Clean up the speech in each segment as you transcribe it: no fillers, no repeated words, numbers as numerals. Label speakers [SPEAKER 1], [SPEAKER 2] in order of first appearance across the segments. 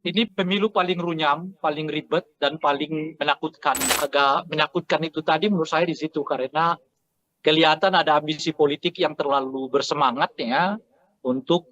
[SPEAKER 1] Ini pemilu paling runyam, paling ribet, dan paling menakutkan. Agak menakutkan itu tadi menurut saya di situ, karena kelihatan ada ambisi politik yang terlalu bersemangat ya untuk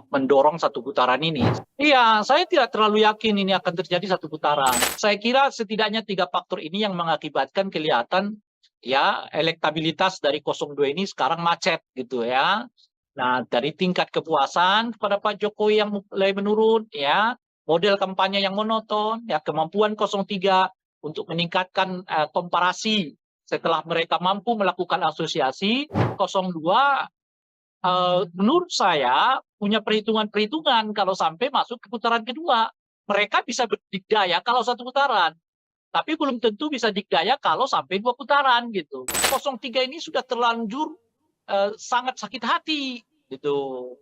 [SPEAKER 1] mendorong satu putaran ini. Iya, saya tidak terlalu yakin ini akan terjadi satu putaran. Saya kira setidaknya tiga faktor ini yang mengakibatkan kelihatan ya elektabilitas dari 02 ini sekarang macet gitu ya. Nah, dari tingkat kepuasan kepada Pak Jokowi yang mulai menurun, ya, model kampanye yang monoton, ya, kemampuan 03 untuk meningkatkan komparasi setelah mereka mampu melakukan asosiasi, 02 menurut saya punya perhitungan-perhitungan kalau sampai masuk ke putaran kedua. Mereka bisa berdikdaya kalau satu putaran, tapi belum tentu bisa dikdaya kalau sampai dua putaran gitu. 03 ini sudah terlanjur sangat sakit hati gitu.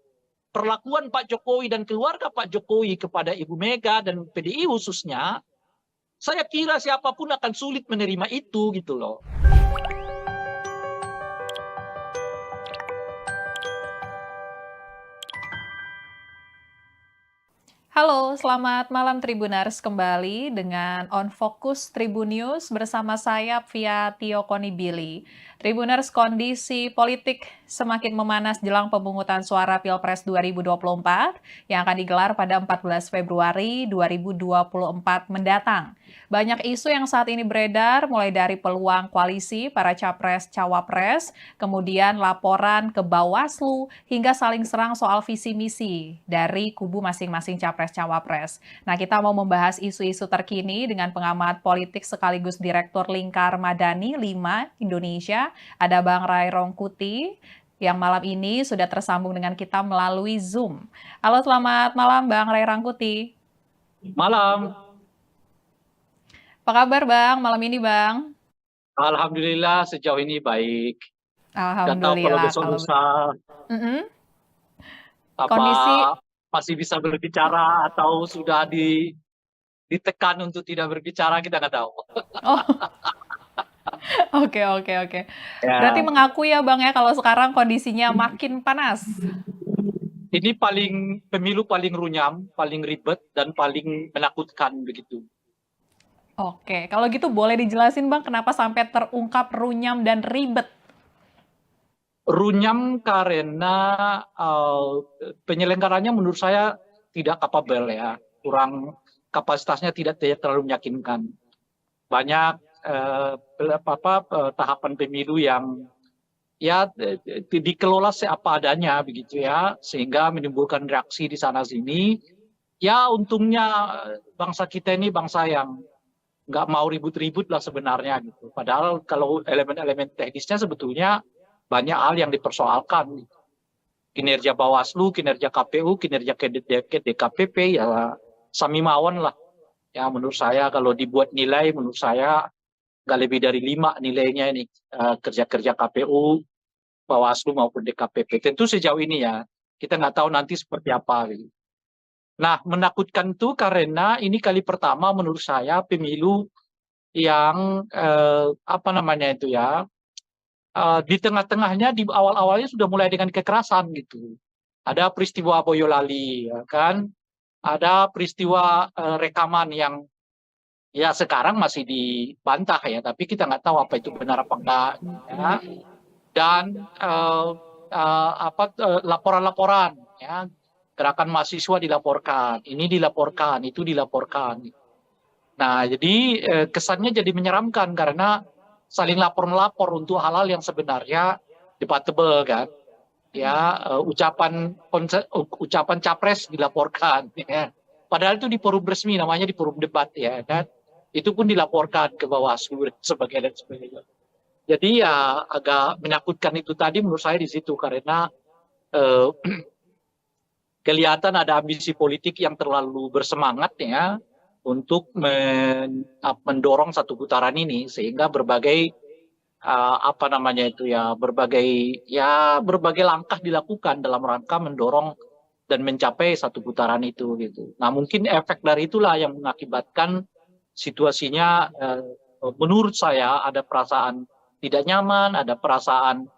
[SPEAKER 1] Perlakuan Pak Jokowi dan keluarga Pak Jokowi kepada Ibu Mega dan PDI khususnya, saya kira siapapun akan sulit menerima itu gitu loh.
[SPEAKER 2] Halo, selamat malam Tribuners, kembali dengan On Focus Tribun News bersama saya via Tio Konibili. Tribuners, kondisi politik semakin memanas jelang pemungutan suara Pilpres 2024 yang akan digelar pada 14 Februari 2024 mendatang. Banyak isu yang saat ini beredar, mulai dari peluang koalisi para capres-cawapres, kemudian laporan ke Bawaslu, hingga saling serang soal visi misi dari kubu masing-masing capres-cawapres. Nah, kita mau membahas isu-isu terkini dengan pengamat politik sekaligus Direktur Lingkar Madani 5 Indonesia, ada Bang Ray Rongkuti, yang malam ini sudah tersambung dengan kita melalui Zoom. Halo, selamat malam Bang Ray Rangkuti.
[SPEAKER 1] Malam,
[SPEAKER 2] Apa kabar Bang, malam ini Bang?
[SPEAKER 1] alhamdulillah sejauh ini baik. Gak tahu kalau
[SPEAKER 2] Alhamdulillah
[SPEAKER 1] besok
[SPEAKER 2] kalau
[SPEAKER 1] lusa
[SPEAKER 2] Mm-mm.
[SPEAKER 1] apa
[SPEAKER 2] Kondisi
[SPEAKER 1] masih bisa berbicara atau sudah ditekan untuk tidak berbicara, kita nggak tahu.
[SPEAKER 2] Oh, oke oke oke. Berarti
[SPEAKER 1] Ya,
[SPEAKER 2] mengaku ya Bang ya kalau sekarang kondisinya makin panas.
[SPEAKER 1] ini pemilu paling runyam, paling ribet, dan paling menakutkan begitu.
[SPEAKER 2] Oke, kalau gitu boleh dijelasin Bang kenapa sampai terungkap runyam dan ribet?
[SPEAKER 1] Runyam karena penyelenggaranya menurut saya tidak kapabel ya, kurang kapasitasnya tidak terlalu meyakinkan. Banyak tahapan pemilu yang ya dikelola seapa adanya begitu ya, sehingga menimbulkan reaksi di sana sini. Ya untungnya bangsa kita ini bangsa yang nggak mau ribut-ribut lah sebenarnya gitu. Padahal kalau elemen-elemen teknisnya sebetulnya banyak hal yang dipersoalkan. Kinerja Bawaslu, kinerja KPU, kinerja DKPP ya sami mawon lah. Ya menurut saya kalau dibuat nilai, menurut saya nggak lebih dari 5 nilainya ini kerja-kerja KPU, Bawaslu maupun DKPP. Tentu sejauh ini ya kita nggak tahu nanti seperti apa. Gitu. Nah menakutkan tuh karena ini kali pertama menurut saya pemilu yang apa namanya itu ya di tengah-tengahnya di awal-awalnya sudah mulai dengan kekerasan gitu. Ada peristiwa Boyolali, ya kan? Ada peristiwa rekaman yang ya sekarang masih dibantah ya, tapi kita nggak tahu apa itu benar apa enggak. Ya. Dan laporan-laporan, ya, gerakan mahasiswa dilaporkan, ini dilaporkan, itu dilaporkan. Nah, jadi kesannya jadi menyeramkan karena saling lapor melapor untuk hal-hal yang sebenarnya debatable kan. Ya, ucapan capres dilaporkan. Ya. Padahal itu di forum resmi, namanya di forum debat ya kan. Itu pun dilaporkan ke Bawaslu dan sebagainya. Jadi ya agak menakutkan itu tadi menurut saya di situ karena eh, kelihatan ada ambisi politik yang terlalu bersemangat ya untuk mendorong satu putaran ini sehingga berbagai apa namanya itu ya berbagai langkah dilakukan dalam rangka mendorong dan mencapai satu putaran itu gitu. Nah mungkin efek dari itulah yang mengakibatkan situasinya menurut saya ada perasaan tidak nyaman, ada perasaan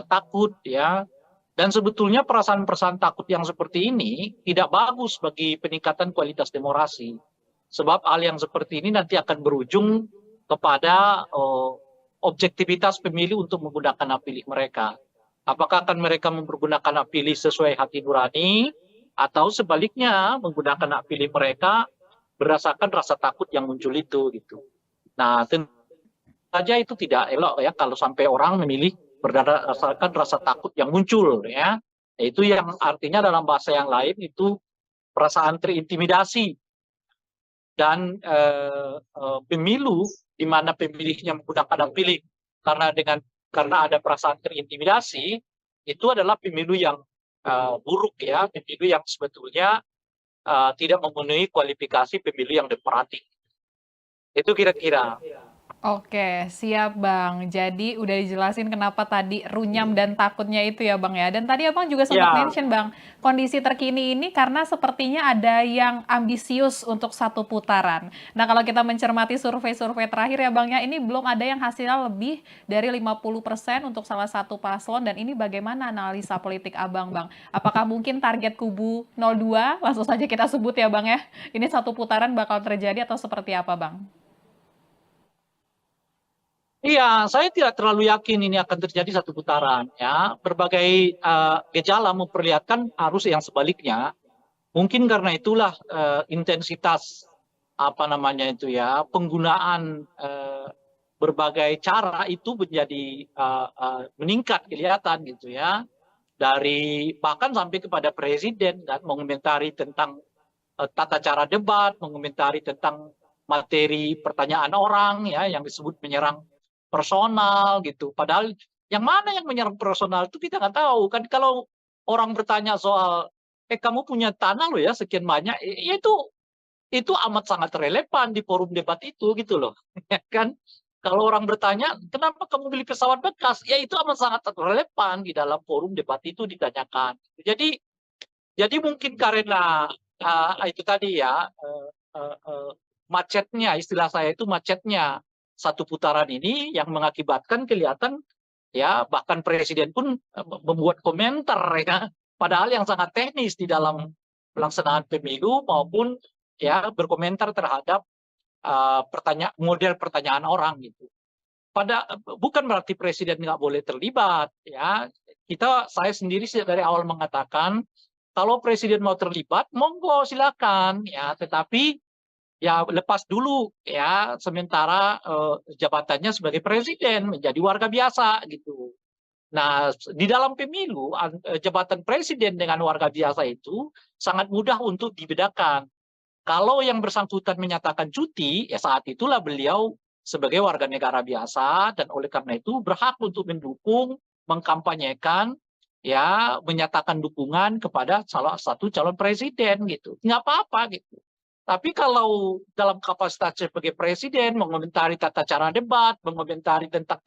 [SPEAKER 1] takut ya, Dan sebetulnya perasaan-perasaan takut yang seperti ini tidak bagus bagi peningkatan kualitas demokrasi. Sebab hal yang seperti ini nanti akan berujung kepada objektivitas pemilih untuk menggunakan hak pilih mereka. Apakah akan mereka mempergunakan hak pilih sesuai hati nurani, atau sebaliknya menggunakan hak pilih mereka berdasarkan rasa takut yang muncul itu gitu. Nah, tentu saja itu tidak elok ya kalau sampai orang memilih berdasarkan rasa takut yang muncul ya. Itu yang artinya dalam bahasa yang lain itu perasaan terintimidasi, dan pemilu di mana pemilihnya menggunakan hak pilih karena ada perasaan terintimidasi, itu adalah pemilu yang buruk ya, pemilu yang sebetulnya tidak memenuhi kualifikasi pemilu yang demokratik. Itu kira-kira.
[SPEAKER 2] Oke, siap Bang. Jadi udah dijelasin kenapa tadi runyam dan takutnya itu ya Bang ya. Dan tadi Abang juga sempat
[SPEAKER 1] Ya,
[SPEAKER 2] mention Bang, kondisi terkini ini karena sepertinya ada yang ambisius untuk satu putaran. Nah kalau kita mencermati survei-survei terakhir ya Bang ya, ini belum ada yang hasilnya lebih dari 50% untuk salah satu paslon. Dan ini bagaimana analisa politik Abang Bang? Apakah mungkin target kubu 02, langsung saja kita sebut ya Bang ya, ini satu putaran bakal terjadi atau seperti apa Bang?
[SPEAKER 1] iya, saya tidak terlalu yakin ini akan terjadi satu putaran ya. Berbagai gejala memperlihatkan arus yang sebaliknya. Mungkin karena itulah intensitas apa namanya itu ya, penggunaan berbagai cara itu menjadi meningkat kelihatan gitu ya. Dari bahkan sampai kepada presiden dan mengomentari tentang tata cara debat, mengomentari tentang materi pertanyaan orang ya yang disebut menyerang personal gitu. Padahal yang mana yang menyerang personal itu kita nggak tahu kan. Kalau orang bertanya soal kamu punya tanah loh ya sekian banyak, ya itu amat sangat relevan di forum debat itu gitu loh. Ya kan? Kalau orang bertanya, kenapa kamu beli pesawat bekas? Ya itu amat sangat relevan di dalam forum debat itu ditanyakan. Jadi mungkin karena itu tadi ya, macetnya, istilah saya itu macetnya satu putaran ini yang mengakibatkan kelihatan ya bahkan presiden pun membuat komentar ya, padahal yang sangat teknis di dalam pelaksanaan pemilu maupun ya berkomentar terhadap model pertanyaan orang gitu. Bukan berarti presiden nggak boleh terlibat ya. Saya sendiri dari awal mengatakan kalau presiden mau terlibat, monggo silakan ya. Tetapi ya lepas dulu ya sementara jabatannya sebagai presiden menjadi warga biasa gitu. Nah, di dalam pemilu jabatan presiden dengan warga biasa itu sangat mudah untuk dibedakan. Kalau yang bersangkutan menyatakan cuti, ya saat itulah beliau sebagai warga negara biasa dan oleh karena itu berhak untuk mendukung, mengkampanyekan, ya menyatakan dukungan kepada salah satu calon presiden gitu. Nggak apa-apa gitu. Tapi kalau dalam kapasitas sebagai presiden mengomentari tata cara debat, mengomentari tentang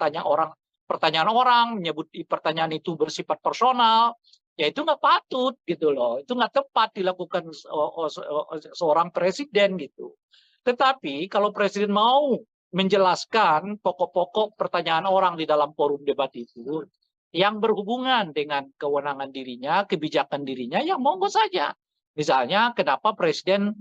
[SPEAKER 1] pertanyaan orang, menyebut pertanyaan itu bersifat personal, ya itu nggak patut gitu loh. Itu nggak tepat dilakukan seorang presiden gitu. Tetapi kalau presiden mau menjelaskan pokok-pokok pertanyaan orang di dalam forum debat itu yang berhubungan dengan kewenangan dirinya, kebijakan dirinya, ya monggo saja. Misalnya kenapa presiden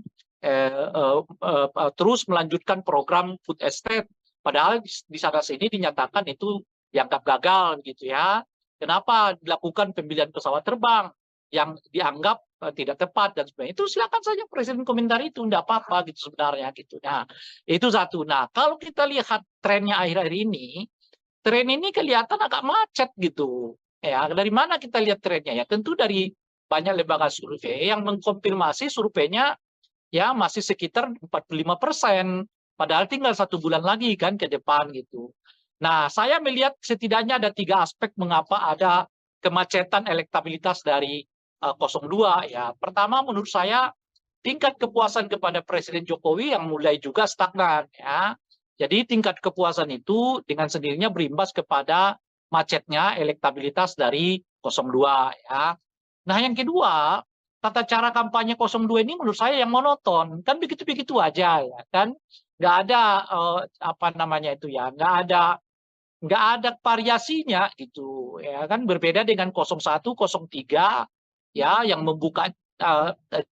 [SPEAKER 1] terus melanjutkan program food estate, padahal di sana sini dinyatakan itu dianggap gagal gitu ya. Kenapa dilakukan pembelian pesawat terbang yang dianggap tidak tepat dan sebagainya. Itu silakan saja presiden komentar itu, tidak apa-apa gitu sebenarnya gitu. Nah, itu satu. Nah, kalau kita lihat trennya akhir-akhir ini, tren ini kelihatan agak macet gitu. Ya, dari mana kita lihat trennya? Ya, tentu dari banyak lembaga survei yang mengkonfirmasi surveinya ya masih sekitar 45%. Padahal tinggal 1 bulan lagi kan ke depan gitu. Nah, saya melihat setidaknya ada 3 aspek mengapa ada kemacetan elektabilitas dari 02 ya. Pertama, menurut saya tingkat kepuasan kepada Presiden Jokowi yang mulai juga stagnan ya. Jadi tingkat kepuasan itu dengan sendirinya berimbas kepada macetnya elektabilitas dari 02 ya. Nah, yang kedua, tata cara kampanye 02 ini menurut saya yang monoton. Kan begitu-begitu aja ya kan. Nggak ada apa namanya itu ya, nggak ada nggak ada variasinya gitu ya kan, berbeda dengan 01, 03 ya yang membuka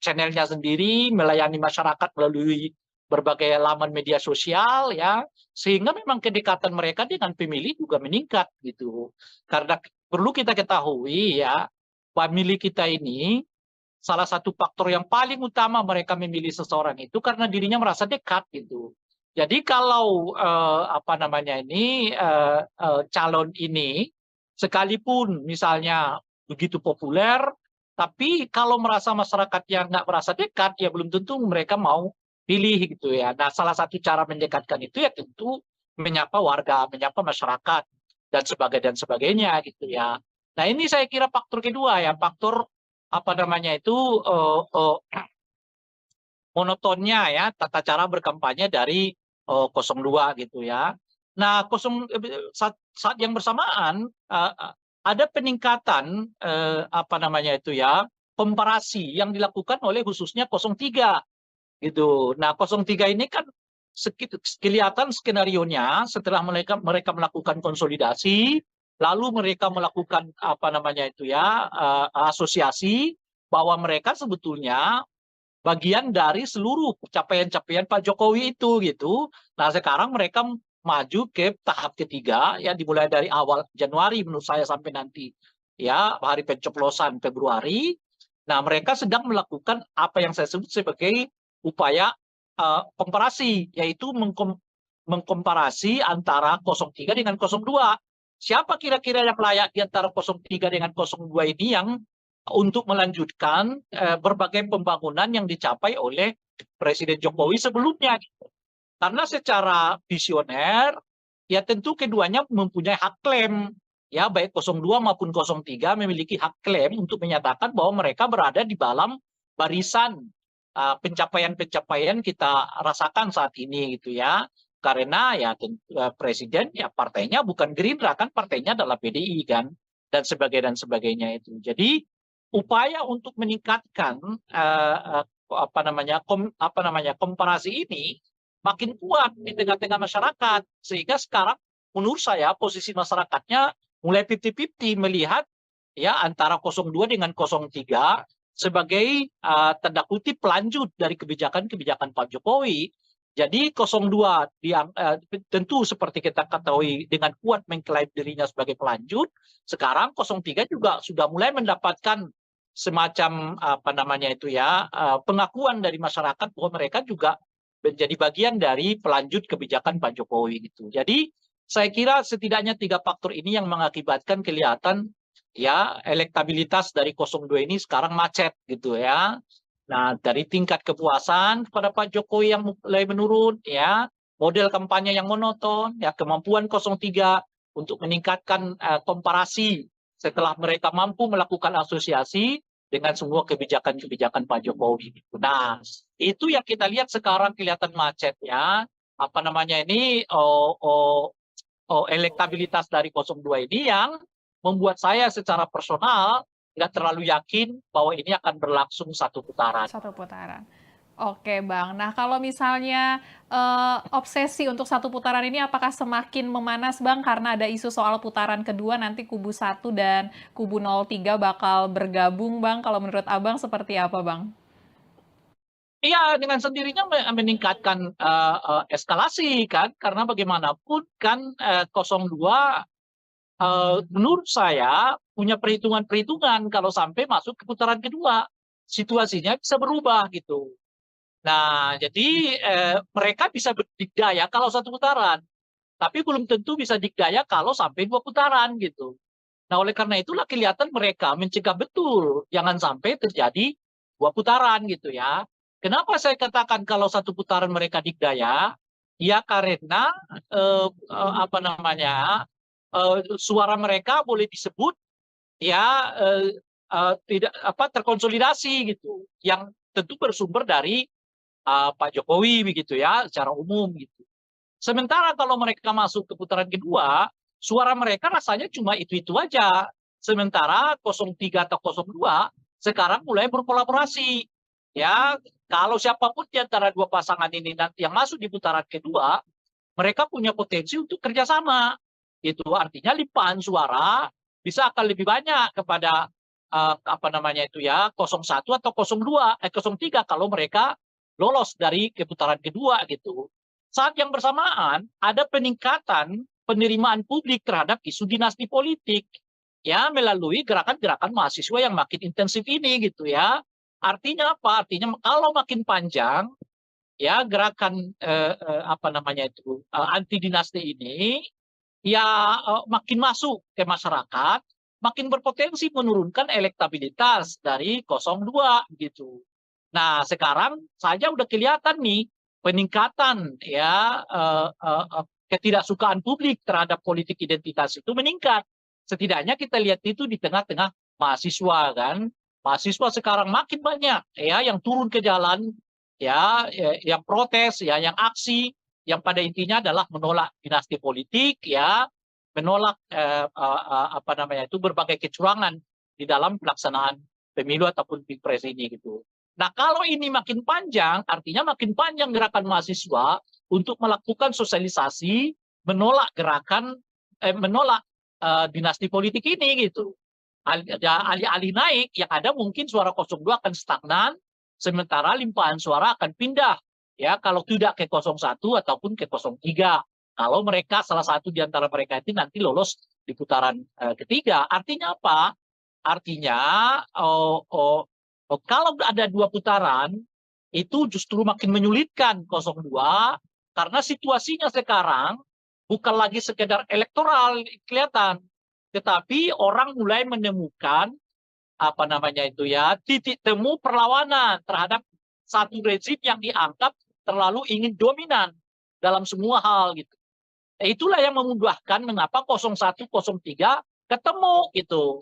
[SPEAKER 1] channelnya sendiri, melayani masyarakat melalui berbagai laman media sosial ya, sehingga memang kedekatan mereka dengan pemilih juga meningkat gitu. Karena perlu kita ketahui ya, pemilih kita ini salah satu faktor yang paling utama mereka memilih seseorang itu karena dirinya merasa dekat gitu. Jadi kalau apa namanya ini calon ini sekalipun misalnya begitu populer, tapi kalau merasa masyarakat yang nggak merasa dekat, ya belum tentu mereka mau pilih gitu ya. Nah, salah satu cara mendekatkan itu ya tentu menyapa warga, menyapa masyarakat dan sebagainya gitu ya. Nah, ini saya kira faktor kedua ya, faktor apa namanya itu monotonnya ya tata cara berkampanye dari 02 gitu ya. Nah, saat yang bersamaan ada peningkatan apa namanya itu ya, komparasi yang dilakukan oleh khususnya 03 gitu. Nah, 03 ini kan kelihatan skenarionya setelah mereka melakukan konsolidasi, lalu mereka melakukan apa namanya itu ya, asosiasi bahwa mereka sebetulnya bagian dari seluruh capaian-capaian Pak Jokowi itu gitu. Nah, sekarang mereka maju ke tahap ketiga ya, dimulai dari awal Januari menurut saya sampai nanti ya hari pencoblosan Februari. Nah, mereka sedang melakukan apa yang saya sebut sebagai upaya komparasi, yaitu mengkomparasi antara 03 dengan 02. Siapa kira-kira yang layak di antara 03 dengan 02 ini yang untuk melanjutkan berbagai pembangunan yang dicapai oleh Presiden Jokowi sebelumnya. Karena secara visioner, ya tentu keduanya mempunyai hak klaim. Ya, baik 02 maupun 03 memiliki hak klaim untuk menyatakan bahwa mereka berada di dalam barisan pencapaian-pencapaian kita rasakan saat ini gitu ya. Karena ya presiden ya partainya bukan Gerindra kan, partainya adalah PDI kan, dan sebagainya itu. Jadi upaya untuk meningkatkan apa namanya komparasi ini makin kuat di tengah-tengah masyarakat, sehingga sekarang menurut saya posisi masyarakatnya mulai 50-50 melihat ya antara 02 dengan 03 sebagai tanda kutip pelanjut dari kebijakan-kebijakan Pak Jokowi. Jadi 02 tentu seperti kita ketahui dengan kuat mengklaim dirinya sebagai pelanjut. Sekarang 03 juga sudah mulai mendapatkan semacam apa namanya itu ya, pengakuan dari masyarakat bahwa mereka juga menjadi bagian dari pelanjut kebijakan Pak Jokowi gitu. Jadi saya kira setidaknya 3 faktor ini yang mengakibatkan kelihatan ya elektabilitas dari 02 ini sekarang macet gitu ya. Nah, dari tingkat kepuasan kepada Pak Jokowi yang mulai menurun ya, model kampanye yang monoton, ya kemampuan 03 untuk meningkatkan komparasi setelah mereka mampu melakukan asosiasi dengan semua kebijakan-kebijakan Pak Jokowi. Nah, itu yang kita lihat sekarang kelihatan macet ya. Apa namanya ini elektabilitas dari 02 ini yang membuat saya secara personal nggak terlalu yakin bahwa ini akan berlangsung satu putaran.
[SPEAKER 2] Satu putaran. Oke, Bang. Nah, kalau misalnya obsesi untuk satu putaran ini apakah semakin memanas, Bang, karena ada isu soal putaran kedua nanti kubu 1 dan kubu 03 bakal bergabung, Bang. Kalau menurut Abang seperti apa, Bang?
[SPEAKER 1] Iya, dengan sendirinya meningkatkan eskalasi kan, karena bagaimanapun kan 02 menurut saya punya perhitungan-perhitungan kalau sampai masuk ke putaran kedua, situasinya bisa berubah gitu. Nah, jadi mereka bisa berdikdaya kalau satu putaran, tapi belum tentu bisa dikdaya kalau sampai 2 putaran gitu. Nah, oleh karena itulah kelihatan mereka mencegah betul jangan sampai terjadi 2 putaran gitu ya. Kenapa saya katakan kalau satu putaran mereka dikdaya? Ya karena apa namanya suara mereka boleh disebut ya tidak apa terkonsolidasi gitu, yang tentu bersumber dari Pak Jokowi begitu ya secara umum gitu. Sementara kalau mereka masuk ke putaran kedua, suara mereka rasanya cuma itu-itu aja. Sementara 03 atau 02 sekarang mulai berkolaborasi. Ya, kalau siapapun di antara dua pasangan ini nanti yang masuk di putaran kedua, mereka punya potensi untuk kerjasama. Itu artinya limpahan suara bisa akan lebih banyak kepada apa namanya itu ya 01 atau 02 03 kalau mereka lolos dari putaran kedua gitu. Saat yang bersamaan ada peningkatan penerimaan publik terhadap isu dinasti politik ya melalui gerakan-gerakan mahasiswa yang makin intensif ini gitu ya. Artinya apa? Artinya kalau makin panjang ya gerakan apa namanya itu anti dinasti ini ya makin masuk ke masyarakat, makin berpotensi menurunkan elektabilitas dari 02 gitu. Nah, sekarang saja udah kelihatan nih peningkatan ya ketidaksukaan publik terhadap politik identitas itu meningkat. Setidaknya kita lihat itu di tengah-tengah mahasiswa kan. Mahasiswa sekarang makin banyak ya yang turun ke jalan ya, yang protes ya, yang aksi yang pada intinya adalah menolak dinasti politik ya, menolak apa namanya itu berbagai kecurangan di dalam pelaksanaan pemilu ataupun pilpres ini gitu. Nah kalau ini makin panjang, artinya makin panjang gerakan mahasiswa untuk melakukan sosialisasi menolak gerakan menolak dinasti politik ini gitu. Alih-alih naik, yang ada mungkin suara 02 akan stagnan, sementara limpahan suara akan pindah ya kalau tidak ke 01 ataupun ke 03. Kalau mereka salah satu di antara mereka itu nanti lolos di putaran ketiga. Artinya apa? Artinya kalau ada 2 putaran itu justru makin menyulitkan 02 karena situasinya sekarang bukan lagi sekedar elektoral kelihatan, tetapi orang mulai menemukan apa namanya itu ya titik temu perlawanan terhadap satu rezim yang dianggap terlalu ingin dominan dalam semua hal gitu. Itulah yang memudahkan mengapa 01, 03 ketemu gitu.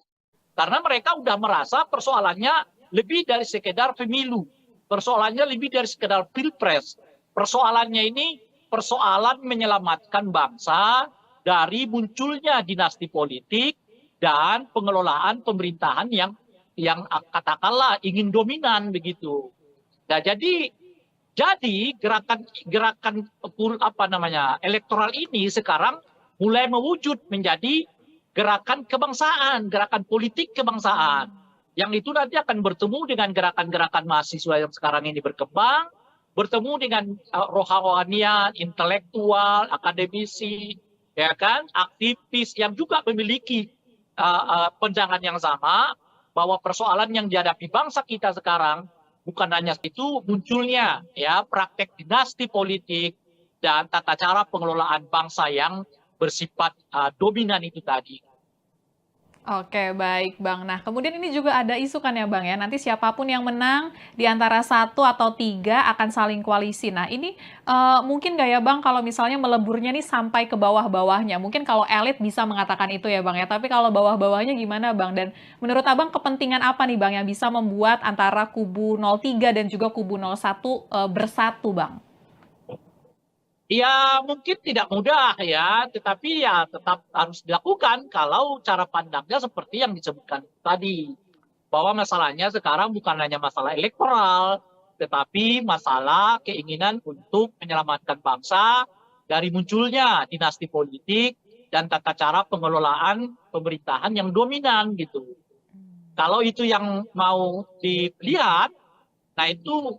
[SPEAKER 1] Karena mereka udah merasa persoalannya lebih dari sekedar pemilu. Persoalannya lebih dari sekedar pilpres. Persoalannya ini persoalan menyelamatkan bangsa dari munculnya dinasti politik dan pengelolaan pemerintahan yang katakanlah ingin dominan begitu. Nah, jadi gerakan apa namanya elektoral ini sekarang mulai mewujud menjadi gerakan kebangsaan, gerakan politik kebangsaan. Yang itu nanti akan bertemu dengan gerakan-gerakan mahasiswa yang sekarang ini berkembang, bertemu dengan rohanian, intelektual, akademisi, ya kan, aktivis yang juga memiliki pandangan yang sama bahwa persoalan yang dihadapi bangsa kita sekarang bukan hanya itu munculnya ya praktek dinasti politik dan tata cara pengelolaan bangsa yang bersifat dominan itu tadi.
[SPEAKER 2] Oke, baik Bang. Nah, kemudian ini juga ada isu kan ya Bang ya, nanti siapapun yang menang di antara 1 atau 3 akan saling koalisi. Nah, ini mungkin nggak ya Bang kalau misalnya meleburnya nih sampai ke bawah-bawahnya? Mungkin kalau elit bisa mengatakan itu ya Bang ya, tapi kalau bawah-bawahnya gimana Bang? Dan menurut Abang kepentingan apa nih Bang yang bisa membuat antara kubu 03 dan juga kubu 01 bersatu Bang?
[SPEAKER 1] Ya mungkin tidak mudah ya, tetapi ya tetap harus dilakukan kalau cara pandangnya seperti yang disebutkan tadi. Bahwa masalahnya sekarang bukan hanya masalah elektoral, tetapi masalah keinginan untuk menyelamatkan bangsa dari munculnya dinasti politik dan tata cara pengelolaan pemerintahan yang dominan gitu. Kalau itu yang mau dilihat, nah itu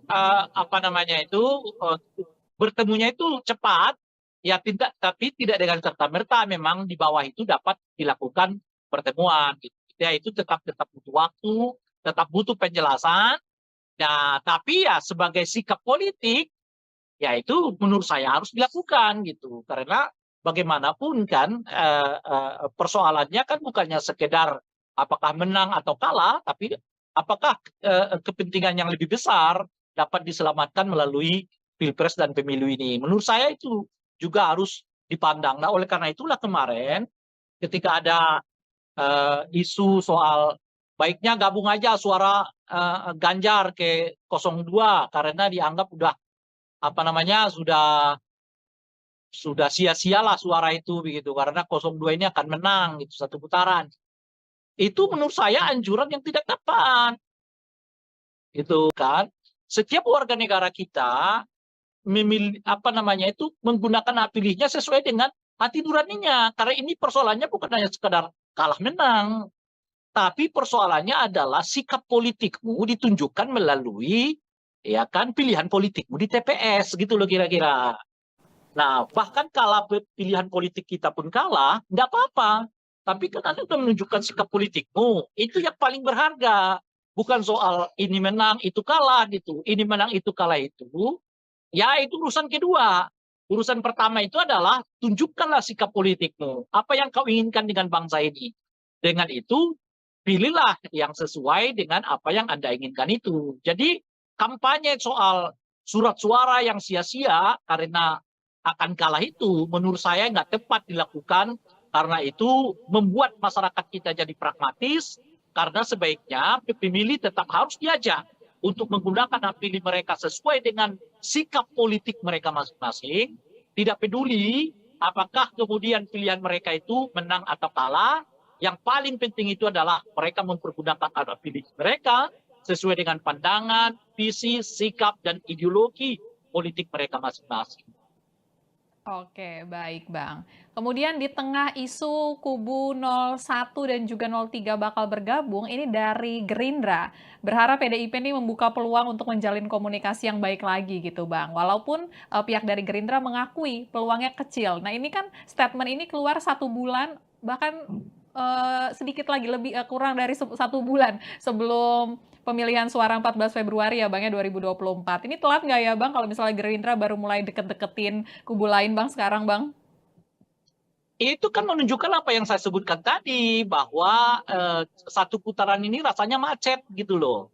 [SPEAKER 1] apa namanya itu bertemunya itu cepat, ya tidak, tapi tidak dengan serta merta memang di bawah itu dapat dilakukan pertemuan. Gitu. Ya itu tetap butuh waktu, tetap butuh penjelasan. Nah, tapi ya sebagai sikap politik, ya itu menurut saya harus dilakukan gitu. Karena bagaimanapun kan persoalannya kan bukannya sekedar apakah menang atau kalah, tapi apakah kepentingan yang lebih besar dapat diselamatkan melalui pilpres dan pemilu ini. Menurut saya itu juga harus dipandang. Nah, oleh karena itulah kemarin ketika ada isu soal baiknya gabung aja suara Ganjar ke 02 karena dianggap udah apa namanya sudah sia-sialah suara itu begitu karena 02 ini akan menang gitu 1 putaran. Itu menurut saya anjuran yang tidak tepat. Itu kan setiap warga negara kita memilih apa namanya itu menggunakan hak pilihnya sesuai dengan hati nuraninya. Karena ini persoalannya bukan hanya sekadar kalah menang, tapi persoalannya adalah sikap politikmu ditunjukkan melalui ya kan pilihan politikmu di TPS gitu loh kira-kira. Nah, bahkan kalau pilihan politik kita pun kalah, nggak apa-apa. Tapi kan Anda sudah menunjukkan sikap politikmu. Itu yang paling berharga. Bukan soal ini menang, itu kalah gitu. Ini menang, itu kalah itu. Ya, itu urusan kedua. Urusan pertama itu adalah tunjukkanlah sikap politikmu. Apa yang kau inginkan dengan bangsa ini. Dengan itu, pilihlah yang sesuai dengan apa yang Anda inginkan itu. Jadi, kampanye soal surat suara yang sia-sia karena akan kalah itu menurut saya nggak tepat dilakukan karena itu membuat masyarakat kita jadi pragmatis karena sebaiknya pemilih tetap harus diajak untuk menggunakan hak pilih mereka sesuai dengan sikap politik mereka masing-masing, tidak peduli apakah kemudian pilihan mereka itu menang atau kalah, yang paling penting itu adalah mereka mempergunakan hak pilih mereka sesuai dengan pandangan, visi, sikap, dan ideologi politik mereka masing-masing.
[SPEAKER 2] Oke, baik Bang. Kemudian di tengah isu kubu 01 dan juga 03 bakal bergabung, ini dari Gerindra. Berharap PDIP ini membuka peluang untuk menjalin komunikasi yang baik lagi gitu Bang. Walaupun pihak dari Gerindra mengakui peluangnya kecil. Nah ini kan statement ini keluar 1 bulan, bahkan sedikit lagi, lebih kurang dari 1 bulan sebelum pemilihan suara 14 Februari ya Bang ya 2024. Ini telat nggak ya Bang kalau misalnya Gerindra baru mulai deket-deketin kubu lain Bang sekarang Bang?
[SPEAKER 1] Itu kan menunjukkan apa yang saya sebutkan tadi, bahwa satu putaran ini rasanya macet gitu loh.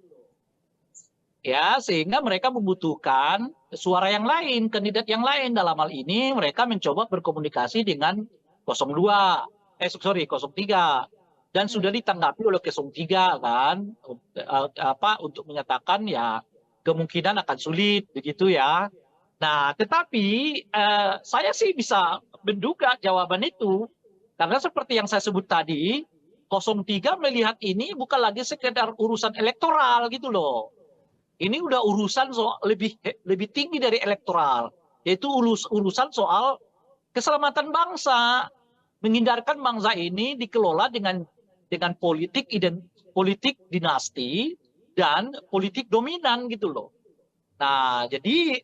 [SPEAKER 1] Ya, sehingga mereka membutuhkan suara yang lain, kandidat yang lain. Dalam hal ini mereka mencoba berkomunikasi dengan 02, 03. Dan sudah ditanggapi oleh 03 kan, untuk menyatakan ya kemungkinan akan sulit begitu ya. Nah, tetapi saya sih bisa menduga jawaban itu. Karena seperti yang saya sebut tadi, 03 melihat ini bukan lagi sekedar urusan elektoral gitu loh. Ini udah urusan soal lebih tinggi dari elektoral, yaitu urusan soal keselamatan bangsa, menghindarkan bangsa ini dikelola dengan politik dinasti dan politik dominan gitu loh. Nah, jadi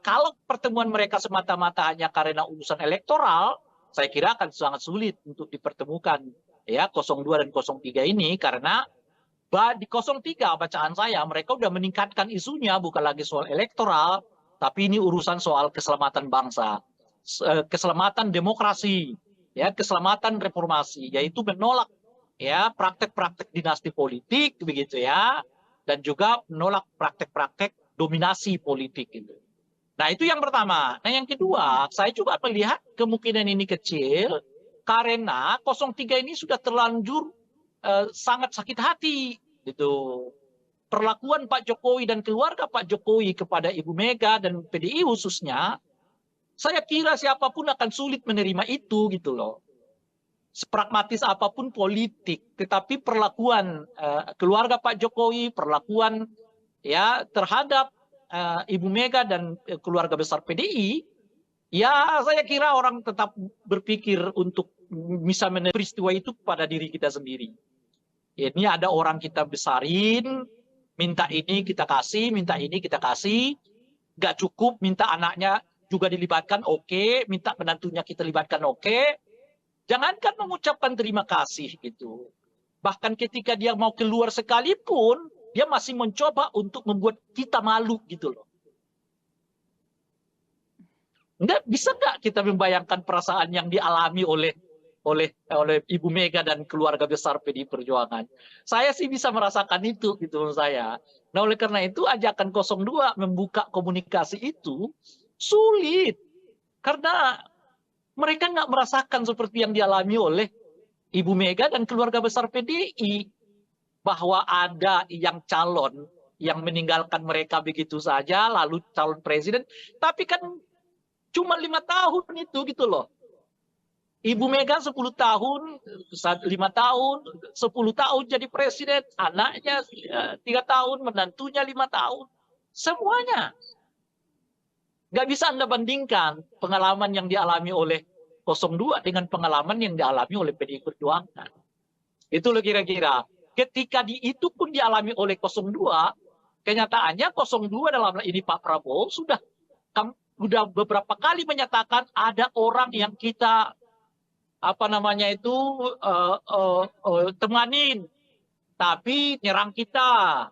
[SPEAKER 1] kalau pertemuan mereka semata-mata hanya karena urusan elektoral, saya kira akan sangat sulit untuk dipertemukan ya 02 dan 03 ini karena di 03 bacaan saya mereka udah meningkatkan isunya bukan lagi soal elektoral, tapi ini urusan soal keselamatan bangsa, keselamatan demokrasi, ya keselamatan reformasi, yaitu menolak ya praktek-praktek dinasti politik begitu ya, dan juga menolak praktek-praktek dominasi politik itu. Nah itu yang pertama. Nah yang kedua, saya juga melihat kemungkinan ini kecil karena 03 ini sudah terlanjur sangat sakit hati gitu. Perlakuan Pak Jokowi dan keluarga Pak Jokowi kepada Ibu Mega dan PDI khususnya, saya kira siapapun akan sulit menerima itu gitu loh. Sepragmatis apapun politik, tetapi perlakuan keluarga Pak Jokowi, perlakuan ya terhadap Ibu Mega dan keluarga besar PDI, ya saya kira orang tetap berpikir untuk bisa menerima peristiwa itu pada diri kita sendiri. Ini ada orang kita besarin, minta ini kita kasih, minta ini kita kasih, nggak cukup, minta anaknya juga dilibatkan, oke, minta menantunya kita libatkan, oke. Jangankan mengucapkan terima kasih gitu. Bahkan ketika dia mau keluar sekalipun, dia masih mencoba untuk membuat kita malu gitu loh. Bisa nggak kita membayangkan perasaan yang dialami oleh Ibu Mega dan keluarga besar PDI Perjuangan. Saya sih bisa merasakan itu gitu menurut saya. Nah oleh karena itu ajakan 02 membuka komunikasi itu sulit. Karena mereka nggak merasakan seperti yang dialami oleh Ibu Mega dan keluarga besar PDI. Bahwa ada yang calon yang meninggalkan mereka begitu saja, lalu calon presiden. Tapi kan cuma 5 tahun itu gitu loh. Ibu Mega 10 tahun, 5 tahun, 10 tahun jadi presiden, anaknya 3 tahun, menantunya 5 tahun. Semuanya. Nggak bisa Anda bandingkan pengalaman yang dialami oleh 02 dengan pengalaman yang dialami oleh PDI Perjuangan. Itu loh kira-kira. Ketika itu pun dialami oleh 02, kenyataannya 02 dalam ini Pak Prabowo sudah beberapa kali menyatakan ada orang yang kita temanin, tapi nyerang kita,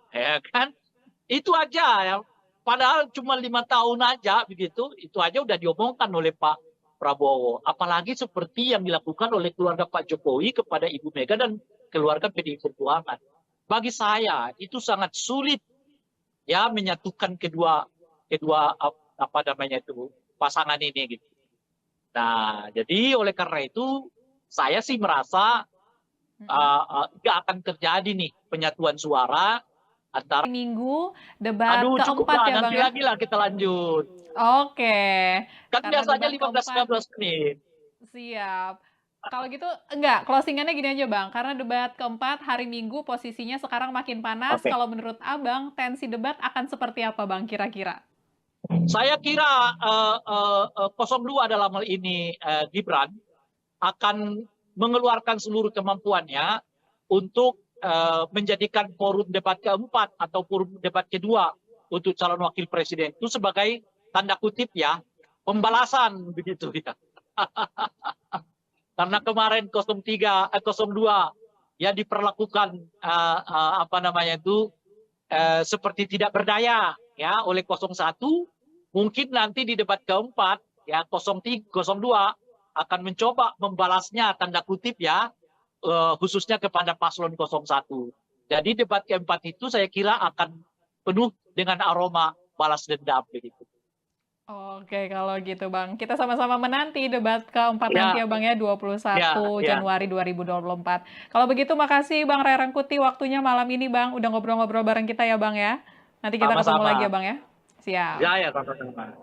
[SPEAKER 1] ya kan? Itu aja ya. Padahal cuma 5 tahun aja begitu, itu aja udah diomongkan oleh Pak Prabowo. Apalagi seperti yang dilakukan oleh keluarga Pak Jokowi kepada Ibu Mega dan keluarga PDI Perjuangan. Bagi saya itu sangat sulit ya menyatukan kedua pasangan ini gitu. Nah, jadi oleh karena itu saya sih merasa nggak akan terjadi nih penyatuan suara antara.
[SPEAKER 2] Minggu debat
[SPEAKER 1] Cukup
[SPEAKER 2] keempat
[SPEAKER 1] lah,
[SPEAKER 2] ya Bang
[SPEAKER 1] nanti
[SPEAKER 2] ya?
[SPEAKER 1] lagi lah kita lanjut.
[SPEAKER 2] Oke.
[SPEAKER 1] Kan
[SPEAKER 2] Karena
[SPEAKER 1] biasanya
[SPEAKER 2] debat
[SPEAKER 1] 15-19 menit.
[SPEAKER 2] Siap. Kalau gitu enggak, closingannya gini aja Bang, karena debat keempat hari Minggu posisinya sekarang makin panas,
[SPEAKER 1] Oke.
[SPEAKER 2] kalau menurut Abang tensi debat akan seperti apa Bang kira-kira?
[SPEAKER 1] Saya kira 02 dalam hal ini Gibran akan mengeluarkan seluruh kemampuannya untuk menjadikan forum debat keempat atau forum debat kedua untuk calon wakil presiden itu sebagai tanda kutip ya pembalasan begitu ya. Karena kemarin 02 ya diperlakukan seperti tidak berdaya ya oleh 01, mungkin nanti di debat keempat ya 02 akan mencoba membalasnya tanda kutip ya khususnya kepada paslon 01. Jadi debat keempat itu saya kira akan penuh dengan aroma balas dendam begitu.
[SPEAKER 2] Oke, kalau gitu Bang. Kita sama-sama menanti debat keempat
[SPEAKER 1] Ya.
[SPEAKER 2] nanti ya Bang ya, 21
[SPEAKER 1] Ya.
[SPEAKER 2] Januari 2024. Kalau begitu makasih Bang Ray Rangkuti waktunya malam ini Bang, udah ngobrol-ngobrol bareng kita ya Bang ya. Nanti kita ketemu
[SPEAKER 1] Sama-sama.
[SPEAKER 2] lagi ya Bang ya. Siap.
[SPEAKER 1] Ya, sama-sama.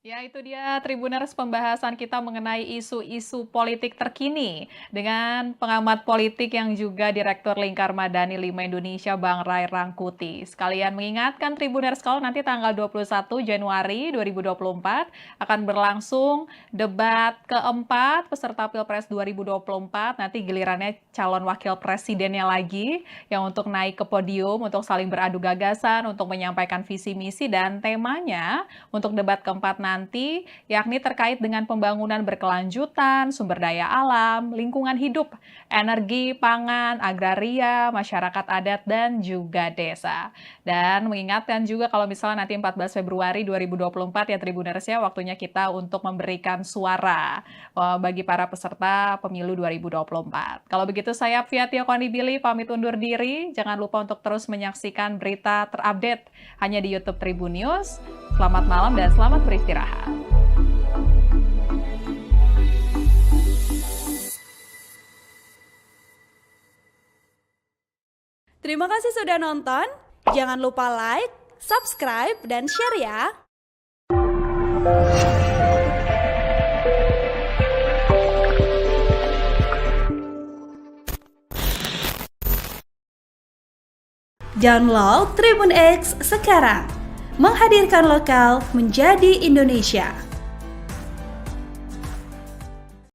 [SPEAKER 2] Ya, itu dia Tribuners pembahasan kita mengenai isu-isu politik terkini dengan pengamat politik yang juga Direktur Lingkar Madani 5 Indonesia, Bang Ray Rangkuti. Sekalian mengingatkan Tribuners kalau nanti tanggal 21 Januari 2024 akan berlangsung debat keempat peserta Pilpres 2024. Nanti gilirannya calon wakil presidennya lagi yang untuk naik ke podium, untuk saling beradu gagasan, untuk menyampaikan visi misi dan temanya untuk debat keempat nanti, yakni terkait dengan pembangunan berkelanjutan, sumber daya alam, lingkungan hidup, energi, pangan, agraria, masyarakat adat, dan juga desa. Dan mengingatkan juga kalau misalnya nanti 14 Februari 2024 ya Tribuners ya, waktunya kita untuk memberikan suara bagi para peserta pemilu 2024. Kalau begitu saya Fia Tio Konibili pamit undur diri. Jangan lupa untuk terus menyaksikan berita terupdate hanya di YouTube Tribun News. Selamat malam dan selamat beristirahat.
[SPEAKER 3] Terima kasih sudah nonton. Jangan lupa like, subscribe, dan share ya. Download Tribun X sekarang. Menghadirkan lokal menjadi Indonesia.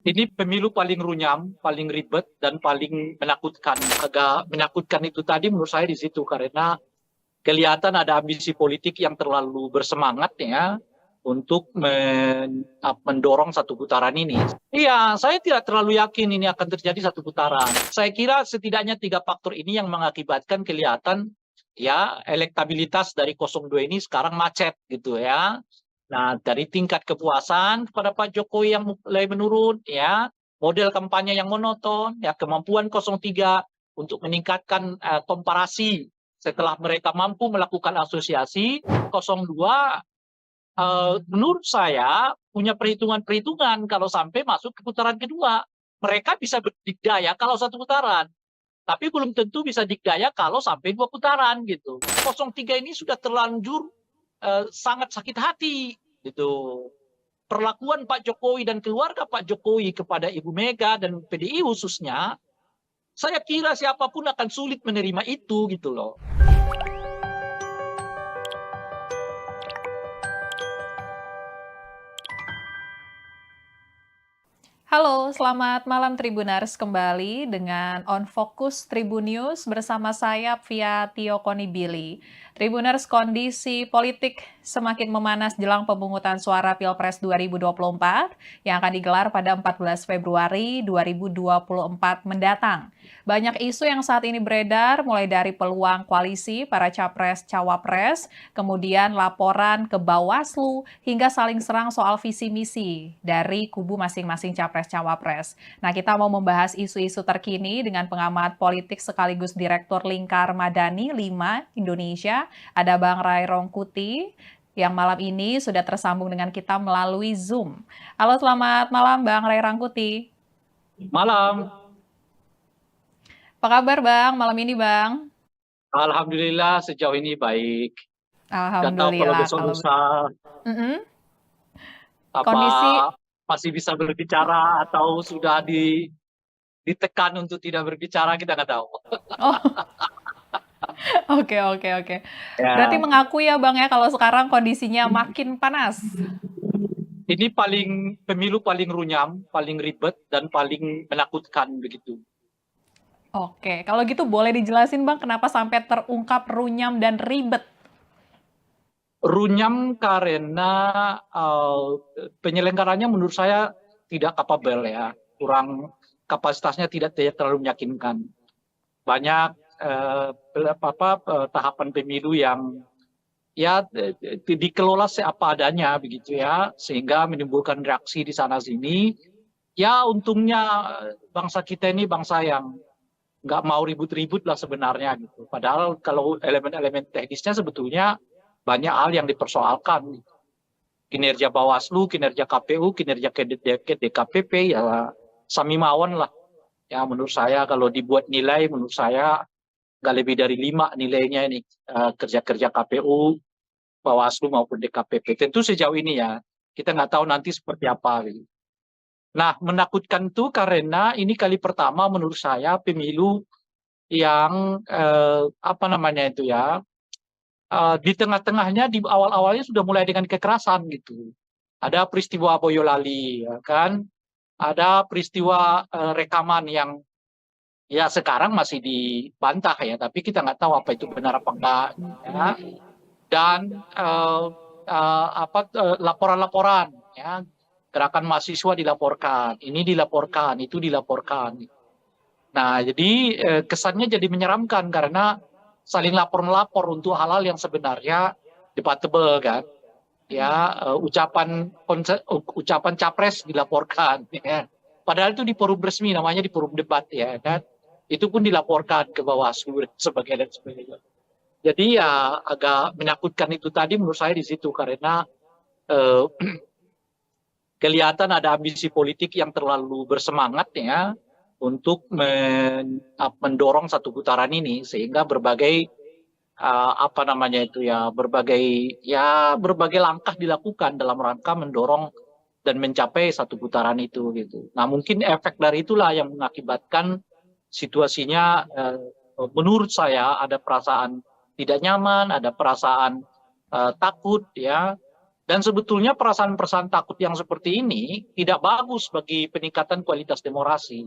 [SPEAKER 1] Ini pemilu paling runyam, paling ribet, dan paling menakutkan. Agak menakutkan itu tadi menurut saya di situ, karena kelihatan ada ambisi politik yang terlalu bersemangat ya untuk mendorong satu putaran ini. Iya, saya tidak terlalu yakin ini akan terjadi satu putaran. Saya kira setidaknya 3 faktor ini yang mengakibatkan kelihatan ya elektabilitas dari 02 ini sekarang macet gitu ya. Nah, dari tingkat kepuasan kepada Pak Jokowi yang mulai menurun ya, model kampanye yang monoton, ya kemampuan 03 untuk meningkatkan komparasi setelah mereka mampu melakukan asosiasi. 02 menurut saya punya perhitungan-perhitungan kalau sampai masuk ke putaran kedua. Mereka bisa berdikdaya kalau satu putaran, tapi belum tentu bisa dikdaya kalau sampai 2 putaran gitu. 03 ini sudah terlanjur sangat sakit hati gitu. Perlakuan Pak Jokowi dan keluarga Pak Jokowi kepada Ibu Mega dan PDI khususnya, saya kira siapapun akan sulit menerima itu gitu loh.
[SPEAKER 2] Halo, selamat malam Tribuners kembali dengan On Focus Tribun News bersama saya via Tio Konibili. Tribuners, kondisi politik semakin memanas jelang pemungutan suara Pilpres 2024 yang akan digelar pada 14 Februari 2024 mendatang. Banyak isu yang saat ini beredar, mulai dari peluang koalisi para capres-cawapres, kemudian laporan ke Bawaslu, hingga saling serang soal visi misi dari kubu masing-masing capres-cawapres. Nah, kita mau membahas isu-isu terkini dengan pengamat politik sekaligus Direktur Lingkar Madani 5 Indonesia, ada Bang Ray Rongkuti, yang malam ini sudah tersambung dengan kita melalui Zoom. Halo, selamat malam Bang Ray Rangkuti.
[SPEAKER 1] Malam,
[SPEAKER 2] Apa kabar Bang, malam ini Bang?
[SPEAKER 1] alhamdulillah sejauh ini baik. Nggak tahu kalau
[SPEAKER 2] Alhamdulillah.
[SPEAKER 1] besok
[SPEAKER 2] Kalau
[SPEAKER 1] lusa
[SPEAKER 2] Mm-mm.
[SPEAKER 1] apa
[SPEAKER 2] Kondisi,
[SPEAKER 1] masih bisa berbicara atau sudah ditekan untuk tidak berbicara, kita nggak tahu.
[SPEAKER 2] oh oke oke oke. Berarti
[SPEAKER 1] Ya,
[SPEAKER 2] mengaku ya Bang ya kalau sekarang kondisinya makin panas.
[SPEAKER 1] ini pemilu paling runyam, paling ribet dan paling menakutkan begitu.
[SPEAKER 2] Oke, kalau gitu boleh dijelasin Bang kenapa sampai terungkap runyam dan ribet?
[SPEAKER 1] Runyam karena penyelenggaranya menurut saya tidak kapabel ya, kurang kapasitasnya tidak terlalu meyakinkan. Banyak tahapan pemilu yang ya dikelola seapa adanya begitu ya, sehingga menimbulkan reaksi di sana sini. Ya untungnya bangsa kita ini bangsa yang nggak mau ribut-ribut lah sebenarnya gitu. Padahal kalau elemen-elemen teknisnya sebetulnya banyak hal yang dipersoalkan. Kinerja Bawaslu, kinerja KPU, kinerja DKPP ya sami mawon lah. Ya menurut saya kalau dibuat nilai, menurut saya nggak lebih dari 5 nilainya ini, kerja-kerja KPU, Bawaslu maupun DKPP. Tentu sejauh ini ya, kita nggak tahu nanti seperti apa. Gitu. Nah, menakutkan itu karena ini kali pertama menurut saya pemilu yang apa namanya itu ya, di tengah-tengahnya di awal-awalnya sudah mulai dengan kekerasan gitu. Ada peristiwa Boyolali, ya kan? Ada peristiwa rekaman yang ya sekarang masih dibantah ya, tapi kita nggak tahu apa itu benar apa enggak. Ya. Dan laporan-laporan, ya, gerakan mahasiswa dilaporkan, ini dilaporkan, itu dilaporkan. Nah, jadi kesannya jadi menyeramkan karena saling lapor-melapor untuk hal-hal yang sebenarnya debatable kan. Ya, ucapan capres dilaporkan. Ya. Padahal itu di forum resmi, namanya di forum debat ya kan. Itu pun dilaporkan ke Bawaslu dan sebagainya. Jadi ya agak menakutkan itu tadi menurut saya di situ karena eh, kelihatan ada ambisi politik yang terlalu bersemangat ya untuk mendorong satu putaran ini sehingga berbagai apa namanya itu ya berbagai langkah dilakukan dalam rangka mendorong dan mencapai satu putaran itu gitu. Nah mungkin efek dari itulah yang mengakibatkan situasinya menurut saya ada perasaan tidak nyaman, ada perasaan takut ya. Dan sebetulnya perasaan-perasaan takut yang seperti ini tidak bagus bagi peningkatan kualitas demokrasi.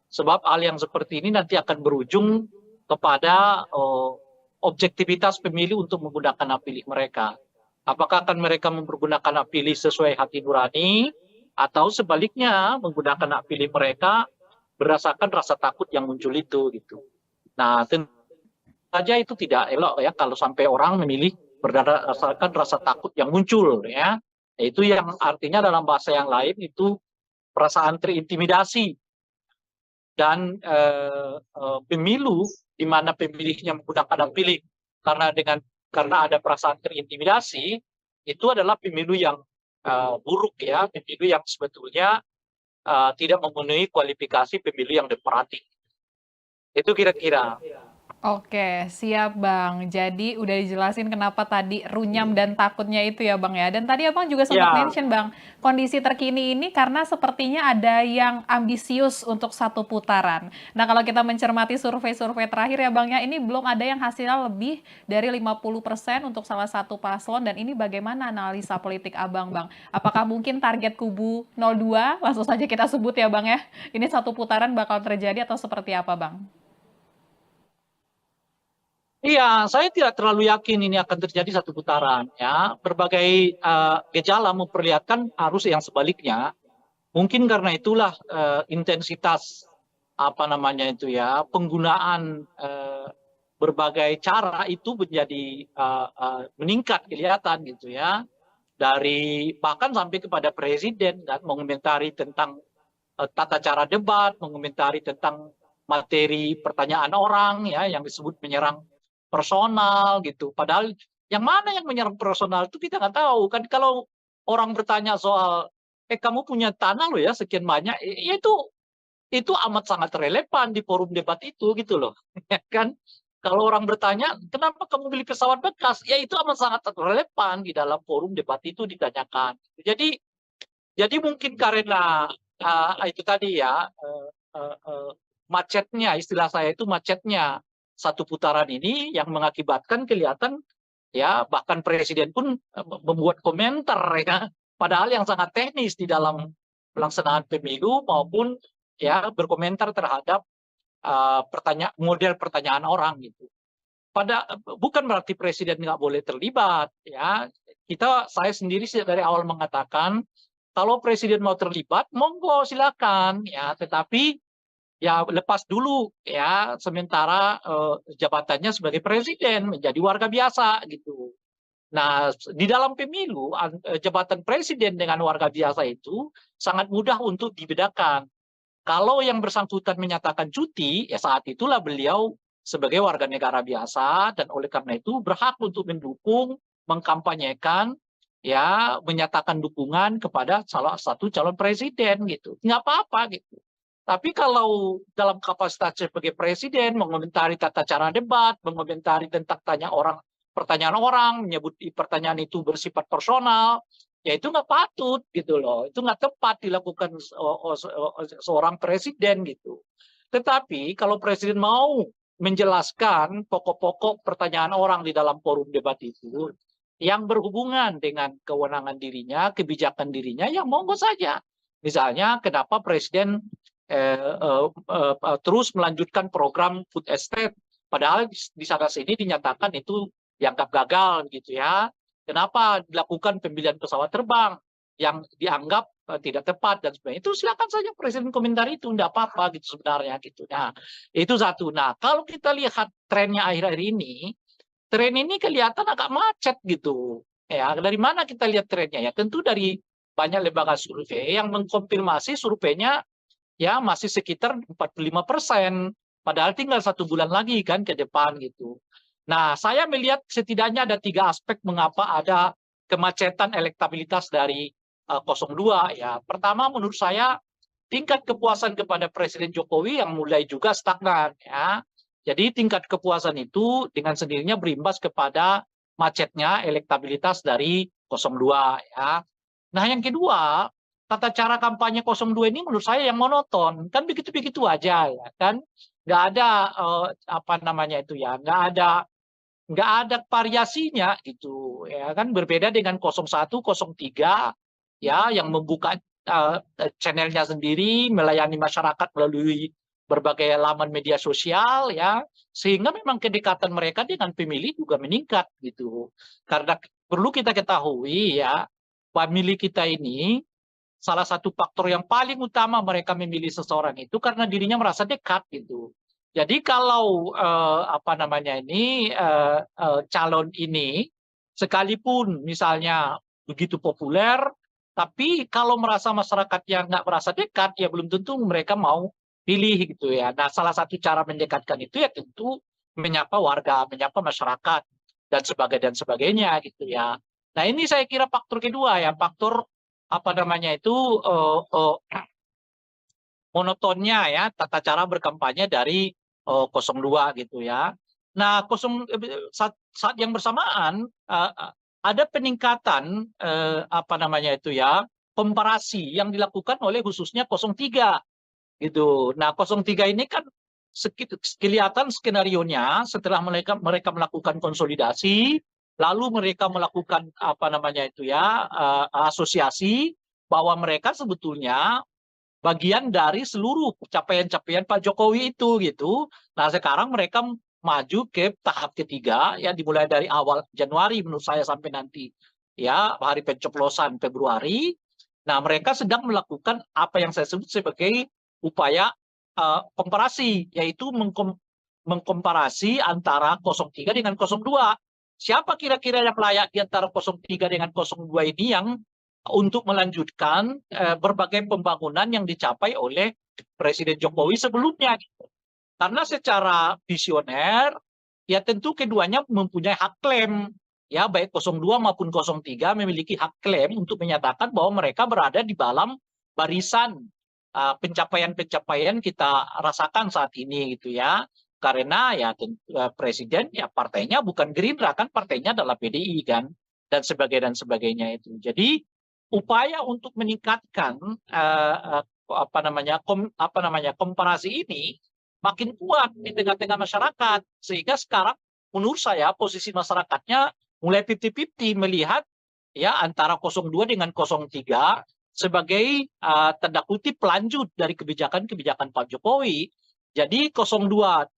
[SPEAKER 1] Sebab hal yang seperti ini nanti akan berujung kepada objektivitas pemilih untuk menggunakan hak pilih mereka. Apakah akan mereka mempergunakan hak pilih sesuai hati nurani atau sebaliknya menggunakan hak pilih mereka berdasarkan rasa takut yang muncul itu gitu. Nah, tentu saja itu tidak elok ya kalau sampai orang memilih berdasarkan rasa takut yang muncul ya. Itu yang artinya dalam bahasa yang lain itu perasaan terintimidasi dan pemilu di mana pemilihnya menggunakan hak pilih karena ada perasaan terintimidasi itu adalah pemilu yang buruk ya, pemilu yang sebetulnya tidak memenuhi kualifikasi pemilu yang demokratik. Itu kira-kira.
[SPEAKER 2] Oke, siap Bang. Jadi udah dijelasin kenapa tadi runyam dan takutnya itu ya Bang ya. Dan tadi Abang juga sempat
[SPEAKER 1] Ya,
[SPEAKER 2] mention Bang, kondisi terkini ini karena sepertinya ada yang ambisius untuk satu putaran. Nah kalau kita mencermati survei-survei terakhir ya Bang ya, ini belum ada yang hasilnya lebih dari 50% untuk salah satu paslon. Dan ini bagaimana analisa politik Abang Bang? Apakah mungkin target kubu 02, langsung saja kita sebut ya Bang ya, ini satu putaran bakal terjadi atau seperti apa Bang?
[SPEAKER 1] iya, saya tidak terlalu yakin ini akan terjadi satu putaran ya. Berbagai gejala memperlihatkan arus yang sebaliknya. Mungkin karena itulah intensitas apa namanya itu ya, penggunaan berbagai cara itu menjadi meningkat kelihatan gitu ya. Dari bahkan sampai kepada presiden dan mengomentari tentang tata cara debat, mengomentari tentang materi pertanyaan orang ya yang disebut menyerang personal gitu. Padahal yang mana yang menyerang personal itu kita nggak tahu kan. Kalau orang bertanya soal kamu punya tanah loh ya sekian banyak, ya itu amat sangat relevan di forum debat itu gitu loh. Ya kan? Kalau orang bertanya, kenapa kamu beli pesawat bekas? Ya itu amat sangat relevan di dalam forum debat itu ditanyakan. Jadi mungkin karena itu tadi ya macetnya, istilah saya itu macetnya satu putaran ini yang mengakibatkan kelihatan ya bahkan presiden pun membuat komentar ya, padahal yang sangat teknis di dalam pelaksanaan pemilu maupun ya berkomentar terhadap model pertanyaan orang gitu. Bukan berarti presiden nggak boleh terlibat ya. Saya sendiri dari awal mengatakan kalau presiden mau terlibat, monggo silakan ya. Tetapi ya lepas dulu ya sementara jabatannya sebagai presiden menjadi warga biasa gitu. Nah, di dalam pemilu jabatan presiden dengan warga biasa itu sangat mudah untuk dibedakan. Kalau yang bersangkutan menyatakan cuti, ya saat itulah beliau sebagai warga negara biasa dan oleh karena itu berhak untuk mendukung, mengkampanyekan, ya menyatakan dukungan kepada salah satu calon presiden gitu. Nggak apa-apa gitu. Tapi kalau dalam kapasitas sebagai presiden mengomentari tata cara debat, mengomentari tentang pertanyaan orang, menyebut pertanyaan itu bersifat personal, ya itu nggak patut gitu loh. Itu nggak tepat dilakukan seorang presiden gitu. Tetapi kalau presiden mau menjelaskan pokok-pokok pertanyaan orang di dalam forum debat itu yang berhubungan dengan kewenangan dirinya, kebijakan dirinya, ya monggo saja. Misalnya kenapa presiden terus melanjutkan program food estate, padahal di sana sini dinyatakan itu dianggap gagal gitu ya. Kenapa dilakukan pembelian pesawat terbang yang dianggap tidak tepat dan sebagainya. Itu silakan saja presiden komentar itu, tidak apa-apa gitu sebenarnya gitu. Nah, itu satu. Nah, kalau kita lihat trennya akhir-akhir ini, tren ini kelihatan agak macet gitu. Ya, dari mana kita lihat trennya? Ya, tentu dari banyak lembaga survei yang mengkonfirmasi surveinya ya masih sekitar 45%. Padahal tinggal 1 bulan lagi kan ke depan gitu. Nah, saya melihat setidaknya ada 3 aspek mengapa ada kemacetan elektabilitas dari 02 ya. Pertama menurut saya tingkat kepuasan kepada Presiden Jokowi yang mulai juga stagnan ya. Jadi tingkat kepuasan itu dengan sendirinya berimbas kepada macetnya elektabilitas dari 02 ya. Nah, yang kedua, tata cara kampanye 02 ini menurut saya yang monoton. Kan begitu-begitu aja ya kan. Nggak ada apa namanya itu ya, nggak ada variasinya gitu ya kan, berbeda dengan 01, 03 ya yang membuka channelnya sendiri, melayani masyarakat melalui berbagai laman media sosial ya, sehingga memang kedekatan mereka dengan pemilih juga meningkat gitu. Karena perlu kita ketahui ya, pemilih kita ini salah satu faktor yang paling utama mereka memilih seseorang itu karena dirinya merasa dekat gitu. Jadi kalau apa namanya ini calon ini sekalipun misalnya begitu populer, tapi kalau merasa masyarakat yang nggak merasa dekat, ya belum tentu mereka mau pilih gitu ya. Nah, salah satu cara mendekatkan itu ya tentu menyapa warga, menyapa masyarakat dan sebagainya gitu ya. Nah, ini saya kira faktor kedua ya, faktor apa namanya itu monotonnya ya tata cara berkampanye dari 02 gitu ya. Nah, saat yang bersamaan ada peningkatan apa namanya itu ya, komparasi yang dilakukan oleh khususnya 03 gitu. Nah, 03 ini kan kelihatan skenarionya setelah mereka melakukan konsolidasi, lalu mereka melakukan apa namanya itu ya, asosiasi, bahwa mereka sebetulnya bagian dari seluruh capaian-capaian Pak Jokowi itu gitu. Nah, sekarang mereka maju ke tahap ketiga ya, dimulai dari awal Januari menurut saya sampai nanti ya hari pencoblosan Februari. Nah, mereka sedang melakukan apa yang saya sebut sebagai upaya komparasi, yaitu mengkomparasi antara 03 dengan 02. Siapa kira-kira yang layak di antara 03 dengan 02 ini yang untuk melanjutkan berbagai pembangunan yang dicapai oleh Presiden Jokowi sebelumnya. Karena secara visioner, ya tentu keduanya mempunyai hak klaim. Ya, baik 02 maupun 03 memiliki hak klaim untuk menyatakan bahwa mereka berada di dalam barisan pencapaian-pencapaian kita rasakan saat ini gitu ya. Karena ya presiden ya partainya bukan Gerindra kan, partainya adalah PDI kan, dan sebagainya itu. Jadi upaya untuk meningkatkan apa namanya komparasi ini makin kuat di tengah-tengah masyarakat, sehingga sekarang menurut saya posisi masyarakatnya mulai 50-50 melihat ya antara 02 dengan 03 sebagai tanda kutip pelanjut dari kebijakan-kebijakan Pak Jokowi. Jadi 02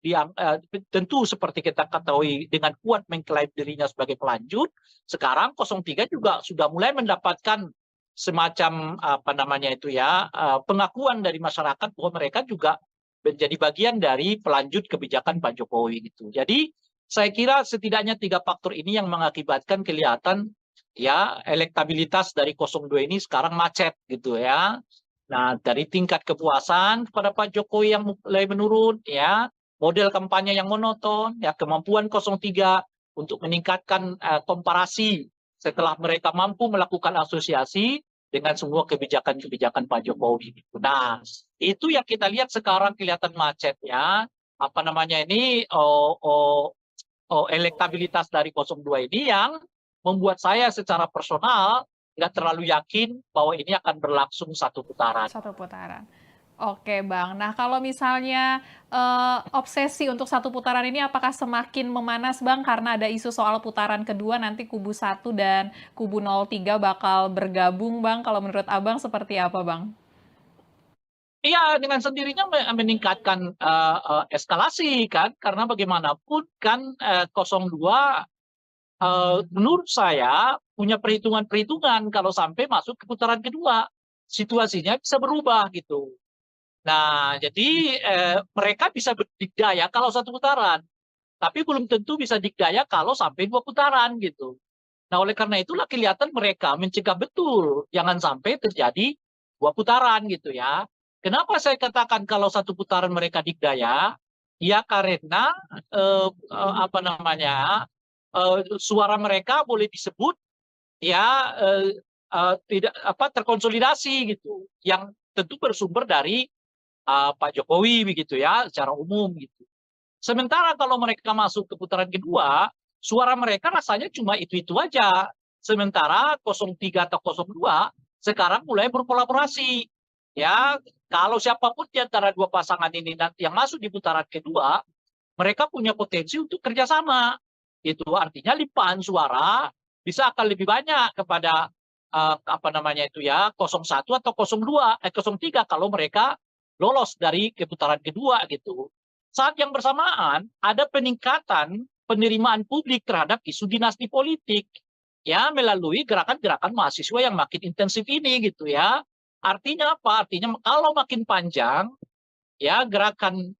[SPEAKER 1] tentu seperti kita ketahui dengan kuat mengklaim dirinya sebagai pelanjut. Sekarang 03 juga sudah mulai mendapatkan semacam apa namanya itu ya, pengakuan dari masyarakat bahwa mereka juga menjadi bagian dari pelanjut kebijakan Pak Jokowi gitu. Jadi saya kira setidaknya 3 faktor ini yang mengakibatkan kelihatan ya elektabilitas dari 02 ini sekarang macet gitu ya. Nah, dari tingkat kepuasan kepada Pak Jokowi yang mulai menurun ya, model kampanye yang monoton, ya kemampuan 03 untuk meningkatkan komparasi setelah mereka mampu melakukan asosiasi dengan semua kebijakan-kebijakan Pak Jokowi. Nah, itu yang kita lihat sekarang kelihatan macet ya. Apa namanya ini elektabilitas dari 02 ini yang membuat saya secara personal nggak terlalu yakin bahwa ini akan berlangsung satu putaran.
[SPEAKER 2] Satu putaran. Oke Bang, nah kalau misalnya obsesi untuk satu putaran ini apakah semakin memanas Bang karena ada isu soal putaran kedua nanti kubu 1 dan kubu 03 bakal bergabung Bang, kalau menurut Abang seperti apa Bang?
[SPEAKER 1] Iya, dengan sendirinya meningkatkan eskalasi kan, karena bagaimanapun kan 02 menurut saya punya perhitungan-perhitungan kalau sampai masuk ke putaran kedua, situasinya bisa berubah gitu. Nah, jadi mereka bisa berdikdaya kalau satu putaran, tapi belum tentu bisa dikdaya kalau sampai 2 putaran gitu. Nah, oleh karena itulah kelihatan mereka mencegah betul jangan sampai terjadi 2 putaran gitu ya. Kenapa saya katakan kalau satu putaran mereka dikdaya? Ya karena apa namanya suara mereka boleh disebut ya tidak terkonsolidasi gitu, yang tentu bersumber dari Pak Jokowi begitu ya secara umum gitu. Sementara kalau mereka masuk ke putaran kedua, suara mereka rasanya cuma itu-itu aja. Sementara 03 atau 02 sekarang mulai berkolaborasi. Ya, kalau siapapun di antara 2 pasangan ini nanti yang masuk di putaran kedua, mereka punya potensi untuk kerjasama. Itu artinya limpahan suara bisa akan lebih banyak kepada apa namanya itu ya 01 atau 03 kalau mereka lolos dari putaran kedua gitu. Saat yang bersamaan ada peningkatan penerimaan publik terhadap isu dinasti politik ya melalui gerakan-gerakan mahasiswa yang makin intensif ini gitu ya. Artinya apa? Artinya kalau makin panjang ya gerakan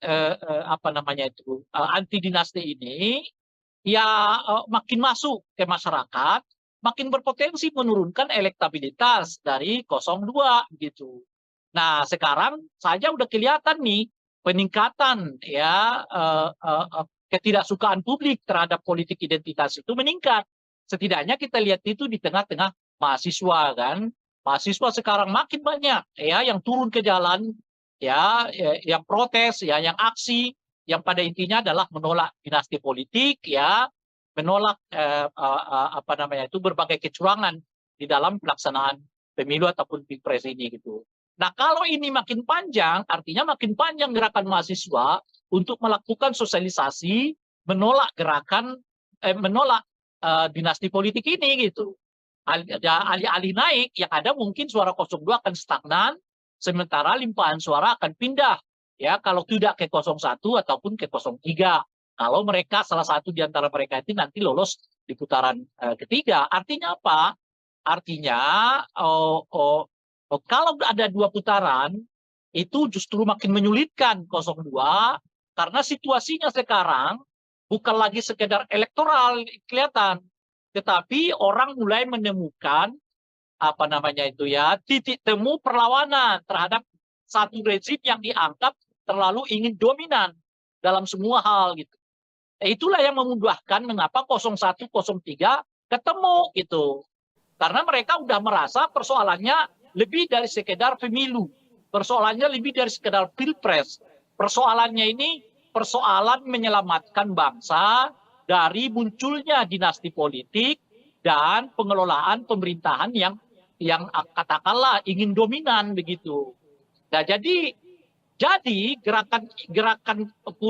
[SPEAKER 1] apa namanya itu anti dinasti ini ya makin masuk ke masyarakat, makin berpotensi menurunkan elektabilitas dari 02 gitu. Nah, sekarang saja udah kelihatan nih peningkatan ya ketidaksukaan publik terhadap politik identitas itu meningkat. Setidaknya kita lihat itu di tengah-tengah mahasiswa kan. Mahasiswa sekarang makin banyak ya yang turun ke jalan ya yang protes ya yang aksi yang pada intinya adalah menolak dinasti politik, ya, menolak apa namanya itu berbagai kecurangan di dalam pelaksanaan pemilu ataupun pilpres ini gitu. Nah, kalau ini makin panjang, artinya makin panjang gerakan mahasiswa untuk melakukan sosialisasi menolak menolak dinasti politik ini gitu. Alih-alih naik, yang ada mungkin suara 02 akan stagnan, sementara limpahan suara akan pindah, ya, kalau tidak ke 01 ataupun ke 03. Kalau mereka, salah satu di antara mereka itu nanti lolos di putaran ketiga. Artinya apa? Artinya kalau ada 2 putaran, itu justru makin menyulitkan 02, karena situasinya sekarang bukan lagi sekedar elektoral kelihatan, tetapi orang mulai menemukan apa namanya itu, ya, titik temu perlawanan terhadap satu rezim yang dianggap terlalu ingin dominan dalam semua hal gitu. Itulah yang memudahkan mengapa 01, 03 ketemu gitu. Karena mereka udah merasa persoalannya lebih dari sekedar pemilu. Persoalannya lebih dari sekedar pilpres. Persoalannya ini persoalan menyelamatkan bangsa dari munculnya dinasti politik dan pengelolaan pemerintahan yang katakanlah ingin dominan begitu. Nah, jadi gerakan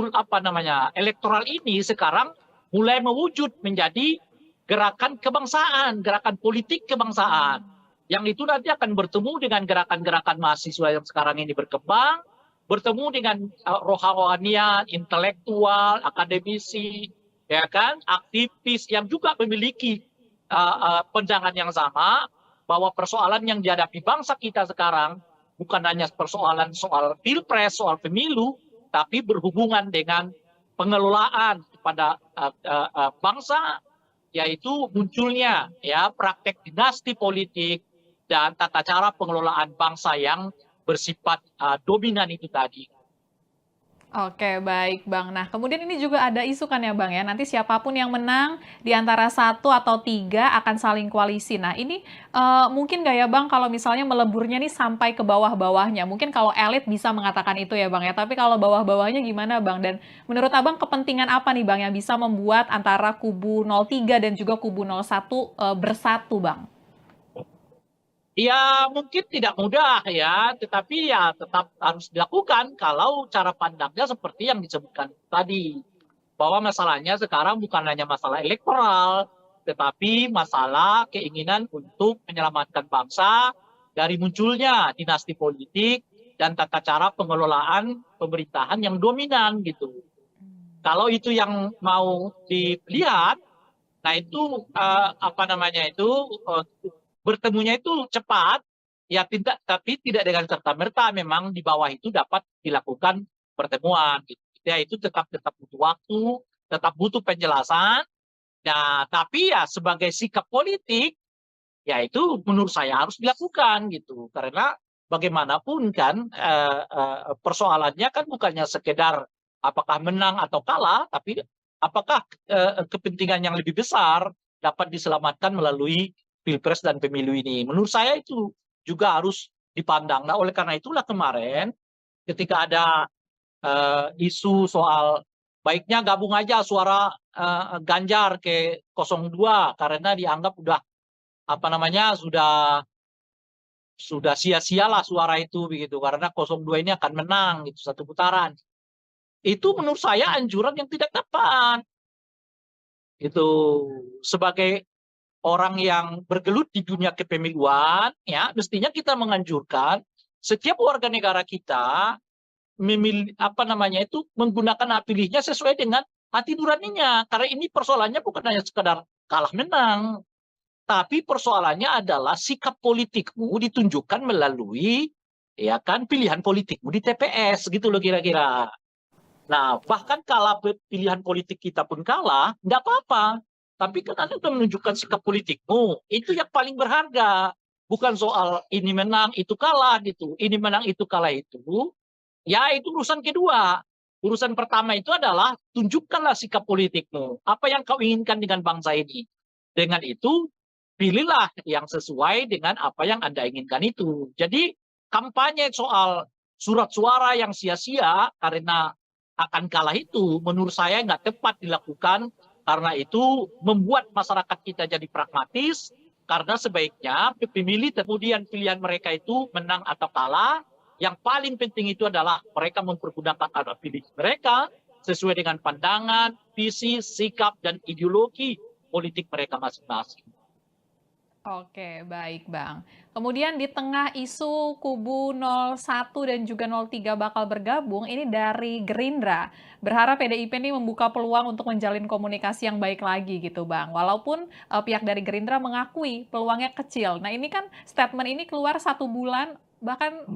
[SPEAKER 1] apa namanya elektoral ini sekarang mulai mewujud menjadi gerakan kebangsaan, gerakan politik kebangsaan. Yang itu nanti akan bertemu dengan gerakan-gerakan mahasiswa yang sekarang ini berkembang, bertemu dengan rohanian, intelektual, akademisi, ya kan, aktivis yang juga memiliki pandangan yang sama, bahwa persoalan yang dihadapi bangsa kita sekarang bukan hanya persoalan soal pilpres, soal pemilu, tapi berhubungan dengan pengelolaan kepada bangsa, yaitu munculnya, ya, praktek dinasti politik dan tata cara pengelolaan bangsa yang bersifat dominan itu tadi.
[SPEAKER 2] Oke, baik Bang. Nah, kemudian ini juga ada isu kan ya Bang ya, nanti siapapun yang menang di antara 1 atau 3 akan saling koalisi. Nah, ini mungkin nggak ya Bang kalau misalnya meleburnya nih sampai ke bawah-bawahnya? Mungkin kalau elit bisa mengatakan itu ya Bang ya, tapi kalau bawah-bawahnya gimana Bang? Dan menurut Abang kepentingan apa nih Bang yang bisa membuat antara kubu 03 dan juga kubu 01 bersatu Bang?
[SPEAKER 1] Ya mungkin tidak mudah ya, tetapi ya tetap harus dilakukan kalau cara pandangnya seperti yang disebutkan tadi. Bahwa masalahnya sekarang bukan hanya masalah elektoral, tetapi masalah keinginan untuk menyelamatkan bangsa dari munculnya dinasti politik dan tata cara pengelolaan pemerintahan yang dominan gitu. Kalau itu yang mau dilihat, nah itu apa namanya itu bertemunya itu cepat, ya, tidak, tapi tidak dengan serta-merta memang di bawah itu dapat dilakukan pertemuan. Gitu. Ya, itu tetap butuh waktu, tetap butuh penjelasan. Nah, tapi ya sebagai sikap politik, ya itu menurut saya harus dilakukan gitu. Karena bagaimanapun kan persoalannya kan bukannya sekedar apakah menang atau kalah, tapi apakah kepentingan yang lebih besar dapat diselamatkan melalui pilpres dan pemilu ini. Menurut saya itu juga harus dipandang. Nah, oleh karena itulah kemarin ketika ada isu soal baiknya gabung aja suara Ganjar ke 02 karena dianggap udah apa namanya sudah sia-sialah suara itu begitu karena 02 ini akan menang gitu satu putaran. Itu menurut saya anjuran yang tidak tepat. Itu sebagai orang yang bergelut di dunia kepemiluan, ya mestinya kita menganjurkan setiap warga negara kita memilih apa namanya itu menggunakan hak pilihnya sesuai dengan hati nuraninya. Karena ini persoalannya bukan hanya sekadar kalah menang, tapi persoalannya adalah sikap politikmu ditunjukkan melalui ya kan pilihan politikmu di TPS gitu loh kira-kira. Nah, bahkan kalau pilihan politik kita pun kalah, nggak apa-apa. Tapi kan Anda sudah menunjukkan sikap politikmu. Itu yang paling berharga. Bukan soal ini menang, itu kalah gitu. Ini menang, itu kalah itu. Ya itu urusan kedua. Urusan pertama itu adalah tunjukkanlah sikap politikmu. Apa yang kau inginkan dengan bangsa ini. Dengan itu, pilihlah yang sesuai dengan apa yang Anda inginkan itu. Jadi kampanye soal surat suara yang sia-sia karena akan kalah itu menurut saya nggak tepat dilakukan, karena itu membuat masyarakat kita jadi pragmatis, karena sebaiknya pemilih kemudian pilihan mereka itu menang atau kalah. Yang paling penting itu adalah mereka mempergunakan hak pilih mereka sesuai dengan pandangan, visi, sikap, dan ideologi politik mereka masing-masing.
[SPEAKER 2] Oke, baik Bang. Kemudian di tengah isu kubu 01 dan juga 03 bakal bergabung, ini dari Gerindra. Berharap PDIP ini membuka peluang untuk menjalin komunikasi yang baik lagi gitu Bang. Walaupun pihak dari Gerindra mengakui peluangnya kecil. Nah ini kan statement ini keluar 1 bulan, bahkan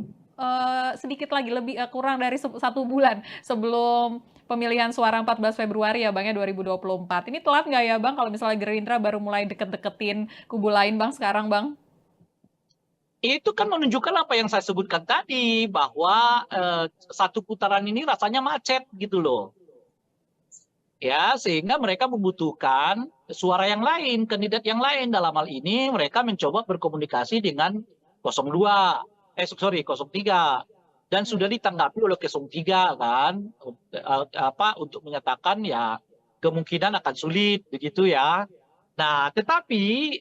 [SPEAKER 2] sedikit lagi, lebih kurang dari 1 bulan sebelum pemilihan suara 14 Februari ya Bang ya 2024. Ini telat nggak ya Bang kalau misalnya Gerindra baru mulai deket-deketin kubu lain Bang sekarang Bang?
[SPEAKER 1] Itu kan menunjukkan apa yang saya sebutkan tadi, bahwa satu putaran ini rasanya macet gitu loh. Ya, sehingga mereka membutuhkan suara yang lain, kandidat yang lain. Dalam hal ini mereka mencoba berkomunikasi dengan 02, 03. Dan sudah ditanggapi oleh 03 kan, untuk menyatakan ya kemungkinan akan sulit begitu ya. Nah, tetapi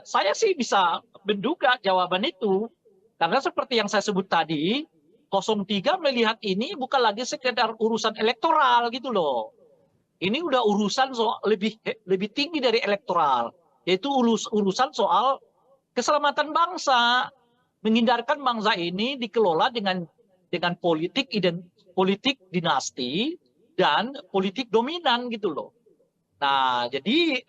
[SPEAKER 1] saya sih bisa menduga jawaban itu, karena seperti yang saya sebut tadi, 03 melihat ini bukan lagi sekedar urusan elektoral gitu loh. Ini udah urusan soal lebih tinggi dari elektoral, yaitu urusan soal keselamatan bangsa, menghindarkan bangsa ini dikelola dengan politik dinasti dan politik dominan gitu loh. Nah, jadi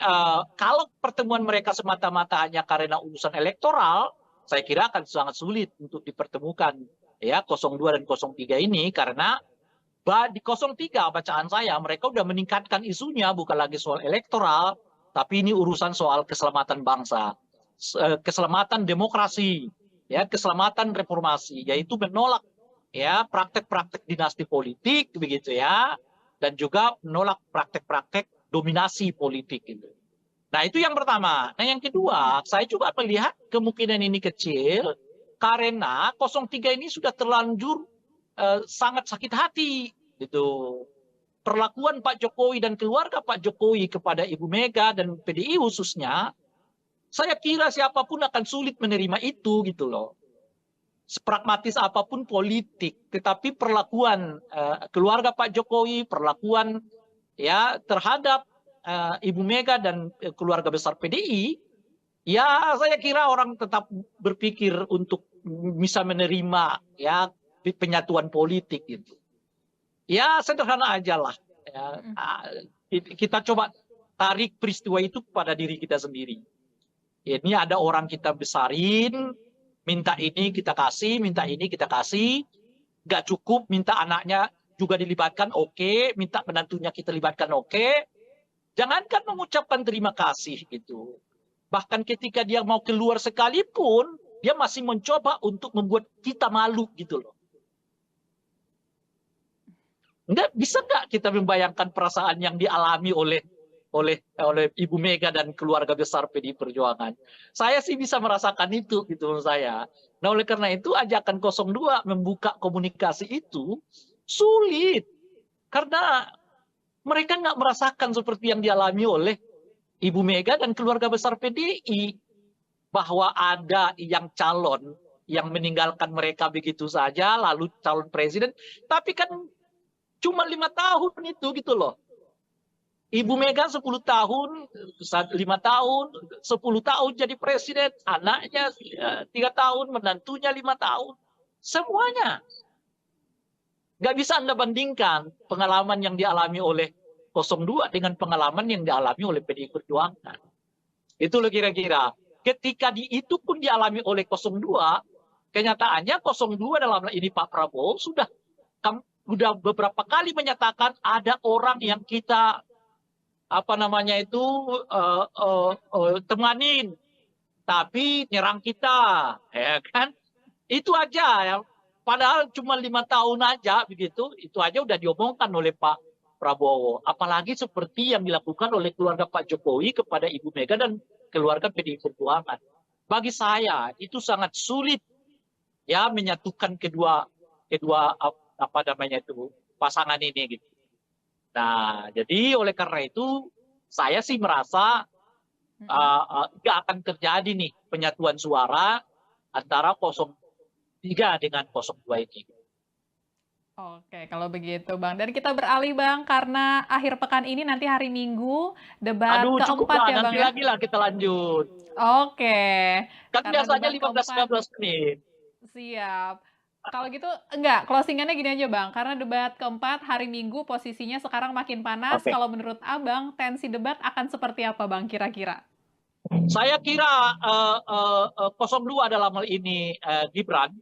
[SPEAKER 1] kalau pertemuan mereka semata-mata hanya karena urusan elektoral, saya kira akan sangat sulit untuk dipertemukan ya 02 dan 03 ini, karena di 03 bacaan saya mereka udah meningkatkan isunya bukan lagi soal elektoral, tapi ini urusan soal keselamatan bangsa, keselamatan demokrasi, ya keselamatan reformasi, yaitu menolak ya praktek-praktek dinasti politik begitu ya, dan juga menolak praktek-praktek dominasi politik itu. Nah itu yang pertama. Nah yang kedua, saya juga melihat kemungkinan ini kecil karena 03 ini sudah terlanjur sangat sakit hati gitu. Perlakuan Pak Jokowi dan keluarga Pak Jokowi kepada Ibu Mega dan PDI khususnya, saya kira siapapun akan sulit menerima itu gitu loh. Sepragmatis apapun politik, tetapi perlakuan keluarga Pak Jokowi, perlakuan ya terhadap Ibu Mega dan keluarga besar PDI, ya saya kira orang tetap berpikir untuk bisa menerima ya penyatuan politik itu. Ya sederhana aja lah. Ya, kita coba tarik peristiwa itu pada diri kita sendiri. Ini ada orang kita besarin, minta ini kita kasih, minta ini kita kasih, nggak cukup, minta anaknya juga dilibatkan, oke, minta menantunya kita libatkan, oke. Jangankan mengucapkan terima kasih gitu. Bahkan ketika dia mau keluar sekalipun, dia masih mencoba untuk membuat kita malu gitu loh. Bisa nggak kita membayangkan perasaan yang dialami oleh Ibu Mega dan keluarga besar PDI Perjuangan? Saya sih bisa merasakan itu gitu menurut saya. Nah oleh karena itu ajakan 02 membuka komunikasi itu sulit, karena mereka nggak merasakan seperti yang dialami oleh Ibu Mega dan keluarga besar PDI, bahwa ada yang calon yang meninggalkan mereka begitu saja lalu calon presiden, tapi kan cuma 5 tahun itu gitu loh. Ibu Mega 10 tahun, 5 tahun, 10 tahun jadi presiden, anaknya 3 tahun, menantunya 5 tahun. Semuanya. Nggak bisa Anda bandingkan pengalaman yang dialami oleh 02 dengan pengalaman yang dialami oleh PDI Perjuangan. Itu loh kira-kira. Ketika itu pun dialami oleh 02, kenyataannya 02 dalam hal ini Pak Prabowo sudah beberapa kali menyatakan ada orang yang kita temanin, tapi nyerang kita, ya kan? Itu aja ya. Padahal cuma 5 tahun aja begitu, itu aja udah diomongkan oleh Pak Prabowo. Apalagi seperti yang dilakukan oleh keluarga Pak Jokowi kepada Ibu Mega dan keluarga PDI Perjuangan. Bagi saya itu sangat sulit ya menyatukan kedua pasangan ini gitu. Nah, jadi oleh karena itu saya sih merasa nggak akan terjadi nih penyatuan suara antara 03 dengan 02 ini.
[SPEAKER 2] Oke, kalau begitu Bang. Dan kita beralih Bang, karena akhir pekan ini nanti hari Minggu, debat
[SPEAKER 1] Aduh, cukup
[SPEAKER 2] keempat
[SPEAKER 1] lah,
[SPEAKER 2] ya Bang
[SPEAKER 1] nanti
[SPEAKER 2] ya?
[SPEAKER 1] lagi lah kita lanjut.
[SPEAKER 2] Oke,
[SPEAKER 1] Kan
[SPEAKER 2] karena
[SPEAKER 1] biasanya
[SPEAKER 2] debat keempat,
[SPEAKER 1] 15-15 menit.
[SPEAKER 2] siap. Kalau gitu, enggak, closingannya gini aja Bang, karena debat keempat hari Minggu posisinya sekarang makin panas,
[SPEAKER 1] Oke.
[SPEAKER 2] kalau menurut Abang, tensi debat akan seperti apa Bang kira-kira?
[SPEAKER 1] Saya kira 02 dalam hal ini Gibran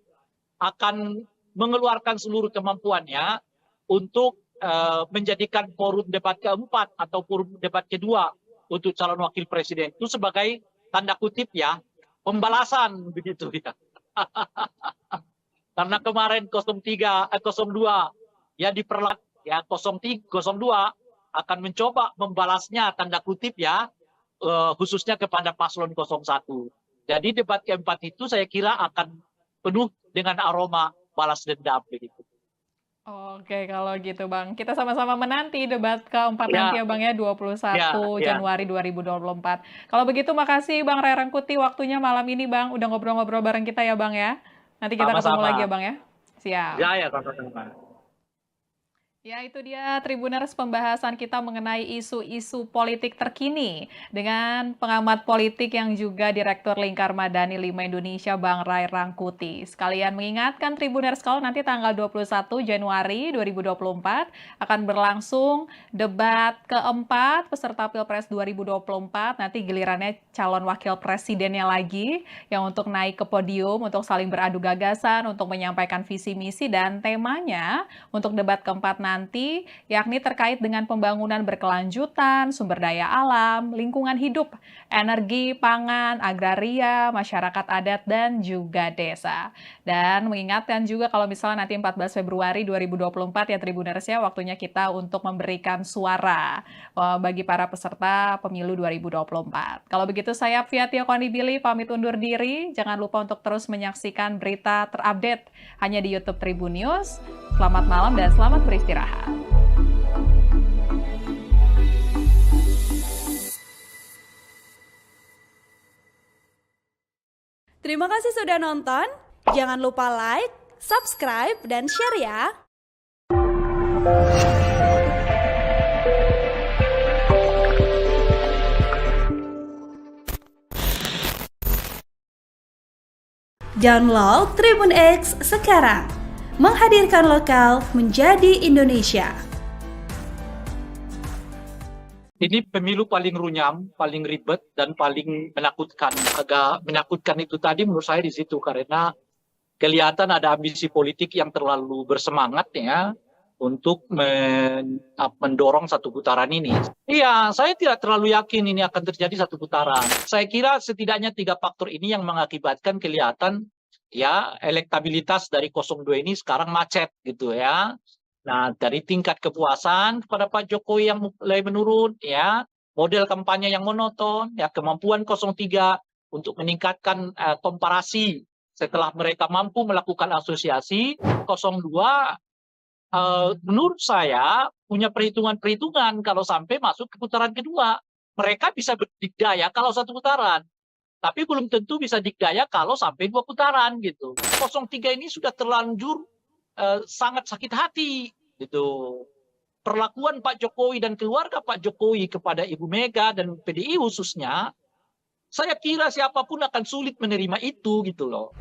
[SPEAKER 1] akan mengeluarkan seluruh kemampuannya untuk menjadikan forum debat keempat atau forum debat kedua untuk calon wakil presiden itu sebagai tanda kutip ya pembalasan begitu ya. Karena kemarin 02 ya diperlat ya 02 akan mencoba membalasnya tanda kutip ya khususnya kepada paslon 01. Jadi debat keempat itu saya kira akan penuh dengan aroma balas dendam begitu.
[SPEAKER 2] Oke, kalau gitu Bang. Kita sama-sama menanti debat keempat nanti
[SPEAKER 1] Ya,
[SPEAKER 2] ya Bang ya, 21
[SPEAKER 1] ya.
[SPEAKER 2] Januari 2024. Kalau begitu makasih Bang Ray Rangkuti waktunya malam ini Bang, udah ngobrol-ngobrol bareng kita ya Bang ya. Nanti kita ketemu lagi ya
[SPEAKER 1] Sama-sama.
[SPEAKER 2] Bang ya. Siap.
[SPEAKER 1] Ya, sama-sama.
[SPEAKER 2] Ya, itu dia Tribuners pembahasan kita mengenai isu-isu politik terkini dengan pengamat politik yang juga Direktur Lingkar Madani 5 Indonesia, Bang Ray Rangkuti. Sekalian mengingatkan Tribuners kalau nanti tanggal 21 Januari 2024 akan berlangsung debat keempat peserta Pilpres 2024. Nanti gilirannya calon wakil presidennya lagi yang untuk naik ke podium, untuk saling beradu gagasan, untuk menyampaikan visi misi dan temanya untuk debat keempat nanti, yakni terkait dengan pembangunan berkelanjutan, sumber daya alam, lingkungan hidup, energi, pangan, agraria, masyarakat adat, dan juga desa. Dan mengingatkan juga kalau misalnya nanti 14 Februari 2024 ya Tribuners ya, waktunya kita untuk memberikan suara bagi para peserta pemilu 2024. Kalau begitu saya Fia Tio Konibili pamit undur diri. Jangan lupa untuk terus menyaksikan berita terupdate hanya di YouTube Tribun News. Selamat malam dan selamat beristirahat.
[SPEAKER 3] Terima kasih sudah nonton. Jangan lupa like, subscribe, dan share ya. Download Tribun X sekarang. Menghadirkan lokal menjadi Indonesia.
[SPEAKER 1] Ini pemilu paling runyam, paling ribet, dan paling menakutkan. Agak menakutkan itu tadi menurut saya di situ, karena kelihatan ada ambisi politik yang terlalu bersemangat ya untuk mendorong satu putaran ini. Iya, saya tidak terlalu yakin ini akan terjadi satu putaran. Saya kira setidaknya 3 faktor ini yang mengakibatkan kelihatan ya elektabilitas dari 02 ini sekarang macet gitu ya. Nah, dari tingkat kepuasan kepada Pak Jokowi yang mulai menurun, ya, model kampanye yang monoton, ya, kemampuan 03 untuk meningkatkan komparasi setelah mereka mampu melakukan asosiasi, 02 menurut saya punya perhitungan-perhitungan kalau sampai masuk ke putaran kedua. Mereka bisa berdikdaya kalau satu putaran, tapi belum tentu bisa dikdaya kalau sampai 2 putaran gitu. 03 ini sudah terlanjur sangat sakit hati gitu. Perlakuan Pak Jokowi dan keluarga Pak Jokowi kepada Ibu Mega dan PDI khususnya, saya kira siapapun akan sulit menerima itu gitu loh.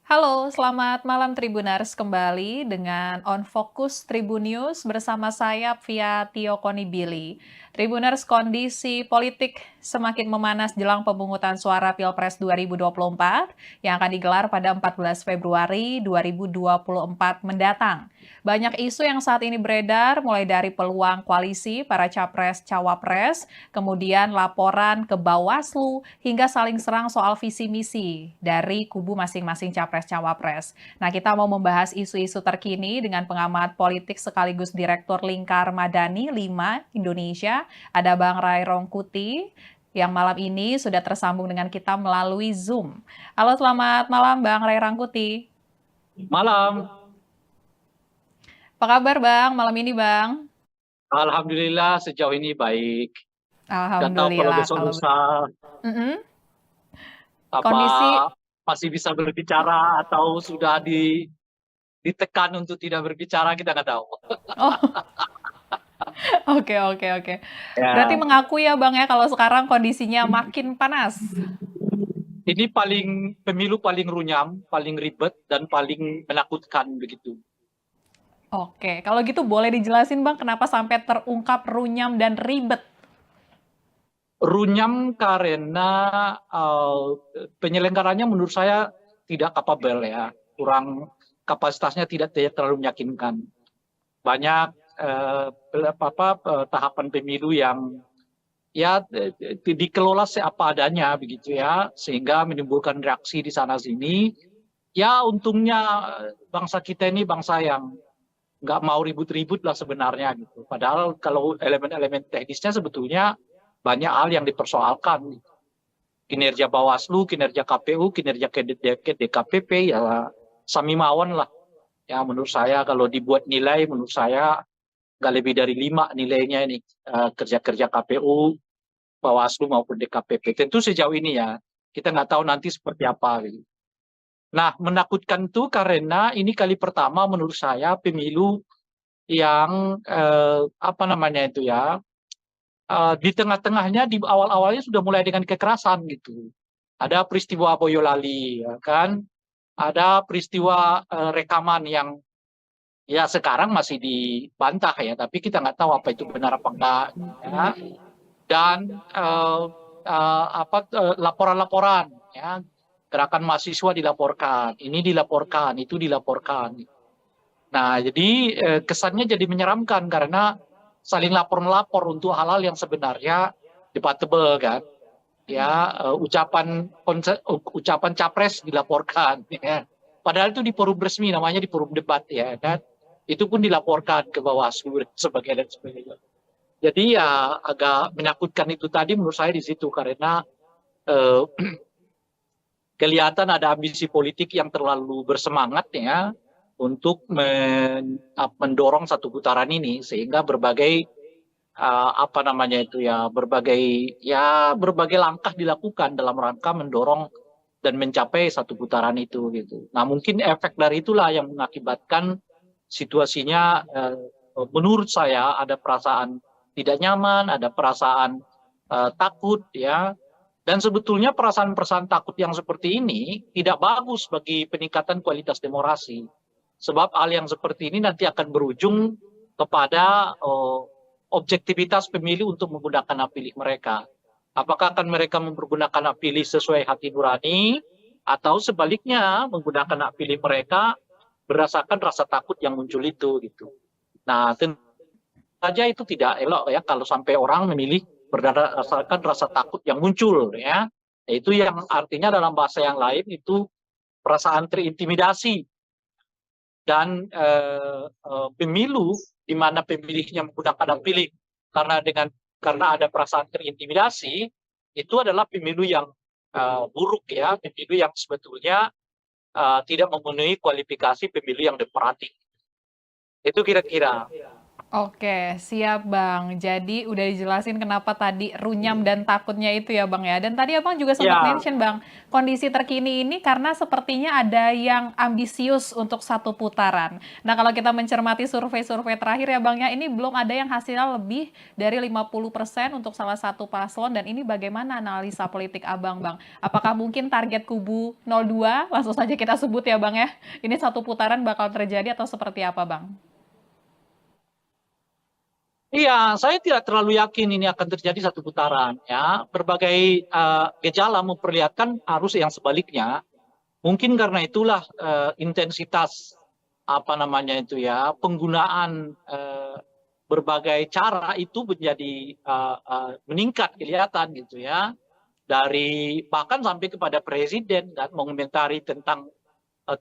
[SPEAKER 2] Halo, selamat malam Tribuners kembali dengan On Focus Tribun News bersama saya Fia Tio Konibili. Tribuners, kondisi politik semakin memanas jelang pemungutan suara Pilpres 2024 yang akan digelar pada 14 Februari 2024 mendatang. Banyak isu yang saat ini beredar, mulai dari peluang koalisi para capres-cawapres, kemudian laporan ke Bawaslu, hingga saling serang soal visi misi dari kubu masing-masing capres-cawapres. Nah, kita mau membahas isu-isu terkini dengan pengamat politik sekaligus Direktur Lingkar Madani 5 Indonesia. Ada Bang Ray Rangkuti yang malam ini sudah tersambung dengan kita melalui Zoom. Halo, selamat malam Bang Ray Rangkuti.
[SPEAKER 1] Malam,
[SPEAKER 2] Apa kabar Bang, malam ini Bang?
[SPEAKER 1] alhamdulillah sejauh ini baik. Nggak tahu kalau
[SPEAKER 2] Alhamdulillah,
[SPEAKER 1] besok
[SPEAKER 2] kalau
[SPEAKER 1] lusa
[SPEAKER 2] Mhm.
[SPEAKER 1] apa
[SPEAKER 2] Kondisi
[SPEAKER 1] masih bisa berbicara atau sudah ditekan untuk tidak berbicara, kita nggak tahu.
[SPEAKER 2] oh, oke oke oke. Berarti
[SPEAKER 1] Ya,
[SPEAKER 2] mengakui ya Bang ya, kalau sekarang kondisinya makin panas?
[SPEAKER 1] ini pemilu paling runyam, paling ribet dan paling menakutkan begitu.
[SPEAKER 2] Oke, kalau gitu boleh dijelasin Bang, kenapa sampai terungkap runyam dan ribet?
[SPEAKER 1] Runyam karena penyelenggaranya menurut saya tidak kapabel ya, kurang kapasitasnya tidak terlalu meyakinkan. Banyak tahapan pemilu yang ya dikelola seapa adanya begitu ya, sehingga menimbulkan reaksi di sana sini. Ya untungnya bangsa kita ini bangsa yang nggak mau ribut-ribut lah sebenarnya gitu. Padahal kalau elemen-elemen teknisnya sebetulnya banyak hal yang dipersoalkan. Kinerja Bawaslu, kinerja KPU, kinerja DKPP ya sami mawon lah. Ya menurut saya kalau dibuat nilai, menurut saya nggak lebih dari 5 nilainya ini, kerja-kerja KPU, Bawaslu maupun DKPP. Tentu sejauh ini ya, kita nggak tahu nanti seperti apa gitu. Nah, menakutkan itu karena ini kali pertama menurut saya pemilu yang apa namanya itu ya, di tengah-tengahnya, di awal-awalnya sudah mulai dengan kekerasan gitu. Ada peristiwa Boyolali, ya kan? Ada peristiwa rekaman yang ya sekarang masih dibantah ya, tapi kita nggak tahu apa itu benar apa enggak. Ya. Dan laporan-laporan, ya, gerakan mahasiswa dilaporkan, ini dilaporkan, itu dilaporkan. Nah, jadi kesannya jadi menyeramkan karena saling lapor-melapor untuk hal-hal yang sebenarnya debatable kan. Ya, ucapan capres dilaporkan. Ya. Padahal itu di forum resmi, namanya di forum debat ya kan. Itu pun dilaporkan ke Bawaslu dan sebagainya. Jadi ya agak menakutkan itu tadi menurut saya di situ karena eh, kelihatan ada ambisi politik yang terlalu bersemangat ya untuk mendorong satu putaran ini sehingga berbagai apa namanya itu ya berbagai langkah dilakukan dalam rangka mendorong dan mencapai satu putaran itu gitu. Nah mungkin efek dari itulah yang mengakibatkan situasinya menurut saya ada perasaan tidak nyaman, ada perasaan takut ya. Dan sebetulnya perasaan-perasaan takut yang seperti ini tidak bagus bagi peningkatan kualitas demokrasi. Sebab hal yang seperti ini nanti akan berujung kepada objektivitas pemilih untuk menggunakan hak pilih mereka. Apakah akan mereka mempergunakan hak pilih sesuai hati nurani atau sebaliknya menggunakan hak pilih mereka berdasarkan rasa takut yang muncul itu gitu. Nah, tentu saja itu tidak elok ya kalau sampai orang memilih berdasarkan rasa takut yang muncul ya. Itu yang artinya dalam bahasa yang lain itu perasaan terintimidasi dan pemilu di mana pemilihnya menggunakan hak pilih karena ada perasaan terintimidasi itu adalah pemilu yang buruk ya, pemilu yang sebetulnya tidak memenuhi kualifikasi pemilu yang demokratik. Itu kira-kira.
[SPEAKER 2] Oke, siap Bang. Jadi udah dijelasin kenapa tadi runyam dan takutnya itu ya Bang ya. Dan tadi Abang juga sempat
[SPEAKER 1] Ya,
[SPEAKER 2] mention Bang, kondisi terkini ini karena sepertinya ada yang ambisius untuk satu putaran. Nah kalau kita mencermati survei-survei terakhir ya Bang ya, ini belum ada yang hasilnya lebih dari 50% untuk salah satu paslon. Dan ini bagaimana analisa politik Abang Bang? Apakah mungkin target kubu 02, langsung saja kita sebut ya Bang ya, ini satu putaran bakal terjadi atau seperti apa Bang?
[SPEAKER 1] iya, saya tidak terlalu yakin ini akan terjadi satu putaran. Ya, berbagai gejala memperlihatkan arus yang sebaliknya. Mungkin karena itulah intensitas apa namanya itu ya penggunaan berbagai cara itu menjadi meningkat kelihatan gitu ya. Dari bahkan sampai kepada presiden dan mengomentari tentang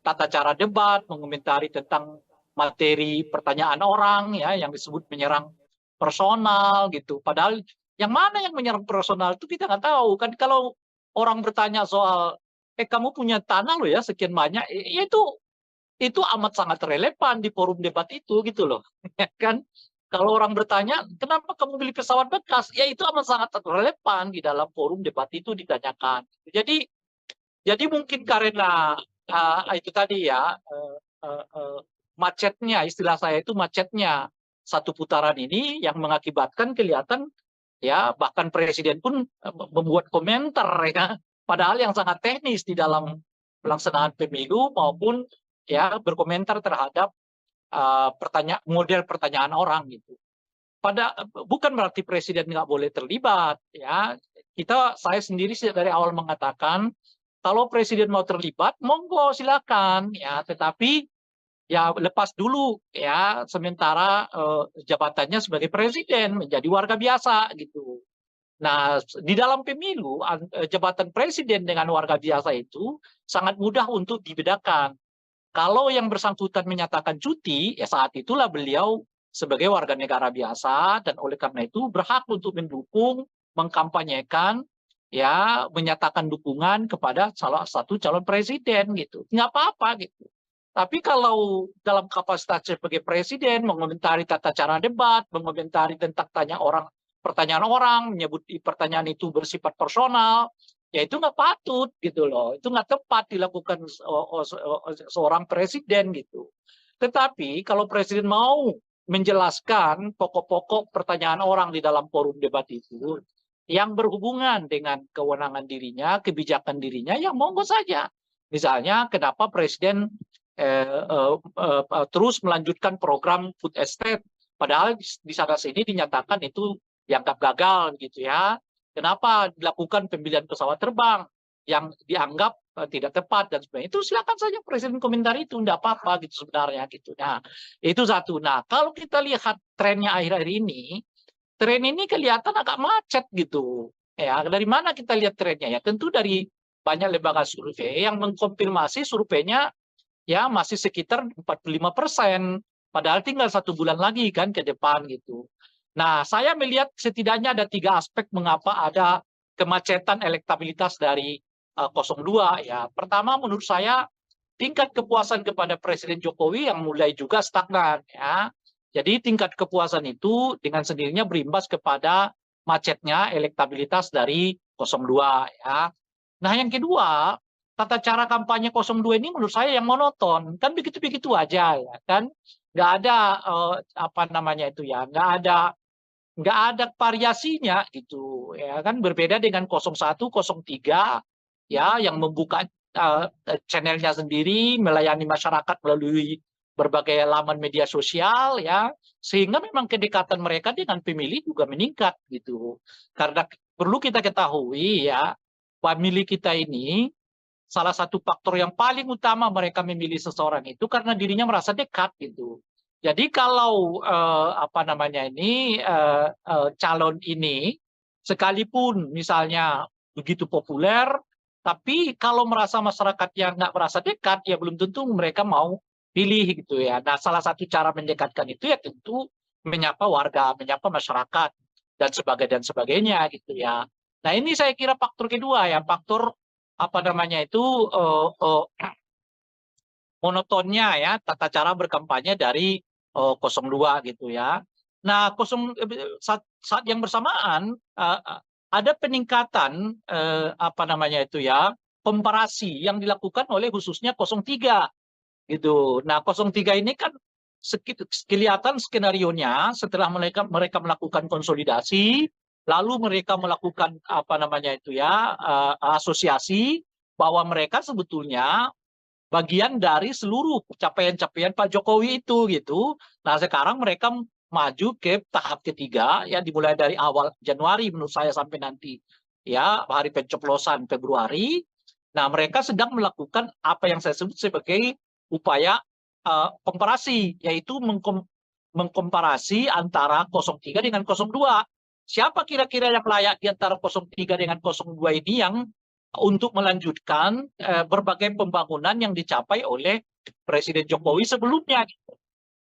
[SPEAKER 1] tata cara debat, mengomentari tentang materi pertanyaan orang ya yang disebut menyerang personal gitu. Padahal Yang mana yang menyerang personal itu kita nggak tahu kan. Kalau orang bertanya soal kamu punya tanah loh ya sekian banyak, ya itu amat sangat relevan di forum debat itu gitu loh. Ya kan? Kalau orang bertanya, kenapa kamu beli pesawat bekas? Ya itu amat sangat relevan di dalam forum debat itu ditanyakan. Jadi mungkin karena itu tadi ya macetnya, istilah saya itu macetnya satu putaran ini yang mengakibatkan kelihatan ya bahkan presiden pun membuat komentar ya, padahal yang sangat teknis di dalam pelaksanaan pemilu maupun ya berkomentar terhadap model pertanyaan orang gitu. Bukan berarti presiden nggak boleh terlibat ya. Saya sendiri dari awal mengatakan kalau presiden mau terlibat, monggo silakan ya. Tetapi ya lepas dulu ya sementara jabatannya sebagai presiden menjadi warga biasa gitu. Nah di dalam pemilu jabatan presiden dengan warga biasa itu sangat mudah untuk dibedakan. Kalau yang bersangkutan menyatakan cuti, ya saat itulah beliau sebagai warga negara biasa dan oleh karena itu berhak untuk mendukung, mengkampanyekan, ya menyatakan dukungan kepada salah satu calon presiden gitu. Nggak apa-apa gitu. Tapi kalau dalam kapasitas sebagai presiden mengomentari tata cara debat, mengomentari tentang pertanyaan orang, menyebut pertanyaan itu bersifat personal, ya itu nggak patut gitu loh, itu nggak tepat dilakukan seorang presiden gitu. Tetapi kalau presiden mau menjelaskan pokok-pokok pertanyaan orang di dalam forum debat itu yang berhubungan dengan kewenangan dirinya, kebijakan dirinya, ya monggo saja. Misalnya kenapa presiden terus melanjutkan program food estate, padahal di sana sini dinyatakan itu dianggap gagal gitu ya. Kenapa dilakukan pembelian pesawat terbang yang dianggap tidak tepat dan sebagainya. Itu silakan saja presiden komentar itu, tidak apa-apa gitu sebenarnya gitu. Nah, itu satu. Nah, kalau kita lihat trennya akhir-akhir ini, tren ini kelihatan agak macet gitu. Ya, dari mana kita lihat trennya? Ya, tentu dari banyak lembaga survei yang mengkonfirmasi surveinya ya masih sekitar 45%. Padahal tinggal 1 bulan lagi kan ke depan gitu. Nah, saya melihat setidaknya ada 3 aspek mengapa ada kemacetan elektabilitas dari 02 ya. Pertama menurut saya tingkat kepuasan kepada Presiden Jokowi yang mulai juga stagnan ya. Jadi tingkat kepuasan itu dengan sendirinya berimbas kepada macetnya elektabilitas dari 02 ya. Nah, yang kedua, tata cara kampanye 02 ini menurut saya yang monoton. Kan begitu-begitu aja ya kan. Nggak ada nggak ada variasinya gitu ya kan, berbeda dengan 01, 03 ya yang membuka channelnya sendiri, melayani masyarakat melalui berbagai laman media sosial ya, sehingga memang kedekatan mereka dengan pemilih juga meningkat gitu. Karena perlu kita ketahui ya, pemilih kita ini salah satu faktor yang paling utama mereka memilih seseorang itu karena dirinya merasa dekat gitu. Jadi kalau calon ini sekalipun misalnya begitu populer, tapi kalau merasa masyarakatnya nggak merasa dekat, ya belum tentu mereka mau pilih gitu ya. Nah, salah satu cara mendekatkan itu ya tentu menyapa warga, menyapa masyarakat dan sebagainya gitu ya. Nah, ini saya kira faktor kedua ya, faktor monotonnya ya tata cara berkampanye dari 02 gitu ya. Nah, saat yang bersamaan ada peningkatan komparasi yang dilakukan oleh khususnya 03 gitu. Nah, 03 ini kan kelihatan skenarionya setelah mereka melakukan konsolidasi, lalu mereka melakukan asosiasi bahwa mereka sebetulnya bagian dari seluruh capaian-capaian Pak Jokowi itu gitu. Nah, sekarang mereka maju ke tahap ketiga ya, dimulai dari awal Januari menurut saya sampai nanti ya hari pencoblosan Februari. Nah, mereka sedang melakukan apa yang saya sebut sebagai upaya komparasi, yaitu mengkomparasi antara 03 dengan 02. Siapa kira-kira yang layak di antara 03 dengan 02 ini yang untuk melanjutkan berbagai pembangunan yang dicapai oleh Presiden Jokowi sebelumnya.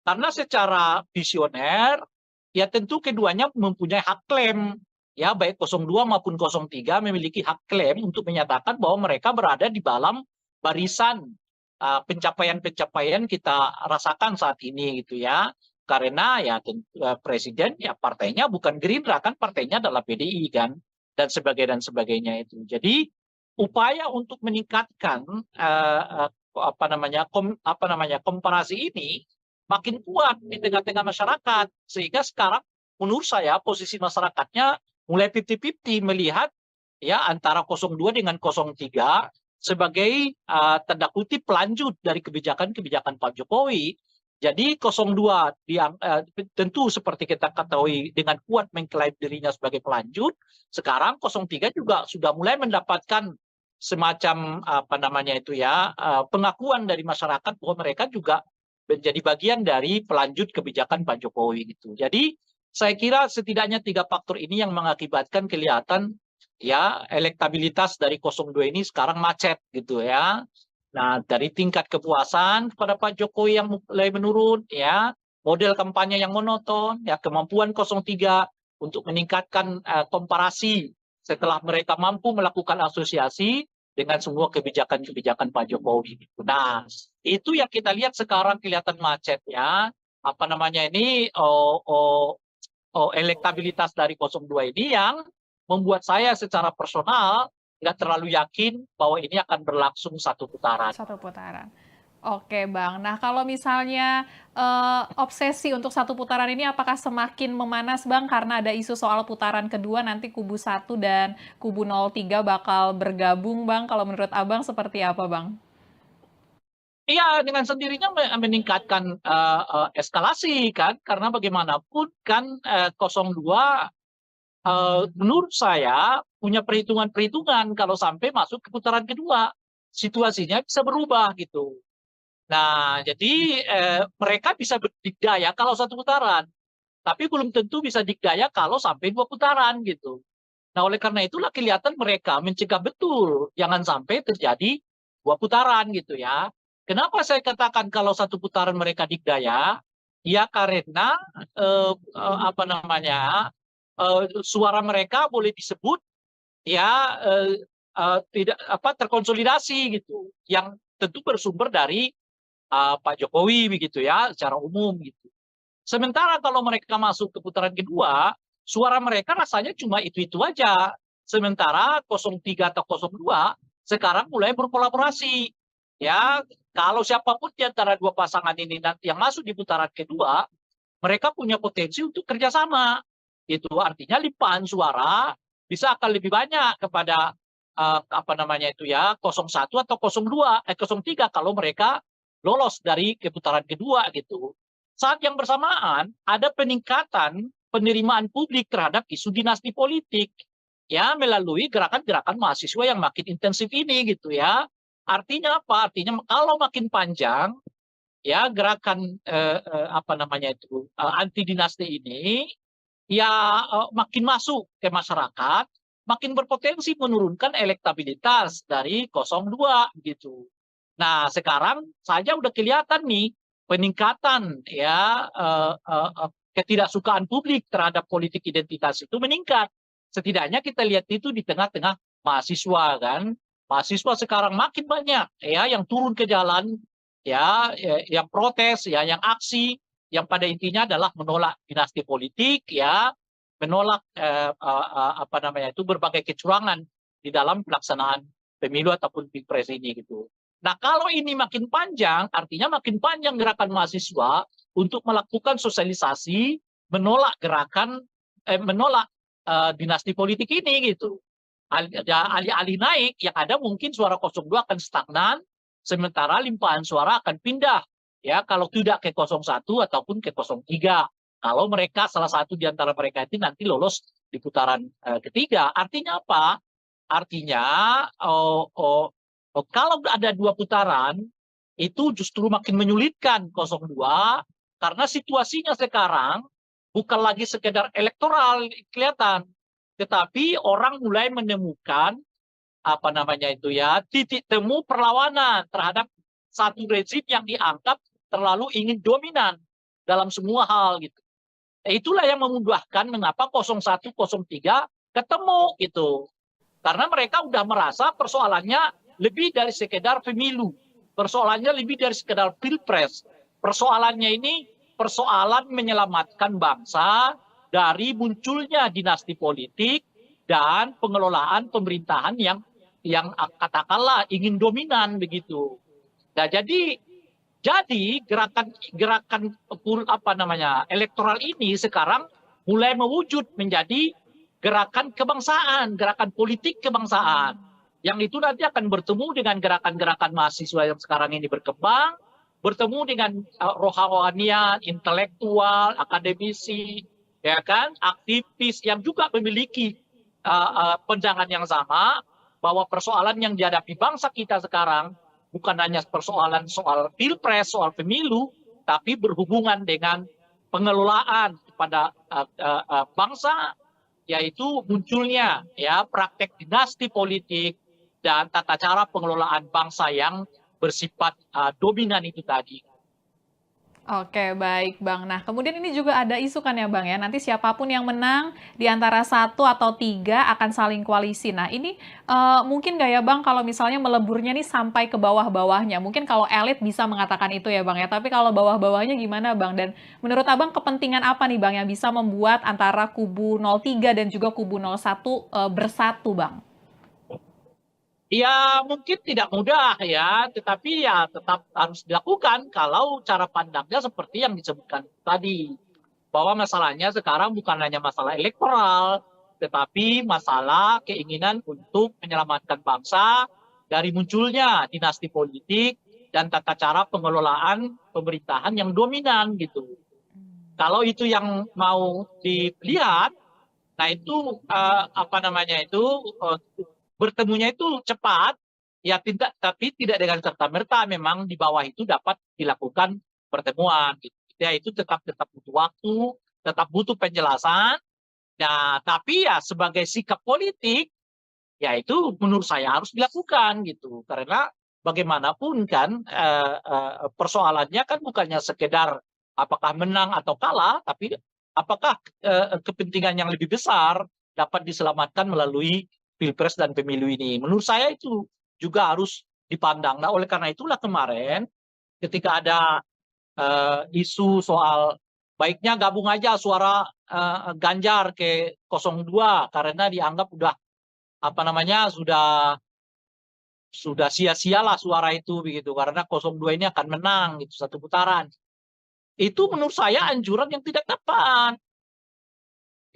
[SPEAKER 1] Karena secara visioner, ya tentu keduanya mempunyai hak klaim ya baik 02 maupun 03 memiliki hak klaim untuk menyatakan bahwa mereka berada di dalam barisan pencapaian-pencapaian kita rasakan saat ini gitu ya. Karena ya presiden ya partainya bukan Gerindra kan, partainya adalah PDI kan, dan sebagainya itu. Jadi upaya untuk meningkatkan komparasi ini makin kuat di tengah-tengah masyarakat, sehingga sekarang menurut saya posisi masyarakatnya mulai 50-50 melihat ya antara 02 dengan 03 sebagai tanda kutip pelanjut dari kebijakan-kebijakan Pak Jokowi. Jadi 02 tentu seperti kita ketahui dengan kuat mengklaim dirinya sebagai pelanjut. Sekarang 03 juga sudah mulai mendapatkan semacam pengakuan dari masyarakat bahwa mereka juga menjadi bagian dari pelanjut kebijakan Pak Jokowi gitu. Jadi saya kira setidaknya 3 faktor ini yang mengakibatkan kelihatan ya elektabilitas dari 02 ini sekarang macet gitu ya. Nah, dari tingkat kepuasan kepada Pak Jokowi yang mulai menurun ya, model kampanye yang monoton, ya kemampuan 03 untuk meningkatkan komparasi setelah mereka mampu melakukan asosiasi dengan semua kebijakan-kebijakan Pak Jokowi. Nah, itu yang kita lihat sekarang kelihatan macet ya. Elektabilitas dari 02 ini yang membuat saya secara personal nggak terlalu yakin bahwa ini akan berlangsung satu putaran.
[SPEAKER 2] Satu putaran. Oke Bang, nah kalau misalnya obsesi untuk satu putaran ini apakah semakin memanas Bang karena ada isu soal putaran kedua nanti kubu 1 dan kubu 03 bakal bergabung Bang, kalau menurut Abang seperti apa Bang?
[SPEAKER 1] Iya, dengan sendirinya meningkatkan eskalasi kan, karena bagaimanapun kan 02 menurut saya punya perhitungan-perhitungan kalau sampai masuk ke putaran kedua, situasinya bisa berubah gitu. Nah, jadi mereka bisa berdikdaya kalau satu putaran, tapi belum tentu bisa dikdaya kalau sampai 2 putaran gitu. Nah, oleh karena itulah kelihatan mereka mencegah betul jangan sampai terjadi 2 putaran gitu ya. Kenapa saya katakan kalau satu putaran mereka dikdaya? Ya karena suara mereka boleh disebut ya tidak terkonsolidasi gitu, yang tentu bersumber dari Pak Jokowi begitu ya secara umum gitu. Sementara kalau mereka masuk ke putaran kedua, suara mereka rasanya cuma itu-itu aja. Sementara 03 atau 02 sekarang mulai berkolaborasi. Ya, kalau siapapun di antara 2 pasangan ini nanti yang masuk di putaran kedua, mereka punya potensi untuk kerjasama. Itu artinya limpahan suara bisa akan lebih banyak kepada 01 atau 03 kalau mereka lolos dari putaran kedua gitu. Saat yang bersamaan ada peningkatan penerimaan publik terhadap isu dinasti politik ya melalui gerakan-gerakan mahasiswa yang makin intensif ini gitu ya. Artinya apa? Artinya kalau makin panjang ya gerakan anti dinasti ini ya makin masuk ke masyarakat, makin berpotensi menurunkan elektabilitas dari 02 gitu. Nah, sekarang saja udah kelihatan nih peningkatan ya ketidaksukaan publik terhadap politik identitas itu meningkat. Setidaknya kita lihat itu di tengah-tengah mahasiswa kan. Mahasiswa sekarang makin banyak ya yang turun ke jalan ya, yang protes ya, yang aksi yang pada intinya adalah menolak dinasti politik ya, menolak berbagai kecurangan di dalam pelaksanaan pemilu ataupun pilpres ini gitu. Nah, kalau ini makin panjang, artinya makin panjang gerakan mahasiswa untuk melakukan sosialisasi menolak dinasti politik ini gitu. Alih-alih naik, yang ada mungkin suara 02 akan stagnan, sementara limpahan suara akan pindah ya kalau tidak ke 01 ataupun ke 03. Kalau mereka salah satu di antara mereka itu nanti lolos di putaran ketiga. Artinya apa? Artinya kalau ada 2 putaran itu justru makin menyulitkan 02 karena situasinya sekarang bukan lagi sekedar elektoral kelihatan, tetapi orang mulai menemukan titik temu perlawanan terhadap satu rezim yang dianggap terlalu ingin dominan dalam semua hal gitu. Itulah yang memudahkan mengapa 01, 03 ketemu gitu. Karena mereka udah merasa persoalannya lebih dari sekedar pemilu. Persoalannya lebih dari sekedar pilpres. Persoalannya ini persoalan menyelamatkan bangsa dari munculnya dinasti politik dan pengelolaan pemerintahan yang katakanlah ingin dominan begitu. Nah, jadi gerakan apa namanya elektoral ini sekarang mulai mewujud menjadi gerakan kebangsaan, gerakan politik kebangsaan. Yang itu nanti akan bertemu dengan gerakan-gerakan mahasiswa yang sekarang ini berkembang, bertemu dengan rohanian, intelektual, akademisi, ya kan, aktivis yang juga memiliki pandangan yang sama bahwa persoalan yang dihadapi bangsa kita sekarang bukan hanya persoalan soal pilpres, soal pemilu, tapi berhubungan dengan pengelolaan kepada bangsa, yaitu munculnya ya praktek dinasti politik dan tata cara pengelolaan bangsa yang bersifat dominan itu tadi.
[SPEAKER 2] Oke, baik Bang. Nah, kemudian ini juga ada isu kan ya Bang ya, nanti siapapun yang menang di antara 1 atau 3 akan saling koalisi. Nah, ini mungkin nggak ya Bang kalau misalnya meleburnya nih sampai ke bawah-bawahnya? Mungkin kalau elit bisa mengatakan itu ya Bang ya, tapi kalau bawah-bawahnya gimana Bang? Dan menurut Abang kepentingan apa nih Bang yang bisa membuat antara kubu 03 dan juga kubu 01 bersatu Bang?
[SPEAKER 1] Ya mungkin tidak mudah ya, tetapi ya tetap harus dilakukan kalau cara pandangnya seperti yang disebutkan tadi. Bahwa masalahnya sekarang bukan hanya masalah elektoral, tetapi masalah keinginan untuk menyelamatkan bangsa dari munculnya dinasti politik dan tata cara pengelolaan pemerintahan yang dominan gitu. Kalau itu yang mau dilihat, nah itu apa namanya itu bertemunya itu cepat, ya tidak, tapi tidak dengan serta-merta memang di bawah itu dapat dilakukan pertemuan. Gitu. Ya itu tetap butuh waktu, tetap butuh penjelasan. Nah, tapi ya sebagai sikap politik, ya itu menurut saya harus dilakukan gitu. Karena bagaimanapun kan persoalannya kan bukannya sekedar apakah menang atau kalah, tapi apakah kepentingan yang lebih besar dapat diselamatkan melalui pilpres dan pemilu ini. Menurut saya itu juga harus dipandang. Nah, oleh karena itulah kemarin ketika ada isu soal baiknya gabung aja suara Ganjar ke 02 karena dianggap udah apa namanya sudah sia-sialah suara itu begitu karena 02 ini akan menang gitu satu putaran. Itu menurut saya anjuran yang tidak tepat.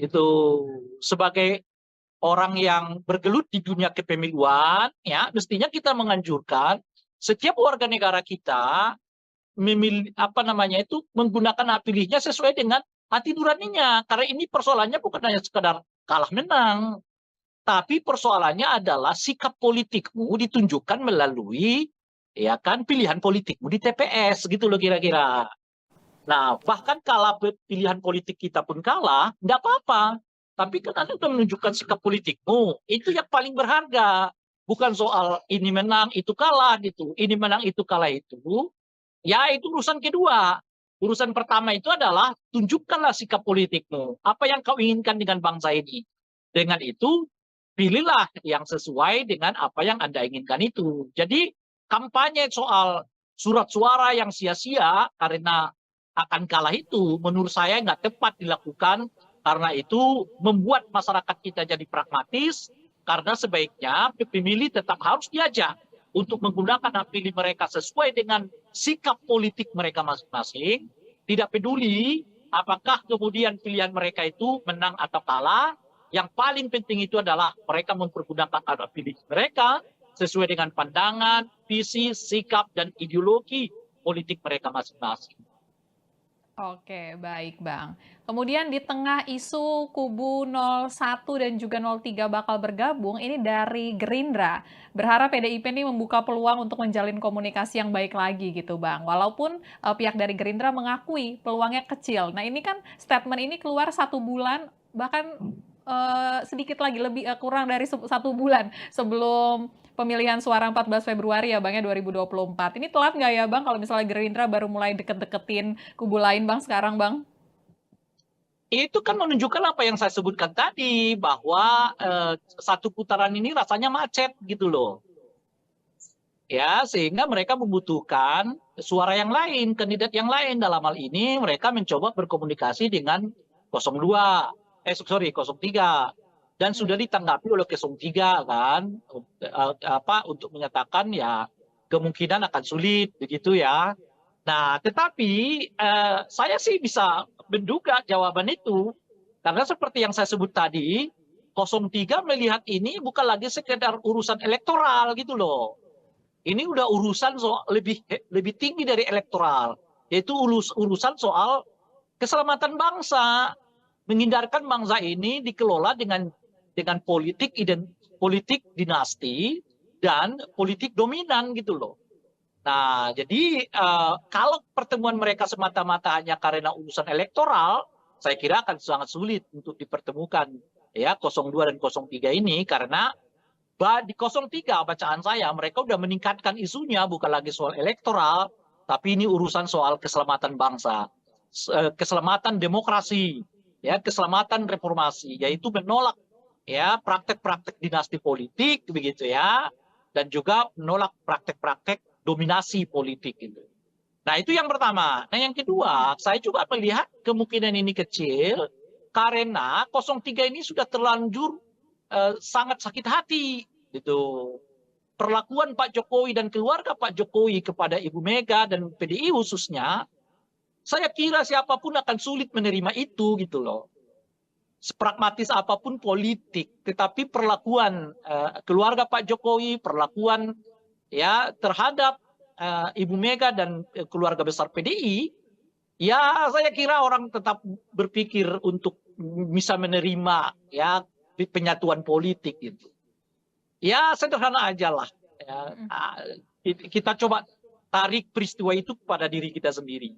[SPEAKER 1] Itu sebagai orang yang bergelut di dunia kepemiluan, ya mestinya kita menganjurkan setiap warga negara kita memilih apa namanya itu menggunakan hak pilihnya sesuai dengan hati nuraninya. Karena ini persoalannya bukan hanya sekedar kalah menang, tapi persoalannya adalah sikap politikmu ditunjukkan melalui ya kan pilihan politikmu di TPS gitu loh kira-kira. Nah, bahkan kalau pilihan politik kita pun kalah, nggak apa-apa. Tapi kan Anda sudah menunjukkan sikap politikmu. Itu yang paling berharga. Bukan soal ini menang, itu kalah gitu. Ini menang, itu kalah itu. Ya, itu urusan kedua. Urusan pertama itu adalah tunjukkanlah sikap politikmu. Apa yang kau inginkan dengan bangsa ini. Dengan itu, pilihlah yang sesuai dengan apa yang Anda inginkan itu. Jadi, kampanye soal surat suara yang sia-sia karena akan kalah itu menurut saya nggak tepat dilakukan karena itu membuat masyarakat kita jadi pragmatis karena sebaiknya pemilih tetap harus diajak untuk menggunakan hak pilih mereka sesuai dengan sikap politik mereka masing-masing, tidak peduli apakah kemudian pilihan mereka itu menang atau kalah, yang paling penting itu adalah mereka mempergunakan hak pilih mereka sesuai dengan pandangan, visi, sikap, dan ideologi politik mereka masing-masing.
[SPEAKER 2] Oke, baik Bang. Kemudian di tengah isu kubu 01 dan juga 03 bakal bergabung, ini dari Gerindra. Berharap PDIP ini membuka peluang untuk menjalin komunikasi yang baik lagi gitu Bang. Walaupun pihak dari Gerindra mengakui peluangnya kecil. Nah ini kan statement ini keluar 1 bulan, bahkan sedikit lagi, lebih kurang dari 1 bulan sebelum pemilihan suara 14 Februari ya Bang ya 2024. Ini telat nggak ya Bang kalau misalnya Gerindra baru mulai deket-deketin kubu lain Bang sekarang Bang?
[SPEAKER 1] Itu kan menunjukkan apa yang saya sebutkan tadi, bahwa satu putaran ini rasanya macet gitu loh. Ya, sehingga mereka membutuhkan suara yang lain, kandidat yang lain. Dalam hal ini mereka mencoba berkomunikasi dengan 02, sorry 03. Dan sudah ditanggapi oleh 03 kan, untuk menyatakan ya kemungkinan akan sulit begitu ya. Nah, tetapi saya sih bisa menduga jawaban itu. Karena seperti yang saya sebut tadi, 03 melihat ini bukan lagi sekedar urusan elektoral gitu loh. Ini udah urusan soal lebih tinggi dari elektoral, yaitu urusan soal keselamatan bangsa, menghindarkan bangsa ini dikelola dengan politik dinasti dan politik dominan gitu loh. Nah, jadi kalau pertemuan mereka semata-mata hanya karena urusan elektoral, saya kira akan sangat sulit untuk dipertemukan ya 02 dan 03 ini, karena di 03 bacaan saya mereka udah meningkatkan isunya bukan lagi soal elektoral, tapi ini urusan soal keselamatan bangsa, keselamatan demokrasi, ya keselamatan reformasi, yaitu menolak ya praktek-praktek dinasti politik begitu ya, dan juga menolak praktek-praktek dominasi politik gitu. Nah itu yang pertama. Nah yang kedua, saya juga melihat kemungkinan ini kecil karena 03 ini sudah terlanjur sangat sakit hati gitu. Perlakuan Pak Jokowi dan keluarga Pak Jokowi kepada Ibu Mega dan PDI khususnya, saya kira siapapun akan sulit menerima itu gitu loh. Sepragmatis apapun politik, tetapi perlakuan keluarga Pak Jokowi, perlakuan ya terhadap Ibu Mega dan keluarga besar PDI, ya saya kira orang tetap berpikir untuk bisa menerima ya penyatuan politik gitu. Ya sederhana aja lah. Ya, kita coba tarik peristiwa itu pada diri kita sendiri.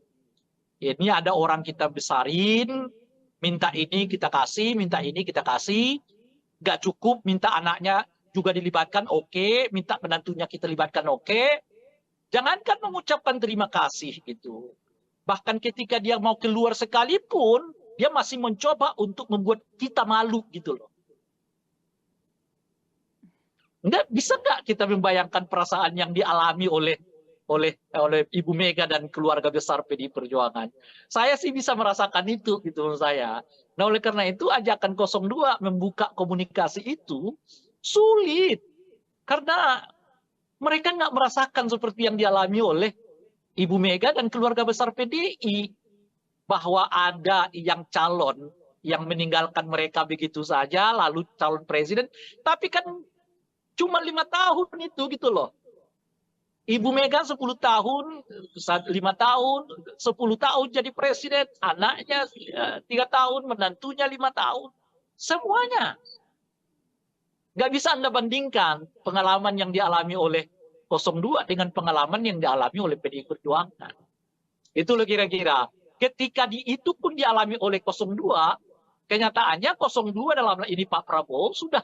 [SPEAKER 1] Ini ada orang kita besarin, minta ini kita kasih, minta ini kita kasih, nggak cukup, minta anaknya juga dilibatkan, oke, minta menantunya kita libatkan, oke. Jangankan mengucapkan terima kasih gitu. Bahkan ketika dia mau keluar sekalipun, dia masih mencoba untuk membuat kita malu gitu loh. Bisa nggak kita membayangkan perasaan yang dialami oleh Ibu Mega dan keluarga besar PDI Perjuangan? Saya sih bisa merasakan itu gitu menurut saya. Nah oleh karena itu ajakan 02 membuka komunikasi itu sulit. Karena mereka nggak merasakan seperti yang dialami oleh Ibu Mega dan keluarga besar PDI. Bahwa ada yang calon yang meninggalkan mereka begitu saja, lalu calon presiden. Tapi kan cuma 5 tahun itu gitu loh. Ibu Mega 10 tahun, 5 tahun, 10 tahun jadi presiden, anaknya 3 tahun, menantunya 5 tahun. Semuanya. Nggak bisa Anda bandingkan pengalaman yang dialami oleh 02 dengan pengalaman yang dialami oleh PDI Perjuangan. Itu loh kira-kira. Ketika itu pun dialami oleh 02, kenyataannya 02 dalam hal ini Pak Prabowo sudah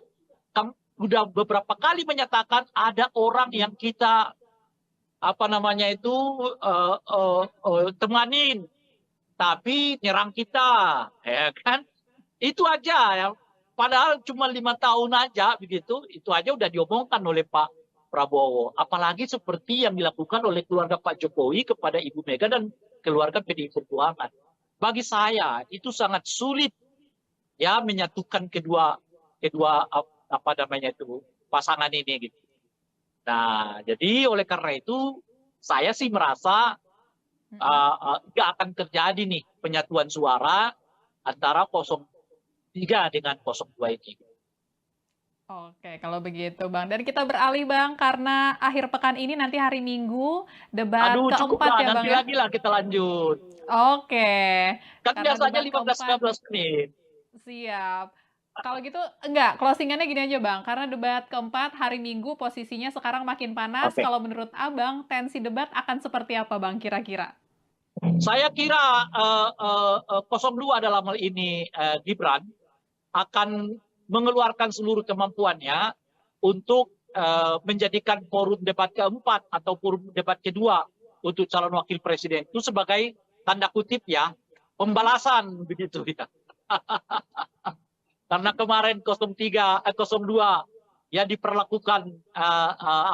[SPEAKER 1] beberapa kali menyatakan ada orang yang kita temanin, tapi nyerang kita, ya kan? Itu aja ya. Padahal cuma 5 tahun aja begitu, itu aja udah diomongkan oleh Pak Prabowo. Apalagi seperti yang dilakukan oleh keluarga Pak Jokowi kepada Ibu Mega dan keluarga PDI Perjuangan. Bagi saya itu sangat sulit ya menyatukan kedua pasangan ini gitu. Nah, jadi oleh karena itu saya sih merasa nggak akan terjadi nih penyatuan suara antara 03 dengan 02 ini.
[SPEAKER 2] Oke, kalau begitu Bang. Dan kita beralih Bang, karena akhir pekan ini nanti hari Minggu debat
[SPEAKER 1] Cukup
[SPEAKER 2] keempat
[SPEAKER 1] lah,
[SPEAKER 2] ya Bang
[SPEAKER 1] nanti
[SPEAKER 2] ya?
[SPEAKER 1] lagi lah kita lanjut.
[SPEAKER 2] Oke.
[SPEAKER 1] Kan
[SPEAKER 2] Karena
[SPEAKER 1] biasanya
[SPEAKER 2] debat
[SPEAKER 1] 15-15 menit.
[SPEAKER 2] Siap. Kalau gitu enggak, closingannya gini aja Bang, karena debat keempat hari Minggu posisinya sekarang makin panas.
[SPEAKER 1] Oke.
[SPEAKER 2] Kalau menurut Abang, tensi debat akan seperti apa Bang kira-kira?
[SPEAKER 1] Saya kira 02 dalam hal ini Gibran akan mengeluarkan seluruh kemampuannya untuk menjadikan forum debat keempat atau forum debat kedua untuk calon wakil presiden itu sebagai tanda kutip ya pembalasan begitu ya. Karena kemarin 02 ya diperlakukan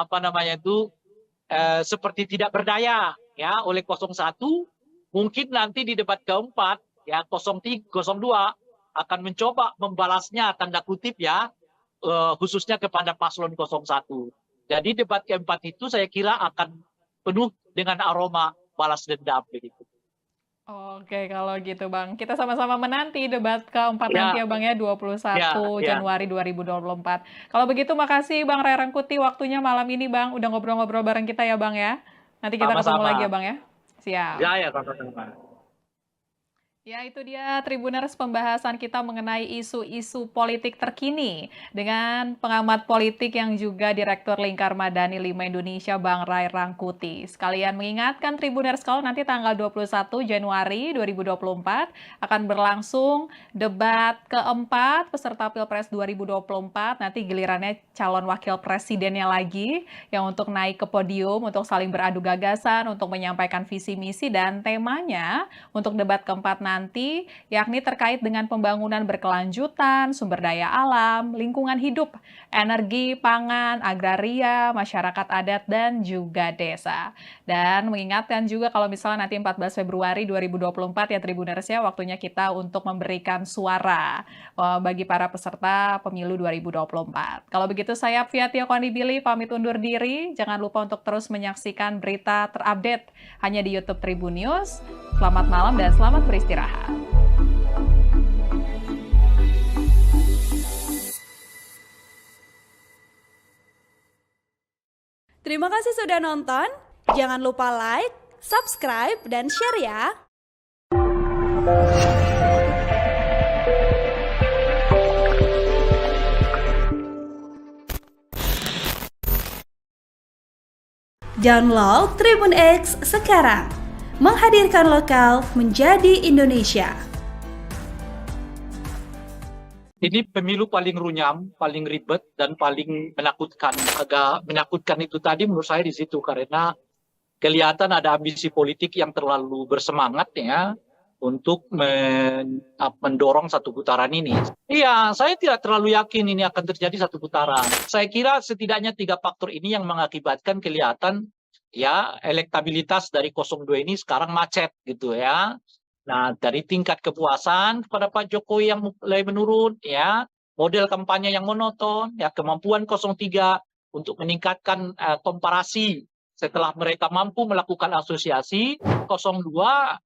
[SPEAKER 1] apa namanya itu seperti tidak berdaya ya oleh 01, mungkin nanti di debat keempat ya 02 akan mencoba membalasnya tanda kutip ya khususnya kepada paslon 01. Jadi debat keempat itu saya kira akan penuh dengan aroma balas dendam begitu.
[SPEAKER 2] Oke, kalau gitu Bang. Kita sama-sama menanti debat keempat nanti
[SPEAKER 1] Ya,
[SPEAKER 2] ya Bang ya, 21
[SPEAKER 1] ya.
[SPEAKER 2] Januari 2024. Kalau begitu makasih Bang Ray Rangkuti waktunya malam ini Bang, udah ngobrol-ngobrol bareng kita ya Bang ya. Nanti kita ketemu lagi ya
[SPEAKER 1] Sama-sama.
[SPEAKER 2] Bang ya. Siap.
[SPEAKER 1] Ya, sama-sama.
[SPEAKER 2] Ya, itu dia Tribuners pembahasan kita mengenai isu-isu politik terkini dengan pengamat politik yang juga Direktur Lingkar Madani 5 Indonesia, Bang Ray Rangkuti. Sekalian mengingatkan Tribuners kalau nanti tanggal 21 Januari 2024 akan berlangsung debat keempat peserta Pilpres 2024. Nanti gilirannya calon wakil presidennya lagi yang untuk naik ke podium, untuk saling beradu gagasan, untuk menyampaikan visi misi dan temanya untuk debat keempat nanti, yakni terkait dengan pembangunan berkelanjutan, sumber daya alam, lingkungan hidup, energi, pangan, agraria, masyarakat adat, dan juga desa. Dan mengingatkan juga kalau misalnya nanti 14 Februari 2024 ya Tribuners ya, waktunya kita untuk memberikan suara bagi para peserta pemilu 2024. Kalau begitu saya Fia Tio Konibili pamit undur diri. Jangan lupa untuk terus menyaksikan berita terupdate hanya di YouTube Tribun News. Selamat malam dan selamat beristirahat.
[SPEAKER 3] Terima kasih sudah nonton. Jangan lupa like, subscribe, dan share ya. Download Tribun X sekarang. Menghadirkan lokal menjadi Indonesia.
[SPEAKER 1] Ini pemilu paling runyam, paling ribet, dan paling menakutkan. Agak menakutkan itu tadi menurut saya di situ, karena kelihatan ada ambisi politik yang terlalu bersemangat ya untuk mendorong satu putaran ini. Iya, saya tidak terlalu yakin ini akan terjadi satu putaran. Saya kira setidaknya 3 faktor ini yang mengakibatkan kelihatan ya elektabilitas dari 02 ini sekarang macet gitu ya. Nah, dari tingkat kepuasan kepada Pak Jokowi yang mulai menurun, ya, model kampanye yang monoton, ya, kemampuan 03 untuk meningkatkan komparasi setelah mereka mampu melakukan asosiasi, 02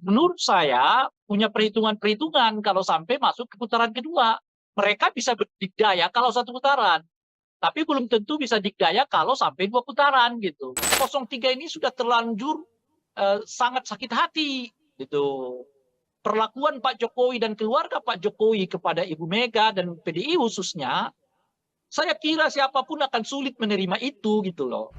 [SPEAKER 1] menurut saya punya perhitungan-perhitungan kalau sampai masuk ke putaran kedua. Mereka bisa berdikdaya kalau satu putaran, tapi belum tentu bisa dikdaya kalau sampai 2 putaran gitu. 03 ini sudah terlanjur sangat sakit hati gitu. Perlakuan Pak Jokowi dan keluarga Pak Jokowi kepada Ibu Mega dan PDI khususnya, saya kira siapapun akan sulit menerima itu gitu loh.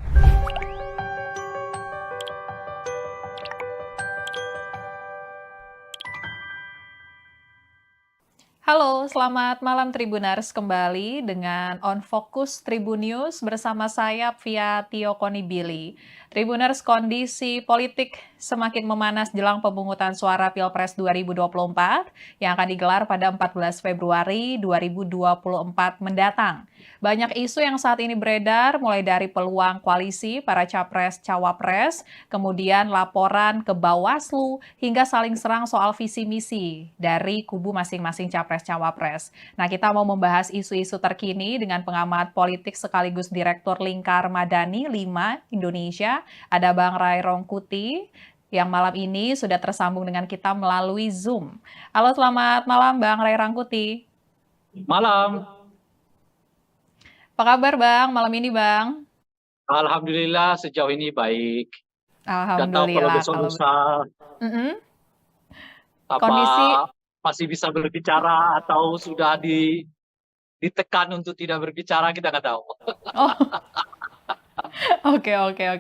[SPEAKER 2] Halo, selamat malam Tribuners kembali dengan On Focus Tribun News bersama saya Fia Tio Konibili. Tribuners, kondisi politik semakin memanas jelang pemungutan suara Pilpres 2024 yang akan digelar pada 14 Februari 2024 mendatang. Banyak isu yang saat ini beredar, mulai dari peluang koalisi para capres-cawapres, kemudian laporan ke Bawaslu, hingga saling serang soal visi misi dari kubu masing-masing capres-cawapres. Nah, kita mau membahas isu-isu terkini dengan pengamat politik sekaligus Direktur Lingkar Madani 5 Indonesia, ada Bang Ray Rangkuti, yang malam ini sudah tersambung dengan kita melalui Zoom. Halo, selamat malam Bang Ray Rangkuti.
[SPEAKER 1] Malam.
[SPEAKER 2] Apa kabar Bang, malam ini Bang?
[SPEAKER 1] Alhamdulillah sejauh ini baik. Gak tahu kalau
[SPEAKER 2] Alhamdulillah.
[SPEAKER 1] besok lusa apa
[SPEAKER 2] Kondisi
[SPEAKER 1] masih bisa berbicara atau sudah ditekan untuk tidak berbicara, kita nggak tahu.
[SPEAKER 2] Oh, oke.
[SPEAKER 1] Ya.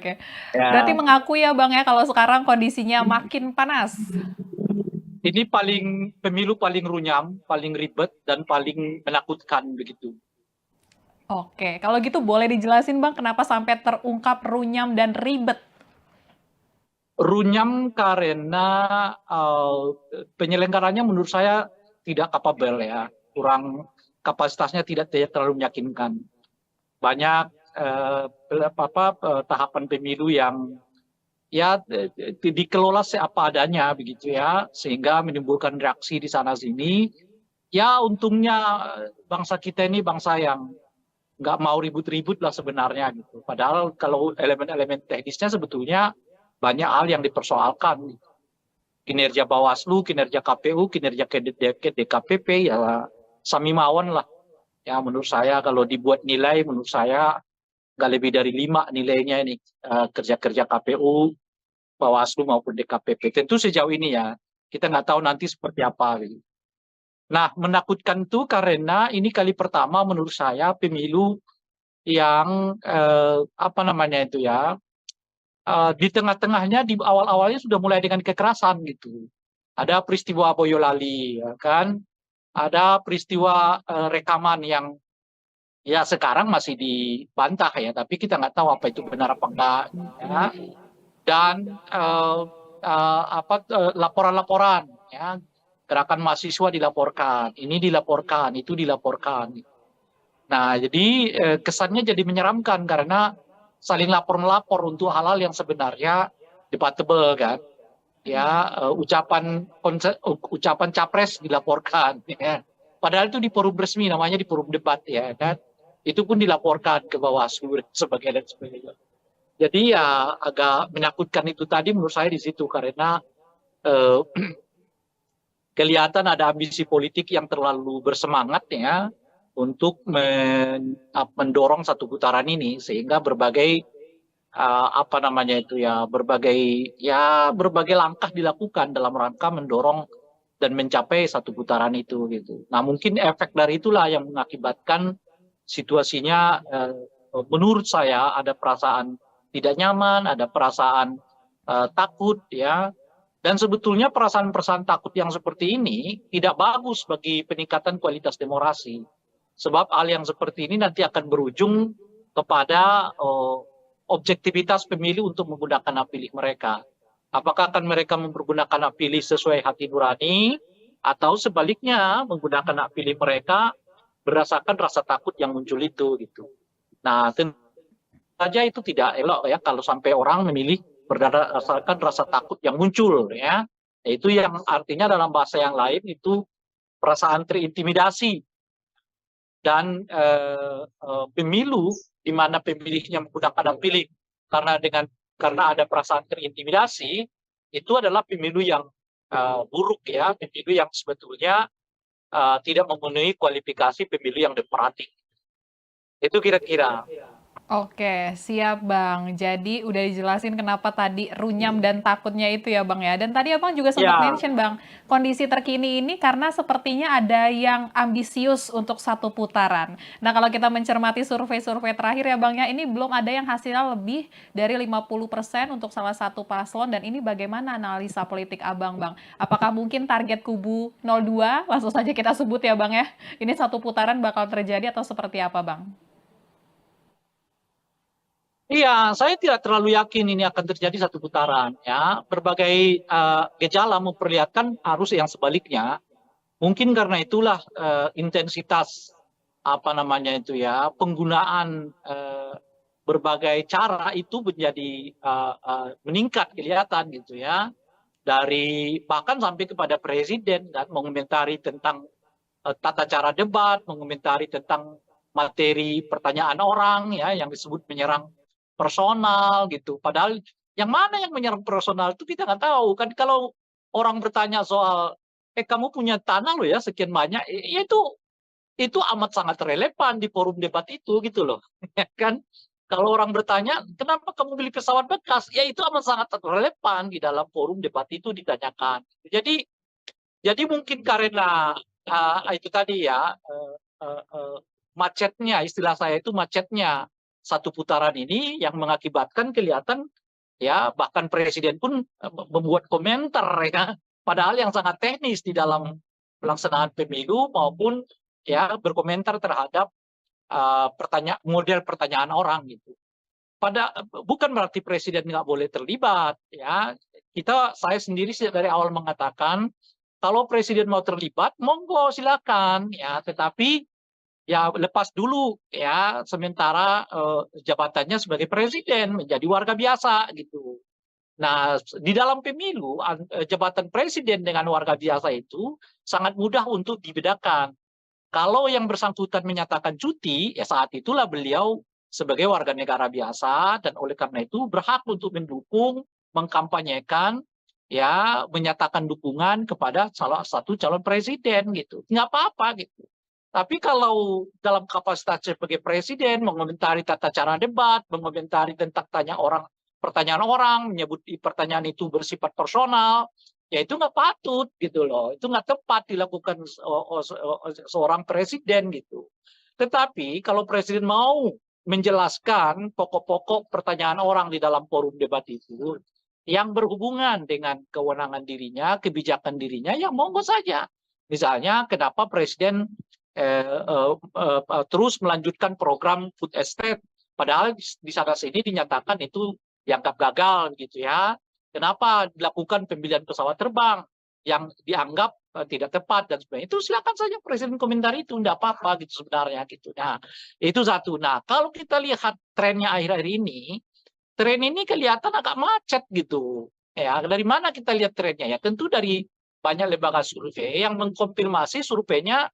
[SPEAKER 2] Berarti mengakui ya Bang ya kalau sekarang kondisinya makin panas.
[SPEAKER 1] Ini pemilu paling runyam, paling ribet, dan paling menakutkan begitu.
[SPEAKER 2] Oke, kalau gitu boleh dijelasin Bang kenapa sampai terungkap runyam dan ribet?
[SPEAKER 1] Runyam karena penyelenggaranya menurut saya tidak kapabel ya, kurang kapasitasnya tidak terlalu meyakinkan. Banyak tahapan pemilu yang ya dikelola seapa adanya begitu ya, sehingga menimbulkan reaksi di sana sini. Ya untungnya bangsa kita ini bangsa yang nggak mau ribut-ribut lah sebenarnya gitu. Padahal kalau elemen-elemen teknisnya sebetulnya banyak hal yang dipersoalkan. Kinerja Bawaslu, kinerja KPU, kinerja DKPP ya sami mawon lah. Ya menurut saya kalau dibuat nilai menurut saya nggak lebih dari 5 nilainya ini kerja-kerja KPU, Bawaslu maupun DKPP. Tentu sejauh ini ya kita nggak tahu nanti seperti apa. Gitu. Nah menakutkan itu karena ini kali pertama menurut saya pemilu yang apa namanya itu ya di tengah-tengahnya di awal-awalnya sudah mulai dengan kekerasan gitu. Ada peristiwa Boyolali, ya kan? Ada peristiwa rekaman yang ya sekarang masih dibantah ya, tapi kita nggak tahu apa itu benar apa enggak. Ya. Dan laporan-laporan, ya, gerakan mahasiswa dilaporkan, ini dilaporkan, itu dilaporkan. Nah, jadi kesannya jadi menyeramkan karena saling lapor-melapor untuk hal-hal yang sebenarnya debatable kan. Ya, ucapan capres dilaporkan ya. Padahal itu di forum resmi namanya di forum debat ya kan. Itu pun dilaporkan ke Bawaslu dan sebagainya. Jadi ya agak menakutkan itu tadi menurut saya di situ karena eh, kelihatan ada ambisi politik yang terlalu bersemangat ya untuk mendorong satu putaran ini sehingga berbagai apa namanya itu ya berbagai langkah dilakukan dalam rangka mendorong dan mencapai satu putaran itu gitu. Nah mungkin efek dari itulah yang mengakibatkan situasinya menurut saya ada perasaan tidak nyaman, ada perasaan takut ya. Dan sebetulnya perasaan-perasaan takut yang seperti ini tidak bagus bagi peningkatan kualitas demokrasi. Sebab hal yang seperti ini nanti akan berujung kepada objektivitas pemilih untuk menggunakan hak pilih mereka. Apakah akan mereka mempergunakan hak pilih sesuai hati nurani atau sebaliknya menggunakan hak pilih mereka berdasarkan rasa takut yang muncul itu gitu. Nah, tentu saja itu tidak elok ya kalau sampai orang memilih berdasarkan rasa takut yang muncul ya. Itu yang artinya dalam bahasa yang lain itu perasaan terintimidasi dan pemilu di mana pemilihnya menggunakan hak pilih karena ada perasaan terintimidasi itu adalah pemilu yang buruk ya, pemilu yang sebetulnya tidak memenuhi kualifikasi pemilu yang demokratik. Itu kira-kira.
[SPEAKER 2] Oke, siap Bang. Jadi udah dijelasin kenapa tadi runyam dan takutnya itu ya Bang ya. Dan tadi Abang juga sempat
[SPEAKER 1] Ya,
[SPEAKER 2] mention Bang, kondisi terkini ini karena sepertinya ada yang ambisius untuk satu putaran. Nah kalau kita mencermati survei-survei terakhir ya Bang ya, ini belum ada yang hasilnya lebih dari 50% untuk salah satu paslon. Dan ini bagaimana analisa politik Abang Bang? Apakah mungkin target kubu 02, langsung saja kita sebut ya Bang ya, ini satu putaran bakal terjadi atau seperti apa Bang?
[SPEAKER 1] iya, saya tidak terlalu yakin ini akan terjadi satu putaran. Ya, berbagai gejala memperlihatkan arus yang sebaliknya. Mungkin karena itulah intensitas apa namanya itu ya penggunaan berbagai cara itu menjadi meningkat kelihatan gitu ya. Dari bahkan sampai kepada presiden dan mengomentari tentang tata cara debat, mengomentari tentang materi pertanyaan orang ya yang disebut menyerang personal gitu. Padahal yang mana yang menyerang personal itu kita nggak tahu kan kalau orang bertanya soal kamu punya tanah loh ya sekian banyak, ya itu amat sangat relevan di forum debat itu gitu loh, ya kan? Kalau orang bertanya kenapa kamu beli pesawat bekas, ya itu amat sangat relevan di dalam forum debat itu ditanyakan. Jadi mungkin karena itu tadi ya macetnya istilah saya itu macetnya satu putaran ini yang mengakibatkan kelihatan ya bahkan presiden pun membuat komentar ya padahal yang sangat teknis di dalam pelaksanaan pemilu maupun ya berkomentar terhadap model pertanyaan orang gitu. bukan berarti presiden nggak boleh terlibat, ya. Saya sendiri dari awal mengatakan kalau presiden mau terlibat, monggo silakan, ya. Tetapi ya lepas dulu, ya, sementara jabatannya sebagai presiden menjadi warga biasa gitu. Nah, di dalam pemilu jabatan presiden dengan warga biasa itu sangat mudah untuk dibedakan. Kalau yang bersangkutan menyatakan cuti, ya saat itulah beliau sebagai warga negara biasa dan oleh karena itu berhak untuk mendukung, mengkampanyekan, ya, menyatakan dukungan kepada salah satu calon presiden gitu. Nggak apa-apa gitu. Tapi kalau dalam kapasitas sebagai presiden mengomentari tata cara debat, mengomentari tentang pertanyaan orang, menyebut pertanyaan itu bersifat personal, ya itu nggak patut gitu loh, itu nggak tepat dilakukan seorang presiden gitu. Tetapi kalau presiden mau menjelaskan pokok-pokok pertanyaan orang di dalam forum debat itu yang berhubungan dengan kewenangan dirinya, kebijakan dirinya, ya monggo saja. Misalnya kenapa presiden terus melanjutkan program food estate, padahal di sana sini dinyatakan itu dianggap gagal gitu ya. Kenapa dilakukan pembelian pesawat terbang yang dianggap tidak tepat dan sebagainya. Itu silakan saja presiden komentari itu, tidak apa-apa gitu sebenarnya gitu. Nah, itu satu. Nah, kalau kita lihat trennya akhir-akhir ini, tren ini kelihatan agak macet gitu. Ya, dari mana kita lihat trennya? Ya, tentu dari banyak lembaga survei yang mengkonfirmasi surveinya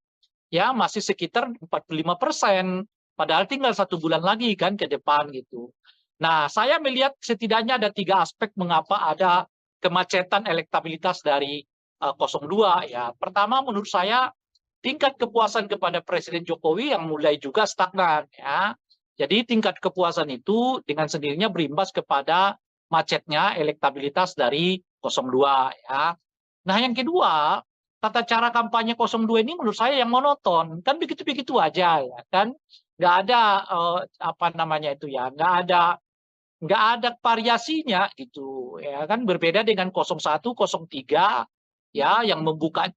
[SPEAKER 1] ya masih sekitar 45%. Padahal tinggal 1 bulan lagi kan ke depan gitu. Nah, saya melihat setidaknya ada 3 aspek mengapa ada kemacetan elektabilitas dari 02 ya. Pertama, menurut saya tingkat kepuasan kepada Presiden Jokowi yang mulai juga stagnan ya. Jadi tingkat kepuasan itu dengan sendirinya berimbas kepada macetnya elektabilitas dari 02 ya. Nah, yang kedua, tata cara kampanye 02 ini menurut saya yang monoton, kan begitu-begitu aja ya kan, nggak ada apa namanya itu ya, nggak ada variasinya gitu ya kan, berbeda dengan 01, 03 ya yang membuka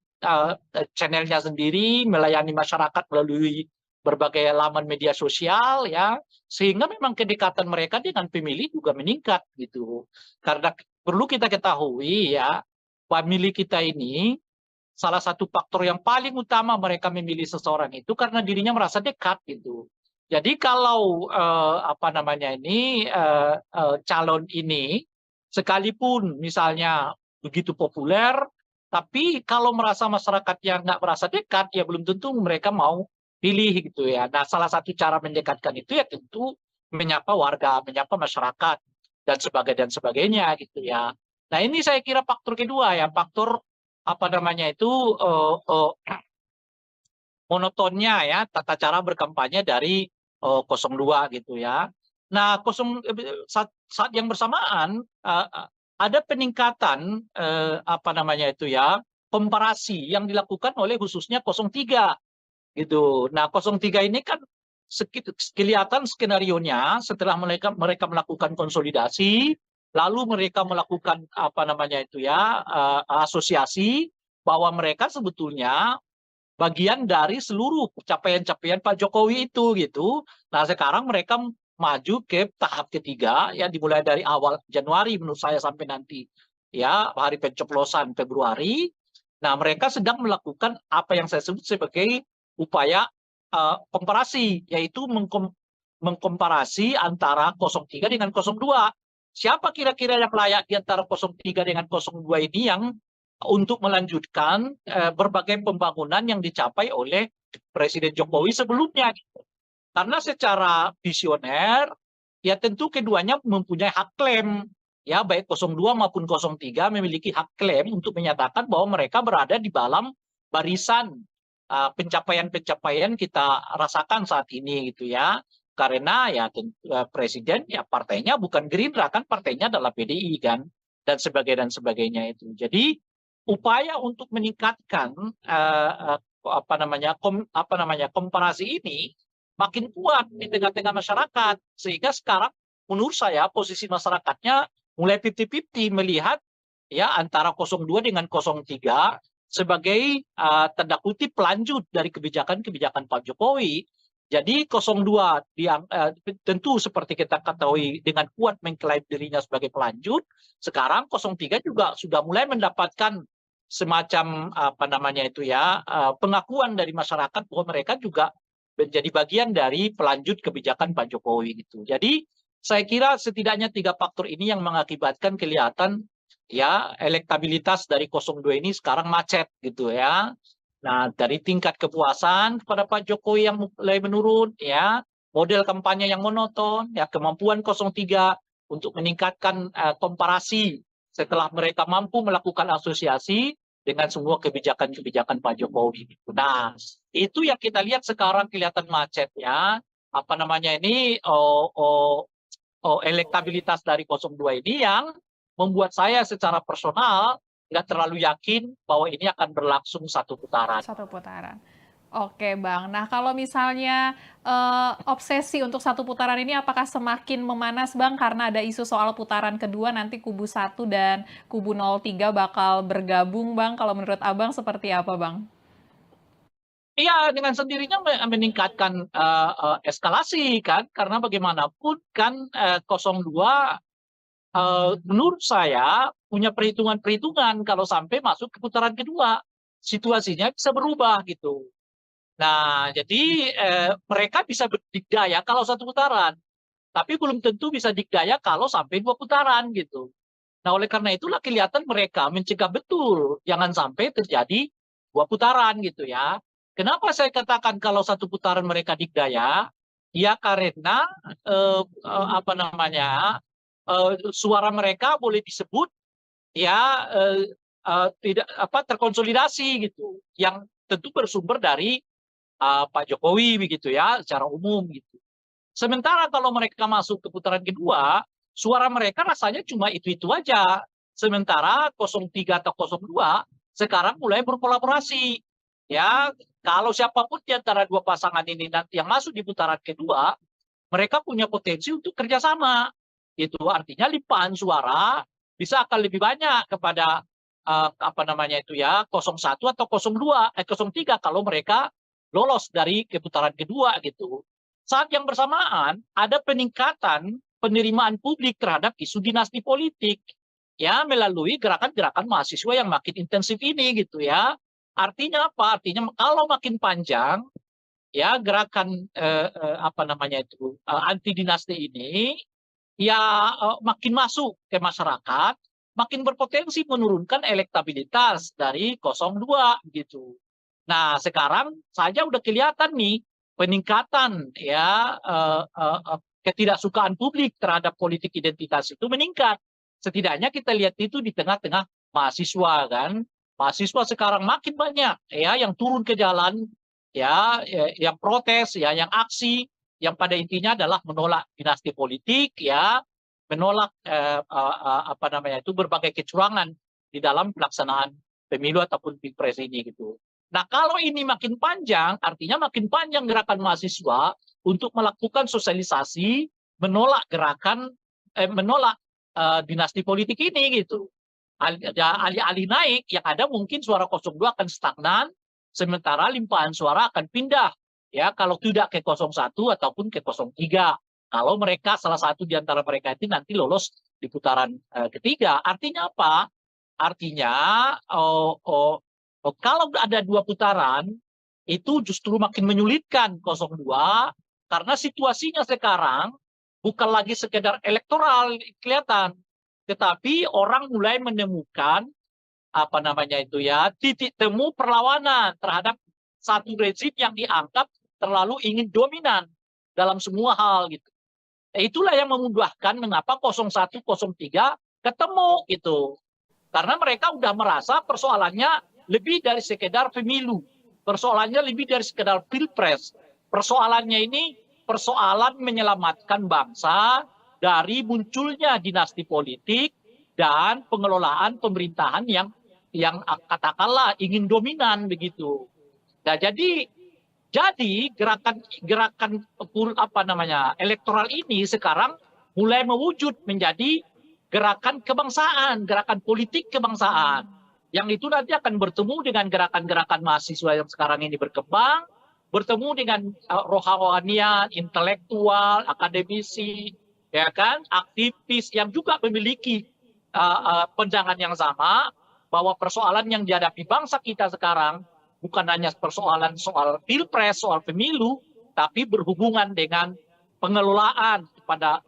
[SPEAKER 1] channelnya sendiri, melayani masyarakat melalui berbagai laman media sosial ya, sehingga memang kedekatan mereka dengan pemilih juga meningkat gitu. Karena perlu kita ketahui ya, pemilih kita ini salah satu faktor yang paling utama mereka memilih seseorang itu karena dirinya merasa dekat gitu. Jadi kalau apa namanya ini calon ini sekalipun misalnya begitu populer, tapi kalau merasa masyarakatnya nggak merasa dekat, ya belum tentu mereka mau pilih gitu ya. Nah, salah satu cara mendekatkan itu ya tentu menyapa warga, menyapa masyarakat dan sebagainya gitu ya. Nah, ini saya kira faktor kedua ya, faktor apa namanya itu monotonnya ya tata cara berkampanye dari 02 gitu ya. Nah, saat yang bersamaan ada peningkatan apa namanya itu ya, komparasi yang dilakukan oleh khususnya 03 gitu. Nah, 03 ini kan kelihatan skenarionya setelah mereka melakukan konsolidasi, lalu mereka melakukan apa namanya itu ya, asosiasi bahwa mereka sebetulnya bagian dari seluruh capaian-capaian Pak Jokowi itu gitu. Nah, sekarang mereka maju ke tahap ketiga ya, dimulai dari awal Januari menurut saya sampai nanti ya hari pencoblosan Februari. Nah, mereka sedang melakukan apa yang saya sebut sebagai upaya komparasi, yaitu mengkomparasi antara 03 dengan 02. Siapa kira-kira yang layak di antara 03 dengan 02 ini yang untuk melanjutkan berbagai pembangunan yang dicapai oleh Presiden Jokowi sebelumnya. Karena secara visioner, ya tentu keduanya mempunyai hak klaim. Ya, baik 02 maupun 03 memiliki hak klaim untuk menyatakan bahwa mereka berada di dalam barisan pencapaian-pencapaian kita rasakan saat ini gitu ya. Karena ya presiden ya partainya bukan Gerindra kan, partainya adalah PDI kan, dan sebagainya itu. Jadi upaya untuk meningkatkan apa namanya komparasi ini makin kuat di tengah-tengah masyarakat, sehingga sekarang menurut saya posisi masyarakatnya mulai 50-50 melihat ya antara 02 dengan 03 sebagai tanda kutip pelanjut dari kebijakan-kebijakan Pak Jokowi. Jadi 02 tentu seperti kita ketahui dengan kuat mengklaim dirinya sebagai pelanjut, sekarang 03 juga sudah mulai mendapatkan semacam apa namanya itu ya, pengakuan dari masyarakat bahwa mereka juga menjadi bagian dari pelanjut kebijakan Pak Jokowi gitu. Jadi saya kira setidaknya 3 faktor ini yang mengakibatkan kelihatan ya elektabilitas dari 02 ini sekarang macet gitu ya. Nah, dari tingkat kepuasan kepada Pak Jokowi yang mulai menurun, ya, model kampanye yang monoton, ya, kemampuan 03 untuk meningkatkan komparasi setelah mereka mampu melakukan asosiasi dengan semua kebijakan-kebijakan Pak Jokowi. Nah, itu yang kita lihat sekarang kelihatan macet ya. Apa namanya ini elektabilitas dari 02 ini yang membuat saya secara personal nggak terlalu yakin bahwa ini akan berlangsung satu putaran.
[SPEAKER 2] Satu putaran. Oke Bang, nah kalau misalnya obsesi untuk satu putaran ini apakah semakin memanas Bang karena ada isu soal putaran kedua nanti kubu 1 dan kubu 03 bakal bergabung Bang, kalau menurut Abang seperti apa Bang?
[SPEAKER 1] Iya, dengan sendirinya meningkatkan eskalasi kan, karena bagaimanapun kan 02 menurut saya punya perhitungan-perhitungan kalau sampai masuk ke putaran kedua, situasinya bisa berubah gitu. Nah, jadi mereka bisa berdikdaya kalau satu putaran, tapi belum tentu bisa dikdaya kalau sampai 2 putaran gitu. Nah, oleh karena itulah kelihatan mereka mencegah betul jangan sampai terjadi 2 putaran gitu ya. Kenapa saya katakan kalau satu putaran mereka dikdaya? Ya karena apa namanya suara mereka boleh disebut ya tidak apa terkonsolidasi gitu, yang tentu bersumber dari Pak Jokowi begitu ya secara umum gitu. Sementara kalau mereka masuk ke putaran kedua, suara mereka rasanya cuma itu-itu aja. Sementara 03 atau 02 sekarang mulai berkolaborasi. Ya, kalau siapapun di antara 2 pasangan ini nanti yang masuk di putaran kedua, mereka punya potensi untuk kerjasama. Itu artinya limpahan suara bisa akan lebih banyak kepada apa namanya itu ya 01 atau 03 kalau mereka lolos dari putaran kedua gitu. Saat yang bersamaan ada peningkatan penerimaan publik terhadap isu dinasti politik ya melalui gerakan-gerakan mahasiswa yang makin intensif ini gitu ya. Artinya apa? Artinya kalau makin panjang ya gerakan apa namanya itu anti dinasti ini ya makin masuk ke masyarakat, makin berpotensi menurunkan elektabilitas dari 02 gitu. Nah, sekarang saja udah kelihatan nih peningkatan ya ketidaksukaan publik terhadap politik identitas itu meningkat. Setidaknya kita lihat itu di tengah-tengah mahasiswa kan. Mahasiswa sekarang makin banyak ya yang turun ke jalan ya, yang protes ya, yang aksi yang pada intinya adalah menolak dinasti politik ya, menolak apa namanya itu berbagai kecurangan di dalam pelaksanaan pemilu ataupun pilpres ini gitu. Nah, kalau ini makin panjang, artinya makin panjang gerakan mahasiswa untuk melakukan sosialisasi menolak menolak dinasti politik ini gitu. Alih-alih naik, yang ada mungkin suara 02 akan stagnan, sementara limpahan suara akan pindah ya kalau tidak ke 01 ataupun ke 03. Kalau mereka salah satu di antara mereka itu nanti lolos di putaran ketiga. Artinya apa? Artinya kalau ada 2 putaran itu justru makin menyulitkan 02 karena situasinya sekarang bukan lagi sekedar elektoral kelihatan, tetapi orang mulai menemukan apa namanya itu ya titik temu perlawanan terhadap satu rezim yang dianggap terlalu ingin dominan dalam semua hal gitu. Itulah yang memudahkan mengapa 01, 03 ketemu gitu. Karena mereka udah merasa persoalannya lebih dari sekedar pemilu. Persoalannya lebih dari sekedar pilpres. Persoalannya ini persoalan menyelamatkan bangsa dari munculnya dinasti politik dan pengelolaan pemerintahan yang katakanlah ingin dominan begitu. Nah, jadi gerakan apa namanya elektoral ini sekarang mulai mewujud menjadi gerakan kebangsaan, gerakan politik kebangsaan. Yang itu nanti akan bertemu dengan gerakan-gerakan mahasiswa yang sekarang ini berkembang, bertemu dengan rohanian, intelektual, akademisi, ya kan, aktivis yang juga memiliki pandangan yang sama bahwa persoalan yang dihadapi bangsa kita sekarang bukan hanya persoalan soal pilpres, soal pemilu, tapi berhubungan dengan pengelolaan kepada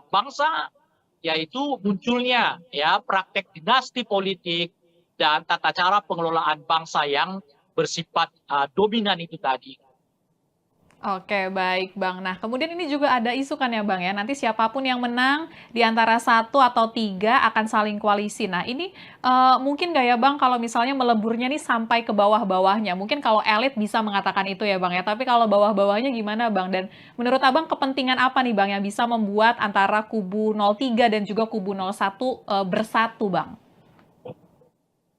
[SPEAKER 1] bangsa, yaitu munculnya ya praktek dinasti politik dan tata cara pengelolaan bangsa yang bersifat dominan itu tadi.
[SPEAKER 2] Oke, baik Bang. Nah, kemudian ini juga ada isu kan ya Bang ya, nanti siapapun yang menang di antara 1 atau 3 akan saling koalisi. Nah, ini mungkin nggak ya Bang kalau misalnya meleburnya nih sampai ke bawah-bawahnya? Mungkin kalau elit bisa mengatakan itu ya Bang ya, tapi kalau bawah-bawahnya gimana Bang? Dan menurut Abang kepentingan apa nih Bang yang bisa membuat antara kubu 03 dan juga kubu 01 bersatu Bang?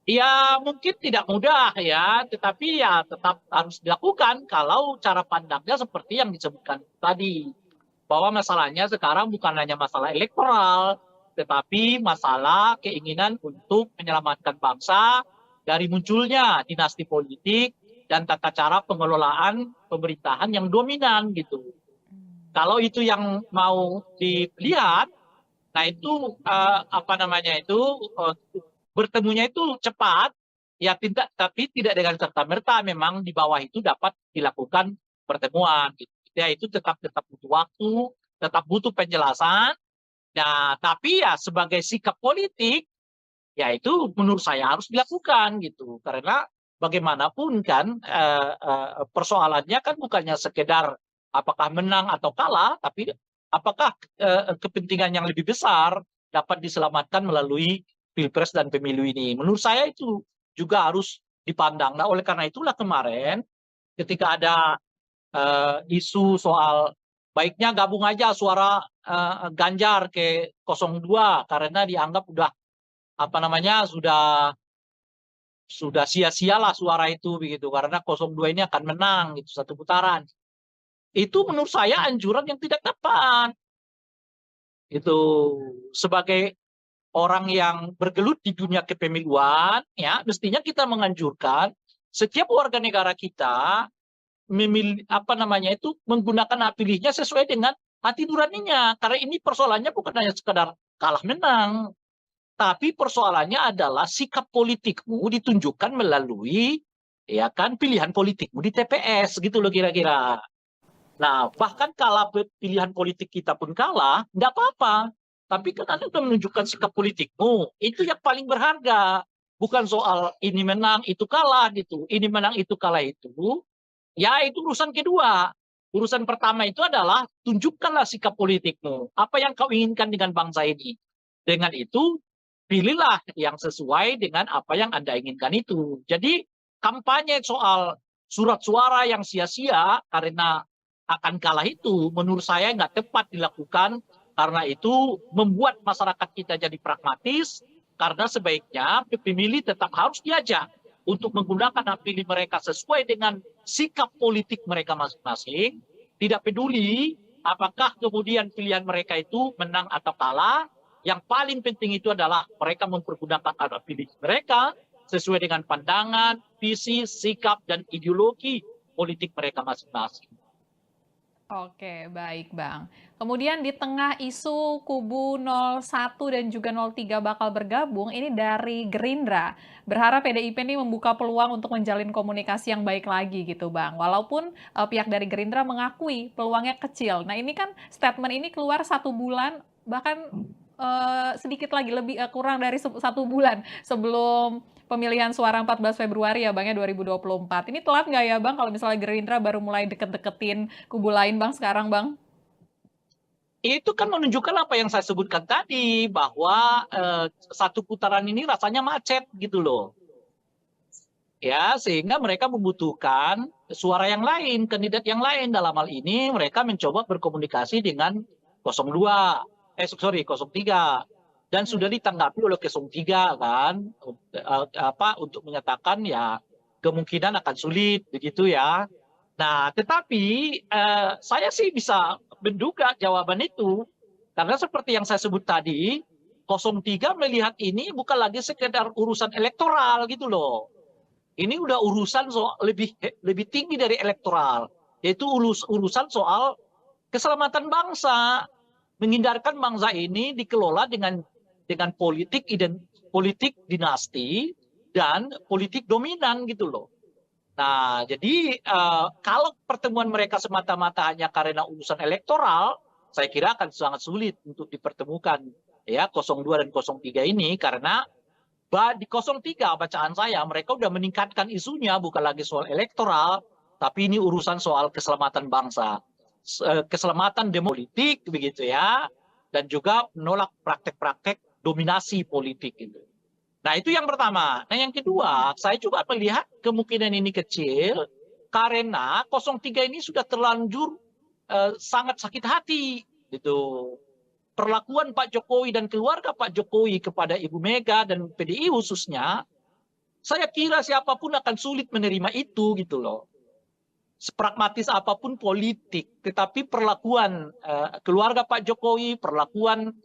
[SPEAKER 1] Ya mungkin tidak mudah ya, tetapi ya tetap harus dilakukan kalau cara pandangnya seperti yang disebutkan tadi. Bahwa masalahnya sekarang bukan hanya masalah elektoral, tetapi masalah keinginan untuk menyelamatkan bangsa dari munculnya dinasti politik dan tata cara pengelolaan pemerintahan yang dominan gitu. Kalau itu yang mau dilihat, nah itu apa namanya itu bertemunya itu cepat, ya tidak, tapi tidak dengan serta-merta memang di bawah itu dapat dilakukan pertemuan. Gitu. Ya itu tetap butuh waktu, tetap butuh penjelasan. Nah, tapi ya sebagai sikap politik, ya itu menurut saya harus dilakukan gitu. Karena bagaimanapun kan persoalannya kan bukannya sekedar apakah menang atau kalah, tapi apakah kepentingan yang lebih besar dapat diselamatkan melalui pilpres dan pemilu ini. Menurut saya itu juga harus dipandang. Nah, oleh karena itulah kemarin ketika ada isu soal baiknya gabung aja suara Ganjar ke 02 karena dianggap udah apa namanya sudah sia-sialah suara itu begitu karena 02 ini akan menang gitu 1 putaran. Itu menurut saya anjuran yang tidak tepat. Itu sebagai orang yang bergelut di dunia kepemiluan, ya mestinya kita menganjurkan setiap warga negara kita memilih apa namanya itu menggunakan hak pilihnya sesuai dengan hati nuraninya. Karena ini persoalannya bukan hanya sekadar kalah menang, tapi persoalannya adalah sikap politikmu ditunjukkan melalui ya kan pilihan politikmu di TPS gitu loh kira-kira. Nah, bahkan kalau pilihan politik kita pun kalah, nggak apa-apa. Tapi kan Anda sudah menunjukkan sikap politikmu. Itu yang paling berharga. Bukan soal ini menang, itu kalah gitu. Ini menang, itu kalah itu. Ya itu urusan kedua. Urusan pertama itu adalah tunjukkanlah sikap politikmu. Apa yang kau inginkan dengan bangsa ini. Dengan itu, pilihlah yang sesuai dengan apa yang Anda inginkan itu. Jadi kampanye soal surat suara yang sia-sia karena akan kalah itu menurut saya nggak tepat dilakukan karena itu membuat masyarakat kita jadi pragmatis karena sebaiknya pemilih tetap harus diajak untuk menggunakan hak pilih mereka sesuai dengan sikap politik mereka masing-masing, tidak peduli apakah kemudian pilihan mereka itu menang atau kalah, yang paling penting itu adalah mereka mempergunakan hak pilih mereka sesuai dengan pandangan, visi, sikap, dan ideologi politik mereka masing-masing.
[SPEAKER 2] Oke, baik Bang. Kemudian di tengah isu kubu 01 dan juga 03 bakal bergabung, ini dari Gerindra. Berharap PDIP ini membuka peluang untuk menjalin komunikasi yang baik lagi gitu Bang. Walaupun pihak dari Gerindra mengakui peluangnya kecil. Nah ini kan statement ini keluar 1 bulan, bahkan sedikit lagi, lebih kurang dari 1 bulan sebelum pemilihan suara 14 Februari ya Bang ya 2024. Ini telat nggak ya Bang kalau misalnya Gerindra baru mulai deket-deketin kubu lain Bang sekarang Bang?
[SPEAKER 1] Itu kan menunjukkan apa yang saya sebutkan tadi bahwa 1 putaran ini rasanya macet gitu loh. Ya, sehingga mereka membutuhkan suara yang lain, kandidat yang lain. Dalam hal ini mereka mencoba berkomunikasi dengan 03 dan sudah ditanggapi oleh 03 kan untuk menyatakan ya kemungkinan akan sulit begitu ya. Nah, tetapi saya sih bisa menduga jawaban itu karena seperti yang saya sebut tadi, 03 melihat ini bukan lagi sekedar urusan elektoral gitu loh. Ini udah urusan soal lebih tinggi dari elektoral, yaitu urusan soal keselamatan bangsa, menghindarkan bangsa ini dikelola dengan politik dinasti dan politik dominan gitu loh. Nah, jadi kalau pertemuan mereka semata-mata hanya karena urusan elektoral, saya kira akan sangat sulit untuk dipertemukan ya 02 dan 03 ini, karena di 03 bacaan saya mereka udah meningkatkan isunya bukan lagi soal elektoral, tapi ini urusan soal keselamatan bangsa, keselamatan demokratik begitu ya, dan juga menolak praktek-praktek dominasi politik gitu. Nah itu yang pertama. Nah yang kedua, saya juga melihat kemungkinan ini kecil karena 03 ini sudah terlanjur sangat sakit hati gitu. Perlakuan Pak Jokowi dan keluarga Pak Jokowi kepada Ibu Mega dan PDI khususnya, saya kira siapapun akan sulit menerima itu gitu loh. Sepragmatis apapun politik, tetapi perlakuan keluarga Pak Jokowi, perlakuan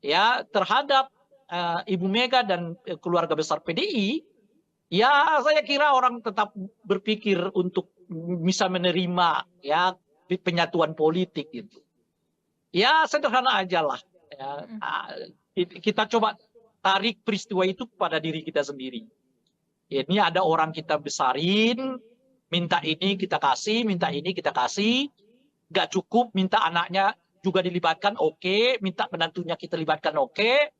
[SPEAKER 1] ya terhadap Ibu Mega dan keluarga besar PDI, ya saya kira orang tetap berpikir untuk bisa menerima ya penyatuan politik gitu. Ya sederhana aja lah. Ya, kita coba tarik peristiwa itu pada diri kita sendiri. Ini ada orang kita besarin, minta ini kita kasih, minta ini kita kasih, nggak cukup, minta anaknya juga dilibatkan, oke, minta menantunya kita libatkan, oke.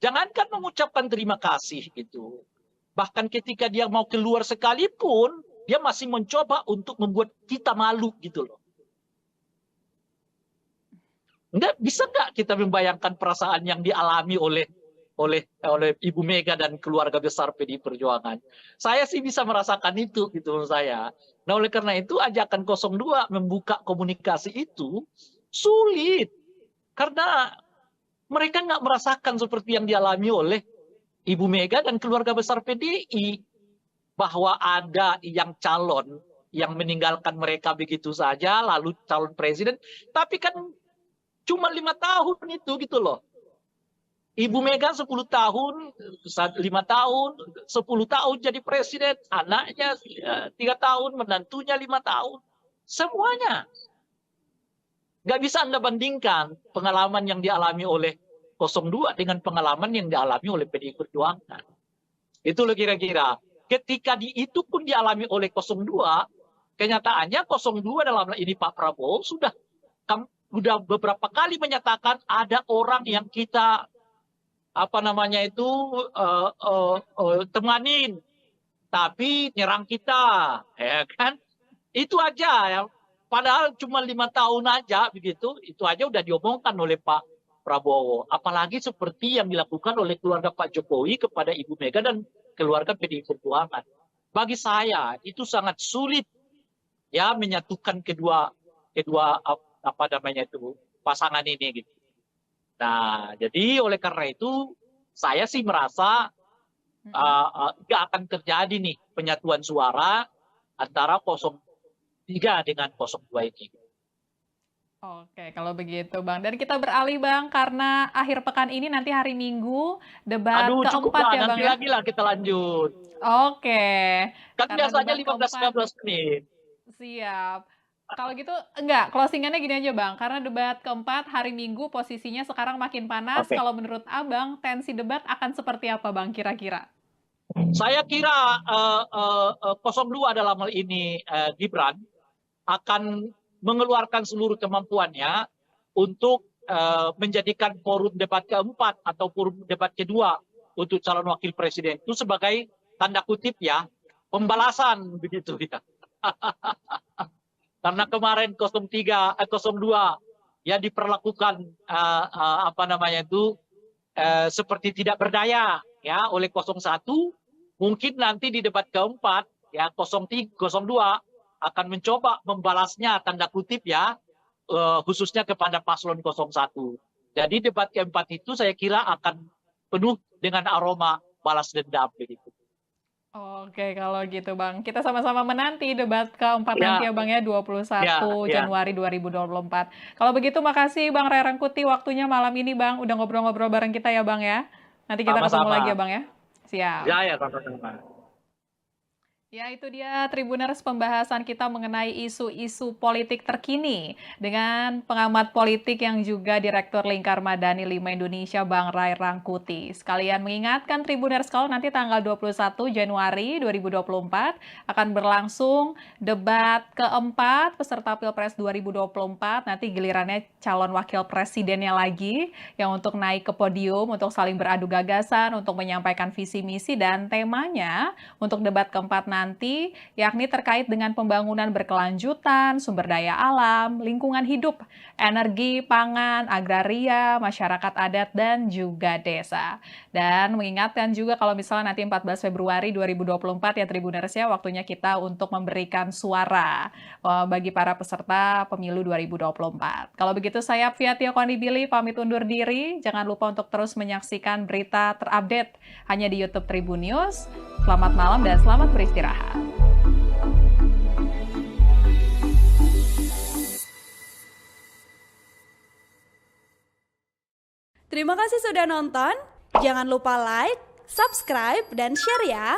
[SPEAKER 1] Jangankan mengucapkan terima kasih gitu. Bahkan ketika dia mau keluar sekalipun, dia masih mencoba untuk membuat kita malu gitu loh. Bisa nggak kita membayangkan perasaan yang dialami oleh Ibu Mega dan keluarga besar PDI Perjuangan? Saya sih bisa merasakan itu gitu menurut saya. Nah oleh karena itu ajakan 02 membuka komunikasi itu sulit. Karena mereka nggak merasakan seperti yang dialami oleh Ibu Mega dan keluarga besar PDI. Bahwa ada yang calon yang meninggalkan mereka begitu saja, lalu calon presiden. Tapi kan cuma 5 tahun itu gitu loh. Ibu Mega 10 tahun, 5 tahun, 10 tahun jadi presiden, anaknya 3 tahun, menantunya 5 tahun. Semuanya. Nggak bisa Anda bandingkan pengalaman yang dialami oleh 02 dengan pengalaman yang dialami oleh PDI Perjuangan. Itu loh kira-kira. Ketika itu pun dialami oleh 02, kenyataannya 02 dalam hal ini Pak Prabowo sudah beberapa kali menyatakan ada orang yang kita temanin, tapi nyerang kita, ya kan? Itu aja ya. Padahal cuma 5 tahun aja begitu, itu aja udah diomongkan oleh Pak Prabowo. Apalagi seperti yang dilakukan oleh keluarga Pak Jokowi kepada Ibu Mega dan keluarga PDI Perjuangan. Bagi saya itu sangat sulit ya menyatukan kedua pasangan ini gitu. Nah, jadi oleh karena itu saya sih merasa nggak akan terjadi nih penyatuan suara antara 03 dengan 02 ini.
[SPEAKER 2] Oke, kalau begitu Bang. Dan kita beralih Bang, karena akhir pekan ini nanti hari Minggu debat
[SPEAKER 1] Cukup
[SPEAKER 2] keempat
[SPEAKER 1] lah,
[SPEAKER 2] ya Bang
[SPEAKER 1] nanti
[SPEAKER 2] ya?
[SPEAKER 1] lagi lah kita lanjut.
[SPEAKER 2] Oke.
[SPEAKER 1] Kan
[SPEAKER 2] Karena
[SPEAKER 1] biasanya
[SPEAKER 2] debat
[SPEAKER 1] 15-15 menit.
[SPEAKER 2] Siap. Kalau gitu, enggak, closingannya gini aja Bang, karena debat keempat hari Minggu posisinya sekarang makin panas.
[SPEAKER 1] Oke.
[SPEAKER 2] Kalau menurut Abang, tensi debat akan seperti apa Bang kira-kira?
[SPEAKER 1] Saya kira 02 dalam hal ini Gibran akan mengeluarkan seluruh kemampuannya untuk menjadikan forum debat keempat atau forum debat kedua untuk calon wakil presiden itu sebagai tanda kutip ya pembalasan begitu ya. Karena kemarin 02 ya diperlakukan seperti tidak berdaya ya oleh 01, mungkin nanti di debat keempat ya 02 akan mencoba membalasnya tanda kutip ya khususnya kepada paslon 01. Jadi debat keempat itu saya kira akan penuh dengan aroma balas dendam begitu.
[SPEAKER 2] Oke, kalau gitu Bang. Kita sama-sama menanti debat keempat
[SPEAKER 1] Ya.
[SPEAKER 2] nanti ya Bang ya, 21
[SPEAKER 1] Ya.
[SPEAKER 2] Januari 2024. Kalau begitu makasih Bang Ray Rangkuti waktunya malam ini Bang, udah ngobrol-ngobrol bareng kita ya Bang ya. Nanti kita ketemu
[SPEAKER 1] Sama-sama.
[SPEAKER 2] lagi ya Bang ya. Siap.
[SPEAKER 1] Ya, sama-sama.
[SPEAKER 2] Ya, itu dia Tribuners pembahasan kita mengenai isu-isu politik terkini dengan pengamat politik yang juga Direktur Lingkar Madani 5 Indonesia, Bang Ray Rangkuti. Sekalian mengingatkan Tribuners kalau nanti tanggal 21 Januari 2024 akan berlangsung debat keempat peserta Pilpres 2024. Nanti gilirannya calon wakil presidennya lagi yang untuk naik ke podium, untuk saling beradu gagasan, untuk menyampaikan visi misi dan temanya untuk debat keempat nanti, yakni terkait dengan pembangunan berkelanjutan, sumber daya alam, lingkungan hidup, energi, pangan, agraria, masyarakat adat, dan juga desa. Dan mengingatkan juga kalau misalnya nanti 14 Februari 2024 ya Tribuners ya, waktunya kita untuk memberikan suara bagi para peserta pemilu 2024. Kalau begitu saya Via Tio Konibili pamit undur diri. Jangan lupa untuk terus menyaksikan berita terupdate hanya di YouTube Tribun News. Selamat malam dan selamat beristirahat.
[SPEAKER 3] Terima kasih sudah nonton. Jangan lupa like, subscribe, dan share ya.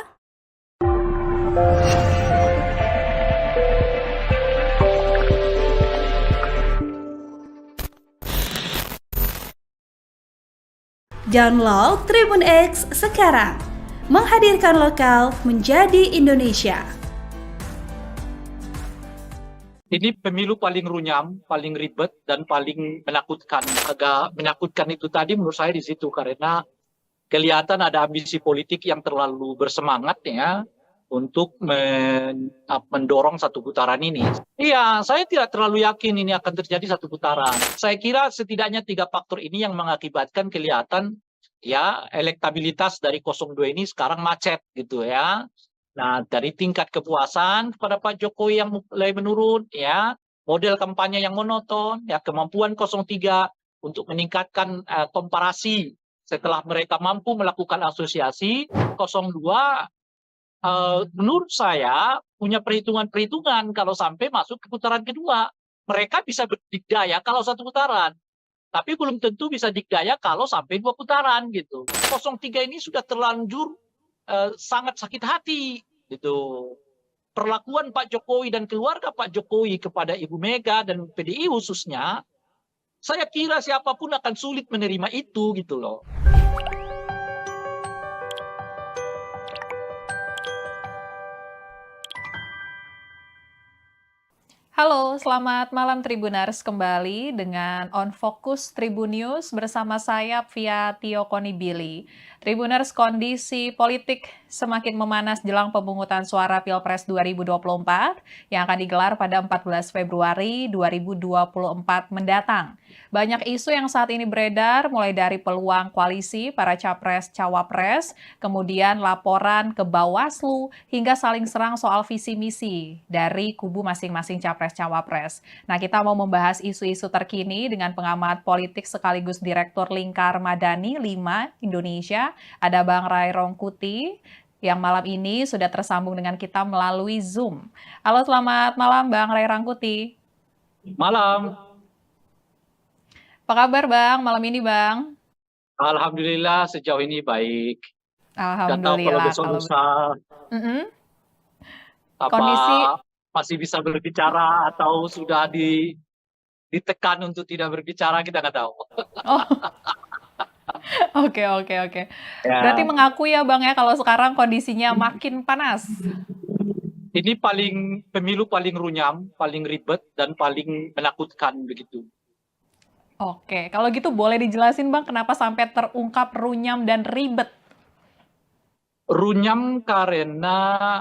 [SPEAKER 3] Download Tribun X sekarang. Menghadirkan lokal menjadi Indonesia.
[SPEAKER 1] Ini pemilu paling runyam, paling ribet, dan paling menakutkan. Agak menakutkan itu tadi menurut saya di situ, karena kelihatan ada ambisi politik yang terlalu bersemangat ya untuk mendorong satu putaran ini. Iya, saya tidak terlalu yakin ini akan terjadi satu putaran. Saya kira setidaknya 3 faktor ini yang mengakibatkan kelihatan ya elektabilitas dari 02 ini sekarang macet gitu ya. Nah, dari tingkat kepuasan kepada Pak Jokowi yang mulai menurun ya, model kampanye yang monoton, ya kemampuan 03 untuk meningkatkan komparasi setelah mereka mampu melakukan asosiasi. 02 menurut saya punya perhitungan-perhitungan kalau sampai masuk ke putaran kedua. Mereka bisa berdikdaya kalau satu putaran, tapi belum tentu bisa dikdaya kalau sampai 2 putaran gitu. 03 ini sudah terlanjur sangat sakit hati gitu. Perlakuan Pak Jokowi dan keluarga Pak Jokowi kepada Ibu Mega dan PDI khususnya, saya kira siapapun akan sulit menerima itu gitu loh.
[SPEAKER 2] Halo, selamat malam Tribuners kembali dengan On Focus Tribun News bersama saya Via Tio Konibili. Tribuners, kondisi politik semakin memanas jelang pemungutan suara Pilpres 2024 yang akan digelar pada 14 Februari 2024 mendatang. Banyak isu yang saat ini beredar, mulai dari peluang koalisi para capres-cawapres, kemudian laporan ke Bawaslu, hingga saling serang soal visi misi dari kubu masing-masing capres-cawapres. Nah, kita mau membahas isu-isu terkini dengan pengamat politik sekaligus Direktur Lingkar Madani 5 Indonesia, ada Bang Ray Rangkuti, yang malam ini sudah tersambung dengan kita melalui Zoom. Halo, selamat malam Bang Ray Rangkuti.
[SPEAKER 1] Malam.
[SPEAKER 2] Apa kabar Bang, malam ini Bang?
[SPEAKER 1] Alhamdulillah sejauh ini baik. Nggak tahu kalau
[SPEAKER 2] Alhamdulillah.
[SPEAKER 1] besok lusa apa
[SPEAKER 2] Kondisi,
[SPEAKER 1] masih bisa berbicara atau sudah ditekan untuk tidak berbicara, kita nggak tahu.
[SPEAKER 2] oh oke.
[SPEAKER 1] Ya,
[SPEAKER 2] Berarti mengakui ya Bang ya kalau sekarang kondisinya makin panas.
[SPEAKER 1] ini pemilu paling runyam, paling ribet, dan paling menakutkan begitu.
[SPEAKER 2] Oke, kalau gitu boleh dijelasin Bang kenapa sampai terungkap runyam dan ribet?
[SPEAKER 1] Runyam karena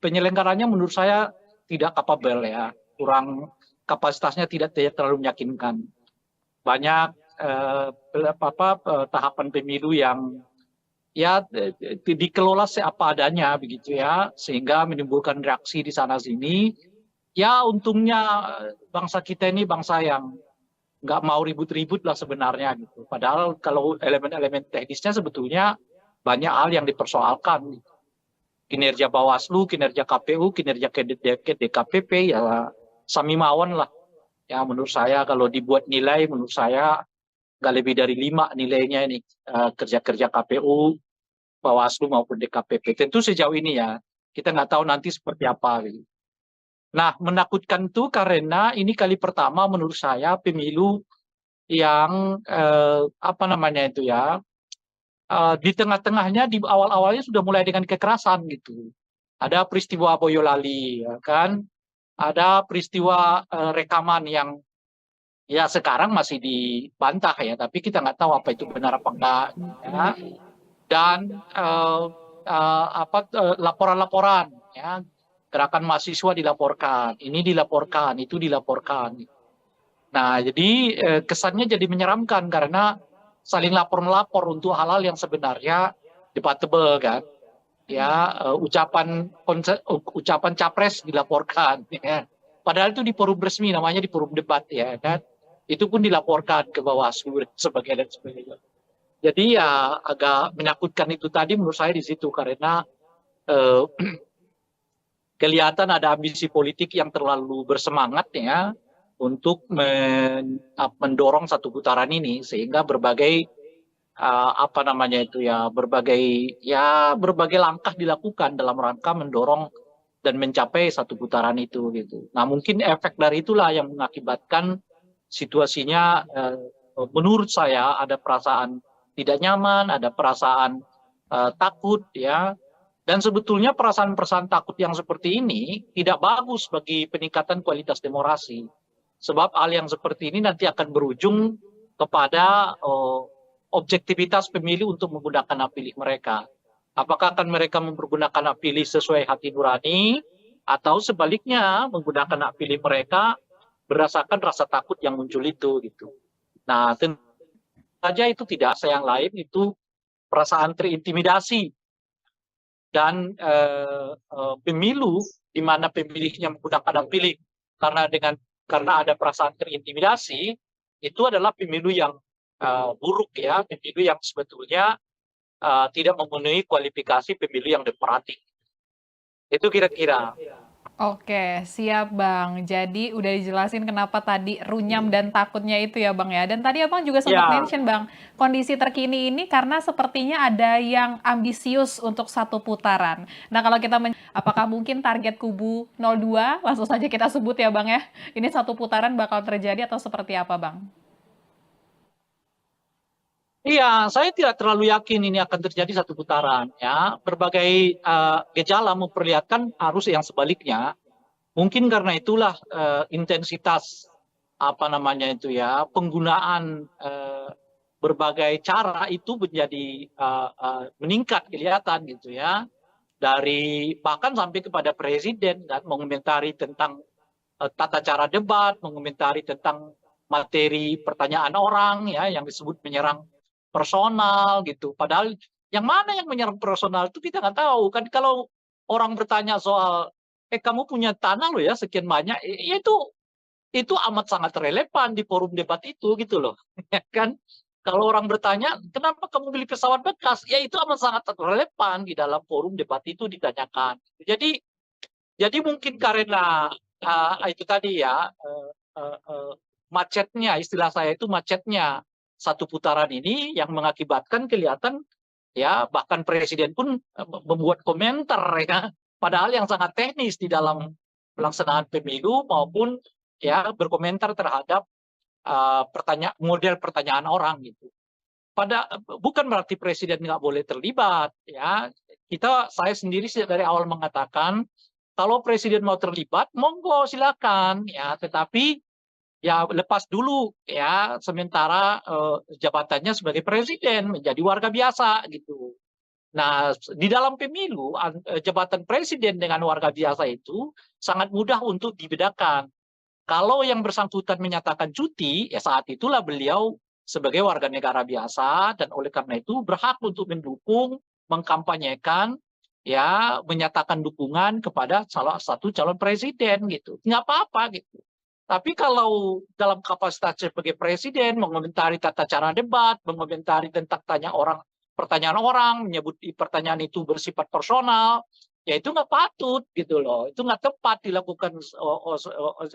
[SPEAKER 1] penyelenggaranya menurut saya tidak kapabel ya, kurang kapasitasnya tidak terlalu meyakinkan. Banyak tahapan pemilu yang ya dikelola seapa adanya begitu ya, sehingga menimbulkan reaksi di sana sini. Ya untungnya bangsa kita ini bangsa yang nggak mau ribut-ribut lah sebenarnya gitu. Padahal kalau elemen-elemen teknisnya sebetulnya banyak hal yang dipersoalkan. Kinerja Bawaslu, kinerja KPU, kinerja DKPP ya sami mawon lah. Ya menurut saya kalau dibuat nilai, menurut saya nggak lebih dari 5 nilainya ini kerja-kerja KPU, Bawaslu maupun DKPP. Tentu sejauh ini ya. Kita nggak tahu nanti seperti apa. Gitu. Nah, menakutkan itu karena ini kali pertama menurut saya pemilu yang apa namanya itu ya, di tengah-tengahnya di awal-awalnya sudah mulai dengan kekerasan gitu. Ada peristiwa Boyolali, ya kan? Ada peristiwa rekaman yang ya sekarang masih dibantah ya, tapi kita nggak tahu apa itu benar apa enggak. Ya. Dan laporan-laporan, ya, gerakan mahasiswa dilaporkan, ini dilaporkan, itu dilaporkan. Nah, jadi kesannya jadi menyeramkan karena saling lapor-melapor untuk hal-hal yang sebenarnya debatable kan. Ya, ucapan capres dilaporkan. Ya. Padahal itu di forum resmi, namanya di forum debat ya kan. Itu pun dilaporkan ke Bawaslu dan sebagainya. Jadi ya agak menakutkan itu tadi menurut saya di situ karena eh, kelihatan ada ambisi politik yang terlalu bersemangat ya untuk mendorong satu putaran ini sehingga berbagai apa namanya itu ya berbagai langkah dilakukan dalam rangka mendorong dan mencapai satu putaran itu gitu. Nah mungkin efek dari itulah yang mengakibatkan situasinya menurut saya ada perasaan tidak nyaman, ada perasaan takut ya. Dan sebetulnya perasaan-perasaan takut yang seperti ini tidak bagus bagi peningkatan kualitas demokrasi. Sebab hal yang seperti ini nanti akan berujung kepada objektivitas pemilih untuk menggunakan hak pilih mereka. Apakah akan mereka mempergunakan hak pilih sesuai hati nurani atau sebaliknya menggunakan hak pilih mereka berdasarkan rasa takut yang muncul itu gitu. Nah, tentu saja itu tidak sayang lain itu perasaan terintimidasi dan pemilu di mana pemilihnya menggunakan hak pilih karena ada perasaan terintimidasi itu adalah pemilu yang buruk ya, pemilu yang sebetulnya tidak memenuhi kualifikasi pemilu yang demokratik. Itu kira-kira.
[SPEAKER 2] Oke, siap Bang. Jadi udah dijelasin kenapa tadi runyam dan takutnya itu ya Bang ya. Dan tadi Abang juga sempat
[SPEAKER 1] Ya,
[SPEAKER 2] mention Bang, kondisi terkini ini karena sepertinya ada yang ambisius untuk satu putaran. Nah kalau kita, apakah mungkin target kubu 02, langsung saja kita sebut ya Bang ya, ini satu putaran bakal terjadi atau seperti apa Bang?
[SPEAKER 1] iya, saya tidak terlalu yakin ini akan terjadi satu putaran. Ya, berbagai gejala memperlihatkan arus yang sebaliknya. Mungkin karena itulah intensitas apa namanya itu ya penggunaan berbagai cara itu menjadi meningkat kelihatan gitu ya dari bahkan sampai kepada presiden dan mengomentari tentang tata cara debat, mengomentari tentang materi pertanyaan orang ya yang disebut menyerang personal gitu. Padahal yang mana yang menyerang personal itu kita nggak tahu kan kalau orang bertanya soal kamu punya tanah loh ya sekian banyak, ya itu amat sangat relevan di forum debat itu gitu loh, ya kan? Kalau orang bertanya, kenapa kamu beli pesawat bekas? Ya itu amat sangat relevan di dalam forum debat itu ditanyakan. Jadi mungkin karena itu tadi ya macetnya, istilah saya itu macetnya satu putaran ini yang mengakibatkan kelihatan ya bahkan presiden pun membuat komentar ya padahal yang sangat teknis di dalam pelaksanaan pemilu maupun ya berkomentar terhadap model pertanyaan orang gitu. Bukan berarti presiden nggak boleh terlibat ya. Saya sendiri dari awal mengatakan kalau presiden mau terlibat monggo silakan ya, tetapi ya lepas dulu ya sementara jabatannya sebagai presiden menjadi warga biasa gitu. Nah, di dalam pemilu jabatan presiden dengan warga biasa itu sangat mudah untuk dibedakan. Kalau yang bersangkutan menyatakan cuti, ya saat itulah beliau sebagai warga negara biasa dan oleh karena itu berhak untuk mendukung, mengkampanyekan, ya menyatakan dukungan kepada salah satu calon presiden gitu. Nggak apa-apa gitu. Tapi kalau dalam kapasitas sebagai presiden mengomentari tata cara debat, mengomentari tentang pertanyaan orang, menyebut pertanyaan itu bersifat personal, ya itu nggak patut gitu loh, itu nggak tepat dilakukan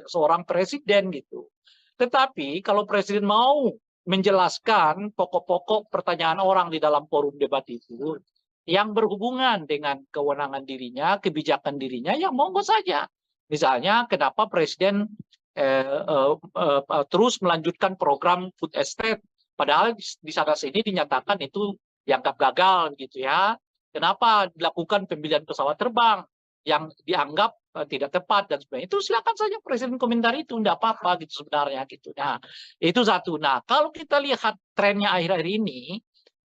[SPEAKER 1] seorang presiden gitu. Tetapi kalau presiden mau menjelaskan pokok-pokok pertanyaan orang di dalam forum debat itu, yang berhubungan dengan kewenangan dirinya, kebijakan dirinya, ya monggo saja. Misalnya, kenapa Presiden terus melanjutkan program food estate, padahal di sana sini dinyatakan itu dianggap gagal gitu ya. Kenapa dilakukan pembelian pesawat terbang yang dianggap tidak tepat dan sebagainya. Itu silakan saja Presiden komentari itu, tidak apa-apa gitu sebenarnya gitu. Nah, itu satu. Nah, kalau kita lihat trennya akhir-akhir ini,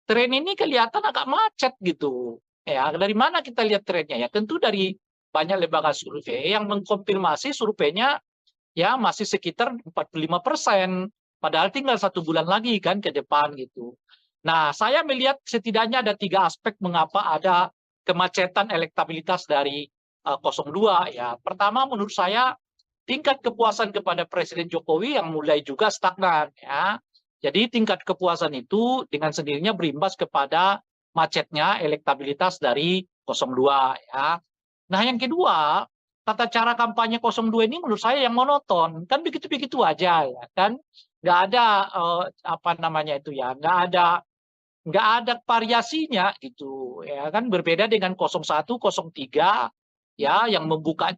[SPEAKER 1] tren ini kelihatan agak macet gitu. Ya, dari mana kita lihat trennya? Ya, tentu dari banyak lembaga survei yang mengkonfirmasi surveinya ya masih sekitar 45%. Padahal tinggal 1 bulan lagi kan ke depan gitu. Nah, saya melihat setidaknya ada 3 aspek mengapa ada kemacetan elektabilitas dari 02 ya. Pertama, menurut saya tingkat kepuasan kepada Presiden Jokowi yang mulai juga stagnan ya. Jadi tingkat kepuasan itu dengan sendirinya berimbas kepada macetnya elektabilitas dari 02 ya. Nah, yang kedua, tata cara kampanye 02 ini menurut saya yang monoton, kan begitu-begitu aja ya kan, nggak ada apa namanya itu ya, nggak ada variasinya gitu ya kan, berbeda dengan 01, 03 ya yang membuka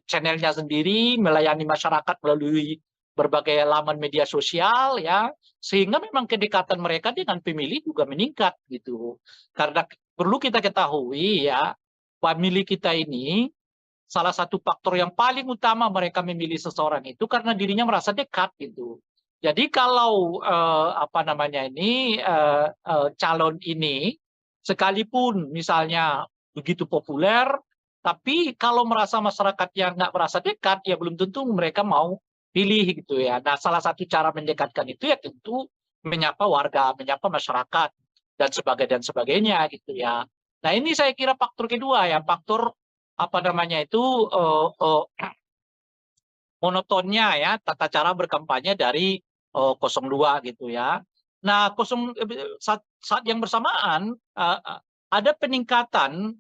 [SPEAKER 1] channelnya sendiri, melayani masyarakat melalui berbagai laman media sosial ya, sehingga memang kedekatan mereka dengan pemilih juga meningkat gitu. Karena perlu kita ketahui ya, pemilih kita ini salah satu faktor yang paling utama mereka memilih seseorang itu karena dirinya merasa dekat gitu. Jadi kalau apa namanya ini calon ini sekalipun misalnya begitu populer, tapi kalau merasa masyarakatnya nggak merasa dekat, ya belum tentu mereka mau pilih gitu ya. Nah, salah satu cara mendekatkan itu ya tentu menyapa warga, menyapa masyarakat dan sebagainya gitu ya. Nah, ini saya kira faktor kedua ya, faktor apa namanya itu monotonnya ya tata cara berkampanye dari 02 gitu ya. Nah, saat yang bersamaan ada peningkatan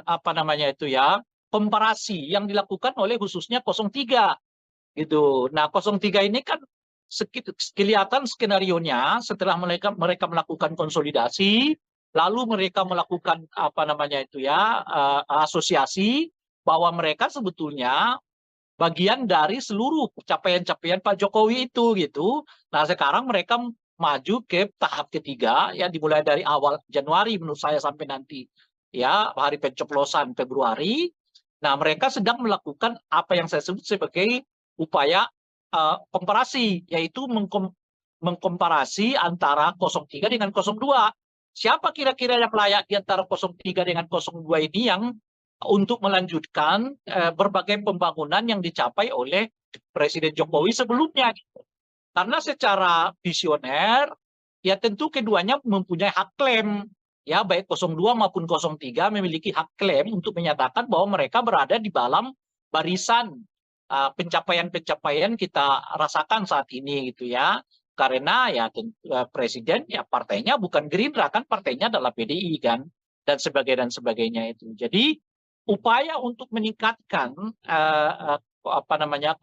[SPEAKER 1] apa namanya itu ya, komparasi yang dilakukan oleh khususnya 03 gitu. Nah, 03 ini kan kelihatan skenarionya setelah mereka melakukan konsolidasi, lalu mereka melakukan apa namanya itu ya, asosiasi bahwa mereka sebetulnya bagian dari seluruh capaian-capaian Pak Jokowi itu gitu. Nah, sekarang mereka maju ke tahap ketiga ya, dimulai dari awal Januari menurut saya sampai nanti ya hari pencoblosan Februari. Nah, mereka sedang melakukan apa yang saya sebut sebagai upaya komparasi, yaitu mengkomparasi antara 03 dengan 02. Siapa kira-kira yang layak di antara 03 dengan 02 ini yang untuk melanjutkan berbagai pembangunan yang dicapai oleh Presiden Jokowi sebelumnya. Karena secara visioner, ya tentu keduanya mempunyai hak klaim. Ya, baik 02 maupun 03 memiliki hak klaim untuk menyatakan bahwa mereka berada di dalam barisan pencapaian-pencapaian kita rasakan saat ini gitu ya. Karena ya presiden ya partainya bukan Gerindra kan, partainya adalah PDI kan, dan sebagainya itu. Jadi upaya untuk meningkatkan apa namanya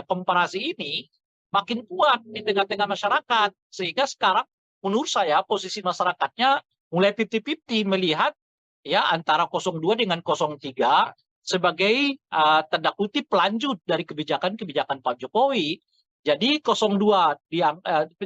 [SPEAKER 1] komparasi ini makin kuat di tengah-tengah masyarakat, sehingga sekarang menurut saya posisi masyarakatnya mulai 50-50 melihat ya antara 02 dengan 03 sebagai tanda kutip pelanjut dari kebijakan-kebijakan Pak Jokowi. Jadi 02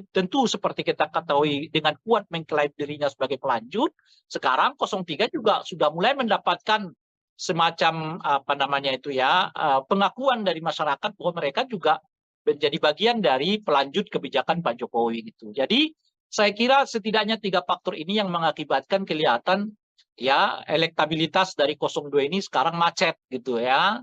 [SPEAKER 1] tentu seperti kita ketahui dengan kuat mengklaim dirinya sebagai pelanjut. Sekarang 03 juga sudah mulai mendapatkan semacam apa namanya itu ya, pengakuan dari masyarakat bahwa mereka juga menjadi bagian dari pelanjut kebijakan Pak Jokowi gitu. Jadi saya kira setidaknya 3 faktor ini yang mengakibatkan kelihatan ya elektabilitas dari 02 ini sekarang macet gitu ya.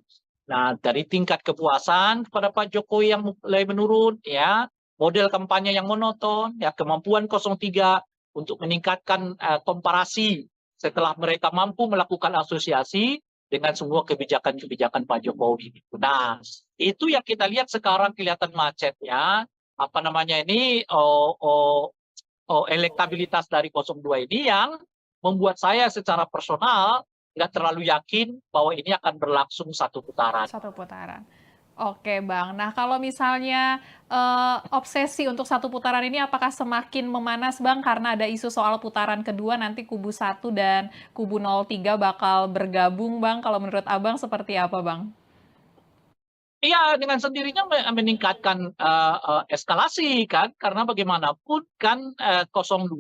[SPEAKER 1] Nah, dari tingkat kepuasan kepada Pak Jokowi yang mulai menurun ya, model kampanye yang monoton, ya kemampuan 03 untuk meningkatkan komparasi setelah mereka mampu melakukan asosiasi dengan semua kebijakan-kebijakan Pak Jokowi. Nah, itu yang kita lihat sekarang kelihatan macet ya. Apa namanya ini elektabilitas dari 02 ini yang membuat saya secara personal nggak terlalu yakin bahwa ini akan berlangsung satu putaran.
[SPEAKER 2] Satu putaran. Oke Bang, nah kalau misalnya, obsesi untuk satu putaran ini apakah semakin memanas Bang, karena ada isu soal putaran kedua nanti kubu 1 dan kubu 03 bakal bergabung Bang, kalau menurut Abang seperti apa Bang?
[SPEAKER 1] Iya, dengan sendirinya meningkatkan eskalasi kan, karena bagaimanapun kan 02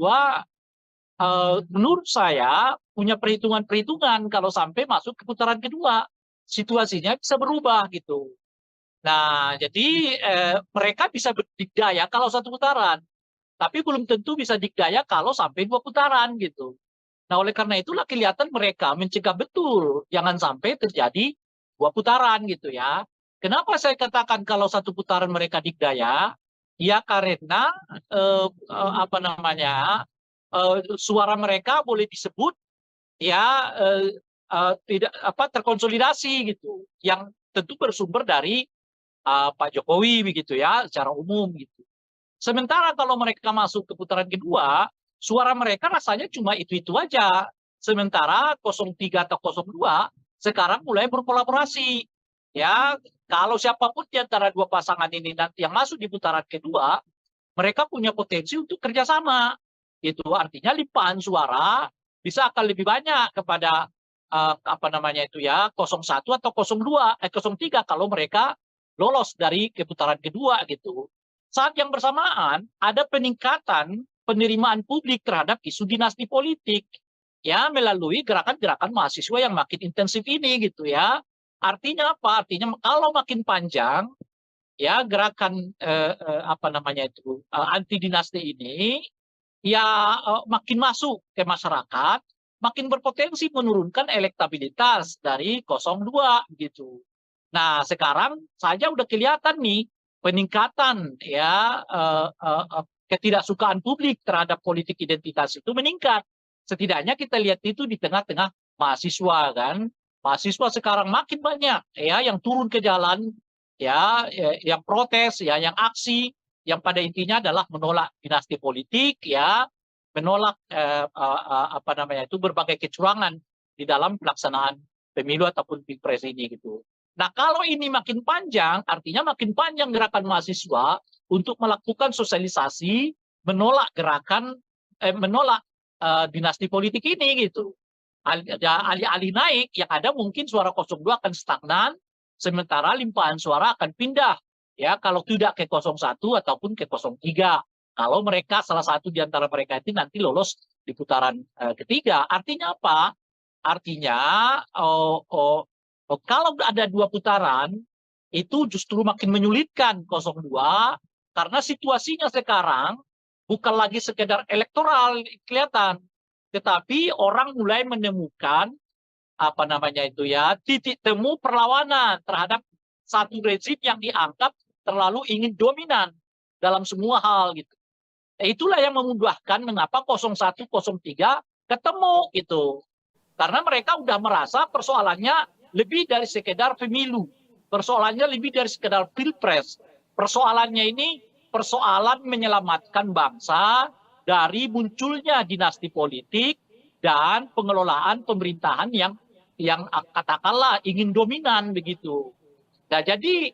[SPEAKER 1] menurut saya punya perhitungan-perhitungan kalau sampai masuk ke putaran kedua, situasinya bisa berubah gitu. Nah, jadi mereka bisa berdikdaya kalau satu putaran, tapi belum tentu bisa dikdaya kalau sampai dua putaran gitu. Nah, oleh karena itulah kelihatan mereka mencegah betul jangan sampai terjadi dua putaran gitu ya. Kenapa saya katakan kalau satu putaran mereka dikdaya? Ya karena apa namanya suara mereka boleh disebut ya tidak apa terkonsolidasi gitu, yang tentu bersumber dari Pak Jokowi begitu ya secara umum gitu. Sementara kalau mereka masuk ke putaran kedua, suara mereka rasanya cuma itu-itu aja. Sementara 03 atau 02 sekarang mulai berkolaborasi. Ya, kalau siapapun di antara dua pasangan ini nanti yang masuk di putaran kedua, mereka punya potensi untuk kerjasama. Itu artinya limpahan suara bisa akan lebih banyak kepada apa namanya itu ya 01 atau 02 03 kalau mereka lolos dari ke putaran kedua gitu. Saat yang bersamaan ada peningkatan penerimaan publik terhadap isu dinasti politik ya melalui gerakan-gerakan mahasiswa yang makin intensif ini gitu ya. Artinya apa? Artinya kalau makin panjang ya gerakan apa namanya itu anti dinasti ini ya makin masuk ke masyarakat, makin berpotensi menurunkan elektabilitas dari 02 gitu. Nah, sekarang saja udah kelihatan nih peningkatan ya ketidaksukaan publik terhadap politik identitas itu meningkat. Setidaknya kita lihat itu di tengah-tengah mahasiswa kan. Mahasiswa sekarang makin banyak ya yang turun ke jalan yang protes ya, yang aksi yang pada intinya adalah menolak dinasti politik ya, menolak apa namanya itu berbagai kecurangan di dalam pelaksanaan pemilu ataupun pilpres ini gitu. Nah, kalau ini makin panjang, artinya makin panjang gerakan mahasiswa untuk melakukan sosialisasi menolak menolak dinasti politik ini gitu. Alih-alih naik, yang ada mungkin suara 02 akan stagnan, sementara limpahan suara akan pindah ya kalau tidak ke 01 ataupun ke 03. Kalau mereka salah satu di antara mereka itu nanti lolos di putaran ketiga. Artinya apa? Artinya kalau ada dua putaran itu justru makin menyulitkan 02 karena situasinya sekarang bukan lagi sekedar elektoral kelihatan, tetapi orang mulai menemukan apa namanya itu ya titik temu perlawanan terhadap satu rezim yang dianggap terlalu ingin dominan dalam semua hal gitu. Itulah yang memudahkan mengapa 01, 03 ketemu gitu. Karena mereka udah merasa persoalannya lebih dari sekedar pemilu. Persoalannya lebih dari sekedar pilpres. Persoalannya ini persoalan menyelamatkan bangsa dari munculnya dinasti politik dan pengelolaan pemerintahan yang katakanlah ingin dominan begitu. Nah, jadi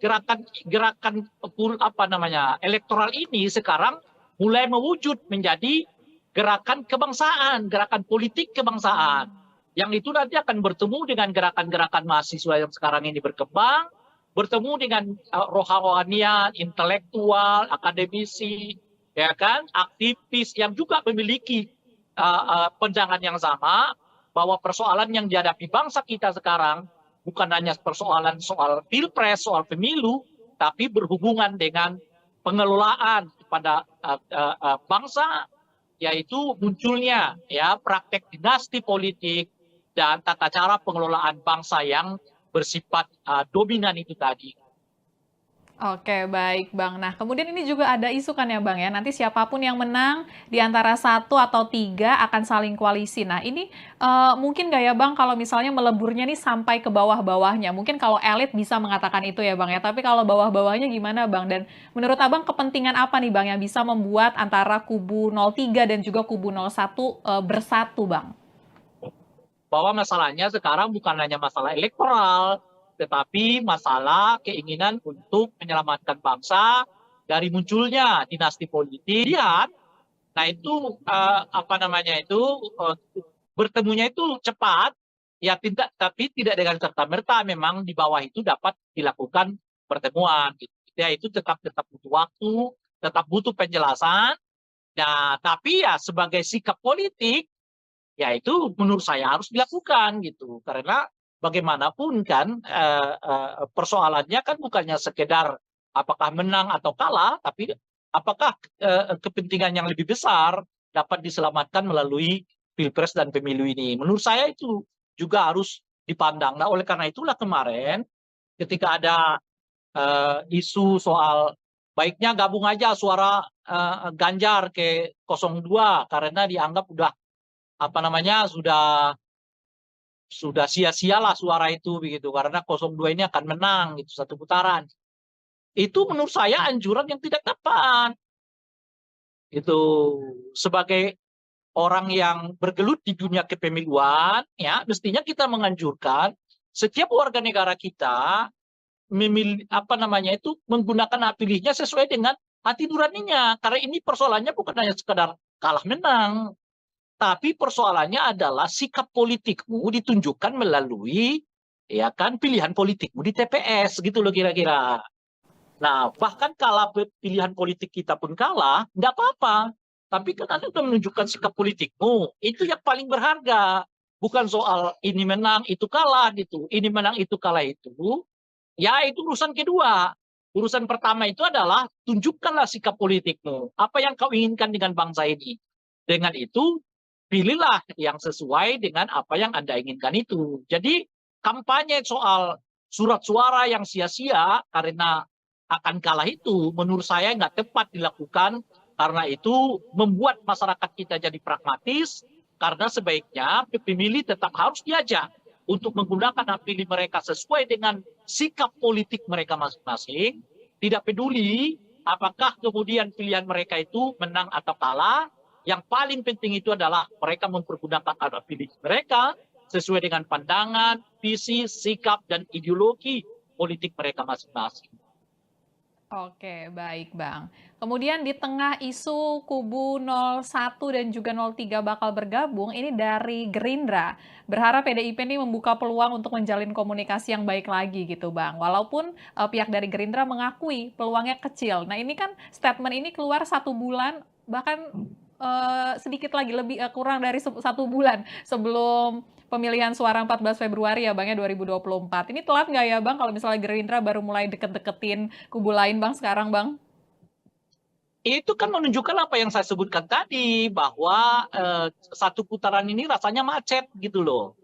[SPEAKER 1] gerakan apa namanya elektoral ini sekarang mulai mewujud menjadi gerakan kebangsaan, gerakan politik kebangsaan. Yang itu nanti akan bertemu dengan gerakan-gerakan mahasiswa yang sekarang ini berkembang, bertemu dengan rohanian, intelektual, akademisi, ya kan, aktivis yang juga memiliki pandangan yang sama bahwa persoalan yang dihadapi bangsa kita sekarang bukan hanya persoalan soal pilpres, soal pemilu, tapi berhubungan dengan pengelolaan kepada bangsa, yaitu munculnya ya praktek dinasti politik dan tata cara pengelolaan bangsa yang bersifat dominan itu tadi.
[SPEAKER 2] Oke, baik Bang. Nah, kemudian ini juga ada isu kan ya Bang ya, nanti siapapun yang menang di antara 1 atau 3 akan saling koalisi. Nah, ini mungkin nggak ya Bang kalau misalnya meleburnya nih sampai ke bawah-bawahnya? Mungkin kalau elit bisa mengatakan itu ya Bang ya, tapi kalau bawah-bawahnya gimana Bang? Dan menurut Abang kepentingan apa nih Bang yang bisa membuat antara kubu 03 dan juga kubu 01 bersatu Bang?
[SPEAKER 1] Bahwa masalahnya sekarang bukan hanya masalah elektoral, tetapi masalah keinginan untuk menyelamatkan bangsa dari munculnya dinasti politik. Lihat, nah itu apa namanya itu bertemunya itu cepat, ya tidak, tapi tidak dengan serta-merta memang di bawah itu dapat dilakukan pertemuan. Gitu. Ya itu tetap butuh waktu, tetap butuh penjelasan. Nah, tapi ya sebagai sikap politik, ya itu menurut saya harus dilakukan gitu. Karena bagaimanapun kan persoalannya kan bukannya sekedar apakah menang atau kalah, tapi apakah kepentingan yang lebih besar dapat diselamatkan melalui pilpres dan pemilu ini. Menurut saya itu juga harus dipandang. Nah, oleh karena itulah kemarin ketika ada isu soal baiknya gabung aja suara Ganjar ke 02 karena dianggap udah apa namanya sudah sia-sialah suara itu begitu karena 02 ini akan menang gitu satu putaran. Itu menurut saya anjuran yang tidak tepat. Itu sebagai orang yang bergelut di dunia kepemiluan ya mestinya kita menganjurkan setiap warga negara kita memilih apa namanya itu menggunakan hak pilihnya sesuai dengan hati nuraninya karena ini persoalannya bukan hanya sekedar kalah menang tapi persoalannya adalah sikap politikmu ditunjukkan melalui ya kan pilihan politikmu di TPS gitu loh kira-kira. Nah bahkan kalau pilihan politik kita pun kalah nggak apa-apa tapi kan Anda sudah menunjukkan sikap politikmu itu yang paling berharga bukan soal ini menang itu kalah gitu ini menang itu kalah itu. Ya itu urusan kedua. Urusan pertama itu adalah tunjukkanlah sikap politikmu. Apa yang kau inginkan dengan bangsa ini. Dengan itu pilihlah yang sesuai dengan apa yang Anda inginkan itu. Jadi kampanye soal surat suara yang sia-sia karena akan kalah itu menurut saya nggak tepat dilakukan karena itu membuat masyarakat kita jadi pragmatis karena sebaiknya pemilih tetap harus diajak untuk menggunakan hak pilih mereka sesuai dengan sikap politik mereka masing-masing, tidak peduli apakah kemudian pilihan mereka itu menang atau kalah, yang paling penting itu adalah mereka mempergunakan hak pilih mereka sesuai dengan pandangan, visi, sikap, dan ideologi politik mereka masing-masing.
[SPEAKER 2] Oke, baik Bang. Kemudian di tengah isu kubu 01 dan juga 03 bakal bergabung, ini dari Gerindra. Berharap PDIP ini membuka peluang untuk menjalin komunikasi yang baik lagi gitu Bang. Walaupun pihak dari Gerindra mengakui peluangnya kecil. Nah ini kan statement ini keluar 1 bulan, bahkan sedikit lagi, kurang dari 1 bulan sebelum pemilihan suara 14 Februari ya Bang ya 2024. Ini telat nggak ya Bang kalau misalnya Gerindra baru mulai deket-deketin kubu lain Bang sekarang Bang?
[SPEAKER 1] Itu kan menunjukkan apa yang saya sebutkan tadi, bahwa satu putaran ini rasanya macet gitu loh.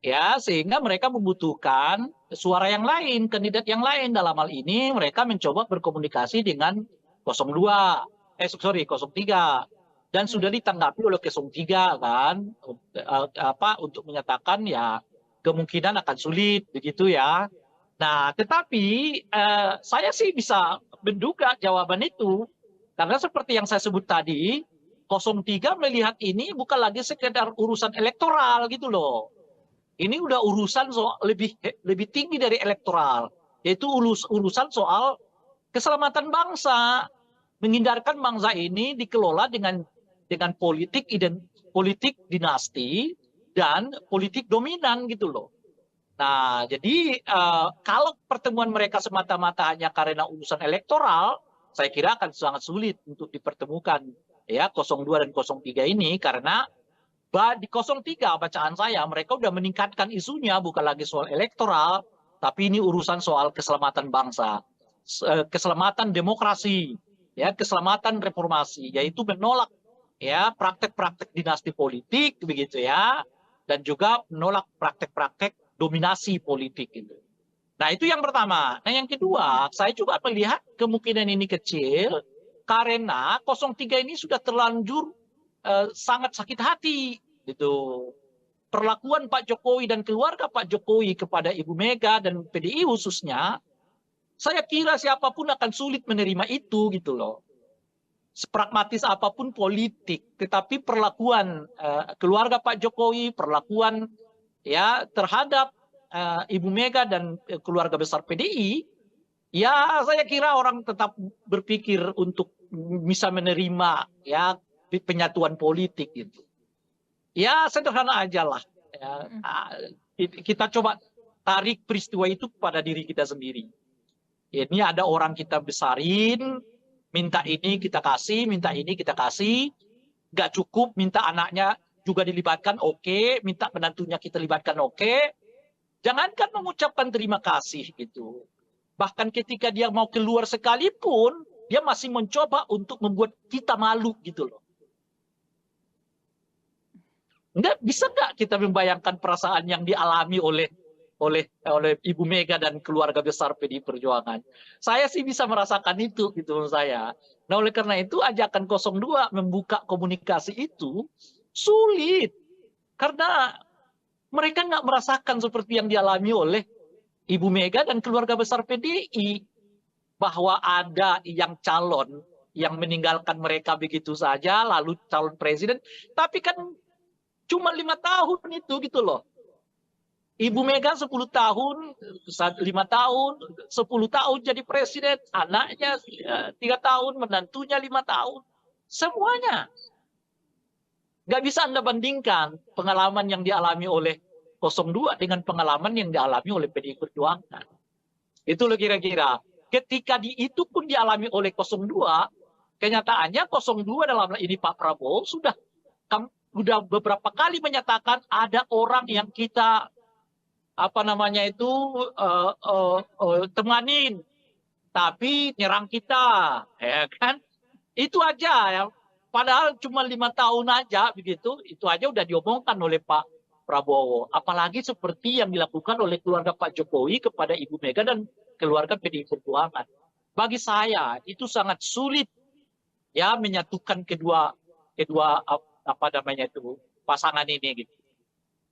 [SPEAKER 1] Ya, sehingga mereka membutuhkan suara yang lain, kandidat yang lain. Dalam hal ini mereka mencoba berkomunikasi dengan 02, 03. Dan sudah ditanggapi oleh 03 kan, untuk menyatakan ya kemungkinan akan sulit begitu ya. Nah, tetapi saya sih bisa menduga jawaban itu karena seperti yang saya sebut tadi, 03 melihat ini bukan lagi sekedar urusan elektoral gitu loh. Ini udah urusan soal lebih tinggi dari elektoral, yaitu urusan soal keselamatan bangsa, menghindarkan bangsa ini dikelola dengan politik dinasti dan politik dominan gitu loh. Nah, jadi kalau pertemuan mereka semata-mata hanya karena urusan elektoral, saya kira akan sangat sulit untuk dipertemukan ya 02 dan 03 ini karena di 03 bacaan saya mereka udah meningkatkan isunya bukan lagi soal elektoral, tapi ini urusan soal keselamatan bangsa, keselamatan demokrasi, ya keselamatan reformasi, yaitu menolak ya praktek-praktek dinasti politik begitu ya, dan juga menolak praktek-praktek dominasi politik itu. Nah itu yang pertama. Nah yang kedua, saya juga melihat kemungkinan ini kecil karena 03 ini sudah terlanjur sangat sakit hati gitu. Perlakuan Pak Jokowi dan keluarga Pak Jokowi kepada Ibu Mega dan PDI khususnya, saya kira siapapun akan sulit menerima itu gitu loh. Sepragmatis apapun politik, tetapi perlakuan keluarga Pak Jokowi, perlakuan ya terhadap Ibu Mega dan keluarga besar PDI, ya saya kira orang tetap berpikir untuk bisa menerima ya penyatuan politik gitu. Ya sederhana aja lah. Ya, kita coba tarik peristiwa itu pada diri kita sendiri. Ini ada orang kita besarin, minta ini kita kasih, minta ini kita kasih, nggak cukup, minta anaknya juga dilibatkan, oke, minta menantunya kita libatkan, oke. Jangankan mengucapkan terima kasih gitu. Bahkan ketika dia mau keluar sekalipun, dia masih mencoba untuk membuat kita malu gitu loh. Bisa nggak kita membayangkan perasaan yang dialami oleh Ibu Mega dan keluarga besar PDI Perjuangan? Saya sih bisa merasakan itu gitu menurut saya. Nah oleh karena itu ajakan 02 membuka komunikasi itu sulit. Karena mereka nggak merasakan seperti yang dialami oleh Ibu Mega dan keluarga besar PDI. Bahwa ada yang calon yang meninggalkan mereka begitu saja, lalu calon presiden. Tapi kan cuma 5 tahun itu gitu loh. Ibu Mega 10 tahun, 5 tahun, 10 tahun jadi presiden, anaknya 3 tahun, menantunya 5 tahun. Semuanya. Nggak bisa Anda bandingkan pengalaman yang dialami oleh 02 dengan pengalaman yang dialami oleh PDI Perjuangan. Itu loh kira-kira. Ketika itu pun dialami oleh 02, kenyataannya 02 dalam hal ini Pak Prabowo sudah beberapa kali menyatakan ada orang yang kita temanin, tapi nyerang kita, ya kan? Itu aja ya. Padahal cuma 5 tahun aja begitu, itu aja udah diomongkan oleh Pak Prabowo. Apalagi seperti yang dilakukan oleh keluarga Pak Jokowi kepada Ibu Mega dan keluarga PDI Perjuangan. Bagi saya itu sangat sulit ya menyatukan kedua pasangan ini gitu.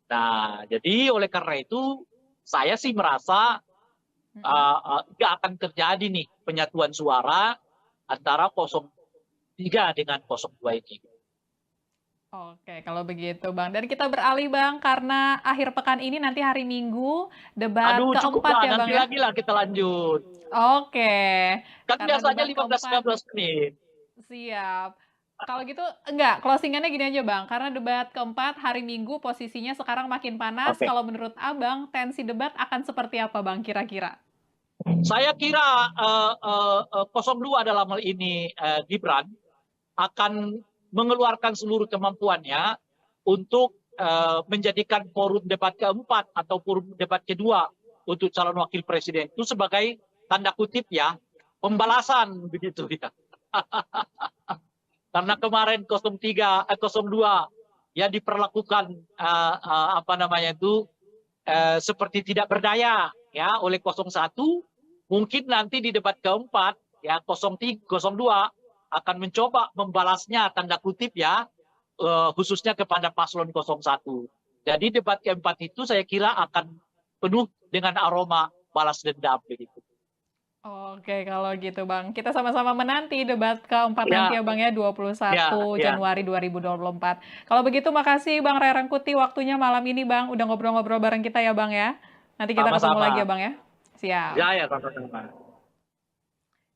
[SPEAKER 1] Nah, jadi oleh karena itu saya sih merasa nggak akan terjadi nih penyatuan suara antara 03 dengan 02 ini.
[SPEAKER 2] Oke, kalau begitu Bang. Dan kita beralih Bang, karena akhir pekan ini nanti hari Minggu debat
[SPEAKER 1] Cukup
[SPEAKER 2] keempat
[SPEAKER 1] lah,
[SPEAKER 2] ya Bang
[SPEAKER 1] nanti
[SPEAKER 2] ya?
[SPEAKER 1] lagi lah kita lanjut.
[SPEAKER 2] Oke.
[SPEAKER 1] Kan
[SPEAKER 2] Karena
[SPEAKER 1] biasanya
[SPEAKER 2] debat
[SPEAKER 1] 15-15 menit.
[SPEAKER 2] Siap. Kalau gitu enggak, closingannya gini aja Bang, karena debat keempat hari Minggu posisinya sekarang makin panas.
[SPEAKER 1] Oke.
[SPEAKER 2] Kalau menurut Abang, tensi debat akan seperti apa Bang kira-kira?
[SPEAKER 1] Saya kira 02 dalam hal ini Gibran akan mengeluarkan seluruh kemampuannya untuk menjadikan forum debat keempat atau forum debat kedua untuk calon wakil presiden itu sebagai tanda kutip ya pembalasan begitu ya. Karena kemarin 02 ya diperlakukan seperti tidak berdaya ya oleh 01. Mungkin nanti di debat keempat ya 02 akan mencoba membalasnya tanda kutip ya khususnya kepada paslon 01. Jadi debat keempat itu saya kira akan penuh dengan aroma balas dendam begitu.
[SPEAKER 2] Oke, kalau gitu Bang. Kita sama-sama menanti debat keempat nanti ya Bang ya, 21 Januari 2024. Kalau begitu makasih Bang Ray Rangkuti waktunya malam ini Bang, udah ngobrol-ngobrol bareng kita ya Bang ya. Nanti kita ketemu lagi ya Bang ya. Siap.
[SPEAKER 1] Ya, sama-sama.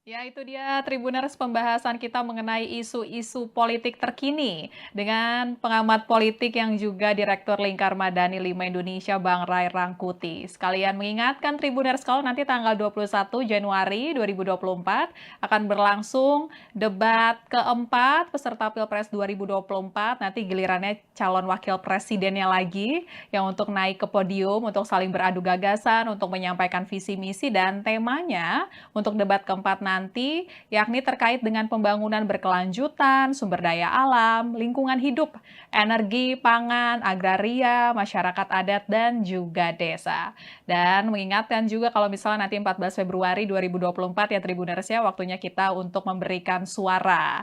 [SPEAKER 2] Ya, itu dia Tribuners pembahasan kita mengenai isu-isu politik terkini dengan pengamat politik yang juga Direktur Lingkar Madani 5 Indonesia, Bang Ray Rangkuti. Sekalian mengingatkan Tribuners kalau nanti tanggal 21 Januari 2024 akan berlangsung debat keempat peserta Pilpres 2024. Nanti gilirannya calon wakil presidennya lagi yang untuk naik ke podium, untuk saling beradu gagasan, untuk menyampaikan visi misi dan temanya untuk debat keempat nanti, yakni terkait dengan pembangunan berkelanjutan, sumber daya alam, lingkungan hidup, energi, pangan, agraria, masyarakat adat, dan juga desa. Dan mengingatkan juga kalau misalnya nanti 14 Februari 2024 ya Tribuners ya, waktunya kita untuk memberikan suara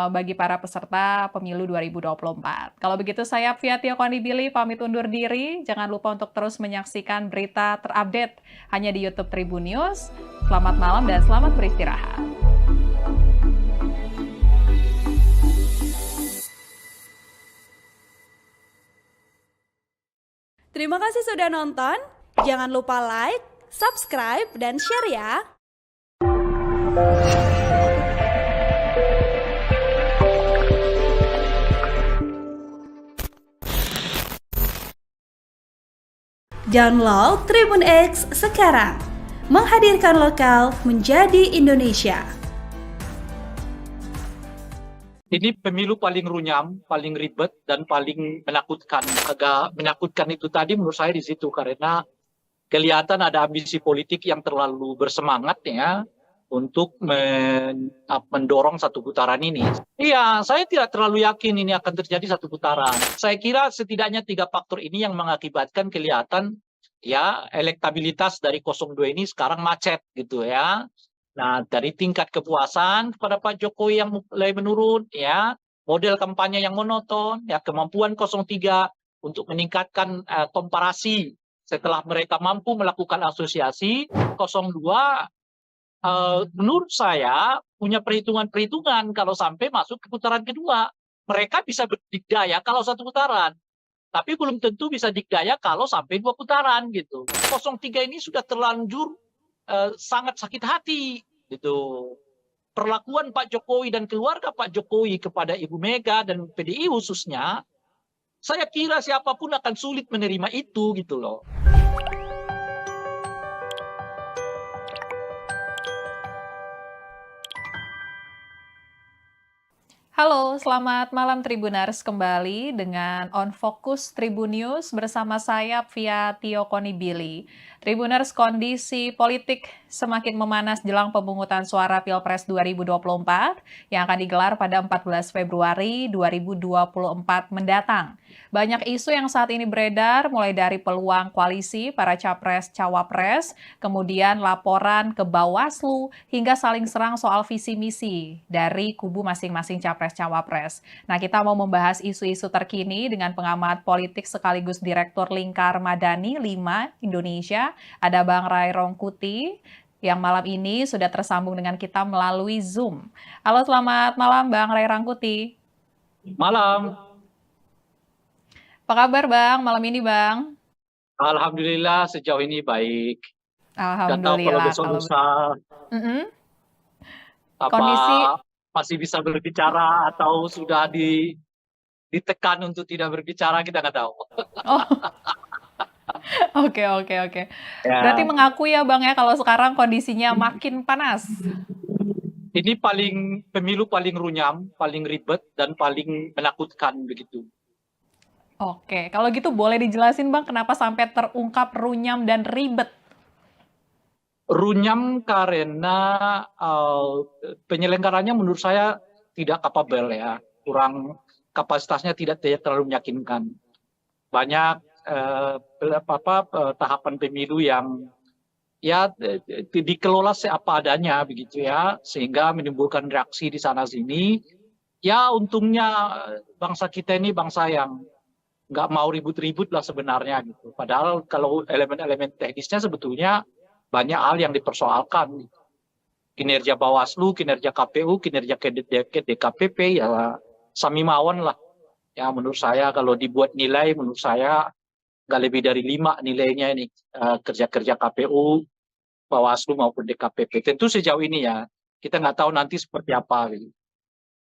[SPEAKER 2] bagi para peserta pemilu 2024. Kalau begitu saya Fia Tio Konibili pamit undur diri. Jangan lupa untuk terus menyaksikan berita terupdate hanya di YouTube Tribun News. Selamat malam dan selamat beristirahat.
[SPEAKER 3] Terima kasih sudah nonton. Jangan lupa like, subscribe, dan share ya. Download Tribun X sekarang. Menghadirkan lokal menjadi Indonesia.
[SPEAKER 1] Ini pemilu paling runyam, paling ribet, dan paling menakutkan. Agak menakutkan itu tadi menurut saya di situ, karena kelihatan ada ambisi politik yang terlalu bersemangat ya untuk mendorong satu putaran ini. Iya, saya tidak terlalu yakin ini akan terjadi satu putaran. Saya kira setidaknya 3 faktor ini yang mengakibatkan kelihatan ya elektabilitas dari 02 ini sekarang macet gitu ya. Nah, dari tingkat kepuasan kepada Pak Jokowi yang mulai menurun, ya, model kampanye yang monoton, ya, kemampuan 03 untuk meningkatkan komparasi setelah mereka mampu melakukan asosiasi, 02 menurut saya punya perhitungan-perhitungan kalau sampai masuk ke putaran kedua. Mereka bisa berdikdaya kalau satu putaran, tapi belum tentu bisa dikdaya kalau sampai 2 putaran gitu. 03 ini sudah terlanjur sangat sakit hati gitu. Perlakuan Pak Jokowi dan keluarga Pak Jokowi kepada Ibu Mega dan PDI khususnya, saya kira siapapun akan sulit menerima itu gitu loh.
[SPEAKER 2] Halo, selamat malam Tribuners, kembali dengan On Focus Tribun News bersama saya via Tio Konibili. Tribuners, kondisi politik semakin memanas jelang pemungutan suara Pilpres 2024 yang akan digelar pada 14 Februari 2024 mendatang. Banyak isu yang saat ini beredar, mulai dari peluang koalisi para capres-cawapres, kemudian laporan ke Bawaslu, hingga saling serang soal visi misi dari kubu masing-masing capres-cawapres. Nah, kita mau membahas isu-isu terkini dengan pengamat politik sekaligus Direktur Lingkar Madani 5 Indonesia, ada Bang Ray Rangkuti, yang malam ini sudah tersambung dengan kita melalui Zoom. Halo, selamat malam Bang Ray Rangkuti.
[SPEAKER 1] Malam.
[SPEAKER 2] Apa kabar Bang, malam ini Bang?
[SPEAKER 1] Alhamdulillah sejauh ini baik. Nggak tahu kalau
[SPEAKER 2] Alhamdulillah.
[SPEAKER 1] besok lusa apa
[SPEAKER 2] Kondisi,
[SPEAKER 1] masih bisa berbicara atau sudah ditekan untuk tidak berbicara, kita nggak tahu.
[SPEAKER 2] oh oke. Berarti
[SPEAKER 1] Ya,
[SPEAKER 2] mengakui ya Bang ya kalau sekarang kondisinya makin panas.
[SPEAKER 1] ini pemilu paling runyam, paling ribet, dan paling menakutkan begitu.
[SPEAKER 2] Oke, kalau gitu boleh dijelasin Bang kenapa sampai terungkap runyam dan ribet?
[SPEAKER 1] Runyam karena penyelenggaranya menurut saya tidak kapabel ya, kurang kapasitasnya tidak terlalu meyakinkan. Banyak tahapan pemilu yang ya dikelola seapa adanya begitu ya, sehingga menimbulkan reaksi di sana sini. Ya untungnya bangsa kita ini bangsa yang nggak mau ribut-ribut lah sebenarnya gitu. Padahal kalau elemen-elemen teknisnya sebetulnya banyak hal yang dipersoalkan. Kinerja Bawaslu, kinerja KPU, kinerja DKPP ya sami mawon lah. Ya menurut saya kalau dibuat nilai, menurut saya nggak lebih dari 5 nilainya ini kerja-kerja KPU, Bawaslu maupun DKPP. Tentu sejauh ini ya, kita nggak tahu nanti seperti apa. Gitu.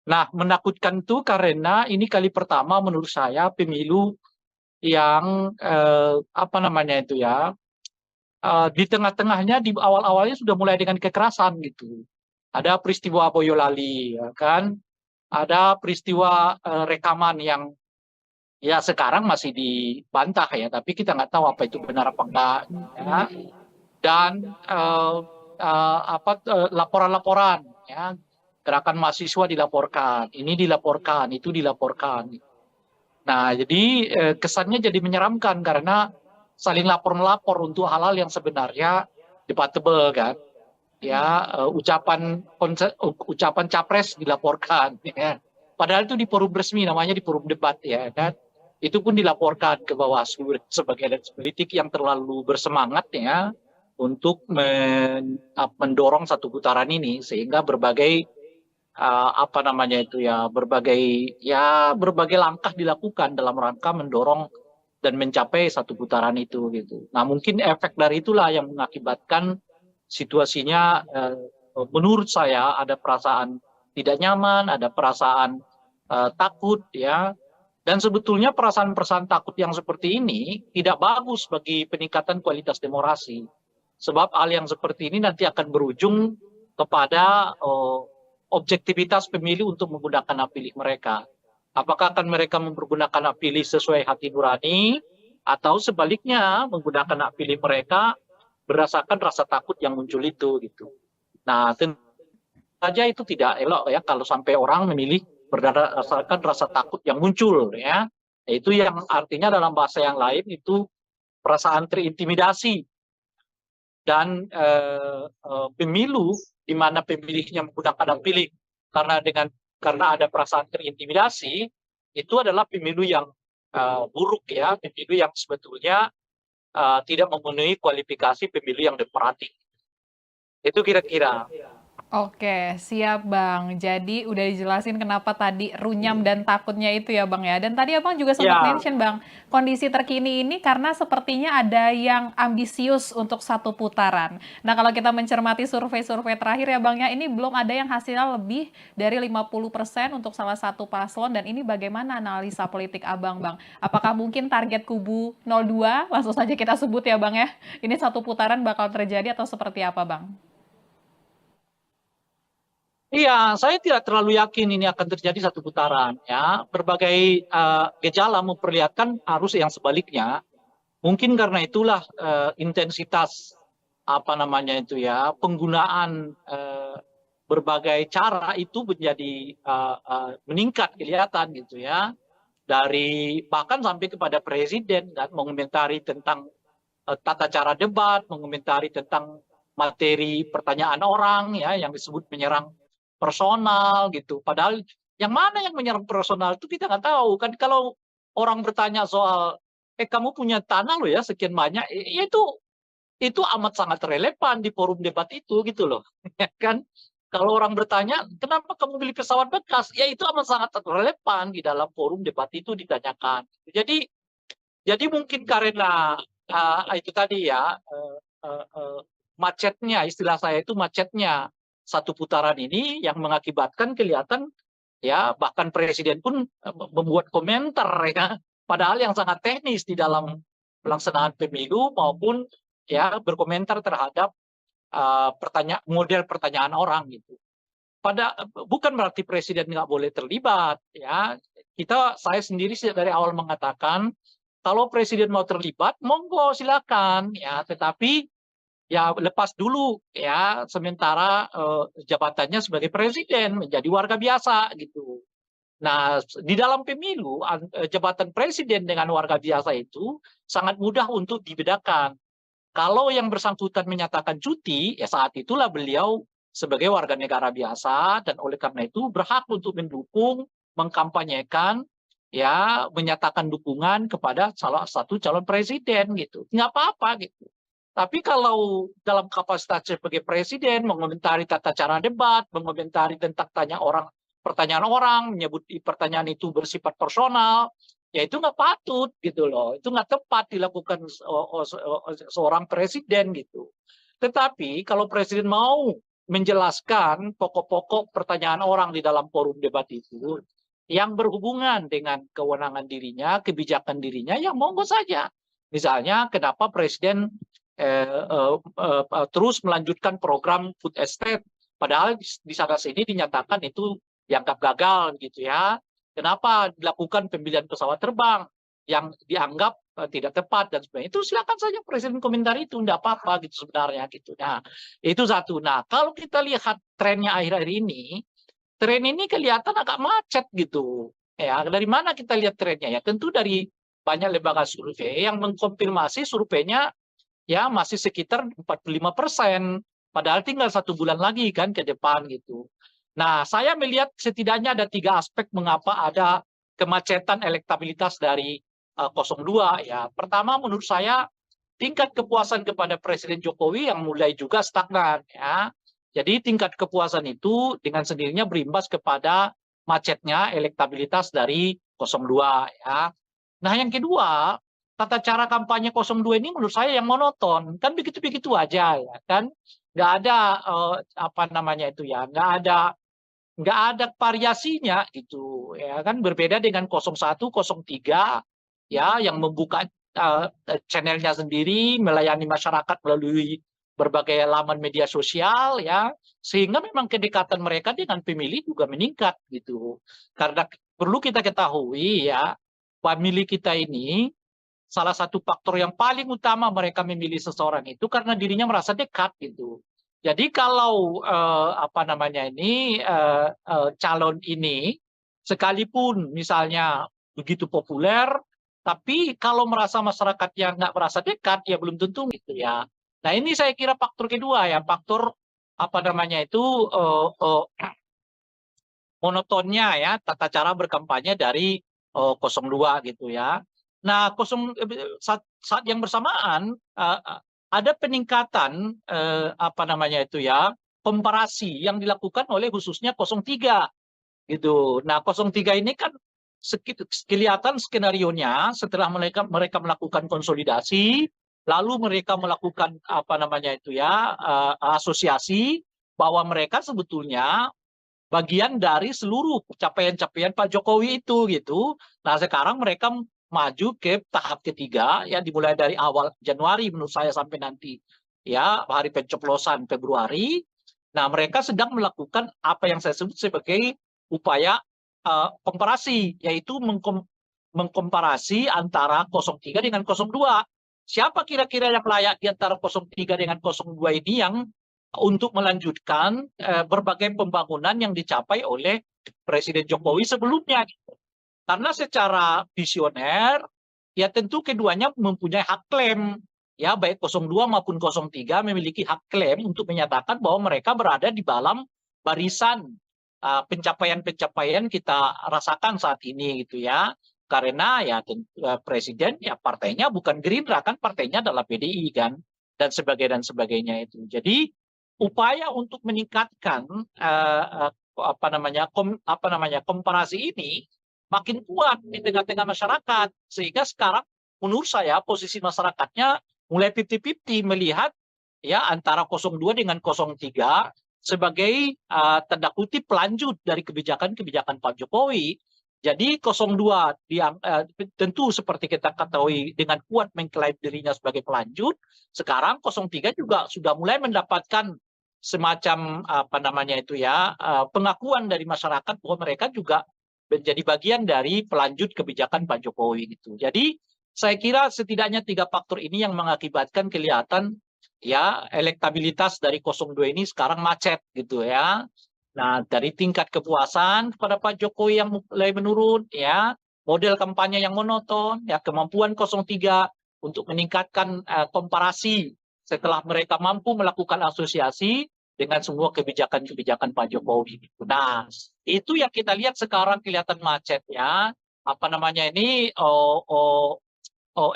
[SPEAKER 1] Nah, menakutkan itu karena ini kali pertama menurut saya pemilu yang apa namanya itu ya, di tengah-tengahnya di awal-awalnya sudah mulai dengan kekerasan gitu. Ada peristiwa Boyolali, ya kan? Ada peristiwa rekaman yang ya sekarang masih dibantah ya, tapi kita nggak tahu apa itu benar apa enggak. Ya. Dan laporan-laporan, ya, gerakan mahasiswa dilaporkan, ini dilaporkan, itu dilaporkan. Nah, jadi kesannya jadi menyeramkan karena saling lapor-melapor untuk hal-hal yang sebenarnya debatable kan. Ya, ucapan capres dilaporkan. Ya. Padahal itu di forum resmi, namanya di forum debat ya kan. Itu pun dilaporkan ke Bawaslu sebagai elit politik yang terlalu bersemangat ya untuk mendorong satu putaran ini sehingga berbagai berbagai langkah dilakukan dalam rangka mendorong dan mencapai satu putaran itu gitu. Nah mungkin efek dari itulah yang mengakibatkan situasinya menurut saya ada perasaan tidak nyaman, ada perasaan takut ya. Dan sebetulnya perasaan-perasaan takut yang seperti ini tidak bagus bagi peningkatan kualitas demokrasi. Sebab hal yang seperti ini nanti akan berujung kepada objektivitas pemilih untuk menggunakan hak pilih mereka. Apakah akan mereka mempergunakan hak pilih sesuai hati nurani atau sebaliknya menggunakan hak pilih mereka berdasarkan rasa takut yang muncul itu gitu. Nah, tentu saja itu tidak elok ya kalau sampai orang memilih berdasarkan rasa takut yang muncul ya. Itu yang artinya dalam bahasa yang lain itu perasaan terintimidasi dan pemilu di mana pemilihnya menggunakan hak pilih karena ada perasaan terintimidasi, itu adalah pemilu yang buruk ya, pemilu yang sebetulnya tidak memenuhi kualifikasi pemilu yang demokratik. Itu kira-kira.
[SPEAKER 2] Oke, siap Bang. Jadi udah dijelasin kenapa tadi runyam dan takutnya itu ya Bang ya. Dan tadi Abang juga sempat
[SPEAKER 1] Ya,
[SPEAKER 2] mention Bang, kondisi terkini ini karena sepertinya ada yang ambisius untuk satu putaran. Nah kalau kita mencermati survei-survei terakhir ya Bang ya, ini belum ada yang hasilnya lebih dari 50% untuk salah satu paslon. Dan ini bagaimana analisa politik Abang Bang? Apakah mungkin target kubu 02, langsung saja kita sebut ya Bang ya, ini satu putaran bakal terjadi atau seperti apa Bang?
[SPEAKER 1] iya, saya tidak terlalu yakin ini akan terjadi satu putaran ya. Berbagai gejala memperlihatkan arus yang sebaliknya. Mungkin karena itulah intensitas apa namanya itu ya, penggunaan berbagai cara itu menjadi meningkat kelihatan gitu ya. Dari bahkan sampai kepada presiden dan mengomentari tentang tata cara debat, mengomentari tentang materi pertanyaan orang ya yang disebut menyerang personal gitu. Padahal yang mana yang menyerang personal itu kita nggak tahu kan. Kalau orang bertanya soal kamu punya tanah loh ya sekian banyak, ya itu amat sangat relevan di forum debat itu gitu loh. Ya kan? Kalau orang bertanya kenapa kamu beli pesawat bekas, ya itu amat sangat relevan di dalam forum debat itu ditanyakan. Jadi mungkin karena itu tadi ya macetnya, istilah saya itu macetnya satu putaran ini yang mengakibatkan kelihatan ya bahkan presiden pun membuat komentar ya padahal yang sangat teknis di dalam pelaksanaan pemilu maupun ya berkomentar terhadap model pertanyaan orang gitu. Bukan berarti presiden nggak boleh terlibat ya. Saya sendiri dari awal mengatakan kalau presiden mau terlibat monggo silakan ya, tetapi ya lepas dulu ya sementara jabatannya sebagai presiden menjadi warga biasa gitu. Nah, di dalam pemilu jabatan presiden dengan warga biasa itu sangat mudah untuk dibedakan. Kalau yang bersangkutan menyatakan cuti, ya saat itulah beliau sebagai warga negara biasa dan oleh karena itu berhak untuk mendukung, mengkampanyekan, ya menyatakan dukungan kepada salah satu calon presiden gitu. Nggak apa-apa gitu. Tapi kalau dalam kapasitas sebagai presiden mengomentari tata cara debat, mengomentari tentang pertanyaan orang, menyebut pertanyaan itu bersifat personal, ya itu nggak patut gitu loh. Itu nggak tepat dilakukan seorang presiden gitu. Tetapi kalau presiden mau menjelaskan pokok-pokok pertanyaan orang di dalam forum debat itu yang berhubungan dengan kewenangan dirinya, kebijakan dirinya, ya monggo saja. Misalnya kenapa presiden terus melanjutkan program food estate, padahal di sana sini dinyatakan itu dianggap gagal gitu ya. Kenapa dilakukan pembelian pesawat terbang yang dianggap tidak tepat dan sebagainya. Itu silakan saja presiden komentar itu, tidak apa-apa gitu sebenarnya gitu. Nah, itu satu. Nah, kalau kita lihat trennya akhir-akhir ini, tren ini kelihatan agak macet gitu. Ya, dari mana kita lihat trennya? Ya, tentu dari banyak lembaga survei yang mengkonfirmasi surveinya ya masih sekitar 45%. Padahal tinggal 1 bulan lagi kan ke depan gitu. Nah, saya melihat setidaknya ada 3 aspek mengapa ada kemacetan elektabilitas dari 02 ya. Pertama menurut saya tingkat kepuasan kepada Presiden Jokowi yang mulai juga stagnan ya. Jadi tingkat kepuasan itu dengan sendirinya berimbas kepada macetnya elektabilitas dari 02 ya. Nah, yang kedua tata cara kampanye 02 ini menurut saya yang monoton, kan begitu-begitu aja ya kan, nggak ada apa namanya itu ya, nggak ada variasinya gitu ya kan, berbeda dengan 01, 03 ya yang membuka channelnya sendiri, melayani masyarakat melalui berbagai laman media sosial ya, sehingga memang kedekatan mereka dengan pemilih juga meningkat gitu. Karena perlu kita ketahui ya, pemilih kita ini salah satu faktor yang paling utama mereka memilih seseorang itu karena dirinya merasa dekat gitu. Jadi kalau apa namanya ini calon ini sekalipun misalnya begitu populer, tapi kalau merasa masyarakat yang nggak merasa dekat ya belum tentu gitu ya. Nah ini saya kira faktor kedua ya, faktor apa namanya itu monotonnya ya tata cara berkampanye dari 02 gitu ya. Nah, saat yang bersamaan ada peningkatan apa namanya itu ya, komparasi yang dilakukan oleh khususnya 03 gitu. Nah, 03 ini kan kelihatan skenarionya setelah mereka melakukan konsolidasi, lalu mereka melakukan apa namanya itu ya, asosiasi bahwa mereka sebetulnya bagian dari seluruh capaian-capaian Pak Jokowi itu gitu. Nah sekarang mereka maju ke tahap ketiga ya, dimulai dari awal Januari menurut saya sampai nanti ya hari pencoblosan Februari. Nah mereka sedang melakukan apa yang saya sebut sebagai upaya komparasi, yaitu mengkomparasi antara 03 dengan 02. Siapa kira-kira yang layak di antara 03 dengan 02 ini yang untuk melanjutkan berbagai pembangunan yang dicapai oleh Presiden Jokowi sebelumnya. Karena secara visioner, ya tentu keduanya mempunyai hak klaim. Ya, baik 02 maupun 03 memiliki hak klaim untuk menyatakan bahwa mereka berada di dalam barisan pencapaian-pencapaian kita rasakan saat ini gitu ya. Karena ya presiden ya partainya bukan Gerindra kan, partainya adalah PDI kan, dan sebagainya itu. Jadi upaya untuk meningkatkan apa namanya komparasi ini makin kuat di tengah-tengah masyarakat, sehingga sekarang menurut saya posisi masyarakatnya mulai 50-50 melihat ya antara 02 dengan 03 sebagai tanda kutip pelanjut dari kebijakan-kebijakan Pak Jokowi. Jadi 02 tentu seperti kita ketahui dengan kuat mengklaim dirinya sebagai pelanjut. Sekarang 03 juga sudah mulai mendapatkan semacam apa namanya itu ya, pengakuan dari masyarakat bahwa mereka juga menjadi bagian dari pelanjut kebijakan Pak Jokowi gitu. Jadi saya kira setidaknya 3 faktor ini yang mengakibatkan kelihatan ya elektabilitas dari 02 ini sekarang macet gitu ya. Nah, dari tingkat kepuasan kepada Pak Jokowi yang mulai menurun, ya, model kampanye yang monoton, ya, kemampuan 03 untuk meningkatkan komparasi setelah mereka mampu melakukan asosiasi dengan semua kebijakan-kebijakan Pak Jokowi. Nah, itu yang kita lihat sekarang kelihatan macet ya. Apa namanya ini,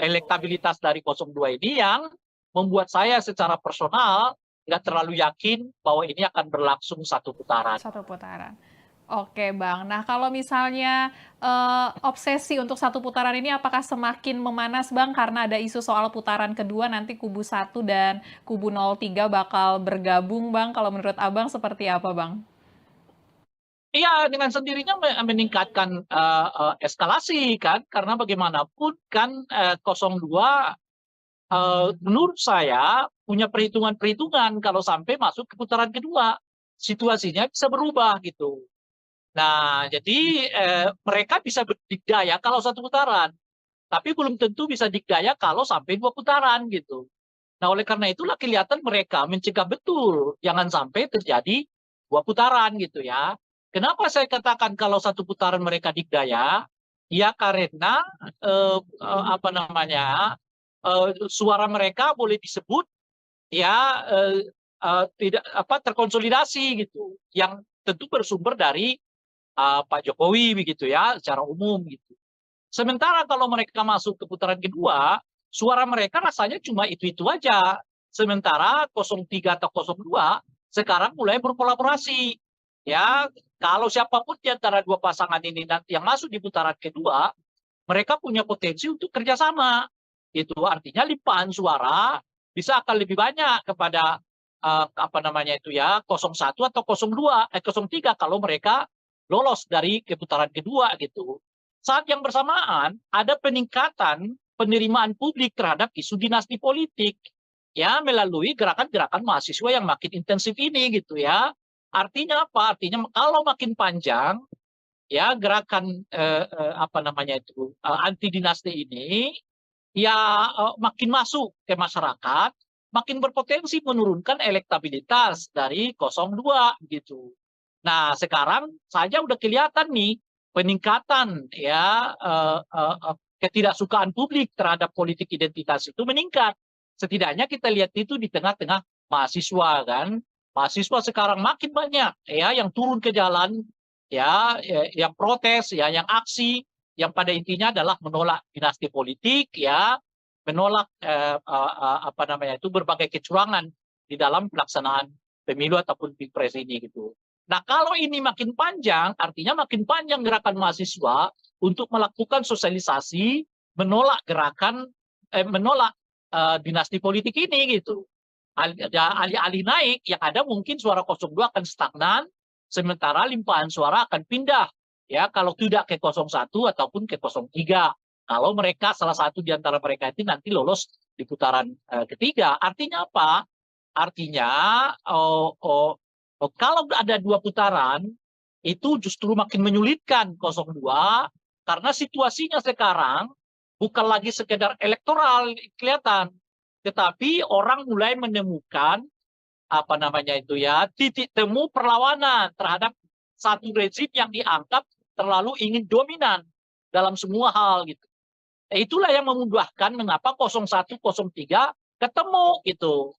[SPEAKER 1] elektabilitas dari 02 ini yang membuat saya secara personal nggak terlalu yakin bahwa ini akan berlangsung satu putaran.
[SPEAKER 2] Satu putaran. Oke Bang, nah kalau misalnya obsesi untuk satu putaran ini apakah semakin memanas Bang karena ada isu soal putaran kedua nanti kubu 1 dan kubu 03 bakal bergabung Bang, kalau menurut Abang seperti apa Bang?
[SPEAKER 1] Iya, dengan sendirinya meningkatkan eskalasi kan, karena bagaimanapun kan 02 menurut saya punya perhitungan-perhitungan kalau sampai masuk ke putaran kedua, situasinya bisa berubah gitu. Nah, jadi mereka bisa berdikdaya kalau satu putaran, tapi belum tentu bisa dikdaya kalau sampai 2 putaran gitu. Nah, oleh karena itulah kelihatan mereka mencegah betul jangan sampai terjadi 2 putaran gitu ya. Kenapa saya katakan kalau satu putaran mereka dikdaya? Ya karena apa namanya, suara mereka boleh disebut ya tidak terkonsolidasi gitu, yang tentu bersumber dari Pak Jokowi begitu ya secara umum gitu. Sementara kalau mereka masuk ke putaran kedua, suara mereka rasanya cuma itu-itu aja. Sementara 03 atau 02 sekarang mulai berkolaborasi. Ya, kalau siapapun di antara 2 pasangan ini yang masuk di putaran kedua, mereka punya potensi untuk kerjasama. Itu artinya limpahan suara bisa akan lebih banyak kepada apa namanya itu ya 01 atau 02 03 kalau mereka lolos dari putaran kedua gitu. Saat yang bersamaan ada peningkatan penerimaan publik terhadap isu dinasti politik ya melalui gerakan-gerakan mahasiswa yang makin intensif ini gitu ya. Artinya apa? Artinya kalau makin panjang ya gerakan apa namanya itu anti dinasti ini ya makin masuk ke masyarakat, makin berpotensi menurunkan elektabilitas dari 02 gitu. Nah, sekarang saja udah kelihatan nih peningkatan ya ketidaksukaan publik terhadap politik identitas itu meningkat. Setidaknya kita lihat itu di tengah-tengah mahasiswa kan. Mahasiswa sekarang makin banyak ya yang turun ke jalan ya, yang protes ya, yang aksi yang pada intinya adalah menolak dinasti politik ya, menolak apa namanya itu berbagai kecurangan di dalam pelaksanaan pemilu ataupun pilpres ini gitu. Nah kalau ini makin panjang, artinya makin panjang gerakan mahasiswa untuk melakukan sosialisasi menolak gerakan menolak dinasti politik ini gitu. Alih-alih naik, yang ada mungkin suara 02 akan stagnan, sementara limpahan suara akan pindah ya kalau tidak ke 01 ataupun ke 03. Kalau mereka salah satu di antara mereka itu nanti lolos di putaran ketiga. Artinya apa? Artinya kalau ada 2 putaran itu justru makin menyulitkan 02 karena situasinya sekarang bukan lagi sekedar elektoral kelihatan, tetapi orang mulai menemukan apa namanya itu ya titik temu perlawanan terhadap satu rezim yang dianggap terlalu ingin dominan dalam semua hal gitu. Itulah yang memudahkan mengapa 01, 03 ketemu gitu.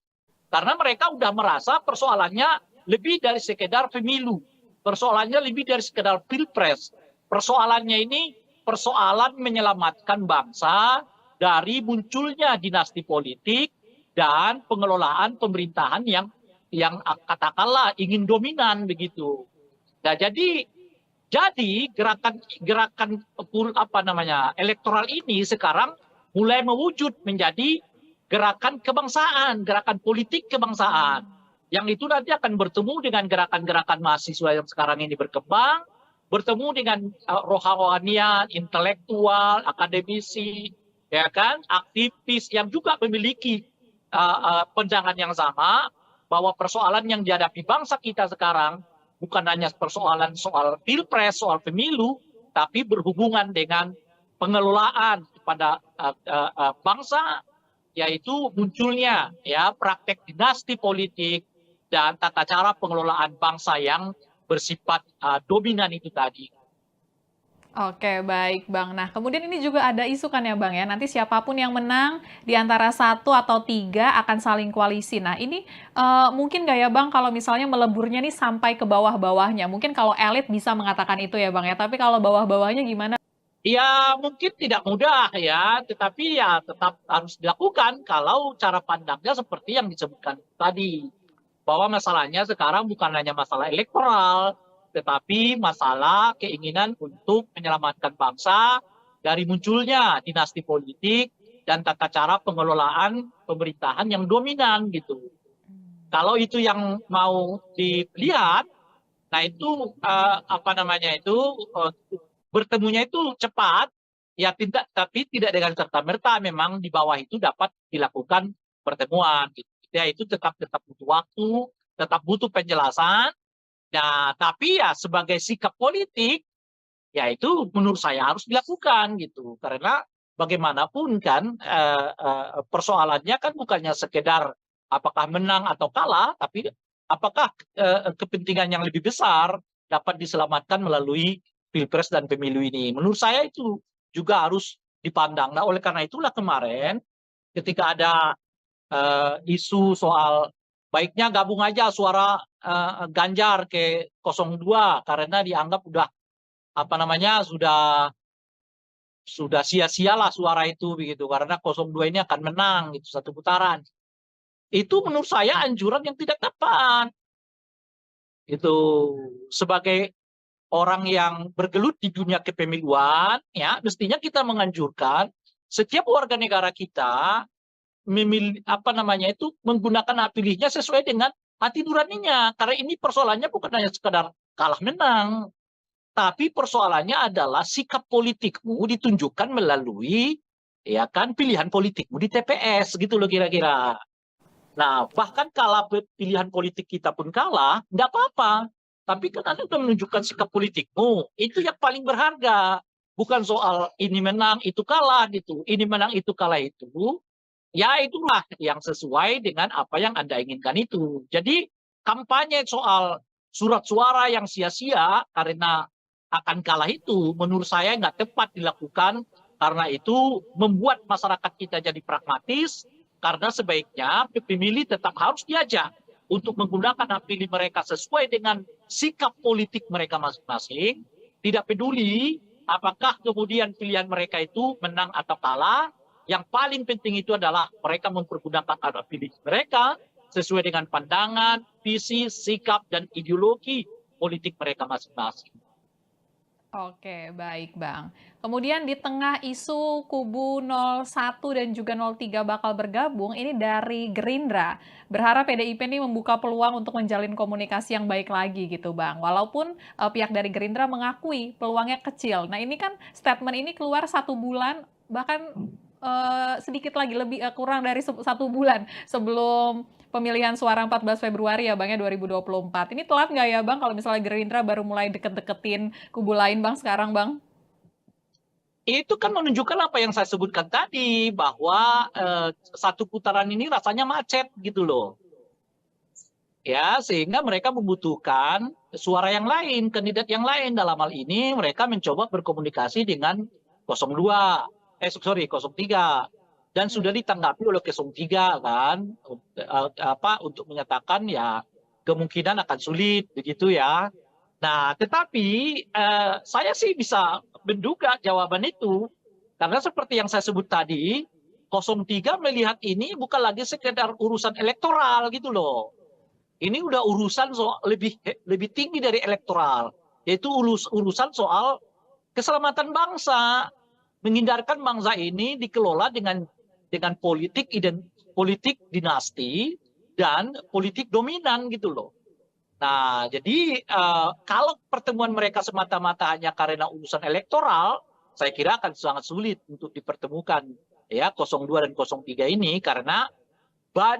[SPEAKER 1] Karena mereka udah merasa persoalannya lebih dari sekedar pemilu. Persoalannya lebih dari sekedar pilpres. Persoalannya ini persoalan menyelamatkan bangsa dari munculnya dinasti politik dan pengelolaan pemerintahan yang katakanlah ingin dominan begitu. Nah, jadi gerakan apa namanya elektoral ini sekarang mulai mewujud menjadi gerakan kebangsaan, gerakan politik kebangsaan. Yang itu nanti akan bertemu dengan gerakan-gerakan mahasiswa yang sekarang ini berkembang, bertemu dengan rohanian, intelektual, akademisi, ya kan, aktivis yang juga memiliki pandangan yang sama bahwa persoalan yang dihadapi bangsa kita sekarang bukan hanya persoalan soal pilpres, soal pemilu, tapi berhubungan dengan pengelolaan kepada bangsa, yaitu munculnya ya praktek dinasti politik dan tata cara pengelolaan bangsa yang bersifat dominan itu tadi.
[SPEAKER 2] Oke, baik Bang. Nah, kemudian ini juga ada isu kan ya Bang ya, nanti siapapun yang menang di antara 1 atau 3 akan saling koalisi. Nah, ini mungkin nggak ya Bang kalau misalnya meleburnya nih sampai ke bawah-bawahnya? Mungkin kalau elit bisa mengatakan itu ya Bang ya, tapi kalau bawah-bawahnya gimana?
[SPEAKER 1] Ya mungkin tidak mudah ya, tetapi ya tetap harus dilakukan kalau cara pandangnya seperti yang disebutkan tadi. Bahwa masalahnya sekarang bukan hanya masalah elektoral, tetapi masalah keinginan untuk menyelamatkan bangsa dari munculnya dinasti politik dan tata cara pengelolaan pemerintahan yang dominan gitu. Kalau itu yang mau dilihat, nah itu apa namanya itu bertemunya itu cepat, ya tidak, tapi tidak dengan serta-merta memang di bawah itu dapat dilakukan pertemuan. Gitu. Ya itu tetap butuh waktu, tetap butuh penjelasan. Nah, tapi ya sebagai sikap politik, ya itu menurut saya harus dilakukan gitu. Karena bagaimanapun kan persoalannya kan bukannya sekedar apakah menang atau kalah, tapi apakah kepentingan yang lebih besar dapat diselamatkan melalui pilpres dan pemilu ini. Menurut saya itu juga harus dipandang. Nah, oleh karena itulah kemarin ketika ada isu soal baiknya gabung aja suara Ganjar ke 02 karena dianggap udah apa namanya sudah sia-sialah suara itu begitu karena 02 ini akan menang gitu 1 putaran. Itu menurut saya anjuran yang tidak tepat. Itu sebagai orang yang bergelut di dunia kepemiluan, ya mestinya kita menganjurkan setiap warga negara kita memilih menggunakan hak pilihnya sesuai dengan hati nuraninya. Karena ini persoalannya bukan hanya sekedar kalah menang, tapi persoalannya adalah sikap politikmu ditunjukkan melalui ya kan pilihan politikmu di TPS gitu loh kira-kira. Nah, bahkan kalau pilihan politik kita pun kalah, nggak apa-apa. Tapi kan Anda sudah menunjukkan sikap politikmu. Itu yang paling berharga. Bukan soal ini menang, itu kalah gitu. Ini menang, itu kalah itu. Ya itulah yang sesuai dengan apa yang Anda inginkan itu. Jadi kampanye soal surat suara yang sia-sia karena akan kalah itu menurut saya nggak tepat dilakukan karena itu membuat masyarakat kita jadi pragmatis karena sebaiknya pemilih tetap harus diajak untuk menggunakan hak pilih mereka sesuai dengan sikap politik mereka masing-masing, tidak peduli apakah kemudian pilihan mereka itu menang atau kalah. Yang paling penting itu adalah mereka mempergunakan hak pilih mereka sesuai dengan pandangan, visi, sikap, dan ideologi politik mereka masing-masing.
[SPEAKER 2] Oke, baik Bang. Kemudian di tengah isu kubu 01 dan juga 03 bakal bergabung, ini dari Gerindra. Berharap PDIP ini membuka peluang untuk menjalin komunikasi yang baik lagi gitu Bang. Walaupun pihak dari Gerindra mengakui peluangnya kecil. Nah ini kan statement ini keluar 1 bulan, bahkan sedikit lagi, kurang dari 1 bulan sebelum pemilihan suara 14 Februari ya Bang ya 2024. Ini telat nggak ya Bang kalau misalnya Gerindra baru mulai deket-deketin kubu lain Bang sekarang Bang?
[SPEAKER 1] Itu kan menunjukkan apa yang saya sebutkan tadi, bahwa satu putaran ini rasanya macet gitu loh. Ya, sehingga mereka membutuhkan suara yang lain, kandidat yang lain. Dalam hal ini mereka mencoba berkomunikasi dengan 02, 03. Dan sudah ditanggapi oleh 03 kan, untuk menyatakan ya kemungkinan akan sulit begitu ya. Nah, tetapi saya sih bisa menduga jawaban itu karena seperti yang saya sebut tadi, 03 melihat ini bukan lagi sekedar urusan elektoral gitu loh. Ini udah urusan soal lebih tinggi dari elektoral, yaitu urusan soal keselamatan bangsa, menghindarkan bangsa ini dikelola dengan politik dinasti dan politik dominan gitu loh. Nah, jadi kalau pertemuan mereka semata-mata hanya karena urusan elektoral, saya kira akan sangat sulit untuk dipertemukan ya 02 dan 03 ini karena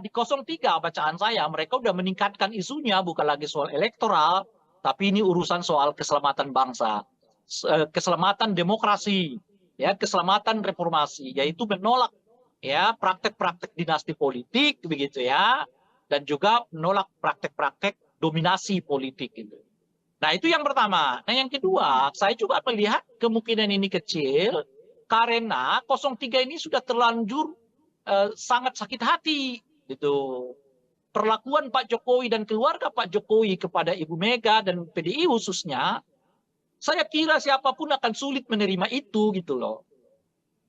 [SPEAKER 1] di 03 bacaan saya mereka udah meningkatkan isunya bukan lagi soal elektoral, tapi ini urusan soal keselamatan bangsa, keselamatan demokrasi, ya keselamatan reformasi, yaitu menolak ya praktek-praktek dinasti politik begitu ya, dan juga menolak praktek-praktek dominasi politik itu. Nah itu yang pertama. Nah yang kedua, saya juga melihat kemungkinan ini kecil karena 03 ini sudah terlanjur sangat sakit hati gitu. Perlakuan Pak Jokowi dan keluarga Pak Jokowi kepada Ibu Mega dan PDI khususnya, saya kira siapapun akan sulit menerima itu gitu loh.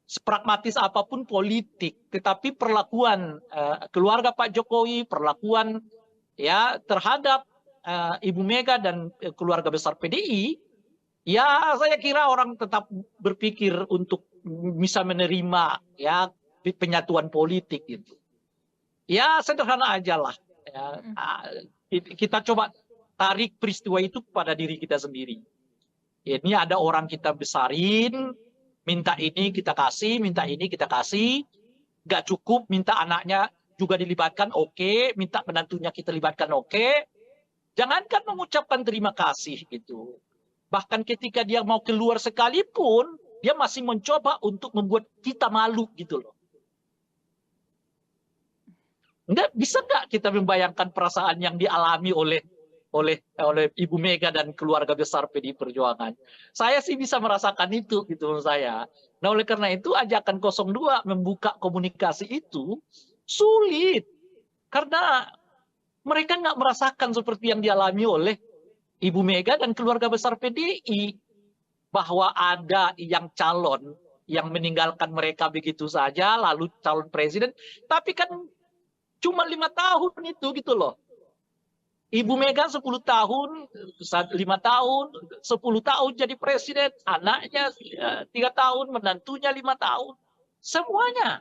[SPEAKER 1] Sepragmatis apapun politik, tetapi perlakuan keluarga Pak Jokowi, perlakuan ya terhadap Ibu Mega dan keluarga besar PDI, ya saya kira orang tetap berpikir untuk bisa menerima ya penyatuan politik itu. Ya sederhana aja lah. Ya, kita coba tarik peristiwa itu pada diri kita sendiri. Ini ada orang kita besarin, minta ini kita kasih, minta ini kita kasih, nggak cukup, minta anaknya juga dilibatkan, oke, minta menantunya kita libatkan, oke. Jangankan mengucapkan terima kasih gitu. Bahkan ketika dia mau keluar sekalipun, dia masih mencoba untuk membuat kita malu gitu loh. Bisa nggak kita membayangkan perasaan yang dialami oleh Ibu Mega dan keluarga besar PDI Perjuangan? Saya sih bisa merasakan itu gitu menurut saya. Nah oleh karena itu ajakan 02 membuka komunikasi itu sulit. Karena mereka nggak merasakan seperti yang dialami oleh Ibu Mega dan keluarga besar PDI. Bahwa ada yang calon yang meninggalkan mereka begitu saja, lalu calon presiden. Tapi kan cuma 5 tahun itu gitu loh. Ibu Mega 10 tahun, 5 tahun, 10 tahun jadi presiden, anaknya 3 tahun, menantunya 5 tahun. Semuanya.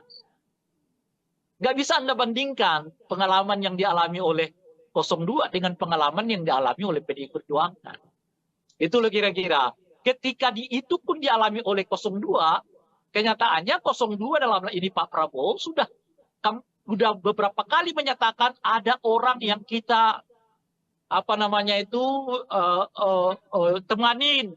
[SPEAKER 1] Nggak bisa Anda bandingkan pengalaman yang dialami oleh 02 dengan pengalaman yang dialami oleh PDI Perjuangan. Itu loh kira-kira. Ketika itu pun dialami oleh 02, kenyataannya 02 dalam hal ini Pak Prabowo sudah beberapa kali menyatakan ada orang yang kita temanin,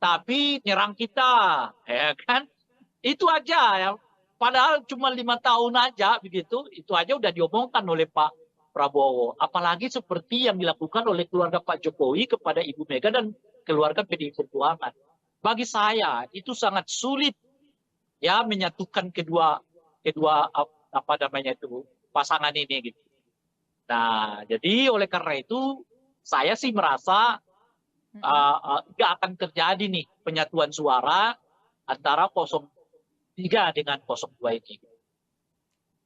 [SPEAKER 1] tapi nyerang kita, ya kan? Itu aja ya. Padahal cuma 5 tahun aja begitu, itu aja udah diomongkan oleh Pak Prabowo. Apalagi seperti yang dilakukan oleh keluarga Pak Jokowi kepada Ibu Mega dan keluarga PDI Perjuangan. Bagi saya itu sangat sulit ya menyatukan kedua pasangan ini gitu. Nah, jadi oleh karena itu saya sih merasa nggak akan terjadi nih penyatuan suara antara 03 dengan 02 ini.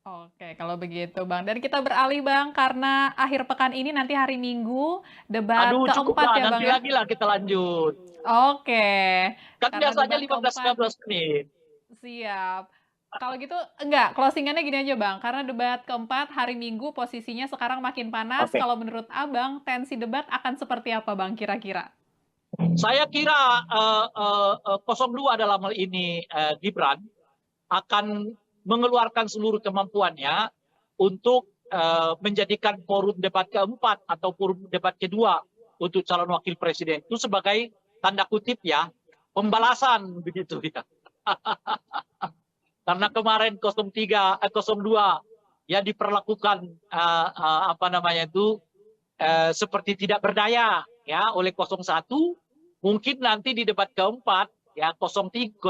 [SPEAKER 2] Oke, kalau begitu Bang. Dan kita beralih Bang, karena akhir pekan ini nanti hari Minggu debat
[SPEAKER 1] Aduh,
[SPEAKER 2] keempat
[SPEAKER 1] cukuplah,
[SPEAKER 2] ya Bang
[SPEAKER 1] nanti
[SPEAKER 2] ya?
[SPEAKER 1] lagi lah kita lanjut.
[SPEAKER 2] Oke,
[SPEAKER 1] Kan
[SPEAKER 2] karena
[SPEAKER 1] biasanya
[SPEAKER 2] debat
[SPEAKER 1] 15-19 menit.
[SPEAKER 2] siap. Kalau gitu enggak, closingannya gini aja Bang, karena debat keempat hari Minggu posisinya sekarang makin panas.
[SPEAKER 1] Oke.
[SPEAKER 2] Kalau menurut Abang, tensi debat akan seperti apa Bang kira-kira?
[SPEAKER 1] Saya kira 02 dalam hal ini Gibran akan mengeluarkan seluruh kemampuannya untuk menjadikan forum debat keempat atau forum debat kedua untuk calon wakil presiden itu sebagai tanda kutip ya pembalasan begitu ya. Karena kemarin 02 ya diperlakukan seperti tidak berdaya ya oleh 01, mungkin nanti di debat keempat ya 02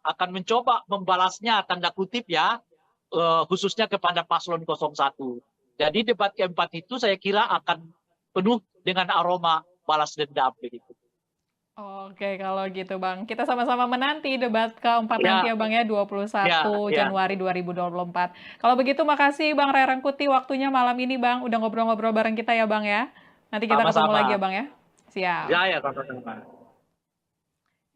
[SPEAKER 1] akan mencoba membalasnya tanda kutip ya khususnya kepada paslon 01. Jadi debat keempat itu saya kira akan penuh dengan aroma balas dendam begitu.
[SPEAKER 2] Oke, kalau gitu Bang. Kita sama-sama menanti debat keempat
[SPEAKER 1] Ya.
[SPEAKER 2] nanti ya Bang ya, 21
[SPEAKER 1] Ya.
[SPEAKER 2] Januari 2024. Kalau begitu makasih Bang Ray Rangkuti waktunya malam ini Bang, udah ngobrol-ngobrol bareng kita ya Bang ya. Nanti kita ketemu
[SPEAKER 1] Sama-sama.
[SPEAKER 2] lagi ya Bang ya. Siap.
[SPEAKER 1] Ya, sama-sama.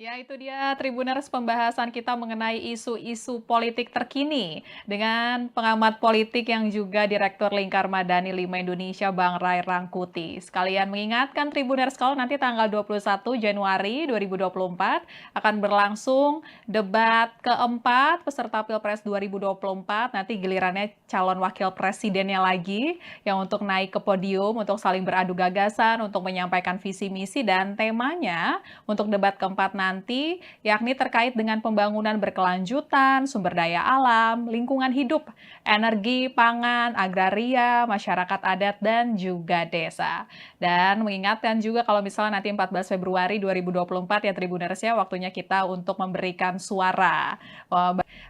[SPEAKER 2] Ya, itu dia Tribuners pembahasan kita mengenai isu-isu politik terkini dengan pengamat politik yang juga Direktur Lingkar Madani 5 Indonesia, Bang Ray Rangkuti. Sekalian mengingatkan Tribuners kalau nanti tanggal 21 Januari 2024 akan berlangsung debat keempat peserta Pilpres 2024. Nanti gilirannya calon wakil presidennya lagi yang untuk naik ke podium, untuk saling beradu gagasan, untuk menyampaikan visi misi dan temanya untuk debat keempat nanti, yakni terkait dengan pembangunan berkelanjutan, sumber daya alam, lingkungan hidup, energi, pangan, agraria, masyarakat adat, dan juga desa. Dan mengingatkan juga kalau misalnya nanti 14 Februari 2024 ya Tribuners ya, waktunya kita untuk memberikan suara.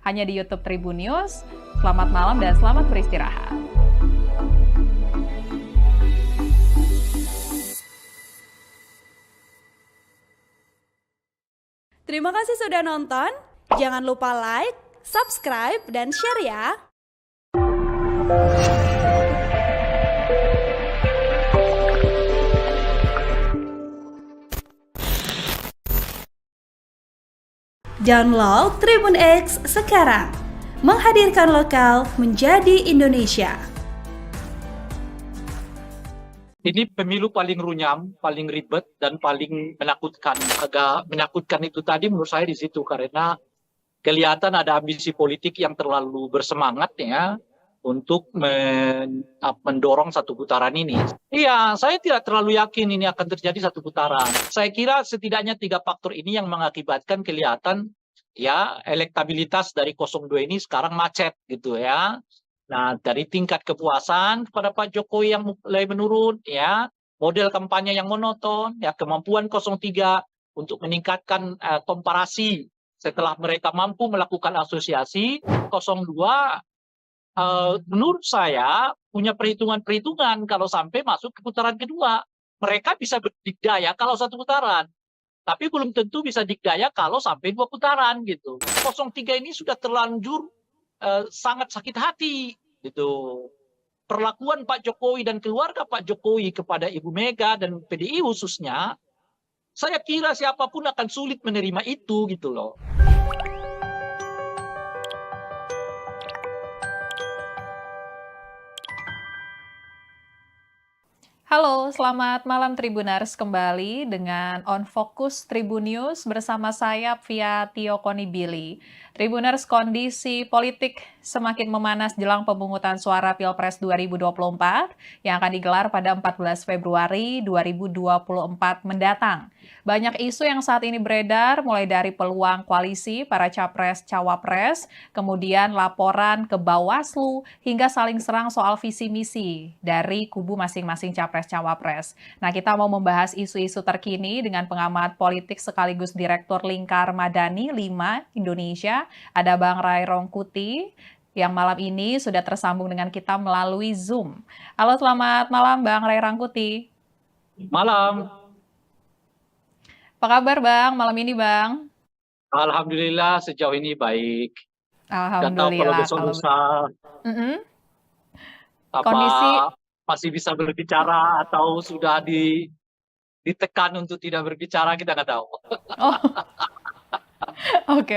[SPEAKER 2] Hanya di YouTube Tribun News. Selamat malam dan selamat beristirahat.
[SPEAKER 3] Terima kasih sudah nonton. Jangan lupa like, subscribe, dan share ya. Download Tribun X sekarang. Menghadirkan lokal menjadi Indonesia.
[SPEAKER 1] Ini pemilu paling runyam, paling ribet, dan paling menakutkan. Agak menakutkan itu tadi menurut saya di situ, karena kelihatan ada ambisi politik yang terlalu bersemangat ya untuk mendorong satu putaran ini. Iya, saya tidak terlalu yakin ini akan terjadi satu putaran. Saya kira setidaknya 3 faktor ini yang mengakibatkan kelihatan ya elektabilitas dari 02 ini sekarang macet gitu ya. Nah, dari tingkat kepuasan kepada Pak Jokowi yang mulai menurun, ya, model kampanye yang monoton, ya, kemampuan 03 untuk meningkatkan komparasi setelah mereka mampu melakukan asosiasi, 02 menurut saya punya perhitungan-perhitungan kalau sampai masuk ke putaran kedua. Mereka bisa berdikdaya kalau satu putaran, tapi belum tentu bisa dikdaya kalau sampai 2 putaran gitu. 03 ini sudah terlanjur sangat sakit hati gitu. Perlakuan Pak Jokowi dan keluarga Pak Jokowi kepada Ibu Mega dan PDI khususnya, saya kira siapapun akan sulit menerima itu gitu loh.
[SPEAKER 2] Halo, selamat malam Tribuners kembali dengan On Focus Tribun News bersama saya via Tio Konibili. Tribuners, kondisi politik semakin memanas jelang pemungutan suara Pilpres 2024 yang akan digelar pada 14 Februari 2024 mendatang. Banyak isu yang saat ini beredar, mulai dari peluang koalisi para capres-cawapres, kemudian laporan ke Bawaslu, hingga saling serang soal visi misi dari kubu masing-masing capres-cawapres. Nah, kita mau membahas isu-isu terkini dengan pengamat politik sekaligus Direktur Lingkar Madani 5 Indonesia, ada Bang Ray Rongkuti, yang malam ini sudah tersambung dengan kita melalui Zoom. Halo, selamat malam Bang Ray Rangkuti.
[SPEAKER 1] Malam.
[SPEAKER 2] Apa kabar Bang, malam ini Bang?
[SPEAKER 1] Alhamdulillah sejauh ini baik. Nggak tahu kalau
[SPEAKER 2] Alhamdulillah.
[SPEAKER 1] besok lusa
[SPEAKER 2] Kondisi,
[SPEAKER 1] apa masih bisa berbicara atau sudah ditekan untuk tidak berbicara, kita nggak tahu.
[SPEAKER 2] oh oke.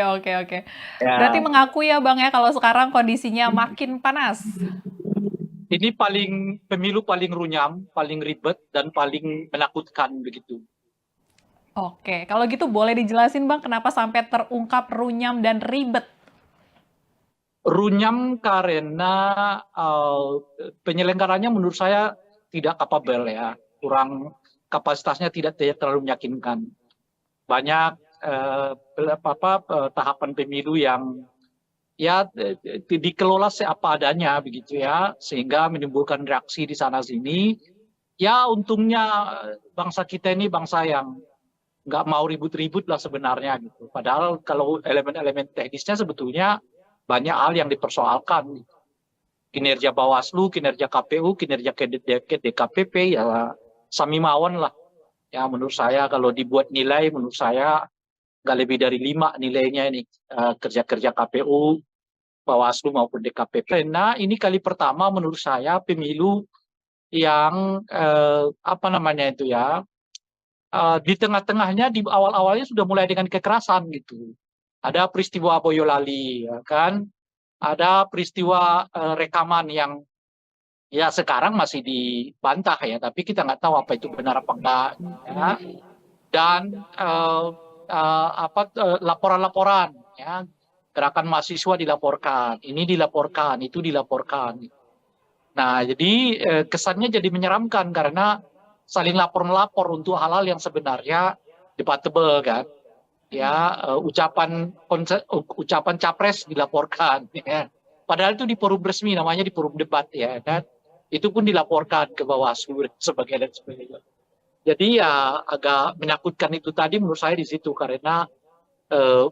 [SPEAKER 2] Berarti
[SPEAKER 1] Ya,
[SPEAKER 2] mengaku ya Bang ya kalau sekarang kondisinya makin panas.
[SPEAKER 1] ini pemilu paling runyam, paling ribet dan paling menakutkan begitu.
[SPEAKER 2] Oke, kalau gitu boleh dijelasin Bang kenapa sampai terungkap runyam dan ribet?
[SPEAKER 1] Runyam karena penyelenggaranya menurut saya tidak kapabel ya, kurang kapasitasnya tidak terlalu meyakinkan. Banyak tahapan pemilu yang ya dikelola seapa adanya begitu ya, sehingga menimbulkan reaksi di sana sini. Ya untungnya bangsa kita ini bangsa yang nggak mau ribut-ribut lah sebenarnya gitu. Padahal kalau elemen-elemen teknisnya sebetulnya banyak hal yang dipersoalkan. Kinerja Bawaslu, kinerja KPU, kinerja DKPP ya sami mawon lah. Ya menurut saya kalau dibuat nilai, menurut saya nggak lebih dari 5 nilainya ini kerja-kerja KPU, Bawaslu maupun DKPP. Nah ini kali pertama menurut saya pemilu yang apa namanya itu ya, di tengah-tengahnya di awal-awalnya sudah mulai dengan kekerasan gitu. Ada peristiwa Boyolali, ya kan? Ada peristiwa rekaman yang ya sekarang masih dibantah ya, tapi kita nggak tahu apa itu benar apa enggak. Ya. Dan laporan-laporan, ya, gerakan mahasiswa dilaporkan, ini dilaporkan, itu dilaporkan. Nah, jadi kesannya jadi menyeramkan karena saling lapor-melapor untuk hal-hal yang sebenarnya debatable kan. Ya, ucapan capres dilaporkan. Ya. Padahal itu di forum resmi, namanya di forum debat ya kan. Itu pun dilaporkan ke Bawaslu dan sebagainya. Jadi ya agak menakutkan itu tadi menurut saya di situ karena eh,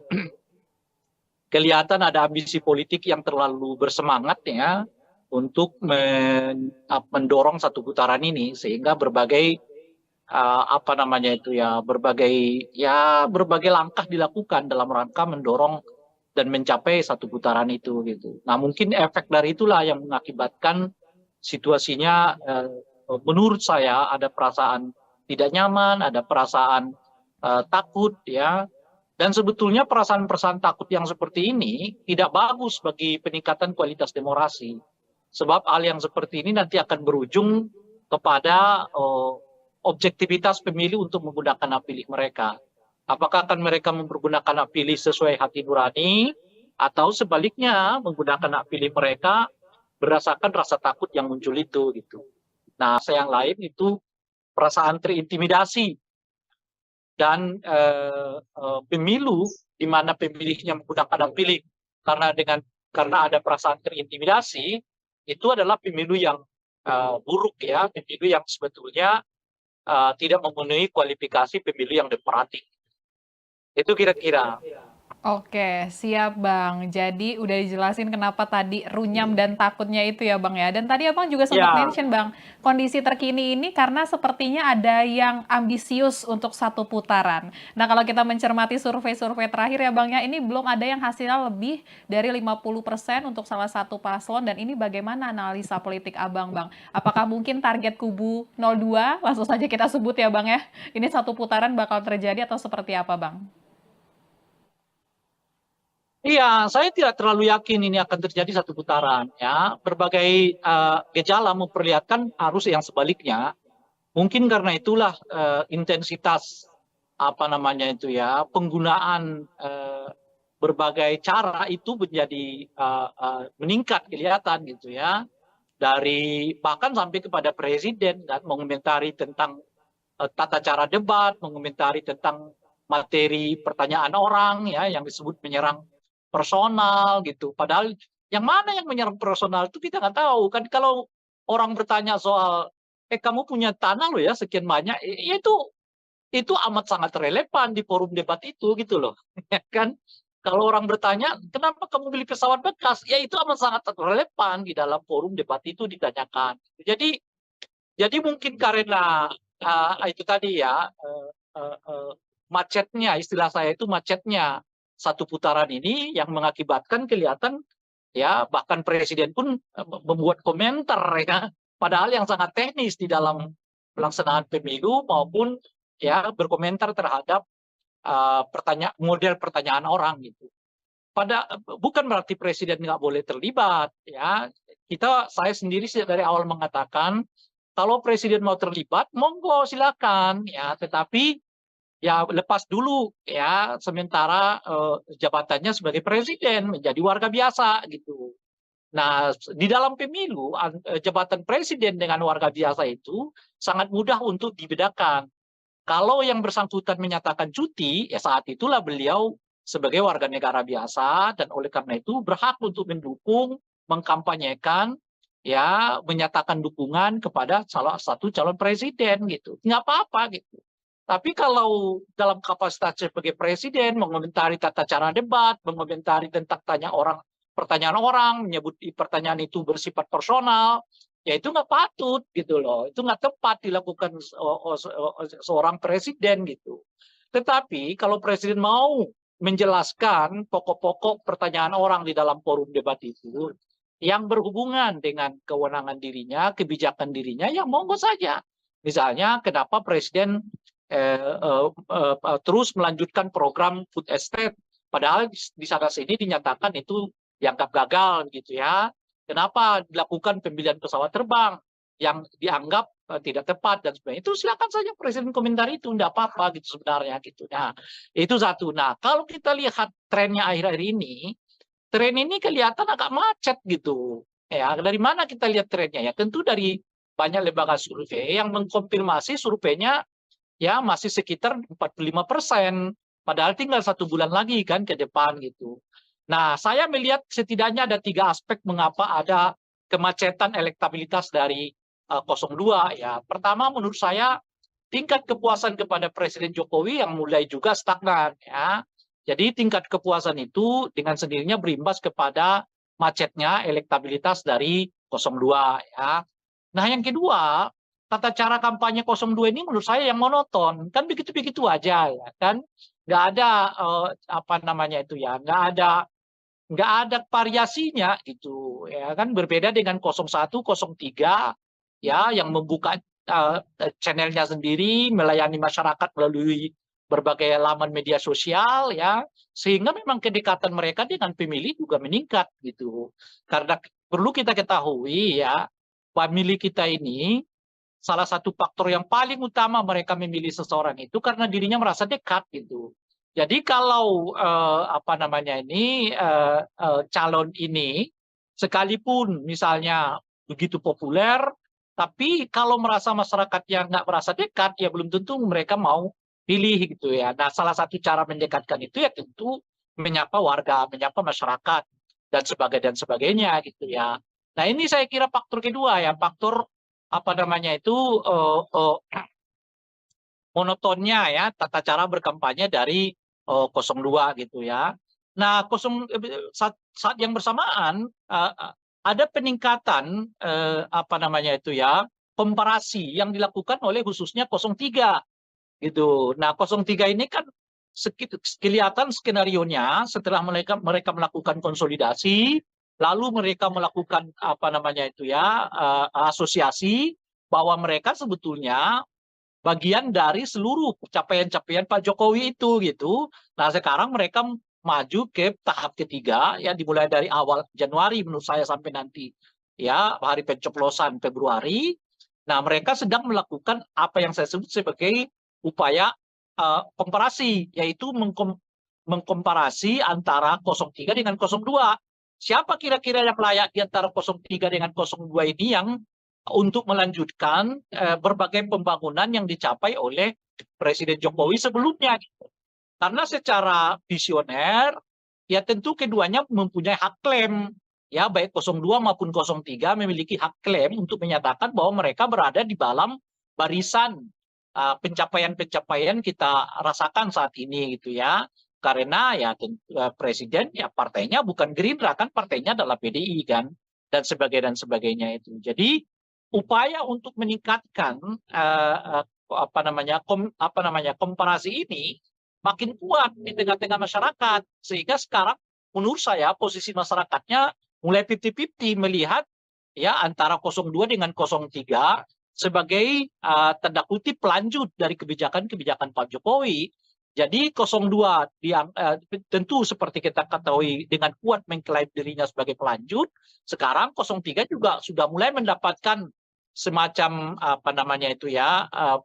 [SPEAKER 1] kelihatan ada ambisi politik yang terlalu bersemangat ya untuk mendorong satu putaran ini sehingga berbagai apa namanya itu ya berbagai langkah dilakukan dalam rangka mendorong dan mencapai satu putaran itu gitu. Nah mungkin efek dari itulah yang mengakibatkan situasinya menurut saya ada perasaan tidak nyaman, ada perasaan takut ya. Dan sebetulnya perasaan-perasaan takut yang seperti ini tidak bagus bagi peningkatan kualitas demokrasi. Sebab hal yang seperti ini nanti akan berujung kepada objektivitas pemilih untuk menggunakan hak pilih mereka. Apakah akan mereka mempergunakan hak pilih sesuai hati nurani atau sebaliknya menggunakan hak pilih mereka berdasarkan rasa takut yang muncul itu gitu. Nah, yang lain itu perasaan terintimidasi dan pemilu di mana pemilihnya menggunakan hak pilih karena ada perasaan terintimidasi itu adalah pemilu yang buruk ya, pemilu yang sebetulnya tidak memenuhi kualifikasi pemilu yang demokratik. Itu kira-kira.
[SPEAKER 2] Oke, siap Bang. Jadi udah dijelasin kenapa tadi runyam dan takutnya itu ya Bang ya. Dan tadi Abang juga sempat
[SPEAKER 1] Ya,
[SPEAKER 2] mention Bang, kondisi terkini ini karena sepertinya ada yang ambisius untuk satu putaran. Nah kalau kita mencermati survei-survei terakhir ya Bang ya, ini belum ada yang hasilnya lebih dari 50% untuk salah satu paslon. Dan ini bagaimana analisa politik Abang Bang? Apakah mungkin target kubu 02, langsung saja kita sebut ya Bang ya, ini satu putaran bakal terjadi atau seperti apa Bang?
[SPEAKER 1] iya, saya tidak terlalu yakin ini akan terjadi satu putaran. Ya, berbagai gejala memperlihatkan arus yang sebaliknya. Mungkin karena itulah intensitas apa namanya itu ya, penggunaan berbagai cara itu menjadi meningkat kelihatan gitu ya, dari bahkan sampai kepada presiden dan mengomentari tentang tata cara debat, mengomentari tentang materi pertanyaan orang ya yang disebut menyerang personal gitu. Padahal yang mana yang menyerang personal itu kita nggak tahu kan. Kalau orang bertanya soal kamu punya tanah loh ya sekian banyak, ya itu amat sangat relevan di forum debat itu gitu loh. Ya kan? Kalau orang bertanya, kenapa kamu beli pesawat bekas? Ya itu amat sangat relevan di dalam forum debat itu ditanyakan. Jadi mungkin karena itu tadi ya macetnya, istilah saya itu macetnya satu putaran ini yang mengakibatkan kelihatan ya bahkan presiden pun membuat komentar ya, padahal yang sangat teknis di dalam pelaksanaan pemilu maupun ya berkomentar terhadap model pertanyaan orang gitu. Bukan berarti presiden nggak boleh terlibat ya. Saya sendiri dari awal mengatakan kalau presiden mau terlibat, monggo silakan ya. Tetapi ya lepas dulu ya sementara jabatannya sebagai presiden menjadi warga biasa gitu. Nah, di dalam pemilu jabatan presiden dengan warga biasa itu sangat mudah untuk dibedakan. Kalau yang bersangkutan menyatakan cuti, ya saat itulah beliau sebagai warga negara biasa dan oleh karena itu berhak untuk mendukung, mengkampanyekan, ya menyatakan dukungan kepada salah satu calon presiden gitu. Nggak apa-apa gitu. Tapi kalau dalam kapasitas sebagai presiden mengomentari tata cara debat, mengomentari tentang pertanyaan orang, menyebut pertanyaan itu bersifat personal, ya itu nggak patut gitu loh. Itu nggak tepat dilakukan seorang presiden gitu. Tetapi kalau presiden mau menjelaskan pokok-pokok pertanyaan orang di dalam forum debat itu yang berhubungan dengan kewenangan dirinya, kebijakan dirinya, ya monggo saja. Misalnya kenapa presiden terus melanjutkan program food estate, padahal di sana sini dinyatakan itu dianggap gagal gitu ya. Kenapa dilakukan pembelian pesawat terbang yang dianggap tidak tepat dan sebagainya. Itu silakan saja presiden komentar itu, tidak apa-apa gitu sebenarnya gitu. Nah, itu satu. Nah, kalau kita lihat trennya akhir-akhir ini, tren ini kelihatan agak macet gitu. Ya, dari mana kita lihat trennya? Ya, tentu dari banyak lembaga survei yang mengkonfirmasi surveinya ya masih sekitar 45%. Padahal tinggal 1 bulan lagi kan ke depan gitu. Nah, saya melihat setidaknya ada 3 aspek mengapa ada kemacetan elektabilitas dari 02 ya. Pertama menurut saya tingkat kepuasan kepada Presiden Jokowi yang mulai juga stagnan ya. Jadi tingkat kepuasan itu dengan sendirinya berimbas kepada macetnya elektabilitas dari 02 ya. Nah, yang kedua, tata cara kampanye 02 ini menurut saya yang monoton. Kan begitu-begitu aja ya kan. Nggak ada apa namanya itu ya, nggak ada variasinya gitu ya kan, berbeda dengan 01, 03 ya yang membuka channelnya sendiri, melayani masyarakat melalui berbagai laman media sosial ya, sehingga memang kedekatan mereka dengan pemilih juga meningkat gitu. Karena perlu kita ketahui ya, pemilih kita ini salah satu faktor yang paling utama mereka memilih seseorang itu karena dirinya merasa dekat gitu. Jadi kalau apa namanya ini calon ini sekalipun misalnya begitu populer, tapi kalau merasa masyarakat yang nggak merasa dekat, ya belum tentu mereka mau pilih gitu ya. Nah, salah satu cara mendekatkan itu ya tentu menyapa warga, menyapa masyarakat dan sebagainya gitu ya. Nah, ini saya kira faktor kedua ya, faktor apa namanya itu monotonnya ya tata cara berkampanye dari 02 gitu ya. Nah, saat yang bersamaan ada peningkatan apa namanya itu ya, komparasi yang dilakukan oleh khususnya 03 gitu. Nah, 03 ini kan kelihatan skenarionya setelah mereka melakukan konsolidasi, lalu mereka melakukan apa namanya itu ya, asosiasi bahwa mereka sebetulnya bagian dari seluruh capaian-capaian Pak Jokowi itu gitu. Nah, sekarang mereka maju ke tahap ketiga ya, dimulai dari awal Januari menurut saya sampai nanti ya hari pencoblosan Februari. Nah, mereka sedang melakukan apa yang saya sebut sebagai upaya komparasi, yaitu mengkomparasi antara 03 dengan 02. Siapa kira-kira yang layak di antara 03 dengan 02 ini yang untuk melanjutkan berbagai pembangunan yang dicapai oleh Presiden Jokowi sebelumnya. Karena secara visioner, ya tentu keduanya mempunyai hak klaim. Ya, baik 02 maupun 03 memiliki hak klaim untuk menyatakan bahwa mereka berada di dalam barisan pencapaian-pencapaian kita rasakan saat ini gitu ya. Karena ya presiden ya partainya bukan Gerindra, kan partainya adalah PDI kan, dan sebagainya itu. Jadi upaya untuk meningkatkan komparasi ini makin kuat di tengah-tengah masyarakat, sehingga sekarang menurut saya posisi masyarakatnya mulai 50-50 melihat ya antara 02 dengan 03 sebagai tanda kutip pelanjut dari kebijakan-kebijakan Pak Jokowi. Jadi 02 tentu seperti kita ketahui dengan kuat mengklaim dirinya sebagai pelanjut. Sekarang 03 juga sudah mulai mendapatkan semacam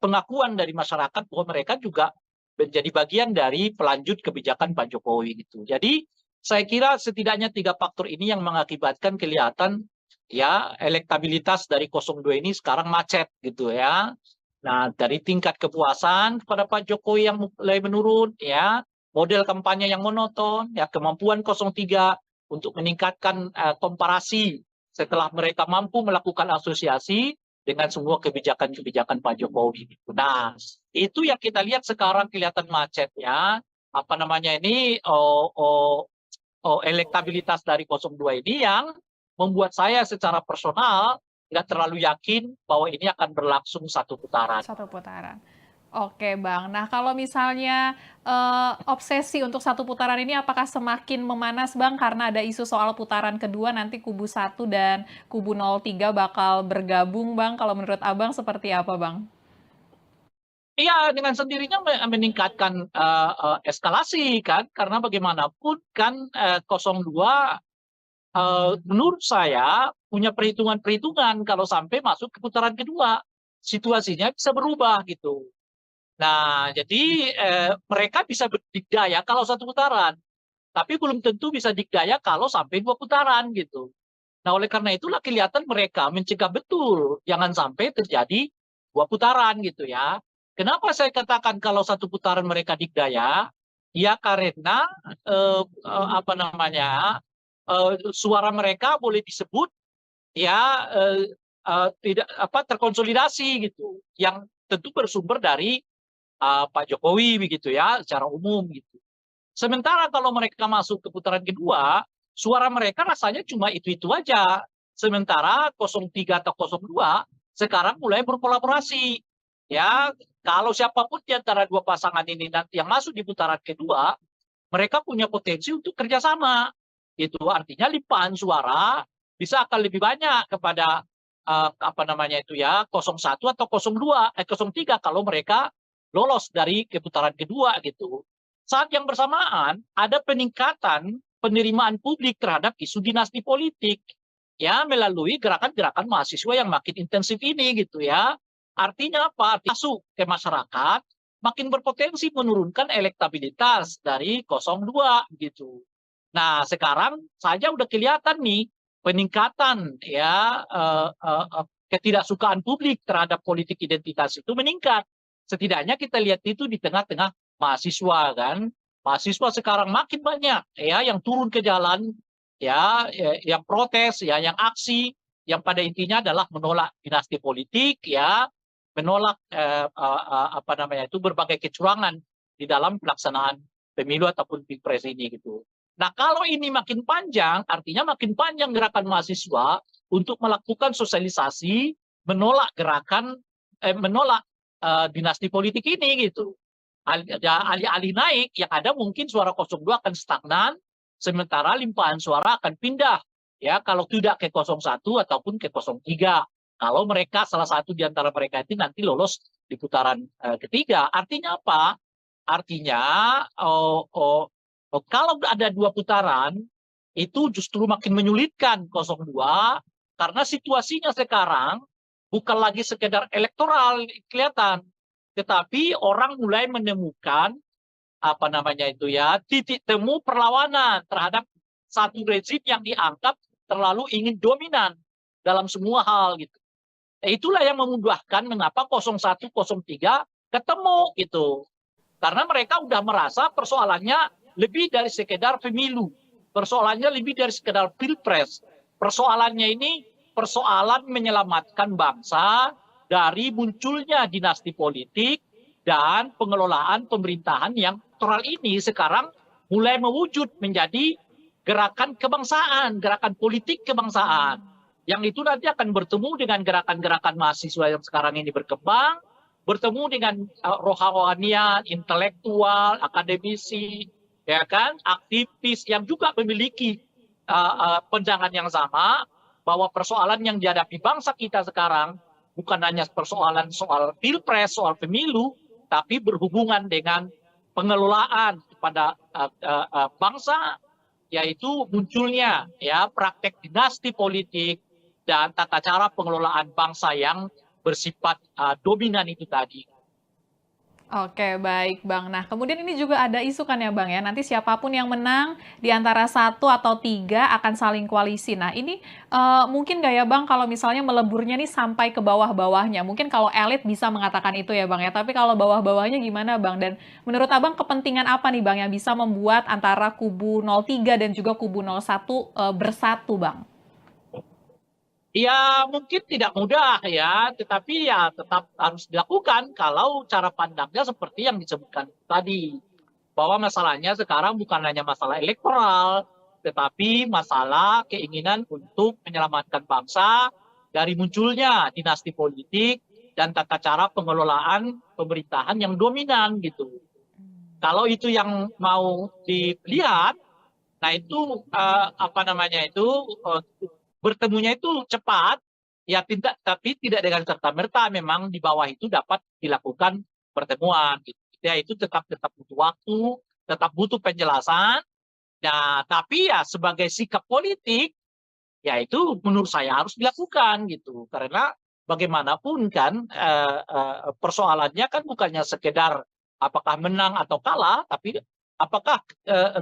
[SPEAKER 1] pengakuan dari masyarakat bahwa mereka juga menjadi bagian dari pelanjut kebijakan Pak Jokowi gitu. Jadi saya kira setidaknya 3 faktor ini yang mengakibatkan kelihatan ya elektabilitas dari 02 ini sekarang macet gitu ya. Nah, dari tingkat kepuasan kepada Pak Jokowi yang mulai menurun, ya, model kampanye yang monoton, ya, kemampuan 03 untuk meningkatkan komparasi setelah mereka mampu melakukan asosiasi dengan semua kebijakan-kebijakan Pak Jokowi. Nah, itu yang kita lihat sekarang kelihatan macet, ya. Elektabilitas dari 02 ini yang membuat saya secara personal nggak terlalu yakin bahwa ini akan berlangsung satu putaran.
[SPEAKER 2] Satu putaran. Oke Bang, nah kalau misalnya obsesi untuk satu putaran ini apakah semakin memanas Bang karena ada isu soal putaran kedua nanti kubu 1 dan kubu 03 bakal bergabung Bang, kalau menurut Abang seperti apa Bang?
[SPEAKER 1] Iya, dengan sendirinya meningkatkan eskalasi kan, karena bagaimanapun kan 02 menurut saya punya perhitungan-perhitungan kalau sampai masuk ke putaran kedua, situasinya bisa berubah gitu. Nah, jadi mereka bisa berdikdaya kalau satu putaran, tapi belum tentu bisa dikdaya kalau sampai 2 putaran gitu. Nah, oleh karena itulah kelihatan mereka mencegah betul jangan sampai terjadi 2 putaran gitu ya. Kenapa saya katakan kalau satu putaran mereka dikdaya? Ya karena suara mereka boleh disebut ya tidak terkonsolidasi gitu, yang tentu bersumber dari Pak Jokowi begitu ya secara umum gitu. Sementara kalau mereka masuk ke putaran kedua, suara mereka rasanya cuma itu-itu aja. Sementara 03 atau 02 sekarang mulai berkolaborasi. Ya, kalau siapapun di antara 2 pasangan ini nanti yang masuk di putaran kedua, mereka punya potensi untuk kerjasama. Itu artinya limpahan suara bisa akan lebih banyak kepada 01 atau 03 kalau mereka lolos dari putaran kedua gitu. Saat yang bersamaan ada peningkatan penerimaan publik terhadap isu dinasti politik ya melalui gerakan-gerakan mahasiswa yang makin intensif ini gitu ya. Artinya apa? Masuk ke masyarakat makin berpotensi menurunkan elektabilitas dari 02 gitu. Nah, sekarang saja udah kelihatan nih peningkatan ya ketidaksukaan publik terhadap politik identitas itu meningkat. Setidaknya kita lihat itu di tengah-tengah mahasiswa kan. Mahasiswa sekarang makin banyak ya yang turun ke jalan ya, yang protes ya, yang aksi yang pada intinya adalah menolak dinasti politik ya, menolak berbagai kecurangan di dalam pelaksanaan pemilu ataupun pilpres ini gitu. Nah, kalau ini makin panjang, artinya makin panjang gerakan mahasiswa untuk melakukan sosialisasi, menolak dinasti politik ini gitu. Alih-alih naik, yang ada mungkin suara 02 akan stagnan, sementara limpahan suara akan pindah. Ya, kalau tidak ke 01 ataupun ke 03. Kalau mereka salah satu di antara mereka itu nanti lolos di putaran ketiga. Artinya apa? Artinya kalau ada 2 putaran, itu justru makin menyulitkan 02 karena situasinya sekarang bukan lagi sekedar elektoral kelihatan, tetapi orang mulai menemukan apa namanya itu ya, titik temu perlawanan terhadap satu rezim yang dianggap terlalu ingin dominan dalam semua hal gitu. Itulah yang memudahkan mengapa 0103 ketemu gitu. Karena mereka udah merasa persoalannya lebih dari sekedar pemilu. Persoalannya lebih dari sekedar pilpres. Persoalannya ini persoalan menyelamatkan bangsa dari munculnya dinasti politik dan pengelolaan pemerintahan yang elektoral ini sekarang mulai mewujud menjadi gerakan kebangsaan, gerakan politik kebangsaan. Yang itu nanti akan bertemu dengan gerakan-gerakan mahasiswa yang sekarang ini berkembang, bertemu dengan rohanian, intelektual, akademisi, ya kan, aktivis yang juga memiliki pandangan yang sama bahwa persoalan yang dihadapi bangsa kita sekarang bukan hanya persoalan soal pilpres, soal pemilu, tapi berhubungan dengan pengelolaan kepada bangsa, yaitu munculnya ya praktek dinasti politik dan tata cara pengelolaan bangsa yang bersifat dominan itu tadi.
[SPEAKER 2] Oke, baik Bang. Nah, kemudian ini juga ada isu kan ya Bang ya, nanti siapapun yang menang di antara 1 atau 3 akan saling koalisi. Nah, ini mungkin nggak ya Bang kalau misalnya meleburnya nih sampai ke bawah-bawahnya? Mungkin kalau elit bisa mengatakan itu ya Bang ya, tapi kalau bawah-bawahnya gimana Bang? Dan menurut Abang kepentingan apa nih Bang yang bisa membuat antara kubu 03 dan juga kubu 01 bersatu Bang?
[SPEAKER 1] Ya mungkin tidak mudah ya, tetapi ya tetap harus dilakukan kalau cara pandangnya seperti yang disebutkan tadi. Bahwa masalahnya sekarang bukan hanya masalah elektoral, tetapi masalah keinginan untuk menyelamatkan bangsa dari munculnya dinasti politik dan tata cara pengelolaan pemerintahan yang dominan gitu. Kalau itu yang mau dilihat, nah itu apa namanya itu bertemunya itu cepat, ya tidak, tapi tidak dengan serta-merta memang di bawah itu dapat dilakukan pertemuan. Gitu. Ya itu tetap butuh waktu, tetap butuh penjelasan. Nah, tapi ya sebagai sikap politik, ya itu menurut saya harus dilakukan gitu. Karena bagaimanapun kan persoalannya kan bukannya sekedar apakah menang atau kalah, tapi apakah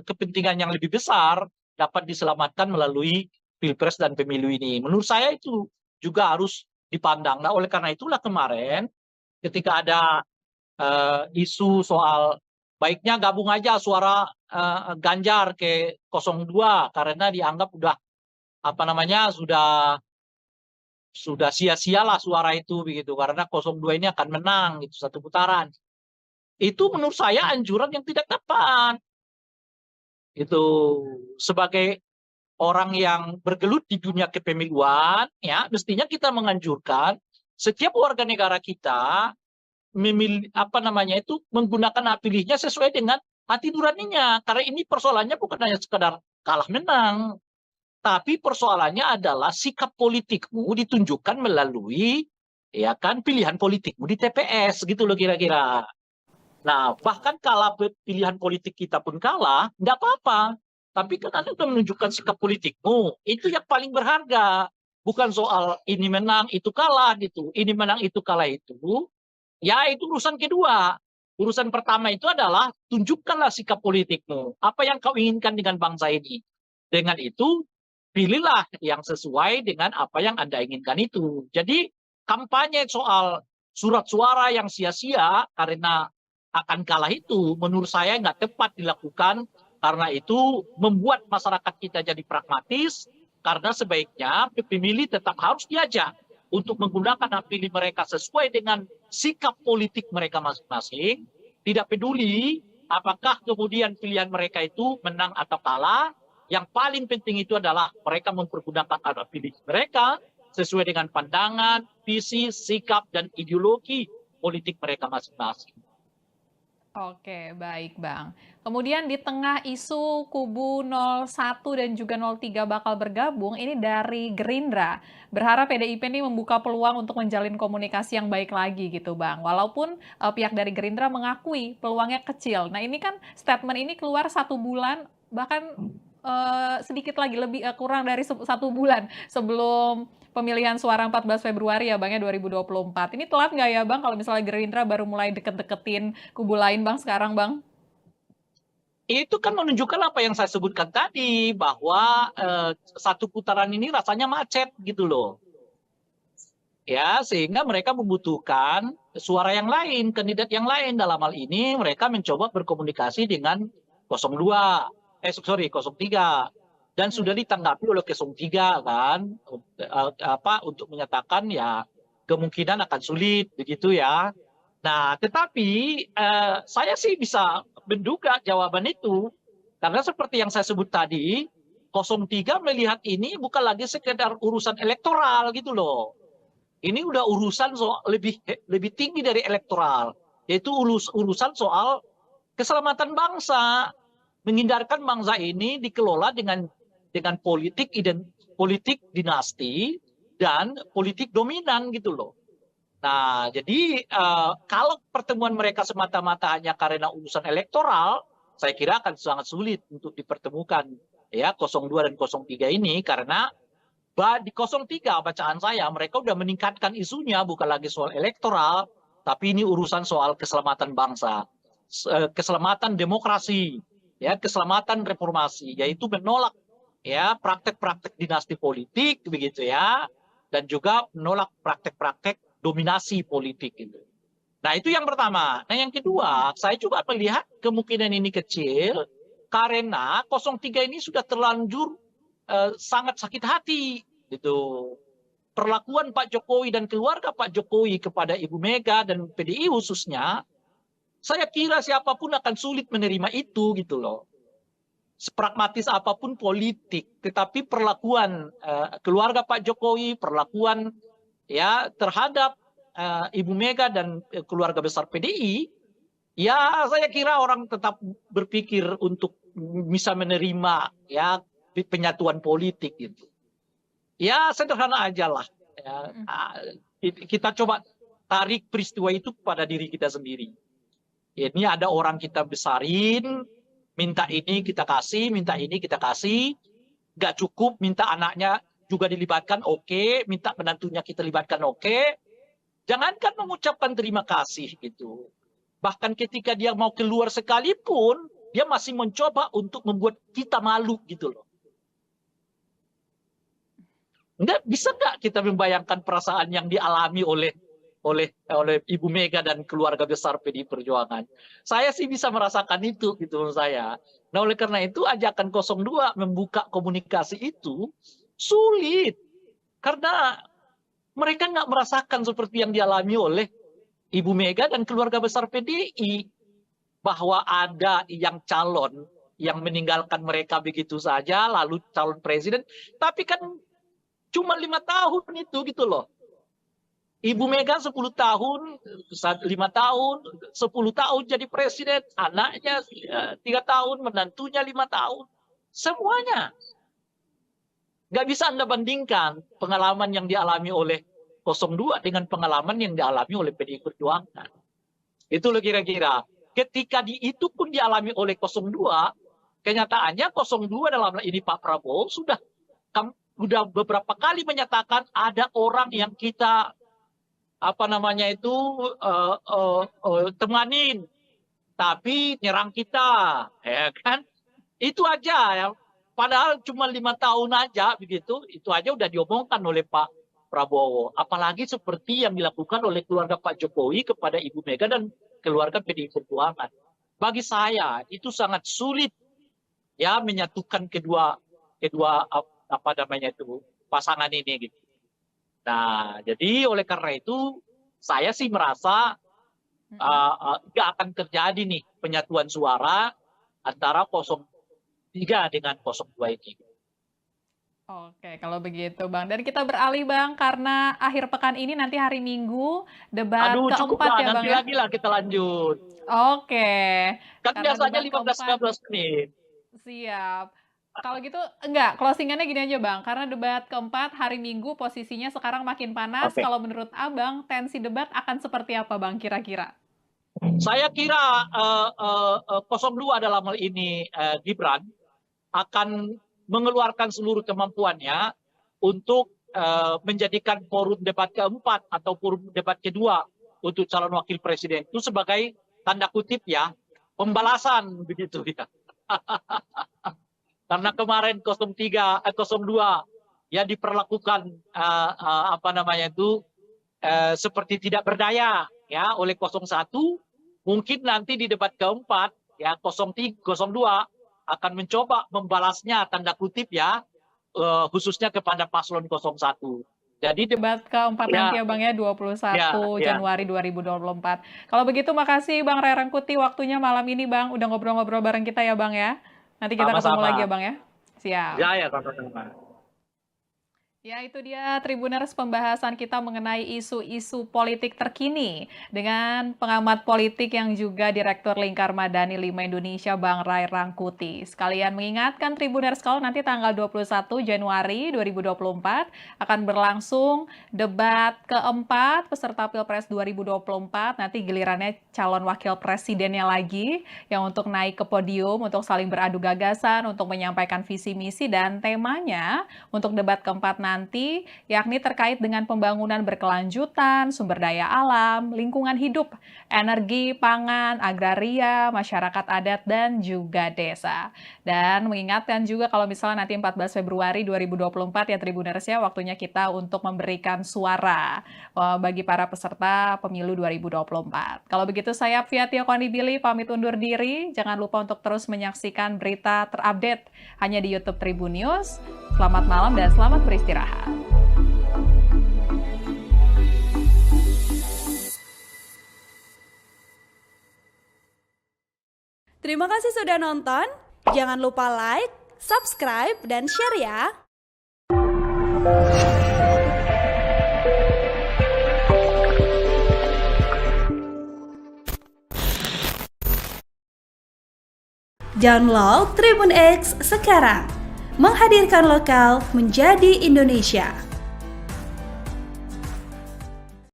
[SPEAKER 1] kepentingan yang lebih besar dapat diselamatkan melalui pilpres dan pemilu ini. Menurut saya itu juga harus dipandang. Nah, oleh karena itulah kemarin ketika ada isu soal baiknya gabung aja suara Ganjar ke 02 karena dianggap udah apa namanya sudah sia-sialah suara itu begitu karena 02 ini akan menang gitu 1 putaran. Itu menurut saya anjuran yang tidak tepat. Itu sebagai orang yang bergelut di dunia kepemiluan, ya mestinya kita menganjurkan setiap warga negara kita memilih apa namanya itu menggunakan hak pilihnya sesuai dengan hati nuraninya. Karena ini persoalannya bukan hanya sekedar kalah menang, tapi persoalannya adalah sikap politikmu ditunjukkan melalui ya kan pilihan politikmu di TPS gitu loh kira-kira. Nah, bahkan kalau pilihan politik kita pun kalah, nggak apa-apa. Tapi kan Anda sudah menunjukkan sikap politikmu. Itu yang paling berharga. Bukan soal ini menang, itu kalah gitu. Ini menang, itu kalah itu. Ya, itu urusan kedua. Urusan pertama itu adalah tunjukkanlah sikap politikmu. Apa yang kau inginkan dengan bangsa ini. Dengan itu, pilihlah yang sesuai dengan apa yang Anda inginkan itu. Jadi, kampanye soal surat suara yang sia-sia karena akan kalah itu menurut saya nggak tepat dilakukan karena itu membuat masyarakat kita jadi pragmatis karena sebaiknya pemilih tetap harus diajak untuk menggunakan hak pilih mereka sesuai dengan sikap politik mereka masing-masing, tidak peduli apakah kemudian pilihan mereka itu menang atau kalah, yang paling penting itu adalah mereka mempergunakan hak pilih mereka sesuai dengan pandangan, visi, sikap, dan ideologi politik mereka masing-masing.
[SPEAKER 2] Oke, baik Bang. Kemudian di tengah isu kubu 01 dan juga 03 bakal bergabung, ini dari Gerindra. Berharap PDIP ini membuka peluang untuk menjalin komunikasi yang baik lagi gitu Bang. Walaupun pihak dari Gerindra mengakui peluangnya kecil. Nah ini kan statement ini keluar 1 bulan, bahkan sedikit lagi kurang dari 1 bulan sebelum pemilihan suara 14 Februari ya Bang ya 2024. Ini telat nggak ya Bang kalau misalnya Gerindra baru mulai deket-deketin kubu lain Bang sekarang Bang?
[SPEAKER 1] Itu kan menunjukkan apa yang saya sebutkan tadi, bahwa satu putaran ini rasanya macet gitu loh. Ya, sehingga mereka membutuhkan suara yang lain, kandidat yang lain. Dalam hal ini mereka mencoba berkomunikasi dengan 02, 03. Dan sudah ditanggapi oleh 03 kan, untuk menyatakan ya kemungkinan akan sulit begitu ya. Nah, tetapi saya sih bisa menduga jawaban itu. Karena seperti yang saya sebut tadi, 03 melihat ini bukan lagi sekedar urusan elektoral gitu loh. Ini udah urusan soal lebih tinggi dari elektoral, yaitu urusan soal keselamatan bangsa, menghindarkan bangsa ini dikelola dengan politik dinasti dan politik dominan gitu loh. Nah, jadi kalau pertemuan mereka semata-mata hanya karena urusan elektoral, saya kira akan sangat sulit untuk dipertemukan ya 02 dan 03 ini, karena di 03 bacaan saya mereka udah meningkatkan isunya bukan lagi soal elektoral, tapi ini urusan soal keselamatan bangsa, keselamatan demokrasi, ya keselamatan reformasi, yaitu menolak ya praktek-praktek dinasti politik begitu ya, dan juga menolak praktek-praktek dominasi politik gitu. Nah itu yang pertama. Nah yang kedua, saya juga melihat kemungkinan ini kecil karena 03 ini sudah terlanjur sangat sakit hati gitu. Perlakuan Pak Jokowi dan keluarga Pak Jokowi kepada Ibu Mega dan PDI khususnya, saya kira siapapun akan sulit menerima itu gitu loh. Sepragmatis apapun politik, tetapi perlakuan keluarga Pak Jokowi, perlakuan ya terhadap Ibu Mega dan keluarga besar PDI, ya saya kira orang tetap berpikir untuk bisa menerima ya penyatuan politik gitu. Ya sederhana aja lah. Ya, kita coba tarik peristiwa itu pada diri kita sendiri. Ini ada orang kita besarin, minta ini kita kasih, minta ini kita kasih, nggak cukup, minta anaknya juga dilibatkan, oke, minta menantunya kita libatkan, oke. Jangankan mengucapkan terima kasih gitu. Bahkan ketika dia mau keluar sekalipun, dia masih mencoba untuk membuat kita malu gitu loh. Bisa nggak kita membayangkan perasaan yang dialami oleh Ibu Mega dan keluarga besar PDI Perjuangan? Saya sih bisa merasakan itu gitu menurut saya. Nah oleh karena itu ajakan 02 membuka komunikasi itu sulit. Karena mereka nggak merasakan seperti yang dialami oleh Ibu Mega dan keluarga besar PDI. Bahwa ada yang calon yang meninggalkan mereka begitu saja, lalu calon presiden. Tapi kan cuma 5 tahun itu gitu loh. Ibu Mega 10 tahun, 5 tahun, 10 tahun jadi presiden, anaknya 3 tahun, menantunya 5 tahun. Semuanya. Nggak bisa Anda bandingkan pengalaman yang dialami oleh 02 dengan pengalaman yang dialami oleh PDI Perjuangan. Itu loh kira-kira. Ketika itu pun dialami oleh 02, kenyataannya 02 dalam hal ini Pak Prabowo sudah beberapa kali menyatakan ada orang yang kita temanin, tapi nyerang kita, ya kan? Itu aja ya. Padahal cuma 5 tahun aja begitu, itu aja udah diomongkan oleh Pak Prabowo. Apalagi seperti yang dilakukan oleh keluarga Pak Jokowi kepada Ibu Mega dan keluarga PDI Perjuangan. Bagi saya itu sangat sulit ya menyatukan kedua pasangan ini gitu. Nah, jadi oleh karena itu saya sih merasa nggak akan terjadi nih penyatuan suara antara 03 dengan 02 ini.
[SPEAKER 2] Oke, kalau begitu Bang. Dan kita beralih Bang, karena akhir pekan ini nanti hari Minggu debat
[SPEAKER 1] Cukup
[SPEAKER 2] keempat
[SPEAKER 1] lah,
[SPEAKER 2] ya Bang
[SPEAKER 1] nanti
[SPEAKER 2] ya?
[SPEAKER 1] lagi lah kita lanjut.
[SPEAKER 2] Oke.
[SPEAKER 1] Kan
[SPEAKER 2] Karena
[SPEAKER 1] biasanya
[SPEAKER 2] debat
[SPEAKER 1] 15-15 menit.
[SPEAKER 2] siap. Kalau gitu enggak, closingannya gini aja Bang, karena debat keempat hari Minggu posisinya sekarang makin panas.
[SPEAKER 1] Oke.
[SPEAKER 2] Kalau menurut Abang, tensi debat akan seperti apa Bang kira-kira?
[SPEAKER 1] Saya kira 02 dalam hal ini Gibran akan mengeluarkan seluruh kemampuannya untuk menjadikan forum debat keempat atau forum debat kedua untuk calon wakil presiden itu sebagai tanda kutip ya pembalasan begitu ya. Karena kemarin 02 ya diperlakukan apa namanya itu seperti tidak berdaya ya oleh 01, mungkin nanti di debat keempat ya 02 akan mencoba membalasnya tanda kutip ya khususnya kepada paslon 01. Jadi
[SPEAKER 2] Debat keempat nanti
[SPEAKER 1] ya,
[SPEAKER 2] ya Bang ya, 21
[SPEAKER 1] ya.
[SPEAKER 2] Januari 2024. Kalau begitu makasih Bang Ray Rangkuti waktunya malam ini Bang, udah ngobrol-ngobrol bareng kita ya Bang ya. Nanti kita ketemu lagi
[SPEAKER 1] Sama-sama.
[SPEAKER 2] ya Bang ya. Siap.
[SPEAKER 1] Ya, sama-sama.
[SPEAKER 2] Ya, itu dia Tribuners pembahasan kita mengenai isu-isu politik terkini dengan pengamat politik yang juga Direktur Lingkar Madani 5 Indonesia, Bang Ray Rangkuti. Sekalian mengingatkan Tribuners kalau nanti tanggal 21 Januari 2024 akan berlangsung debat keempat peserta Pilpres 2024. Nanti gilirannya calon wakil presidennya lagi yang untuk naik ke podium, untuk saling beradu gagasan, untuk menyampaikan visi misi dan temanya untuk debat keempat nanti, yakni terkait dengan pembangunan berkelanjutan, sumber daya alam, lingkungan hidup, energi, pangan, agraria, masyarakat adat, dan juga desa. Dan mengingatkan juga kalau misalnya nanti 14 Februari 2024 ya Tribuners ya, waktunya kita untuk memberikan suara bagi para peserta pemilu 2024. Kalau begitu saya Fia Tio Konibili pamit undur diri. Jangan lupa untuk terus menyaksikan berita terupdate hanya di YouTube Tribun News. Selamat malam dan selamat beristirahat.
[SPEAKER 3] Terima kasih sudah nonton. Jangan lupa like, subscribe, dan share ya. Download Tribun X sekarang. Menghadirkan lokal menjadi Indonesia.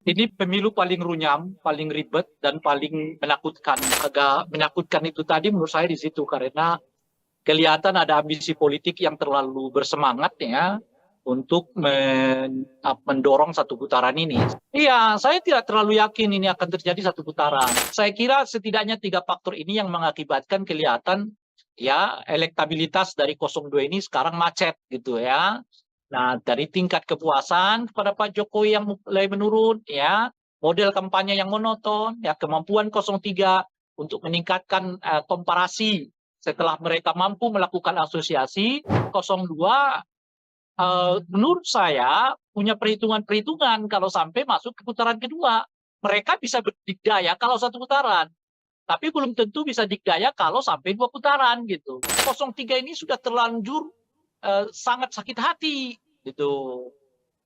[SPEAKER 1] Ini pemilu paling runyam, paling ribet, dan paling menakutkan. Agak menakutkan itu tadi menurut saya di situ, karena kelihatan ada ambisi politik yang terlalu bersemangat ya untuk mendorong satu putaran ini. Iya, saya tidak terlalu yakin ini akan terjadi satu putaran. Saya kira setidaknya 3 faktor ini yang mengakibatkan kelihatan ya elektabilitas dari 02 ini sekarang macet gitu ya. Nah, dari tingkat kepuasan kepada Pak Jokowi yang mulai menurun, ya, model kampanye yang monoton, ya, kemampuan 03 untuk meningkatkan komparasi setelah mereka mampu melakukan asosiasi, 02 menurut saya punya perhitungan-perhitungan kalau sampai masuk ke putaran kedua. Mereka bisa berdikdaya kalau satu putaran, tapi belum tentu bisa dikdaya kalau sampai 2 putaran gitu. 03 ini sudah terlanjur sangat sakit hati gitu.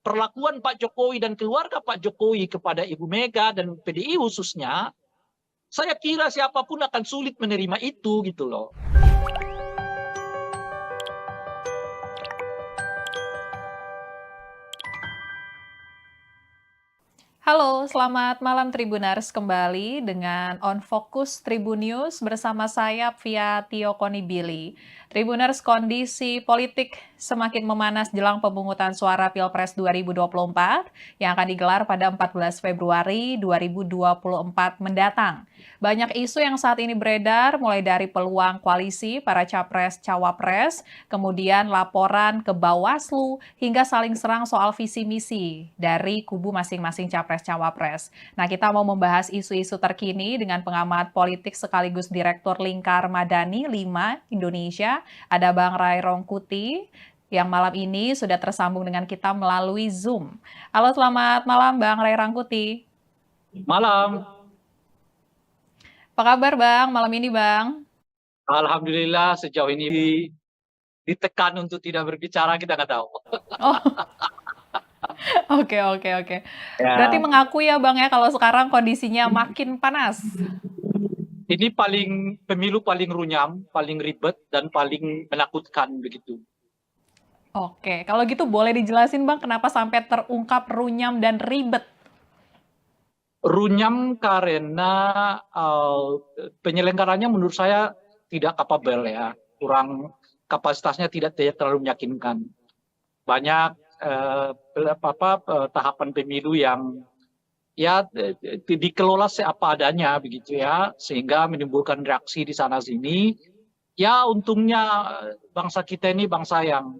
[SPEAKER 1] Perlakuan Pak Jokowi dan keluarga Pak Jokowi kepada Ibu Mega dan PDI khususnya, saya kira siapapun akan sulit menerima itu gitu loh.
[SPEAKER 2] Halo, selamat malam Tribuners kembali dengan On Focus Tribun News bersama saya Fia Tio Konibili. Tribuners, kondisi politik semakin memanas jelang pemungutan suara Pilpres 2024 yang akan digelar pada 14 Februari 2024 mendatang. Banyak isu yang saat ini beredar, mulai dari peluang koalisi para capres-cawapres, kemudian laporan ke Bawaslu, hingga saling serang soal visi misi dari kubu masing-masing capres-cawapres. Nah, kita mau membahas isu-isu terkini dengan pengamat politik sekaligus Direktur Lingkar Madani 5 Indonesia, ada Bang Ray Rangkuti, yang malam ini sudah tersambung dengan kita melalui Zoom. Halo, selamat malam Bang Ray Rangkuti.
[SPEAKER 1] Malam.
[SPEAKER 2] Apa kabar Bang, malam ini Bang?
[SPEAKER 1] Alhamdulillah sejauh ini ditekan untuk tidak berbicara, kita nggak tahu.
[SPEAKER 2] Oh. Oke.
[SPEAKER 1] Ya.
[SPEAKER 2] Berarti mengaku ya Bang ya kalau sekarang kondisinya makin panas.
[SPEAKER 1] Ini pemilu paling runyam, paling ribet, dan paling menakutkan begitu.
[SPEAKER 2] Oke, kalau gitu boleh dijelasin Bang kenapa sampai terungkap runyam dan ribet?
[SPEAKER 1] Runyam karena penyelenggaranya menurut saya tidak kapabel ya, kurang kapasitasnya tidak terlalu meyakinkan. Banyak tahapan pemilu yang ya dikelola seapa adanya begitu ya, sehingga menimbulkan reaksi di sana sini. Ya untungnya bangsa kita ini bangsa yang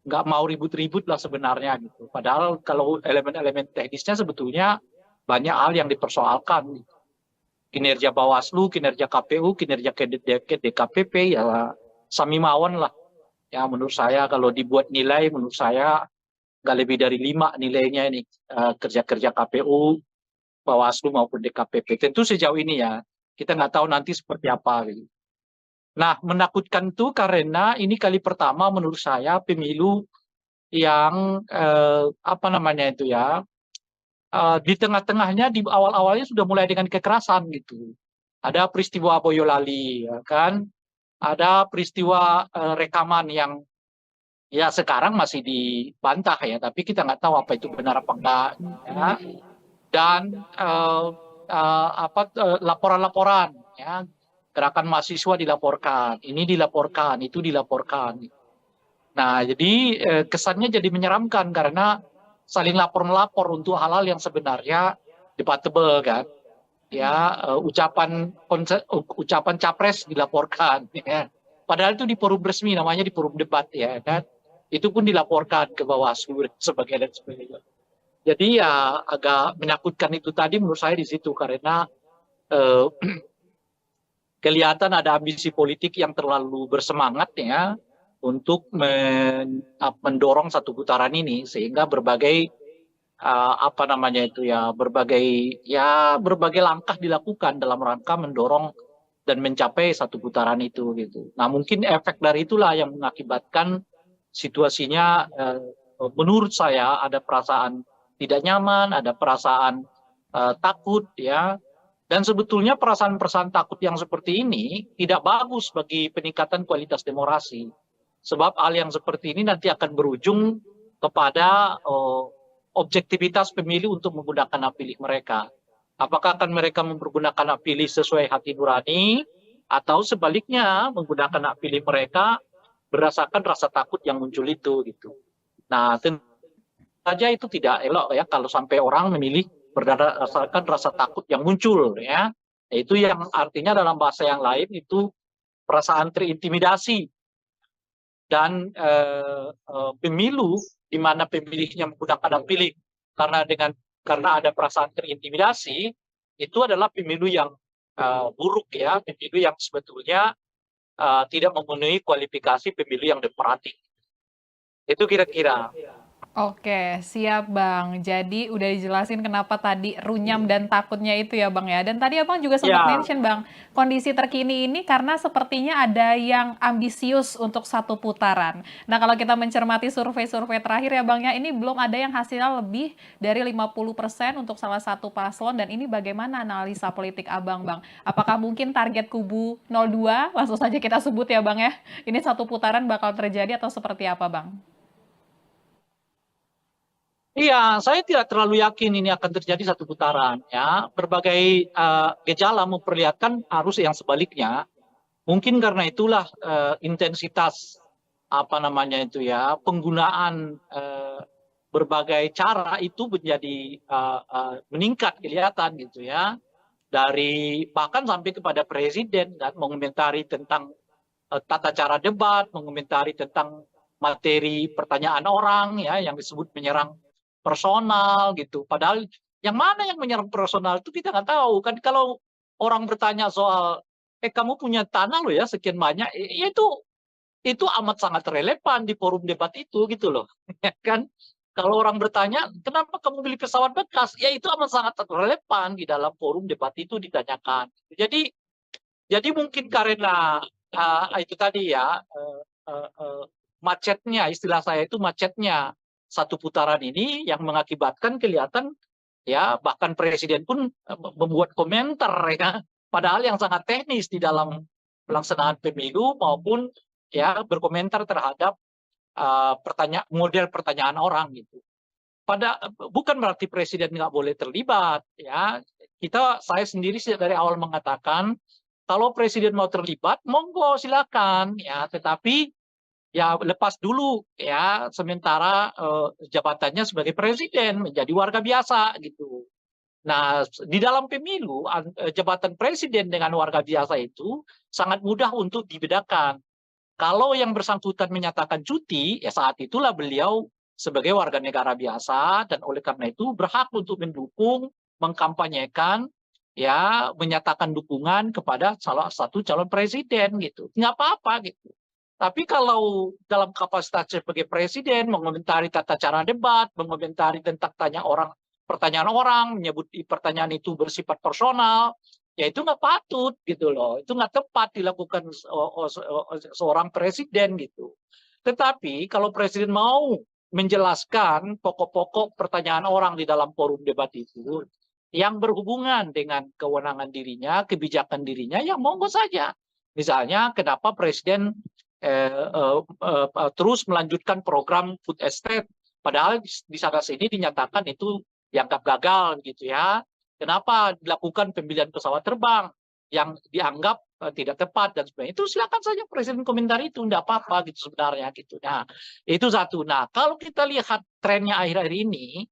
[SPEAKER 1] nggak mau ribut-ribut lah sebenarnya gitu. Padahal kalau elemen-elemen teknisnya sebetulnya banyak hal yang dipersoalkan. Kinerja Bawaslu, kinerja KPU, kinerja DKPP ya sami mawon lah. Ya menurut saya kalau dibuat nilai, menurut saya nggak lebih dari 5 nilainya ini kerja-kerja KPU, Bawaslu maupun DKPP. Tentu sejauh ini ya kita nggak tahu nanti seperti apa. Gitu. Nah menakutkan itu karena ini kali pertama menurut saya pemilu yang apa namanya itu ya di tengah-tengahnya di awal-awalnya sudah mulai dengan kekerasan gitu. Ada peristiwa Boyolali, ya kan? Ada peristiwa rekaman yang ya sekarang masih dibantah ya, tapi kita nggak tahu apa itu benar apa enggak. Ya. Dan laporan-laporan, ya, gerakan mahasiswa dilaporkan, ini dilaporkan, itu dilaporkan. Nah, jadi kesannya jadi menyeramkan karena saling lapor-melapor untuk hal-hal yang sebenarnya debatable kan. Ya, ucapan capres dilaporkan. Ya. Padahal itu di forum resmi, namanya di forum debat ya kan. Itu pun dilaporkan ke Bawaslu dan sebagainya. Jadi ya agak menakutkan itu tadi menurut saya di situ karena kelihatan ada ambisi politik yang terlalu bersemangat ya untuk mendorong satu putaran ini sehingga berbagai apa namanya itu ya berbagai langkah dilakukan dalam rangka mendorong dan mencapai satu putaran itu gitu. Nah mungkin efek dari itulah yang mengakibatkan situasinya menurut saya ada perasaan tidak nyaman, ada perasaan takut ya. Dan sebetulnya perasaan-perasaan takut yang seperti ini tidak bagus bagi peningkatan kualitas demokrasi. Sebab hal yang seperti ini nanti akan berujung kepada objektivitas pemilih untuk menggunakan hak pilih mereka. Apakah akan mereka mempergunakan hak pilih sesuai hati nurani atau sebaliknya menggunakan hak pilih mereka berdasarkan rasa takut yang muncul itu gitu. Nah, tentu saja itu tidak elok ya kalau sampai orang memilih berdasarkan rasa takut yang muncul ya. Itu yang artinya dalam bahasa yang lain itu perasaan terintimidasi. Dan pemilu di mana pemilihnya menggunakan hak pilih karena ada perasaan terintimidasi itu adalah pemilu yang buruk ya, pemilu yang sebetulnya tidak memenuhi kualifikasi pemilu yang demokratik. Itu kira-kira.
[SPEAKER 2] Oke, siap Bang. Jadi udah dijelasin kenapa tadi runyam dan takutnya itu ya Bang ya. Dan tadi Abang juga sempat
[SPEAKER 1] Ya,
[SPEAKER 2] mention Bang, kondisi terkini ini karena sepertinya ada yang ambisius untuk satu putaran. Nah kalau kita mencermati survei-survei terakhir ya Bang ya, ini belum ada yang hasilnya lebih dari 50% untuk salah satu paslon. Dan ini bagaimana analisa politik Abang Bang? Apakah mungkin target kubu 02, langsung saja kita sebut ya Bang ya, ini satu putaran bakal terjadi atau seperti apa Bang?
[SPEAKER 1] iya, saya tidak terlalu yakin ini akan terjadi satu putaran. Ya, berbagai gejala memperlihatkan arus yang sebaliknya. Mungkin karena itulah intensitas apa namanya itu ya penggunaan berbagai cara itu menjadi meningkat kelihatan gitu ya. Dari bahkan sampai kepada presiden dan mengomentari tentang tata cara debat, mengomentari tentang materi pertanyaan orang ya yang disebut menyerang personal gitu. Padahal yang mana yang menyerang personal itu kita nggak tahu kan. Kalau orang bertanya soal kamu punya tanah loh ya sekian banyak, ya itu amat sangat relevan di forum debat itu gitu loh. Ya kan? Kalau orang bertanya kenapa kamu beli pesawat bekas, ya itu amat sangat relevan di dalam forum debat itu ditanyakan. Jadi mungkin karena itu tadi ya macetnya, istilah saya itu macetnya satu putaran ini yang mengakibatkan kelihatan ya bahkan presiden pun membuat komentar ya padahal yang sangat teknis di dalam pelaksanaan pemilu maupun ya berkomentar terhadap model pertanyaan orang gitu. Bukan berarti presiden nggak boleh terlibat ya. Saya sendiri dari awal mengatakan kalau presiden mau terlibat monggo silakan ya, tetapi ya lepas dulu ya sementara jabatannya sebagai presiden menjadi warga biasa gitu. Nah, di dalam pemilu jabatan presiden dengan warga biasa itu sangat mudah untuk dibedakan. Kalau yang bersangkutan menyatakan cuti, ya saat itulah beliau sebagai warga negara biasa dan oleh karena itu berhak untuk mendukung, mengkampanyekan, ya menyatakan dukungan kepada salah satu calon presiden gitu. Nggak apa-apa gitu. Tapi kalau dalam kapasitas sebagai presiden mengomentari tata cara debat, mengomentari tentang pertanyaan orang, menyebut pertanyaan itu bersifat personal, ya itu nggak patut gitu loh. Itu nggak tepat dilakukan seorang presiden gitu. Tetapi kalau presiden mau menjelaskan pokok-pokok pertanyaan orang di dalam forum debat itu yang berhubungan dengan kewenangan dirinya, kebijakan dirinya, ya monggo saja. Misalnya kenapa presiden terus melanjutkan program food estate, padahal di sana sini dinyatakan itu dianggap gagal gitu ya. Kenapa dilakukan pembelian pesawat terbang yang dianggap tidak tepat dan sebagainya. Itu silakan saja presiden komentar itu, tidak apa-apa gitu sebenarnya gitu. Nah, itu satu. Nah, kalau kita lihat trennya akhir-akhir ini,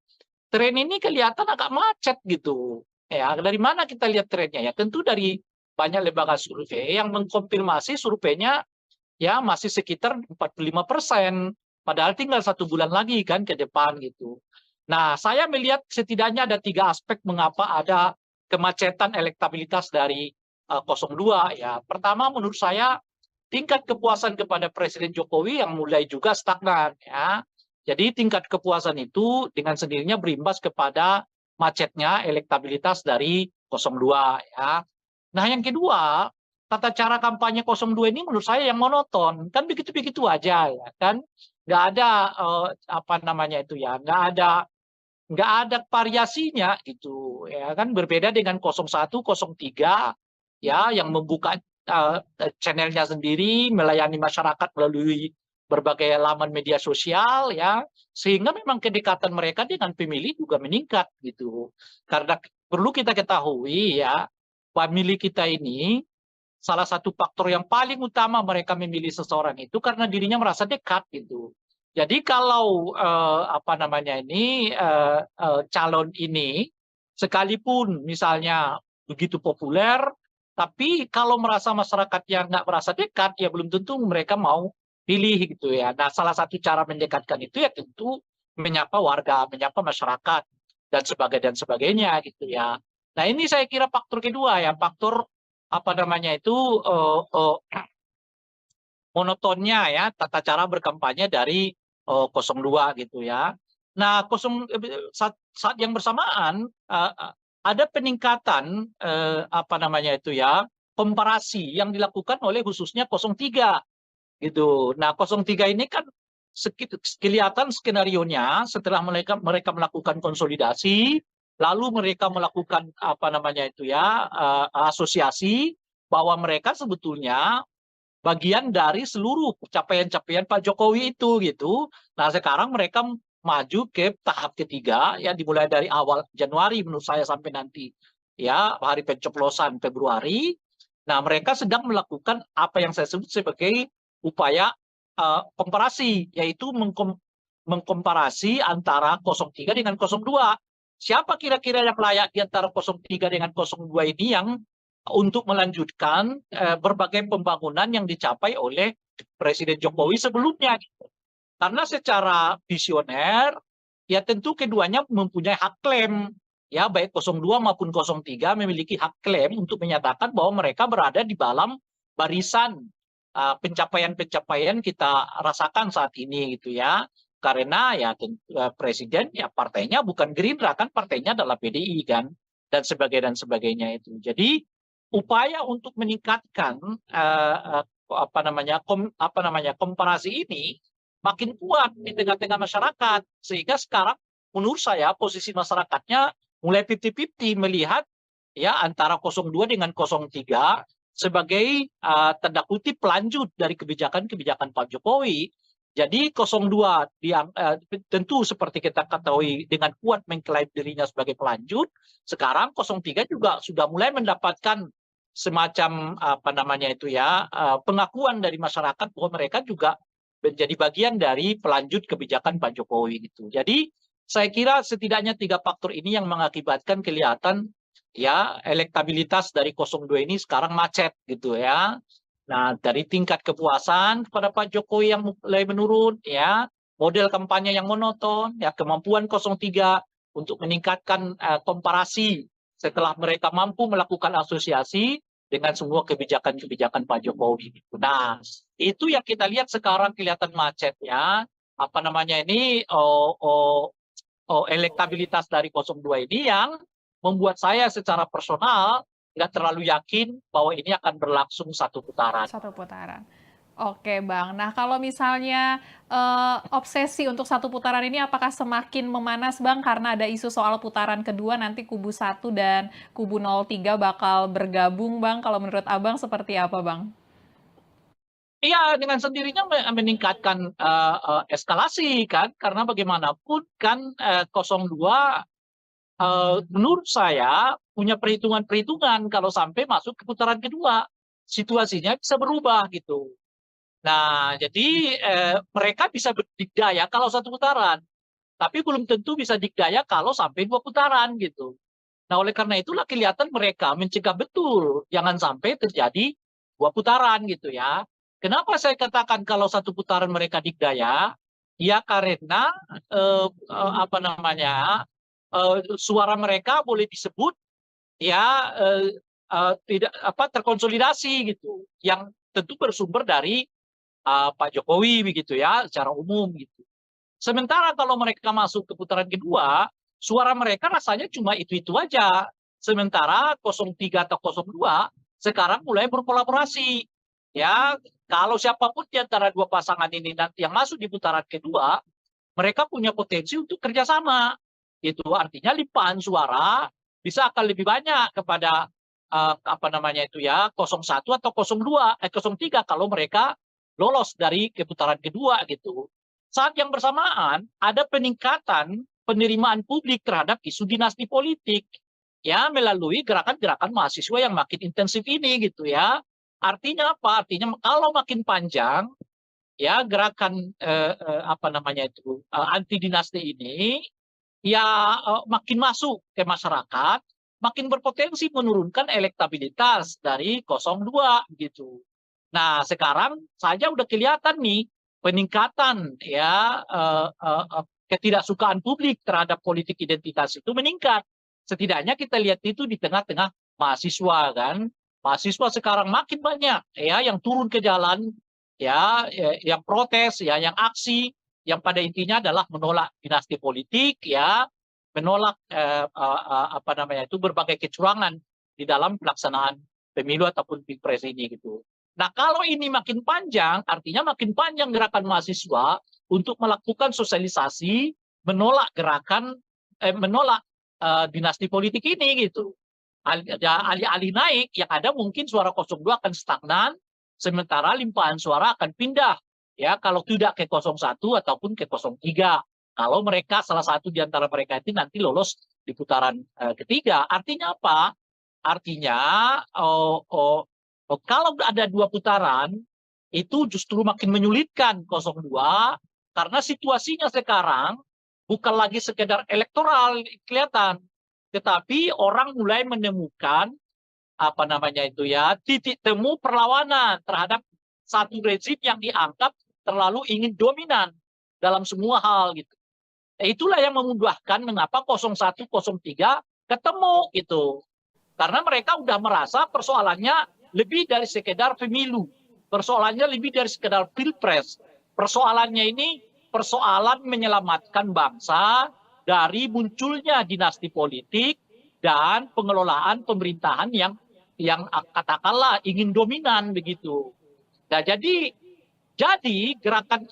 [SPEAKER 1] tren ini kelihatan agak macet gitu. Ya, dari mana kita lihat trennya? Ya, tentu dari banyak lembaga survei yang mengkonfirmasi surveinya ya masih sekitar 45%. Padahal tinggal 1 bulan lagi kan ke depan gitu. Nah, saya melihat setidaknya ada 3 aspek mengapa ada kemacetan elektabilitas dari 02 ya. Pertama menurut saya tingkat kepuasan kepada Presiden Jokowi yang mulai juga stagnan ya. Jadi tingkat kepuasan itu dengan sendirinya berimbas kepada macetnya elektabilitas dari 02 ya. Nah, yang kedua, tata cara kampanye 02 ini menurut saya yang monoton. Kan begitu-begitu aja ya kan. Nggak ada apa namanya itu ya, nggak ada variasinya gitu ya kan, berbeda dengan 01, 03 ya yang membuka channelnya sendiri, melayani masyarakat melalui berbagai laman media sosial ya, sehingga memang kedekatan mereka dengan pemilih juga meningkat gitu. Karena perlu kita ketahui ya, pemilih kita ini salah satu faktor yang paling utama mereka memilih seseorang itu karena dirinya merasa dekat gitu. Jadi kalau apa namanya ini calon ini sekalipun misalnya begitu populer, tapi kalau merasa masyarakatnya nggak merasa dekat, ya belum tentu mereka mau pilih gitu ya. Nah, salah satu cara mendekatkan itu ya tentu menyapa warga, menyapa masyarakat dan sebagainya gitu ya. Nah, ini saya kira faktor kedua ya, faktor apa namanya itu monotonnya ya tata cara berkampanye dari 02 gitu ya. Nah, saat yang bersamaan ada peningkatan apa namanya itu ya, komparasi yang dilakukan oleh khususnya 03 gitu. Nah, 03 ini kan kelihatan skenarionya setelah mereka melakukan konsolidasi, lalu mereka melakukan apa namanya itu ya, asosiasi bahwa mereka sebetulnya bagian dari seluruh capaian-capaian Pak Jokowi itu gitu. Nah, sekarang mereka maju ke tahap ketiga ya, dimulai dari awal Januari menurut saya sampai nanti ya hari pencoblosan Februari. Nah, mereka sedang melakukan apa yang saya sebut sebagai upaya komparasi, yaitu mengkomparasi antara 03 dengan 02. Siapa kira-kira yang layak di antara 03 dengan 02 ini yang untuk melanjutkan berbagai pembangunan yang dicapai oleh Presiden Jokowi sebelumnya. Karena secara visioner, ya tentu keduanya mempunyai hak klaim. Ya, baik 02 maupun 03 memiliki hak klaim untuk menyatakan bahwa mereka berada di dalam barisan pencapaian-pencapaian kita rasakan saat ini gitu ya. Karena ya presiden ya partainya bukan Gerindra kan, partainya adalah PDI kan, dan sebagainya itu. Jadi upaya untuk meningkatkan apa namanya komparasi ini makin kuat di tengah-tengah masyarakat, sehingga sekarang menurut saya posisi masyarakatnya mulai 50-50 melihat ya antara 02 dengan 03 sebagai tanda kutip pelanjut dari kebijakan-kebijakan Pak Jokowi. Jadi 02 tentu seperti kita ketahui dengan kuat mengklaim dirinya sebagai pelanjut. Sekarang 03 juga sudah mulai mendapatkan semacam apa namanya itu ya, pengakuan dari masyarakat bahwa mereka juga menjadi bagian dari pelanjut kebijakan Pak Jokowi gitu. Jadi saya kira setidaknya 3 faktor ini yang mengakibatkan kelihatan ya elektabilitas dari 02 ini sekarang macet gitu ya. Nah, dari tingkat kepuasan kepada Pak Jokowi yang mulai menurun ya, model kampanye yang monoton, ya kemampuan 03 untuk meningkatkan komparasi setelah mereka mampu melakukan asosiasi dengan semua kebijakan-kebijakan Pak Jokowi. Nah, itu yang kita lihat sekarang kelihatan macet ya. Apa namanya ini elektabilitas dari 02 ini yang membuat saya secara personal nggak terlalu yakin bahwa ini akan berlangsung 1 putaran.
[SPEAKER 2] 1 putaran. Oke Bang, nah kalau misalnya obsesi untuk 1 putaran ini apakah semakin memanas Bang karena ada isu soal putaran kedua nanti kubu 1 dan kubu 03 bakal bergabung Bang, kalau menurut Abang seperti apa Bang?
[SPEAKER 1] Iya, dengan sendirinya meningkatkan eskalasi kan, karena bagaimanapun kan 02 menurut saya punya perhitungan-perhitungan kalau sampai masuk ke putaran kedua, situasinya bisa berubah gitu. Nah, jadi mereka bisa berdikdaya kalau 1 putaran, tapi belum tentu bisa dikdaya kalau sampai 2 putaran gitu. Nah, oleh karena itulah kelihatan mereka mencegah betul jangan sampai terjadi 2 putaran gitu ya. Kenapa saya katakan kalau 1 putaran mereka dikdaya? Ya karena apa namanya suara mereka boleh disebut ya tidak apa terkonsolidasi gitu, yang tentu bersumber dari Pak Jokowi begitu ya secara umum gitu. Sementara kalau mereka masuk ke putaran kedua, suara mereka rasanya cuma itu-itu aja. Sementara 03 atau 02 sekarang mulai berkolaborasi. Ya, kalau siapapun di antara 2 pasangan ini yang masuk di putaran kedua, mereka punya potensi untuk kerjasama. Itu artinya limpahan suara bisa akan lebih banyak kepada apa namanya itu ya 01 atau 03 kalau mereka lolos dari putaran kedua gitu. Saat yang bersamaan ada peningkatan penerimaan publik terhadap isu dinasti politik ya melalui gerakan-gerakan mahasiswa yang makin intensif ini gitu ya. Artinya apa? Artinya kalau makin panjang ya gerakan apa namanya itu anti dinasti ini ya makin masuk ke masyarakat, makin berpotensi menurunkan elektabilitas dari 02 gitu. Nah, sekarang saja udah kelihatan nih peningkatan ya ketidaksukaan publik terhadap politik identitas itu meningkat. Setidaknya kita lihat itu di tengah-tengah mahasiswa kan. Mahasiswa sekarang makin banyak ya yang turun ke jalan ya yang protes ya yang aksi yang pada intinya adalah menolak dinasti politik ya, menolak apa namanya itu berbagai kecurangan di dalam pelaksanaan pemilu ataupun pilpres ini gitu. Nah, kalau ini makin panjang, artinya makin panjang gerakan mahasiswa untuk melakukan sosialisasi, menolak menolak dinasti politik ini gitu. Alih-alih naik, yang ada mungkin suara 02 akan stagnan, sementara limpahan suara akan pindah. Ya, kalau tidak ke 01 ataupun ke 03. Kalau mereka salah satu di antara mereka itu nanti lolos di putaran ketiga. Artinya apa? Artinya kalau ada 2 putaran, itu justru makin menyulitkan 02 karena situasinya sekarang bukan lagi sekedar elektoral kelihatan, tetapi orang mulai menemukan apa namanya itu ya titik temu perlawanan terhadap satu rezim yang dianggap terlalu ingin dominan dalam semua hal gitu. Itulah yang memudahkan mengapa 01, 03 ketemu gitu. Karena mereka udah merasa persoalannya lebih dari sekedar pemilu. Persoalannya lebih dari sekedar pilpres. Persoalannya ini persoalan menyelamatkan bangsa dari munculnya dinasti politik dan pengelolaan pemerintahan yang katakanlah ingin dominan begitu. Nah, jadi gerakan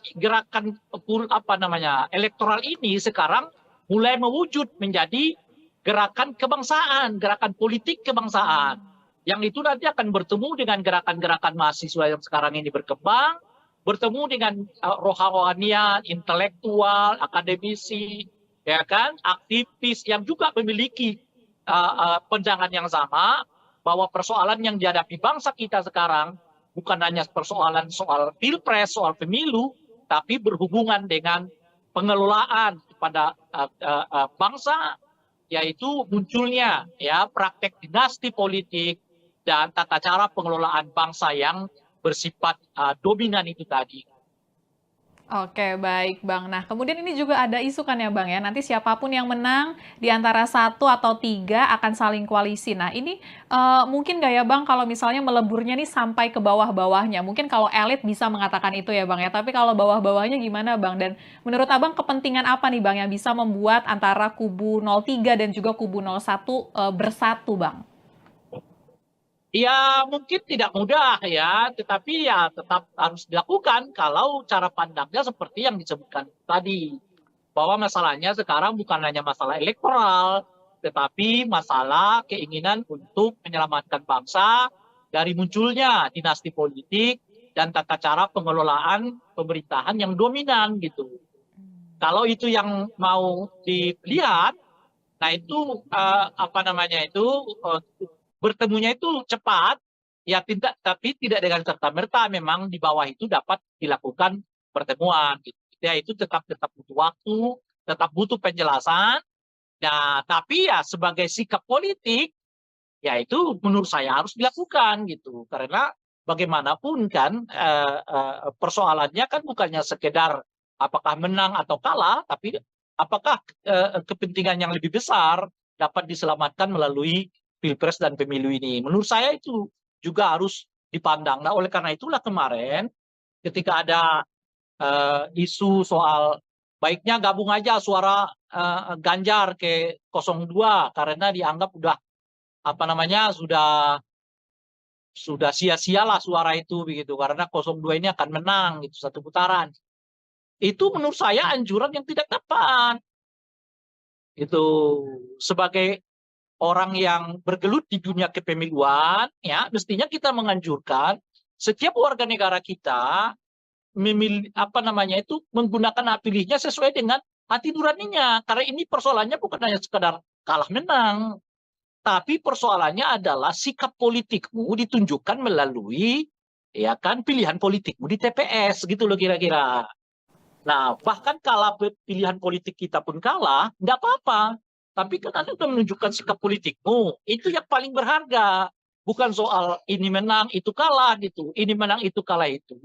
[SPEAKER 1] apa namanya elektoral ini sekarang mulai mewujud menjadi gerakan kebangsaan, gerakan politik kebangsaan. Yang itu nanti akan bertemu dengan gerakan-gerakan mahasiswa yang sekarang ini berkembang, bertemu dengan rohanian, intelektual, akademisi, ya kan, aktivis yang juga memiliki pandangan yang sama bahwa persoalan yang dihadapi bangsa kita sekarang bukan hanya persoalan soal pilpres, soal pemilu, tapi berhubungan dengan pengelolaan kepada bangsa, yaitu munculnya ya praktek dinasti politik dan tata cara pengelolaan bangsa yang bersifat dominan itu tadi.
[SPEAKER 2] Oke, baik Bang. Nah, kemudian ini juga ada isu kan ya Bang ya, nanti siapapun yang menang di antara 1 atau 3 akan saling koalisi. Nah, ini mungkin nggak ya Bang kalau misalnya meleburnya nih sampai ke bawah-bawahnya? Mungkin kalau elit bisa mengatakan itu ya Bang ya, tapi kalau bawah-bawahnya gimana Bang? Dan menurut Abang kepentingan apa nih Bang yang bisa membuat antara kubu 03 dan juga kubu 01 bersatu Bang?
[SPEAKER 1] Ya mungkin tidak mudah ya, tetapi ya tetap harus dilakukan kalau cara pandangnya seperti yang disebutkan tadi. Bahwa masalahnya sekarang bukan hanya masalah elektoral, tetapi masalah keinginan untuk menyelamatkan bangsa dari munculnya dinasti politik dan tata cara pengelolaan pemerintahan yang dominan gitu. Kalau itu yang mau dilihat, nah itu apa namanya itu bertemunya itu cepat, ya tidak, tapi tidak dengan serta-merta memang di bawah itu dapat dilakukan pertemuan. Gitu. Ya itu tetap butuh waktu, tetap butuh penjelasan. Nah, tapi ya sebagai sikap politik, ya itu menurut saya harus dilakukan gitu. Karena bagaimanapun kan persoalannya kan bukannya sekedar apakah menang atau kalah, tapi apakah kepentingan yang lebih besar dapat diselamatkan melalui pilpres dan pemilu ini. Menurut saya itu juga harus dipandang. Nah, oleh karena itulah kemarin ketika ada isu soal baiknya gabung aja suara Ganjar ke 02 karena dianggap udah apa namanya sudah sia-sialah suara itu begitu karena 02 ini akan menang gitu 1 putaran. Itu menurut saya anjuran yang tidak tepat. Itu sebagai orang yang bergelut di dunia kepemiluan, ya mestinya kita menganjurkan setiap warga negara kita memilih apa namanya itu menggunakan hak pilihnya sesuai dengan hati nuraninya. Karena ini persoalannya bukan hanya sekadar kalah menang, tapi persoalannya adalah sikap politikmu ditunjukkan melalui ya kan pilihan politikmu di TPS gitu loh kira-kira. Nah, bahkan kalau pilihan politik kita pun kalah, nggak apa-apa. Tapi kan Anda sudah menunjukkan sikap politikmu. Itu yang paling berharga. Bukan soal ini menang, itu kalah gitu. Ini menang, itu kalah itu.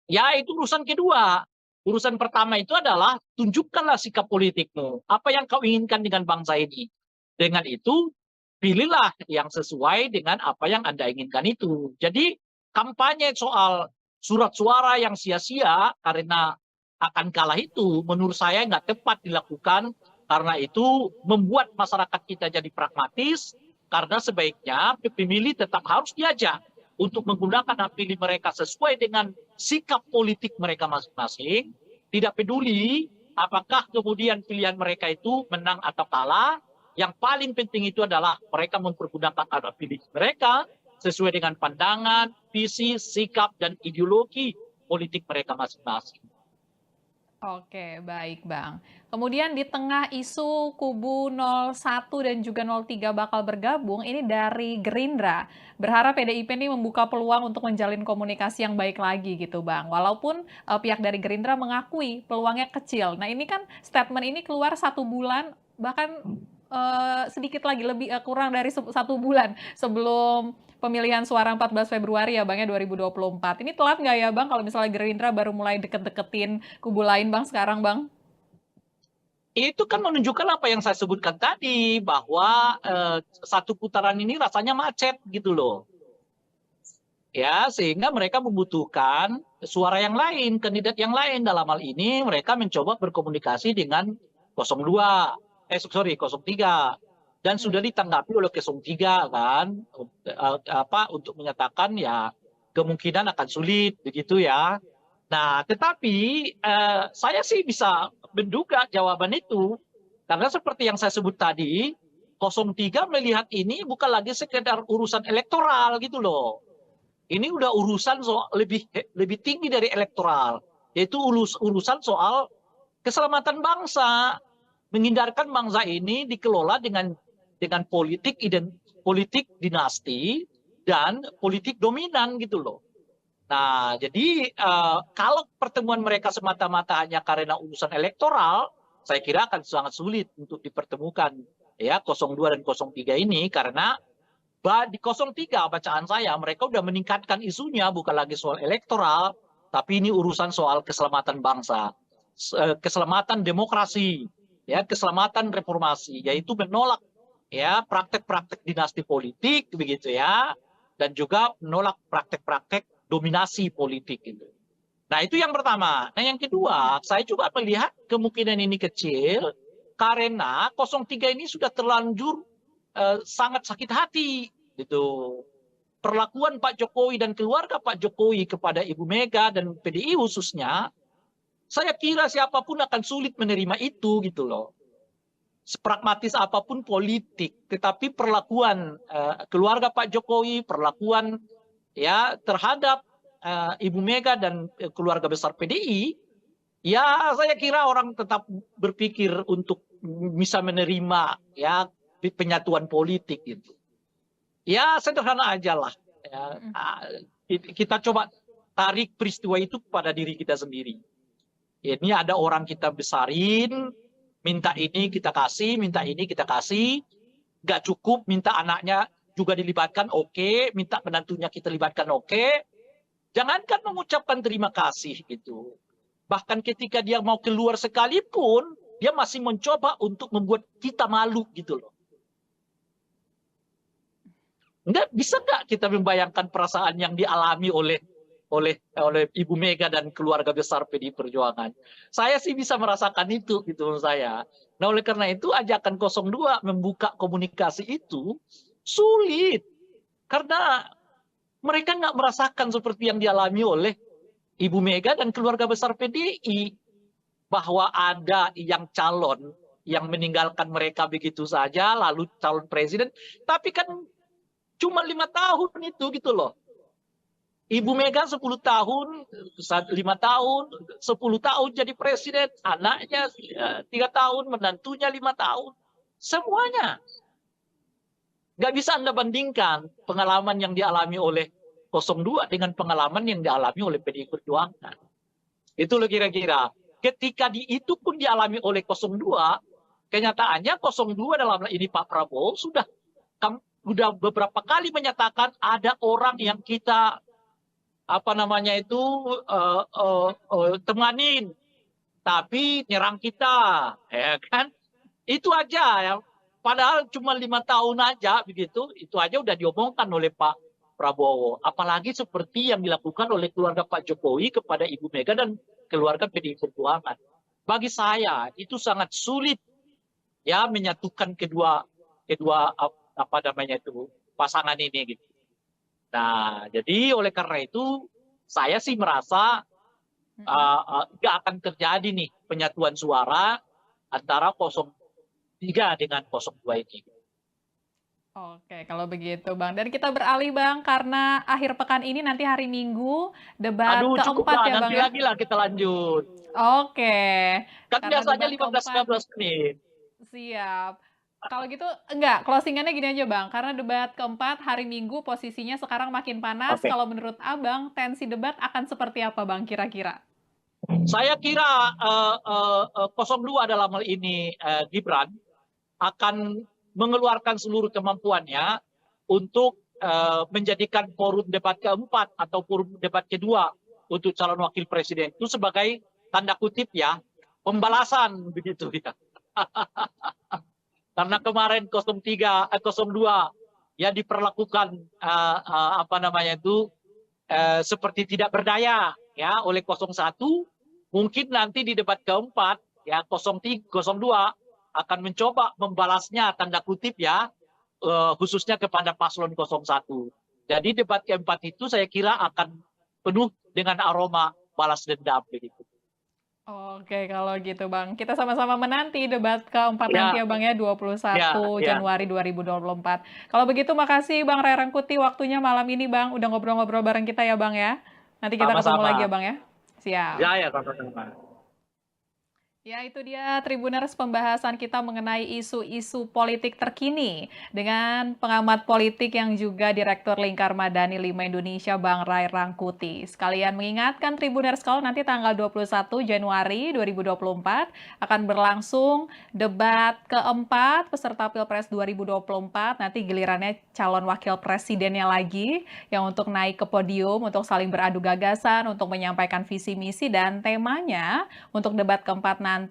[SPEAKER 1] Ya itu urusan kedua. Urusan pertama itu adalah tunjukkanlah sikap politikmu. Apa yang kau inginkan dengan bangsa ini. Dengan itu, pilihlah yang sesuai dengan apa yang Anda inginkan itu. Jadi kampanye soal surat suara yang sia-sia karena akan kalah itu menurut saya nggak tepat dilakukan karena itu membuat masyarakat kita jadi pragmatis karena sebaiknya pemilih tetap harus diajak untuk menggunakan hak pilih mereka sesuai dengan sikap politik mereka masing-masing, tidak peduli apakah kemudian pilihan mereka itu menang atau kalah, yang paling penting itu adalah mereka mempergunakan hak pilih mereka sesuai dengan pandangan, visi, sikap, dan ideologi politik mereka masing-masing.
[SPEAKER 2] Oke, baik Bang. Kemudian di tengah isu kubu 01 dan juga 03 bakal bergabung, ini dari Gerindra. Berharap PDIP ini membuka peluang untuk menjalin komunikasi yang baik lagi gitu Bang. Walaupun pihak dari Gerindra mengakui peluangnya kecil. Nah ini kan statement ini keluar 1 bulan, bahkan sedikit lagi, lebih kurang dari 1 bulan sebelum pemilihan suara 14 Februari ya Bang ya 2024. Ini telat nggak ya Bang kalau misalnya Gerindra baru mulai deket-deketin kubu lain Bang sekarang Bang?
[SPEAKER 1] Itu kan menunjukkan apa yang saya sebutkan tadi bahwa 1 putaran ini rasanya macet gitu loh. Ya, sehingga mereka membutuhkan suara yang lain, kandidat yang lain. Dalam hal ini mereka mencoba berkomunikasi dengan 02, 03. Dan sudah ditanggapi oleh 03 kan untuk menyatakan ya kemungkinan akan sulit begitu ya. Nah, tetapi saya sih bisa menduga jawaban itu karena seperti yang saya sebut tadi, 03 melihat ini bukan lagi sekedar urusan elektoral gitu loh. Ini udah urusan soal lebih tinggi dari elektoral, yaitu urusan soal keselamatan bangsa, menghindarkan bangsa ini dikelola dengan politik dinasti dan politik dominan gitu loh. Nah, jadi kalau pertemuan mereka semata-mata hanya karena urusan elektoral, saya kira akan sangat sulit untuk dipertemukan ya 02 dan 03 ini karena di 03 bacaan saya mereka udah meningkatkan isunya bukan lagi soal elektoral, tapi ini urusan soal keselamatan bangsa, keselamatan demokrasi, ya keselamatan reformasi, yaitu menolak ya praktek-praktek dinasti politik begitu ya, dan juga menolak praktek-praktek dominasi politik itu. Nah itu yang pertama. Nah yang kedua, saya juga melihat kemungkinan ini kecil karena 03 ini sudah terlanjur sangat sakit hati gitu. Perlakuan Pak Jokowi dan keluarga Pak Jokowi kepada Ibu Mega dan PDI khususnya, saya kira siapapun akan sulit menerima itu gitu loh. Sepragmatis apapun politik, tetapi perlakuan keluarga Pak Jokowi, perlakuan ya terhadap Ibu Mega dan keluarga besar PDI, ya saya kira orang tetap berpikir untuk bisa menerima ya penyatuan politik itu. Ya sederhana aja lah. Ya, kita coba tarik peristiwa itu pada diri kita sendiri. Ini ada orang kita besarin, minta ini kita kasih, minta ini kita kasih, nggak cukup, minta anaknya juga dilibatkan, oke, minta menantunya kita libatkan, oke. Jangankan mengucapkan terima kasih gitu. Bahkan ketika dia mau keluar sekalipun, dia masih mencoba untuk membuat kita malu gitu loh. Bisa nggak kita membayangkan perasaan yang dialami oleh Ibu Mega dan keluarga besar PDI Perjuangan? Saya sih bisa merasakan itu gitu menurut saya. Nah oleh karena itu ajakan 02 membuka komunikasi itu sulit. Karena mereka nggak merasakan seperti yang dialami oleh Ibu Mega dan keluarga besar PDI. Bahwa ada yang calon yang meninggalkan mereka begitu saja, lalu calon presiden. Tapi kan cuma 5 tahun itu gitu loh. Ibu Mega 10 tahun, 5 tahun, 10 tahun jadi presiden, anaknya 3 tahun, menantunya 5 tahun. Semuanya. Nggak bisa Anda bandingkan pengalaman yang dialami oleh 02 dengan pengalaman yang dialami oleh PDI Perjuangan. Itu loh kira-kira. Ketika itu pun dialami oleh 02, kenyataannya 02 dalam ini Pak Prabowo sudah beberapa kali menyatakan ada orang yang kita temanin, tapi nyerang kita, ya kan? Itu aja ya. Padahal cuma 5 tahun aja begitu, itu aja udah diomongkan oleh Pak Prabowo. Apalagi seperti yang dilakukan oleh keluarga Pak Jokowi kepada Ibu Mega dan keluarga PDI Perjuangan. Bagi saya itu sangat sulit ya menyatukan kedua pasangan ini gitu. Nah, jadi oleh karena itu saya sih merasa nggak akan terjadi nih penyatuan suara antara 03 dengan 02 ini.
[SPEAKER 2] Oke, kalau begitu Bang. Dan kita beralih Bang, karena akhir pekan ini nanti hari Minggu debat
[SPEAKER 1] Aduh,
[SPEAKER 2] keempat
[SPEAKER 1] cukuplah,
[SPEAKER 2] ya Bang
[SPEAKER 1] nanti
[SPEAKER 2] ya?
[SPEAKER 1] lagi lah kita lanjut.
[SPEAKER 2] Oke,
[SPEAKER 1] Kan
[SPEAKER 2] karena
[SPEAKER 1] biasanya
[SPEAKER 2] debat keempat
[SPEAKER 1] 15-19 menit.
[SPEAKER 2] siap. Kalau gitu enggak, closingannya gini aja Bang, karena debat keempat hari Minggu posisinya sekarang makin panas.
[SPEAKER 1] Oke.
[SPEAKER 2] Kalau menurut Abang, tensi debat akan seperti apa Bang kira-kira?
[SPEAKER 1] Saya kira 02 dalam hal ini Gibran akan mengeluarkan seluruh kemampuannya untuk menjadikan forum debat keempat atau forum debat kedua untuk calon wakil presiden itu sebagai tanda kutip ya pembalasan begitu ya. Karena kemarin 02 ya diperlakukan seperti tidak berdaya ya oleh 01. Mungkin nanti di debat keempat ya 02 akan mencoba membalasnya tanda kutip ya khususnya kepada paslon 01. Jadi debat keempat itu saya kira akan penuh dengan aroma balas dendam begitu.
[SPEAKER 2] Oke, kalau gitu Bang. Kita sama-sama menanti debat keempat nanti
[SPEAKER 1] Ya,
[SPEAKER 2] ya Bang ya, 21
[SPEAKER 1] ya.
[SPEAKER 2] Januari 2024. Kalau begitu makasih Bang Ray Rangkuti waktunya malam ini Bang, udah ngobrol-ngobrol bareng kita ya Bang ya. Nanti kita ketemu lagi
[SPEAKER 1] Sama-sama.
[SPEAKER 2] ya Bang ya. Siap.
[SPEAKER 1] Ya, sama-sama.
[SPEAKER 2] Ya, itu dia Tribuners pembahasan kita mengenai isu-isu politik terkini dengan pengamat politik yang juga Direktur Lingkar Madani 5 Indonesia, Bang Ray Rangkuti. Sekalian mengingatkan Tribuners kalau nanti tanggal 21 Januari 2024 akan berlangsung debat keempat peserta Pilpres 2024. Nanti gilirannya calon wakil presidennya lagi yang untuk naik ke podium, untuk saling beradu gagasan, untuk menyampaikan visi misi dan temanya untuk debat keempat nanti,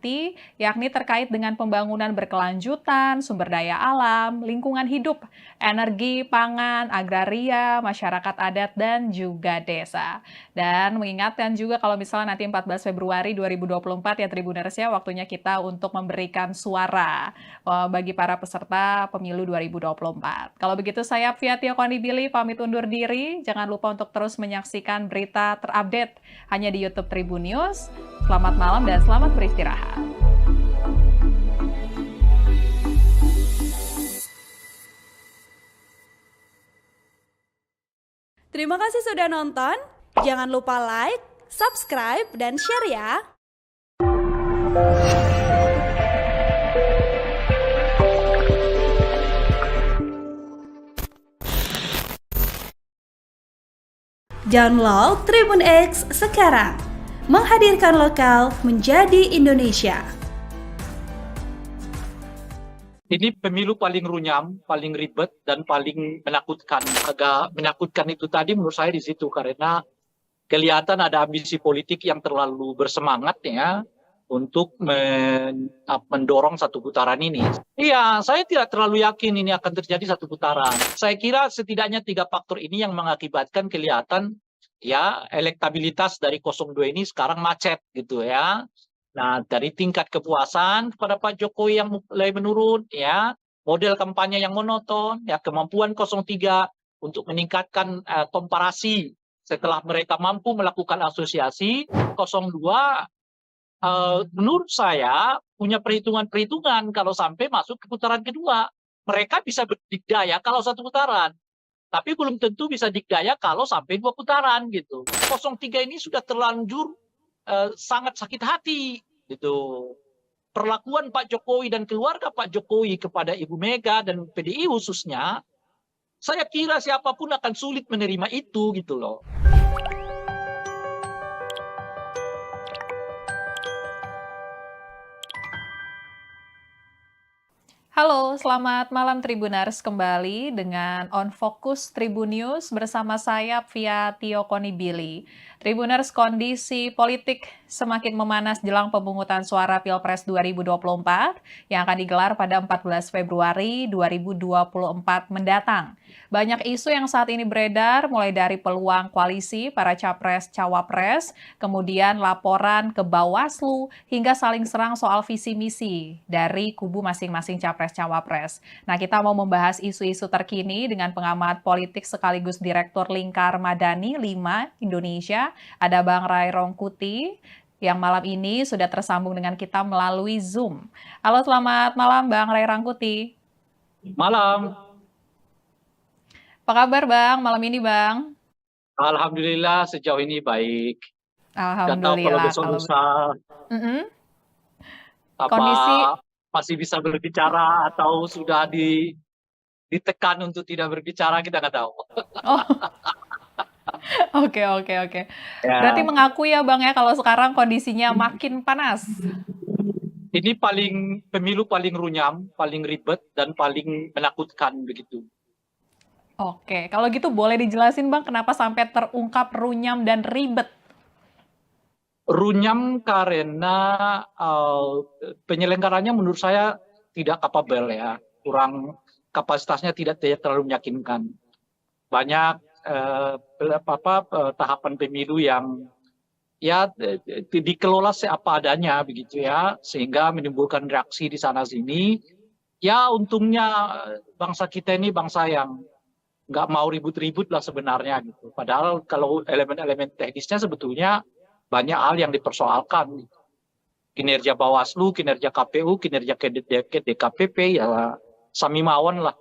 [SPEAKER 2] yakni terkait dengan pembangunan berkelanjutan, sumber daya alam, lingkungan hidup, energi, pangan, agraria, masyarakat adat, dan juga desa. Dan mengingatkan juga kalau misalnya nanti 14 Februari 2024 ya Tribuners ya, waktunya kita untuk memberikan suara bagi para peserta pemilu 2024. Kalau begitu saya Fia Tio Konibili pamit undur diri. Jangan lupa untuk terus menyaksikan berita terupdate hanya di YouTube Tribun News. Selamat malam dan selamat beristirahat.
[SPEAKER 3] Terima kasih sudah nonton. Jangan lupa like, subscribe, dan share ya. Download Tribun X sekarang. Menghadirkan lokal menjadi Indonesia.
[SPEAKER 1] Ini pemilu paling runyam, paling ribet, dan paling menakutkan. Agak menakutkan itu tadi menurut saya di situ, karena kelihatan ada ambisi politik yang terlalu bersemangat ya untuk mendorong satu putaran ini. Iya, saya tidak terlalu yakin ini akan terjadi satu putaran. Saya kira setidaknya 3 faktor ini yang mengakibatkan kelihatan ya elektabilitas dari 02 ini sekarang macet gitu ya. Nah, dari tingkat kepuasan kepada Pak Jokowi yang mulai menurun, ya, model kampanye yang monoton, ya, kemampuan 03 untuk meningkatkan komparasi setelah mereka mampu melakukan asosiasi, 02 menurut saya punya perhitungan-perhitungan kalau sampai masuk ke putaran kedua. Mereka bisa berdikdaya kalau satu putaran, tapi belum tentu bisa dikdaya kalau sampai 2 putaran gitu. 03 ini sudah terlanjur sangat sakit hati gitu. Perlakuan Pak Jokowi dan keluarga Pak Jokowi kepada Ibu Mega dan PDI khususnya, saya kira siapapun akan sulit menerima itu gitu loh.
[SPEAKER 2] Halo, selamat malam Tribuners kembali dengan On Focus Tribun News bersama saya Fia Tio Konibili. Tribuners, kondisi politik semakin memanas jelang pemungutan suara Pilpres 2024 yang akan digelar pada 14 Februari 2024 mendatang. Banyak isu yang saat ini beredar, mulai dari peluang koalisi para capres-cawapres, kemudian laporan ke Bawaslu, hingga saling serang soal visi misi dari kubu masing-masing capres-cawapres. Nah, kita mau membahas isu-isu terkini dengan pengamat politik sekaligus Direktur Lingkar Madani 5 Indonesia, ada Bang Ray Rangkuti, yang malam ini sudah tersambung dengan kita melalui Zoom. Halo, selamat malam Bang Ray Rangkuti.
[SPEAKER 1] Malam.
[SPEAKER 2] Apa kabar Bang, malam ini Bang?
[SPEAKER 1] Alhamdulillah sejauh ini baik.
[SPEAKER 2] Alhamdulillah.
[SPEAKER 1] Kalau besok lusa
[SPEAKER 2] Kondisi
[SPEAKER 1] masih bisa berbicara atau sudah ditekan untuk tidak berbicara, kita nggak tahu.
[SPEAKER 2] Oh. Oke.
[SPEAKER 1] Ya.
[SPEAKER 2] Berarti mengakui ya Bang ya kalau sekarang kondisinya makin panas.
[SPEAKER 1] Ini pemilu paling runyam, paling ribet, dan paling menakutkan begitu.
[SPEAKER 2] Oke, kalau gitu boleh dijelasin Bang kenapa sampai terungkap runyam dan ribet?
[SPEAKER 1] Runyam karena penyelenggaranya menurut saya tidak kapabel ya, kapasitasnya tidak terlalu meyakinkan. Banyak tahapan pemilu yang ya dikelola seapa adanya begitu ya, sehingga menimbulkan reaksi di sana sini. Ya untungnya bangsa kita ini bangsa yang nggak mau ribut-ribut lah sebenarnya gitu. Padahal kalau elemen-elemen teknisnya sebetulnya banyak hal yang dipersoalkan. Kinerja Bawaslu, kinerja KPU, kinerja DKPP ya sami mawon lah.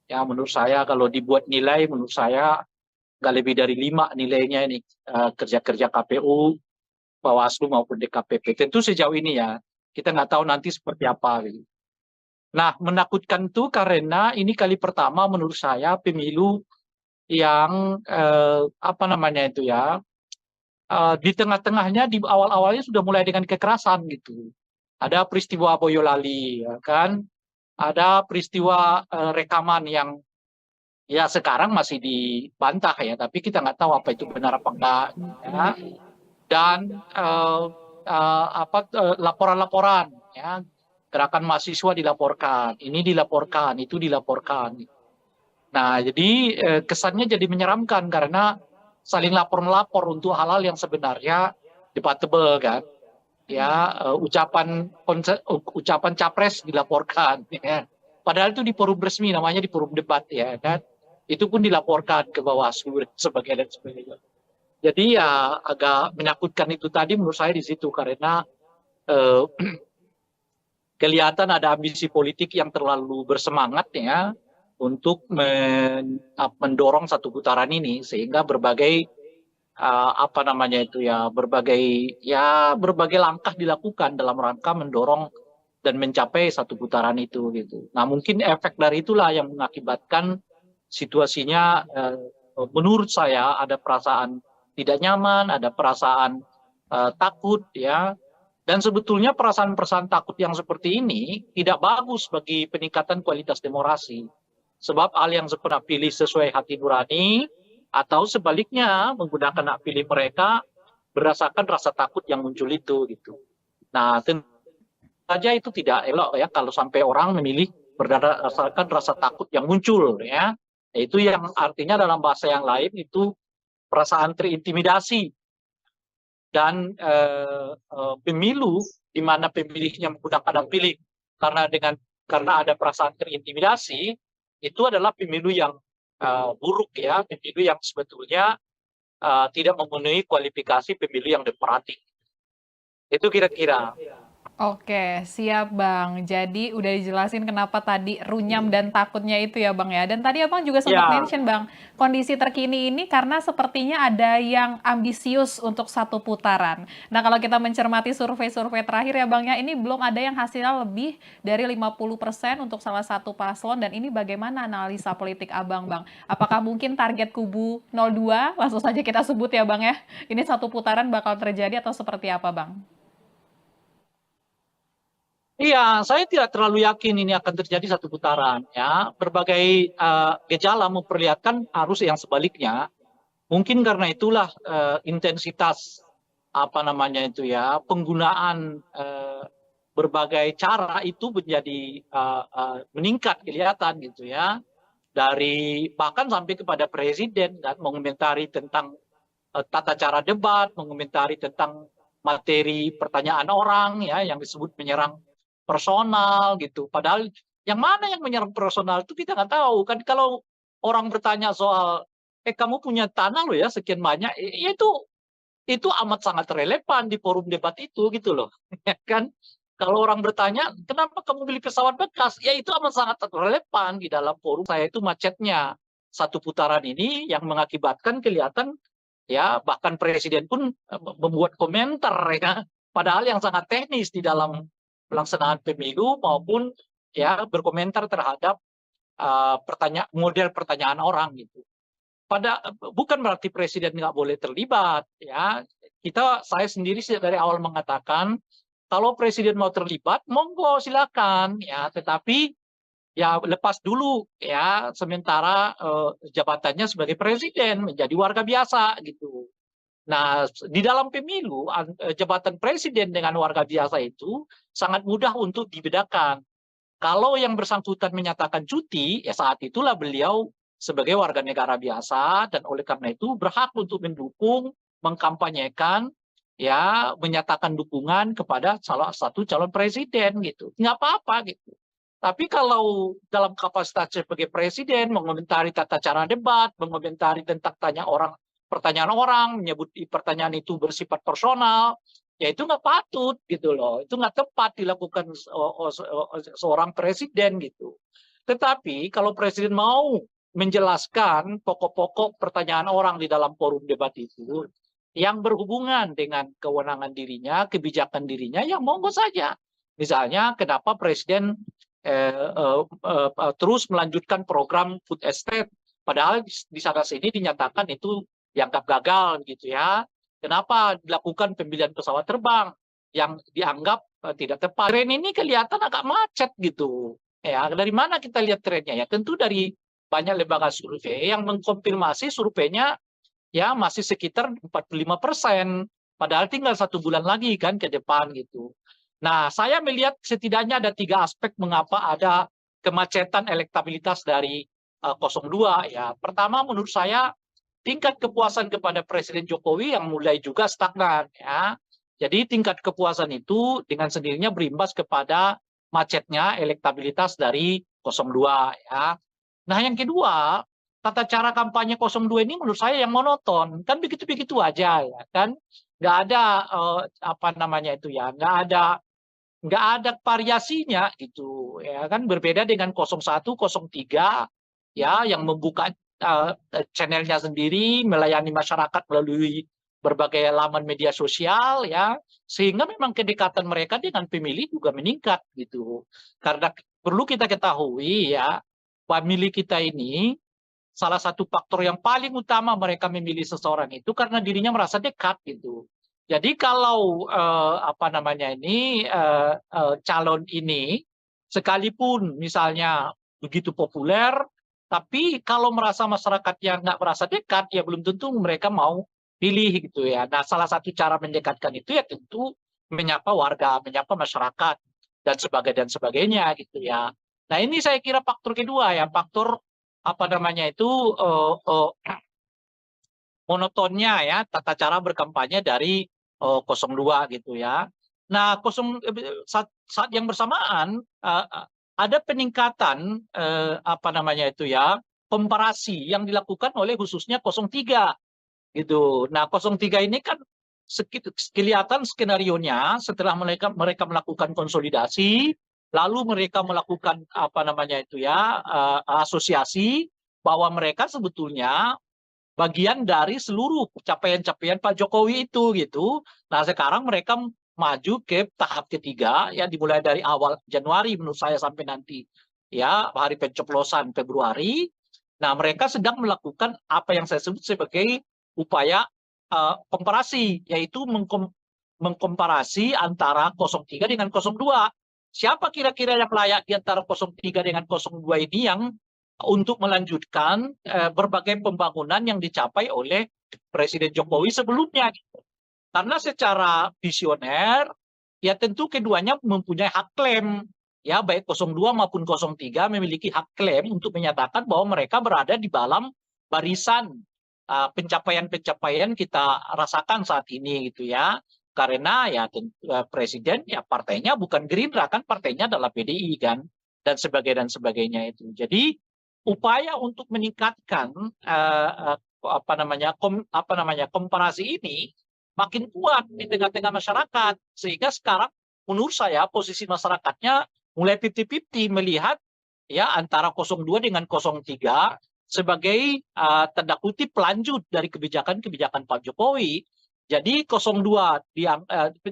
[SPEAKER 1] Ya menurut saya kalau dibuat nilai, menurut saya nggak lebih dari 5 nilainya ini kerja-kerja KPU, Bawaslu maupun DKPP. Tentu sejauh ini ya. Kita nggak tahu nanti seperti apa. Gitu. Nah, menakutkan itu karena ini kali pertama menurut saya pemilu yang apa namanya itu ya, di tengah-tengahnya di awal-awalnya sudah mulai dengan kekerasan gitu. Ada peristiwa Boyolali, ya kan? Ada peristiwa rekaman yang ya sekarang masih dibantah ya, tapi kita nggak tahu apa itu benar apa enggak. Ya. Dan laporan-laporan, ya, gerakan mahasiswa dilaporkan, ini dilaporkan, itu dilaporkan. Nah, jadi kesannya jadi menyeramkan karena saling lapor-melapor untuk hal-hal yang sebenarnya debatable kan. Ya, ucapan capres dilaporkan. Ya. Padahal itu di forum resmi, namanya di forum debat ya kan. Itu pun dilaporkan ke Bawaslu dan sebagainya. Jadi ya agak menakutkan itu tadi menurut saya di situ karena eh, kelihatan ada ambisi politik yang terlalu bersemangat ya untuk mendorong satu putaran ini sehingga berbagai apa namanya itu ya berbagai langkah dilakukan dalam rangka mendorong dan mencapai satu putaran itu gitu. Nah mungkin efek dari itulah yang mengakibatkan situasinya menurut saya ada perasaan tidak nyaman, ada perasaan takut ya. Dan sebetulnya perasaan-perasaan takut yang seperti ini tidak bagus bagi peningkatan kualitas demokrasi. Sebab hal yang pernah pilih sesuai hati nurani atau sebaliknya menggunakan hak pilih mereka berdasarkan rasa takut yang muncul itu gitu. Nah, tentu saja itu tidak elok ya kalau sampai orang memilih berdasarkan rasa takut yang muncul ya. Itu yang artinya dalam bahasa yang lain itu perasaan terintimidasi dan pemilu di mana pemilihnya menggunakan hak pilih karena ada perasaan terintimidasi itu adalah pemilu yang buruk ya, pemilu yang sebetulnya tidak memenuhi kualifikasi pemilu yang demokratik. Itu kira-kira.
[SPEAKER 2] Oke, siap Bang. Jadi udah dijelasin kenapa tadi runyam dan takutnya itu ya Bang ya. Dan tadi Abang juga sempat
[SPEAKER 1] Ya,
[SPEAKER 2] mention Bang, kondisi terkini ini karena sepertinya ada yang ambisius untuk satu putaran. Nah kalau kita mencermati survei-survei terakhir ya Bang ya, ini belum ada yang hasilnya lebih dari 50% untuk salah satu paslon. Dan ini bagaimana analisa politik Abang Bang? Apakah mungkin target kubu 02, langsung saja kita sebut ya Bang ya, ini satu putaran bakal terjadi atau seperti apa Bang?
[SPEAKER 1] iya, saya tidak terlalu yakin ini akan terjadi satu putaran ya. Berbagai gejala memperlihatkan arus yang sebaliknya. Mungkin karena itulah intensitas apa namanya itu ya penggunaan berbagai cara itu menjadi meningkat kelihatan gitu ya dari bahkan sampai kepada presiden dan mengomentari tentang tata cara debat, mengomentari tentang materi pertanyaan orang ya yang disebut menyerang personal gitu. Padahal yang mana yang menyerang personal itu kita nggak tahu kan kalau orang bertanya soal kamu punya tanah loh ya sekian banyak, ya itu amat sangat relevan di forum debat itu gitu loh, ya kan? Kalau orang bertanya, kenapa kamu beli pesawat bekas? Ya itu amat sangat relevan di dalam forum saya itu macetnya satu putaran ini yang mengakibatkan kelihatan ya bahkan presiden pun membuat komentar ya, padahal yang sangat teknis di dalam pelaksanaan pemilu maupun ya berkomentar terhadap model pertanyaan orang gitu bukan berarti presiden nggak boleh terlibat ya saya sendiri dari awal mengatakan kalau presiden mau terlibat monggo silakan ya tetapi ya lepas dulu ya sementara jabatannya sebagai presiden menjadi warga biasa gitu. Nah di dalam pemilu jabatan presiden dengan warga biasa itu sangat mudah untuk dibedakan. Kalau yang bersangkutan menyatakan cuti, ya saat itulah beliau sebagai warga negara biasa dan oleh karena itu berhak untuk mendukung, mengkampanyekan, ya menyatakan dukungan kepada salah satu calon presiden gitu. Nggak apa-apa gitu. Tapi kalau dalam kapasitas sebagai presiden mengomentari tata cara debat, mengomentari tentang pertanyaan orang, menyebut pertanyaan itu bersifat personal, ya itu nggak patut gitu loh, itu nggak tepat dilakukan seorang presiden gitu. Tetapi kalau presiden mau menjelaskan pokok-pokok pertanyaan orang di dalam forum debat itu yang berhubungan dengan kewenangan dirinya, kebijakan dirinya, ya monggo saja. Misalnya kenapa Presiden terus melanjutkan program food estate, padahal di sana sini dinyatakan itu dianggap gagal gitu ya. Kenapa dilakukan pembelian pesawat terbang yang dianggap tidak tepat? Tren ini kelihatan agak macet gitu. Ya, dari mana kita lihat trennya ya? Tentu dari banyak lembaga survei yang mengkonfirmasi surveinya ya masih sekitar 45%. Padahal tinggal 1 bulan lagi kan ke depan gitu. Nah, saya melihat setidaknya ada 3 aspek mengapa ada kemacetan elektabilitas dari 02 ya. Pertama, menurut saya tingkat kepuasan kepada Presiden Jokowi yang mulai juga stagnan ya. Jadi tingkat kepuasan itu dengan sendirinya berimbas kepada macetnya elektabilitas dari 02 ya. Nah, yang kedua, tata cara kampanye 02 ini menurut saya yang monoton. Kan begitu-begitu aja ya kan. Nggak ada apa namanya itu ya, nggak ada variasinya gitu ya kan, berbeda dengan 01, 03 ya yang membuka channelnya sendiri, melayani masyarakat melalui berbagai laman media sosial ya, sehingga memang kedekatan mereka dengan pemilih juga meningkat gitu. Karena perlu kita ketahui ya, pemilih kita ini salah satu faktor yang paling utama mereka memilih seseorang itu karena dirinya merasa dekat gitu. Jadi kalau apa namanya ini calon ini sekalipun misalnya begitu populer, tapi kalau merasa masyarakatnya nggak merasa dekat, ya belum tentu mereka mau pilih gitu ya. Nah, salah satu cara mendekatkan itu ya tentu menyapa warga, menyapa masyarakat dan sebagainya gitu ya. Nah, ini saya kira faktor kedua ya, faktor apa namanya itu monotonnya ya tata cara berkampanye dari 02 gitu ya. Nah, saat yang bersamaan ada peningkatan apa namanya itu ya, komparasi yang dilakukan oleh khususnya 03 gitu. Nah, 03 ini kan kelihatan skenarionya setelah mereka melakukan konsolidasi, lalu mereka melakukan apa namanya itu ya, asosiasi bahwa mereka sebetulnya bagian dari seluruh capaian-capaian Pak Jokowi itu gitu. Nah, sekarang mereka maju ke tahap ketiga ya, dimulai dari awal Januari menurut saya sampai nanti ya hari pencoblosan Februari. Nah, mereka sedang melakukan apa yang saya sebut sebagai upaya komparasi, yaitu mengkomparasi antara 03 dengan 02. Siapa kira-kira yang layak di antara 03 dengan 02 ini yang untuk melanjutkan berbagai pembangunan yang dicapai oleh Presiden Jokowi sebelumnya. Karena secara visioner, ya tentu keduanya mempunyai hak klaim. Ya, baik 02 maupun 03 memiliki hak klaim untuk menyatakan bahwa mereka berada di dalam barisan pencapaian-pencapaian kita rasakan saat ini gitu ya. Karena ya presiden ya partainya bukan Gerindra kan, partainya adalah PDI kan, dan sebagainya itu. Jadi upaya untuk meningkatkan apa namanya komparasi ini makin kuat di tengah-tengah masyarakat, sehingga sekarang menurut saya posisi masyarakatnya mulai 50-50 melihat ya antara 02 dengan 03 sebagai tanda kutip pelanjut dari kebijakan-kebijakan Pak Jokowi. Jadi 02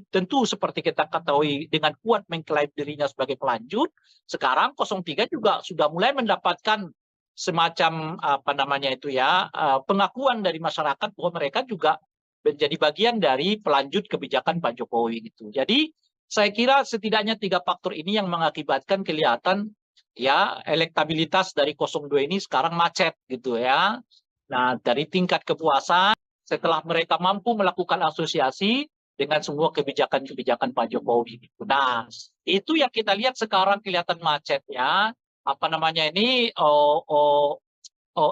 [SPEAKER 1] tentu seperti kita ketahui dengan kuat mengklaim dirinya sebagai pelanjut. Sekarang 03 juga sudah mulai mendapatkan semacam apa namanya itu ya pengakuan dari masyarakat bahwa mereka juga menjadi bagian dari pelanjut kebijakan Pak Jokowi gitu. Jadi saya kira setidaknya 3 faktor ini yang mengakibatkan kelihatan ya elektabilitas dari 02 ini sekarang macet gitu ya. Nah, dari tingkat kepuasan setelah mereka mampu melakukan asosiasi dengan semua kebijakan-kebijakan Pak Jokowi gitu. Nah, itu yang kita lihat sekarang kelihatan macet ya. Apa namanya ini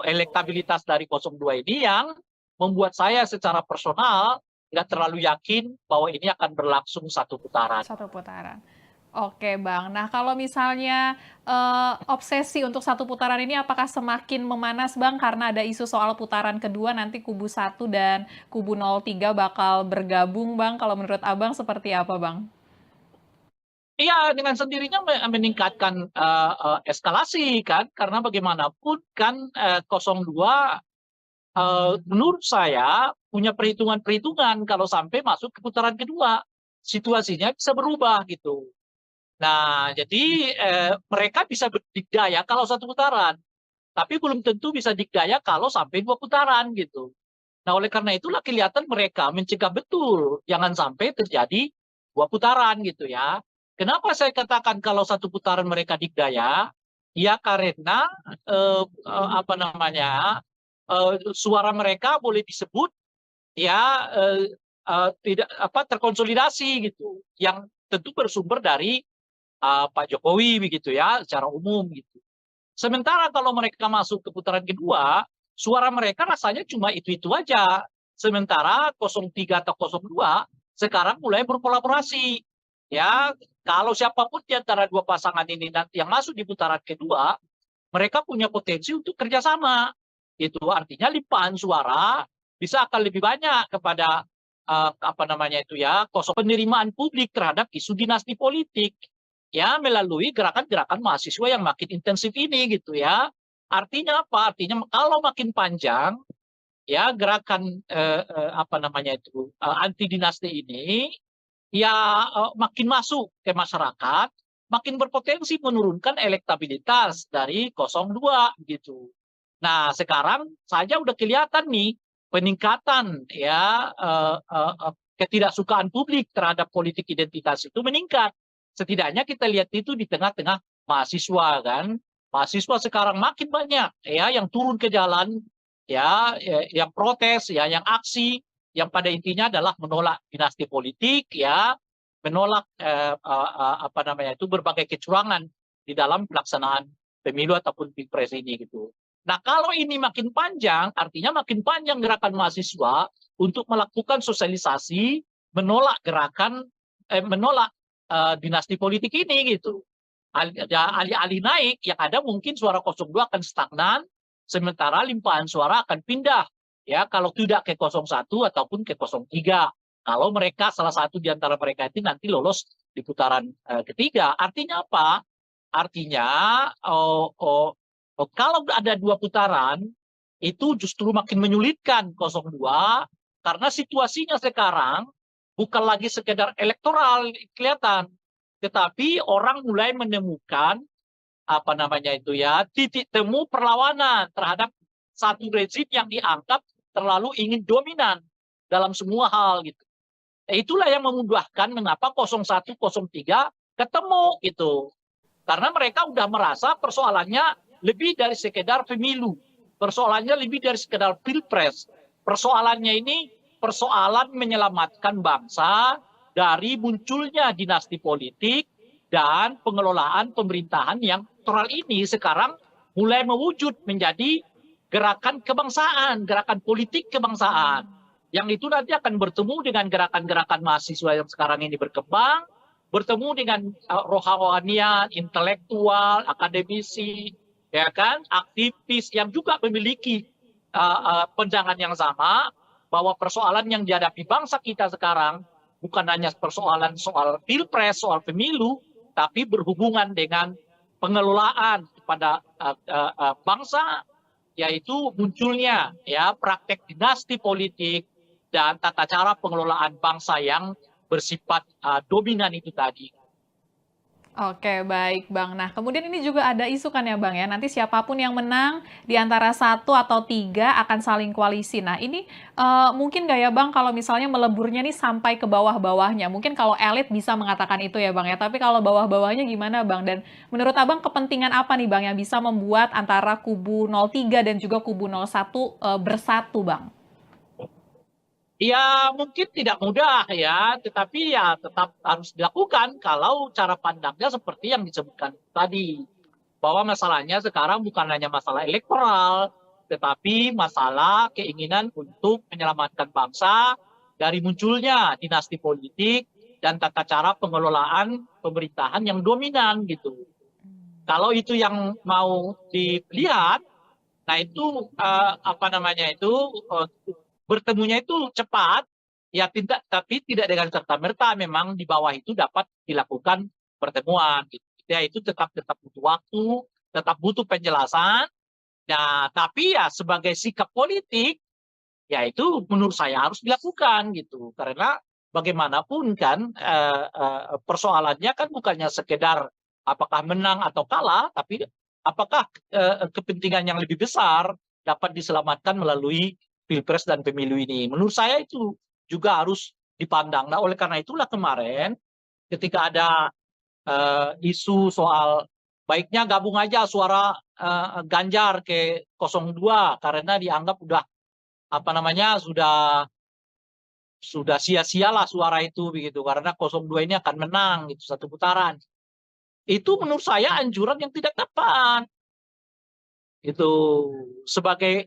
[SPEAKER 1] elektabilitas dari 02 ini yang membuat saya secara personal nggak terlalu yakin bahwa ini akan berlangsung 1 putaran.
[SPEAKER 2] 1 putaran. Oke, Bang. Nah, kalau misalnya obsesi untuk 1 putaran ini apakah semakin memanas, Bang, karena ada isu soal putaran kedua nanti kubu 1 dan kubu 03 bakal bergabung, Bang. Kalau menurut Abang seperti apa, Bang?
[SPEAKER 1] Iya, dengan sendirinya meningkatkan eskalasi kan, karena bagaimanapun kan 02 menurut saya punya perhitungan-perhitungan kalau sampai masuk ke putaran kedua, situasinya bisa berubah gitu. Nah, jadi mereka bisa berdikdaya kalau satu putaran, tapi belum tentu bisa dikdaya kalau sampai 2 putaran gitu. Nah, oleh karena itulah kelihatan mereka mencegah betul jangan sampai terjadi 2 putaran gitu ya. Kenapa saya katakan kalau 1 putaran mereka dikdaya? Ya karena apa namanya suara mereka boleh disebut ya tidak apa terkonsolidasi gitu, yang tentu bersumber dari Pak Jokowi begitu ya secara umum gitu. Sementara kalau mereka masuk ke putaran kedua, suara mereka rasanya cuma itu-itu aja. Sementara 03 atau 02 sekarang mulai berkolaborasi. Ya, kalau siapapun di antara 2 pasangan ini nanti yang masuk di putaran kedua, mereka punya potensi untuk kerjasama. Itu artinya limpahan suara bisa akan lebih banyak kepada apa namanya itu ya, kosong penerimaan publik terhadap isu dinasti politik ya melalui gerakan-gerakan mahasiswa yang makin intensif ini gitu ya. Artinya apa? Artinya kalau makin panjang ya gerakan apa namanya itu anti dinasti ini ya makin masuk ke masyarakat, makin berpotensi menurunkan elektabilitas dari 02 gitu. Nah, sekarang saja udah kelihatan nih peningkatan ya ketidaksukaan publik terhadap politik identitas itu meningkat. Setidaknya kita lihat itu di tengah-tengah mahasiswa kan. Mahasiswa sekarang makin banyak ya yang turun ke jalan ya, yang protes ya, yang aksi yang pada intinya adalah menolak dinasti politik ya, menolak apa namanya itu berbagai kecurangan di dalam pelaksanaan pemilu ataupun pilpres ini gitu. Nah, kalau ini makin panjang, artinya makin panjang gerakan mahasiswa untuk melakukan sosialisasi menolak gerakan menolak dinasti politik ini gitu. Alih-alih naik, yang ada mungkin suara 02 akan stagnan, sementara limpahan suara akan pindah ya kalau tidak ke 01 ataupun ke 03. Kalau mereka salah satu di antara mereka itu nanti lolos di putaran ketiga, artinya apa? Artinya kalau ada 2 putaran itu justru makin menyulitkan 02 karena situasinya sekarang bukan lagi sekedar elektoral kelihatan, tetapi orang mulai menemukan apa namanya itu ya titik temu perlawanan terhadap satu rezim yang dianggap terlalu ingin dominan dalam semua hal gitu. Itulah yang memudahkan mengapa 01, 03 ketemu gitu. Karena mereka udah merasa persoalannya lebih dari sekedar pemilu. Persoalannya lebih dari sekedar pilpres. Persoalannya ini persoalan menyelamatkan bangsa dari munculnya dinasti politik dan pengelolaan pemerintahan yang elektoral ini sekarang mulai mewujud menjadi gerakan kebangsaan, gerakan politik kebangsaan. Yang itu nanti akan bertemu dengan gerakan-gerakan mahasiswa yang sekarang ini berkembang, bertemu dengan rohanian, intelektual, akademisi, ya kan, aktivis yang juga memiliki pandangan yang sama bahwa persoalan yang dihadapi bangsa kita sekarang bukan hanya persoalan soal pilpres, soal pemilu, tapi berhubungan dengan pengelolaan kepada bangsa, yaitu munculnya ya praktek dinasti politik dan tata cara pengelolaan bangsa yang bersifat dominan itu tadi.
[SPEAKER 2] Oke, baik Bang. Nah, kemudian ini juga ada isu kan ya Bang ya, nanti siapapun yang menang di antara 1 atau 3 akan saling koalisi. Nah, ini mungkin nggak ya Bang kalau misalnya meleburnya nih sampai ke bawah-bawahnya? Mungkin kalau elit bisa mengatakan itu ya Bang ya, tapi kalau bawah-bawahnya gimana Bang? Dan menurut Abang kepentingan apa nih Bang yang bisa membuat antara kubu 03 dan juga kubu 01 bersatu Bang?
[SPEAKER 1] Ya mungkin tidak mudah ya, tetapi ya tetap harus dilakukan kalau cara pandangnya seperti yang disebutkan tadi. Bahwa masalahnya sekarang bukan hanya masalah elektoral, tetapi masalah keinginan untuk menyelamatkan bangsa dari munculnya dinasti politik dan tata cara pengelolaan pemerintahan yang dominan gitu. Kalau itu yang mau dilihat, nah itu apa namanya itu bertemunya itu cepat, ya tidak, tapi tidak dengan serta-merta memang di bawah itu dapat dilakukan pertemuan. Gitu. Ya itu tetap butuh waktu, tetap butuh penjelasan. Nah, tapi ya sebagai sikap politik, ya itu menurut saya harus dilakukan gitu. Karena bagaimanapun kan persoalannya kan bukannya sekedar apakah menang atau kalah, tapi apakah kepentingan yang lebih besar dapat diselamatkan melalui pilpres dan pemilu ini. Menurut saya itu juga harus dipandang. Nah, oleh karena itulah kemarin ketika ada isu soal baiknya gabung aja suara Ganjar ke 02 karena dianggap udah apa namanya sudah sia-sialah suara itu begitu karena 02 ini akan menang gitu satu putaran. Itu menurut saya anjuran yang tidak tepat. Itu sebagai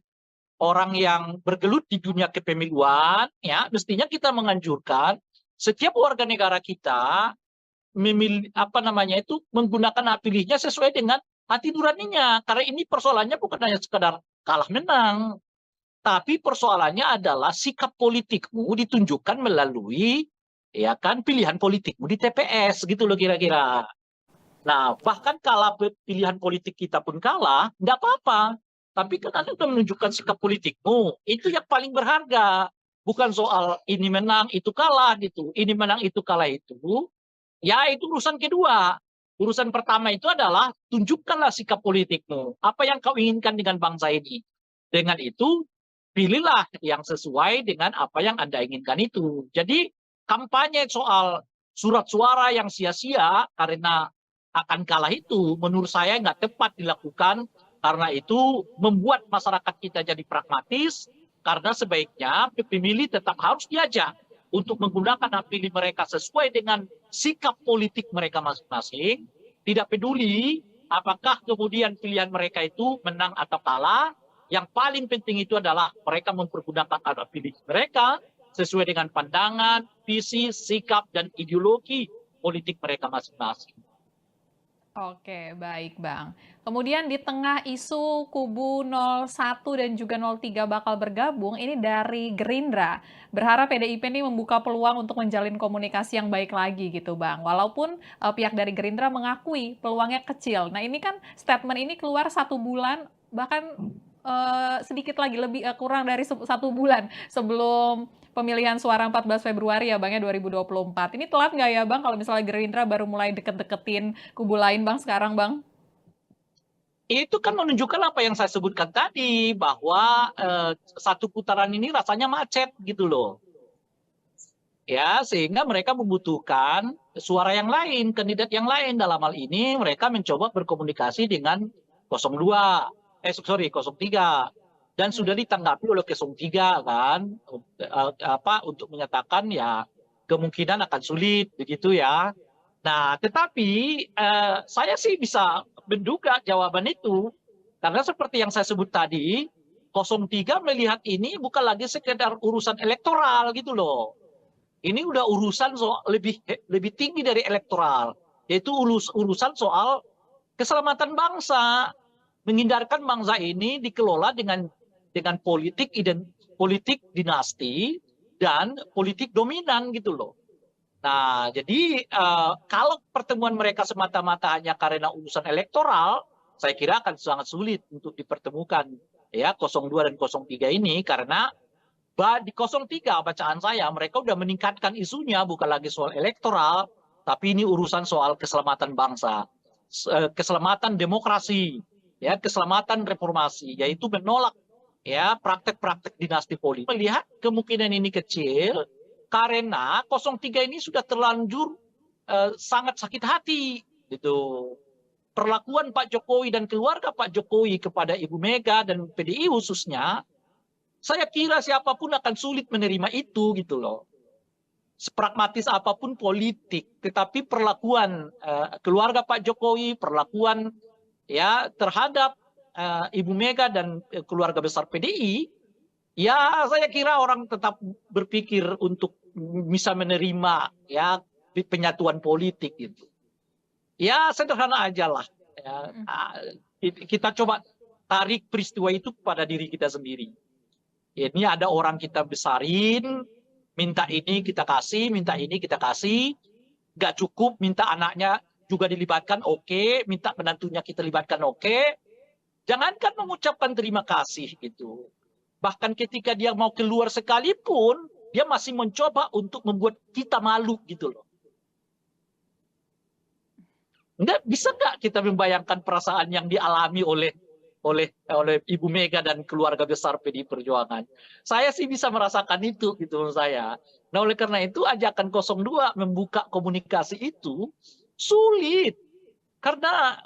[SPEAKER 1] orang yang bergelut di dunia kepemiluan, ya mestinya kita menganjurkan setiap warga negara kita memilih apa namanya itu menggunakan hak pilihnya sesuai dengan hati nuraninya. Karena ini persoalannya bukan hanya sekadar kalah menang, tapi persoalannya adalah sikap politikmu ditunjukkan melalui ya kan pilihan politikmu di TPS gitu loh kira-kira. Nah, bahkan kalau pilihan politik kita pun kalah, nggak apa-apa. Tapi kan Anda sudah menunjukkan sikap politikmu. Itu yang paling berharga. Bukan soal ini menang, itu kalah gitu. Ini menang, itu kalah itu. Ya, itu urusan kedua. Urusan pertama itu adalah tunjukkanlah sikap politikmu. Apa yang kau inginkan dengan bangsa ini. Dengan itu, pilihlah yang sesuai dengan apa yang Anda inginkan itu. Jadi, kampanye soal surat suara yang sia-sia karena akan kalah itu menurut saya nggak tepat dilakukan karena itu membuat masyarakat kita jadi pragmatis karena sebaiknya pemilih tetap harus diajak untuk menggunakan hak pilih mereka sesuai dengan sikap politik mereka masing-masing, tidak peduli apakah kemudian pilihan mereka itu menang atau kalah, yang paling penting itu adalah mereka mempergunakan hak pilih mereka sesuai dengan pandangan, visi, sikap, dan ideologi politik mereka masing-masing.
[SPEAKER 2] Oke, baik Bang. Kemudian di tengah isu kubu 01 dan juga 03 bakal bergabung, ini dari Gerindra. Berharap PDIP ini membuka peluang untuk menjalin komunikasi yang baik lagi gitu Bang. Walaupun pihak dari Gerindra mengakui peluangnya kecil. Nah ini kan statement ini keluar 1 bulan, bahkan sedikit lagi, lebih kurang dari 1 bulan sebelum pemilihan suara 14 Februari ya Bang ya 2024. Ini telat nggak ya Bang kalau misalnya Gerindra baru mulai deket-deketin kubu lain Bang sekarang Bang?
[SPEAKER 1] Itu kan menunjukkan apa yang saya sebutkan tadi bahwa satu putaran ini rasanya macet gitu loh. Ya, sehingga mereka membutuhkan suara yang lain, kandidat yang lain. Dalam hal ini mereka mencoba berkomunikasi dengan 02, 03. Dan sudah ditanggapi oleh 03 kan untuk menyatakan ya kemungkinan akan sulit begitu ya. Nah, tetapi saya sih bisa menduga jawaban itu karena seperti yang saya sebut tadi 03 melihat ini bukan lagi sekedar urusan elektoral gitu loh. Ini udah urusan soal lebih tinggi dari elektoral, yaitu urusan soal keselamatan bangsa, menghindarkan bangsa ini dikelola dengan politik dinasti dan politik dominan gitu loh. Nah, jadi kalau pertemuan mereka semata-mata hanya karena urusan elektoral, saya kira akan sangat sulit untuk dipertemukan ya 02 dan 03 ini karena di 03 bacaan saya mereka udah meningkatkan isunya bukan lagi soal elektoral, tapi ini urusan soal keselamatan bangsa, keselamatan demokrasi, ya keselamatan reformasi, yaitu menolak ya praktek-praktek dinasti politik. Melihat kemungkinan ini kecil karena 03 ini sudah terlanjur sangat sakit hati gitu. Perlakuan Pak Jokowi dan keluarga Pak Jokowi kepada Ibu Mega dan PDI khususnya, saya kira siapapun akan sulit menerima itu gitu loh. Sepragmatis apapun politik, tetapi perlakuan keluarga Pak Jokowi, perlakuan ya terhadap Ibu Mega dan keluarga besar PDI, ya saya kira orang tetap berpikir untuk bisa menerima ya penyatuan politik itu. Ya sederhana aja lah. Ya, kita coba tarik peristiwa itu pada diri kita sendiri. Ini ada orang kita besarin, minta ini kita kasih, minta ini kita kasih, nggak cukup, minta anaknya juga dilibatkan, oke, minta menantunya kita libatkan, oke. Jangankan mengucapkan terima kasih gitu. Bahkan ketika dia mau keluar sekalipun, dia masih mencoba untuk membuat kita malu gitu loh. Bisa nggak kita membayangkan perasaan yang dialami oleh Ibu Mega dan keluarga besar PDI Perjuangan? Saya sih bisa merasakan itu gitu menurut saya. Nah oleh karena itu ajakan 02 membuka komunikasi itu sulit karena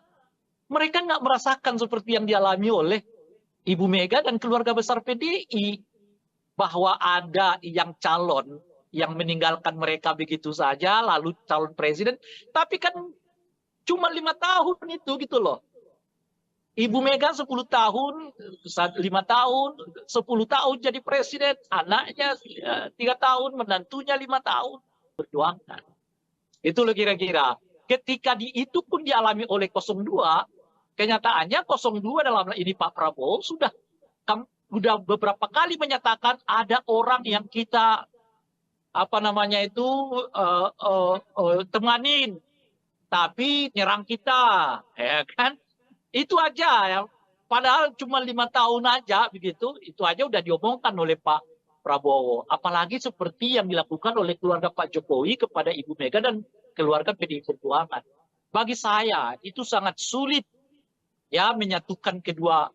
[SPEAKER 1] mereka nggak merasakan seperti yang dialami oleh Ibu Mega dan keluarga besar PDI, bahwa ada yang calon yang meninggalkan mereka begitu saja lalu calon presiden, tapi kan cuma 5 tahun itu gitu loh. Ibu Mega 10 tahun, 5 tahun, 10 tahun jadi presiden, anaknya 3 tahun, menantunya 5 tahun berjuangkan. Itu loh kira-kira. Ketika itu pun dialami oleh 02, kenyataannya 02 dalam ini Pak Prabowo sudah beberapa kali menyatakan ada orang yang kita temanin, tapi nyerang kita, ya kan? Itu aja ya. Padahal cuma 5 tahun aja begitu, itu aja udah diomongkan oleh Pak Prabowo. Apalagi seperti yang dilakukan oleh keluarga Pak Jokowi kepada Ibu Mega dan keluarga PDI Perjuangan. Bagi saya itu sangat sulit ya menyatukan kedua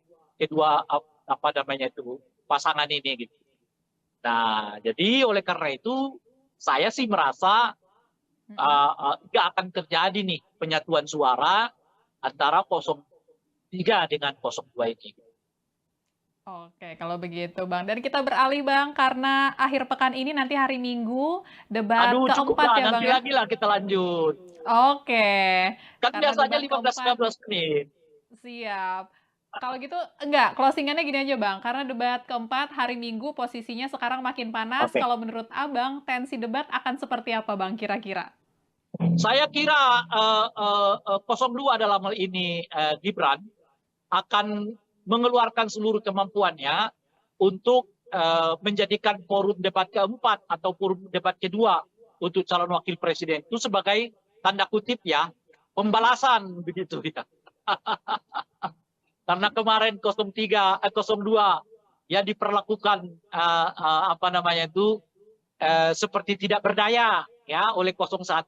[SPEAKER 1] pasangan ini gitu. Nah, jadi oleh karena itu saya sih merasa nggak akan terjadi nih penyatuan suara antara 03 dengan 02 ini.
[SPEAKER 2] Oke, kalau begitu Bang. Dan kita beralih Bang, karena akhir pekan ini nanti hari Minggu debat
[SPEAKER 1] Aduh, cukup
[SPEAKER 2] keempat
[SPEAKER 1] lah,
[SPEAKER 2] ya Bang
[SPEAKER 1] nanti
[SPEAKER 2] ya?
[SPEAKER 1] lagi lah kita lanjut.
[SPEAKER 2] Oke,
[SPEAKER 1] Kan
[SPEAKER 2] karena
[SPEAKER 1] biasanya
[SPEAKER 2] debat
[SPEAKER 1] 15-15 menit.
[SPEAKER 2] siap. Kalau gitu, enggak, closingannya gini aja Bang, karena debat keempat hari Minggu posisinya sekarang makin panas.
[SPEAKER 1] Oke.
[SPEAKER 2] Kalau menurut Abang, tensi debat akan seperti apa Bang kira-kira?
[SPEAKER 1] Saya kira 02 dalam hal ini Gibran akan mengeluarkan seluruh kemampuannya untuk menjadikan forum debat keempat atau forum debat kedua untuk calon wakil presiden itu sebagai tanda kutip ya pembalasan begitu ya. Karena kemarin 02 ya diperlakukan seperti tidak berdaya ya oleh 01.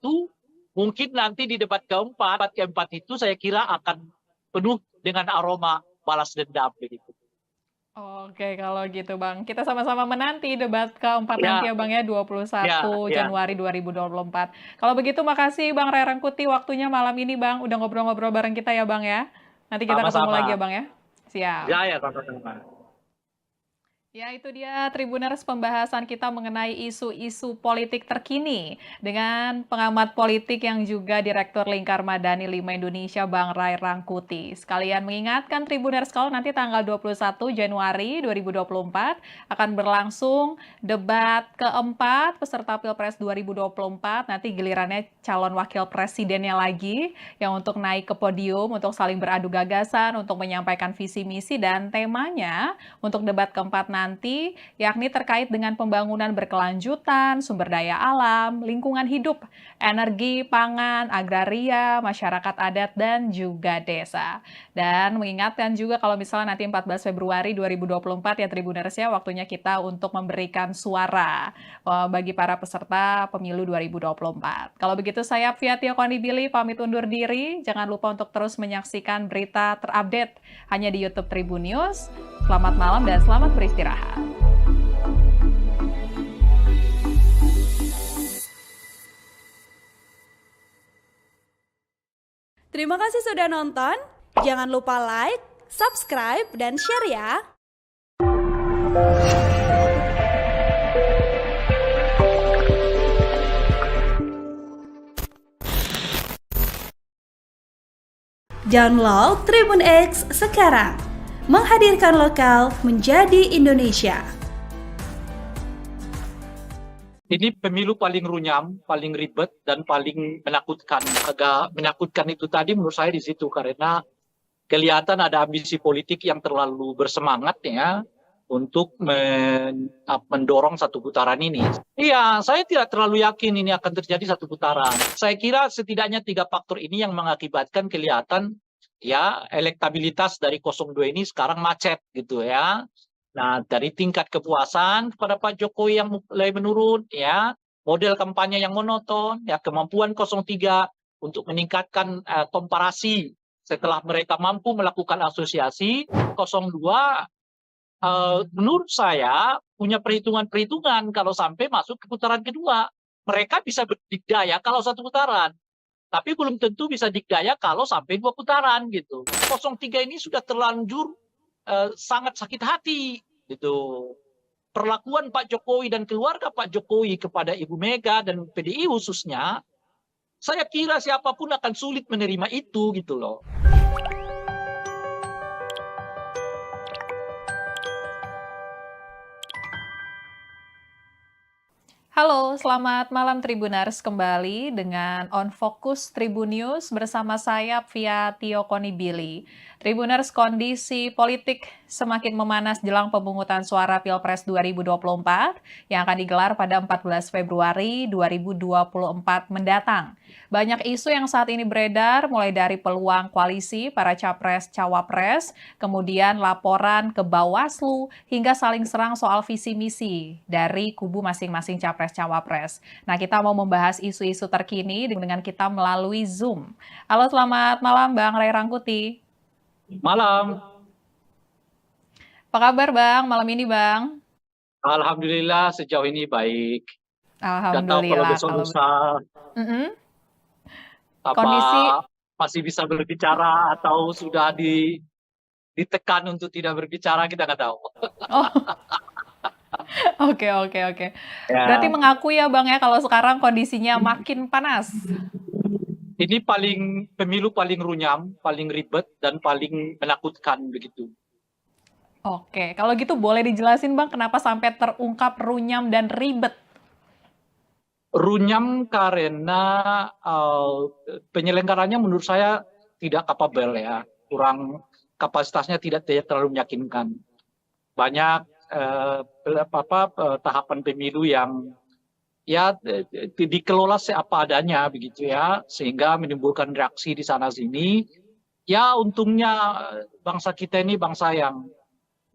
[SPEAKER 1] Mungkin nanti di debat keempat itu saya kira akan penuh dengan aroma balas dendam begitu.
[SPEAKER 2] Oke, kalau gitu Bang. Kita sama-sama menanti debat keempat
[SPEAKER 1] Ya.
[SPEAKER 2] nanti ya Bang ya, 21
[SPEAKER 1] Ya.
[SPEAKER 2] Januari 2024. Kalau begitu makasih Bang Ray Rangkuti waktunya malam ini Bang, udah ngobrol-ngobrol bareng kita ya Bang ya. Nanti kita ketemu
[SPEAKER 1] Sama-sama.
[SPEAKER 2] lagi ya Bang ya. Siap.
[SPEAKER 1] Ya, sama-sama.
[SPEAKER 2] Ya, itu dia Tribuners pembahasan kita mengenai isu-isu politik terkini dengan pengamat politik yang juga Direktur Lingkar Madani 5 Indonesia, Bang Ray Rangkuti. Sekalian mengingatkan Tribuners kalau nanti tanggal 21 Januari 2024 akan berlangsung debat keempat peserta Pilpres 2024. Nanti gilirannya calon wakil presidennya lagi yang untuk naik ke podium, untuk saling beradu gagasan, untuk menyampaikan visi misi dan temanya untuk debat keempat nanti, yakni terkait dengan pembangunan berkelanjutan, sumber daya alam, lingkungan hidup, energi, pangan, agraria, masyarakat adat, dan juga desa. Dan mengingatkan juga kalau misalnya nanti 14 Februari 2024 ya Tribuners ya, waktunya kita untuk memberikan suara bagi para peserta pemilu 2024. Kalau begitu saya Fia Tio Konibili pamit undur diri. Jangan lupa untuk terus menyaksikan berita terupdate hanya di YouTube Tribun News. Selamat malam dan selamat beristirahat.
[SPEAKER 3] Terima kasih sudah nonton. Jangan lupa like, subscribe, dan share ya. Download Tribun X sekarang. Menghadirkan lokal menjadi Indonesia.
[SPEAKER 1] Ini pemilu paling runyam, paling ribet, dan paling menakutkan. Agak menakutkan itu tadi menurut saya di situ, karena kelihatan ada ambisi politik yang terlalu bersemangat ya untuk mendorong satu putaran ini. Iya, saya tidak terlalu yakin ini akan terjadi satu putaran. Saya kira setidaknya 3 faktor ini yang mengakibatkan kelihatan ya elektabilitas dari 02 ini sekarang macet gitu ya. Nah, dari tingkat kepuasan kepada Pak Jokowi yang mulai menurun, ya, model kampanye yang monoton, ya, kemampuan 03 untuk meningkatkan komparasi setelah mereka mampu melakukan asosiasi, 02 menurut saya punya perhitungan-perhitungan kalau sampai masuk ke putaran kedua. Mereka bisa berdikdaya kalau satu putaran, tapi belum tentu bisa dikdaya kalau sampai dua putaran gitu. 03 ini sudah terlanjur sangat sakit hati gitu. Perlakuan Pak Jokowi dan keluarga Pak Jokowi kepada Ibu Mega dan PDI khususnya, saya kira siapapun akan sulit menerima itu gitu loh.
[SPEAKER 2] Halo, selamat malam Tribuners, kembali dengan On Focus Tribun News bersama saya via Tio Konibili. Tribuners, kondisi politik semakin memanas jelang pemungutan suara Pilpres 2024 yang akan digelar pada 14 Februari 2024 mendatang. Banyak isu yang saat ini beredar, mulai dari peluang koalisi para capres-cawapres, kemudian laporan ke Bawaslu, hingga saling serang soal visi misi dari kubu masing-masing capres-cawapres. Nah, kita mau membahas isu-isu terkini dengan kita melalui Zoom. Halo, selamat malam Bang Ray Rangkuti.
[SPEAKER 1] Malam.
[SPEAKER 2] Apa kabar Bang, malam ini Bang?
[SPEAKER 1] Alhamdulillah sejauh ini baik. Nggak tahu kalau
[SPEAKER 2] Alhamdulillah.
[SPEAKER 1] besok lusa
[SPEAKER 2] Kondisi
[SPEAKER 1] apa masih bisa berbicara atau sudah ditekan untuk tidak berbicara, kita nggak tahu.
[SPEAKER 2] oh oke. Berarti
[SPEAKER 1] Ya,
[SPEAKER 2] mengakui ya Bang ya kalau sekarang kondisinya makin panas.
[SPEAKER 1] ini pemilu paling runyam, paling ribet dan paling menakutkan begitu.
[SPEAKER 2] Oke, kalau gitu boleh dijelasin Bang kenapa sampai terungkap runyam dan ribet?
[SPEAKER 1] Runyam karena penyelenggaranya menurut saya tidak kapabel ya, kurang kapasitasnya tidak terlalu meyakinkan. Banyak tahapan pemilu yang ya dikelola seapa adanya begitu ya, sehingga menimbulkan reaksi di sana sini. Ya untungnya bangsa kita ini bangsa yang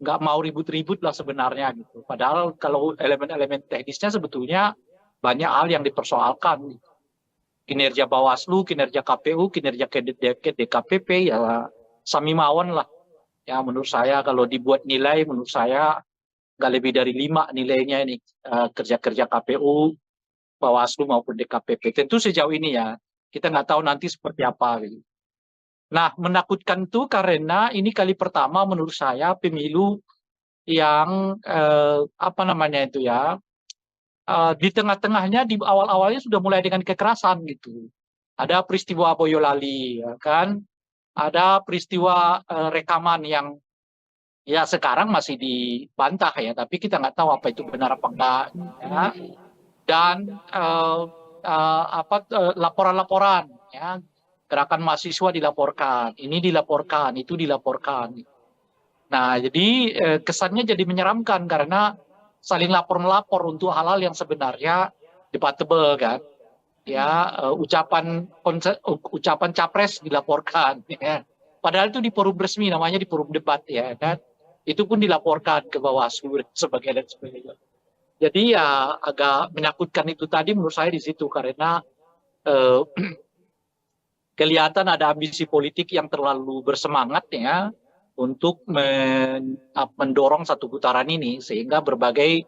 [SPEAKER 1] nggak mau ribut-ribut lah sebenarnya gitu. Padahal kalau elemen-elemen teknisnya sebetulnya banyak hal yang dipersoalkan. Kinerja Bawaslu, kinerja KPU, kinerja DKPP ya sami mawon lah. Ya menurut saya kalau dibuat nilai, menurut saya nggak lebih dari 5 nilainya ini kerja-kerja KPU, Bawaslu maupun DKPP. Tentu sejauh ini ya kita nggak tahu nanti seperti apa. Gitu. Nah, menakutkan tuh karena ini kali pertama menurut saya pemilu yang apa namanya itu ya, di tengah-tengahnya di awal-awalnya sudah mulai dengan kekerasan gitu. Ada peristiwa Boyolali, ya kan? Ada peristiwa rekaman yang ya sekarang masih dibantah ya, tapi kita nggak tahu apa itu benar apa enggak. Ya. Dan laporan-laporan, ya, gerakan mahasiswa dilaporkan, ini dilaporkan, itu dilaporkan. Nah, jadi kesannya jadi menyeramkan karena saling lapor-melapor untuk hal-hal yang sebenarnya debatable kan. Ya, ucapan capres dilaporkan. Ya. Padahal itu di forum resmi, namanya di forum debat ya kan. Itu pun dilaporkan ke Bawaslu dan sebagainya. Jadi ya agak menakutkan itu tadi menurut saya di situ karena eh, kelihatan ada ambisi politik yang terlalu bersemangat ya untuk mendorong satu putaran ini sehingga berbagai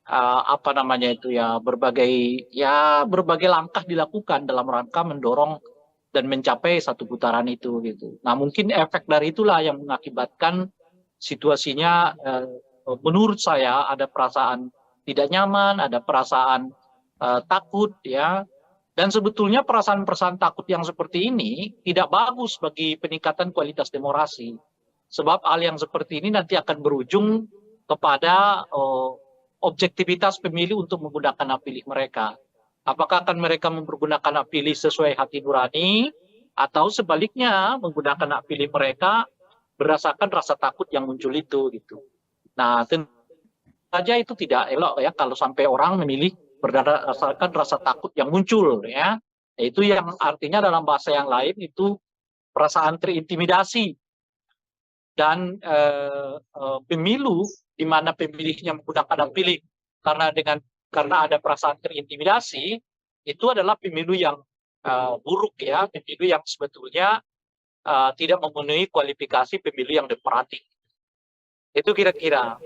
[SPEAKER 1] apa namanya itu ya berbagai langkah dilakukan dalam rangka mendorong dan mencapai satu putaran itu gitu. Nah mungkin efek dari itulah yang mengakibatkan situasinya menurut saya ada perasaan tidak nyaman, ada perasaan takut ya. Dan sebetulnya perasaan-perasaan takut yang seperti ini tidak bagus bagi peningkatan kualitas demokrasi. Sebab hal yang seperti ini nanti akan berujung kepada objektivitas pemilih untuk menggunakan hak pilih mereka. Apakah akan mereka mempergunakan hak pilih sesuai hati nurani atau sebaliknya menggunakan hak pilih mereka berdasarkan rasa takut yang muncul itu gitu. Nah, tentu saja itu tidak elok ya kalau sampai orang memilih berdasarkan rasa takut yang muncul ya. Itu yang artinya dalam bahasa yang lain itu perasaan terintimidasi. Dan pemilu di mana pemilihnya menggunakan hak pilih karena ada perasaan terintimidasi, itu adalah pemilu yang buruk ya, pemilu yang sebetulnya tidak memenuhi kualifikasi pemilu yang demokratik. Itu kira-kira.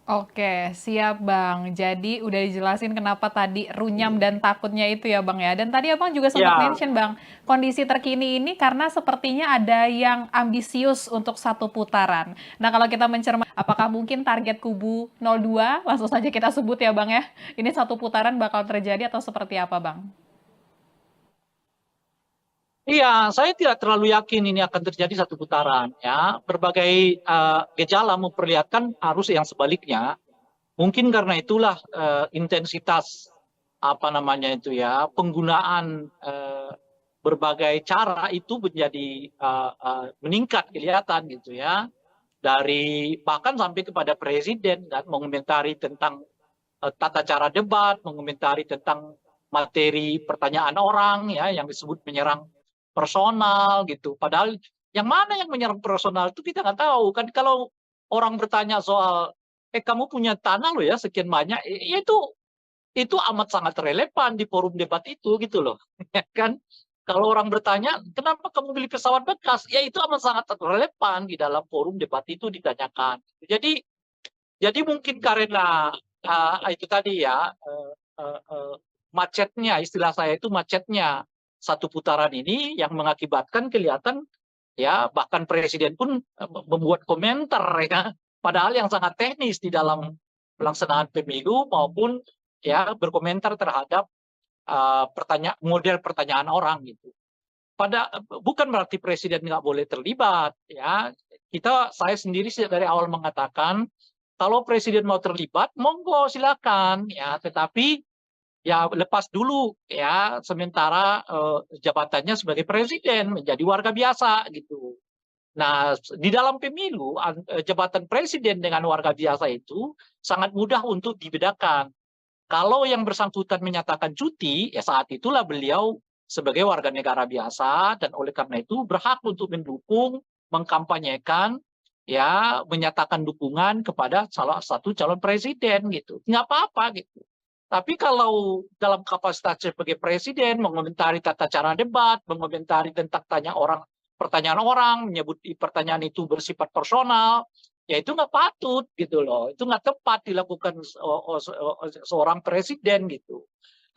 [SPEAKER 2] Oke, siap Bang. Jadi udah dijelasin kenapa tadi runyam dan takutnya itu ya Bang ya. Dan tadi Abang juga sempat
[SPEAKER 1] Ya,
[SPEAKER 2] mention Bang, kondisi terkini ini karena sepertinya ada yang ambisius untuk satu putaran. Nah kalau kita mencermati, apakah mungkin target kubu 02, langsung saja kita sebut ya Bang ya, ini satu putaran bakal terjadi atau seperti apa Bang?
[SPEAKER 1] iya, saya tidak terlalu yakin ini akan terjadi satu putaran ya. Berbagai gejala memperlihatkan arus yang sebaliknya. Mungkin karena itulah intensitas apa namanya itu ya, penggunaan berbagai cara itu menjadi meningkat kelihatan gitu ya. Dari bahkan sampai kepada presiden dan mengomentari tentang tata cara debat, mengomentari tentang materi pertanyaan orang ya yang disebut menyerang personal gitu. Padahal yang mana yang menyerang personal itu kita nggak tahu kan. Kalau orang bertanya soal kamu punya tanah loh ya sekian banyak, ya itu amat sangat relevan di forum debat itu gitu loh. Ya kan? Kalau orang bertanya, kenapa kamu beli pesawat bekas? Ya itu amat sangat relevan di dalam forum debat itu ditanyakan. Jadi mungkin karena itu tadi ya macetnya, istilah saya itu macetnya satu putaran ini yang mengakibatkan kelihatan ya bahkan presiden pun membuat komentar ya, padahal yang sangat teknis di dalam pelaksanaan pemilu maupun ya berkomentar terhadap model pertanyaan orang gitu. Bukan berarti presiden nggak boleh terlibat ya. Saya sendiri dari awal mengatakan kalau presiden mau terlibat, monggo silakan ya. Tetapi ya lepas dulu ya sementara jabatannya sebagai presiden menjadi warga biasa gitu. Nah di dalam pemilu jabatan presiden dengan warga biasa itu sangat mudah untuk dibedakan. Kalau yang bersangkutan menyatakan cuti, ya saat itulah beliau sebagai warga negara biasa dan oleh karena itu berhak untuk mendukung, mengkampanyekan, ya menyatakan dukungan kepada salah satu calon presiden gitu. Nggak apa-apa gitu. Tapi kalau dalam kapasitas sebagai presiden mengomentari tata cara debat, mengomentari tentang pertanyaan orang, menyebut pertanyaan itu bersifat personal, ya itu nggak patut gitu loh. Itu nggak tepat dilakukan seorang presiden gitu.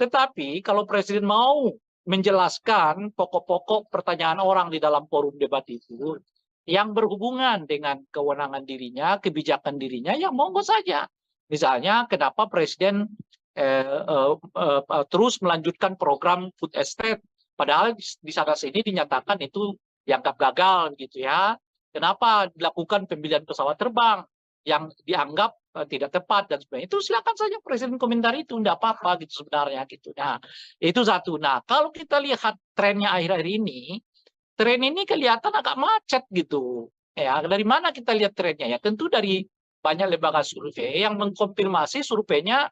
[SPEAKER 1] Tetapi kalau presiden mau menjelaskan pokok-pokok pertanyaan orang di dalam forum debat itu yang berhubungan dengan kewenangan dirinya, kebijakan dirinya, ya monggo saja. Misalnya kenapa presiden terus melanjutkan program food estate, padahal di sana sini dinyatakan itu dianggap gagal gitu ya. Kenapa dilakukan pembelian pesawat terbang yang dianggap tidak tepat dan sebagainya. Itu silakan saja presiden komentar itu, tidak apa-apa gitu sebenarnya gitu. Nah, itu satu. Nah, kalau kita lihat trennya akhir-akhir ini, tren ini kelihatan agak macet gitu. Ya, dari mana kita lihat trennya? Ya, tentu dari banyak lembaga survei yang mengkonfirmasi surveinya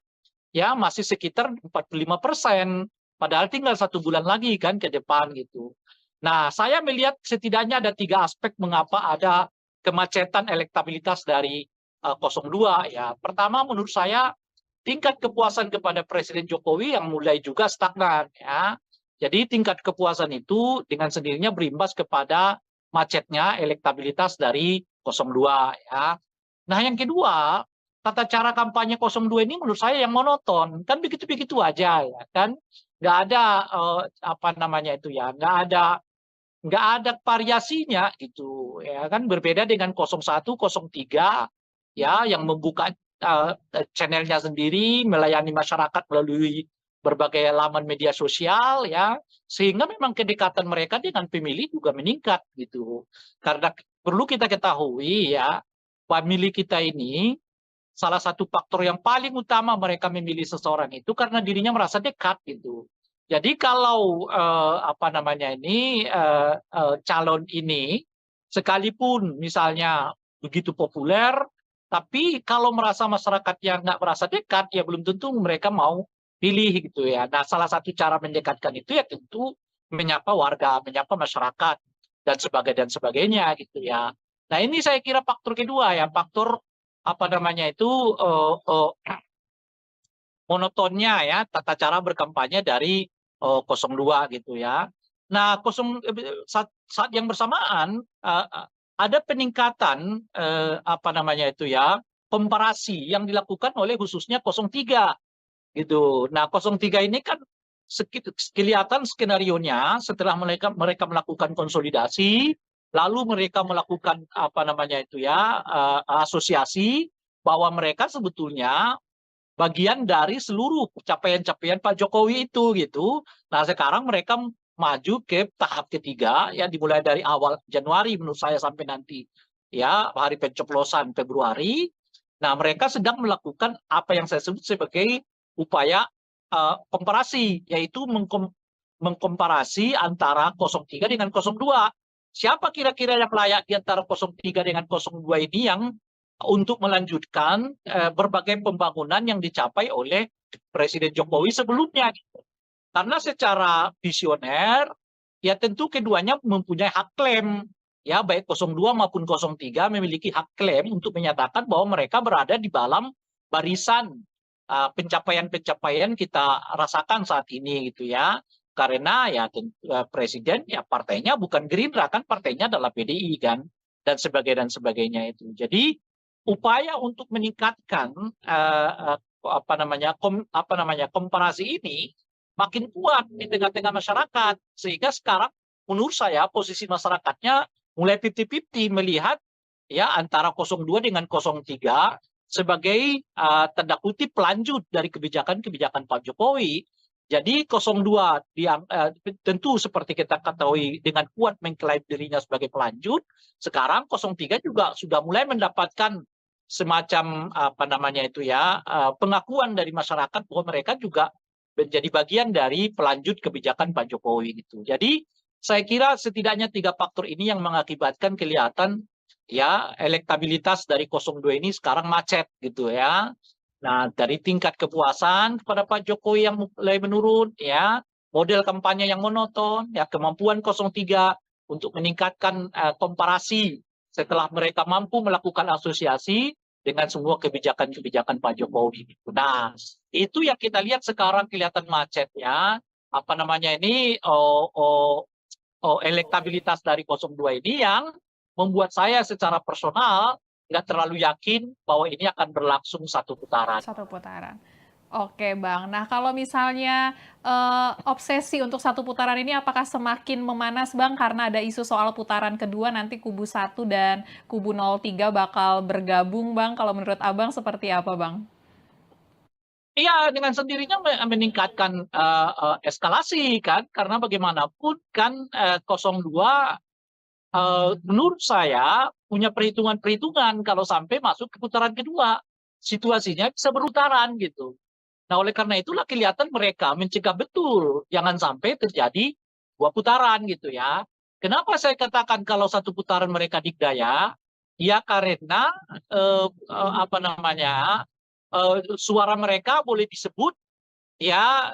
[SPEAKER 1] ya masih sekitar 45%. Padahal tinggal 1 bulan lagi kan ke depan gitu. Nah, saya melihat setidaknya ada 3 aspek mengapa ada kemacetan elektabilitas dari 02 ya. Pertama menurut saya tingkat kepuasan kepada Presiden Jokowi yang mulai juga stagnan ya. Jadi tingkat kepuasan itu dengan sendirinya berimbas kepada macetnya elektabilitas dari 02 ya. Nah, yang kedua, tata cara kampanye 02 ini menurut saya yang monoton. Kan begitu-begitu aja ya kan. Nggak ada apa namanya itu ya, nggak ada variasinya gitu ya kan, berbeda dengan 01, 03 ya yang membuka channelnya sendiri, melayani masyarakat melalui berbagai laman media sosial ya, sehingga memang kedekatan mereka dengan pemilih juga meningkat gitu. Karena perlu kita ketahui ya, pemilih kita ini salah satu faktor yang paling utama mereka memilih seseorang itu karena dirinya merasa dekat gitu. Jadi kalau apa namanya ini calon ini sekalipun misalnya begitu populer, tapi kalau merasa masyarakat yang nggak merasa dekat, ya belum tentu mereka mau pilih gitu ya. Nah, salah satu cara mendekatkan itu ya tentu menyapa warga, menyapa masyarakat dan sebagainya gitu ya. Nah, ini saya kira faktor kedua ya, faktor apa namanya itu monotonnya ya tata cara berkampanye dari 02 gitu ya. Nah, saat yang bersamaan ada peningkatan apa namanya itu ya komparasi yang dilakukan oleh khususnya 03 gitu. Nah, 03 ini kan kelihatan skenarionya setelah mereka melakukan konsolidasi, lalu mereka melakukan apa namanya itu ya asosiasi bahwa mereka sebetulnya bagian dari seluruh capaian-capaian Pak Jokowi itu gitu. Nah, sekarang mereka maju ke tahap ketiga ya dimulai dari awal Januari menurut saya sampai nanti ya hari pencoblosan Februari. Nah, mereka sedang melakukan apa yang saya sebut sebagai upaya komparasi, yaitu mengkomparasi antara 03 dengan 02. Siapa kira-kira yang layak di antara 03 dengan 02 ini yang untuk melanjutkan berbagai pembangunan yang dicapai oleh Presiden Jokowi sebelumnya. Karena secara visioner, ya tentu keduanya mempunyai hak klaim. Ya, baik 02 maupun 03 memiliki hak klaim untuk menyatakan bahwa mereka berada di dalam barisan pencapaian-pencapaian kita rasakan saat ini gitu ya. Karena ya presiden ya partainya bukan Gerindra kan partainya adalah PDI kan dan sebagainya itu. Jadi upaya untuk meningkatkan apa namanya komparasi ini makin kuat di tengah-tengah masyarakat sehingga sekarang menurut saya posisi masyarakatnya mulai 50-50 melihat ya antara 02 dengan 03 sebagai tanda kutip pelanjut dari kebijakan-kebijakan Pak Jokowi. Jadi 02 tentu seperti kita ketahui dengan kuat mengklaim dirinya sebagai pelanjut, sekarang 03 juga sudah mulai mendapatkan semacam apa namanya itu ya pengakuan dari masyarakat bahwa mereka juga menjadi bagian dari pelanjut kebijakan Pak Jokowi gitu. Jadi saya kira setidaknya 3 faktor ini yang mengakibatkan kelihatan ya elektabilitas dari 02 ini sekarang macet gitu ya. Nah, dari tingkat kepuasan kepada Pak Jokowi yang mulai menurun ya, model kampanye yang monoton, ya kemampuan 03 untuk meningkatkan komparasi setelah mereka mampu melakukan asosiasi dengan semua kebijakan-kebijakan Pak Jokowi. Nah, itu yang kita lihat sekarang kelihatan macet ya. Apa namanya ini elektabilitas dari 02 ini yang membuat saya secara personal nggak terlalu yakin bahwa ini akan berlangsung satu putaran.
[SPEAKER 2] Satu putaran. Oke, Bang. Nah, kalau misalnya obsesi untuk satu putaran ini apakah semakin memanas, Bang, karena ada isu soal putaran kedua nanti kubu 1 dan kubu 03 bakal bergabung, Bang. Kalau menurut Abang seperti apa, Bang?
[SPEAKER 1] Iya, dengan sendirinya meningkatkan eskalasi kan, karena bagaimanapun kan 02 menurut saya punya perhitungan-perhitungan kalau sampai masuk ke putaran kedua, situasinya bisa berputaran gitu. Nah, oleh karena itulah kelihatan mereka mencegah betul jangan sampai terjadi 2 putaran gitu ya. Kenapa saya katakan kalau satu putaran mereka dikdaya? Ya karena apa namanya suara mereka boleh disebut ya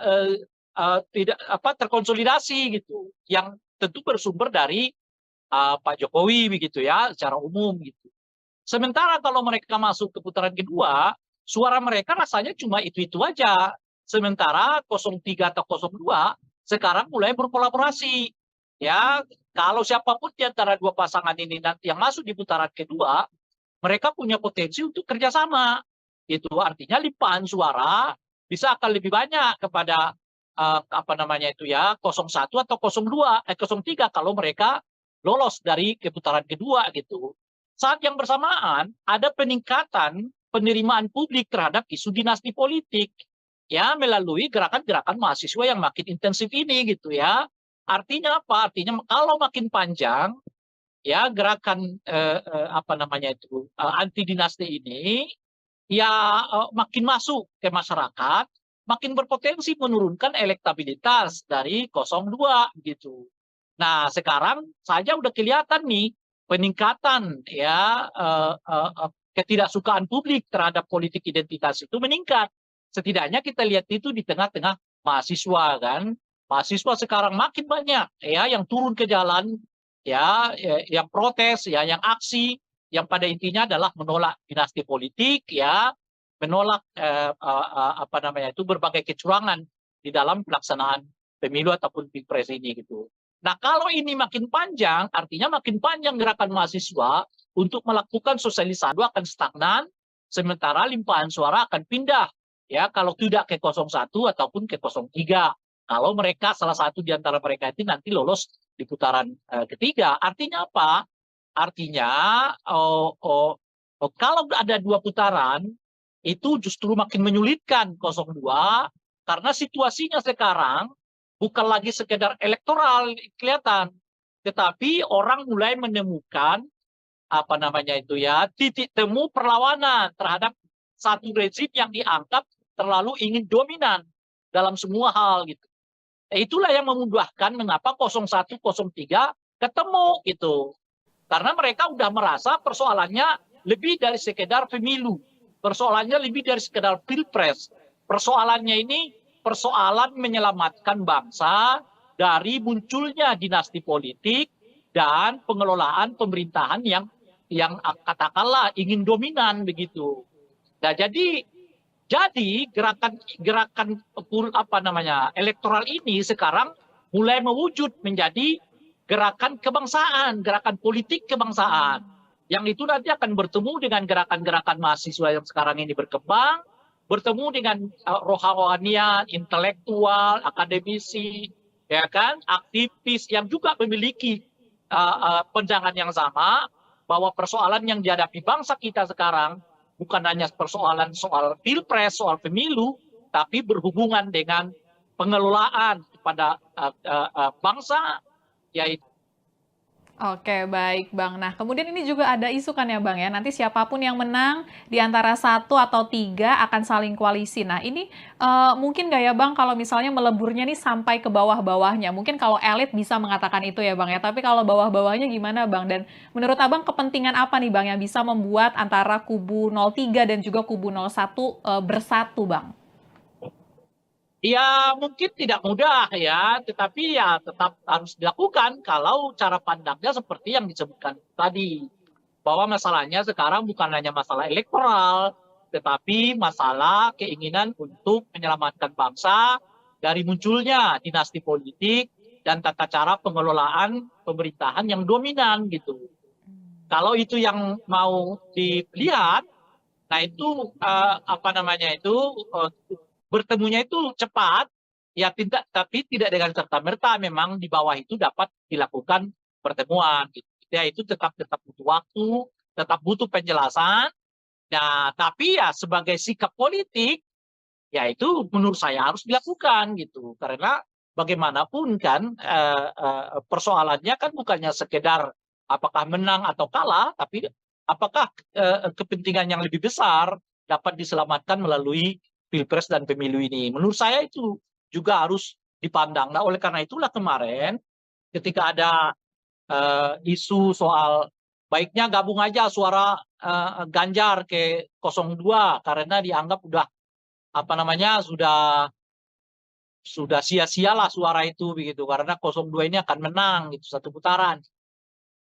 [SPEAKER 1] tidak terkonsolidasi gitu, yang tentu bersumber dari Pak Jokowi begitu ya secara umum gitu. Sementara kalau mereka masuk ke putaran kedua, suara mereka rasanya cuma itu-itu aja. Sementara 03 atau 02 sekarang mulai berkolaborasi. Ya, kalau siapapun di antara 2 pasangan ini nanti yang masuk di putaran kedua, mereka punya potensi untuk kerjasama. Itu artinya limpahan suara bisa akan lebih banyak kepada apa namanya itu ya 01 atau 03 kalau mereka lolos dari ke putaran kedua gitu. Saat yang bersamaan ada peningkatan penerimaan publik terhadap isu dinasti politik ya melalui gerakan-gerakan mahasiswa yang makin intensif ini gitu ya. Artinya apa? Artinya kalau makin panjang ya gerakan apa namanya itu anti dinasti ini ya makin masuk ke masyarakat, makin berpotensi menurunkan elektabilitas dari 02 gitu. Nah, sekarang saja udah kelihatan nih peningkatan ya ketidaksukaan publik terhadap politik identitas itu meningkat. Setidaknya kita lihat itu di tengah-tengah mahasiswa kan. Mahasiswa sekarang makin banyak ya yang turun ke jalan ya yang protes ya yang aksi yang pada intinya adalah menolak dinasti politik, ya, menolak apa namanya itu berbagai kecurangan di dalam pelaksanaan pemilu ataupun pilpres ini gitu. Nah, kalau ini makin panjang, artinya makin panjang gerakan mahasiswa untuk melakukan sosialisasi akan stagnan, sementara limpahan suara akan pindah, ya, kalau tidak ke 01 ataupun ke 03. Kalau mereka salah satu di antara mereka itu nanti lolos di putaran ketiga. Artinya apa? Artinya kalau ada 2 putaran itu justru makin menyulitkan 02 karena situasinya sekarang bukan lagi sekedar elektoral kelihatan, tetapi orang mulai menemukan apa namanya itu ya titik temu perlawanan terhadap satu rezim yang dianggap terlalu ingin dominan dalam semua hal gitu. Itulah yang memudahkan mengapa 01, 03 ketemu gitu. Karena mereka udah merasa persoalannya lebih dari sekedar pemilu. Persoalannya lebih dari sekedar pilpres. Persoalannya ini persoalan menyelamatkan bangsa dari munculnya dinasti politik dan pengelolaan pemerintahan yang katakanlah ingin dominan begitu. Nah, jadi gerakan apa namanya elektoral ini sekarang mulai mewujud menjadi gerakan kebangsaan, gerakan politik kebangsaan. Yang itu nanti akan bertemu dengan gerakan-gerakan mahasiswa yang sekarang ini berkembang, bertemu dengan rohanian, intelektual, akademisi, ya kan, aktivis yang juga memiliki pandangan yang sama bahwa persoalan yang dihadapi bangsa kita sekarang bukan hanya persoalan soal pilpres, soal pemilu, tapi berhubungan dengan pengelolaan kepada bangsa, yaitu.
[SPEAKER 2] Oke, baik Bang. Nah, kemudian ini juga ada isu kan ya Bang ya, nanti siapapun yang menang di antara 1 atau 3 akan saling koalisi. Nah, ini mungkin nggak ya Bang kalau misalnya meleburnya nih sampai ke bawah-bawahnya? Mungkin kalau elit bisa mengatakan itu ya Bang ya, tapi kalau bawah-bawahnya gimana Bang? Dan menurut Abang kepentingan apa nih Bang yang bisa membuat antara kubu 03 dan juga kubu 01 bersatu Bang?
[SPEAKER 1] Ya mungkin tidak mudah ya, tetapi ya tetap harus dilakukan kalau cara pandangnya seperti yang disebutkan tadi. Bahwa masalahnya sekarang bukan hanya masalah elektoral, tetapi masalah keinginan untuk menyelamatkan bangsa dari munculnya dinasti politik dan tata cara pengelolaan pemerintahan yang dominan gitu. Kalau itu yang mau dilihat, nah itu apa namanya itu bertemunya itu cepat, ya tidak, tapi tidak dengan serta-merta memang di bawah itu dapat dilakukan pertemuan. Gitu. Ya itu tetap butuh waktu, tetap butuh penjelasan. Nah, tapi ya sebagai sikap politik, ya itu menurut saya harus dilakukan gitu. Karena bagaimanapun kan persoalannya kan bukannya sekedar apakah menang atau kalah, tapi apakah kepentingan yang lebih besar dapat diselamatkan melalui pilpres dan pemilu ini. Menurut saya itu juga harus dipandang. Nah, oleh karena itulah kemarin ketika ada isu soal baiknya gabung aja suara Ganjar ke 02 karena dianggap udah apa namanya sudah sia-sialah suara itu begitu karena 02 ini akan menang gitu 1 putaran.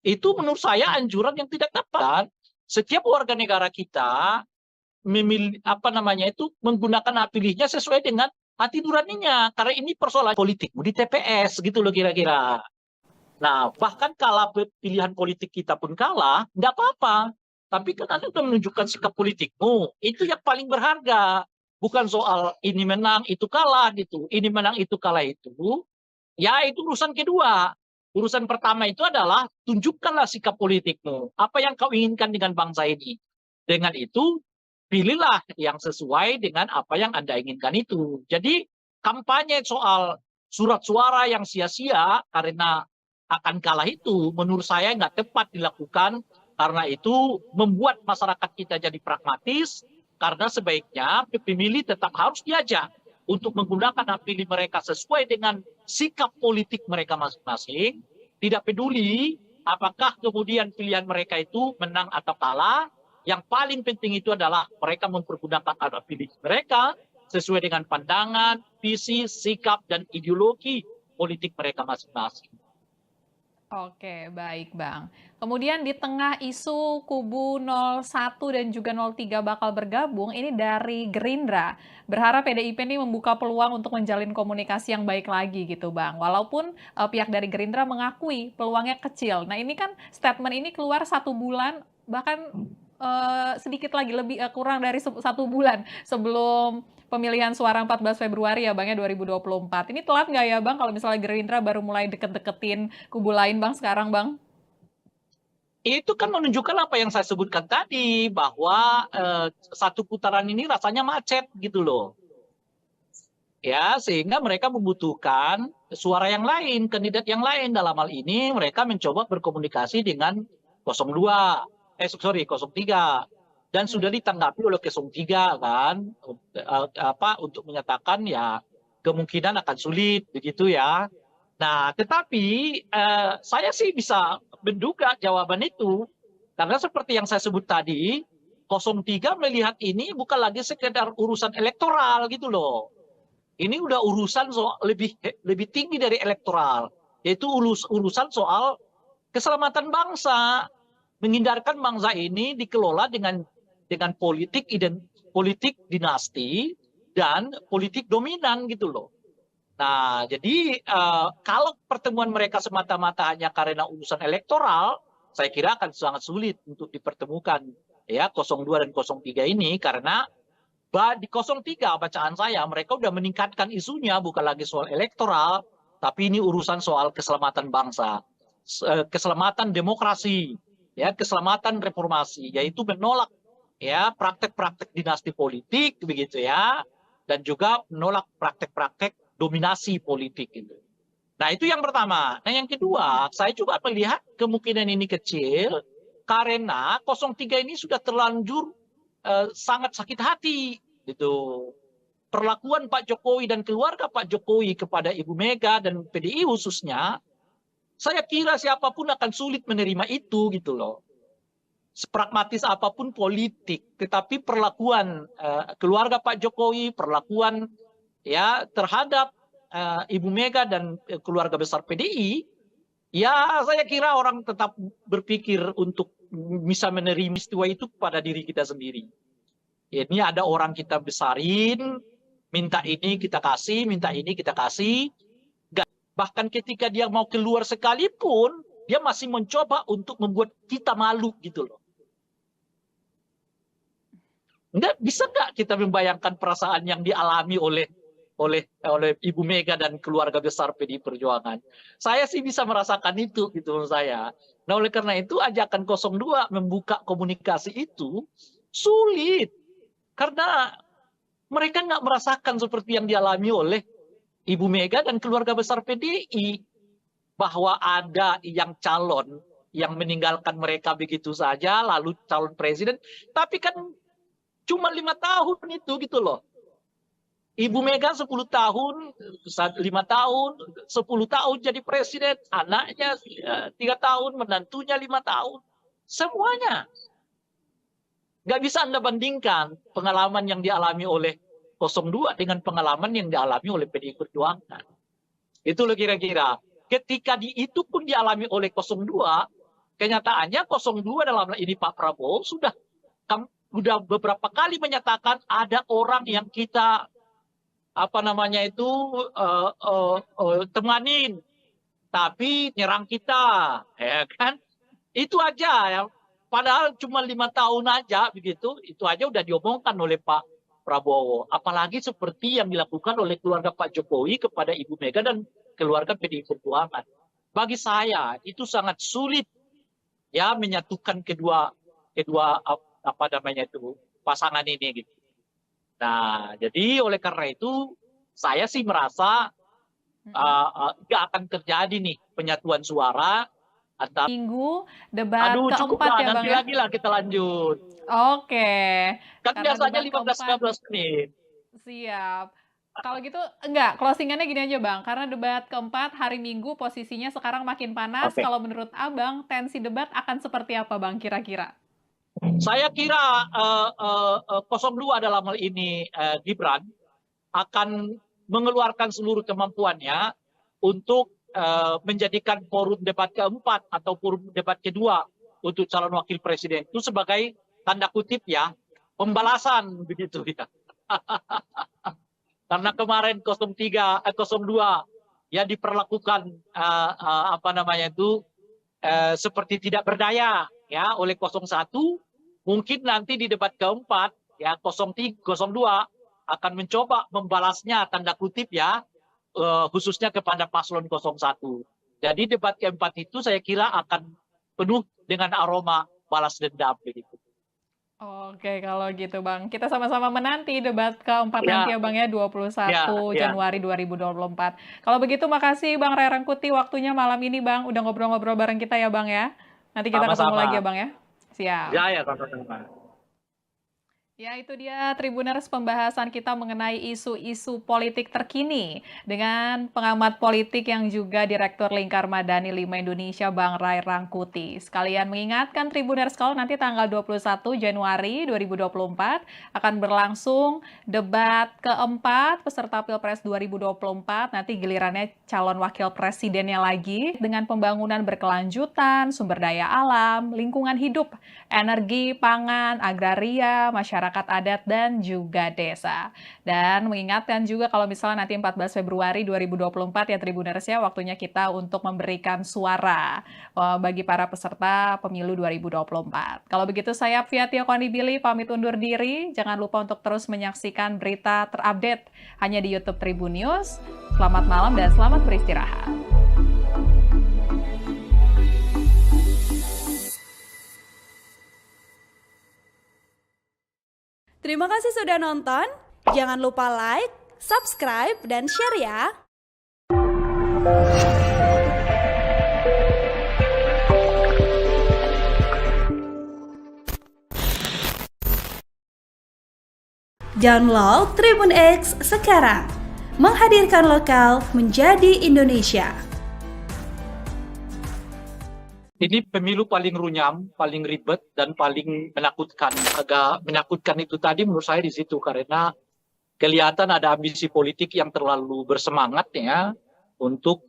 [SPEAKER 1] Itu menurut saya anjuran yang tidak tepat. Setiap warga negara kita memilih apa namanya itu menggunakan hak pilihnya sesuai dengan hati nuraninya karena ini persoalan politik di TPS gitu loh kira-kira. Nah bahkan kalau pilihan politik kita pun kalah nggak apa-apa, tapi kan Anda sudah menunjukkan sikap politikmu itu yang paling berharga, bukan soal ini menang itu kalah gitu, ini menang itu kalah itu, ya itu urusan kedua. Urusan pertama itu adalah tunjukkanlah sikap politikmu, apa yang kau inginkan dengan bangsa ini. Dengan itu pilihlah yang sesuai dengan apa yang Anda inginkan itu. Jadi kampanye soal surat suara yang sia-sia karena akan kalah itu menurut saya nggak tepat dilakukan karena itu membuat masyarakat kita jadi pragmatis karena sebaiknya pemilih tetap harus diajak untuk menggunakan hak pilih mereka sesuai dengan sikap politik mereka masing-masing, tidak peduli apakah kemudian pilihan mereka itu menang atau kalah. Yang paling penting itu adalah mereka mempergunakan hak pilih mereka sesuai dengan pandangan, visi, sikap, dan ideologi politik mereka masing-masing.
[SPEAKER 2] Oke, baik Bang. Kemudian di tengah isu kubu 01 dan juga 03 bakal bergabung, ini dari Gerindra. Berharap PDIP ini membuka peluang untuk menjalin komunikasi yang baik lagi gitu Bang. Walaupun pihak dari Gerindra mengakui peluangnya kecil. Nah ini kan statement ini keluar 1 bulan, bahkan sedikit lagi, lebih kurang dari 1 bulan sebelum pemilihan suara 14 Februari ya Bang ya 2024. Ini telat nggak ya Bang kalau misalnya Gerindra baru mulai deket-deketin kubu lain Bang sekarang Bang?
[SPEAKER 1] Itu kan menunjukkan apa yang saya sebutkan tadi, bahwa satu putaran ini rasanya macet gitu loh. Ya, sehingga mereka membutuhkan suara yang lain, kandidat yang lain. Dalam hal ini mereka mencoba berkomunikasi dengan 02, 03. Dan sudah ditanggapi oleh 03 kan, untuk menyatakan ya kemungkinan akan sulit begitu ya. Nah, tetapi saya sih bisa menduga jawaban itu. Karena seperti yang saya sebut tadi, 03 melihat ini bukan lagi sekedar urusan elektoral gitu loh. Ini udah urusan soal lebih tinggi dari elektoral, yaitu urusan soal keselamatan bangsa, menghindarkan bangsa ini dikelola dengan politik dinasti dan politik dominan gitu loh. Nah, jadi kalau pertemuan mereka semata-mata hanya karena urusan elektoral, saya kira akan sangat sulit untuk dipertemukan ya 02 dan 03 ini, karena di 03 bacaan saya mereka udah meningkatkan isunya bukan lagi soal elektoral, tapi ini urusan soal keselamatan bangsa, keselamatan demokrasi, ya keselamatan reformasi, yaitu menolak ya praktek-praktek dinasti politik begitu ya, dan juga menolak praktek-praktek dominasi politik itu. Nah itu yang pertama. Nah yang kedua, saya juga melihat kemungkinan ini kecil karena 03 ini sudah terlanjur sangat sakit hati gitu. Perlakuan Pak Jokowi dan keluarga Pak Jokowi kepada Ibu Mega dan PDI khususnya, saya kira siapapun akan sulit menerima itu gitu loh. Sepragmatis apapun politik, tetapi perlakuan keluarga Pak Jokowi, perlakuan ya terhadap Ibu Mega dan keluarga besar PDI, ya saya kira orang tetap berpikir untuk bisa menerima istiwa itu pada diri kita sendiri. Ini ada orang kita besarin, minta ini kita kasih, minta ini kita kasih. Bahkan ketika dia mau keluar sekalipun, dia masih mencoba untuk membuat kita malu gitu loh. Bisa nggak kita membayangkan perasaan yang dialami oleh Ibu Mega dan keluarga besar PDI Perjuangan? Saya sih bisa merasakan itu gitu menurut saya. Nah oleh karena itu ajakan 02 membuka komunikasi itu sulit. Karena mereka nggak merasakan seperti yang dialami oleh Ibu Mega dan keluarga besar PDI. Bahwa ada yang calon yang meninggalkan mereka begitu saja, lalu calon presiden. Tapi kan cuma 5 tahun itu gitu loh. Ibu Mega 10 tahun, 5 tahun, 10 tahun jadi presiden, anaknya 3 tahun, menantunya 5 tahun. Semuanya. Nggak bisa Anda bandingkan pengalaman yang dialami oleh 02 dengan pengalaman yang dialami oleh PDI Perjuangan. Itu loh kira-kira. Ketika itu pun dialami oleh 02, kenyataannya 02 dalam ini Pak Prabowo sudah beberapa kali menyatakan ada orang yang kita temanin, tapi nyerang kita, ya kan? Itu aja ya. Padahal cuma 5 tahun aja begitu, itu aja udah diomongkan oleh Pak Prabowo. Apalagi seperti yang dilakukan oleh keluarga Pak Jokowi kepada Ibu Mega dan keluarga PDI Perjuangan. Bagi saya itu sangat sulit ya menyatukan kedua pasangan ini gitu. Nah, jadi oleh karena itu saya sih merasa nggak akan terjadi nih penyatuan suara antara
[SPEAKER 2] Minggu debat
[SPEAKER 1] cukup
[SPEAKER 2] keempat
[SPEAKER 1] lah,
[SPEAKER 2] ya Bang
[SPEAKER 1] nanti
[SPEAKER 2] ya?
[SPEAKER 1] lagi lah kita lanjut.
[SPEAKER 2] Oke.
[SPEAKER 1] Kan
[SPEAKER 2] Karena
[SPEAKER 1] biasanya
[SPEAKER 2] debat keempat
[SPEAKER 1] 15-15 menit.
[SPEAKER 2] siap. Kalau gitu enggak, closing-annya gini aja Bang, karena debat keempat hari Minggu posisinya sekarang makin panas,
[SPEAKER 1] Oke.
[SPEAKER 2] kalau menurut Abang tensi debat akan seperti apa Bang kira-kira?
[SPEAKER 1] Saya kira 02 dalam hal ini Gibran akan mengeluarkan seluruh kemampuannya untuk menjadikan forum debat keempat atau forum debat kedua untuk calon wakil presiden itu sebagai tanda kutip ya pembalasan begitu ya. Karena kemarin 02 ya diperlakukan apa namanya itu seperti tidak berdaya ya oleh 01, mungkin nanti di debat keempat ya 02 akan mencoba membalasnya tanda kutip ya khususnya kepada paslon 01. Jadi debat keempat itu saya kira akan penuh dengan aroma balas dendam begitu.
[SPEAKER 2] Oke, kalau gitu Bang. Kita sama-sama menanti debat keempat nanti ya
[SPEAKER 1] Ya,
[SPEAKER 2] Bang ya, 21
[SPEAKER 1] ya.
[SPEAKER 2] Januari 2024. Kalau begitu makasih Bang Ray Rangkuti waktunya malam ini Bang, udah ngobrol-ngobrol bareng kita ya Bang ya. Nanti kita ketemu lagi ya
[SPEAKER 1] Sama-sama.
[SPEAKER 2] Bang ya. Siap.
[SPEAKER 1] Ya, sama-sama.
[SPEAKER 2] Ya, itu dia Tribuners pembahasan kita mengenai isu-isu politik terkini dengan pengamat politik yang juga Direktur Lingkar Madani 5 Indonesia, Bang Ray Rangkuti. Sekalian mengingatkan Tribuners kalau nanti tanggal 21 Januari 2024 akan berlangsung debat keempat peserta Pilpres 2024. Nanti gilirannya calon wakil presidennya lagi dengan pembangunan berkelanjutan, sumber daya alam, lingkungan hidup, energi, pangan, agraria, masyarakat adat, dan juga desa. Dan mengingatkan juga kalau misalnya nanti 14 Februari 2024 ya Tribuners ya, waktunya kita untuk memberikan suara bagi para peserta pemilu 2024. Kalau begitu saya Fia Tio Konibili pamit undur diri. Jangan lupa untuk terus menyaksikan berita terupdate hanya di YouTube Tribun News. Selamat malam dan selamat beristirahat.
[SPEAKER 3] Terima kasih sudah nonton. Jangan lupa like, subscribe, dan share ya. Download Tribun X sekarang. Menghadirkan lokal menjadi Indonesia.
[SPEAKER 1] Ini pemilu paling runyam, paling ribet, dan paling menakutkan. Agak menakutkan itu tadi menurut saya di situ, karena kelihatan ada ambisi politik yang terlalu bersemangat ya untuk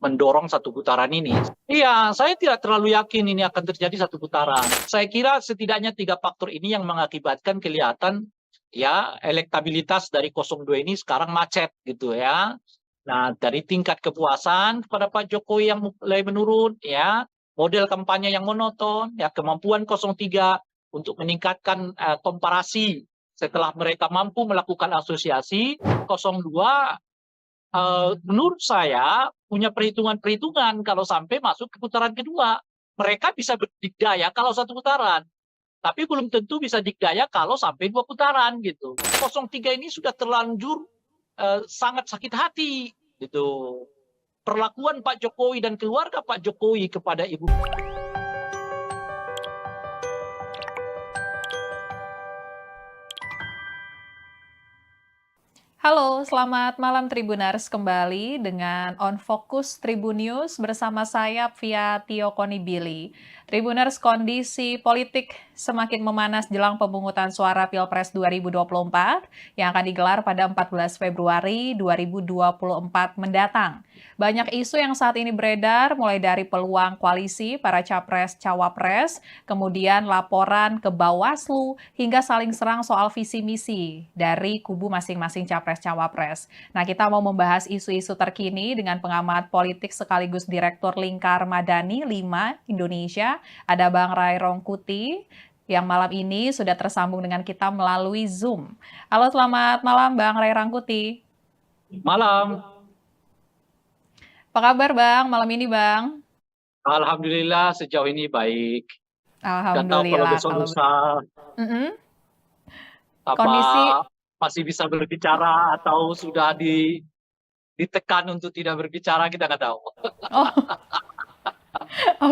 [SPEAKER 1] mendorong satu putaran ini. Iya, saya tidak terlalu yakin ini akan terjadi satu putaran. Saya kira setidaknya 3 faktor ini yang mengakibatkan kelihatan ya elektabilitas dari 02 ini sekarang macet gitu ya. Nah, dari tingkat kepuasan kepada Pak Jokowi yang mulai menurun, ya, model kampanye yang monoton, ya, kemampuan 03 untuk meningkatkan komparasi setelah mereka mampu melakukan asosiasi, 02 menurut saya punya perhitungan-perhitungan kalau sampai masuk ke putaran kedua. Mereka bisa berdikdaya kalau satu putaran, tapi belum tentu bisa dikdaya kalau sampai 2 putaran gitu. 03 ini sudah terlanjur sangat sakit hati gitu. Perlakuan Pak Jokowi dan keluarga Pak Jokowi kepada Ibu.
[SPEAKER 2] Halo, selamat malam Tribuners, kembali dengan On Focus Tribun News bersama saya Fia Tio Konibili. Tribuners, kondisi politik semakin memanas jelang pemungutan suara Pilpres 2024 yang akan digelar pada 14 Februari 2024 mendatang. Banyak isu yang saat ini beredar, mulai dari peluang koalisi para capres-cawapres, kemudian laporan ke Bawaslu, hingga saling serang soal visi misi dari kubu masing-masing capres-cawapres. Nah, kita mau membahas isu-isu terkini dengan pengamat politik sekaligus Direktur Lingkar Madani 5 Indonesia, ada Bang Ray Rangkuti, yang malam ini sudah tersambung dengan kita melalui Zoom. Halo, selamat malam Bang Ray Rangkuti.
[SPEAKER 1] Malam.
[SPEAKER 2] Apa kabar Bang, malam ini Bang?
[SPEAKER 1] Alhamdulillah sejauh ini baik. Gak tahu kalau
[SPEAKER 2] Alhamdulillah.
[SPEAKER 1] besok lusa apa
[SPEAKER 2] Kondisi
[SPEAKER 1] masih bisa berbicara atau sudah ditekan untuk tidak berbicara, kita nggak tahu.
[SPEAKER 2] Oh,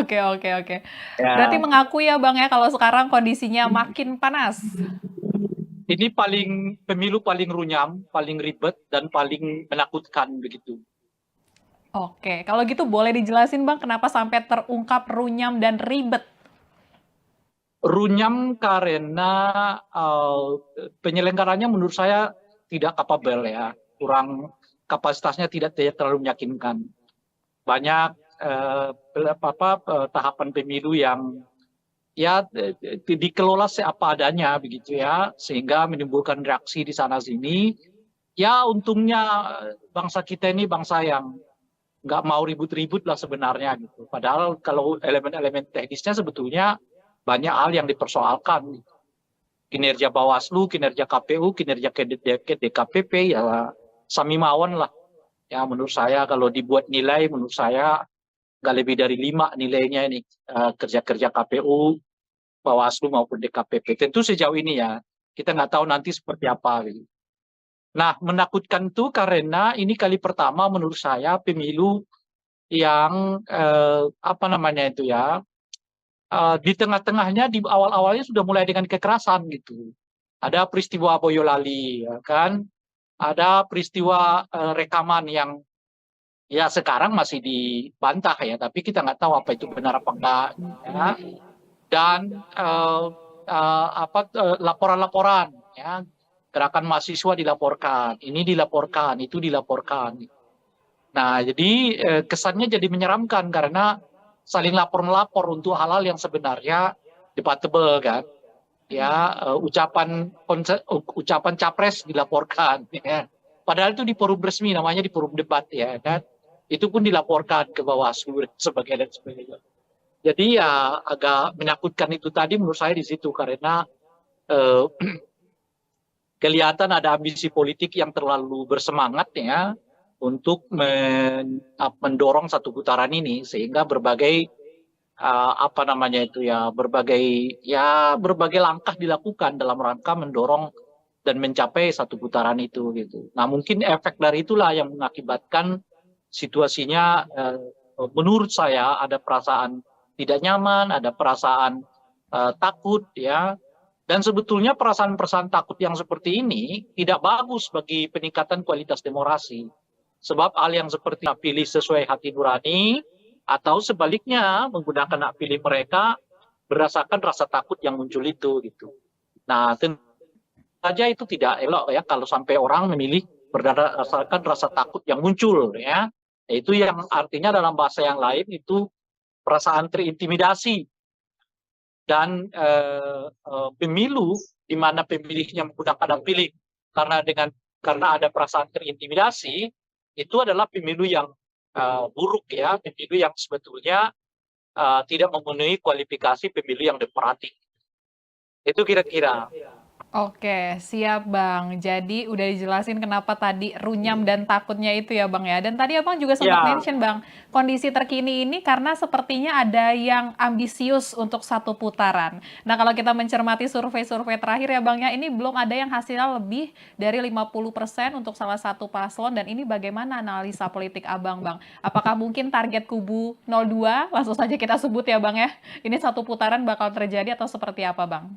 [SPEAKER 2] oke.
[SPEAKER 1] Ya.
[SPEAKER 2] Berarti mengakui ya Bang ya kalau sekarang kondisinya makin panas.
[SPEAKER 1] Ini pemilu paling runyam, paling ribet, dan paling menakutkan begitu.
[SPEAKER 2] Oke, kalau gitu boleh dijelasin Bang kenapa sampai terungkap runyam dan ribet?
[SPEAKER 1] Runyam karena penyelenggaranya menurut saya tidak kapabel ya, kurang kapasitasnya tidak terlalu meyakinkan. Banyak tahapan pemilu yang ya dikelola seapa adanya begitu ya, sehingga menimbulkan reaksi di sana sini. Ya untungnya bangsa kita ini bangsa yang nggak mau ribut-ribut lah sebenarnya gitu. Padahal kalau elemen-elemen teknisnya sebetulnya banyak hal yang dipersoalkan. Kinerja Bawaslu, kinerja KPU, kinerja DKPP ya sami mawon lah. Ya menurut saya kalau dibuat nilai, menurut saya nggak lebih dari 5 nilainya ini kerja-kerja KPU, Bawaslu maupun DKPP. Tentu sejauh ini ya kita nggak tahu nanti seperti apa. Gitu. Nah menakutkan itu karena ini kali pertama menurut saya pemilu yang apa namanya itu ya di tengah-tengahnya di awal-awalnya sudah mulai dengan kekerasan gitu. Ada peristiwa Boyolali, ya kan? Ada peristiwa rekaman yang ya sekarang masih dibantah ya, tapi kita nggak tahu apa itu benar apa enggak. Ya. Dan laporan-laporan, ya, gerakan mahasiswa dilaporkan, ini dilaporkan, itu dilaporkan. Nah, jadi kesannya jadi menyeramkan karena saling lapor-melapor untuk hal-hal yang sebenarnya debatable kan. Ya, ucapan capres dilaporkan. Ya. Padahal itu di forum resmi, namanya di forum debat ya kan. Itu pun dilaporkan ke Bawaslu dan sebagainya. Jadi ya agak menakutkan itu tadi menurut saya di situ karena eh, kelihatan ada ambisi politik yang terlalu bersemangat ya untuk mendorong satu putaran ini sehingga berbagai apa namanya itu ya berbagai langkah dilakukan dalam rangka mendorong dan mencapai satu putaran itu gitu. Nah mungkin efek dari itulah yang mengakibatkan situasinya menurut saya ada perasaan tidak nyaman, ada perasaan takut ya. Dan sebetulnya perasaan-perasaan takut yang seperti ini tidak bagus bagi peningkatan kualitas demokrasi. Sebab hal yang seperti hak pilih sesuai hati nurani atau sebaliknya menggunakan hak pilih mereka berdasarkan rasa takut yang muncul itu gitu. Nah, tentu saja itu tidak elok ya kalau sampai orang memilih berdasarkan rasa takut yang muncul ya. Itu yang artinya dalam bahasa yang lain itu perasaan terintimidasi dan pemilu di mana pemilihnya menggunakan hak pilih karena ada perasaan terintimidasi itu adalah pemilu yang buruk ya, pemilu yang sebetulnya tidak memenuhi kualifikasi pemilu yang demokratik. Itu kira-kira.
[SPEAKER 2] Oke, siap Bang. Jadi udah dijelasin kenapa tadi runyam dan takutnya itu ya Bang ya. Dan tadi Abang juga sempat
[SPEAKER 1] Ya,
[SPEAKER 2] mention Bang, kondisi terkini ini karena sepertinya ada yang ambisius untuk satu putaran. Nah kalau kita mencermati survei-survei terakhir ya Bang ya, ini belum ada yang hasilnya lebih dari 50% untuk salah satu paslon. Dan ini bagaimana analisa politik Abang Bang? Apakah mungkin target kubu 02, langsung saja kita sebut ya Bang ya, ini satu putaran bakal terjadi atau seperti apa Bang?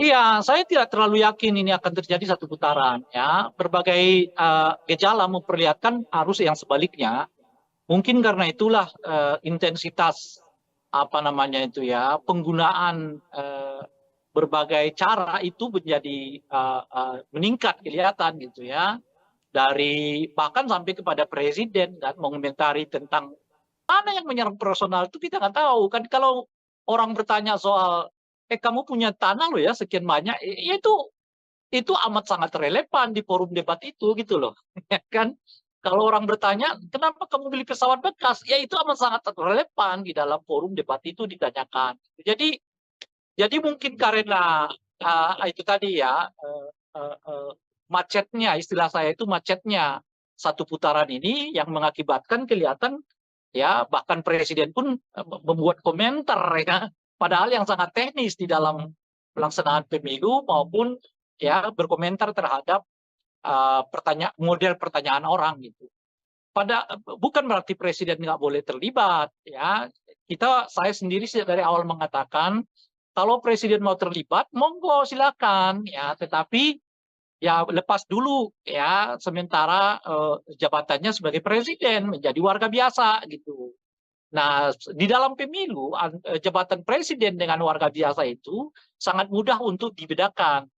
[SPEAKER 1] iya, saya tidak terlalu yakin ini akan terjadi satu putaran. Ya, berbagai gejala memperlihatkan arus yang sebaliknya. Mungkin karena itulah intensitas apa namanya itu ya penggunaan berbagai cara itu menjadi meningkat kelihatan gitu ya. Dari bahkan sampai kepada presiden dan mengomentari tentang mana yang menyerang personal itu kita nggak tahu kan kalau orang bertanya soal kamu punya tanah loh ya sekian banyak itu amat sangat relevan di forum debat itu gitu loh ya kan kalau orang bertanya kenapa kamu beli pesawat bekas ya itu amat sangat relevan di dalam forum debat itu ditanyakan jadi mungkin karena itu tadi ya macetnya istilah saya itu macetnya satu putaran ini yang mengakibatkan kelihatan ya bahkan presiden pun membuat komentar ya padahal yang sangat teknis di dalam pelaksanaan pemilu maupun ya berkomentar terhadap model pertanyaan orang gitu. Bukan berarti presiden nggak boleh terlibat ya. Saya sendiri dari awal mengatakan kalau presiden mau terlibat monggo silakan ya tetapi ya lepas dulu ya sementara jabatannya sebagai presiden menjadi warga biasa gitu. Nah, di dalam pemilu jabatan presiden dengan warga biasa itu sangat mudah untuk dibedakan.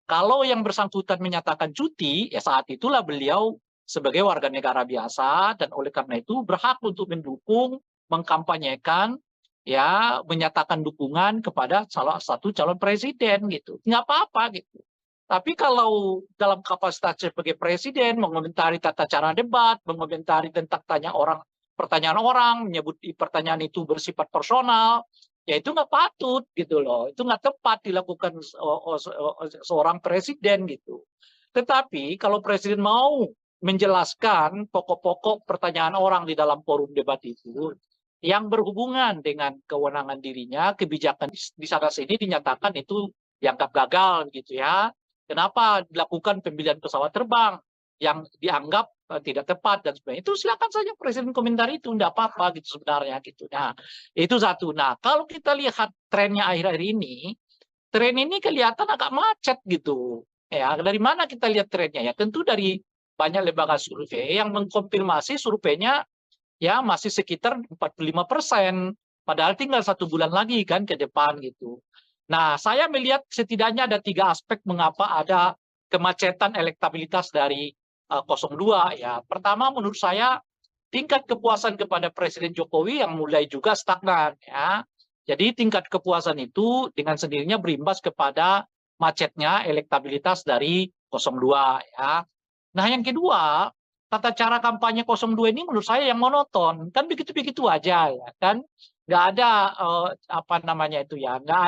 [SPEAKER 1] Kalau yang bersangkutan menyatakan cuti, ya saat itulah beliau sebagai warga negara biasa dan oleh karena itu berhak untuk mendukung, mengkampanyekan, ya menyatakan dukungan kepada salah satu calon presiden gitu. Nggak apa-apa gitu. Tapi kalau dalam kapasitas sebagai presiden mengomentari tata cara debat, mengomentari tentang pertanyaan orang, menyebut pertanyaan itu bersifat personal, ya itu nggak patut gitu loh. Itu nggak tepat dilakukan seorang presiden gitu. Tetapi kalau presiden mau menjelaskan pokok-pokok pertanyaan orang di dalam forum debat itu yang berhubungan dengan kewenangan dirinya, kebijakan di sana sini dinyatakan itu dianggap gagal gitu ya. Kenapa dilakukan pembelian pesawat terbang yang dianggap tidak tepat dan sebagainya. Itu silakan saja presiden komentar itu, tidak apa-apa gitu sebenarnya gitu. Nah, itu satu. Nah, kalau kita lihat trennya akhir-akhir ini, tren ini kelihatan agak macet gitu. Ya, dari mana kita lihat trennya? Ya, tentu dari banyak lembaga survei yang mengkonfirmasi surveinya ya masih sekitar 45%. Padahal tinggal 1 bulan lagi kan ke depan gitu. Nah, saya melihat setidaknya ada 3 aspek mengapa ada kemacetan elektabilitas dari 02 ya. Pertama menurut saya tingkat kepuasan kepada Presiden Jokowi yang mulai juga stagnan ya. Jadi tingkat kepuasan itu dengan sendirinya berimbas kepada macetnya elektabilitas dari 02 ya. Nah, yang kedua, tata cara kampanye 02 ini menurut saya yang monoton. Kan begitu-begitu aja ya kan. Nggak ada apa namanya itu ya, nggak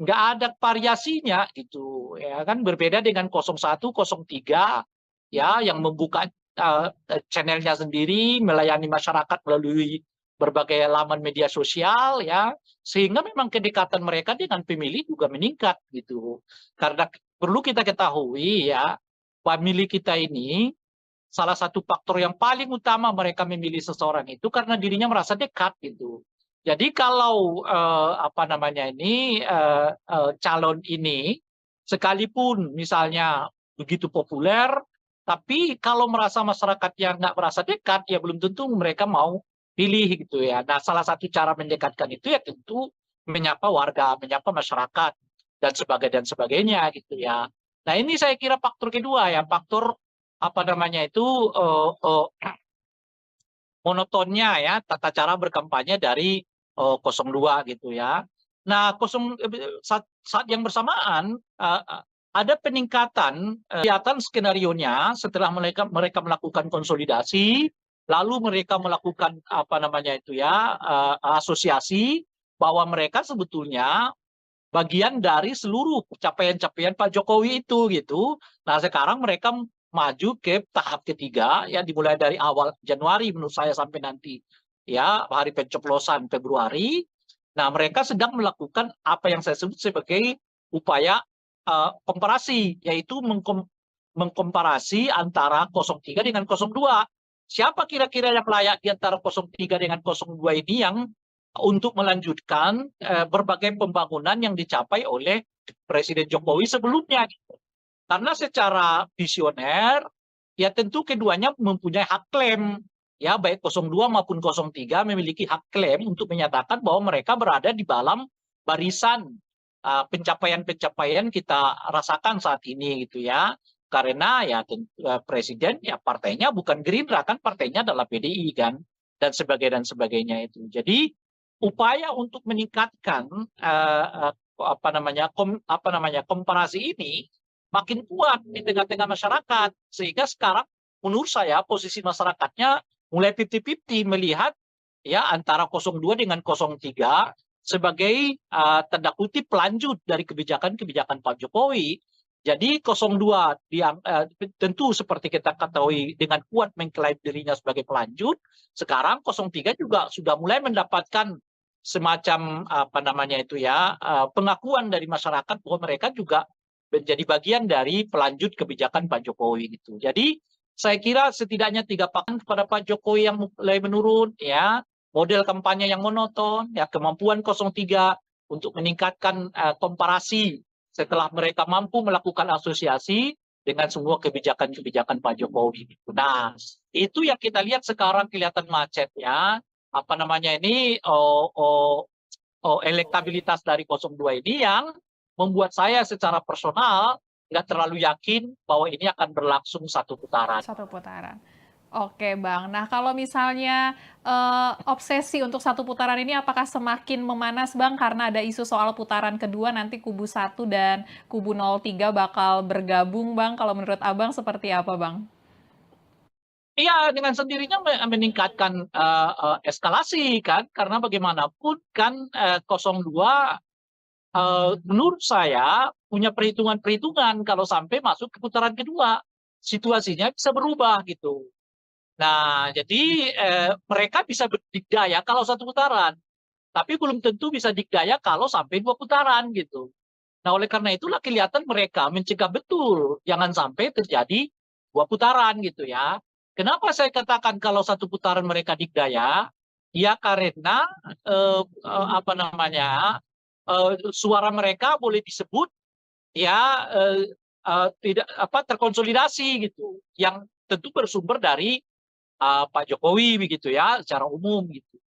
[SPEAKER 1] ada variasinya gitu ya kan, berbeda dengan 01, 03 ya yang membuka channelnya sendiri, melayani masyarakat melalui berbagai laman media sosial ya, sehingga memang kedekatan mereka dengan pemilih juga meningkat gitu. Karena perlu kita ketahui ya, pemilih kita ini salah satu faktor yang paling utama mereka memilih seseorang itu karena dirinya merasa dekat gitu. Jadi kalau apa namanya ini calon ini sekalipun misalnya begitu populer, tapi kalau merasa masyarakatnya nggak merasa dekat, ya belum tentu mereka mau pilih gitu ya. Nah, salah satu cara mendekatkan itu ya tentu menyapa warga, menyapa masyarakat dan sebagainya gitu ya. Nah, ini saya kira faktor kedua ya, faktor apa namanya itu monotonnya ya tata cara berkampanye dari 02 gitu ya. Nah, saat yang bersamaan ada peningkatan kelihatan skenarionya setelah mereka melakukan konsolidasi, lalu mereka melakukan apa namanya itu ya asosiasi bahwa mereka sebetulnya bagian dari seluruh capaian-capaian Pak Jokowi itu gitu. Nah, sekarang mereka maju ke tahap ketiga ya dimulai dari awal Januari menurut saya sampai nanti ya hari pencoblosan Februari. Nah, mereka sedang melakukan apa yang saya sebut sebagai upaya komparasi, yaitu mengkomparasi antara 03 dengan 02. Siapa kira-kira yang layak di antara 03 dengan 02 ini yang untuk melanjutkan berbagai pembangunan yang dicapai oleh Presiden Jokowi sebelumnya. Karena secara visioner, ya tentu keduanya mempunyai hak klaim. Ya, baik 02 maupun 03 memiliki hak klaim untuk menyatakan bahwa mereka berada di dalam barisan pencapaian-pencapaian kita rasakan saat ini gitu ya. Karena ya presiden ya partainya bukan Gerindra kan, partainya adalah PDI kan dan sebagainya itu. Jadi upaya untuk meningkatkan apa namanya komparasi ini makin kuat di tengah-tengah masyarakat, sehingga sekarang menurut saya posisi masyarakatnya mulai 50-50 melihat ya antara 02 dengan 03 sebagai tanda kutip pelanjut dari kebijakan-kebijakan Pak Jokowi. Jadi 02 tentu seperti kita ketahui dengan kuat mengklaim dirinya sebagai pelanjut. Sekarang 03 juga sudah mulai mendapatkan semacam apa namanya itu ya pengakuan dari masyarakat bahwa mereka juga menjadi bagian dari pelanjut kebijakan Pak Jokowi gitu. Jadi saya kira setidaknya 3 pakan kepada Pak Jokowi yang mulai menurun ya, model kampanye yang monoton, ya kemampuan 03 untuk meningkatkan komparasi setelah mereka mampu melakukan asosiasi dengan semua kebijakan-kebijakan Pak Jokowi. Nah, itu yang kita lihat sekarang kelihatan macet ya. Apa namanya ini elektabilitas dari 02 ini yang membuat saya secara personal nggak terlalu yakin bahwa ini akan berlangsung satu putaran.
[SPEAKER 2] Satu putaran. Oke Bang, nah kalau misalnya obsesi untuk satu putaran ini apakah semakin memanas Bang karena ada isu soal putaran kedua nanti kubu 1 dan kubu 03 bakal bergabung Bang, kalau menurut Abang seperti apa Bang?
[SPEAKER 1] Iya, dengan sendirinya meningkatkan eskalasi kan, karena bagaimanapun kan 02 menurut saya punya perhitungan-perhitungan kalau sampai masuk ke putaran kedua, situasinya bisa berubah gitu. Nah, jadi mereka bisa berdikdaya kalau satu putaran, tapi belum tentu bisa dikdaya kalau sampai 2 putaran gitu. Nah, oleh karena itulah kelihatan mereka mencegah betul jangan sampai terjadi 2 putaran gitu ya. Kenapa saya katakan kalau satu putaran mereka dikdaya? Ya karena apa namanya suara mereka boleh disebut ya tidak apa terkonsolidasi gitu, yang tentu bersumber dari Pak Jokowi begitu ya secara umum gitu.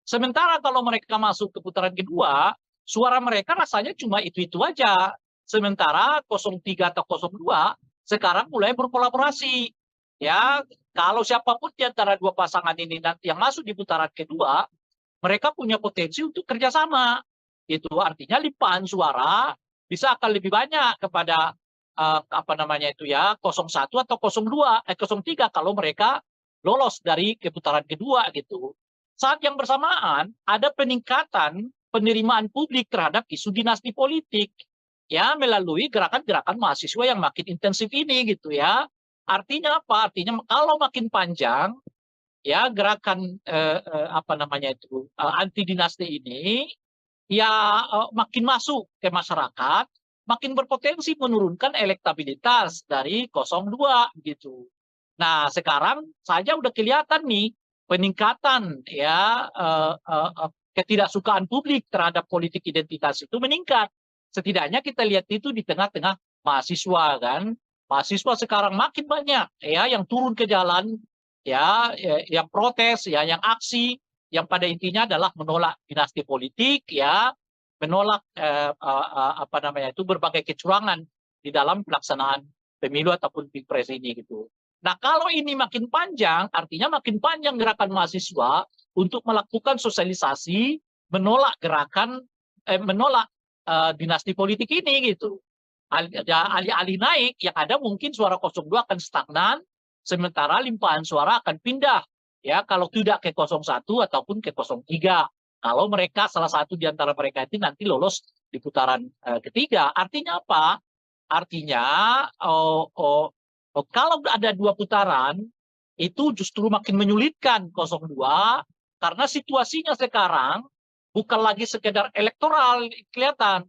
[SPEAKER 1] Sementara kalau mereka masuk ke putaran kedua, suara mereka rasanya cuma itu-itu aja. Sementara 03 atau 02 sekarang mulai berkolaborasi. Ya, kalau siapapun di antara dua pasangan ini nanti yang masuk di putaran kedua, mereka punya potensi untuk kerjasama. Itu artinya limpahan suara bisa akan lebih banyak kepada apa namanya itu ya 01 atau 03 kalau mereka lolos dari ke putaran kedua gitu. Saat yang bersamaan ada peningkatan penerimaan publik terhadap isu dinasti politik ya melalui gerakan-gerakan mahasiswa yang makin intensif ini gitu ya. Artinya apa? Artinya kalau makin panjang ya gerakan apa namanya itu anti dinasti ini ya makin masuk ke masyarakat, makin berpotensi menurunkan elektabilitas dari 02 gitu. Nah, sekarang saja udah kelihatan nih peningkatan ya ketidaksukaan publik terhadap politik identitas itu meningkat. Setidaknya kita lihat itu di tengah-tengah mahasiswa kan. Mahasiswa sekarang makin banyak ya yang turun ke jalan ya yang protes ya yang aksi yang pada intinya adalah menolak dinasti politik ya, menolak apa namanya itu berbagai kecurangan di dalam pelaksanaan pemilu ataupun pilpres ini gitu. Nah, kalau ini makin panjang, artinya makin panjang gerakan mahasiswa untuk melakukan sosialisasi, menolak menolak dinasti politik ini gitu. Alih-alih naik, yang ada mungkin suara 02 akan stagnan, sementara limpahan suara akan pindah. Ya, kalau tidak ke 01 ataupun ke 03. Kalau mereka salah satu di antara mereka itu nanti lolos di putaran ketiga. Artinya apa? Artinya kalau ada 2 putaran, itu justru makin menyulitkan 02, karena situasinya sekarang bukan lagi sekedar elektoral kelihatan,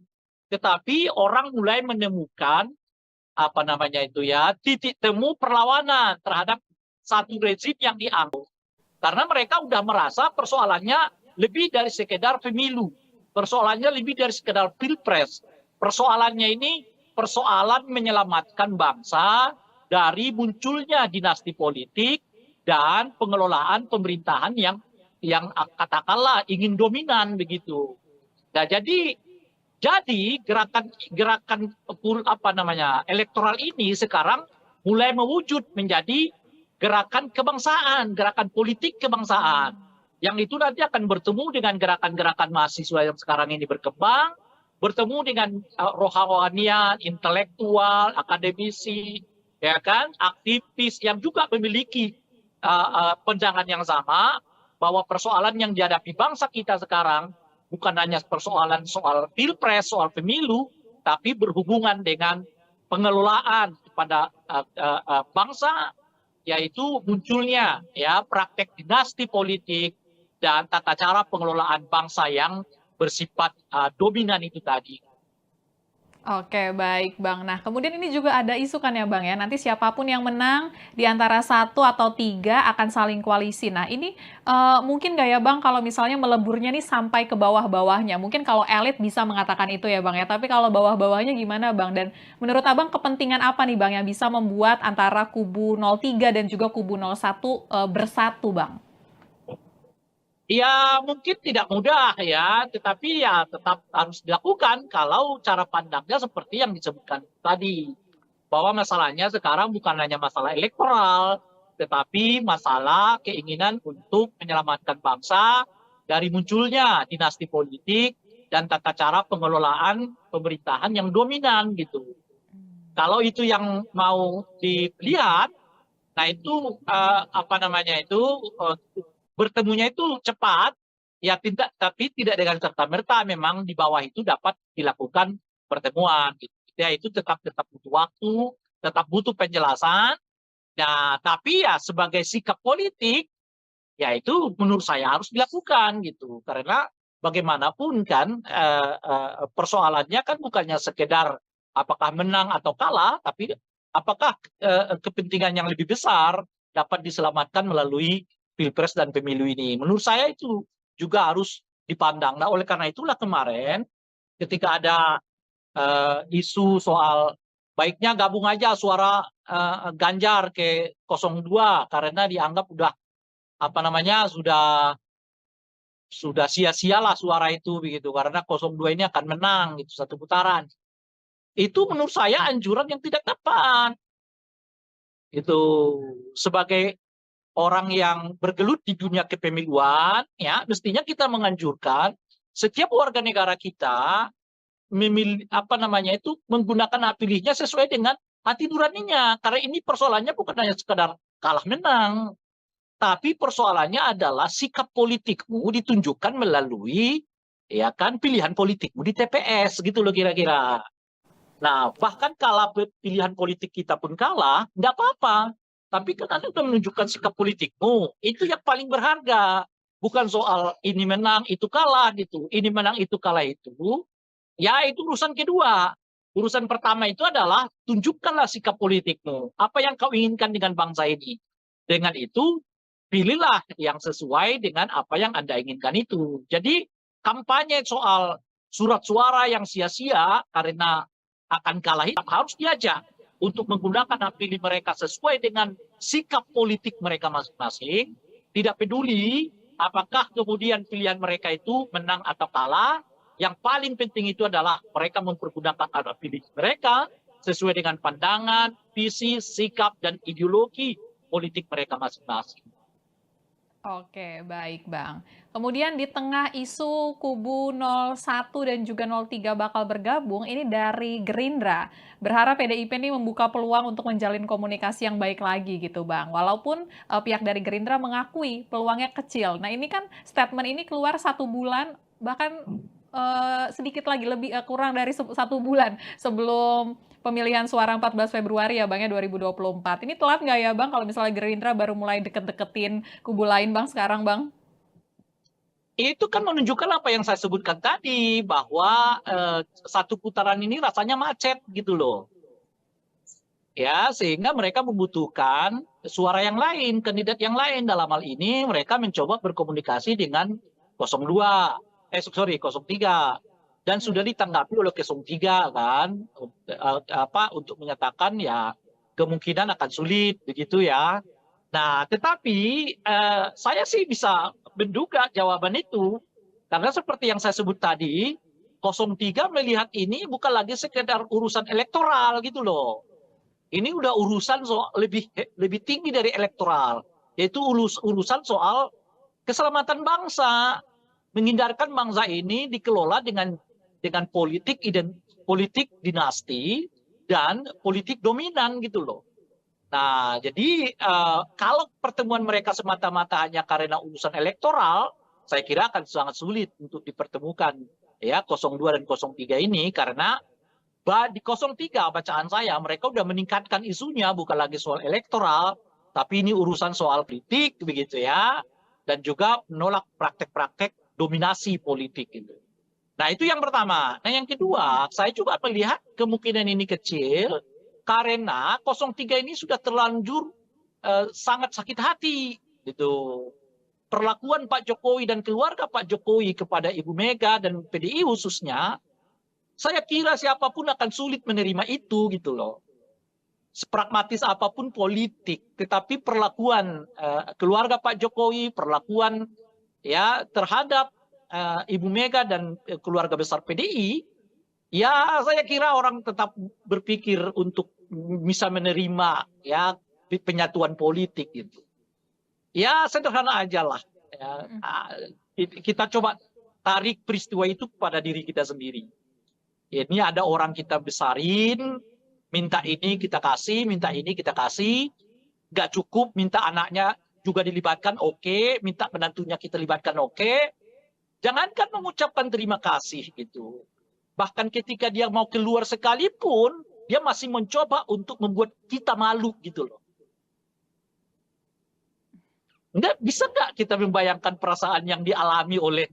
[SPEAKER 1] tetapi orang mulai menemukan apa namanya itu ya titik temu perlawanan terhadap satu rezim yang dianggap. Karena mereka udah merasa persoalannya lebih dari sekedar pemilu, persoalannya lebih dari sekedar pilpres. Persoalannya ini persoalan menyelamatkan bangsa dari munculnya dinasti politik dan pengelolaan pemerintahan yang katakanlah ingin dominan begitu. Nah, jadi gerakan apa namanya elektoral ini sekarang mulai mewujud menjadi gerakan kebangsaan, gerakan politik kebangsaan. Yang itu nanti akan bertemu dengan gerakan-gerakan mahasiswa yang sekarang ini berkembang, bertemu dengan rohanian, intelektual, akademisi, ya kan, aktivis yang juga memiliki pandangan yang sama bahwa persoalan yang dihadapi bangsa kita sekarang bukan hanya persoalan soal pilpres, soal pemilu, tapi berhubungan dengan pengelolaan kepada bangsa, yaitu munculnya ya praktek dinasti politik dan tata cara pengelolaan bangsa yang bersifat dominan itu tadi.
[SPEAKER 2] Oke, baik Bang. Nah, kemudian ini juga ada isu kan ya Bang ya, nanti siapapun yang menang di antara 1 atau 3 akan saling koalisi. Nah, ini mungkin nggak ya Bang kalau misalnya meleburnya nih sampai ke bawah-bawahnya? Mungkin kalau elit bisa mengatakan itu ya Bang ya, tapi kalau bawah-bawahnya gimana Bang? Dan menurut Abang kepentingan apa nih Bang yang bisa membuat antara kubu 03 dan juga kubu 01 bersatu Bang?
[SPEAKER 1] Ya mungkin tidak mudah ya, tetapi ya tetap harus dilakukan kalau cara pandangnya seperti yang disebutkan tadi. Bahwa masalahnya sekarang bukan hanya masalah elektoral, tetapi masalah keinginan untuk menyelamatkan bangsa dari munculnya dinasti politik dan tata cara pengelolaan pemerintahan yang dominan gitu. Kalau itu yang mau dilihat, nah itu apa namanya itu eh, bertemunya itu cepat, ya tidak, tapi tidak dengan serta merta memang di bawah itu dapat dilakukan pertemuan. Gitu. Ya itu tetap tetap butuh waktu, tetap butuh penjelasan. Nah, tapi ya sebagai sikap politik, ya itu menurut saya harus dilakukan gitu. Karena bagaimanapun kan persoalannya kan bukannya sekedar apakah menang atau kalah, tapi apakah kepentingan yang lebih besar dapat diselamatkan melalui pilpres dan pemilu ini. Menurut saya itu juga harus dipandang. Nah, oleh karena itulah kemarin ketika ada isu soal baiknya gabung aja suara Ganjar ke 02 karena dianggap udah apa namanya sudah sia-sialah suara itu begitu karena 02 ini akan menang gitu satu putaran. Itu menurut saya anjuran yang tidak tepat. Itu sebagai orang yang bergelut di dunia kepemiluan ya mestinya kita menganjurkan setiap warga negara kita memilih apa namanya itu menggunakan hak pilihnya sesuai dengan hati nuraninya karena ini persoalannya bukan hanya sekedar kalah menang. Tapi persoalannya adalah sikap politikmu ditunjukkan melalui ya kan pilihan politikmu di TPS gitu loh kira-kira. Nah, bahkan kalau pilihan politik kita pun kalah, nggak apa-apa. Tapi kan Anda sudah menunjukkan sikap politikmu. Itu yang paling berharga. Bukan soal ini menang, itu kalah gitu. Ini menang, itu kalah itu. Ya, itu urusan kedua. Urusan pertama itu adalah tunjukkanlah sikap politikmu. Apa yang kau inginkan dengan bangsa ini. Dengan itu, pilihlah yang sesuai dengan apa yang Anda inginkan itu. Jadi, kampanye soal surat suara yang sia-sia karena akan kalah itu harus diajak untuk menggunakan hak pilih mereka sesuai dengan sikap politik mereka masing-masing. Tidak peduli apakah kemudian pilihan mereka itu menang atau kalah. Yang paling penting itu adalah mereka mempergunakan hak pilih mereka sesuai dengan pandangan, visi, sikap, dan ideologi politik mereka masing-masing.
[SPEAKER 2] Oke, baik Bang. Kemudian di tengah isu kubu 01 dan juga 03 bakal bergabung, ini dari Gerindra. Berharap PDIP ini membuka peluang untuk menjalin komunikasi yang baik lagi gitu Bang. Walaupun pihak dari Gerindra mengakui peluangnya kecil. Nah ini kan statement ini keluar 1 bulan, bahkan sedikit lagi, lebih kurang dari 1 bulan sebelum pemilihan suara 14 Februari ya Bang ya 2024. Ini telat nggak ya Bang kalau misalnya Gerindra baru mulai deket-deketin kubu lain Bang sekarang Bang?
[SPEAKER 1] Itu kan menunjukkan apa yang saya sebutkan tadi, bahwa satu putaran ini rasanya macet gitu loh. Ya, sehingga mereka membutuhkan suara yang lain, kandidat yang lain. Dalam hal ini mereka mencoba berkomunikasi dengan 02, sorry 03. Dan sudah ditanggapi oleh 03 kan, apa untuk menyatakan ya kemungkinan akan sulit begitu ya. Nah, tetapi saya sih bisa menduga jawaban itu karena seperti yang saya sebut tadi, 03 melihat ini bukan lagi sekedar urusan elektoral gitu loh. Ini udah urusan soal lebih tinggi dari elektoral, yaitu urusan soal keselamatan bangsa, menghindarkan bangsa ini dikelola dengan politik dinasti dan politik dominan gitu loh. Nah, jadi kalau pertemuan mereka semata-mata hanya karena urusan elektoral, saya kira akan sangat sulit untuk dipertemukan ya 02 dan 03 ini karena di 03 bacaan saya mereka udah meningkatkan isunya bukan lagi soal elektoral, tapi ini urusan soal politik begitu ya, dan juga menolak praktek-praktek dominasi politik itu. Nah itu yang pertama. Nah yang kedua, saya juga melihat kemungkinan ini kecil karena 03 ini sudah terlanjur sangat sakit hati gitu. Perlakuan Pak Jokowi dan keluarga Pak Jokowi kepada Ibu Mega dan PDI khususnya, saya kira siapapun akan sulit menerima itu gitu loh. Sepragmatis apapun politik, tetapi perlakuan keluarga Pak Jokowi, perlakuan ya terhadap Ibu Mega dan keluarga besar PDI, ya saya kira orang tetap berpikir untuk bisa menerima ya penyatuan politik itu. Ya sederhana aja lah. Ya, kita coba tarik peristiwa itu pada diri kita sendiri. Ini ada orang kita besarin, minta ini kita kasih, minta ini kita kasih, nggak cukup, minta anaknya juga dilibatkan, oke, minta menantunya kita libatkan, oke. Jangankan mengucapkan terima kasih gitu. Bahkan ketika dia mau keluar sekalipun, dia masih mencoba untuk membuat kita malu gitu loh. Bisa nggak kita membayangkan perasaan yang dialami oleh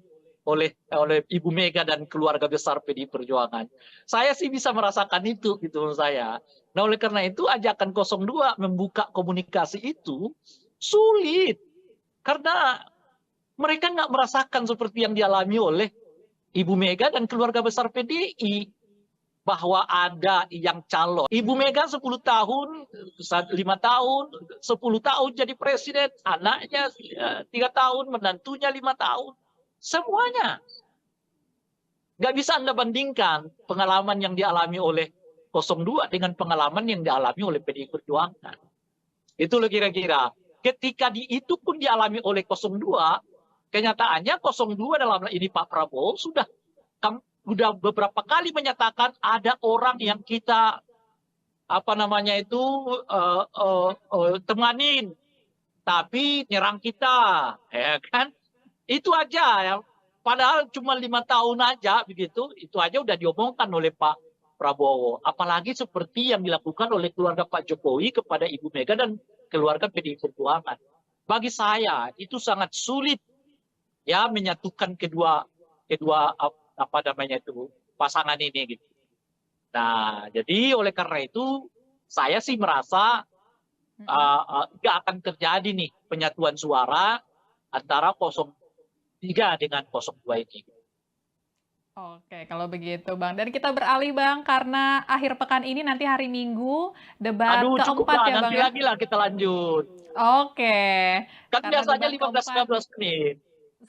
[SPEAKER 1] Ibu Mega dan keluarga besar PDI Perjuangan? Saya sih bisa merasakan itu gitu menurut saya. Nah oleh karena itu ajakan 02 membuka komunikasi itu sulit. Karena mereka nggak merasakan seperti yang dialami oleh Ibu Mega dan keluarga besar PDI. Bahwa ada yang calon. Ibu Mega 10 tahun, 5 tahun, 10 tahun jadi presiden. Anaknya 3 tahun, menantunya 5 tahun. Semuanya. Nggak bisa Anda bandingkan pengalaman yang dialami oleh 02 dengan pengalaman yang dialami oleh PDI Perjuangan. Itu loh kira-kira. Ketika itu pun dialami oleh 02, kenyataannya 02 dalam ini Pak Prabowo sudah beberapa kali menyatakan ada orang yang kita temanin, tapi nyerang kita, ya kan? Itu aja ya. Padahal cuma 5 tahun aja begitu, itu aja udah diomongkan oleh Pak Prabowo. Apalagi seperti yang dilakukan oleh keluarga Pak Jokowi kepada Ibu Mega dan keluarga PDI Perjuangan. Bagi saya itu sangat sulit ya menyatukan kedua pasangan ini gitu. Nah, jadi oleh karena itu saya sih merasa nggak akan terjadi nih penyatuan suara antara 03 dengan 02 ini.
[SPEAKER 2] Oke, kalau begitu Bang. Dan kita beralih Bang, karena akhir pekan ini nanti hari Minggu debat
[SPEAKER 1] Cukup
[SPEAKER 2] keempat
[SPEAKER 1] lah,
[SPEAKER 2] ya Bang
[SPEAKER 1] nanti
[SPEAKER 2] ya?
[SPEAKER 1] lagi lah kita lanjut.
[SPEAKER 2] Oke.
[SPEAKER 1] Kan
[SPEAKER 2] Karena
[SPEAKER 1] biasanya
[SPEAKER 2] debat
[SPEAKER 1] 15-19 menit.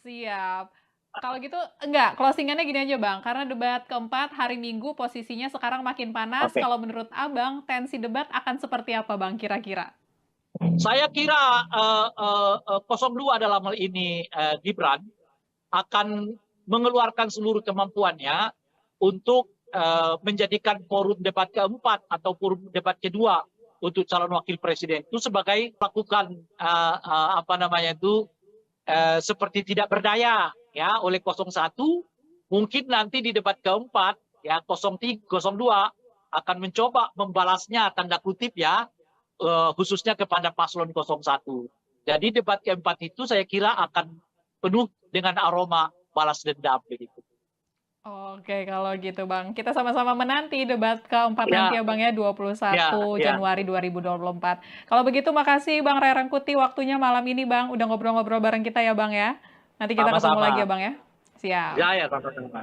[SPEAKER 2] Siap. Kalau gitu, enggak, closingannya gini aja Bang, karena debat keempat hari Minggu posisinya sekarang makin panas.
[SPEAKER 1] Oke.
[SPEAKER 2] Kalau menurut Abang, tensi debat akan seperti apa Bang kira-kira?
[SPEAKER 1] Saya kira 02 dalam hal ini Gibran akan mengeluarkan seluruh kemampuannya untuk menjadikan forum debat keempat atau forum debat kedua untuk calon wakil presiden itu sebagai melakukan seperti tidak berdaya ya oleh 01. Mungkin nanti di debat keempat ya 02 akan mencoba membalasnya tanda kutip ya khususnya kepada paslon 01. Jadi debat keempat itu saya kira akan penuh dengan aroma balas dendam begitu.
[SPEAKER 2] Oke, kalau gitu Bang. Kita sama-sama menanti debat keempat
[SPEAKER 1] Ya.
[SPEAKER 2] nanti ya Bang ya, 21
[SPEAKER 1] Ya.
[SPEAKER 2] Januari 2024. Kalau begitu makasih Bang Ray Rangkuti waktunya malam ini Bang. Udah ngobrol-ngobrol bareng kita ya Bang ya. Nanti kita ketemu
[SPEAKER 1] Sama-sama.
[SPEAKER 2] lagi ya Bang ya. Siap.
[SPEAKER 1] Ya, sama-sama.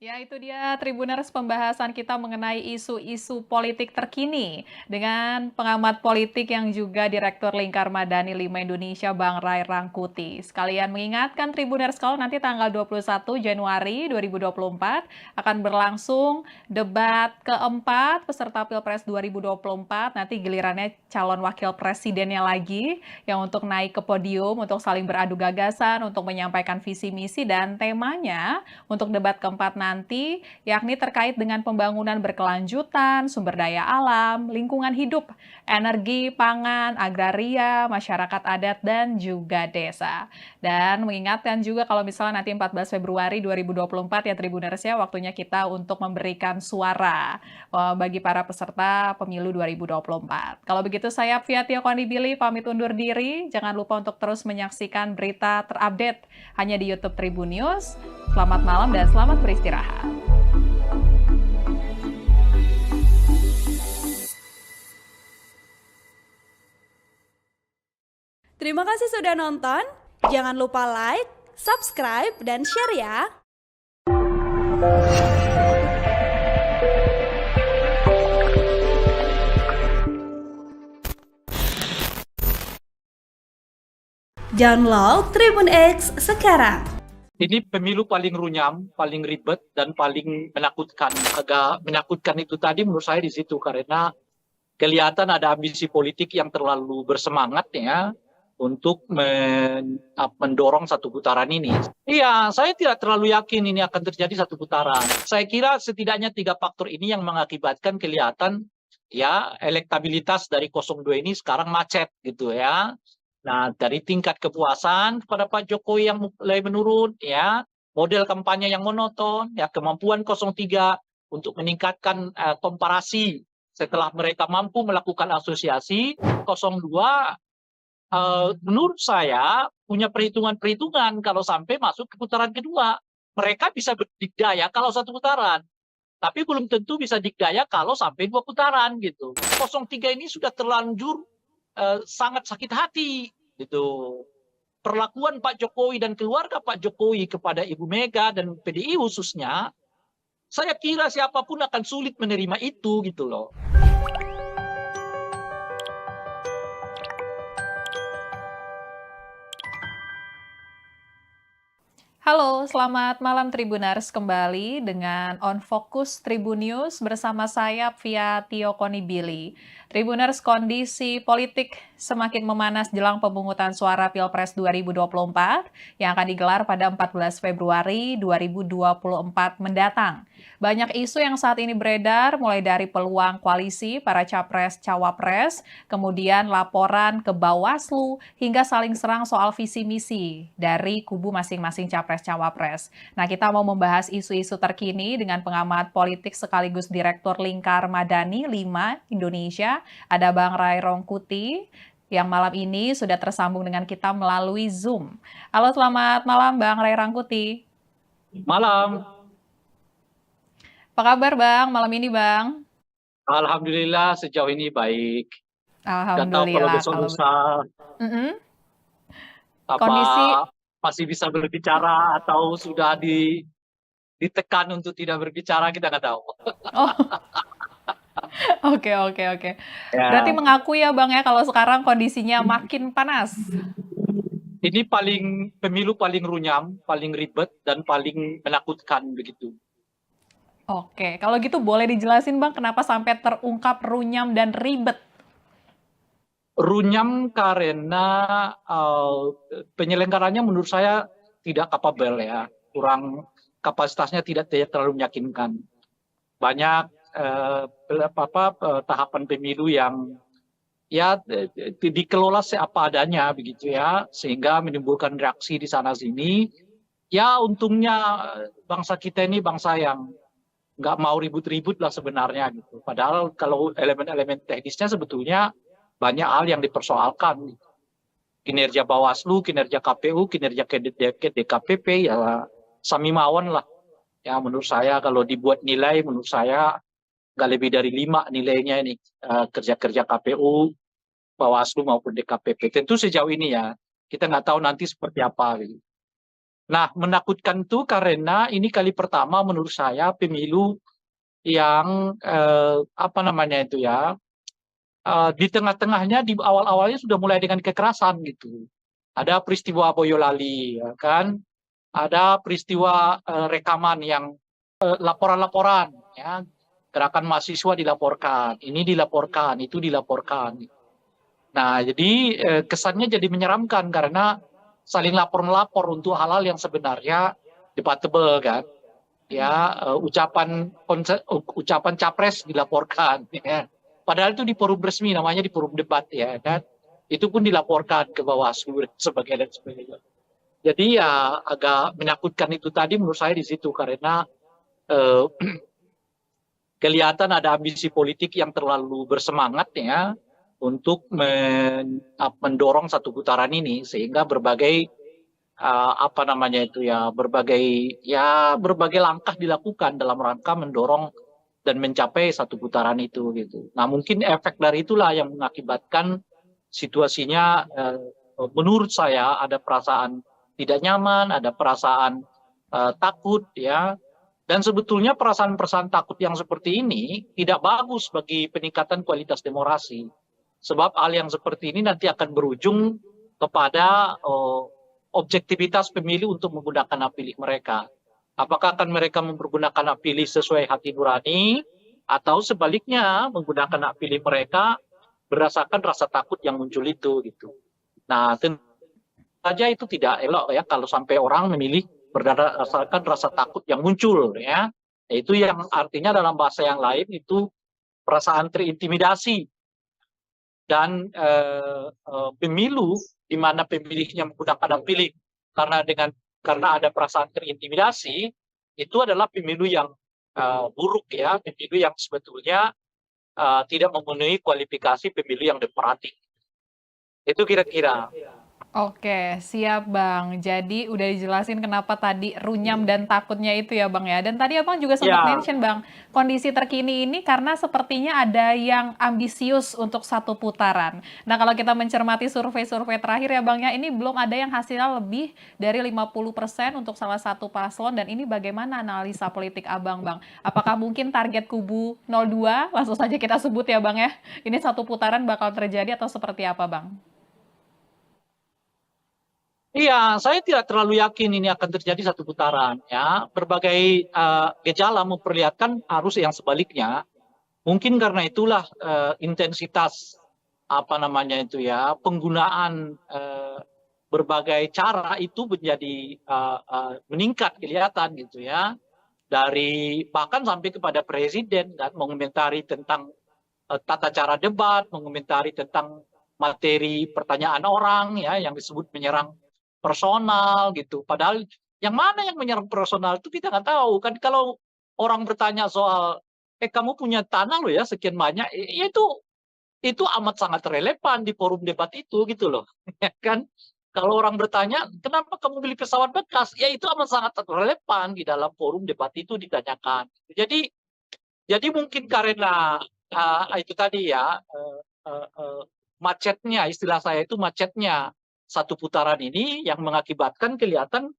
[SPEAKER 2] Ya, itu dia Tribuners pembahasan kita mengenai isu-isu politik terkini dengan pengamat politik yang juga Direktur Lingkar Madani 5 Indonesia, Bang Ray Rangkuti. Sekalian mengingatkan Tribuners kalau nanti tanggal 21 Januari 2024 akan berlangsung debat keempat peserta Pilpres 2024. Nanti gilirannya calon wakil presidennya lagi yang untuk naik ke podium, untuk saling beradu gagasan, untuk menyampaikan visi misi dan temanya untuk debat keempat nanti, yakni terkait dengan pembangunan berkelanjutan, sumber daya alam, lingkungan hidup, energi, pangan, agraria, masyarakat adat, dan juga desa. Dan mengingatkan juga kalau misalnya nanti 14 Februari 2024 ya Tribuners ya, waktunya kita untuk memberikan suara bagi para peserta pemilu 2024. Kalau begitu saya Fia Tio Konibili pamit undur diri. Jangan lupa untuk terus menyaksikan berita terupdate hanya di YouTube Tribun News. Selamat malam dan selamat beristirahat.
[SPEAKER 3] Terima kasih sudah nonton. Jangan lupa like, subscribe, dan share ya. Download Tribun X sekarang.
[SPEAKER 1] Ini pemilu paling runyam, paling ribet, dan paling menakutkan. Agak menakutkan itu tadi menurut saya di situ, karena kelihatan ada ambisi politik yang terlalu bersemangat ya untuk mendorong satu putaran ini. Iya, saya tidak terlalu yakin ini akan terjadi satu putaran. Saya kira setidaknya 3 faktor ini yang mengakibatkan kelihatan ya elektabilitas dari 02 ini sekarang macet gitu ya. Nah, dari tingkat kepuasan kepada Pak Jokowi yang mulai menurun ya, model kampanye yang monoton, ya kemampuan 03 untuk meningkatkan komparasi setelah mereka mampu melakukan asosiasi. 02 menurut saya punya perhitungan-perhitungan kalau sampai masuk ke putaran kedua. Mereka bisa berdikdaya kalau satu putaran, tapi belum tentu bisa dikdaya kalau sampai 2 putaran gitu. 03 ini sudah terlanjur sangat sakit hati gitu. Perlakuan Pak Jokowi dan keluarga Pak Jokowi kepada Ibu Mega dan PDI khususnya, saya kira siapapun akan sulit menerima itu gitu loh.
[SPEAKER 2] Halo, selamat malam Tribuners, kembali dengan On Focus Tribun News bersama saya via Tio Konibili. Tribuners, kondisi politik semakin memanas jelang pemungutan suara Pilpres 2024 yang akan digelar pada 14 Februari 2024 mendatang. Banyak isu yang saat ini beredar, mulai dari peluang koalisi para capres-cawapres, kemudian laporan ke Bawaslu, hingga saling serang soal visi misi dari kubu masing-masing capres-cawapres. Nah, kita mau membahas isu-isu terkini dengan pengamat politik sekaligus Direktur Lingkar Madani 5 Indonesia, ada Bang Ray Rongkuti, yang malam ini sudah tersambung dengan kita melalui Zoom. Halo, selamat malam Bang Ray Rongkuti.
[SPEAKER 1] Malam.
[SPEAKER 2] Apa kabar Bang, malam ini Bang?
[SPEAKER 1] Alhamdulillah sejauh ini baik. Nggak tahu kalau
[SPEAKER 2] Alhamdulillah.
[SPEAKER 1] besok lusa apa
[SPEAKER 2] Kondisi,
[SPEAKER 1] masih bisa berbicara atau sudah ditekan untuk tidak berbicara, kita nggak tahu.
[SPEAKER 2] oh oke.
[SPEAKER 1] Ya,
[SPEAKER 2] Berarti mengaku ya Bang ya kalau sekarang kondisinya makin panas.
[SPEAKER 1] ini pemilu paling runyam, paling ribet, dan paling menakutkan begitu.
[SPEAKER 2] Oke, kalau gitu boleh dijelasin Bang kenapa sampai terungkap runyam dan ribet?
[SPEAKER 1] Runyam karena penyelenggaranya menurut saya tidak kapabel ya, kurang kapasitasnya tidak terlalu meyakinkan. Banyak tahapan pemilu yang ya dikelola seapa adanya begitu ya, sehingga menimbulkan reaksi di sana sini. Ya untungnya bangsa kita ini bangsa yang nggak mau ribut-ribut lah sebenarnya gitu. Padahal kalau elemen-elemen teknisnya sebetulnya banyak hal yang dipersoalkan. Kinerja Bawaslu, kinerja KPU, kinerja DKPP ya sami mawon lah. Ya menurut saya kalau dibuat nilai, menurut saya nggak lebih dari 5 nilainya ini kerja-kerja KPU, Bawaslu maupun DKPP. Tentu sejauh ini ya kita nggak tahu nanti seperti apa. Gitu. Nah, menakutkan itu karena ini kali pertama menurut saya pemilu yang di tengah-tengahnya di awal-awalnya sudah mulai dengan kekerasan gitu. Ada peristiwa Boyolali, ya kan? Ada peristiwa rekaman yang laporan-laporan, ya, gerakan mahasiswa dilaporkan, ini dilaporkan, itu dilaporkan. Nah, jadi kesannya jadi menyeramkan karena saling lapor-melapor untuk hal-hal yang sebenarnya debatable kan, ya ucapan capres dilaporkan, ya. Padahal itu di forum resmi namanya di forum debat ya kan, itu pun dilaporkan ke Bawaslu dan sebagainya. Jadi ya agak menakutkan itu tadi menurut saya di situ karena kelihatan ada ambisi politik yang terlalu bersemangat ya untuk mendorong satu putaran ini sehingga berbagai berbagai langkah dilakukan dalam rangka mendorong dan mencapai satu putaran itu gitu. Nah mungkin efek dari itulah yang mengakibatkan situasinya menurut saya ada perasaan tidak nyaman, ada perasaan takut ya. Dan sebetulnya perasaan-perasaan takut yang seperti ini tidak bagus bagi peningkatan kualitas demokrasi. Sebab hal yang seperti ini nanti akan berujung kepada objektivitas pemilih untuk menggunakan hak pilih mereka. Apakah akan mereka mempergunakan hak pilih sesuai hati nurani atau sebaliknya menggunakan hak pilih mereka berdasarkan rasa takut yang muncul itu gitu. Nah, tentu saja itu tidak elok ya kalau sampai orang memilih berdasarkan rasa takut yang muncul ya. Itu yang artinya dalam bahasa yang lain itu perasaan terintimidasi dan pemilu di mana pemilihnya menggunakan hak pilih karena ada perasaan terintimidasi itu adalah pemilu yang buruk ya, pemilu yang sebetulnya tidak memenuhi kualifikasi pemilu yang demokratik. Itu kira-kira.
[SPEAKER 2] Oke, siap Bang. Jadi udah dijelasin kenapa tadi runyam dan takutnya itu ya Bang ya. Dan tadi Abang juga sempat
[SPEAKER 1] Ya,
[SPEAKER 2] mention Bang, kondisi terkini ini karena sepertinya ada yang ambisius untuk satu putaran. Nah kalau kita mencermati survei-survei terakhir ya Bang ya, ini belum ada yang hasilnya lebih dari 50% untuk salah satu paslon. Dan ini bagaimana analisa politik Abang Bang? Apakah mungkin target kubu 02, langsung saja kita sebut ya Bang ya, ini satu putaran bakal terjadi atau seperti apa Bang?
[SPEAKER 1] iya, saya tidak terlalu yakin ini akan terjadi satu putaran ya. Berbagai gejala memperlihatkan arus yang sebaliknya. Mungkin karena itulah intensitas apa namanya itu ya, penggunaan berbagai cara itu menjadi meningkat kelihatan gitu ya. Dari bahkan sampai kepada presiden dan mengomentari tentang tata cara debat, mengomentari tentang materi pertanyaan orang ya yang disebut menyerang personal gitu. Padahal yang mana yang menyerang personal itu kita nggak tahu kan. Kalau orang bertanya soal kamu punya tanah loh ya sekian banyak, ya itu amat sangat relevan di forum debat itu gitu loh. Ya kan? Kalau orang bertanya, kenapa kamu beli pesawat bekas? Ya itu amat sangat relevan di dalam forum debat itu ditanyakan. Jadi mungkin karena itu tadi ya macetnya, istilah saya itu macetnya satu putaran ini yang mengakibatkan kelihatan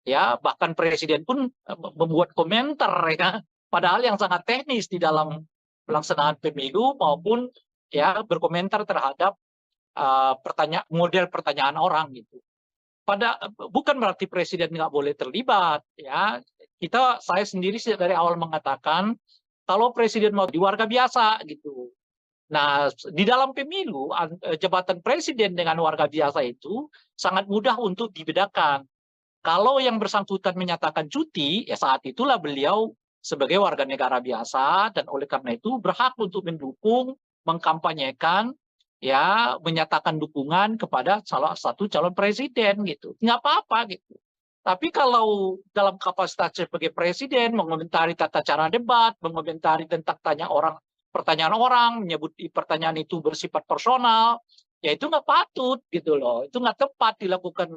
[SPEAKER 1] ya bahkan presiden pun membuat komentar ya, padahal yang sangat teknis di dalam pelaksanaan pemilu maupun ya berkomentar terhadap model pertanyaan orang gitu. Bukan berarti presiden nggak boleh terlibat ya. Saya sendiri dari awal mengatakan kalau presiden mau di warga biasa gitu. Nah, di dalam pemilu jabatan presiden dengan warga biasa itu sangat mudah untuk dibedakan. Kalau yang bersangkutan menyatakan cuti, ya saat itulah beliau sebagai warga negara biasa dan oleh karena itu berhak untuk mendukung, mengkampanyekan, ya menyatakan dukungan kepada salah satu calon presiden gitu. Nggak apa-apa gitu. Tapi kalau dalam kapasitas sebagai presiden mengomentari tata cara debat, mengomentari tentang pertanyaan orang, menyebut pertanyaan itu bersifat personal, ya itu nggak patut gitu loh. Itu nggak tepat dilakukan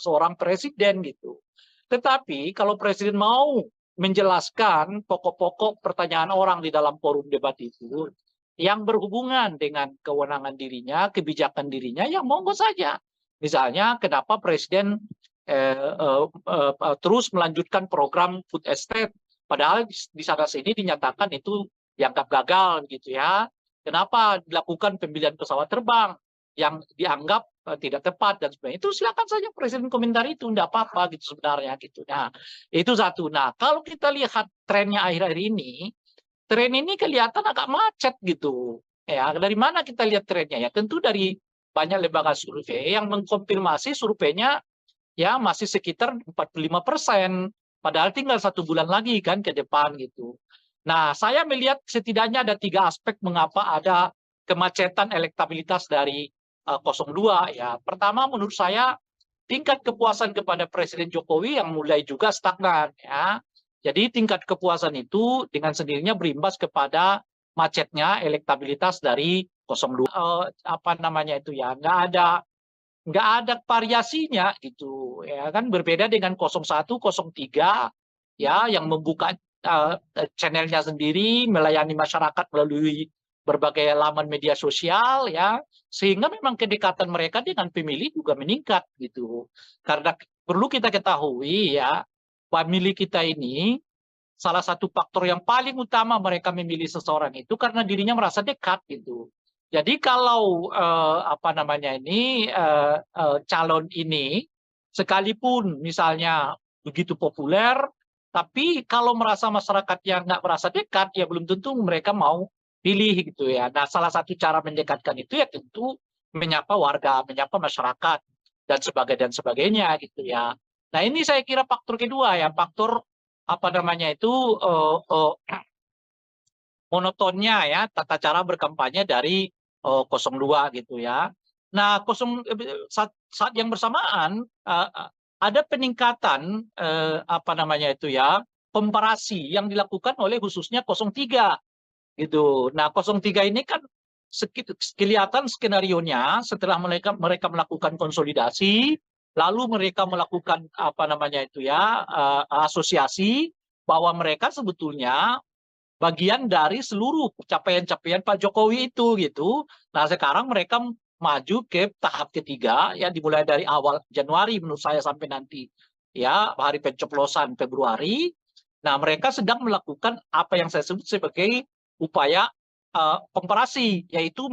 [SPEAKER 1] seorang presiden gitu. Tetapi kalau presiden mau menjelaskan pokok-pokok pertanyaan orang di dalam forum debat itu yang berhubungan dengan kewenangan dirinya, kebijakan dirinya, ya monggo saja. Misalnya kenapa presiden terus melanjutkan program food estate, padahal di sana sini dinyatakan itu dianggap gagal gitu ya. Kenapa dilakukan pembelian pesawat terbang yang dianggap tidak tepat dan sebagainya. Itu silakan saja presiden komentar itu, tidak apa-apa gitu sebenarnya gitu. Nah, itu satu. Nah, kalau kita lihat trennya akhir-akhir ini, tren ini kelihatan agak macet gitu. Ya, dari mana kita lihat trennya? Ya, tentu dari banyak lembaga survei yang mengkonfirmasi surveinya ya masih sekitar 45%. Padahal tinggal 1 bulan lagi kan ke depan gitu. Nah, saya melihat setidaknya ada 3 aspek mengapa ada kemacetan elektabilitas dari 02 ya. Pertama menurut saya tingkat kepuasan kepada Presiden Jokowi yang mulai juga stagnan ya. Jadi tingkat kepuasan itu dengan sendirinya berimbas kepada macetnya elektabilitas dari 02. Apa namanya itu ya, nggak ada variasinya gitu ya kan, berbeda dengan 01, 03 ya yang membuka channelnya sendiri, melayani masyarakat melalui berbagai laman media sosial ya, sehingga memang kedekatan mereka dengan pemilih juga meningkat gitu. Karena perlu kita ketahui ya, pemilih kita ini salah satu faktor yang paling utama mereka memilih seseorang itu karena dirinya merasa dekat gitu. Jadi kalau apa namanya ini calon ini sekalipun misalnya begitu populer, tapi kalau merasa masyarakatnya nggak merasa dekat, ya belum tentu mereka mau pilih gitu ya. Nah, salah satu cara mendekatkan itu ya tentu menyapa warga, menyapa masyarakat dan sebagainya gitu ya. Nah, ini saya kira faktor kedua ya, faktor apa namanya itu monotonnya ya tata cara berkampanye dari 02 gitu ya. Nah, saat yang bersamaan ada peningkatan apa namanya itu ya, komparasi yang dilakukan oleh khususnya 03 gitu. Nah, 03 ini kan kelihatan skenarionya setelah mereka melakukan konsolidasi, lalu mereka melakukan apa namanya itu ya, asosiasi bahwa mereka sebetulnya bagian dari seluruh capaian-capaian Pak Jokowi itu gitu. Nah, sekarang mereka maju ke tahap ketiga ya, dimulai dari awal Januari menurut saya sampai nanti ya hari pencoblosan Februari. Nah, mereka sedang melakukan apa yang saya sebut sebagai upaya komparasi, yaitu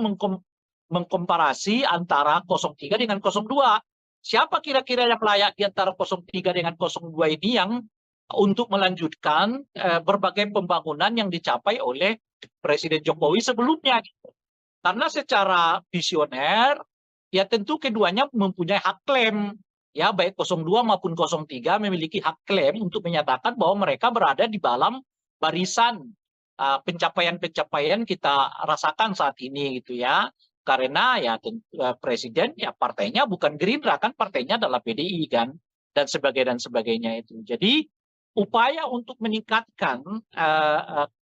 [SPEAKER 1] mengkomparasi antara 03 dengan 02. Siapa kira-kira yang layak di antara 03 dengan 02 ini yang untuk melanjutkan berbagai pembangunan yang dicapai oleh Presiden Jokowi sebelumnya. Karena secara visioner, ya tentu keduanya mempunyai hak klaim. Ya, baik 02 maupun 03 memiliki hak klaim untuk menyatakan bahwa mereka berada di dalam barisan pencapaian-pencapaian kita rasakan saat ini gitu ya. Karena ya presiden ya partainya bukan Gerindra kan, partainya adalah PDI kan, dan sebagainya itu. Jadi upaya untuk meningkatkan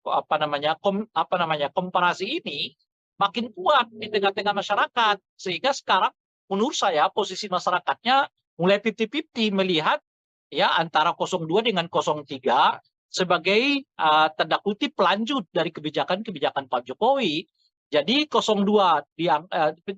[SPEAKER 1] apa namanya komparasi ini makin kuat di tengah-tengah masyarakat, sehingga sekarang menurut saya posisi masyarakatnya mulai 50-50 melihat ya antara 02 dengan 03 sebagai tanda kutip pelanjut dari kebijakan-kebijakan Pak Jokowi. Jadi 02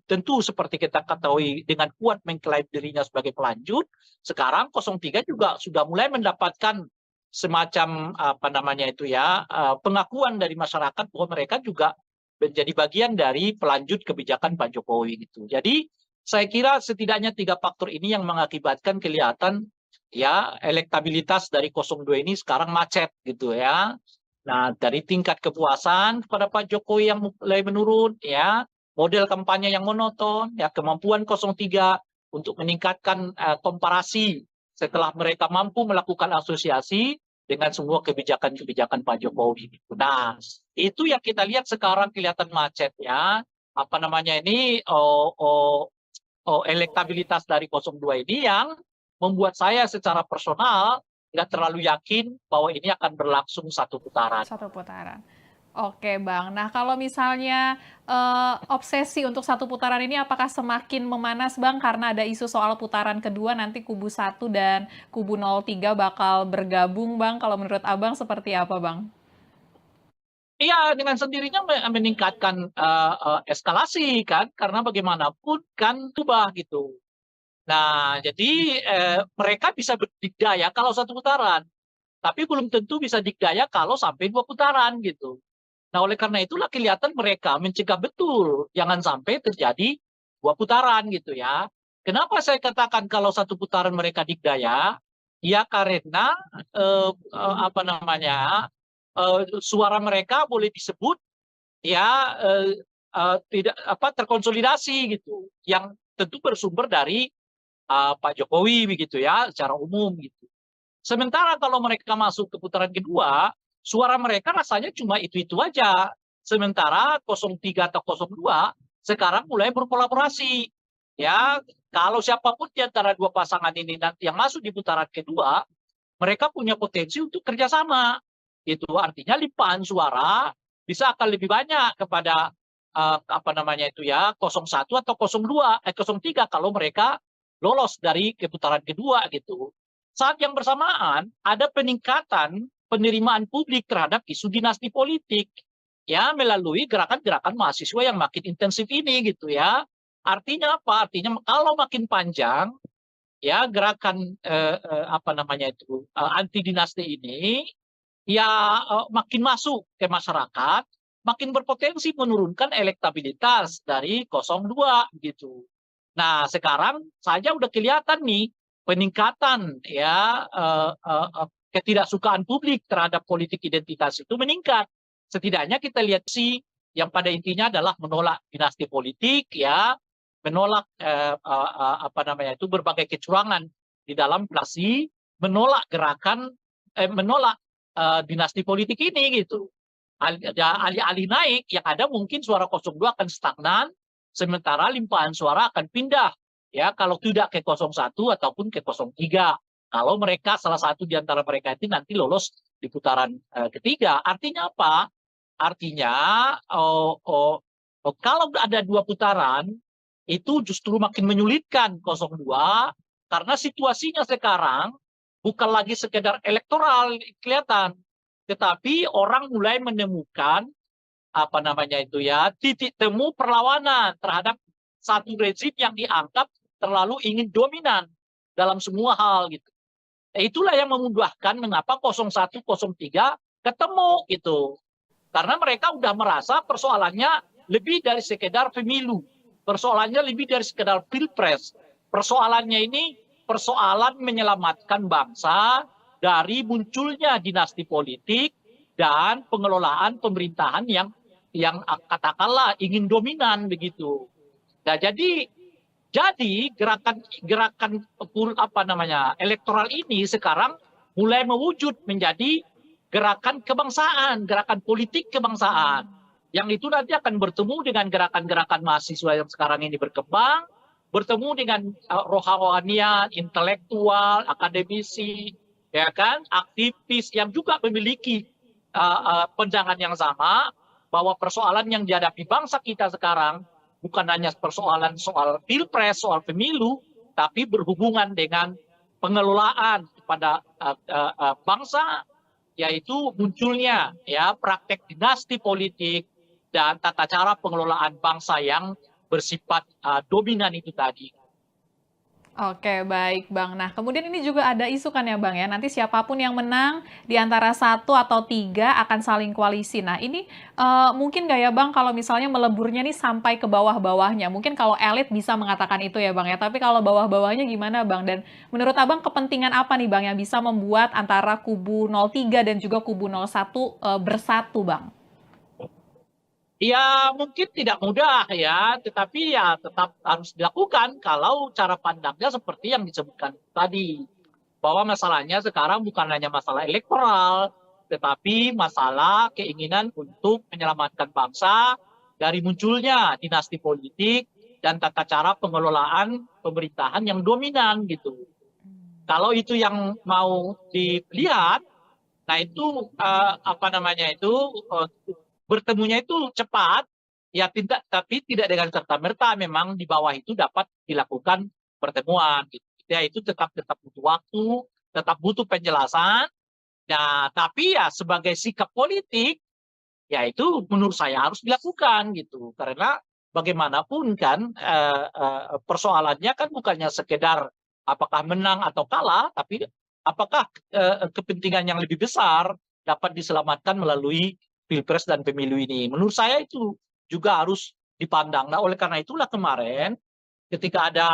[SPEAKER 1] tentu seperti kita ketahui dengan kuat mengklaim dirinya sebagai pelanjut. Sekarang 03 juga sudah mulai mendapatkan semacam apa namanya itu ya, pengakuan dari masyarakat bahwa mereka juga menjadi bagian dari pelanjut kebijakan Pak Jokowi gitu. Jadi saya kira setidaknya 3 faktor ini yang mengakibatkan kelihatan ya elektabilitas dari 02 ini sekarang macet gitu ya. Nah, dari tingkat kepuasan kepada Pak Jokowi yang mulai menurun, ya, model kampanye yang monoton, ya, kemampuan 03 untuk meningkatkan komparasi setelah mereka mampu melakukan asosiasi dengan semua kebijakan-kebijakan Pak Jokowi. Nah, itu yang kita lihat sekarang kelihatan macet ya. Apa namanya ini, elektabilitas dari 02 ini yang membuat saya secara personal nggak terlalu yakin bahwa ini akan berlangsung satu putaran.
[SPEAKER 2] Satu putaran. Oke, Bang. Nah, kalau misalnya obsesi untuk satu putaran ini apakah semakin memanas, Bang, karena ada isu soal putaran kedua nanti kubu 1 dan kubu 03 bakal bergabung, Bang? Kalau menurut Abang seperti apa, Bang?
[SPEAKER 1] Iya, dengan sendirinya meningkatkan eskalasi kan, karena bagaimanapun kan ubah gitu. Nah, jadi mereka bisa berdikdaya kalau satu putaran, tapi belum tentu bisa dikdaya kalau sampai 2 putaran gitu. Nah, oleh karena itulah kelihatan mereka mencegah betul jangan sampai terjadi 2 putaran gitu ya. Kenapa saya katakan kalau satu putaran mereka dikdaya? Ya karena apa namanya, suara mereka boleh disebut ya tidak apa terkonsolidasi gitu, yang tentu bersumber dari Pak Jokowi begitu ya secara umum gitu. Sementara kalau mereka masuk ke putaran kedua, suara mereka rasanya cuma itu-itu aja. Sementara 03 atau 02 sekarang mulai berkolaborasi. Ya, kalau siapapun di antara dua pasangan ini nanti yang masuk di putaran kedua, mereka punya potensi untuk kerjasama. Itu artinya limpahan suara bisa akan lebih banyak kepada apa namanya itu ya 01 atau 03 kalau mereka lolos dari putaran kedua gitu. Saat yang bersamaan ada peningkatan penerimaan publik terhadap isu dinasti politik ya melalui gerakan-gerakan mahasiswa yang makin intensif ini gitu ya. Artinya apa? Artinya kalau makin panjang ya gerakan apa namanya itu anti dinasti ini ya makin masuk ke masyarakat, makin berpotensi menurunkan elektabilitas dari 02 gitu. Nah, sekarang saja udah kelihatan nih peningkatan ya ketidaksukaan publik terhadap politik identitas itu meningkat. Setidaknya kita lihat sih yang pada intinya adalah menolak dinasti politik ya, menolak apa namanya itu berbagai kecurangan di dalam plasi, menolak gerakan menolak dinasti politik ini gitu. Alih-alih naik, yang ada mungkin suara 02 akan stagnan, sementara limpahan suara akan pindah. Ya, kalau tidak ke 01 ataupun ke 03. Kalau mereka, salah satu di antara mereka itu nanti lolos di putaran ketiga. Artinya apa? Artinya, kalau ada 2 putaran, itu justru makin menyulitkan 02, karena situasinya sekarang bukan lagi sekedar elektoral kelihatan, tetapi orang mulai menemukan apa namanya itu ya titik temu perlawanan terhadap satu rezim yang dianggap terlalu ingin dominan dalam semua hal gitu. Itulah yang memudahkan mengapa 01, 03 ketemu gitu. Karena mereka udah merasa persoalannya lebih dari sekedar pemilu. Persoalannya lebih dari sekedar pilpres. Persoalannya ini persoalan menyelamatkan bangsa dari munculnya dinasti politik dan pengelolaan pemerintahan yang katakanlah ingin dominan begitu. Nah, jadi gerakan apa namanya elektoral ini sekarang mulai mewujud menjadi gerakan kebangsaan, gerakan politik kebangsaan. Yang itu nanti akan bertemu dengan gerakan-gerakan mahasiswa yang sekarang ini berkembang, bertemu dengan rohanian, intelektual, akademisi, ya kan, aktivis yang juga memiliki pandangan yang sama bahwa persoalan yang dihadapi bangsa kita sekarang bukan hanya persoalan soal pilpres, soal pemilu, tapi berhubungan dengan pengelolaan kepada bangsa, yaitu munculnya ya praktek dinasti politik dan tata cara pengelolaan bangsa yang bersifat dominan itu tadi.
[SPEAKER 2] Oke, baik Bang. Nah, kemudian ini juga ada isu kan ya Bang ya, nanti siapapun yang menang di antara 1 atau 3 akan saling koalisi. Nah, ini mungkin nggak ya Bang kalau misalnya meleburnya nih sampai ke bawah-bawahnya? Mungkin kalau elit bisa mengatakan itu ya Bang ya, tapi kalau bawah-bawahnya gimana Bang? Dan menurut Abang kepentingan apa nih Bang yang bisa membuat antara kubu 03 dan juga kubu 01 bersatu Bang?
[SPEAKER 1] Ya mungkin tidak mudah ya, tetapi ya tetap harus dilakukan kalau cara pandangnya seperti yang disebutkan tadi. Bahwa masalahnya sekarang bukan hanya masalah elektoral, tetapi masalah keinginan untuk menyelamatkan bangsa dari munculnya dinasti politik dan tata cara pengelolaan pemerintahan yang dominan gitu. Kalau itu yang mau dilihat, nah itu apa namanya itu bertemunya itu cepat, ya tidak, tapi tidak dengan serta-merta memang di bawah itu dapat dilakukan pertemuan. Gitu. Ya itu tetap butuh waktu, tetap butuh penjelasan. Nah, tapi ya sebagai sikap politik, ya itu menurut saya harus dilakukan gitu. Karena bagaimanapun kan persoalannya kan bukannya sekedar apakah menang atau kalah, tapi apakah kepentingan yang lebih besar dapat diselamatkan melalui pilpres dan pemilu ini. Menurut saya itu juga harus dipandang. Nah, oleh karena itulah kemarin ketika ada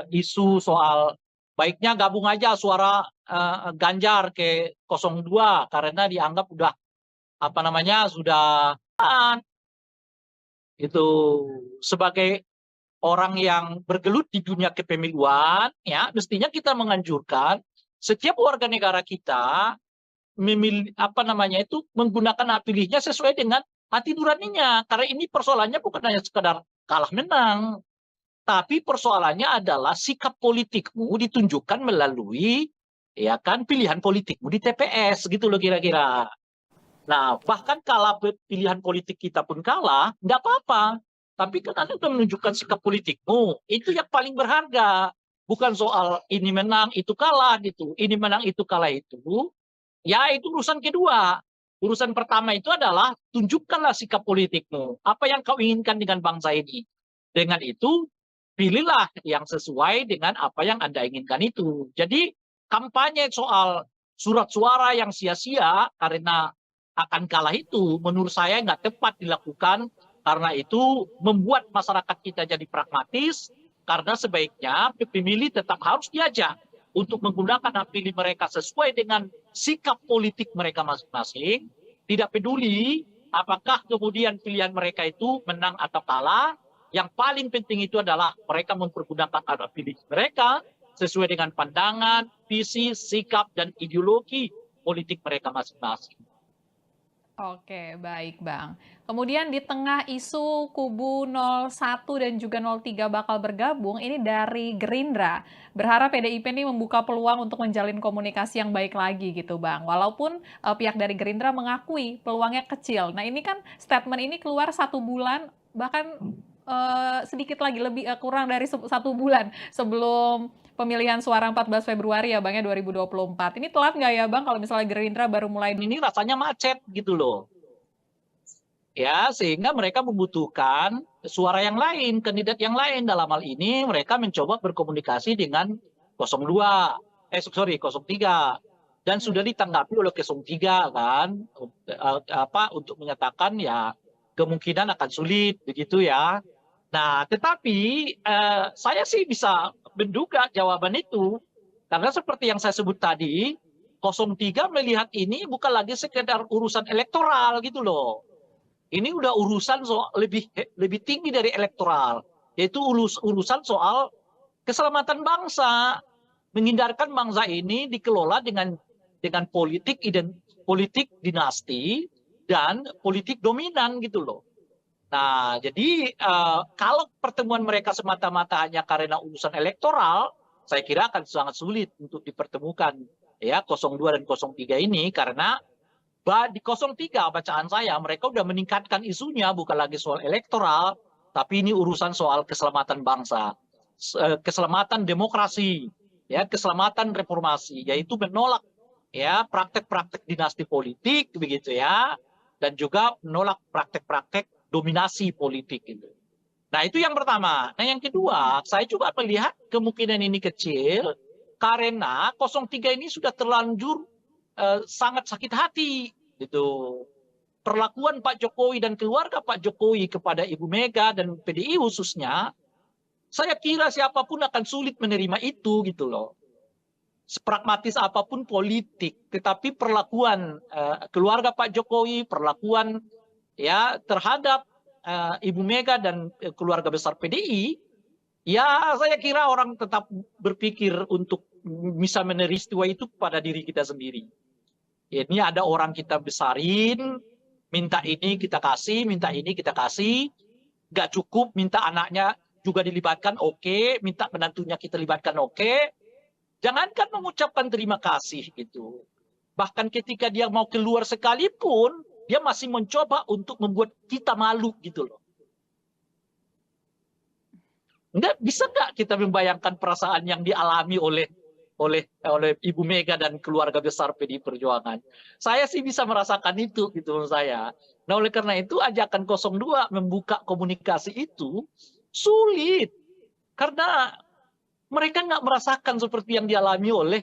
[SPEAKER 1] isu soal baiknya gabung aja suara Ganjar ke 02 karena dianggap udah apa namanya sudah itu sebagai orang yang bergelut di dunia kepemiluan ya mestinya kita menganjurkan setiap warga negara kita memilih apa namanya itu menggunakan hak pilihnya sesuai dengan hati nuraninya karena ini persoalannya bukan hanya sekadar kalah menang tapi persoalannya adalah sikap politikmu ditunjukkan melalui ya kan pilihan politikmu di TPS gitu loh kira-kira. Nah, bahkan kalau pilihan politik kita pun kalah, nggak apa-apa. Tapi kan Anda sudah menunjukkan sikap politikmu. Itu yang paling berharga. Bukan soal ini menang, itu kalah gitu. Ini menang, itu kalah itu. Ya, itu urusan kedua. Urusan pertama itu adalah tunjukkanlah sikap politikmu. Apa yang kau inginkan dengan bangsa ini. Dengan itu, pilihlah yang sesuai dengan apa yang Anda inginkan itu. Jadi, kampanye soal surat suara yang sia-sia karena akan kalah itu menurut saya nggak tepat dilakukan, karena itu membuat masyarakat kita jadi pragmatis, karena sebaiknya pemilih tetap harus diajak untuk menggunakan hak pilih mereka sesuai dengan sikap politik mereka masing-masing, tidak peduli apakah kemudian pilihan mereka itu menang atau kalah. Yang paling penting itu adalah mereka mempergunakan hak pilih mereka sesuai dengan pandangan, visi, sikap, dan ideologi politik mereka masing-masing.
[SPEAKER 2] Oke, baik Bang. Kemudian di tengah isu kubu 01 dan juga 03 bakal bergabung, ini dari Gerindra. Berharap PDIP ini membuka peluang untuk menjalin komunikasi yang baik lagi gitu Bang. Walaupun pihak dari Gerindra mengakui peluangnya kecil. Nah ini kan statement ini keluar 1 bulan, bahkan sedikit lagi, kurang dari 1 bulan sebelum pemilihan suara 14 Februari ya Bang ya 2024. Ini telat nggak ya Bang kalau misalnya Gerindra baru mulai
[SPEAKER 1] Ini rasanya macet gitu loh. Ya, sehingga mereka membutuhkan suara yang lain, kandidat yang lain. Dalam hal ini mereka mencoba berkomunikasi dengan 02, 03. Dan sudah ditanggapi oleh 03 kan, untuk menyatakan ya kemungkinan akan sulit begitu ya. Nah, tetapi saya sih bisa menduga jawaban itu, karena seperti yang saya sebut tadi, 03 melihat ini bukan lagi sekedar urusan elektoral gitu loh. Ini udah urusan soal lebih tinggi dari elektoral, yaitu urusan soal keselamatan bangsa, menghindarkan bangsa ini dikelola dengan politik dinasti dan politik dominan gitu loh. Nah, jadi kalau pertemuan mereka semata-mata hanya karena urusan elektoral, saya kira akan sangat sulit untuk dipertemukan ya 02 dan 03 ini, karena di 03 bacaan saya mereka udah meningkatkan isunya bukan lagi soal elektoral, tapi ini urusan soal keselamatan bangsa, keselamatan demokrasi, ya keselamatan reformasi, yaitu menolak ya praktek-praktek dinasti politik begitu ya, dan juga menolak praktek-praktek dominasi politik itu. Nah itu yang pertama. Nah yang kedua, saya juga melihat kemungkinan ini kecil karena 03 ini sudah terlanjur sangat sakit hati gitu. Perlakuan Pak Jokowi dan keluarga Pak Jokowi kepada Ibu Mega dan PDI khususnya, saya kira siapapun akan sulit menerima itu gitu loh. Sepragmatis apapun politik, tetapi perlakuan keluarga Pak Jokowi, perlakuan ya terhadap Ibu Mega dan keluarga besar PDI, ya saya kira orang tetap berpikir untuk bisa meneristiwa itu pada diri kita sendiri. Ini ada orang kita besarin, minta ini kita kasih, minta ini kita kasih, nggak cukup, minta anaknya juga dilibatkan, oke, minta menantunya kita libatkan, oke. Jangankan mengucapkan terima kasih gitu. Bahkan ketika dia mau keluar sekalipun, dia masih mencoba untuk membuat kita malu gitu loh. Bisa nggak kita membayangkan perasaan yang dialami oleh Ibu Mega dan keluarga besar PDI Perjuangan? Saya sih bisa merasakan itu gitu menurut saya. Nah oleh karena itu ajakan 02 membuka komunikasi itu sulit, karena mereka nggak merasakan seperti yang dialami oleh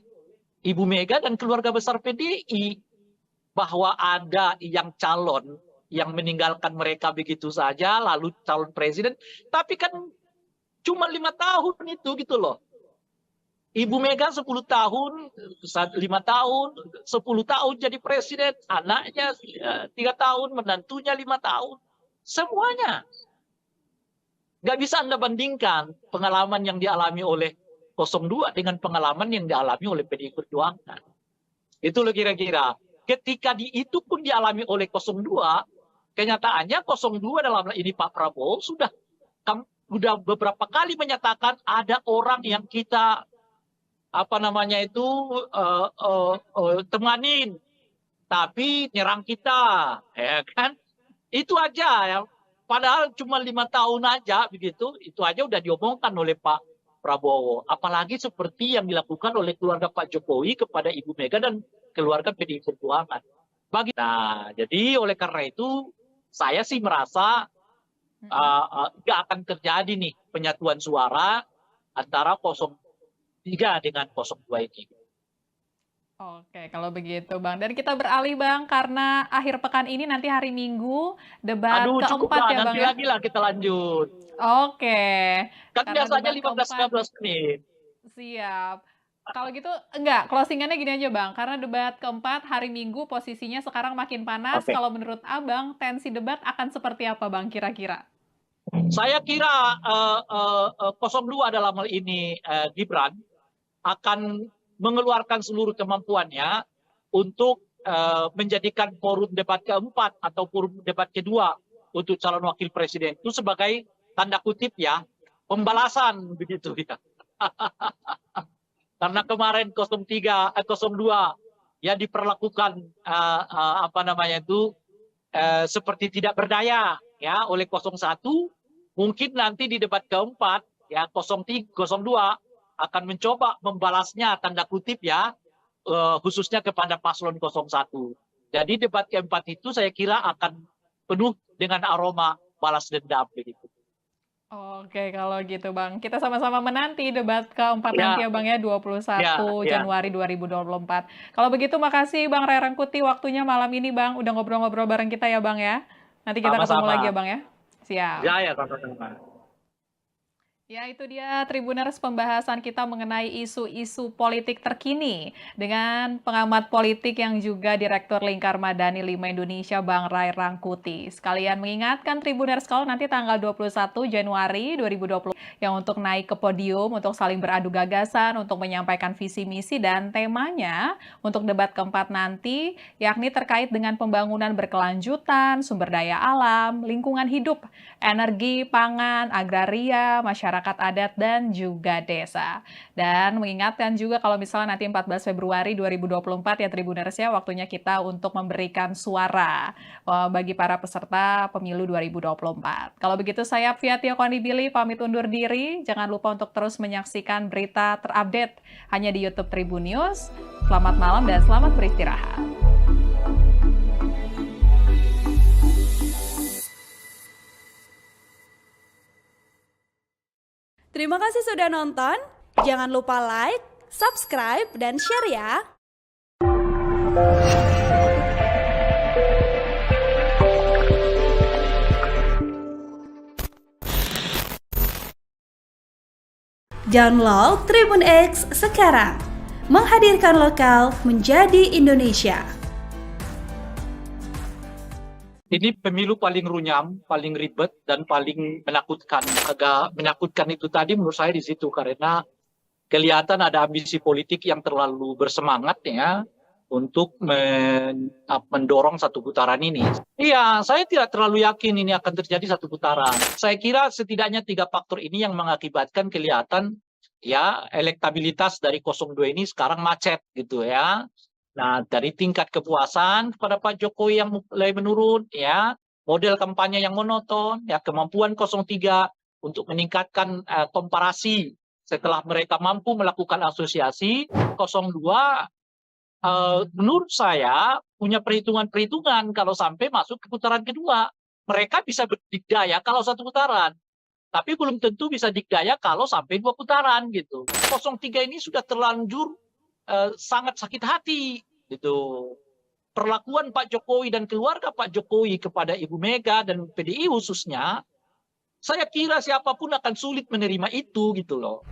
[SPEAKER 1] Ibu Mega dan keluarga besar PDI, bahwa ada yang calon yang meninggalkan mereka begitu saja lalu calon presiden, tapi kan cuma 5 tahun itu gitu loh. Ibu Mega 10 tahun, 5 tahun, 10 tahun jadi presiden, anaknya 3 tahun, menantunya 5 tahun. Semuanya. Nggak bisa Anda bandingkan pengalaman yang dialami oleh 02 dengan pengalaman yang dialami oleh PDI Perjuangan. Itu loh kira-kira. Ketika itu pun dialami oleh 02, kenyataannya 02 dalam ini Pak Prabowo sudah beberapa kali menyatakan ada orang yang kita temanin, tapi nyerang kita, ya kan? Itu aja ya. Padahal cuma 5 tahun aja begitu, itu aja udah diomongkan oleh Pak Prabowo. Apalagi seperti yang dilakukan oleh keluarga Pak Jokowi kepada Ibu Mega dan keluarga PDI Perjuangan. Nah, jadi oleh karena itu saya sih merasa nggak akan terjadi nih penyatuan suara antara 03 dengan 02 ini.
[SPEAKER 2] Oke, kalau begitu Bang. Dan kita beralih Bang, karena akhir pekan ini nanti hari Minggu, debat
[SPEAKER 1] Aduh,
[SPEAKER 2] keempat
[SPEAKER 1] cukuplah
[SPEAKER 2] ya Bang
[SPEAKER 1] nanti
[SPEAKER 2] ya?
[SPEAKER 1] lagi lah kita lanjut.
[SPEAKER 2] Oke,
[SPEAKER 1] Kan
[SPEAKER 2] karena
[SPEAKER 1] biasanya
[SPEAKER 2] debat
[SPEAKER 1] 15
[SPEAKER 2] keempat,
[SPEAKER 1] 15 menit.
[SPEAKER 2] siap. Kalau gitu, enggak, closingannya gini aja Bang, karena debat keempat hari Minggu posisinya sekarang makin panas,
[SPEAKER 1] Oke.
[SPEAKER 2] kalau menurut Abang, tensi debat akan seperti apa Bang kira-kira?
[SPEAKER 1] Saya kira 02 dalam hal ini Gibran akan mengeluarkan seluruh kemampuannya untuk menjadikan forum debat keempat atau forum debat kedua untuk calon wakil presiden itu sebagai tanda kutip ya pembalasan begitu ya. Karena kemarin 02 ya diperlakukan apa namanya itu seperti tidak berdaya ya oleh 01, mungkin nanti di debat keempat ya 02 akan mencoba membalasnya tanda kutip ya khususnya kepada paslon 01. Jadi debat keempat itu saya kira akan penuh dengan aroma balas dendam begitu.
[SPEAKER 2] Oke, kalau gitu Bang. Kita sama-sama menanti debat keempat nanti
[SPEAKER 1] Ya,
[SPEAKER 2] ya Bang ya, 21
[SPEAKER 1] ya, ya.
[SPEAKER 2] Januari 2024. Kalau begitu makasih Bang Ray Rangkuti waktunya malam ini Bang, udah ngobrol-ngobrol bareng kita ya Bang ya. Nanti kita ketemu lagi ya
[SPEAKER 1] Sama-sama.
[SPEAKER 2] Bang ya. Siap.
[SPEAKER 1] Ya, ya, sama-sama.
[SPEAKER 2] Ya, itu dia Tribuners pembahasan kita mengenai isu-isu politik terkini dengan pengamat politik yang juga Direktur Lingkar Madani 5 Indonesia, Bang Ray Rangkuti. Sekalian mengingatkan Tribuners kalau nanti tanggal 21 Januari 2020 yang untuk naik ke podium, untuk saling beradu gagasan, untuk menyampaikan visi misi dan temanya untuk debat keempat nanti, yakni terkait dengan pembangunan berkelanjutan, sumber daya alam, lingkungan hidup, energi, pangan, agraria, masyarakat adat, dan juga desa. Dan mengingatkan juga kalau misalnya nanti 14 Februari 2024 ya Tribuners ya, waktunya kita untuk memberikan suara bagi para peserta pemilu 2024. Kalau begitu saya Fiatio Konibili pamit undur diri. Jangan lupa untuk terus menyaksikan berita terupdate hanya di YouTube Tribun News. Selamat malam dan selamat beristirahat.
[SPEAKER 3] Terima kasih sudah nonton. Jangan lupa like, subscribe, dan share ya. Download Tribun X sekarang. Menghadirkan lokal menjadi Indonesia.
[SPEAKER 1] Ini pemilu paling runyam, paling ribet, dan paling menakutkan. Agak menakutkan itu tadi menurut saya di situ, karena kelihatan ada ambisi politik yang terlalu bersemangat ya untuk mendorong satu putaran ini. Iya, saya tidak terlalu yakin ini akan terjadi satu putaran. Saya kira setidaknya 3 faktor ini yang mengakibatkan kelihatan ya elektabilitas dari 02 ini sekarang macet gitu ya. Nah, dari tingkat kepuasan kepada Pak Jokowi yang mulai menurun, ya, model kampanye yang monoton, ya, kemampuan 03 untuk meningkatkan komparasi setelah mereka mampu melakukan asosiasi, 02 menurut saya punya perhitungan-perhitungan kalau sampai masuk ke putaran kedua. Mereka bisa berdikdaya kalau satu putaran, tapi belum tentu bisa dikdaya kalau sampai 2 putaran gitu. 03 ini sudah terlanjur sangat sakit hati gitu. Perlakuan Pak Jokowi dan keluarga Pak Jokowi kepada Ibu Mega dan PDI khususnya, saya kira siapapun akan sulit menerima itu gitu loh.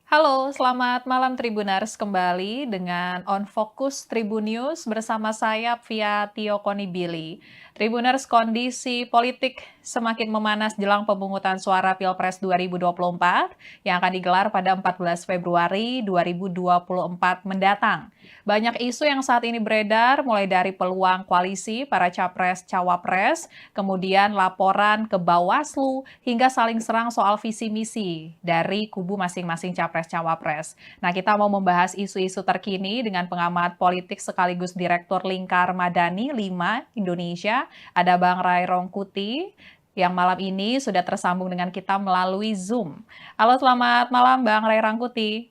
[SPEAKER 2] Halo, selamat malam Tribuners, kembali dengan On Focus Tribun News bersama saya Fiatio Konibili. Tribuners, kondisi politik semakin memanas jelang pemungutan suara Pilpres 2024 yang akan digelar pada 14 Februari 2024 mendatang. Banyak isu yang saat ini beredar, mulai dari peluang koalisi para capres-cawapres, kemudian laporan ke Bawaslu, hingga saling serang soal visi misi dari kubu masing-masing capres-cawapres. Nah, kita mau membahas isu-isu terkini dengan pengamat politik sekaligus Direktur Lingkar Madani 5 Indonesia, ada Bang Ray Rangkuti, yang malam ini sudah tersambung dengan kita melalui Zoom. Halo, selamat malam Bang Ray Rangkuti.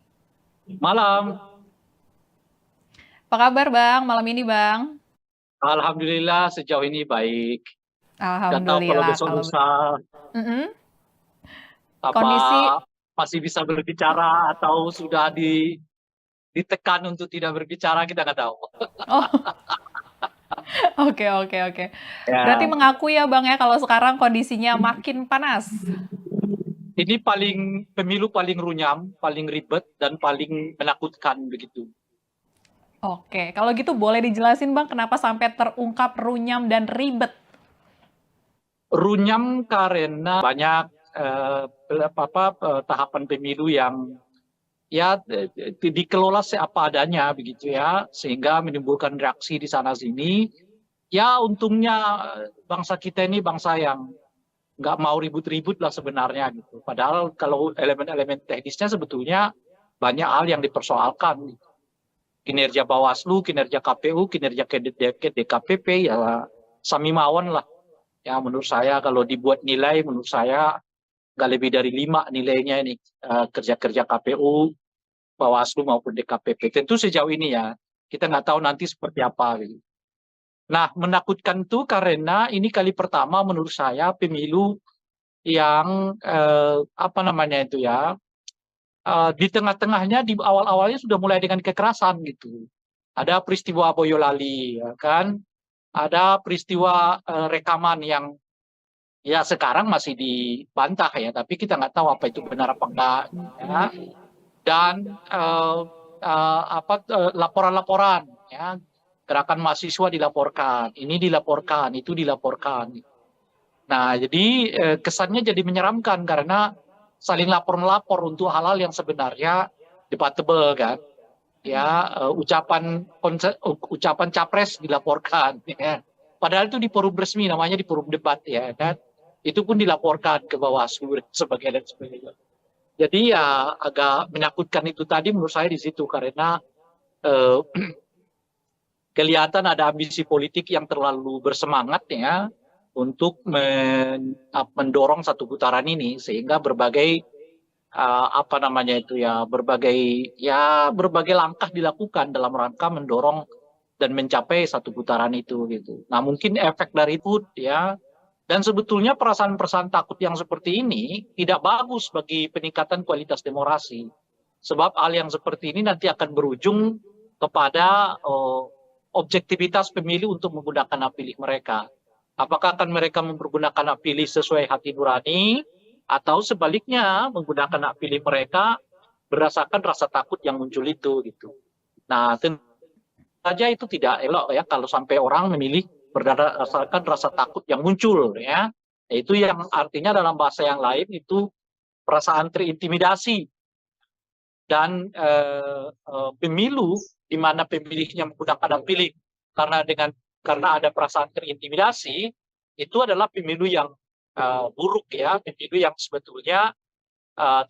[SPEAKER 1] Malam.
[SPEAKER 2] Apa kabar Bang, malam ini Bang?
[SPEAKER 1] Alhamdulillah sejauh ini baik.
[SPEAKER 2] Alhamdulillah.
[SPEAKER 1] Gak tahu kalau besok lusa
[SPEAKER 2] Mhm.
[SPEAKER 1] Apa
[SPEAKER 2] Kondisi
[SPEAKER 1] masih bisa berbicara atau sudah ditekan untuk tidak berbicara, kita nggak tahu.
[SPEAKER 2] oh, oke oke oke. Berarti
[SPEAKER 1] Ya,
[SPEAKER 2] mengakui ya Bang ya kalau sekarang kondisinya makin panas?
[SPEAKER 1] ini pemilu paling runyam, paling ribet, dan paling menakutkan begitu.
[SPEAKER 2] Oke, kalau gitu boleh dijelasin Bang kenapa sampai terungkap runyam dan ribet?
[SPEAKER 1] Runyam karena banyak tahapan pemilu yang ya dikelola seapa adanya begitu ya, sehingga menimbulkan reaksi di sana sini. Ya untungnya bangsa kita ini bangsa yang nggak mau ribut-ribut lah sebenarnya gitu. Padahal kalau elemen-elemen teknisnya sebetulnya banyak hal yang dipersoalkan. Kinerja Bawaslu, kinerja KPU, kinerja DKPP ya sami mawon lah. Ya menurut saya kalau dibuat nilai, menurut saya nggak lebih dari 5 nilainya ini kerja-kerja KPU, Bawaslu maupun DKPP. Tentu sejauh ini ya kita nggak tahu nanti seperti apa. Gitu. Nah menakutkan itu karena ini kali pertama menurut saya pemilu yang apa namanya itu ya di tengah-tengahnya di awal-awalnya sudah mulai dengan kekerasan gitu. Ada peristiwa Boyolali, ya kan? Ada peristiwa rekaman yang ya sekarang masih dibantah ya, tapi kita nggak tahu apa itu benar apa enggak. Ya. Dan laporan-laporan, ya, gerakan mahasiswa dilaporkan, ini dilaporkan, itu dilaporkan. Nah, jadi kesannya jadi menyeramkan karena saling lapor melapor untuk hal-hal yang sebenarnya debatable kan. Ya, ucapan capres dilaporkan. Ya. Padahal itu di forum resmi, namanya di forum debat ya kan. Itu pun dilaporkan ke Bawaslu dan sebagainya. Jadi ya agak menakutkan itu tadi menurut saya di situ karena eh, kelihatan ada ambisi politik yang terlalu bersemangat ya untuk mendorong satu putaran ini sehingga berbagai apa namanya itu ya berbagai langkah dilakukan dalam rangka mendorong dan mencapai satu putaran itu gitu. Nah mungkin efek dari itu ya dan sebetulnya perasaan-perasaan takut yang seperti ini tidak bagus bagi peningkatan kualitas demokrasi. Sebab hal yang seperti ini nanti akan berujung kepada objektivitas pemilih untuk menggunakan hak pilih mereka. Apakah akan mereka mempergunakan hak pilih sesuai hati nurani atau sebaliknya menggunakan hak pilih mereka berdasarkan rasa takut yang muncul itu gitu. Nah, tentu saja itu tidak elok ya kalau sampai orang memilih berdasarkan rasa takut yang muncul ya. Itu yang artinya dalam bahasa yang lain itu perasaan terintimidasi dan pemilu di mana pemilihnya menggunakan hak pilih karena ada perasaan terintimidasi itu adalah pemilu yang buruk ya, pemilu yang sebetulnya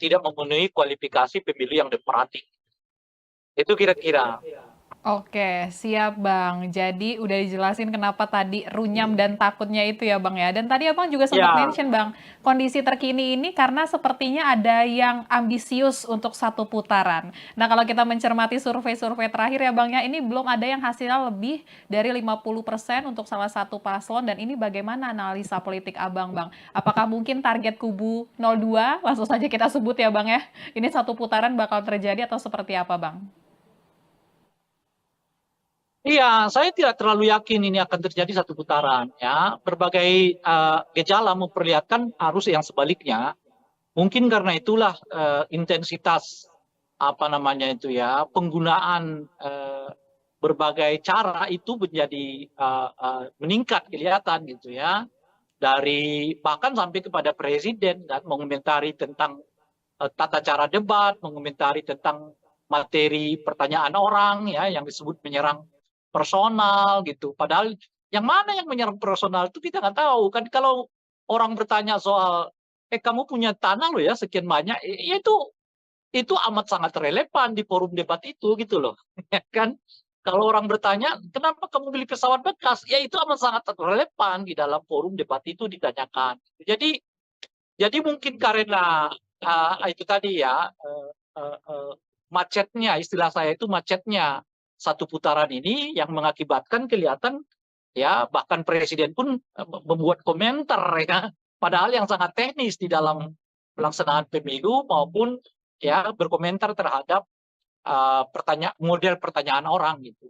[SPEAKER 1] tidak memenuhi kualifikasi pemilu yang demokratik. Itu kira-kira.
[SPEAKER 2] Oke, siap Bang. Jadi udah dijelasin kenapa tadi runyam dan takutnya itu ya Bang ya. Dan tadi Abang juga sempat
[SPEAKER 1] Ya,
[SPEAKER 2] mention Bang, kondisi terkini ini karena sepertinya ada yang ambisius untuk satu putaran. Nah kalau kita mencermati survei-survei terakhir ya Bang ya, ini belum ada yang hasilnya lebih dari 50% untuk salah satu paslon. Dan ini bagaimana analisa politik Abang Bang? Apakah mungkin target kubu 02, langsung saja kita sebut ya Bang ya, ini satu putaran bakal terjadi atau seperti apa Bang?
[SPEAKER 1] iya, saya tidak terlalu yakin ini akan terjadi satu putaran. Ya, berbagai gejala memperlihatkan arus yang sebaliknya. Mungkin karena itulah intensitas apa namanya itu ya penggunaan berbagai cara itu menjadi meningkat kelihatan gitu ya dari bahkan sampai kepada presiden dan mengomentari tentang tata cara debat, mengomentari tentang materi pertanyaan orang ya yang disebut menyerang personal gitu. Padahal yang mana yang menyerang personal itu kita nggak tahu kan kalau orang bertanya soal kamu punya tanah loh ya sekian banyak ya itu amat sangat relevan di forum debat itu gitu loh. Ya kan kalau orang bertanya kenapa kamu beli pesawat bekas ya itu amat sangat relevan di dalam forum debat itu ditanyakan. Jadi mungkin karena itu tadi ya macetnya istilah saya itu macetnya satu putaran ini yang mengakibatkan kelihatan ya bahkan presiden pun membuat komentar ya padahal yang sangat teknis di dalam pelaksanaan pemilu maupun ya berkomentar terhadap model pertanyaan orang gitu.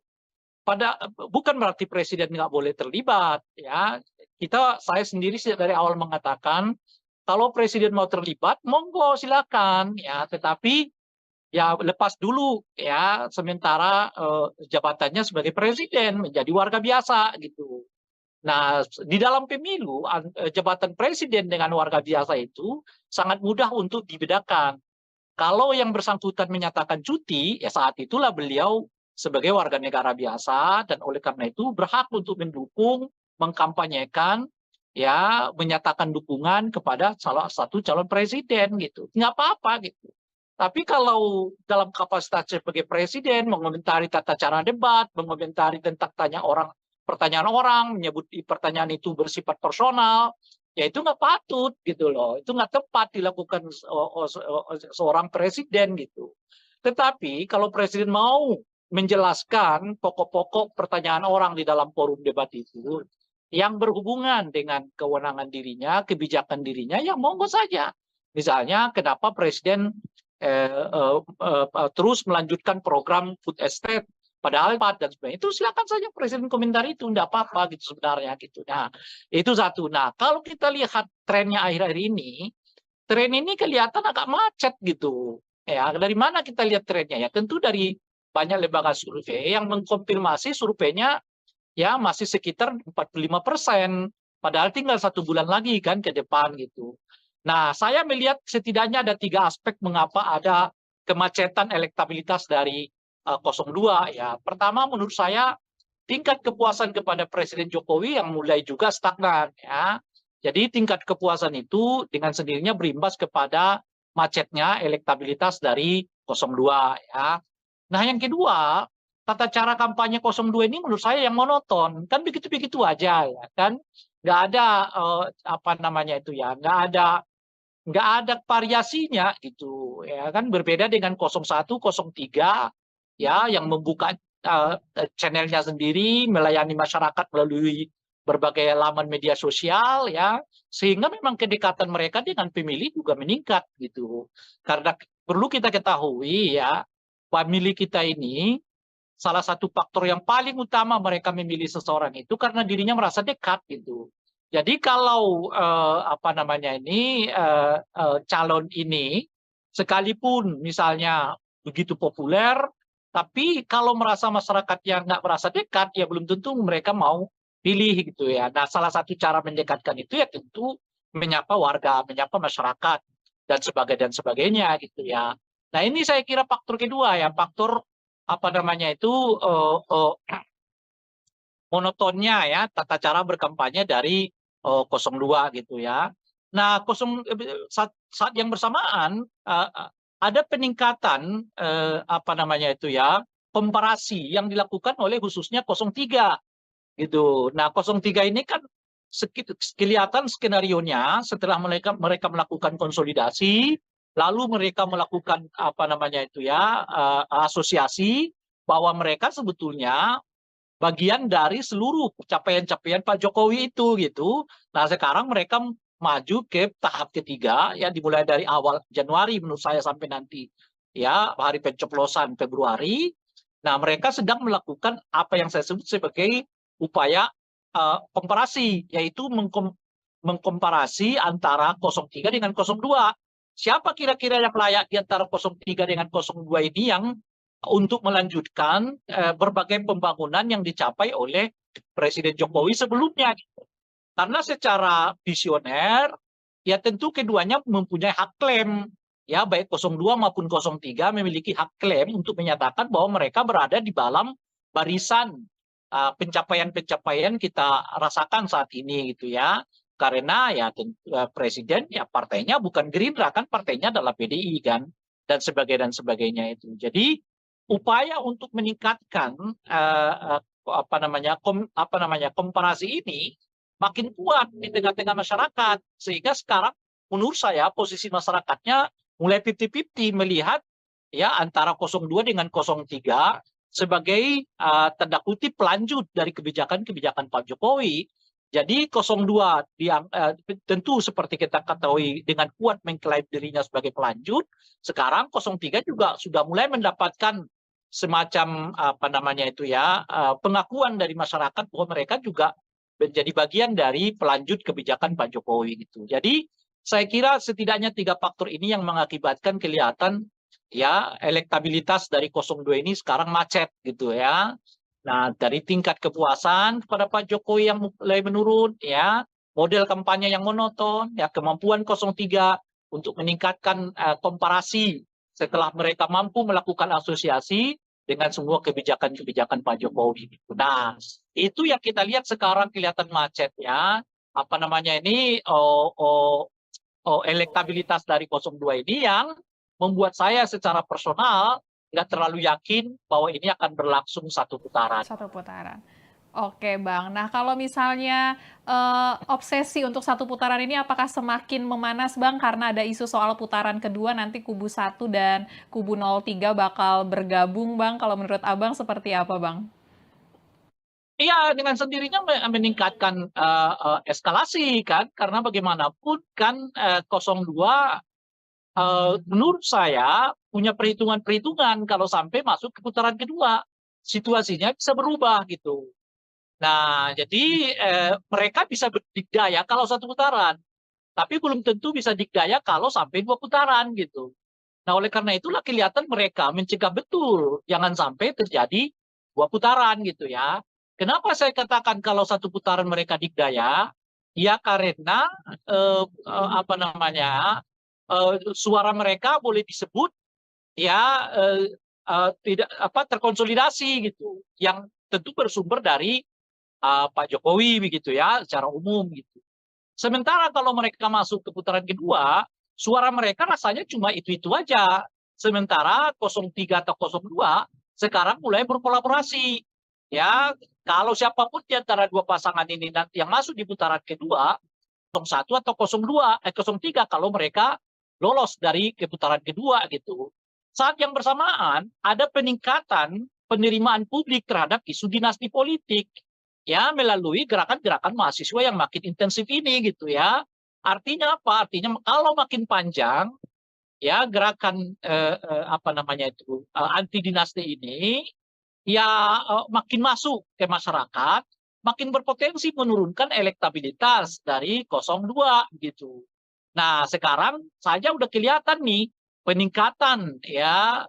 [SPEAKER 1] Bukan berarti presiden nggak boleh terlibat ya. Saya sendiri dari awal mengatakan kalau presiden mau terlibat, monggo silakan ya. Tetapi ya lepas dulu ya sementara jabatannya sebagai presiden menjadi warga biasa gitu. Nah, di dalam pemilu jabatan presiden dengan warga biasa itu sangat mudah untuk dibedakan. Kalau yang bersangkutan menyatakan cuti, ya saat itulah beliau sebagai warga negara biasa dan oleh karena itu berhak untuk mendukung, mengkampanyekan, ya menyatakan dukungan kepada salah satu calon presiden gitu. Nggak apa-apa gitu. Tapi kalau dalam kapasitas sebagai presiden mengomentari tata cara debat, mengomentari tentang pertanyaan orang, menyebut pertanyaan itu bersifat personal, ya itu nggak patut gitu loh, itu nggak tepat dilakukan seorang presiden gitu. Tetapi kalau presiden mau menjelaskan pokok-pokok pertanyaan orang di dalam forum debat itu yang berhubungan dengan kewenangan dirinya, kebijakan dirinya, ya monggo saja. Misalnya kenapa presiden terus melanjutkan program food estate padahal dan sebagainya, itu silakan saja presiden komentar itu, enggak apa-apa gitu sebenarnya gitu. Nah, itu satu. Nah, kalau kita lihat trennya akhir-akhir ini, tren ini kelihatan agak macet gitu. Ya, dari mana kita lihat trennya? Ya, tentu dari banyak lembaga survei yang mengkonfirmasi surveinya ya masih sekitar 45%. Padahal tinggal 1 bulan lagi kan ke depan gitu. Nah, saya melihat setidaknya ada 3 aspek mengapa ada kemacetan elektabilitas dari 02 ya. Pertama menurut saya tingkat kepuasan kepada Presiden Jokowi yang mulai juga stagnan ya. Jadi tingkat kepuasan itu dengan sendirinya berimbas kepada macetnya elektabilitas dari 02 ya. Nah, yang kedua, tata cara kampanye 02 ini menurut saya yang monoton. Kan begitu-begitu aja ya kan. Nggak ada apa namanya itu ya, nggak ada variasinya gitu ya kan, berbeda dengan 01, 03 ya yang membuka channelnya sendiri, melayani masyarakat melalui berbagai laman media sosial ya, sehingga memang kedekatan mereka dengan pemilih juga meningkat gitu. Karena perlu kita ketahui ya, pemilih kita ini salah satu faktor yang paling utama mereka memilih seseorang itu karena dirinya merasa dekat gitu. Jadi kalau apa namanya ini calon ini sekalipun misalnya begitu populer, tapi kalau merasa masyarakat yang nggak merasa dekat, ya belum tentu mereka mau pilih gitu ya. Nah, salah satu cara mendekatkan itu ya tentu menyapa warga, menyapa masyarakat dan sebagainya gitu ya. Nah, ini saya kira faktor kedua ya, faktor apa namanya itu monotonnya ya tata cara berkampanye dari 02 gitu ya. Nah, saat yang bersamaan ada peningkatan apa namanya itu ya, komparasi yang dilakukan oleh khususnya 03 gitu. Nah, 03 ini kan kelihatan skenarionya setelah mereka melakukan konsolidasi, lalu mereka melakukan apa namanya itu ya, asosiasi bahwa mereka sebetulnya bagian dari seluruh capaian-capaian Pak Jokowi itu gitu. Nah, sekarang mereka maju ke tahap ketiga ya, dimulai dari awal Januari menurut saya sampai nanti ya hari pencoblosan Februari. Nah, mereka sedang melakukan apa yang saya sebut sebagai upaya komparasi, yaitu mengkomparasi antara 03 dengan 02. Siapa kira-kira yang layak di antara 03 dengan 02 ini yang untuk melanjutkan berbagai pembangunan yang dicapai oleh Presiden Jokowi sebelumnya. Karena secara visioner, ya tentu keduanya mempunyai hak klaim. Ya, baik 02 maupun 03 memiliki hak klaim untuk menyatakan bahwa mereka berada di dalam barisan pencapaian-pencapaian kita rasakan saat ini gitu ya. Karena ya presiden ya partainya bukan Gerindra kan, partainya adalah PDI kan, dan sebagainya itu. Jadi upaya untuk meningkatkan apa namanya komparasi ini makin kuat di tengah-tengah masyarakat, sehingga sekarang menurut saya posisi masyarakatnya mulai 50-50 melihat ya antara 02 dengan 03 sebagai tanda kutip pelanjut dari kebijakan-kebijakan Pak Jokowi. Jadi 02 tentu seperti kita ketahui dengan kuat mengklaim dirinya sebagai pelanjut, sekarang 03 juga sudah mulai mendapatkan semacam apa namanya itu ya, pengakuan dari masyarakat bahwa mereka juga menjadi bagian dari pelanjut kebijakan Pak Jokowi gitu. Jadi saya kira setidaknya 3 faktor ini yang mengakibatkan kelihatan ya elektabilitas dari 02 ini sekarang macet gitu ya. Nah, dari tingkat kepuasan kepada Pak Jokowi yang mulai menurun, ya, model kampanye yang monoton, ya, kemampuan 03 untuk meningkatkan komparasi setelah mereka mampu melakukan asosiasi dengan semua kebijakan-kebijakan Pak Jokowi. Nah, itu yang kita lihat sekarang kelihatan macet, ya. Apa namanya ini, elektabilitas dari 02 ini yang membuat saya secara personal nggak terlalu yakin bahwa ini akan berlangsung satu putaran.
[SPEAKER 2] Satu putaran. Oke Bang, nah kalau misalnya obsesi untuk satu putaran ini apakah semakin memanas Bang karena ada isu soal putaran kedua nanti kubu 1 dan kubu 03 bakal bergabung Bang, kalau menurut Abang seperti apa Bang?
[SPEAKER 1] Iya, dengan sendirinya meningkatkan eskalasi kan, karena bagaimanapun kan 02 menurut saya punya perhitungan-perhitungan kalau sampai masuk ke putaran kedua, situasinya bisa berubah gitu. Nah, jadi mereka bisa berdikdaya kalau satu putaran, tapi belum tentu bisa dikdaya kalau sampai 2 putaran gitu. Nah, oleh karena itulah kelihatan mereka mencegah betul jangan sampai terjadi 2 putaran gitu ya. Kenapa saya katakan kalau satu putaran mereka dikdaya? Ya karena apa namanya suara mereka boleh disebut ya tidak apa terkonsolidasi gitu, yang tentu bersumber dari Pak Jokowi begitu ya secara umum gitu. Sementara kalau mereka masuk ke putaran kedua, suara mereka rasanya cuma itu-itu aja. Sementara 03 atau 02 sekarang mulai berkolaborasi. Ya, kalau siapapun di antara 2 pasangan ini yang masuk di putaran kedua, 01 atau 03 kalau mereka lolos dari ke putaran kedua gitu. Saat yang bersamaan ada peningkatan penerimaan publik terhadap isu dinasti politik ya melalui gerakan-gerakan mahasiswa yang makin intensif ini gitu ya. Artinya apa? Artinya kalau makin panjang ya gerakan apa namanya itu anti dinasti ini ya makin masuk ke masyarakat, makin berpotensi menurunkan elektabilitas dari 02 gitu. Nah, sekarang saja udah kelihatan nih peningkatan ya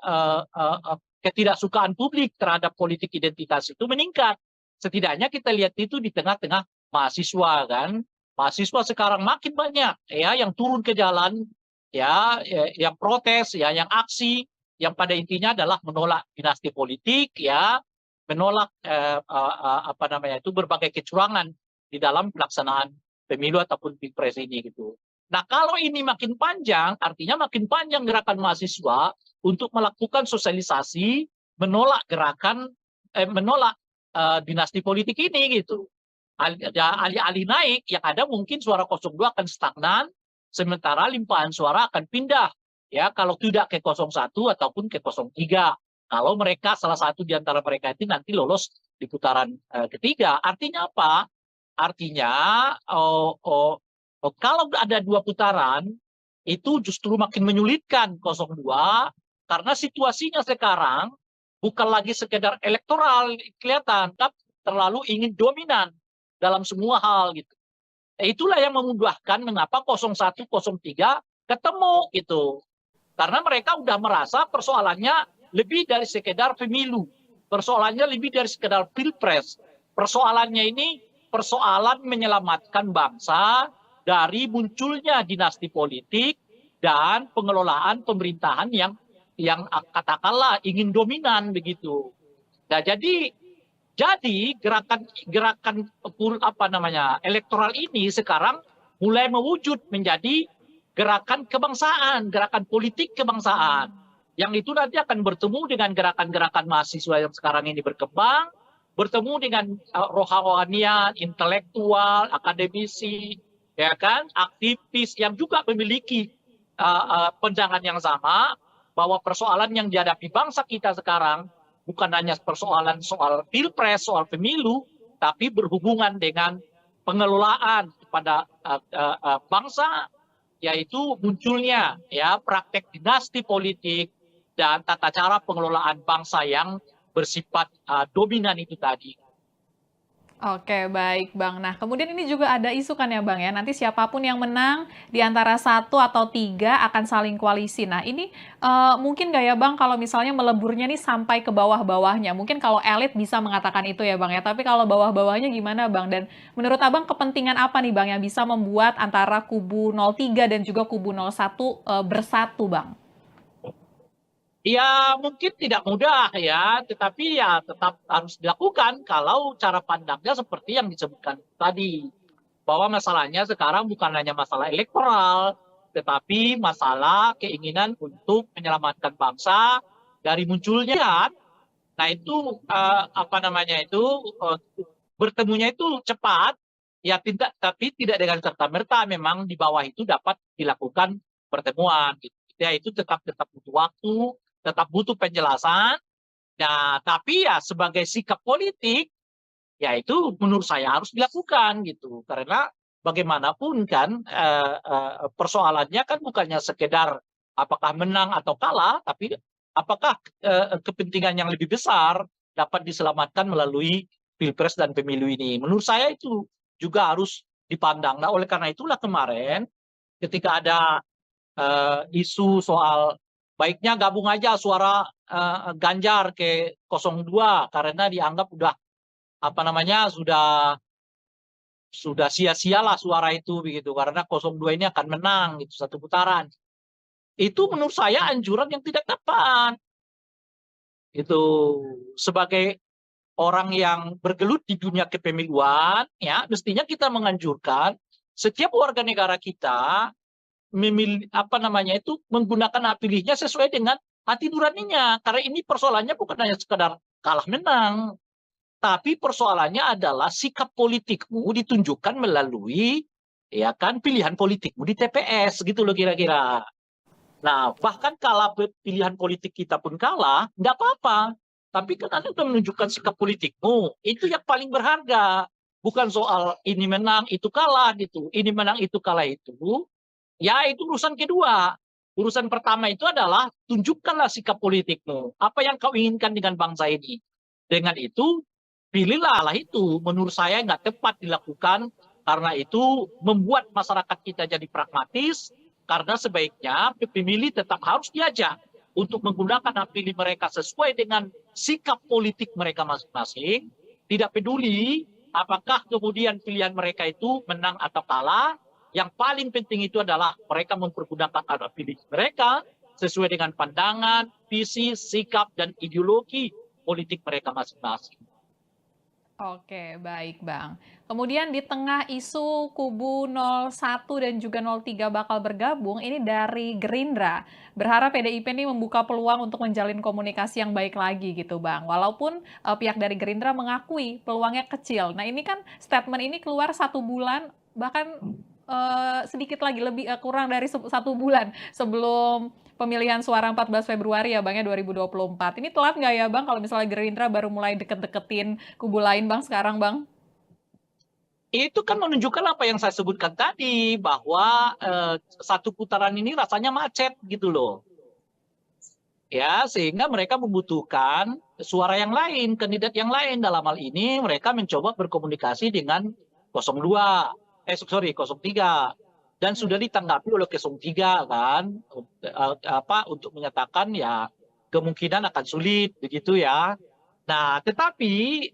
[SPEAKER 1] ketidaksukaan publik terhadap politik identitas itu meningkat. Setidaknya kita lihat itu di tengah-tengah mahasiswa kan. Mahasiswa sekarang makin banyak ya yang turun ke jalan ya, yang protes ya, yang aksi yang pada intinya adalah menolak dinasti politik ya, menolak apa namanya itu berbagai kecurangan di dalam pelaksanaan pemilu ataupun pilpres ini gitu. Nah, kalau ini makin panjang, artinya makin panjang gerakan mahasiswa untuk melakukan sosialisasi menolak menolak dinasti politik ini gitu. Alih-alih naik, yang ada mungkin suara 02 akan stagnan, sementara limpahan suara akan pindah ya kalau tidak ke 01 ataupun ke 03. Kalau mereka salah satu di antara mereka itu nanti lolos di putaran ketiga. Artinya apa? Artinya kalau ada 2 putaran itu justru makin menyulitkan 02 karena situasinya sekarang bukan lagi sekedar elektoral kelihatan, tapi terlalu ingin dominan dalam semua hal gitu. Itulah yang memudahkan mengapa 01, 03 ketemu gitu. Karena mereka udah merasa persoalannya lebih dari sekedar pemilu. Persoalannya lebih dari sekedar pilpres. Persoalannya ini persoalan menyelamatkan bangsa dari munculnya dinasti politik dan pengelolaan pemerintahan yang katakanlah ingin dominan begitu. Nah, jadi gerakan apa namanya elektoral ini sekarang mulai mewujud menjadi gerakan kebangsaan, gerakan politik kebangsaan. Yang itu nanti akan bertemu dengan gerakan-gerakan mahasiswa yang sekarang ini berkembang, bertemu dengan rohanian, intelektual, akademisi, ya kan, aktivis yang juga memiliki pandangan yang sama bahwa persoalan yang dihadapi bangsa kita sekarang bukan hanya persoalan soal pilpres, soal pemilu, tapi berhubungan dengan pengelolaan kepada bangsa, yaitu munculnya ya praktek dinasti politik dan tata cara pengelolaan bangsa yang bersifat dominan itu tadi.
[SPEAKER 2] Oke, baik Bang. Nah, kemudian ini juga ada isu kan ya Bang ya, nanti siapapun yang menang di antara 1 atau 3 akan saling koalisi. Nah, ini mungkin nggak ya Bang kalau misalnya meleburnya nih sampai ke bawah-bawahnya? Mungkin kalau elit bisa mengatakan itu ya Bang ya, tapi kalau bawah-bawahnya gimana Bang? Dan menurut Abang kepentingan apa nih Bang yang bisa membuat antara kubu 03 dan juga kubu 01 bersatu Bang?
[SPEAKER 1] Ya mungkin tidak mudah ya, tetapi ya tetap harus dilakukan kalau cara pandangnya seperti yang disebutkan tadi. Bahwa masalahnya sekarang bukan hanya masalah elektoral, tetapi masalah keinginan untuk menyelamatkan bangsa dari munculnya. Nah itu apa namanya itu bertemunya itu cepat, ya tidak, tapi tidak dengan serta merta memang di bawah itu dapat dilakukan pertemuan. Gitu. Ya itu tetap butuh waktu, tetap butuh penjelasan. Nah tapi ya sebagai sikap politik, ya itu menurut saya harus dilakukan gitu, karena bagaimanapun kan persoalannya kan bukannya sekedar apakah menang atau kalah, tapi apakah kepentingan yang lebih besar dapat diselamatkan melalui pilpres dan pemilu ini. Menurut saya itu juga harus dipandang. Nah oleh karena itulah kemarin ketika ada isu soal baiknya gabung aja suara Ganjar ke 02 karena dianggap udah apa namanya sudah sia-sialah suara itu begitu karena 02 ini akan menang gitu 1 putaran. Itu menurut saya anjuran yang tidak tepat. Itu sebagai orang yang bergelut di dunia kepemiluan ya mestinya kita menganjurkan setiap warga negara kita memilih apa namanya itu menggunakan hak pilihnya sesuai dengan hati nuraninya karena ini persoalannya bukan hanya sekedar kalah menang. Tapi persoalannya adalah sikap politikmu ditunjukkan melalui ya kan pilihan politikmu di TPS gitu loh kira-kira. Nah bahkan kalau pilihan politik kita pun kalah, nggak apa-apa. Tapi kan Anda sudah menunjukkan sikap politikmu, itu yang paling berharga. Bukan soal ini menang, itu kalah gitu. Ini menang, itu kalah itu. Ya itu urusan kedua. Urusan pertama itu adalah tunjukkanlah sikap politikmu. Apa yang kau inginkan dengan bangsa ini. Dengan itu pilihlah lah itu. Menurut saya nggak tepat dilakukan karena itu membuat masyarakat kita jadi pragmatis. Karena sebaiknya pemilih tetap harus diajak untuk menggunakan hak pilih mereka sesuai dengan sikap politik mereka masing-masing. Tidak peduli apakah kemudian pilihan mereka itu menang atau kalah. Yang paling penting itu adalah mereka mempergunakan hak pilih mereka sesuai dengan pandangan, visi, sikap, dan ideologi politik mereka masing-masing.
[SPEAKER 2] Oke, baik Bang. Kemudian di tengah isu kubu 01 dan juga 03 bakal bergabung, ini dari Gerindra. Berharap PDIP ini membuka peluang untuk menjalin komunikasi yang baik lagi gitu Bang. Walaupun pihak dari Gerindra mengakui peluangnya kecil. Nah ini kan statement ini keluar 1 bulan, bahkan sedikit lagi, lebih kurang dari 1 bulan sebelum pemilihan suara 14 Februari ya Bang ya 2024. Ini telat nggak ya Bang kalau misalnya Gerindra baru mulai deket-deketin kubu lain Bang sekarang Bang?
[SPEAKER 1] Itu kan menunjukkan apa yang saya sebutkan tadi, bahwa 1 putaran ini rasanya macet gitu loh. Ya, sehingga mereka membutuhkan suara yang lain, kandidat yang lain. Dalam hal ini mereka mencoba berkomunikasi dengan 02, 03. Dan sudah ditanggapi oleh 03 kan, untuk menyatakan ya kemungkinan akan sulit begitu ya. Nah, tetapi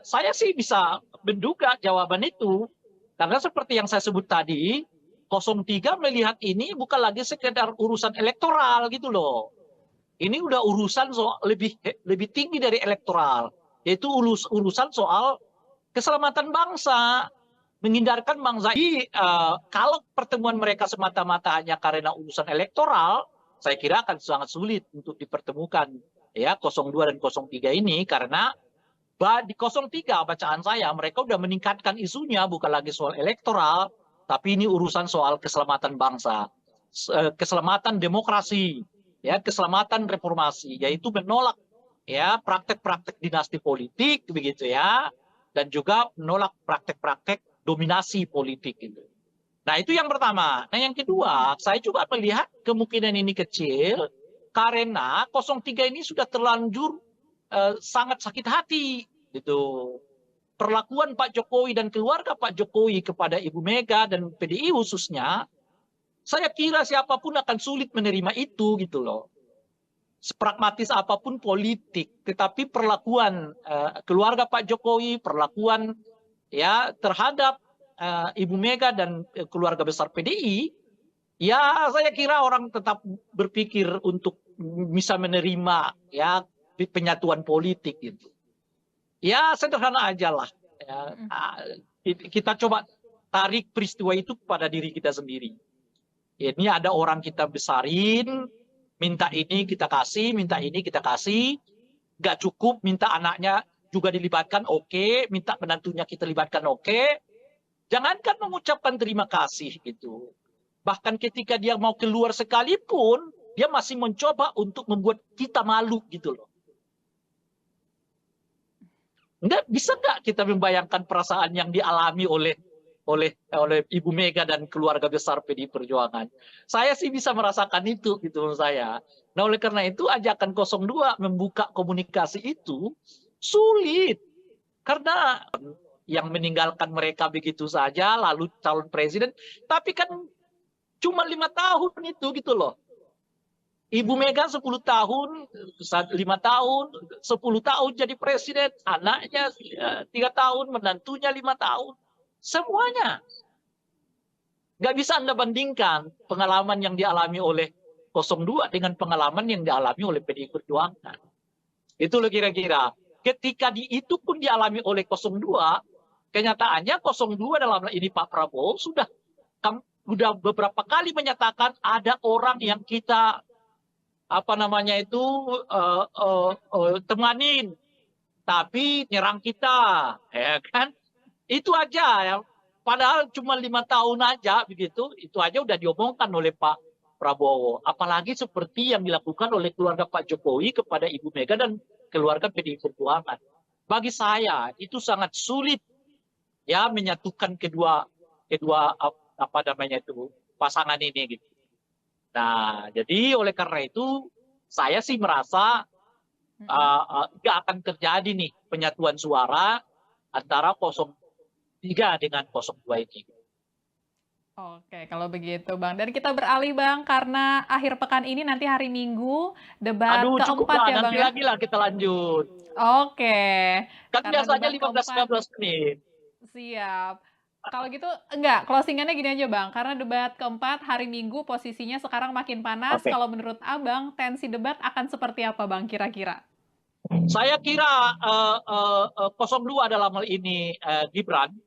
[SPEAKER 1] saya sih bisa menduga jawaban itu karena seperti yang saya sebut tadi, 03 melihat ini bukan lagi sekedar urusan elektoral gitu loh. Ini udah urusan soal lebih tinggi dari elektoral, yaitu urusan soal keselamatan bangsa. Menghindarkan bangsa ini, kalau pertemuan mereka semata-mata hanya karena urusan elektoral, saya kira akan sangat sulit untuk dipertemukan ya 02 dan 03 ini karena di 03 bacaan saya mereka udah meningkatkan isunya bukan lagi soal elektoral, tapi ini urusan soal keselamatan bangsa, keselamatan demokrasi, ya keselamatan reformasi, yaitu menolak ya praktek-praktek dinasti politik begitu ya, dan juga menolak praktek-praktek dominasi politik gitu. Nah itu yang pertama. Nah yang kedua, saya juga melihat kemungkinan ini kecil karena 03 ini sudah terlanjur sangat sakit hati gitu. Perlakuan Pak Jokowi dan keluarga Pak Jokowi kepada Ibu Mega dan PDI khususnya, saya kira siapapun akan sulit menerima itu gitu loh. Sepragmatis apapun politik, tetapi perlakuan keluarga Pak Jokowi, perlakuan ya terhadap Ibu Mega dan keluarga besar PDI, ya saya kira orang tetap berpikir untuk bisa menerima ya penyatuan politik gitu. Ya sederhana aja lah. Ya, kita coba tarik peristiwa itu pada diri kita sendiri. Ini ada orang kita besarin, minta ini kita kasih, minta ini kita kasih. Gak cukup, minta anaknya juga dilibatkan, oke. Minta menantunya kita libatkan, oke. Jangankan mengucapkan terima kasih gitu. Bahkan ketika dia mau keluar sekalipun, dia masih mencoba untuk membuat kita malu gitu loh. Bisa nggak kita membayangkan perasaan yang dialami oleh Ibu Mega dan keluarga besar PDI Perjuangan? Saya sih bisa merasakan itu gitu menurut saya. Nah oleh karena itu ajakan 02 membuka komunikasi itu sulit. Karena yang meninggalkan mereka begitu saja lalu calon presiden. Tapi kan cuma 5 tahun itu gitu loh. Ibu Mega 10 tahun, 5 tahun, 10 tahun jadi presiden, anaknya 3 tahun, menantunya 5 tahun. Semuanya. Nggak bisa Anda bandingkan pengalaman yang dialami oleh 02 dengan pengalaman yang dialami oleh PDI Perjuangan. Itu loh kira-kira. Ketika itu pun dialami oleh 02, kenyataannya 02 dalam hal ini Pak Prabowo sudah beberapa kali menyatakan ada orang yang kita temanin tapi nyerang kita, ya kan? Itu aja ya. Padahal cuma 5 tahun aja begitu, itu aja udah diomongkan oleh Pak Prabowo. Apalagi seperti yang dilakukan oleh keluarga Pak Jokowi kepada Ibu Mega dan keluarga PDI Perjuangan. Bagi saya itu sangat sulit ya menyatukan kedua pasangan ini gitu. Nah, jadi oleh karena itu saya sih merasa nggak akan terjadi nih penyatuan suara antara 03 dengan 02 ini.
[SPEAKER 2] Oke, kalau begitu Bang. Dan kita beralih Bang, karena akhir pekan ini nanti hari Minggu debat
[SPEAKER 1] Cukup
[SPEAKER 2] keempat
[SPEAKER 1] lah,
[SPEAKER 2] ya Bang
[SPEAKER 1] nanti
[SPEAKER 2] ya?
[SPEAKER 1] lagi lah kita lanjut.
[SPEAKER 2] Oke.
[SPEAKER 1] Kan
[SPEAKER 2] Karena
[SPEAKER 1] biasanya
[SPEAKER 2] debat keempat,
[SPEAKER 1] 15-15 menit.
[SPEAKER 2] siap. Kalau gitu, enggak, closingannya gini aja Bang, karena debat keempat hari Minggu posisinya sekarang makin panas,
[SPEAKER 1] Oke.
[SPEAKER 2] kalau menurut Abang, tensi debat akan seperti apa Bang kira-kira?
[SPEAKER 1] Saya kira 02 dalam hal ini Gibran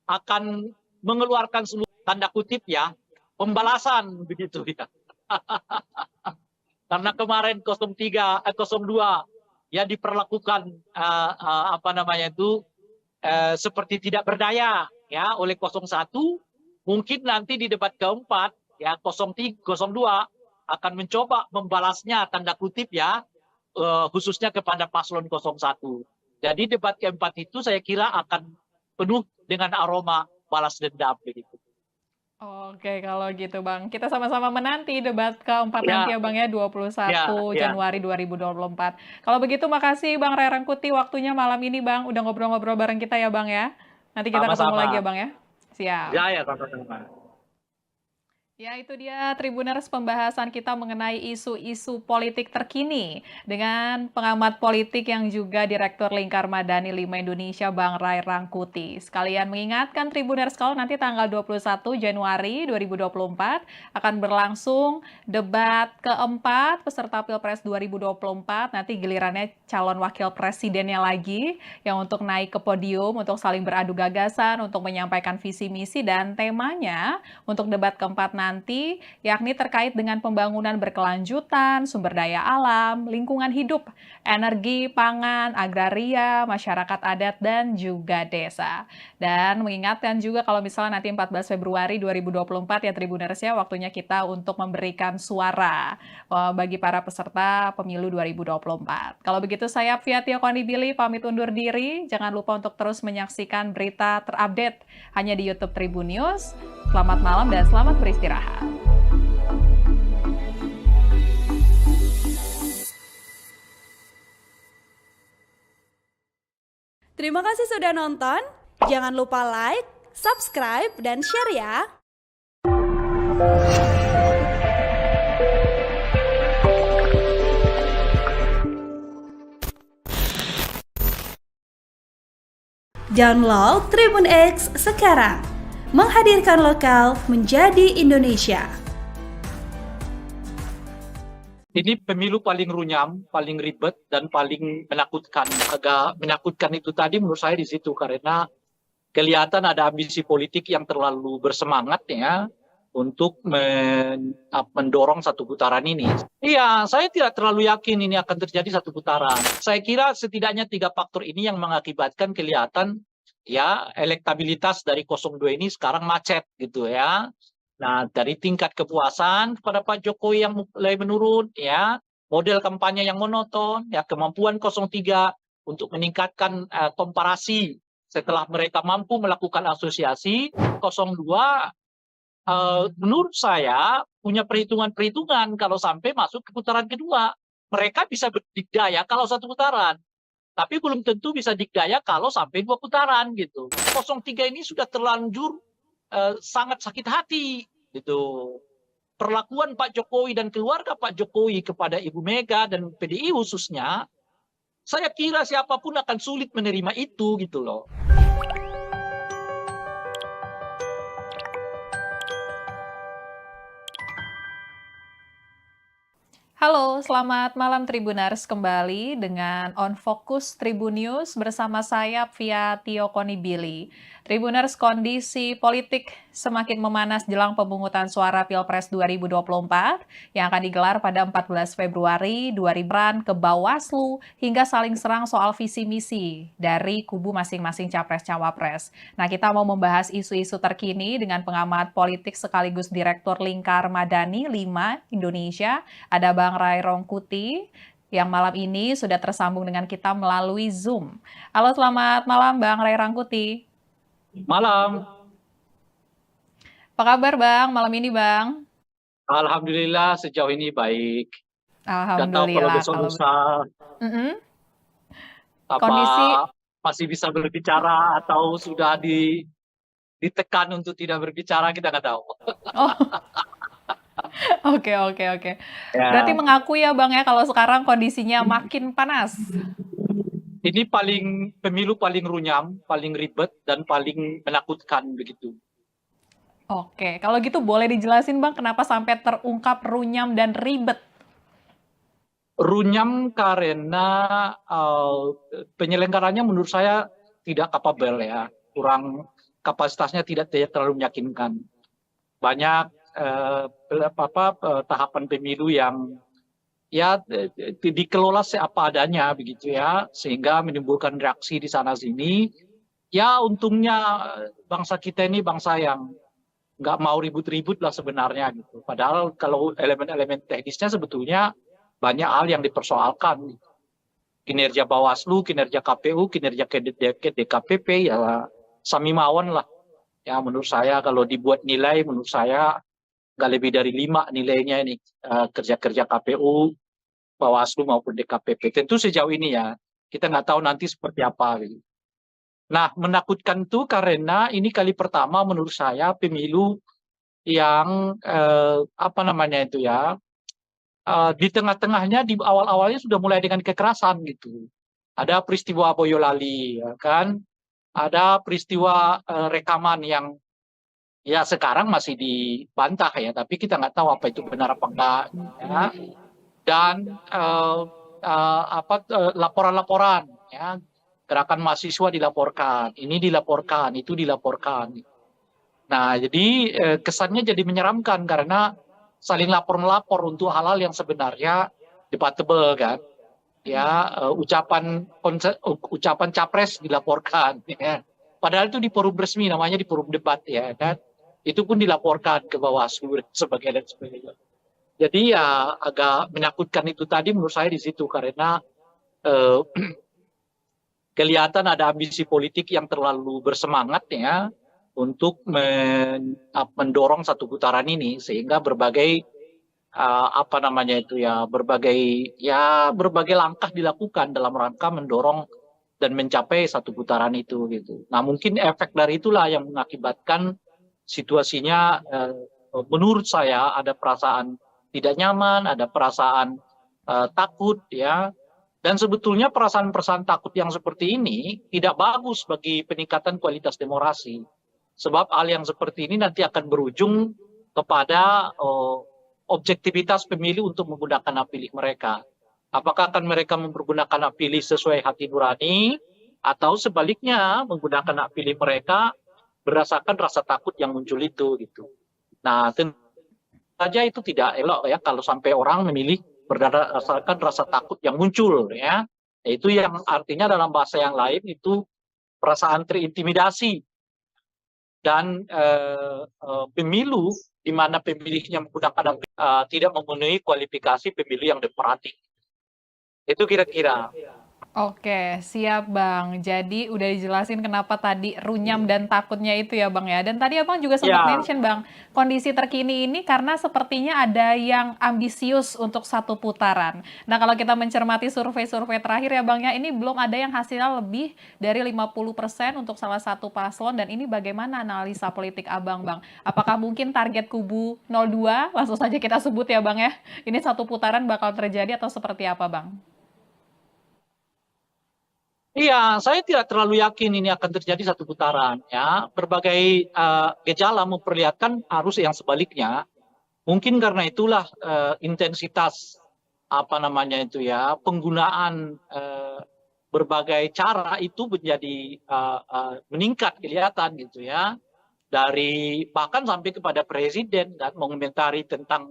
[SPEAKER 1] akan mengeluarkan seluruh tanda kutip ya pembalasan begitu ya. Karena kemarin 02 ya diperlakukan seperti tidak berdaya ya oleh 01. Mungkin nanti di debat keempat ya 02 akan mencoba membalasnya tanda kutip ya khususnya kepada paslon 01. Jadi debat keempat itu saya kira akan penuh dengan aroma balas dendam begitu.
[SPEAKER 2] Oke, kalau gitu Bang. Kita sama-sama menanti debat keempat
[SPEAKER 1] Ya.
[SPEAKER 2] nanti ya Bang ya, 21
[SPEAKER 1] Ya.
[SPEAKER 2] Januari 2024. Kalau begitu makasih Bang Ray Rangkuti waktunya malam ini Bang, udah ngobrol-ngobrol bareng kita ya Bang ya. Nanti kita ketemu
[SPEAKER 1] Sama-sama.
[SPEAKER 2] lagi ya Bang ya. Siap.
[SPEAKER 1] Ya, sama-sama.
[SPEAKER 2] Ya, itu dia Tribuners pembahasan kita mengenai isu-isu politik terkini dengan pengamat politik yang juga Direktur Lingkar Madani 5 Indonesia, Bang Ray Rangkuti. Sekalian mengingatkan Tribuners kalau nanti tanggal 21 Januari 2024 akan berlangsung debat keempat peserta Pilpres 2024. Nanti gilirannya calon wakil presidennya lagi yang untuk naik ke podium, untuk saling beradu gagasan, untuk menyampaikan visi misi dan temanya untuk debat keempat nanti nanti, yakni terkait dengan pembangunan berkelanjutan, sumber daya alam, lingkungan hidup, energi, pangan, agraria, masyarakat adat, dan juga desa. Dan mengingatkan juga kalau misalnya nanti 14 Februari 2024 ya Tribuners ya, waktunya kita untuk memberikan suara bagi para peserta pemilu 2024. Kalau begitu saya Fia Tio Konibili pamit undur diri. Jangan lupa untuk terus menyaksikan berita terupdate hanya di YouTube Tribun News. Selamat malam dan selamat beristirahat.
[SPEAKER 3] Terima kasih sudah nonton. Jangan lupa like, subscribe, dan share ya. Download Tribun X sekarang. Menghadirkan lokal menjadi Indonesia.
[SPEAKER 1] Ini pemilu paling runyam, paling ribet, dan paling menakutkan. Agak menakutkan itu tadi menurut saya di situ, karena kelihatan ada ambisi politik yang terlalu bersemangat ya untuk mendorong satu putaran ini. Iya, saya tidak terlalu yakin ini akan terjadi satu putaran. Saya kira setidaknya 3 faktor ini yang mengakibatkan kelihatan ya elektabilitas dari 02 ini sekarang macet gitu ya. Nah, dari tingkat kepuasan kepada Pak Jokowi yang mulai menurun ya, model kampanye yang monoton, ya kemampuan 03 untuk meningkatkan komparasi setelah mereka mampu melakukan asosiasi. 02 menurut saya punya perhitungan-perhitungan kalau sampai masuk ke putaran kedua. Mereka bisa berdikdaya kalau satu putaran, tapi belum tentu bisa dikdaya kalau sampai 2 putaran gitu. 03 ini sudah terlanjur sangat sakit hati gitu. Perlakuan Pak Jokowi dan keluarga Pak Jokowi kepada Ibu Mega dan PDI khususnya, saya kira siapapun akan sulit menerima itu gitu loh.
[SPEAKER 2] Halo, selamat malam Tribuners, kembali dengan On Focus Tribun News bersama saya Fia Tio Konibili. Tribuners, kondisi politik semakin memanas jelang pemungutan suara Pilpres 2024 yang akan digelar pada 14 Februari 2024 ke Bawaslu hingga saling serang soal visi misi dari kubu masing-masing Capres-Cawapres. Nah, kita mau membahas isu-isu terkini dengan pengamat politik sekaligus Direktur Lingkar Madani 5 Indonesia, ada Bang Ray Rongkuti, yang malam ini sudah tersambung dengan kita melalui Zoom. Halo, selamat malam Bang Ray Rongkuti.
[SPEAKER 1] Malam.
[SPEAKER 2] Apa kabar Bang, malam ini Bang?
[SPEAKER 1] Alhamdulillah sejauh ini baik. Nggak tahu kalau
[SPEAKER 2] Alhamdulillah.
[SPEAKER 1] besok lusa apa
[SPEAKER 2] Kondisi,
[SPEAKER 1] masih bisa berbicara atau sudah ditekan untuk tidak berbicara, kita nggak tahu.
[SPEAKER 2] oh oke. Berarti
[SPEAKER 1] Ya,
[SPEAKER 2] mengaku ya Bang ya kalau sekarang kondisinya makin panas.
[SPEAKER 1] ini pemilu paling runyam, paling ribet, dan paling menakutkan begitu.
[SPEAKER 2] Oke, kalau gitu boleh dijelasin Bang kenapa sampai terungkap runyam dan ribet?
[SPEAKER 1] Runyam karena penyelenggaranya menurut saya tidak kapabel ya, kurang kapasitasnya tidak terlalu meyakinkan. Banyak tahapan pemilu yang ya dikelola seapa adanya begitu ya, sehingga menimbulkan reaksi di sana sini. Ya untungnya bangsa kita ini bangsa yang nggak mau ribut-ribut lah sebenarnya gitu. Padahal kalau elemen-elemen teknisnya sebetulnya banyak hal yang dipersoalkan. Kinerja Bawaslu, kinerja KPU, kinerja DKPP ya sami mawon lah. Ya menurut saya kalau dibuat nilai, menurut saya nggak lebih dari 5 nilainya ini, kerja-kerja KPU, Bawaslu maupun DKPP. Tentu sejauh ini ya, kita nggak tahu nanti seperti apa. Gitu. Nah, menakutkan itu karena ini kali pertama menurut saya pemilu yang di tengah-tengahnya, di awal-awalnya sudah mulai dengan kekerasan gitu. Ada peristiwa Boyolali, ya kan? Ada peristiwa rekaman yang ya sekarang masih dibantah ya, tapi kita nggak tahu apa itu benar apa enggak. Ya. Dan laporan-laporan, ya, gerakan mahasiswa dilaporkan, ini dilaporkan, itu dilaporkan. Nah, jadi kesannya jadi menyeramkan karena saling lapor-melapor untuk hal-hal yang sebenarnya debatable kan. Ya, ucapan capres dilaporkan, ya. Padahal itu di forum resmi, namanya di forum debat, ya kan. Itu pun dilaporkan ke Bawaslu dan sebagainya. Jadi ya agak menakutkan itu tadi menurut saya di situ karena eh, kelihatan ada ambisi politik yang terlalu bersemangat ya untuk mendorong satu putaran ini sehingga berbagai apa namanya itu ya berbagai langkah dilakukan dalam rangka mendorong dan mencapai satu putaran itu gitu. Nah mungkin efek dari itulah yang mengakibatkan situasinya menurut saya ada perasaan tidak nyaman, ada perasaan takut ya. Dan sebetulnya perasaan-perasaan takut yang seperti ini tidak bagus bagi peningkatan kualitas demokrasi. Sebab hal yang seperti ini nanti akan berujung kepada objektivitas pemilih untuk menggunakan hak pilih mereka. Apakah akan mereka mempergunakan hak pilih sesuai hati nurani atau sebaliknya menggunakan hak pilih mereka berdasarkan rasa takut yang muncul itu gitu. Nah, tentu saja itu tidak elok ya kalau sampai orang memilih berdasarkan rasa takut yang muncul ya. Itu yang artinya dalam bahasa yang lain itu perasaan terintimidasi dan pemilu di mana pemilihnya menggunakan tidak memenuhi kualifikasi pemilih yang demokratik. Itu kira-kira.
[SPEAKER 2] Oke, siap Bang. Jadi udah dijelasin kenapa tadi runyam dan takutnya itu ya Bang ya. Dan tadi Abang juga sempat
[SPEAKER 1] Ya,
[SPEAKER 2] mention Bang, kondisi terkini ini karena sepertinya ada yang ambisius untuk satu putaran. Nah kalau kita mencermati survei-survei terakhir ya Bang ya, ini belum ada yang hasilnya lebih dari 50% untuk salah satu paslon. Dan ini bagaimana analisa politik Abang Bang? Apakah mungkin target kubu 02, langsung saja kita sebut ya Bang ya, ini satu putaran bakal terjadi atau seperti apa Bang?
[SPEAKER 1] iya, saya tidak terlalu yakin ini akan terjadi satu putaran ya. Berbagai gejala memperlihatkan arus yang sebaliknya. Mungkin karena itulah intensitas apa namanya itu ya penggunaan berbagai cara itu menjadi meningkat kelihatan gitu ya. Dari bahkan sampai kepada presiden dan mengomentari tentang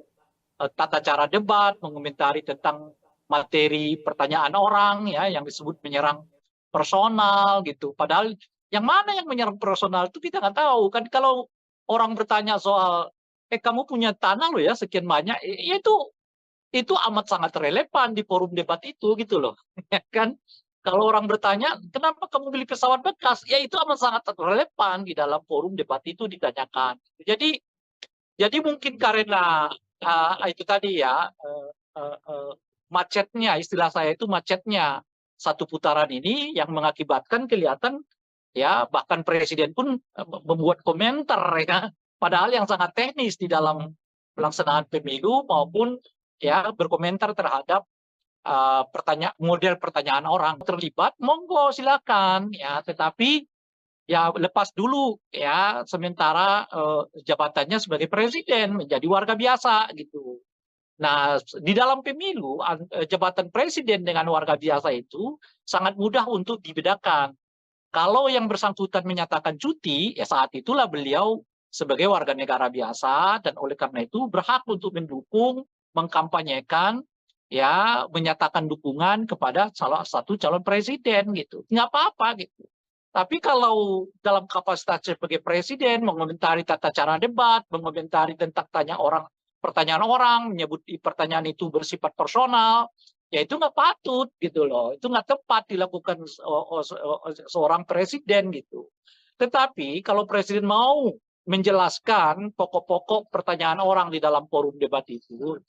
[SPEAKER 1] tata cara debat, mengomentari tentang materi pertanyaan orang ya yang disebut menyerang personal gitu. Padahal yang mana yang menyerang personal itu kita nggak tahu kan. Kalau orang bertanya soal kamu punya tanah loh ya sekian banyak, ya itu amat sangat relevan di forum debat itu gitu loh. Ya kan? Kalau orang bertanya, kenapa kamu beli pesawat bekas? Ya itu amat sangat relevan di dalam forum debat itu ditanyakan. Jadi mungkin karena itu tadi ya macetnya, istilah saya itu macetnya satu putaran ini yang mengakibatkan kelihatan ya bahkan presiden pun membuat komentar ya padahal yang sangat teknis di dalam pelaksanaan pemilu maupun ya berkomentar terhadap model pertanyaan orang terlibat monggo silakan ya tetapi ya lepas dulu ya sementara jabatannya sebagai presiden menjadi warga biasa gitu. Nah, di dalam pemilu jabatan presiden dengan warga biasa itu sangat mudah untuk dibedakan. Kalau yang bersangkutan menyatakan cuti, ya saat itulah beliau sebagai warga negara biasa dan oleh karena itu berhak untuk mendukung, mengkampanyekan, ya menyatakan dukungan kepada salah satu calon presiden gitu. Nggak apa-apa gitu. Tapi kalau dalam kapasitas sebagai presiden mengomentari tata cara debat, mengomentari tentang pertanyaan orang, menyebut pertanyaan itu bersifat personal, ya itu nggak patut gitu loh. Itu nggak tepat dilakukan seorang presiden gitu. Tetapi kalau presiden mau menjelaskan pokok-pokok pertanyaan orang di dalam forum debat itu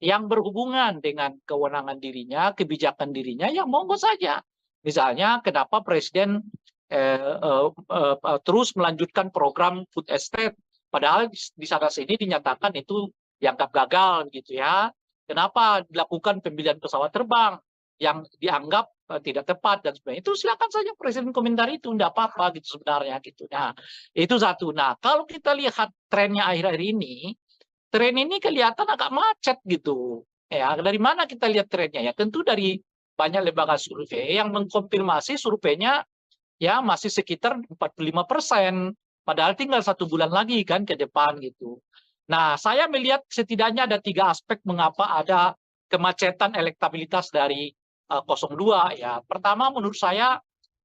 [SPEAKER 1] yang berhubungan dengan kewenangan dirinya, kebijakan dirinya, ya monggo saja. Misalnya kenapa presiden terus melanjutkan program food estate, padahal di sana sini dinyatakan itu dianggap gagal gitu ya. Kenapa dilakukan pembelian pesawat terbang yang dianggap tidak tepat dan sebagainya. Itu silakan saja presiden komentar itu, tidak apa-apa gitu sebenarnya gitu. Nah, itu satu. Nah, kalau kita lihat trennya akhir-akhir ini, tren ini kelihatan agak macet gitu. Ya, dari mana kita lihat trennya? Ya, tentu dari banyak lembaga survei yang mengkonfirmasi surveinya ya masih sekitar 45%. Padahal tinggal 1 bulan lagi kan ke depan gitu. Nah, saya melihat setidaknya ada 3 aspek mengapa ada kemacetan elektabilitas dari 02 ya. Pertama, menurut saya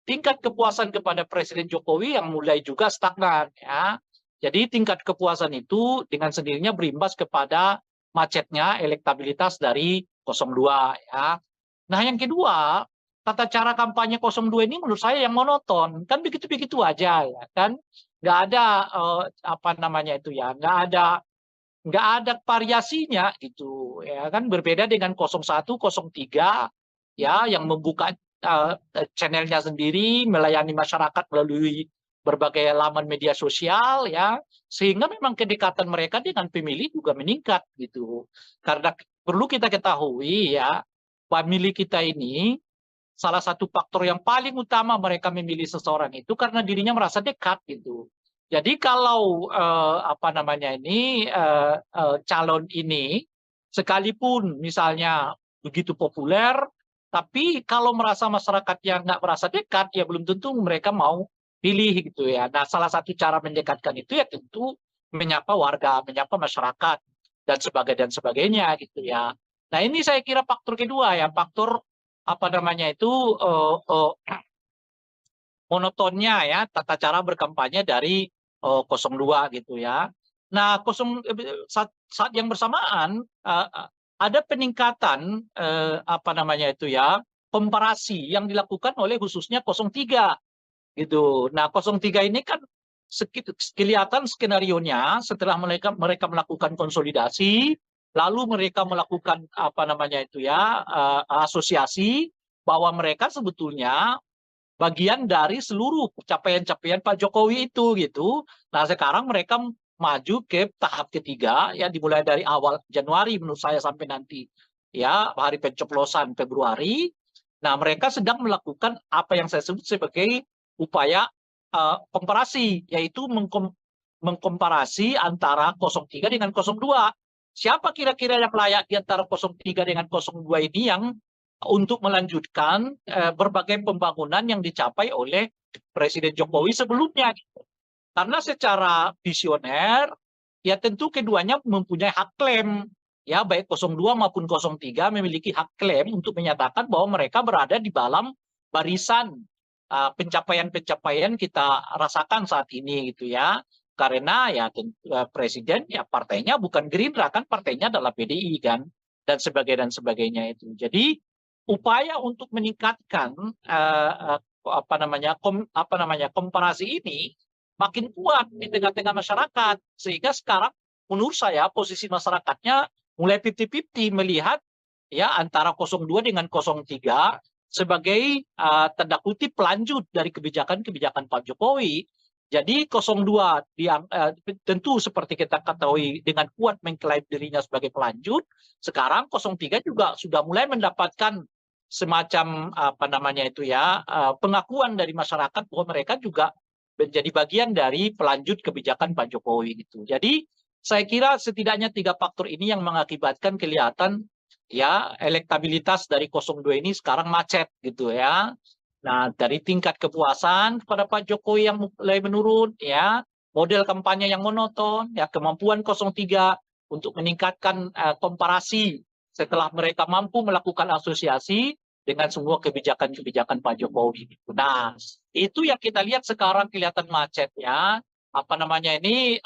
[SPEAKER 1] tingkat kepuasan kepada Presiden Jokowi yang mulai juga stagnan ya. Jadi tingkat kepuasan itu dengan sendirinya berimbas kepada macetnya elektabilitas dari 02 ya. Nah, yang kedua, tata cara kampanye 02 ini menurut saya yang monoton. Kan begitu-begitu aja ya kan. Nggak ada apa namanya itu ya, nggak ada variasinya gitu ya kan, berbeda dengan 01, 03 ya yang membuka channelnya sendiri, melayani masyarakat melalui berbagai laman media sosial ya, sehingga memang kedekatan mereka dengan pemilih juga meningkat gitu. Karena perlu kita ketahui ya, pemilih kita ini salah satu faktor yang paling utama mereka memilih seseorang itu karena dirinya merasa dekat gitu. Jadi kalau apa namanya ini calon ini sekalipun misalnya begitu populer, tapi kalau merasa masyarakat yang nggak merasa dekat, ya belum tentu mereka mau pilih gitu ya. Nah, salah satu cara mendekatkan itu ya tentu menyapa warga, menyapa masyarakat dan sebagainya gitu ya. Nah, ini saya kira faktor kedua ya, faktor apa namanya itu monotonnya ya tata cara berkampanye dari 02 gitu ya. Nah, saat yang bersamaan ada peningkatan apa namanya itu ya, komparasi yang dilakukan oleh khususnya 03 gitu. Nah, 03 ini kan kelihatan skenarionya setelah mereka melakukan konsolidasi, lalu mereka melakukan apa namanya itu ya, asosiasi bahwa mereka sebetulnya bagian dari seluruh capaian-capaian Pak Jokowi itu gitu. Nah, sekarang mereka maju ke tahap ketiga ya, dimulai dari awal Januari menurut saya sampai nanti ya hari pencoblosan Februari. Nah, mereka sedang melakukan apa yang saya sebut sebagai upaya komparasi, yaitu mengkomparasi antara 03 dengan 02. Siapa kira-kira yang layak di antara 03 dengan 02 ini yang untuk melanjutkan berbagai pembangunan yang dicapai oleh Presiden Jokowi sebelumnya. Karena secara visioner, ya tentu keduanya mempunyai hak klaim. Ya, baik 02 maupun 03 memiliki hak klaim untuk menyatakan bahwa mereka berada di dalam barisan pencapaian-pencapaian kita rasakan saat ini gitu ya. Karena ya presiden ya partainya bukan Gerindra kan, partainya adalah PDI kan, dan sebagainya itu. Jadi upaya untuk meningkatkan apa namanya komparasi ini makin kuat di tengah-tengah masyarakat, sehingga sekarang menurut saya posisi masyarakatnya mulai 50-50 melihat ya antara 02 dengan 03 sebagai tanda kutip pelanjut dari kebijakan-kebijakan Pak Jokowi. Jadi 02 tentu seperti kita ketahui dengan kuat mengklaim dirinya sebagai pelanjut. Sekarang 03 juga sudah mulai mendapatkan semacam apa namanya itu ya, pengakuan dari masyarakat bahwa mereka juga menjadi bagian dari pelanjut kebijakan Pak Jokowi gitu. Jadi saya kira setidaknya 3 faktor ini yang mengakibatkan kelihatan ya elektabilitas dari 02 ini sekarang macet gitu ya. Nah, dari tingkat kepuasan kepada Pak Jokowi yang mulai menurun ya, model kampanye yang monoton, ya kemampuan 03 untuk meningkatkan komparasi setelah mereka mampu melakukan asosiasi dengan semua kebijakan-kebijakan Pak Jokowi. Nah, itu yang kita lihat sekarang kelihatan macet ya. Apa namanya ini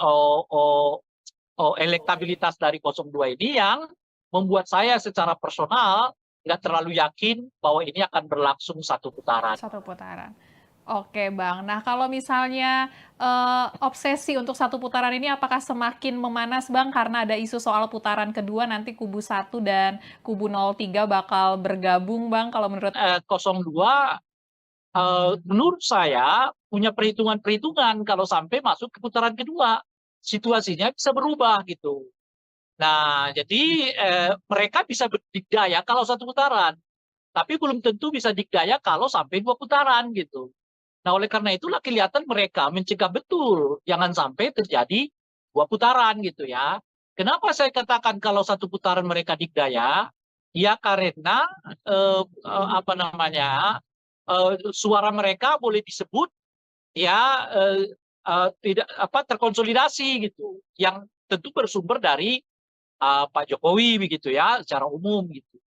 [SPEAKER 1] elektabilitas dari 02 ini yang membuat saya secara personal nggak terlalu yakin bahwa ini akan berlangsung 1 putaran.
[SPEAKER 2] 1 putaran. Oke, Bang. Nah, kalau misalnya obsesi untuk 1 putaran ini apakah semakin memanas, Bang, karena ada isu soal putaran kedua nanti kubu 1 dan kubu 03 bakal bergabung, Bang, kalau menurut
[SPEAKER 1] 02 menurut saya punya perhitungan-perhitungan kalau sampai masuk ke putaran kedua. Situasinya bisa berubah gitu. Nah, jadi mereka bisa berdikdaya kalau 1 putaran, tapi belum tentu bisa dikdaya kalau sampai 2 putaran gitu. Nah, oleh karena itulah kelihatan mereka mencegah betul jangan sampai terjadi 2 putaran gitu ya. Kenapa saya katakan kalau 1 putaran mereka dikdaya? Ya karena apa namanya suara mereka boleh disebut ya tidak terkonsolidasi gitu, yang tentu bersumber dari Pak Jokowi begitu ya secara umum gitu.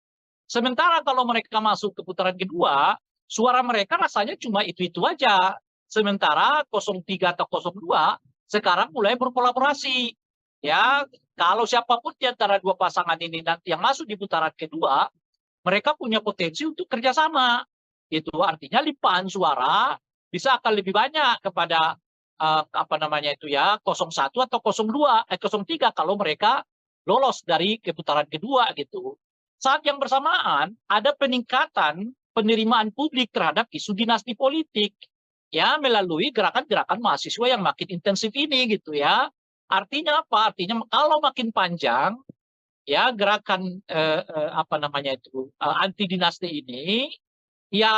[SPEAKER 1] Sementara kalau mereka masuk ke putaran kedua, suara mereka rasanya cuma itu-itu aja. Sementara 03 atau 02 sekarang mulai berkolaborasi. Ya, kalau siapapun di antara dua pasangan ini nanti yang masuk di putaran kedua, mereka punya potensi untuk kerjasama. Itu artinya limpahan suara bisa akan lebih banyak kepada apa namanya itu ya 01 atau 02, 03 kalau mereka lolos dari putaran kedua gitu. Saat yang bersamaan ada peningkatan penerimaan publik terhadap isu dinasti politik ya melalui gerakan-gerakan mahasiswa yang makin intensif ini gitu ya. Artinya apa? Artinya kalau makin panjang ya gerakan apa namanya itu anti dinasti ini ya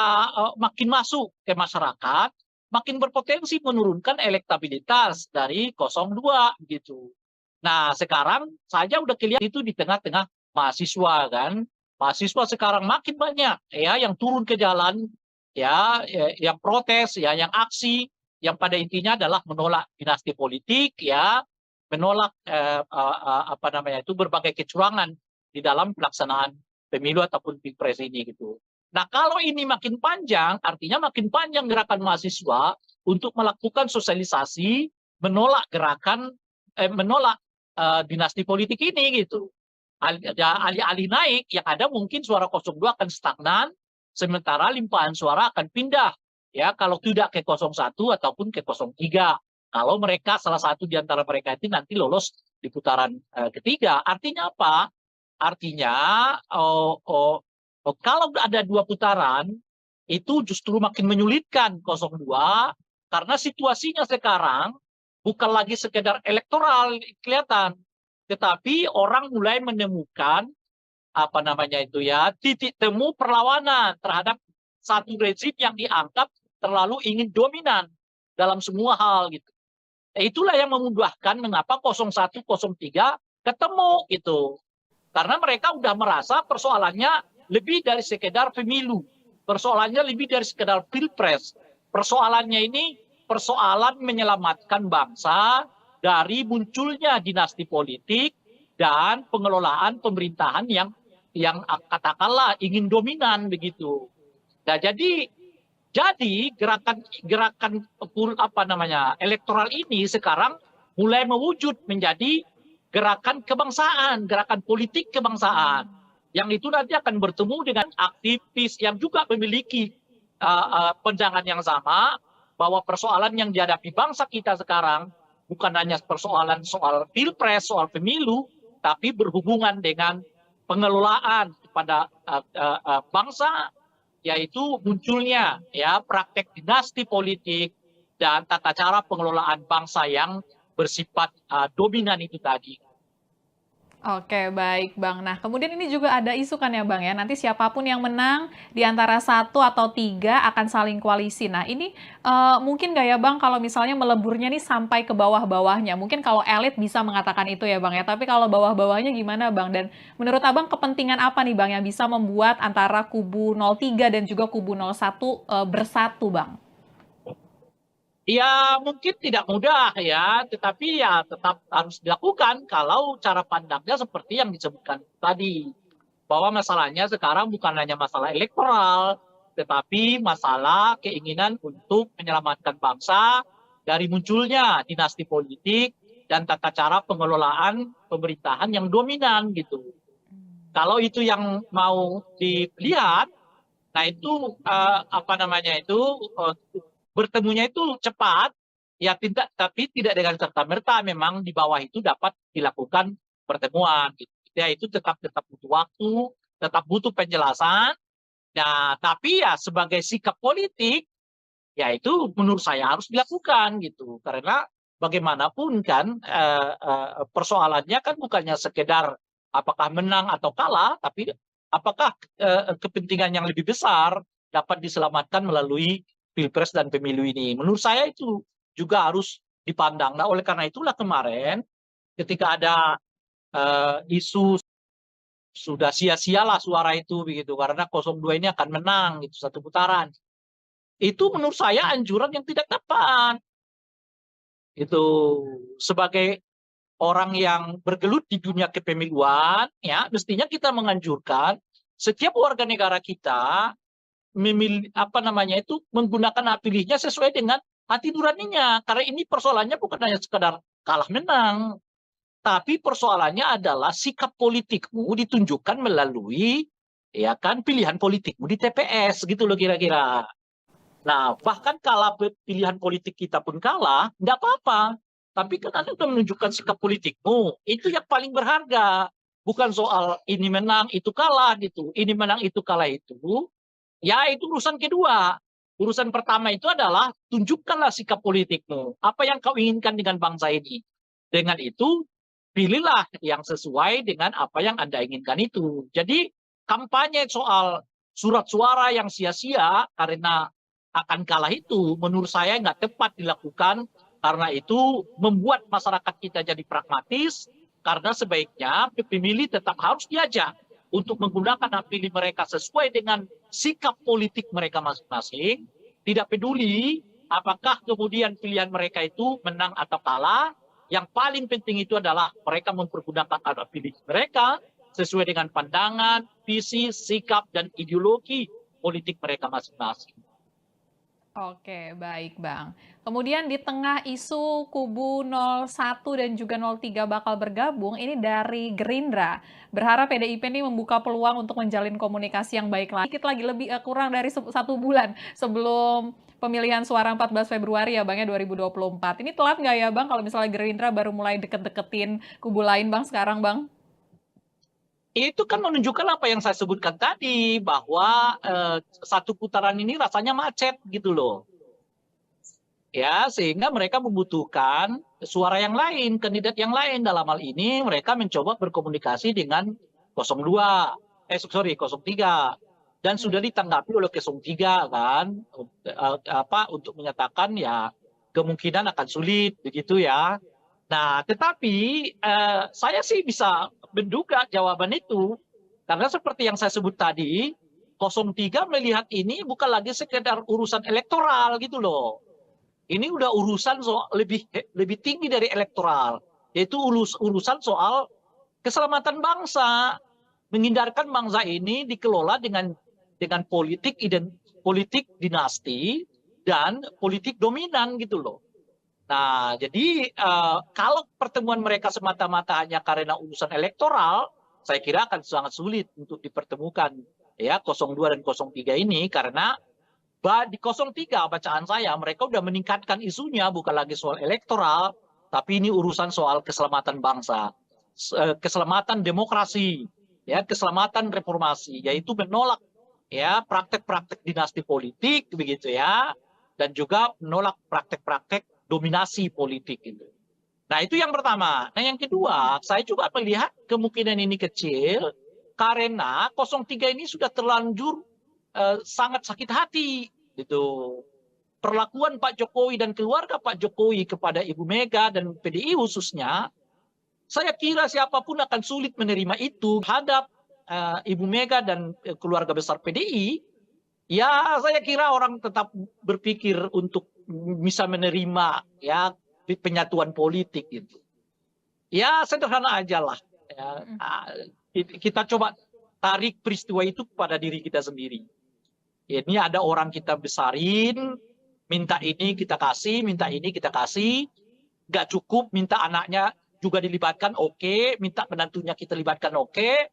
[SPEAKER 1] makin masuk ke masyarakat, makin berpotensi menurunkan elektabilitas dari 02 gitu. Nah, sekarang saja udah kelihatan itu di tengah-tengah mahasiswa kan. Mahasiswa sekarang makin banyak ya yang turun ke jalan ya, yang protes ya, yang aksi yang pada intinya adalah menolak dinasti politik ya, menolak apa namanya itu berbagai kecurangan di dalam pelaksanaan pemilu ataupun pilpres ini gitu. Nah, kalau ini makin panjang, artinya makin panjang gerakan mahasiswa untuk melakukan sosialisasi menolak gerakan menolak dinasti politik ini gitu. Alih-alih naik, yang ada mungkin suara 02 akan stagnan, sementara limpahan suara akan pindah ya kalau tidak ke 01 ataupun ke 03. Kalau mereka salah satu di antara mereka itu nanti lolos di putaran ketiga. Artinya apa? Artinya kalau ada dua putaran itu justru makin menyulitkan 02 karena situasinya sekarang bukan lagi sekedar elektoral kelihatan, tetapi orang mulai menemukan apa namanya itu ya titik temu perlawanan terhadap satu rezim yang dianggap terlalu ingin dominan dalam semua hal gitu. Itulah yang memudahkan mengapa 01, 03 ketemu gitu. Karena mereka udah merasa persoalannya lebih dari sekedar pemilu. Persoalannya lebih dari sekedar pilpres. Persoalannya ini persoalan menyelamatkan bangsa dari munculnya dinasti politik dan pengelolaan pemerintahan yang katakanlah ingin dominan begitu. Nah, jadi gerakan apa namanya elektoral ini sekarang mulai mewujud menjadi gerakan kebangsaan, gerakan politik kebangsaan. Yang itu nanti akan bertemu dengan aktivis yang juga memiliki pandangan yang sama bahwa persoalan yang dihadapi bangsa kita sekarang bukan hanya persoalan soal pilpres, soal pemilu, tapi berhubungan dengan pengelolaan kepada bangsa, yaitu munculnya ya praktek dinasti politik dan tata cara pengelolaan bangsa yang bersifat dominan itu tadi.
[SPEAKER 2] Oke, baik Bang. Nah, kemudian ini juga ada isu kan ya Bang ya, nanti siapapun yang menang di antara 1 atau 3 akan saling koalisi. Nah, ini mungkin nggak ya Bang kalau misalnya meleburnya nih sampai ke bawah-bawahnya? Mungkin kalau elit bisa mengatakan itu ya Bang ya, tapi kalau bawah-bawahnya gimana Bang? Dan menurut Abang kepentingan apa nih Bang yang bisa membuat antara kubu 03 dan juga kubu 01 bersatu Bang?
[SPEAKER 1] Ya mungkin tidak mudah ya, tetapi ya tetap harus dilakukan kalau cara pandangnya seperti yang disebutkan tadi. Bahwa masalahnya sekarang bukan hanya masalah elektoral, tetapi masalah keinginan untuk menyelamatkan bangsa dari munculnya dinasti politik dan tata cara pengelolaan pemerintahan yang dominan gitu. Kalau itu yang mau dilihat, nah itu apa namanya itu bertemunya itu cepat, ya tidak, tapi tidak dengan serta-merta memang di bawah itu dapat dilakukan pertemuan. Gitu. Ya itu tetap butuh waktu, tetap butuh penjelasan. Nah, tapi ya sebagai sikap politik, ya itu menurut saya harus dilakukan gitu. Karena bagaimanapun kan persoalannya kan bukannya sekedar apakah menang atau kalah, tapi apakah kepentingan yang lebih besar dapat diselamatkan melalui pilpres dan pemilu ini. Menurut saya itu juga harus dipandang. Nah, oleh karena itulah kemarin ketika ada isu sudah sia-sialah suara itu begitu karena 02 ini akan menang itu satu putaran. Itu menurut saya anjuran yang tidak tepat. Itu sebagai orang yang bergelut di dunia kepemiluan, ya mestinya kita menganjurkan setiap warga negara kita memilih apa namanya itu menggunakan hak pilihnya sesuai dengan hati nuraninya. Karena ini persoalannya bukan hanya sekedar kalah menang, tapi persoalannya adalah sikap politikmu ditunjukkan melalui ya kan pilihan politikmu di TPS gitu loh kira-kira. Nah, bahkan kalau pilihan politik kita pun kalah, nggak apa-apa. Tapi kan Anda sudah menunjukkan sikap politikmu. Itu yang paling berharga. Bukan soal ini menang, itu kalah gitu. Ini menang, itu kalah itu. Ya, itu urusan kedua. Urusan pertama itu adalah tunjukkanlah sikap politikmu. Apa yang kau inginkan dengan bangsa ini. Dengan itu, pilihlah yang sesuai dengan apa yang Anda inginkan itu. Jadi, kampanye soal surat suara yang sia-sia karena akan kalah itu menurut saya nggak tepat dilakukan karena itu membuat masyarakat kita jadi pragmatis karena sebaiknya pemilih tetap harus diajak untuk menggunakan hak pilih mereka sesuai dengan sikap politik mereka masing-masing, tidak peduli apakah kemudian pilihan mereka itu menang atau kalah, yang paling penting itu adalah mereka mempergunakan hak pilih mereka sesuai dengan pandangan, visi, sikap, dan ideologi politik mereka masing-masing.
[SPEAKER 2] Oke, baik Bang. Kemudian di tengah isu kubu 01 dan juga 03 bakal bergabung, ini dari Gerindra. Berharap PDIP ini membuka peluang untuk menjalin komunikasi yang baik lagi. Dikit lagi, lebih kurang dari 1 bulan sebelum pemilihan suara 14 Februari ya Bang ya 2024. Ini telat nggak ya Bang kalau misalnya Gerindra baru mulai deket-deketin kubu lain Bang sekarang Bang?
[SPEAKER 1] Itu kan menunjukkan apa yang saya sebutkan tadi, bahwa satu putaran ini rasanya macet gitu loh. Ya, sehingga mereka membutuhkan suara yang lain, kandidat yang lain. Dalam hal ini mereka mencoba berkomunikasi dengan 02, 03. Dan sudah ditanggapi oleh 03 kan, untuk menyatakan ya kemungkinan akan sulit begitu ya. Nah, tetapi saya sih bisa menduga jawaban itu. Karena seperti yang saya sebut tadi, 03 melihat ini bukan lagi sekedar urusan elektoral gitu loh. Ini udah urusan soal lebih tinggi dari elektoral, yaitu urusan soal keselamatan bangsa, menghindarkan bangsa ini dikelola dengan politik dinasti dan politik dominan gitu loh. Nah, jadi kalau pertemuan mereka semata-mata hanya karena urusan elektoral, saya kira akan sangat sulit untuk dipertemukan ya 02 dan 03 ini karena di 03 bacaan saya mereka udah meningkatkan isunya bukan lagi soal elektoral, tapi ini urusan soal keselamatan bangsa, keselamatan demokrasi, ya keselamatan reformasi, yaitu menolak ya praktek-praktek dinasti politik begitu ya, dan juga menolak praktek-praktek dominasi politik itu. Nah itu yang pertama. Nah yang kedua, saya juga melihat kemungkinan ini kecil karena 03 ini sudah terlanjur sangat sakit hati gitu. Perlakuan Pak Jokowi dan keluarga Pak Jokowi kepada Ibu Mega dan PDI khususnya, saya kira siapapun akan sulit menerima itu terhadap Ibu Mega dan keluarga besar PDI. Ya, saya kira orang tetap berpikir untuk bisa menerima ya penyatuan politik itu. Ya, sederhana aja lah. Ya, kita coba tarik peristiwa itu kepada diri kita sendiri. Ini ada orang kita besarin, minta ini kita kasih, minta ini kita kasih, nggak cukup, minta anaknya juga dilibatkan, oke, minta menantunya kita libatkan, oke.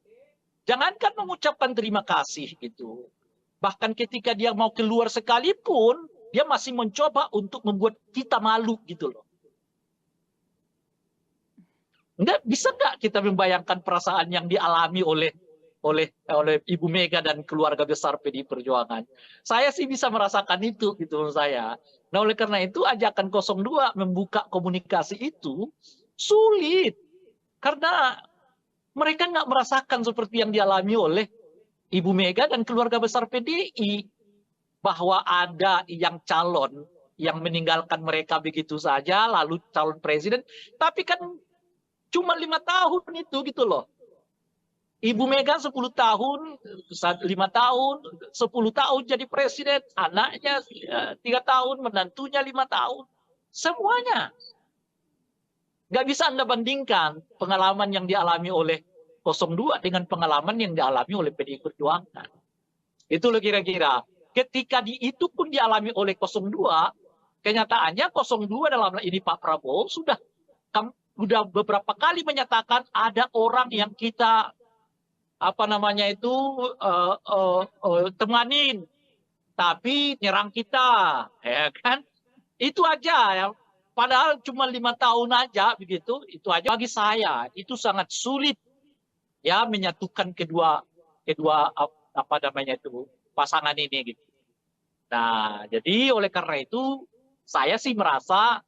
[SPEAKER 1] Jangankan mengucapkan terima kasih gitu. Bahkan ketika dia mau keluar sekalipun, dia masih mencoba untuk membuat kita malu gitu loh. Bisa nggak kita membayangkan perasaan yang dialami oleh Ibu Mega dan keluarga besar PDI Perjuangan? Saya sih bisa merasakan itu gitu menurut saya. Nah oleh karena itu ajakan 02 membuka komunikasi itu sulit. Karena mereka nggak merasakan seperti yang dialami oleh Ibu Mega dan keluarga besar PDI. Bahwa ada yang calon yang meninggalkan mereka begitu saja, lalu calon presiden. Tapi kan cuma 5 tahun itu gitu loh. Ibu Mega 10 tahun, 5 tahun, 10 tahun jadi presiden, anaknya 3 tahun, menantunya 5 tahun. Semuanya. nggak bisa Anda bandingkan pengalaman yang dialami oleh 02 dengan pengalaman yang dialami oleh PDI Perjuangan. Itu loh kira-kira. Ketika itu pun dialami oleh 02, kenyataannya 02 dalam hal ini Pak Prabowo sudah beberapa kali menyatakan ada orang yang kita temanin, tapi nyerang kita, ya kan? Itu aja ya. Padahal cuma 5 tahun aja begitu, itu aja bagi saya itu sangat sulit ya menyatukan kedua pasangan ini gitu. Nah, jadi oleh karena itu saya sih merasa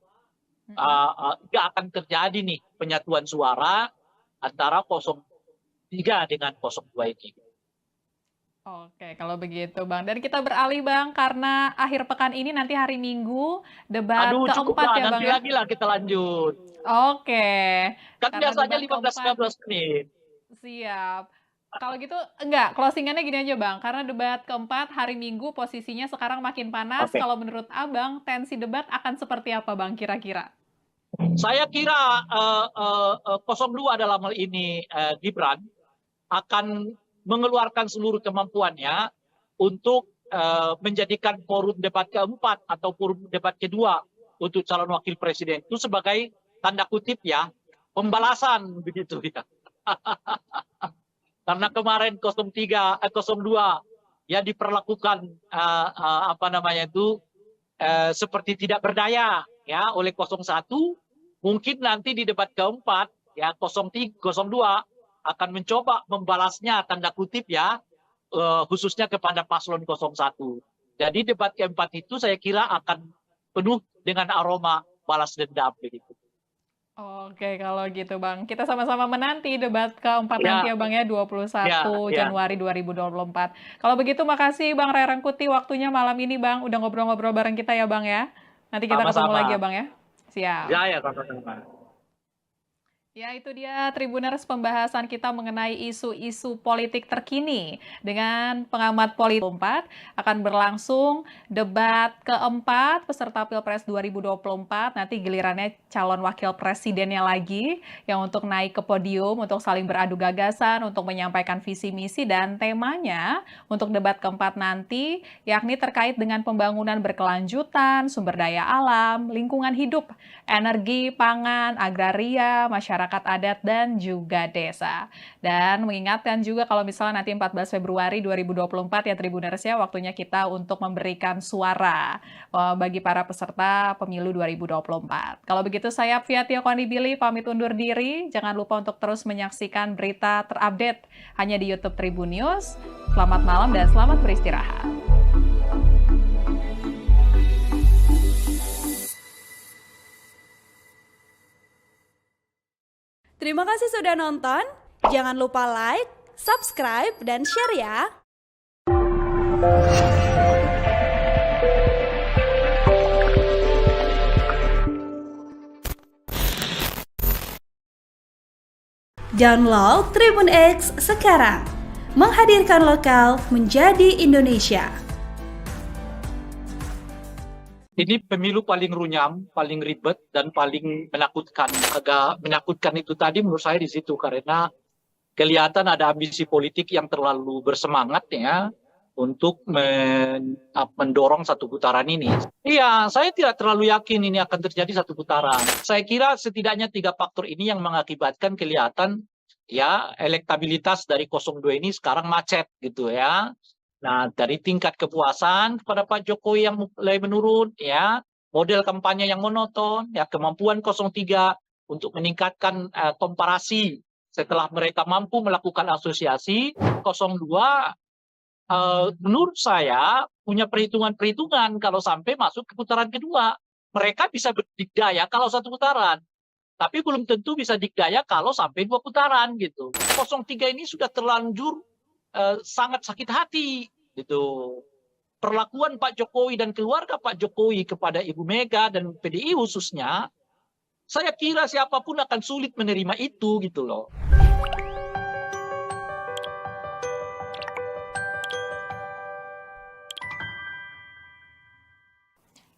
[SPEAKER 1] nggak akan terjadi nih penyatuan suara antara 03 dengan 02 ini.
[SPEAKER 2] Oke, kalau begitu Bang. Dan kita beralih Bang, karena akhir pekan ini nanti hari Minggu debat
[SPEAKER 1] Aduh,
[SPEAKER 2] keempat
[SPEAKER 1] cukuplah,
[SPEAKER 2] ya Bang
[SPEAKER 1] nanti
[SPEAKER 2] ya?
[SPEAKER 1] lagi lah kita lanjut.
[SPEAKER 2] Oke,
[SPEAKER 1] Kan
[SPEAKER 2] karena
[SPEAKER 1] biasanya
[SPEAKER 2] debat keempat
[SPEAKER 1] 15-19 menit.
[SPEAKER 2] siap. Kalau gitu enggak, closingannya gini aja Bang, karena debat keempat hari Minggu posisinya sekarang makin panas.
[SPEAKER 1] Oke.
[SPEAKER 2] Kalau menurut Abang, tensi debat akan seperti apa Bang kira-kira?
[SPEAKER 1] Saya kira 02 dalam hal ini Gibran akan mengeluarkan seluruh kemampuannya untuk menjadikan forum debat keempat atau forum debat kedua untuk calon wakil presiden itu sebagai tanda kutip ya pembalasan begitu ya. Karena kemarin 02 ya diperlakukan seperti tidak berdaya ya oleh 01, mungkin nanti di debat keempat ya 02 akan mencoba membalasnya tanda kutip ya khususnya kepada paslon 01. Jadi debat keempat itu saya kira akan penuh dengan aroma balas dendam begitu.
[SPEAKER 2] Oke, kalau gitu Bang. Kita sama-sama menanti debat keempat nanti
[SPEAKER 1] Ya,
[SPEAKER 2] ya Bang ya, 21
[SPEAKER 1] ya.
[SPEAKER 2] Januari 2024. Kalau begitu makasih Bang Ray Rangkuti waktunya malam ini Bang, udah ngobrol-ngobrol bareng kita ya Bang ya. Nanti kita ketemu lagi ya
[SPEAKER 1] Sama-sama.
[SPEAKER 2] Bang ya. Siap.
[SPEAKER 1] Ya, sama-sama.
[SPEAKER 2] Ya, itu dia Tribuners pembahasan kita mengenai isu-isu politik terkini dengan pengamat politik 4 akan berlangsung debat keempat peserta Pilpres 2024. Nanti gilirannya calon wakil presidennya lagi yang untuk naik ke podium untuk saling beradu gagasan, untuk menyampaikan visi misi dan temanya untuk debat keempat nanti yakni terkait dengan pembangunan berkelanjutan, sumber daya alam, lingkungan hidup, energi, pangan, agraria, masyarakat adat, dan juga desa. Dan mengingatkan juga kalau misalnya nanti 14 Februari 2024 ya Tribuners ya, waktunya kita untuk memberikan suara bagi para peserta pemilu 2024. Kalau begitu saya Fia Tiokoni pamit undur diri. Jangan lupa untuk terus menyaksikan berita terupdate hanya di YouTube Tribun News. Selamat malam dan selamat beristirahat.
[SPEAKER 3] Terima kasih sudah nonton. Jangan lupa like, subscribe, dan share ya. Download Tribun X sekarang. Menghadirkan lokal menjadi Indonesia.
[SPEAKER 1] Ini pemilu paling runyam, paling ribet, dan paling menakutkan. Agak menakutkan itu tadi menurut saya di situ, karena kelihatan ada ambisi politik yang terlalu bersemangat ya untuk mendorong satu putaran ini. Iya, saya tidak terlalu yakin ini akan terjadi satu putaran. Saya kira setidaknya 3 faktor ini yang mengakibatkan kelihatan ya elektabilitas dari 02 ini sekarang macet gitu ya. Nah, dari tingkat kepuasan kepada Pak Jokowi yang mulai menurun, ya, model kampanye yang monoton, ya, kemampuan 03 untuk meningkatkan komparasi setelah mereka mampu melakukan asosiasi, 02 menurut saya punya perhitungan-perhitungan kalau sampai masuk ke putaran kedua. Mereka bisa berdikdaya kalau satu putaran, tapi belum tentu bisa dikdaya kalau sampai 2 putaran gitu. 03 ini sudah terlanjur sangat sakit hati gitu. Perlakuan Pak Jokowi dan keluarga Pak Jokowi kepada Ibu Mega dan PDI khususnya, saya kira siapapun akan sulit menerima itu gitu loh.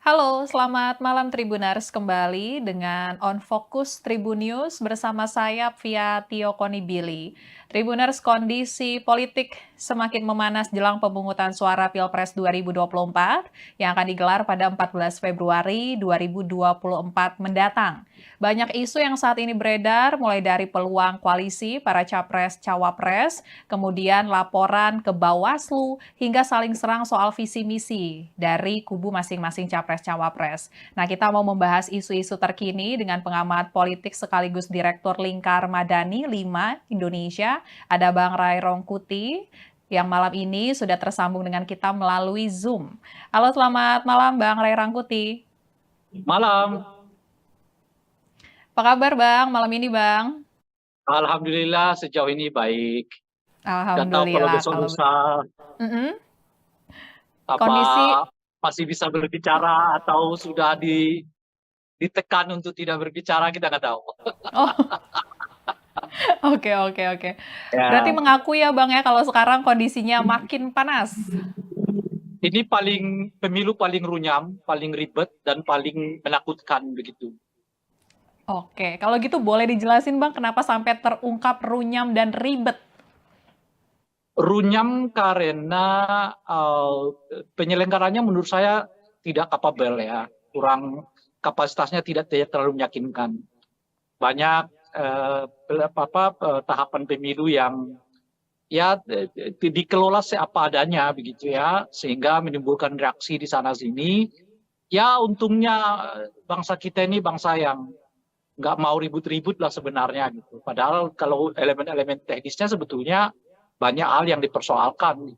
[SPEAKER 2] Halo, selamat malam Tribuners kembali dengan On Focus Tribun News bersama saya via Tio Konibili. Tribuners, kondisi politik semakin memanas jelang pemungutan suara Pilpres 2024 yang akan digelar pada 14 Februari 2024 mendatang. Banyak isu yang saat ini beredar, mulai dari peluang koalisi para capres-cawapres, kemudian laporan ke Bawaslu, hingga saling serang soal visi misi dari kubu masing-masing capres-cawapres. Nah, kita mau membahas isu-isu terkini dengan pengamat politik sekaligus Direktur Lingkar Madani 5 Indonesia, ada Bang Ray Rongkuti, yang malam ini sudah tersambung dengan kita melalui Zoom. Halo, selamat malam Bang Ray Rangkuti.
[SPEAKER 1] Malam,
[SPEAKER 2] Apa kabar Bang, malam ini Bang?
[SPEAKER 1] alhamdulillah sejauh ini baik. Nggak tahu kalau
[SPEAKER 2] Alhamdulillah.
[SPEAKER 1] besok lusa
[SPEAKER 2] Mm-mm.
[SPEAKER 1] apa
[SPEAKER 2] Kondisi,
[SPEAKER 1] masih bisa berbicara atau sudah ditekan untuk tidak berbicara, kita nggak tahu.
[SPEAKER 2] oh oke. Berarti
[SPEAKER 1] Ya,
[SPEAKER 2] mengaku ya Bang ya kalau sekarang kondisinya makin panas.
[SPEAKER 1] ini pemilu paling runyam, paling ribet dan paling menakutkan begitu.
[SPEAKER 2] Oke, kalau gitu boleh dijelasin Bang kenapa sampai terungkap runyam dan ribet?
[SPEAKER 1] Runyam karena penyelenggaranya menurut saya tidak kapabel ya, kurang kapasitasnya tidak terlalu meyakinkan. Banyak tahapan pemilu yang ya dikelola seapa adanya begitu ya, sehingga menimbulkan reaksi di sana sini. Ya untungnya bangsa kita ini bangsa yang nggak mau ribut-ribut lah sebenarnya gitu. Padahal kalau elemen-elemen teknisnya sebetulnya banyak hal yang dipersoalkan.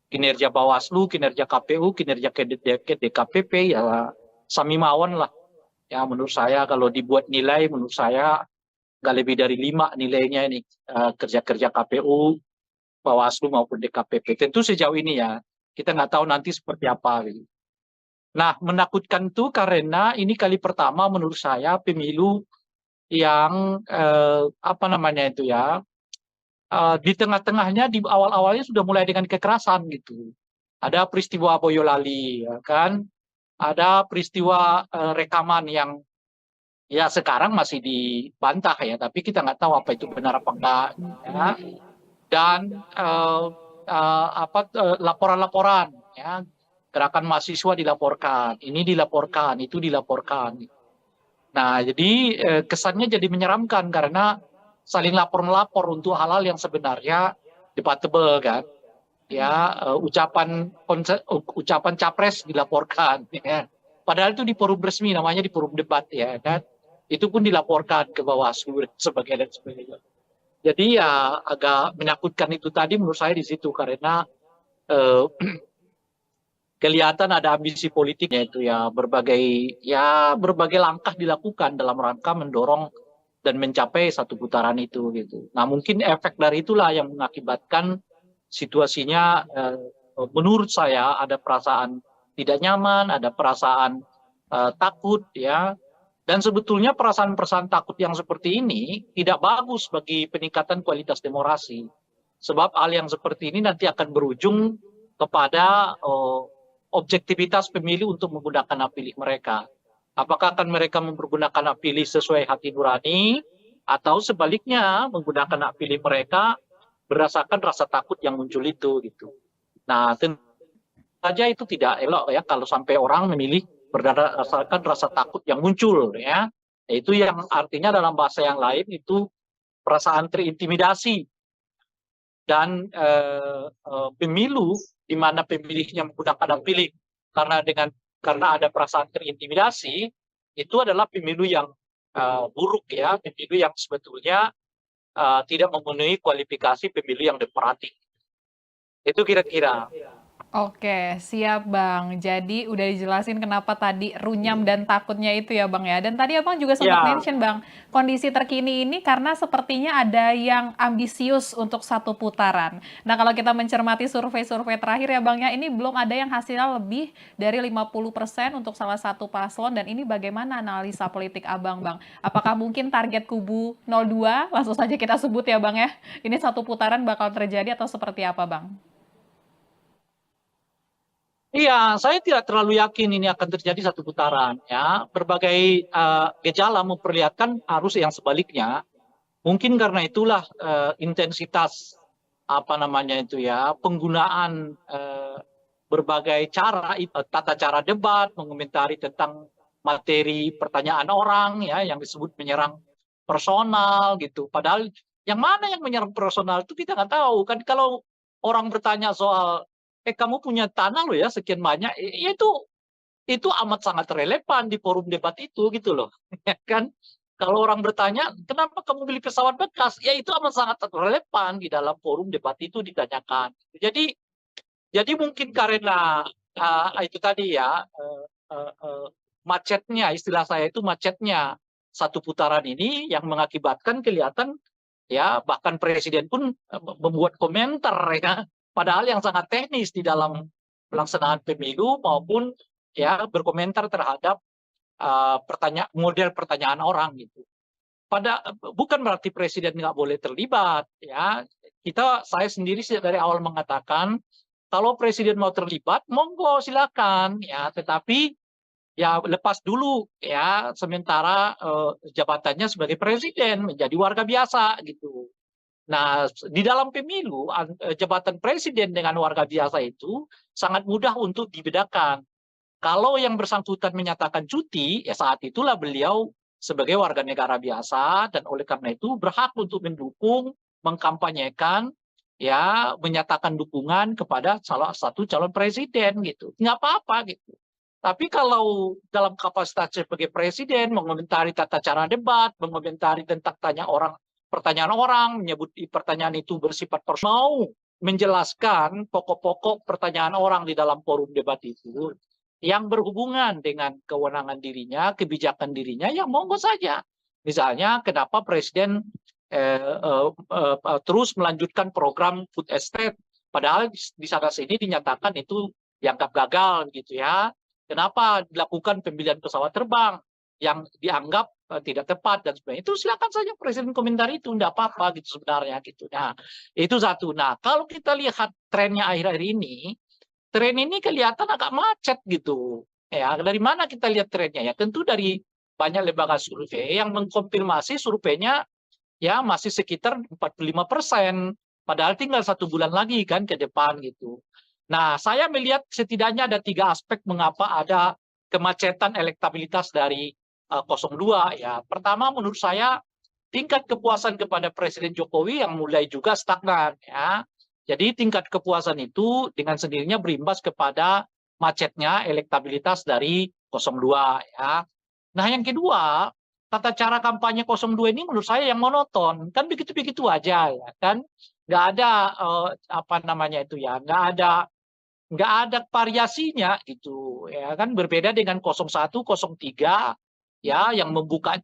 [SPEAKER 1] Kinerja Bawaslu, kinerja KPU, kinerja DKPP ya sami mawon lah. Ya menurut saya kalau dibuat nilai, menurut saya nggak lebih dari 5 nilainya ini, kerja-kerja KPU, Bawaslu maupun DKPP. Tentu sejauh ini ya, kita nggak tahu nanti seperti apa. Gitu. Nah, menakutkan itu karena ini kali pertama menurut saya pemilu yang apa namanya itu ya, di tengah-tengahnya di awal-awalnya sudah mulai dengan kekerasan gitu. Ada peristiwa Boyolali, ya kan? Ada peristiwa rekaman yang ya sekarang masih dibantah ya, tapi kita nggak tahu apa itu benar apa enggak. Ya. Dan laporan-laporan, ya, gerakan mahasiswa dilaporkan, ini dilaporkan, itu dilaporkan. Nah, jadi kesannya jadi menyeramkan karena saling lapor melapor untuk hal-hal yang sebenarnya debatable kan, ya ucapan capres dilaporkan, ya. Padahal itu di forum resmi, namanya di forum debat ya kan, itu pun dilaporkan ke Bawaslu dan sebagainya. Jadi ya agak menakutkan itu tadi menurut saya di situ karena eh, kelihatan ada ambisi politiknya itu berbagai langkah dilakukan dalam rangka mendorong dan mencapai satu putaran itu gitu. Nah mungkin efek dari itulah yang mengakibatkan situasinya menurut saya ada perasaan tidak nyaman, ada perasaan takut ya. Dan sebetulnya perasaan-perasaan takut yang seperti ini tidak bagus bagi peningkatan kualitas demokrasi. Sebab hal yang seperti ini nanti akan berujung kepada objektivitas pemilih untuk menggunakan hak pilih mereka. Apakah akan mereka mempergunakan hak pilih sesuai hati nurani atau sebaliknya menggunakan hak pilih mereka berdasarkan rasa takut yang muncul itu gitu. Nah, tentu saja itu tidak elok ya kalau sampai orang memilih berdasarkan rasa takut yang muncul ya. Itu yang artinya dalam bahasa yang lain itu perasaan terintimidasi dan pemilu di mana pemilihnya menggunakan hak pilih karena ada perasaan terintimidasi itu adalah pemilu yang buruk ya, pemilu yang sebetulnya tidak memenuhi kualifikasi pemilu yang demokratik. Itu kira-kira.
[SPEAKER 2] Oke, siap Bang. Jadi udah dijelasin kenapa tadi runyam dan takutnya itu ya Bang ya. Dan tadi Abang juga sempat
[SPEAKER 1] Ya,
[SPEAKER 2] mention Bang, kondisi terkini ini karena sepertinya ada yang ambisius untuk satu putaran. Nah kalau kita mencermati survei-survei terakhir ya Bang ya, ini belum ada yang hasilnya lebih dari 50% untuk salah satu paslon. Dan ini bagaimana analisa politik Abang Bang? Apakah mungkin target kubu 02, langsung saja kita sebut ya Bang ya, ini satu putaran bakal terjadi atau seperti apa Bang?
[SPEAKER 1] Iya, saya tidak terlalu yakin ini akan terjadi satu putaran ya. Berbagai gejala memperlihatkan arus yang sebaliknya. Mungkin karena itulah intensitas apa namanya itu ya, penggunaan berbagai cara, tata cara debat, mengomentari tentang materi pertanyaan orang ya yang disebut menyerang personal gitu. Padahal yang mana yang menyerang personal itu kita nggak tahu kan. Kalau orang bertanya soal kamu punya tanah loh ya sekian banyak, ya itu amat sangat relevan di forum debat itu gitu loh. Ya kan? Kalau orang bertanya, kenapa kamu beli pesawat bekas? Ya itu amat sangat relevan di dalam forum debat itu ditanyakan. Jadi mungkin karena itu tadi ya macetnya, istilah saya itu macetnya satu putaran ini yang mengakibatkan kelihatan ya bahkan presiden pun membuat komentar ya, padahal yang sangat teknis di dalam pelaksanaan pemilu maupun ya berkomentar terhadap model pertanyaan orang gitu. Bukan berarti presiden nggak boleh terlibat ya. Saya sendiri dari awal mengatakan kalau presiden mau terlibat, monggo silakan ya. Tetapi ya lepas dulu ya sementara jabatannya sebagai presiden menjadi warga biasa gitu. Nah, di dalam pemilu jabatan presiden dengan warga biasa itu sangat mudah untuk dibedakan. Kalau yang bersangkutan menyatakan cuti, ya saat itulah beliau sebagai warga negara biasa dan oleh karena itu berhak untuk mendukung, mengkampanyekan, ya menyatakan dukungan kepada salah satu calon presiden gitu. Nggak apa-apa gitu. Tapi kalau dalam kapasitas sebagai presiden mengomentari tata cara debat, mengomentari tentang pertanyaan orang, menyebut pertanyaan itu bersifat personal, menjelaskan pokok-pokok pertanyaan orang di dalam forum debat itu yang berhubungan dengan kewenangan dirinya, kebijakan dirinya, ya monggo saja. Misalnya, kenapa Presiden terus melanjutkan program food estate, padahal di sana sini dinyatakan itu dianggap gagal, gitu ya. Kenapa dilakukan pembelian pesawat terbang yang dianggap tidak tepat dan sebagainya? Itu silakan saja Presiden komentar itu, tidak apa-apa gitu sebenarnya gitu. Nah, itu satu. Nah, kalau kita lihat trennya akhir-akhir ini, tren ini kelihatan agak macet gitu. Ya, dari mana kita lihat trennya? Ya, tentu dari banyak lembaga survei yang mengkonfirmasi surveinya ya masih sekitar 45%. Padahal tinggal 1 bulan lagi kan ke depan gitu. Nah, saya melihat setidaknya ada 3 aspek mengapa ada kemacetan elektabilitas dari 02 ya. Pertama menurut saya tingkat kepuasan kepada Presiden Jokowi yang mulai juga stagnan ya. Jadi tingkat kepuasan itu dengan sendirinya berimbas kepada macetnya elektabilitas dari 02 ya. Nah yang kedua, tata cara kampanye 02 ini menurut saya yang monoton. Kan begitu-begitu aja ya kan. Nggak ada apa namanya itu ya, nggak ada variasinya gitu ya kan, berbeda dengan 01, 03 ya yang membuka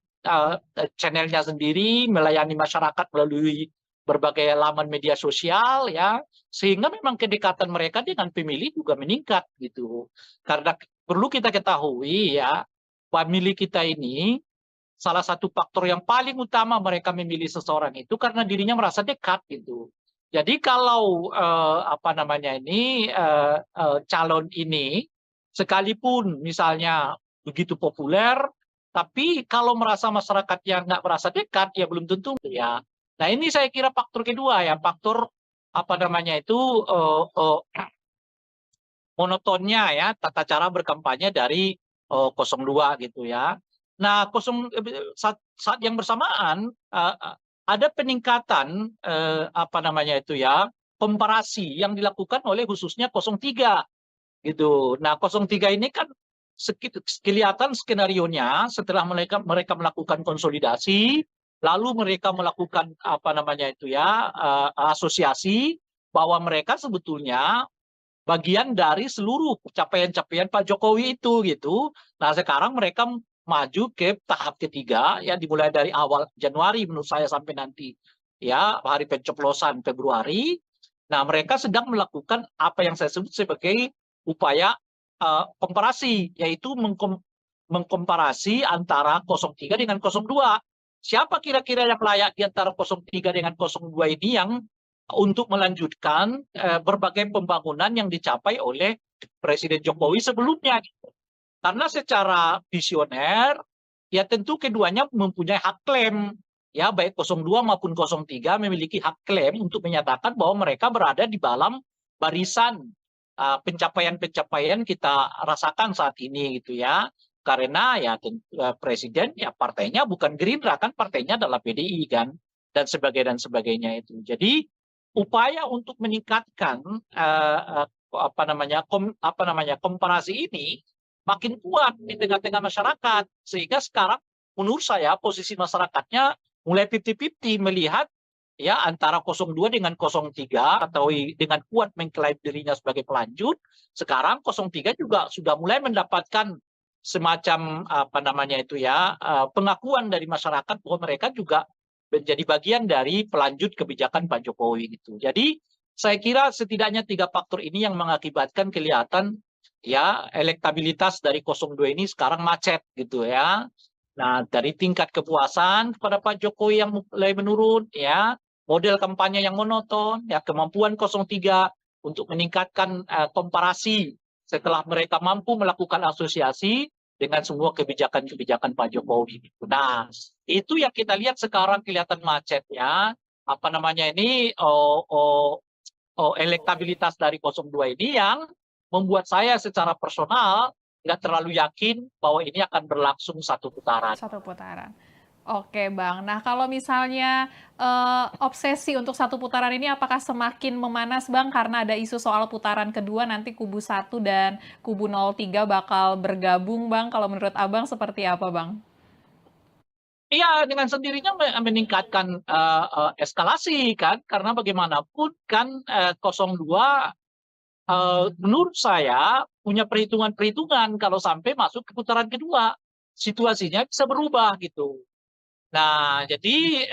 [SPEAKER 1] channelnya sendiri, melayani masyarakat melalui berbagai laman media sosial ya, sehingga memang kedekatan mereka dengan pemilih juga meningkat gitu. Karena perlu kita ketahui ya, pemilih kita ini salah satu faktor yang paling utama mereka memilih seseorang itu karena dirinya merasa dekat gitu. Jadi kalau apa namanya ini calon ini sekalipun misalnya begitu populer, tapi kalau merasa masyarakat yang nggak merasa dekat ya belum tentu ya. Nah ini saya kira faktor kedua ya, faktor apa namanya itu monotonnya ya tata cara berkampanye dari 02 gitu ya. Nah saat yang bersamaan ada peningkatan apa namanya itu ya komparasi yang dilakukan oleh khususnya 03 gitu. Nah 03 ini kan kelihatan skenarionya setelah mereka melakukan konsolidasi, lalu mereka melakukan apa namanya itu ya asosiasi bahwa mereka sebetulnya bagian dari seluruh capaian-capaian Pak Jokowi itu gitu. Nah sekarang mereka maju ke tahap ketiga ya dimulai dari awal Januari menurut saya sampai nanti ya hari pencoblosan Februari. Nah mereka sedang melakukan apa yang saya sebut sebagai upaya komparasi, yaitu mengkomparasi antara 03 dengan 02. Siapa kira-kira yang layak di antara 03 dengan 02 ini yang untuk melanjutkan berbagai pembangunan yang dicapai oleh Presiden Jokowi sebelumnya. Karena secara visioner, ya tentu keduanya mempunyai hak klaim. Ya, baik 02 maupun 03 memiliki hak klaim untuk menyatakan bahwa mereka berada di dalam barisan pencapaian-pencapaian kita rasakan saat ini gitu ya. Karena ya presiden ya partainya bukan Gerindra kan, partainya adalah PDI kan, dan sebagainya itu. Jadi upaya untuk meningkatkan komparasi ini makin kuat di tengah-tengah masyarakat, sehingga sekarang menurut saya posisi masyarakatnya mulai 50-50 melihat ya antara 02 dengan 03 atau dengan kuat mengklaim dirinya sebagai pelanjut. Sekarang 03 juga sudah mulai mendapatkan semacam pengakuan dari masyarakat bahwa mereka juga menjadi bagian dari pelanjut kebijakan Pak Jokowi gitu. Jadi saya kira setidaknya 3 faktor ini yang mengakibatkan kelihatan ya elektabilitas dari 02 ini sekarang macet gitu ya. Nah, dari tingkat kepuasan kepada Pak Jokowi yang mulai menurun ya, model kampanye yang monoton, ya kemampuan 03 untuk meningkatkan komparasi setelah mereka mampu melakukan asosiasi dengan semua kebijakan-kebijakan Pak Jokowi. Nah, itu yang kita lihat sekarang kelihatan macet ya. Elektabilitas dari 02 ini yang membuat saya secara personal nggak terlalu yakin bahwa ini akan berlangsung satu putaran.
[SPEAKER 2] Satu putaran. Oke Bang, nah kalau misalnya obsesi untuk satu putaran ini apakah semakin memanas Bang karena ada isu soal putaran kedua nanti kubu 1 dan kubu 03 bakal bergabung Bang, kalau menurut Abang seperti apa Bang?
[SPEAKER 1] Iya, dengan sendirinya meningkatkan eskalasi kan, karena bagaimanapun kan 02 menurut saya punya perhitungan-perhitungan kalau sampai masuk ke putaran kedua, situasinya bisa berubah gitu. Nah, jadi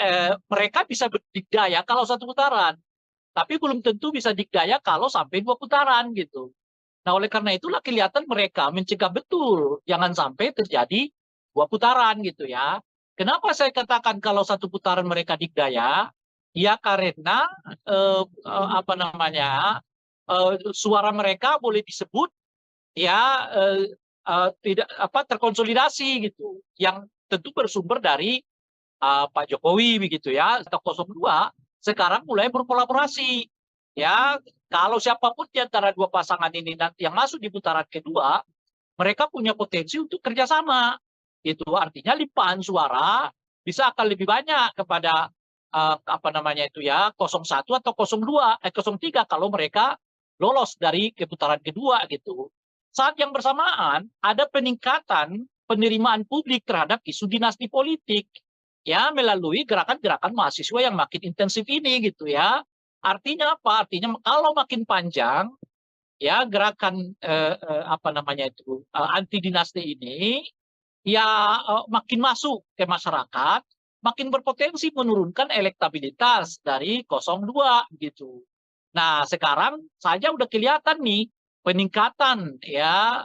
[SPEAKER 1] mereka bisa berdikdaya kalau satu putaran, tapi belum tentu bisa dikdaya kalau sampai 2 putaran gitu. Nah, oleh karena itulah kelihatan mereka mencegah betul jangan sampai terjadi 2 putaran gitu ya. Kenapa saya katakan kalau satu putaran mereka dikdaya? Ya karena suara mereka boleh disebut ya tidak terkonsolidasi gitu, yang tentu bersumber dari Pak Jokowi begitu ya. Atau 02 sekarang mulai berkolaborasi ya, kalau siapapun di antara 2 pasangan ini nanti yang masuk di putaran kedua, mereka punya potensi untuk kerjasama. Itu artinya limpahan suara bisa akan lebih banyak kepada 01 atau 03 kalau mereka lolos dari putaran kedua gitu. Saat yang bersamaan ada peningkatan penerimaan publik terhadap isu dinasti politik ya melalui gerakan-gerakan mahasiswa yang makin intensif ini gitu ya. Artinya apa? Artinya kalau makin panjang ya gerakan anti dinasti ini ya makin masuk ke masyarakat, makin berpotensi menurunkan elektabilitas dari 02 gitu. Nah, sekarang saja udah kelihatan nih peningkatan ya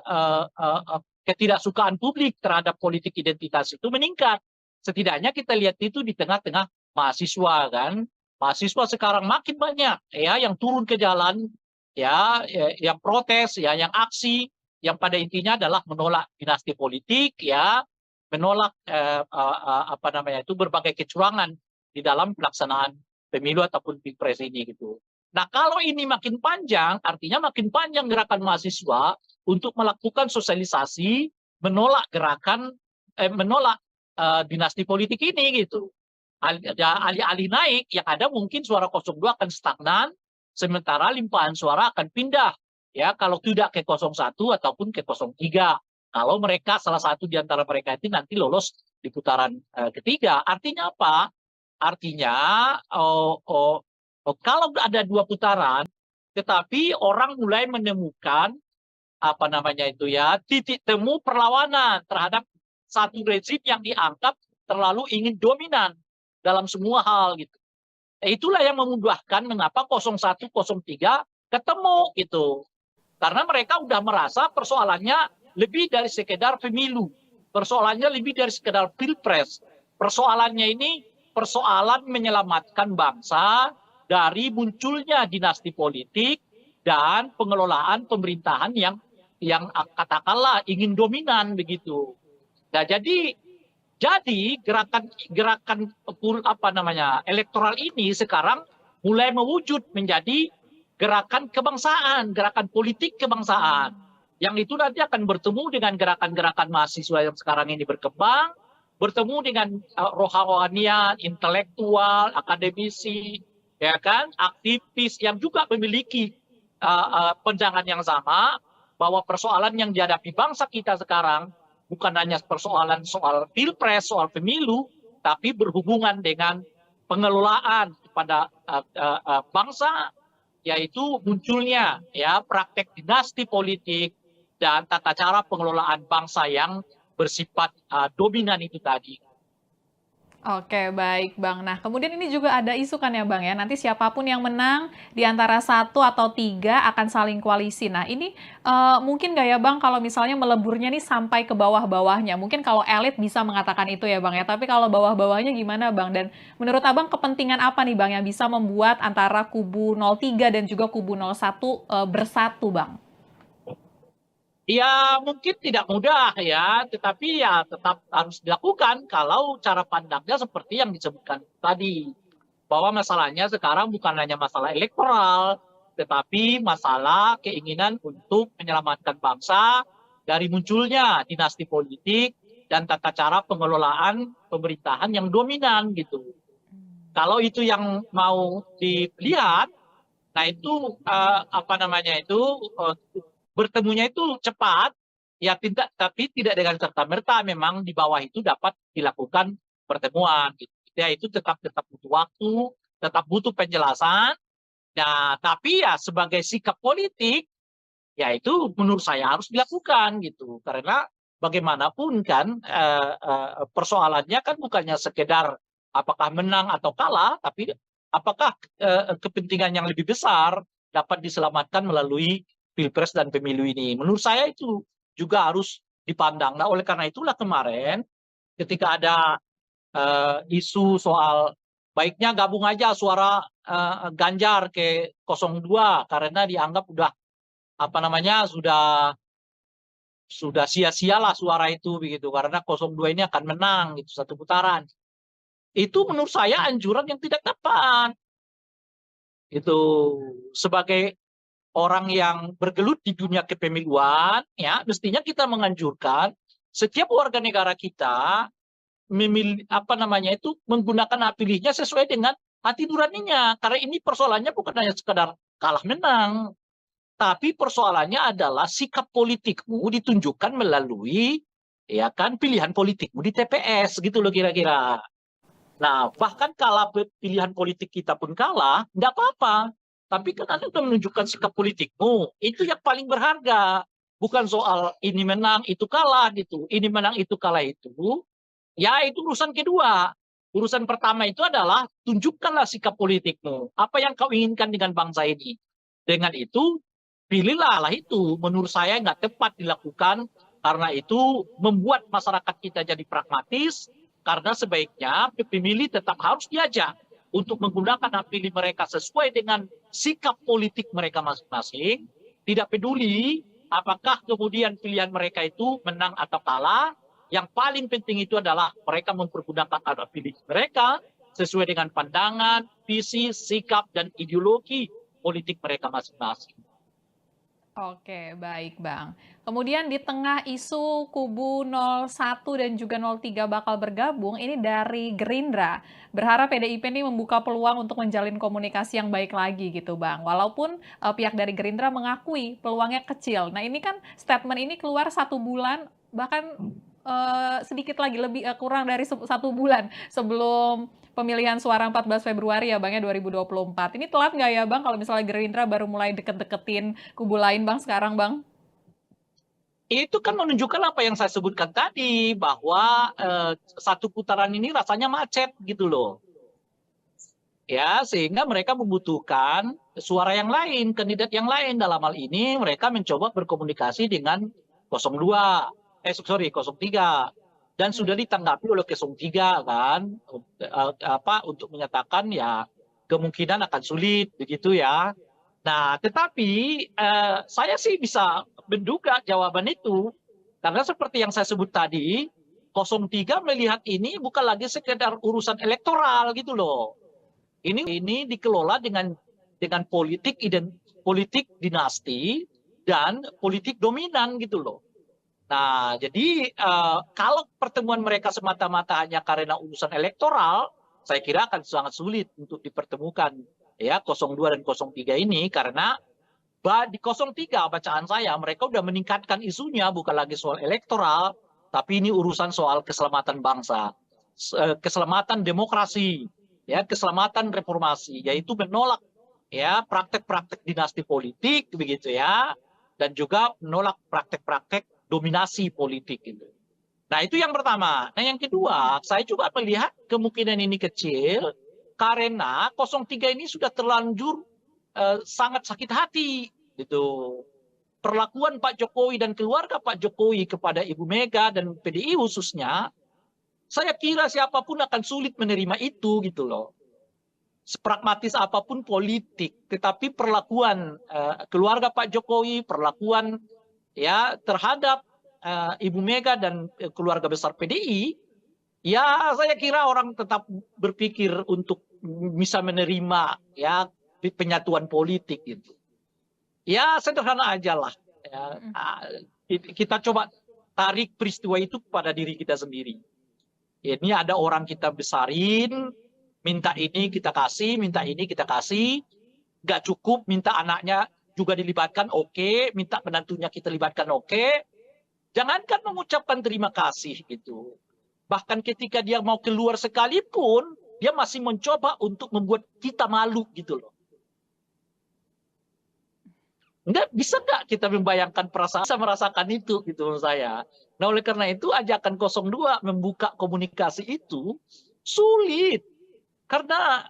[SPEAKER 1] ketidaksukaan publik terhadap politik identitas itu meningkat. Setidaknya kita lihat itu di tengah-tengah mahasiswa kan. Mahasiswa sekarang makin banyak ya yang turun ke jalan ya, yang protes ya, yang aksi, yang pada intinya adalah menolak dinasti politik ya, menolak berbagai kecurangan di dalam pelaksanaan pemilu ataupun pilpres ini gitu. Nah, kalau ini makin panjang, artinya makin panjang gerakan mahasiswa untuk melakukan sosialisasi menolak dinasti politik ini gitu. Alih-alih naik, yang ada mungkin suara 02 akan stagnan, sementara limpahan suara akan pindah ya kalau tidak ke 01 ataupun ke 03. Kalau mereka salah satu di antara mereka itu nanti lolos di putaran ketiga. Artinya apa? Artinya kalau ada 2 putaran, tetapi orang mulai menemukan titik temu perlawanan terhadap satu rezim yang dianggap terlalu ingin dominan dalam semua hal gitu. Itulah yang memudahkan mengapa 01, 03 ketemu gitu. Karena mereka udah merasa persoalannya lebih dari sekedar pemilu. Persoalannya lebih dari sekedar pilpres. Persoalannya ini persoalan menyelamatkan bangsa dari munculnya dinasti politik dan pengelolaan pemerintahan yang katakanlah ingin dominan begitu. Nah, jadi gerakan apa namanya elektoral ini sekarang mulai mewujud menjadi gerakan kebangsaan, gerakan politik kebangsaan. Yang itu nanti akan bertemu dengan gerakan-gerakan mahasiswa yang sekarang ini berkembang, bertemu dengan rohanian, intelektual, akademisi, ya kan, aktivis yang juga memiliki pandangan yang sama bahwa persoalan yang dihadapi bangsa kita sekarang bukan hanya persoalan soal pilpres, soal pemilu, tapi berhubungan dengan pengelolaan kepada bangsa, yaitu munculnya ya praktek dinasti politik dan tata cara pengelolaan bangsa yang bersifat dominan itu tadi.
[SPEAKER 2] Oke, baik Bang. Nah, kemudian ini juga ada isu kan ya Bang ya, nanti siapapun yang menang di antara 1 atau 3 akan saling koalisi. Nah, ini mungkin nggak ya Bang kalau misalnya meleburnya nih sampai ke bawah-bawahnya? Mungkin kalau elit bisa mengatakan itu ya Bang ya, tapi kalau bawah-bawahnya gimana Bang? Dan menurut Abang kepentingan apa nih Bang yang bisa membuat antara kubu 03 dan juga kubu 01 bersatu Bang?
[SPEAKER 1] Ya mungkin tidak mudah ya, tetapi ya tetap harus dilakukan kalau cara pandangnya seperti yang disebutkan tadi. Bahwa masalahnya sekarang bukan hanya masalah elektoral, tetapi masalah keinginan untuk menyelamatkan bangsa dari munculnya dinasti politik dan tata cara pengelolaan pemerintahan yang dominan gitu. Kalau itu yang mau dilihat, nah itu apa namanya itu bertemunya itu cepat, ya tidak, tapi tidak dengan serta-merta memang di bawah itu dapat dilakukan pertemuan. Gitu. Ya itu tetap butuh waktu, tetap butuh penjelasan. Nah, tapi ya sebagai sikap politik, ya itu menurut saya harus dilakukan gitu. Karena bagaimanapun kan persoalannya kan bukannya sekedar apakah menang atau kalah, tapi apakah kepentingan yang lebih besar dapat diselamatkan melalui pilpres dan pemilu ini. Menurut saya itu juga harus dipandang. Nah, oleh karena itulah kemarin ketika ada isu soal baiknya gabung aja suara Ganjar ke 02 karena dianggap udah apa namanya sudah sia-sialah suara itu begitu karena 02 ini akan menang gitu satu putaran. Itu menurut saya anjuran yang tidak tepat. Itu sebagai orang yang bergelut di dunia kepemiluan, ya mestinya kita menganjurkan setiap warga negara kita memilih apa namanya itu menggunakan hak pilihnya sesuai dengan hati nuraninya. Karena ini persoalannya bukan hanya sekedar kalah menang, tapi persoalannya adalah sikap politikmu ditunjukkan melalui ya kan pilihan politikmu di TPS gitu loh kira-kira. Nah, bahkan kalau pilihan politik kita pun kalah, nggak apa-apa. Tapi kan Anda sudah menunjukkan sikap politikmu. Itu yang paling berharga. Bukan soal ini menang, itu kalah gitu. Ini menang, itu kalah itu. Ya itu urusan kedua. Urusan pertama itu adalah tunjukkanlah sikap politikmu. Apa yang kau inginkan dengan bangsa ini. Dengan itu, pilihlah lah itu. Menurut saya nggak tepat dilakukan. Karena itu membuat masyarakat kita jadi pragmatis. Karena sebaiknya pemilih tetap harus diajak untuk menggunakan hak pilih mereka sesuai dengan sikap politik mereka masing-masing. Tidak peduli apakah kemudian pilihan mereka itu menang atau kalah. Yang paling penting itu adalah mereka mempergunakan hak pilih mereka sesuai dengan pandangan, visi, sikap, dan ideologi politik mereka masing-masing.
[SPEAKER 2] Oke, baik Bang. Kemudian di tengah isu kubu 01 dan juga 03 bakal bergabung, ini dari Gerindra. Berharap PDIP ini membuka peluang untuk menjalin komunikasi yang baik lagi gitu Bang. Walaupun pihak dari Gerindra mengakui peluangnya kecil. Nah ini kan statement ini keluar 1 bulan, bahkan sedikit lagi, lebih kurang dari 1 bulan sebelum pemilihan suara 14 Februari ya Bang ya 2024. Ini telat nggak ya Bang kalau misalnya Gerindra baru mulai deket-deketin kubu lain Bang sekarang Bang?
[SPEAKER 1] Itu kan menunjukkan apa yang saya sebutkan tadi, bahwa satu putaran ini rasanya macet gitu loh. Ya, sehingga mereka membutuhkan suara yang lain, kandidat yang lain. Dalam hal ini mereka mencoba berkomunikasi dengan 02, 03. Dan sudah ditanggapi oleh 03 kan, untuk menyatakan ya kemungkinan akan sulit begitu ya. Nah, tetapi saya sih bisa menduga jawaban itu. Karena seperti yang saya sebut tadi, 03 melihat ini bukan lagi sekedar urusan elektoral gitu loh. Ini dikelola dengan politik dinasti dan politik dominan gitu loh. Nah, jadi kalau pertemuan mereka semata-mata hanya karena urusan elektoral, saya kira akan sangat sulit untuk dipertemukan ya 02 dan 03 ini karena di 03 bacaan saya mereka udah meningkatkan isunya bukan lagi soal elektoral, tapi ini urusan soal keselamatan bangsa, keselamatan demokrasi, ya keselamatan reformasi, yaitu menolak ya praktek-praktek dinasti politik begitu ya, dan juga menolak praktek-praktek dominasi politik gitu. Nah itu yang pertama. Nah yang kedua, saya juga melihat kemungkinan ini kecil karena 03 ini sudah terlanjur sangat sakit hati gitu. Perlakuan Pak Jokowi dan keluarga Pak Jokowi kepada Ibu Mega dan PDI khususnya, saya kira siapapun akan sulit menerima itu gitu loh. Sepragmatis apapun politik, tetapi perlakuan keluarga Pak Jokowi, perlakuan ya terhadap Ibu Mega dan keluarga besar PDI, ya saya kira orang tetap berpikir untuk bisa menerima ya penyatuan politik gitu. Ya sederhana aja lah. Ya, kita coba tarik peristiwa itu pada diri kita sendiri. Ini ada orang kita besarin, minta ini kita kasih, minta ini kita kasih, nggak cukup, minta anaknya juga dilibatkan, oke, minta menantunya kita libatkan, oke. Jangankan mengucapkan terima kasih gitu. Bahkan ketika dia mau keluar sekalipun, dia masih mencoba untuk membuat kita malu gitu loh. Bisa nggak kita membayangkan perasaan, bisa merasakan itu gitu menurut saya. Nah oleh karena itu ajakan 02 membuka komunikasi itu sulit. Karena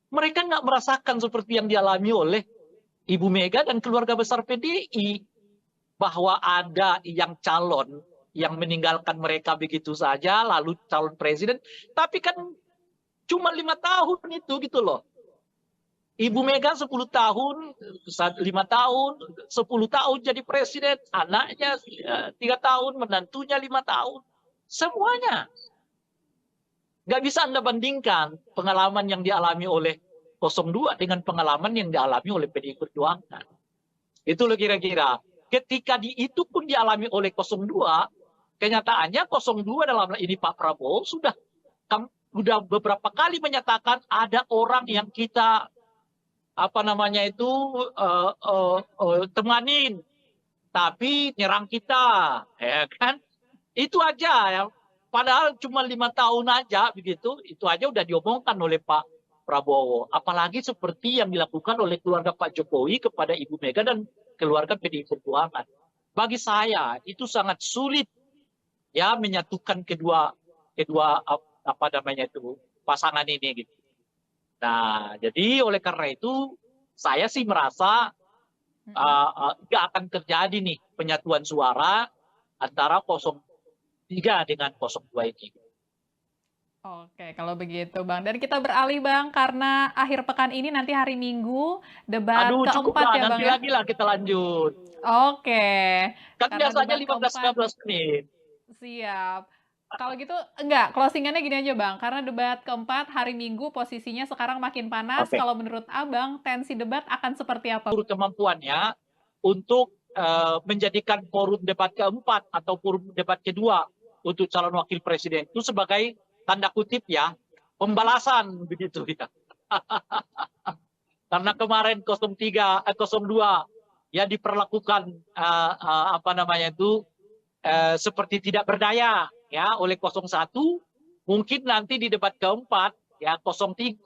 [SPEAKER 1] mereka nggak merasakan seperti yang dialami oleh Ibu Mega dan keluarga besar PDI. Bahwa ada yang calon yang meninggalkan mereka begitu saja, lalu calon presiden. Tapi kan cuma 5 tahun itu gitu loh. Ibu Mega 10 tahun, 5 tahun, 10 tahun jadi presiden, anaknya 3 tahun, menantunya 5 tahun. Semuanya. Nggak bisa Anda bandingkan pengalaman yang dialami oleh 02 dengan pengalaman yang dialami oleh PDI Perjuangan. Itu loh kira-kira. Ketika itu pun dialami oleh 02, kenyataannya 02 dalam ini Pak Prabowo sudah beberapa kali menyatakan ada orang yang kita temanin, tapi nyerang kita, ya kan? Itu aja ya. Padahal cuma 5 tahun aja begitu, itu aja udah diomongkan oleh Pak Prabowo. Apalagi seperti yang dilakukan oleh keluarga Pak Jokowi kepada Ibu Mega dan keluarga PDI Perjuangan. Bagi saya itu sangat sulit ya menyatukan kedua pasangan ini gitu. Nah, jadi oleh karena itu saya sih merasa nggak akan terjadi nih penyatuan suara antara 03 dengan 02 ini.
[SPEAKER 2] Oke, kalau begitu Bang. Dan kita beralih Bang, karena akhir pekan ini nanti hari Minggu debat
[SPEAKER 1] Aduh, cukup
[SPEAKER 2] keempat
[SPEAKER 1] lah,
[SPEAKER 2] ya Bang
[SPEAKER 1] nanti
[SPEAKER 2] ya?
[SPEAKER 1] lagi lah kita lanjut.
[SPEAKER 2] Oke,
[SPEAKER 1] Kan
[SPEAKER 2] karena
[SPEAKER 1] biasanya
[SPEAKER 2] debat
[SPEAKER 1] 15-19
[SPEAKER 2] keempat,
[SPEAKER 1] menit.
[SPEAKER 2] siap. Kalau gitu, enggak, closingannya gini aja Bang, karena debat keempat hari Minggu posisinya sekarang makin panas,
[SPEAKER 1] Oke.
[SPEAKER 2] kalau menurut Abang, tensi debat akan seperti apa?
[SPEAKER 1] Kemampuannya untuk menjadikan forum debat keempat atau forum debat kedua untuk calon wakil presiden itu sebagai tanda kutip ya pembalasan begitu ya. Karena kemarin 02 ya diperlakukan seperti tidak berdaya ya oleh 01, mungkin nanti di debat keempat ya 02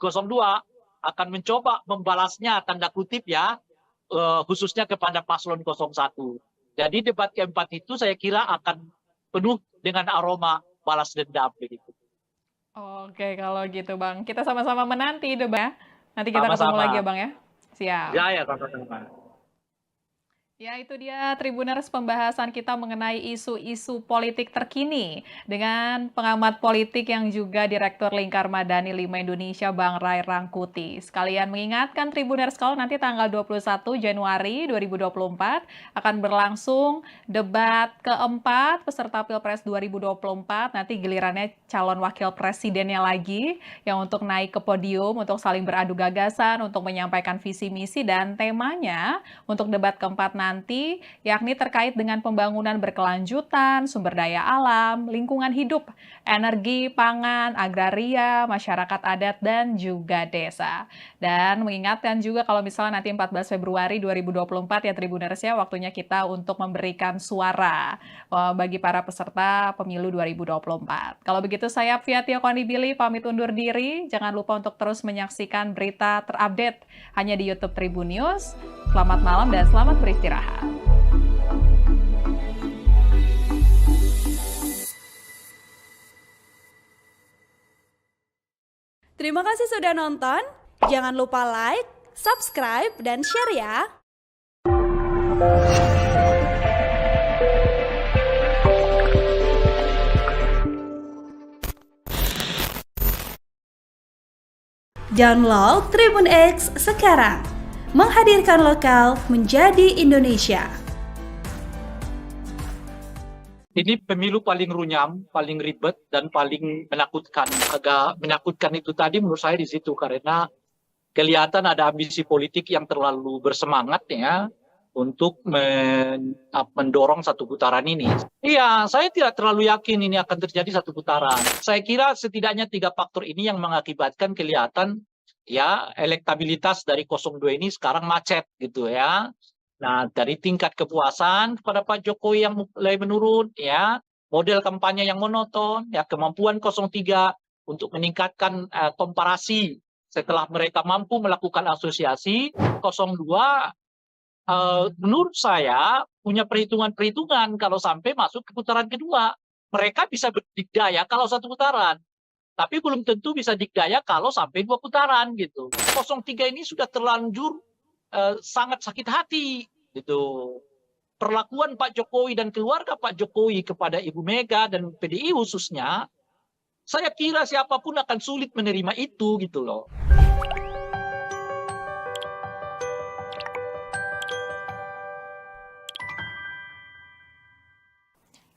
[SPEAKER 1] akan mencoba membalasnya tanda kutip ya khususnya kepada paslon 01. Jadi debat keempat itu saya kira akan penuh dengan aroma balas dendam begitu.
[SPEAKER 2] Oke, kalau gitu Bang, kita sama-sama menanti debat. Nanti kita ketemu
[SPEAKER 1] Sama-sama.
[SPEAKER 2] lagi ya Bang ya. Siap.
[SPEAKER 1] Ya, sama-sama.
[SPEAKER 2] Ya, itu dia Tribuners pembahasan kita mengenai isu-isu politik terkini dengan pengamat politik yang juga Direktur Lingkar Madani 5 Indonesia, Bang Ray Rangkuti. Sekalian mengingatkan Tribuners kalau nanti tanggal 21 Januari 2024 akan berlangsung debat keempat peserta Pilpres 2024. Nanti gilirannya calon wakil presidennya lagi yang untuk naik ke podium, untuk saling beradu gagasan, untuk menyampaikan visi misi dan temanya untuk debat keempat nanti, yakni terkait dengan pembangunan berkelanjutan, sumber daya alam, lingkungan hidup, energi, pangan, agraria, masyarakat adat, dan juga desa. Dan mengingatkan juga kalau misalnya nanti 14 Februari 2024 ya Tribuners ya, waktunya kita untuk memberikan suara bagi para peserta pemilu 2024. Kalau begitu saya Fia Tio Konibili pamit undur diri. Jangan lupa untuk terus menyaksikan berita terupdate hanya di YouTube Tribun News. Selamat malam dan selamat beristirahat.
[SPEAKER 3] Terima kasih sudah nonton. Jangan lupa like, subscribe, dan share ya. Download Tribun X sekarang. Menghadirkan lokal menjadi Indonesia.
[SPEAKER 1] Ini pemilu paling runyam, paling ribet, dan paling menakutkan. Agak menakutkan itu tadi menurut saya di situ, karena kelihatan ada ambisi politik yang terlalu bersemangat ya untuk mendorong satu putaran ini. Iya, saya tidak terlalu yakin ini akan terjadi satu putaran. Saya kira setidaknya 3 faktor ini yang mengakibatkan kelihatan ya elektabilitas dari 02 ini sekarang macet gitu ya. Nah, dari tingkat kepuasan kepada Pak Jokowi yang mulai menurun, ya, model kampanye yang monoton, ya, kemampuan 03 untuk meningkatkan komparasi setelah mereka mampu melakukan asosiasi, 02 menurut saya punya perhitungan-perhitungan kalau sampai masuk ke putaran kedua. Mereka bisa berdikdaya kalau satu putaran, tapi belum tentu bisa dikdaya kalau sampai 2 putaran gitu. 03 ini sudah terlanjur sangat sakit hati gitu. Perlakuan Pak Jokowi dan keluarga Pak Jokowi kepada Ibu Mega dan PDI khususnya, saya kira siapapun akan sulit menerima itu gitu loh.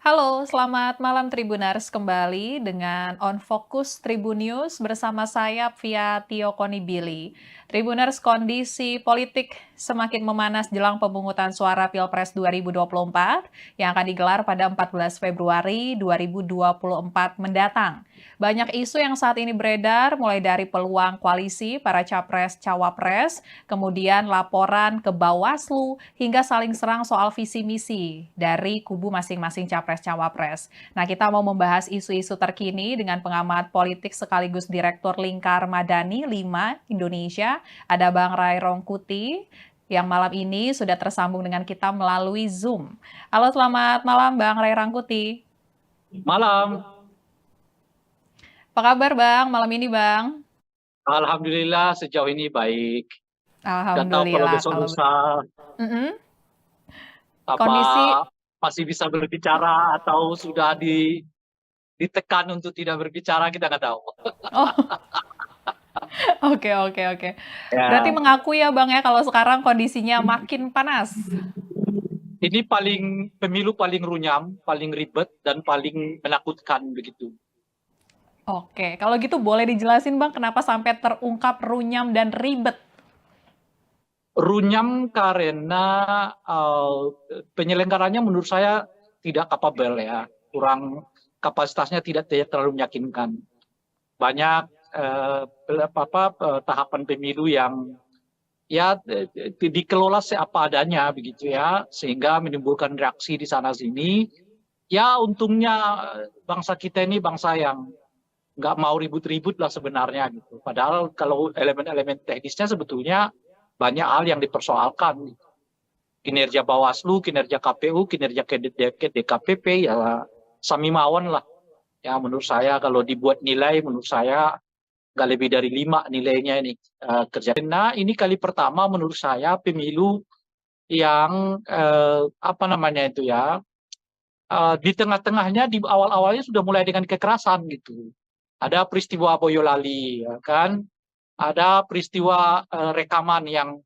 [SPEAKER 2] Halo, selamat malam Tribuners, kembali dengan On Focus Tribun News bersama saya Fia Tio Konibili. Tribuners, kondisi politik semakin memanas jelang pemungutan suara Pilpres 2024 yang akan digelar pada 14 Februari 2024 mendatang. Banyak isu yang saat ini beredar, mulai dari peluang koalisi para capres-cawapres, kemudian laporan ke Bawaslu, hingga saling serang soal visi misi dari kubu masing-masing capres-cawapres. Nah, kita mau membahas isu-isu terkini dengan pengamat politik sekaligus Direktur Lingkar Madani 5 Indonesia, ada Bang Ray Rangkuti, yang malam ini sudah tersambung dengan kita melalui Zoom. Halo, selamat malam Bang Ray Rangkuti.
[SPEAKER 1] Malam.
[SPEAKER 2] Apa kabar Bang, malam ini Bang?
[SPEAKER 1] Alhamdulillah sejauh ini baik.
[SPEAKER 2] Alhamdulillah.
[SPEAKER 1] Gak tahu kalau besok lusa
[SPEAKER 2] Kondisi
[SPEAKER 1] masih bisa berbicara atau sudah ditekan untuk tidak berbicara, kita nggak tahu.
[SPEAKER 2] Oh. Oke.
[SPEAKER 1] Ya.
[SPEAKER 2] Berarti mengaku ya Bang ya kalau sekarang kondisinya makin panas.
[SPEAKER 1] Ini pemilu paling runyam, paling ribet, dan paling menakutkan begitu.
[SPEAKER 2] Oke, kalau gitu boleh dijelasin Bang kenapa sampai terungkap runyam dan ribet?
[SPEAKER 1] Runyam karena penyelenggaranya menurut saya tidak kapabel ya, kurang kapasitasnya tidak terlalu meyakinkan. Banyak tahapan pemilu yang ya dikelola seapa adanya begitu ya, sehingga menimbulkan reaksi di sana sini. Ya untungnya bangsa kita ini bangsa yang nggak mau ribut-ribut lah sebenarnya gitu. Padahal kalau elemen-elemen teknisnya sebetulnya banyak hal yang dipersoalkan. Kinerja Bawaslu, kinerja KPU, kinerja DKPP ya sami mawon lah. Ya menurut saya kalau dibuat nilai menurut saya nggak lebih dari 5 nilainya ini kerja. Nah ini kali pertama menurut saya pemilu yang apa namanya itu ya, di tengah-tengahnya di awal-awalnya sudah mulai dengan kekerasan gitu. Ada peristiwa Boyolali, ya kan? Ada peristiwa rekaman yang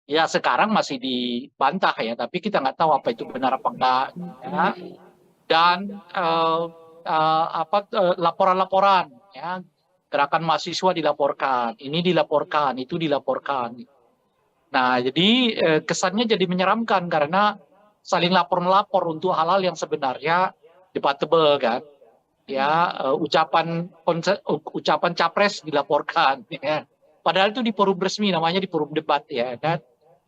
[SPEAKER 1] ya sekarang masih dibantah ya, tapi kita nggak tahu apa itu benar apa enggak. Ya. Dan laporan-laporan, ya, gerakan mahasiswa dilaporkan, ini dilaporkan, itu dilaporkan. Nah, jadi kesannya jadi menyeramkan karena saling lapor-melapor untuk hal-hal yang sebenarnya debatable kan. Ya, ucapan capres dilaporkan, ya. Padahal itu di forum resmi, namanya di forum debat, ya kan.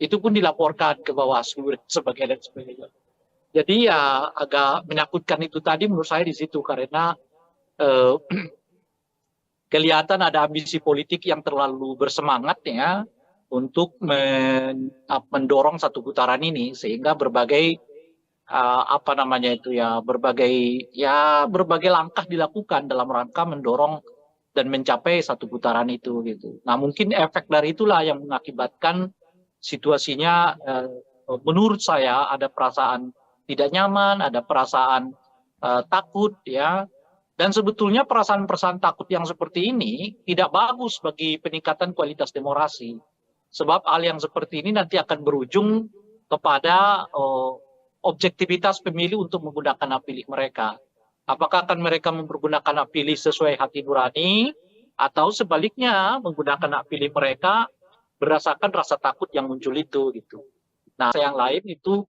[SPEAKER 1] Itu pun dilaporkan ke Bawaslu dan sebagainya. Jadi ya agak menakutkan itu tadi menurut saya di situ karena eh, kelihatan ada ambisi politik yang terlalu bersemangat ya untuk mendorong satu putaran ini sehingga berbagai apa namanya itu ya berbagai langkah dilakukan dalam rangka mendorong dan mencapai satu putaran itu gitu. Nah mungkin efek dari itulah yang mengakibatkan situasinya menurut saya ada perasaan tidak nyaman, ada perasaan takut ya. Dan sebetulnya perasaan-perasaan takut yang seperti ini tidak bagus bagi peningkatan kualitas demokrasi. Sebab hal yang seperti ini nanti akan berujung kepada objektivitas pemilih untuk menggunakan hak pilih mereka. Apakah akan mereka mempergunakan hak pilih sesuai hati nurani atau sebaliknya menggunakan hak pilih mereka berdasarkan rasa takut yang muncul itu gitu. Nah, yang lain itu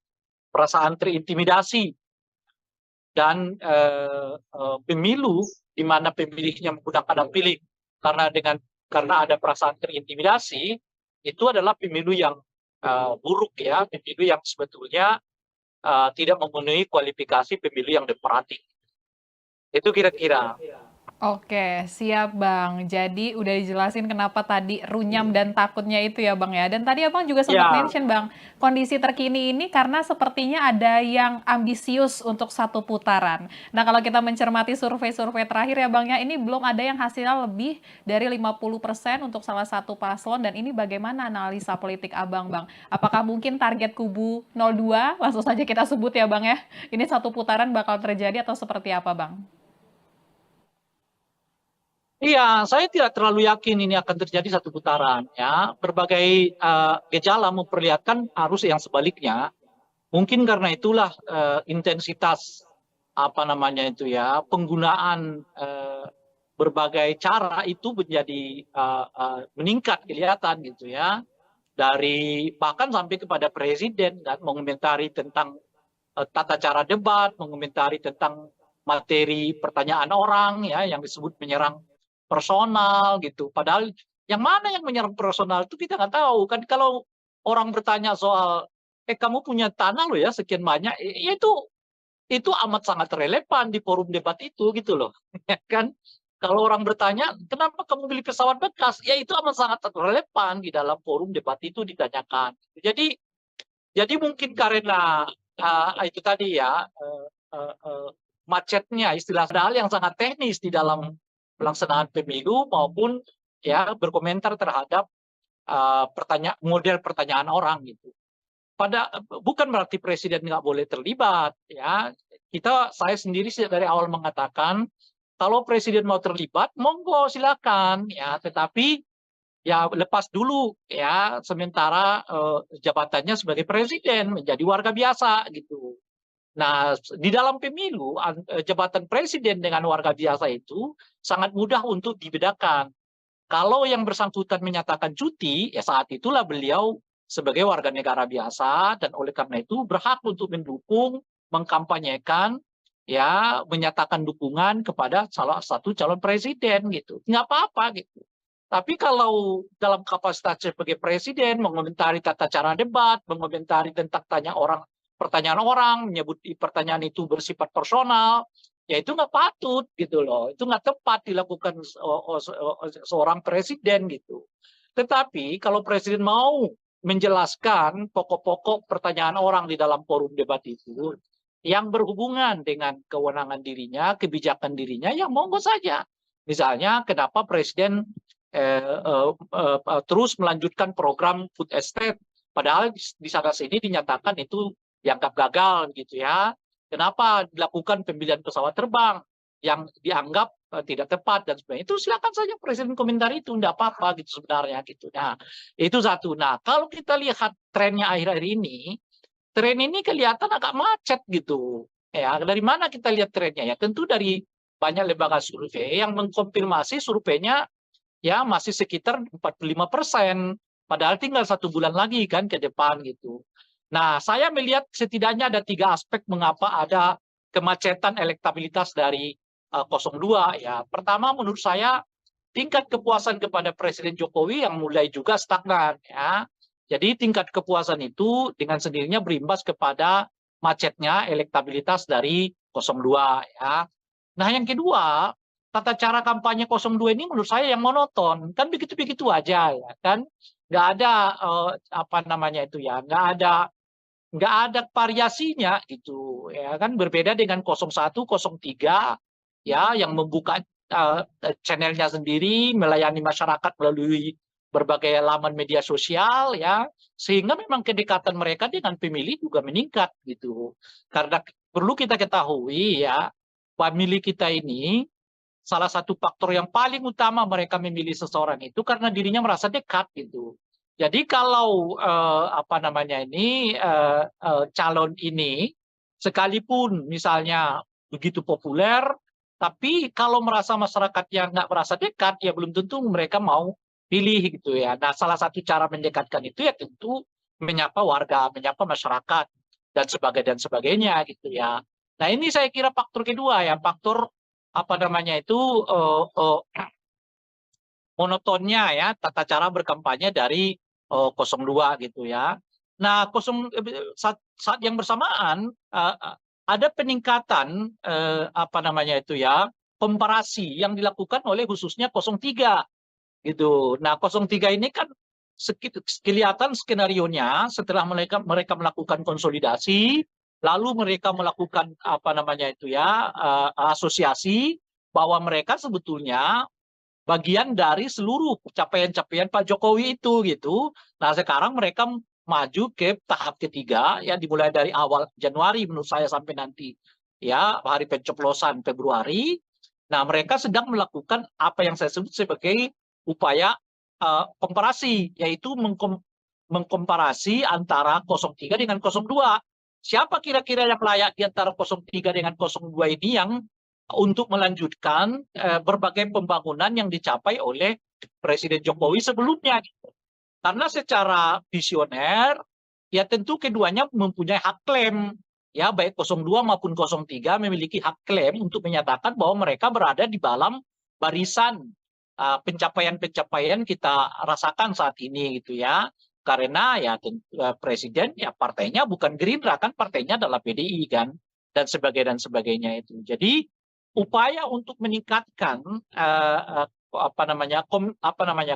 [SPEAKER 1] perasaan terintimidasi dan pemilu di mana pemilihnya menggunakan hak pilih karena ada perasaan terintimidasi itu adalah pemilu yang buruk ya, pemilu yang sebetulnya tidak memenuhi kualifikasi pemilu yang demokratik. Itu kira-kira.
[SPEAKER 2] Oke, siap Bang. Jadi udah dijelasin kenapa tadi runyam dan takutnya itu ya Bang ya. Dan tadi Abang juga sempat
[SPEAKER 1] Ya,
[SPEAKER 2] mention Bang, kondisi terkini ini karena sepertinya ada yang ambisius untuk satu putaran. Nah kalau kita mencermati survei-survei terakhir ya Bang ya, ini belum ada yang hasilnya lebih dari 50% untuk salah satu paslon. Dan ini bagaimana analisa politik Abang Bang? Apakah mungkin target kubu 02, langsung saja kita sebut ya Bang ya, ini satu putaran bakal terjadi atau seperti apa Bang?
[SPEAKER 1] iya, saya tidak terlalu yakin ini akan terjadi satu putaran ya. Berbagai gejala memperlihatkan arus yang sebaliknya. Mungkin karena itulah intensitas apa namanya itu ya penggunaan berbagai cara itu menjadi meningkat kelihatan gitu ya. Dari bahkan sampai kepada presiden dan mengomentari tentang tata cara debat, mengomentari tentang materi pertanyaan orang ya yang disebut menyerang personal gitu. Padahal yang mana yang menyerang personal itu kita nggak tahu kan. Kalau orang bertanya soal kamu punya tanah loh ya sekian banyak, ya itu amat sangat relevan di forum debat itu gitu loh. Ya kan? Kalau orang bertanya kenapa kamu beli pesawat bekas, ya itu amat sangat relevan di dalam forum debat itu ditanyakan. Jadi mungkin karena itu tadi ya macetnya istilah hal yang sangat teknis di dalam pelaksanaan pemilu maupun ya berkomentar terhadap model pertanyaan orang gitu. Bukan berarti presiden nggak boleh terlibat ya. Saya sendiri dari awal mengatakan kalau presiden mau terlibat monggo silakan ya, tetapi ya lepas dulu ya sementara jabatannya sebagai presiden menjadi warga biasa gitu. Nah, di dalam pemilu jabatan presiden dengan warga biasa itu sangat mudah untuk dibedakan. Kalau yang bersangkutan menyatakan cuti, ya saat itulah beliau sebagai warga negara biasa dan oleh karena itu berhak untuk mendukung, mengkampanyekan, ya menyatakan dukungan kepada salah satu calon presiden gitu. Nggak apa-apa gitu. Tapi kalau dalam kapasitas sebagai presiden mengomentari tata cara debat, mengomentari tentang pertanyaan orang, menyebut pertanyaan itu bersifat personal, ya itu nggak patut gitu loh. Itu nggak tepat dilakukan seorang presiden gitu. Tetapi kalau presiden mau menjelaskan pokok-pokok pertanyaan orang di dalam forum debat itu, yang berhubungan dengan kewenangan dirinya, kebijakan dirinya, ya monggo saja. Misalnya kenapa presiden terus melanjutkan program food estate Padahal di sana sini dinyatakan itu dianggap gagal gitu ya. Kenapa dilakukan pembelian pesawat terbang yang dianggap tidak tepat dan sebagainya. Itu silakan saja Presiden komentar itu, tidak apa-apa gitu sebenarnya gitu. Nah, itu satu. Nah, kalau kita lihat trennya akhir-akhir ini, tren ini kelihatan agak macet gitu. Ya, dari mana kita lihat trennya ya? Tentu dari banyak lembaga survei yang mengkonfirmasi surveinya ya masih sekitar 45%. Padahal tinggal 1 bulan lagi kan ke depan gitu. Nah, saya melihat setidaknya ada 3 aspek mengapa ada kemacetan elektabilitas dari 02 ya. Pertama menurut saya tingkat kepuasan kepada Presiden Jokowi yang mulai juga stagnan ya. Jadi tingkat kepuasan itu dengan sendirinya berimbas kepada macetnya elektabilitas dari 02 ya. Nah, yang kedua, tata cara kampanye 02 ini menurut saya yang monoton. Kan begitu-begitu aja ya kan. Nggak ada apa namanya itu ya, nggak ada variasinya gitu ya kan, berbeda dengan 01, 03 ya yang membuka channelnya sendiri, melayani masyarakat melalui berbagai laman media sosial ya, sehingga memang kedekatan mereka dengan pemilih juga meningkat gitu. Karena perlu kita ketahui ya, pemilih kita ini salah satu faktor yang paling utama mereka memilih seseorang itu karena dirinya merasa dekat gitu. Jadi kalau apa namanya ini calon ini sekalipun misalnya begitu populer, tapi kalau merasa masyarakatnya nggak merasa dekat, ya belum tentu mereka mau pilih gitu ya. Nah, salah satu cara mendekatkan itu ya tentu menyapa warga, menyapa masyarakat dan sebagainya gitu ya. Nah, ini saya kira faktor kedua ya, faktor apa namanya itu monotonnya ya tata cara berkampanye dari 02 gitu ya. Nah, saat yang bersamaan ada peningkatan apa namanya itu ya komparasi yang dilakukan oleh khususnya 03 gitu. Nah, 03 ini kan kelihatan skenarionya setelah mereka melakukan konsolidasi, lalu mereka melakukan apa namanya itu ya asosiasi bahwa mereka sebetulnya bagian dari seluruh capaian-capaian Pak Jokowi itu gitu. Nah, sekarang mereka maju ke tahap ketiga ya dimulai dari awal Januari menurut saya sampai nanti ya hari pencoblosan Februari. Nah, mereka sedang melakukan apa yang saya sebut sebagai upaya komparasi, yaitu mengkomparasi antara 03 dengan 02. Siapa kira-kira yang layak di antara 03 dengan 02 ini yang untuk melanjutkan berbagai pembangunan yang dicapai oleh Presiden Jokowi sebelumnya. Karena secara visioner, ya tentu keduanya mempunyai hak klaim. Ya, baik 02 maupun 03 memiliki hak klaim untuk menyatakan bahwa mereka berada di dalam barisan pencapaian-pencapaian kita rasakan saat ini gitu ya. Karena ya presiden ya partainya bukan Gerindra kan, partainya adalah PDI kan dan sebagainya itu. Jadi upaya untuk meningkatkan apa namanya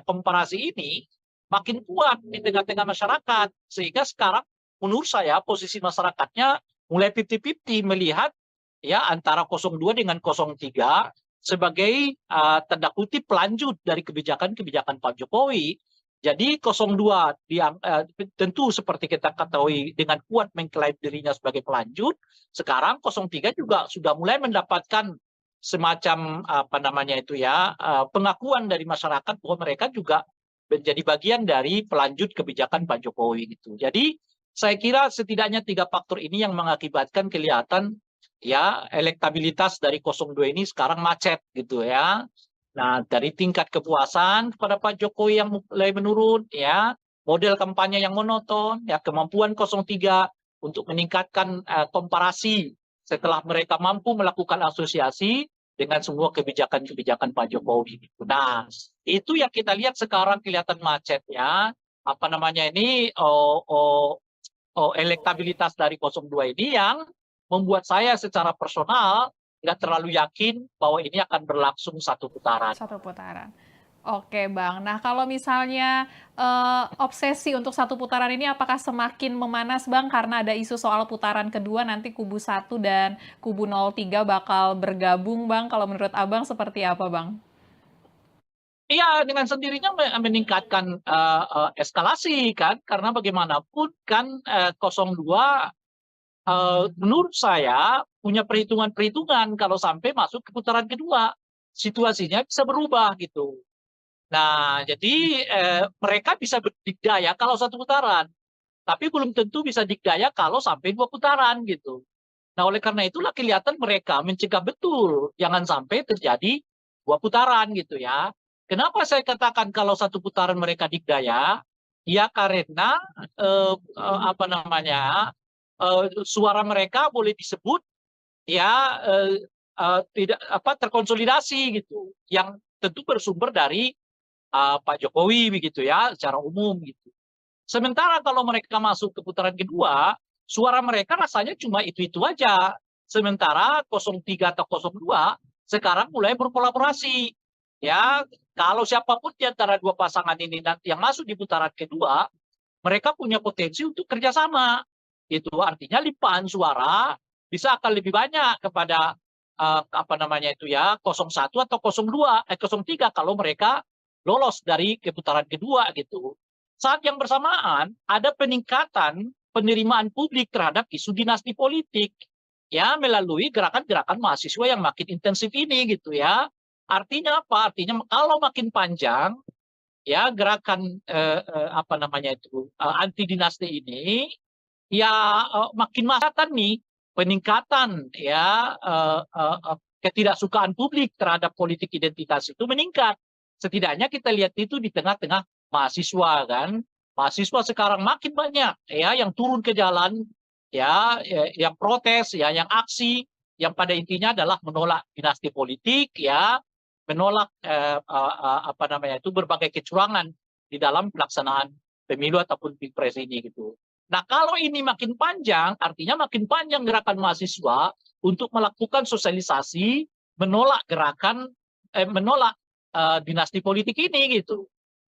[SPEAKER 1] komparasi ini makin kuat di tengah-tengah masyarakat, sehingga sekarang menurut saya posisi masyarakatnya mulai 50-50 melihat ya antara 02 dengan 03 sebagai tanda kutip pelanjut dari kebijakan-kebijakan Pak Jokowi. Jadi 02 tentu seperti kita ketahui dengan kuat mengklaim dirinya sebagai pelanjut, sekarang 03 juga sudah mulai mendapatkan semacam apa namanya itu ya pengakuan dari masyarakat bahwa mereka juga menjadi bagian dari pelanjut kebijakan Pak Jokowi gitu. Jadi saya kira setidaknya 3 faktor ini yang mengakibatkan kelihatan ya elektabilitas dari 02 ini sekarang macet gitu ya. Nah, dari tingkat kepuasan kepada Pak Jokowi yang mulai menurun ya, model kampanye yang monoton, ya kemampuan 03 untuk meningkatkan komparasi setelah mereka mampu melakukan asosiasi dengan semua kebijakan-kebijakan Pak Jokowi. Nah, itu yang kita lihat sekarang kelihatan macet ya. Apa namanya ini elektabilitas dari 02 ini yang membuat saya secara personal nggak terlalu yakin bahwa ini akan berlangsung satu putaran.
[SPEAKER 2] Satu putaran. Oke, Bang. Nah, kalau misalnya obsesi untuk satu putaran ini apakah semakin memanas, Bang, karena ada isu soal putaran kedua nanti kubu 1 dan kubu 03 bakal bergabung, Bang. Kalau menurut Abang seperti apa, Bang?
[SPEAKER 1] Iya, dengan sendirinya meningkatkan eskalasi kan, karena bagaimanapun kan 02 menurut saya punya perhitungan-perhitungan kalau sampai masuk ke putaran kedua, situasinya bisa berubah gitu. Nah, jadi mereka bisa berdikdaya kalau satu putaran, tapi belum tentu bisa dikdaya kalau sampai dua putaran gitu. Nah, oleh karena itulah kelihatan mereka mencegah betul jangan sampai terjadi dua putaran gitu ya. Kenapa saya katakan kalau satu putaran mereka dikdaya? Ya karena apa namanya suara mereka boleh disebut ya tidak apa terkonsolidasi gitu, yang tentu bersumber dari Pak Jokowi begitu ya secara umum gitu. Sementara kalau mereka masuk ke putaran kedua, suara mereka rasanya cuma itu-itu aja. Sementara 03 atau 02 sekarang mulai berkolaborasi. Ya, kalau siapapun di antara dua pasangan ini nanti yang masuk di putaran kedua, mereka punya potensi untuk kerjasama. Itu artinya limpahan suara bisa akan lebih banyak kepada apa namanya itu ya 01 atau 02 03 kalau mereka lolos dari putaran kedua gitu. Saat yang bersamaan ada peningkatan penerimaan publik terhadap isu dinasti politik ya melalui gerakan-gerakan mahasiswa yang makin intensif ini gitu ya. Artinya apa? Artinya kalau makin panjang ya gerakan apa namanya itu anti dinasti ini ya makin masatan nih peningkatan ya ketidaksukaan publik terhadap politik identitas itu meningkat. Setidaknya kita lihat itu di tengah-tengah mahasiswa kan. Mahasiswa sekarang makin banyak ya yang turun ke jalan ya, yang protes ya, yang aksi yang pada intinya adalah menolak dinasti politik ya, menolak apa namanya itu berbagai kecurangan di dalam pelaksanaan pemilu ataupun pilpres ini gitu. Nah, kalau ini makin panjang, artinya makin panjang gerakan mahasiswa untuk melakukan sosialisasi, menolak gerakan, menolak dinasti politik ini gitu.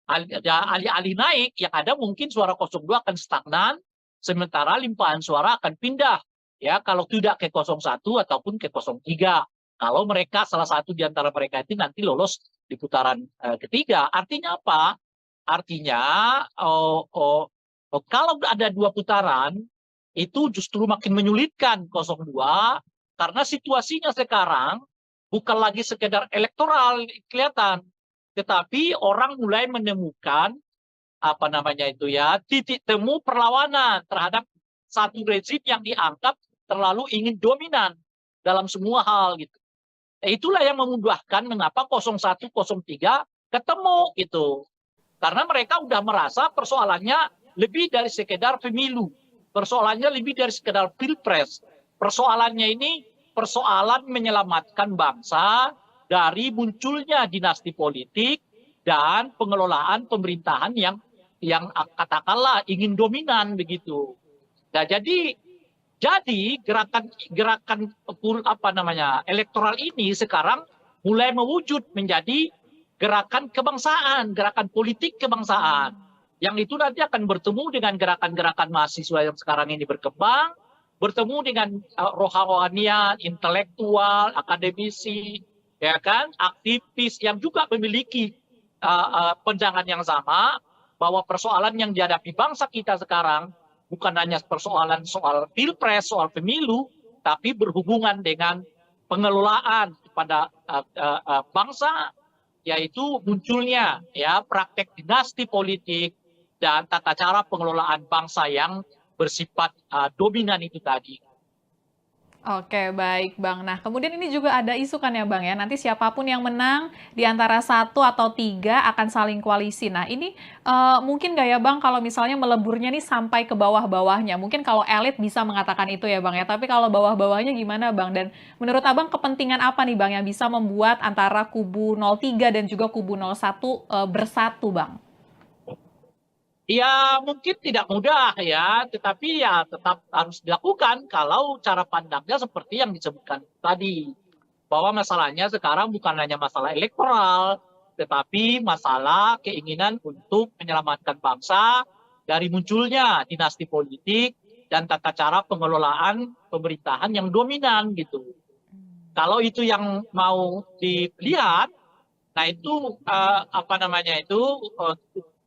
[SPEAKER 1] Alih-alih naik, yang ada mungkin suara 02 akan stagnan, sementara limpahan suara akan pindah. Ya, kalau tidak ke 01 ataupun ke 03. Kalau mereka salah satu di antara mereka itu nanti lolos di putaran ketiga. Artinya apa? Artinya kalau ada dua putaran, itu justru makin menyulitkan 02, karena situasinya sekarang bukan lagi sekedar elektoral kelihatan, tetapi orang mulai menemukan apa namanya itu ya titik temu perlawanan terhadap satu rezim yang dianggap terlalu ingin dominan dalam semua hal gitu. Itulah yang memudahkan mengapa 01, 03 ketemu gitu. Karena mereka udah merasa persoalannya lebih dari sekedar pemilu. Persoalannya lebih dari sekedar pilpres. Persoalannya ini persoalan menyelamatkan bangsa dari munculnya dinasti politik dan pengelolaan pemerintahan yang katakanlah ingin dominan begitu. Nah, jadi gerakan apa namanya elektoral ini sekarang mulai mewujud menjadi gerakan kebangsaan, gerakan politik kebangsaan. Yang itu nanti akan bertemu dengan gerakan-gerakan mahasiswa yang sekarang ini berkembang, bertemu dengan rohanian, intelektual, akademisi, ya kan, aktivis yang juga memiliki pandangan yang sama bahwa persoalan yang dihadapi bangsa kita sekarang bukan hanya persoalan soal pilpres, soal pemilu, tapi berhubungan dengan pengelolaan kepada bangsa, yaitu munculnya ya praktek dinasti politik dan tata cara pengelolaan bangsa yang bersifat dominan itu tadi.
[SPEAKER 2] Oke, baik Bang. Nah, kemudian ini juga ada isu kan ya Bang ya, nanti siapapun yang menang di antara 1 atau 3 akan saling koalisi. Nah, ini mungkin nggak ya Bang kalau misalnya meleburnya nih sampai ke bawah-bawahnya? Mungkin kalau elit bisa mengatakan itu ya Bang ya, tapi kalau bawah-bawahnya gimana Bang? Dan menurut Abang kepentingan apa nih Bang yang bisa membuat antara kubu 03 dan juga kubu 01 bersatu Bang?
[SPEAKER 1] Ya mungkin tidak mudah ya, tetapi ya tetap harus dilakukan kalau cara pandangnya seperti yang disebutkan tadi. Bahwa masalahnya sekarang bukan hanya masalah elektoral, tetapi masalah keinginan untuk menyelamatkan bangsa dari munculnya dinasti politik dan tata cara pengelolaan pemerintahan yang dominan gitu. Kalau itu yang mau dilihat, Nah itu apa namanya itu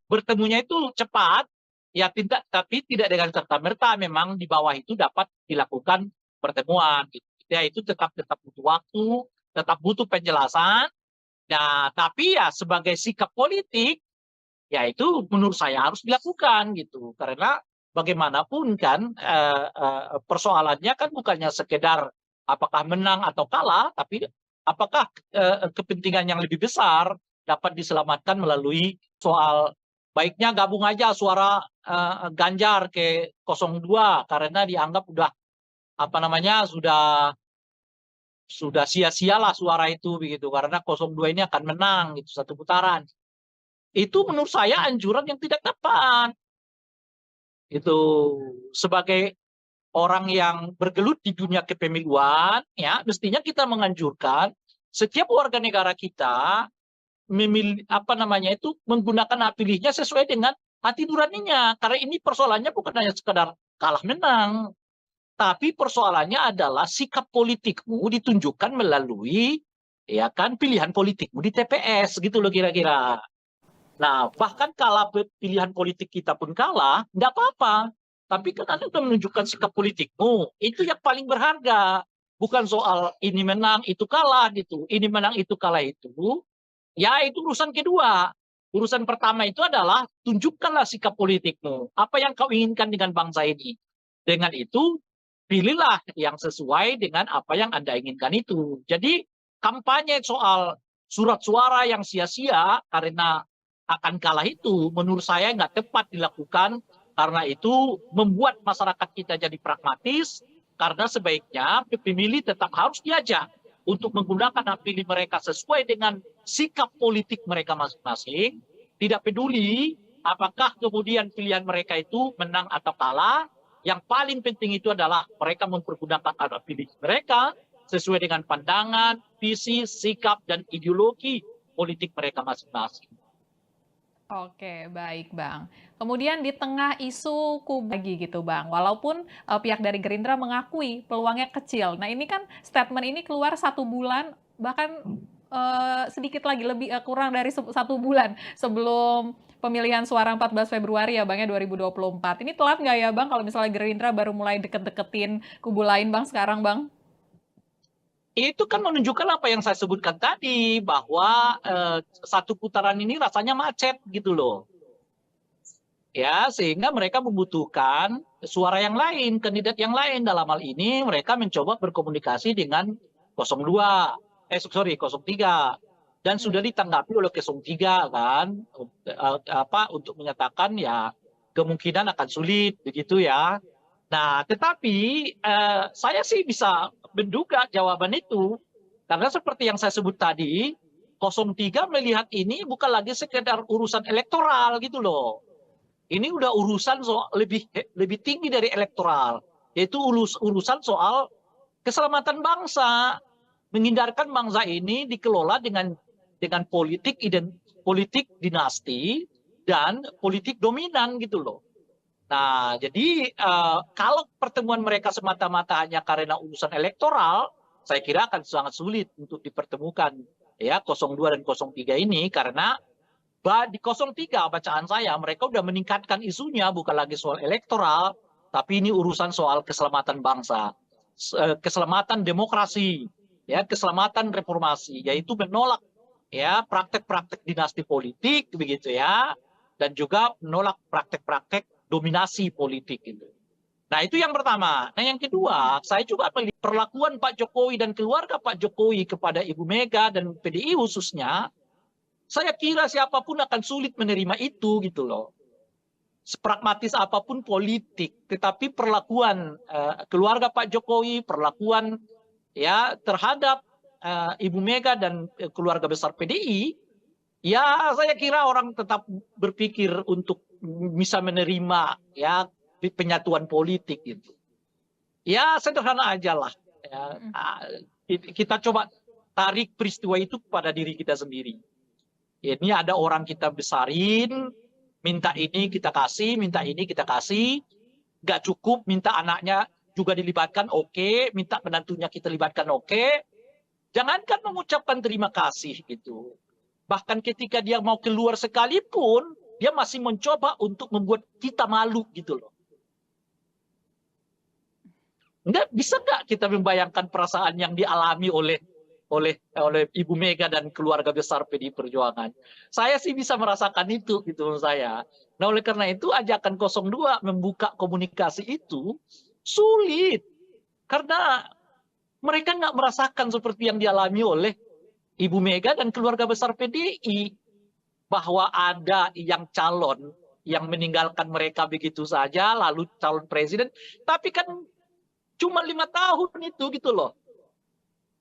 [SPEAKER 1] bertemunya itu cepat, ya tidak, tapi tidak dengan serta-merta memang di bawah itu dapat dilakukan pertemuan. Gitu. Ya itu tetap butuh waktu, tetap butuh penjelasan. Nah tapi ya sebagai sikap politik, ya itu menurut saya harus dilakukan gitu. Karena bagaimanapun kan persoalannya kan bukannya sekedar apakah menang atau kalah, tapi apakah kepentingan yang lebih besar dapat diselamatkan melalui soal baiknya gabung aja suara Ganjar ke 02 karena dianggap udah apa namanya sudah sia-sialah suara itu begitu karena 02 ini akan menang gitu satu putaran. Itu menurut saya anjuran yang tidak tepat. Itu sebagai orang yang bergelut di dunia kepemiluan, ya mestinya kita menganjurkan setiap warga negara kita memilih apa namanya itu menggunakan hak pilihnya sesuai dengan hati nuraninya. Karena ini persoalannya bukan hanya sekadar kalah menang, tapi persoalannya adalah sikap politikmu ditunjukkan melalui ya kan pilihan politikmu di TPS gitu loh kira-kira. Nah, bahkan kalau pilihan politik kita pun kalah, nggak apa-apa. Tapi kan Anda sudah menunjukkan sikap politikmu. Itu yang paling berharga. Bukan soal ini menang, itu kalah gitu. Ini menang, itu kalah itu. Ya, itu urusan kedua. Urusan pertama itu adalah tunjukkanlah sikap politikmu. Apa yang kau inginkan dengan bangsa ini. Dengan itu, pilihlah yang sesuai dengan apa yang Anda inginkan itu. Jadi, kampanye soal surat suara yang sia-sia karena akan kalah itu menurut saya nggak tepat dilakukan karena itu membuat masyarakat kita jadi pragmatis karena sebaiknya pemilih tetap harus diajak untuk menggunakan hak pilih mereka sesuai dengan sikap politik mereka masing-masing, tidak peduli apakah kemudian pilihan mereka itu menang atau kalah, yang paling penting itu adalah mereka mempergunakan hak pilih mereka sesuai dengan pandangan, visi, sikap, dan ideologi politik mereka masing-masing.
[SPEAKER 2] Oke, baik Bang. Kemudian di tengah isu kubu lagi gitu Bang, walaupun pihak dari Gerindra mengakui peluangnya kecil. Nah ini kan statement ini keluar 1 bulan, bahkan sedikit lagi lebih kurang dari 1 bulan sebelum pemilihan suara 14 Februari ya Bang ya 2024. Ini telat nggak ya Bang kalau misalnya Gerindra baru mulai deket-deketin kubu lain Bang sekarang Bang?
[SPEAKER 1] Itu kan menunjukkan apa yang saya sebutkan tadi bahwa satu putaran ini rasanya macet gitu loh. Ya, sehingga mereka membutuhkan suara yang lain, kandidat yang lain. Dalam hal ini mereka mencoba berkomunikasi dengan 02, 03. Dan sudah ditanggapi oleh 03 kan, untuk menyatakan ya kemungkinan akan sulit begitu ya. Nah, tetapi saya sih bisa menduga jawaban itu. Karena seperti yang saya sebut tadi, 03 melihat ini bukan lagi sekedar urusan elektoral gitu loh. Ini udah urusan soal lebih tinggi dari elektoral, yaitu urusan soal keselamatan bangsa, menghindarkan bangsa ini dikelola dengan politik dinasti dan politik dominan gitu loh. Nah, jadi kalau pertemuan mereka semata-mata hanya karena urusan elektoral, saya kira akan sangat sulit untuk dipertemukan ya 02 dan 03 ini karena di 03 bacaan saya mereka udah meningkatkan isunya bukan lagi soal elektoral, tapi ini urusan soal keselamatan bangsa, keselamatan demokrasi, ya keselamatan reformasi, yaitu menolak ya praktek-praktek dinasti politik begitu ya, dan juga menolak praktek-praktek dominasi politik itu. Nah itu yang pertama. Nah yang kedua, saya juga melihat perlakuan Pak Jokowi dan keluarga Pak Jokowi kepada Ibu Mega dan PDI khususnya, saya kira siapapun akan sulit menerima itu gitu loh. Sepragmatis apapun politik, tetapi perlakuan keluarga Pak Jokowi, perlakuan ya terhadap Ibu Mega dan keluarga besar PDI, ya saya kira orang tetap berpikir untuk bisa menerima ya penyatuan politik itu. Ya sederhana aja lah. Ya, kita coba tarik peristiwa itu kepada diri kita sendiri. Ini ada orang kita besarin, minta ini kita kasih, minta ini kita kasih, nggak cukup, minta anaknya juga dilibatkan, oke, minta menantunya kita libatkan, oke. Jangankan mengucapkan terima kasih gitu. Bahkan ketika dia mau keluar sekalipun, dia masih mencoba untuk membuat kita malu gitu loh. Bisa nggak kita membayangkan perasaan yang dialami oleh Ibu Mega dan keluarga besar PDI Perjuangan? Saya sih bisa merasakan itu gitu menurut saya. Nah oleh karena itu ajakan 02 membuka komunikasi itu sulit. Karena mereka nggak merasakan seperti yang dialami oleh Ibu Mega dan keluarga besar PDI. Bahwa ada yang calon yang meninggalkan mereka begitu saja, lalu calon presiden. Tapi kan cuma 5 tahun itu gitu loh.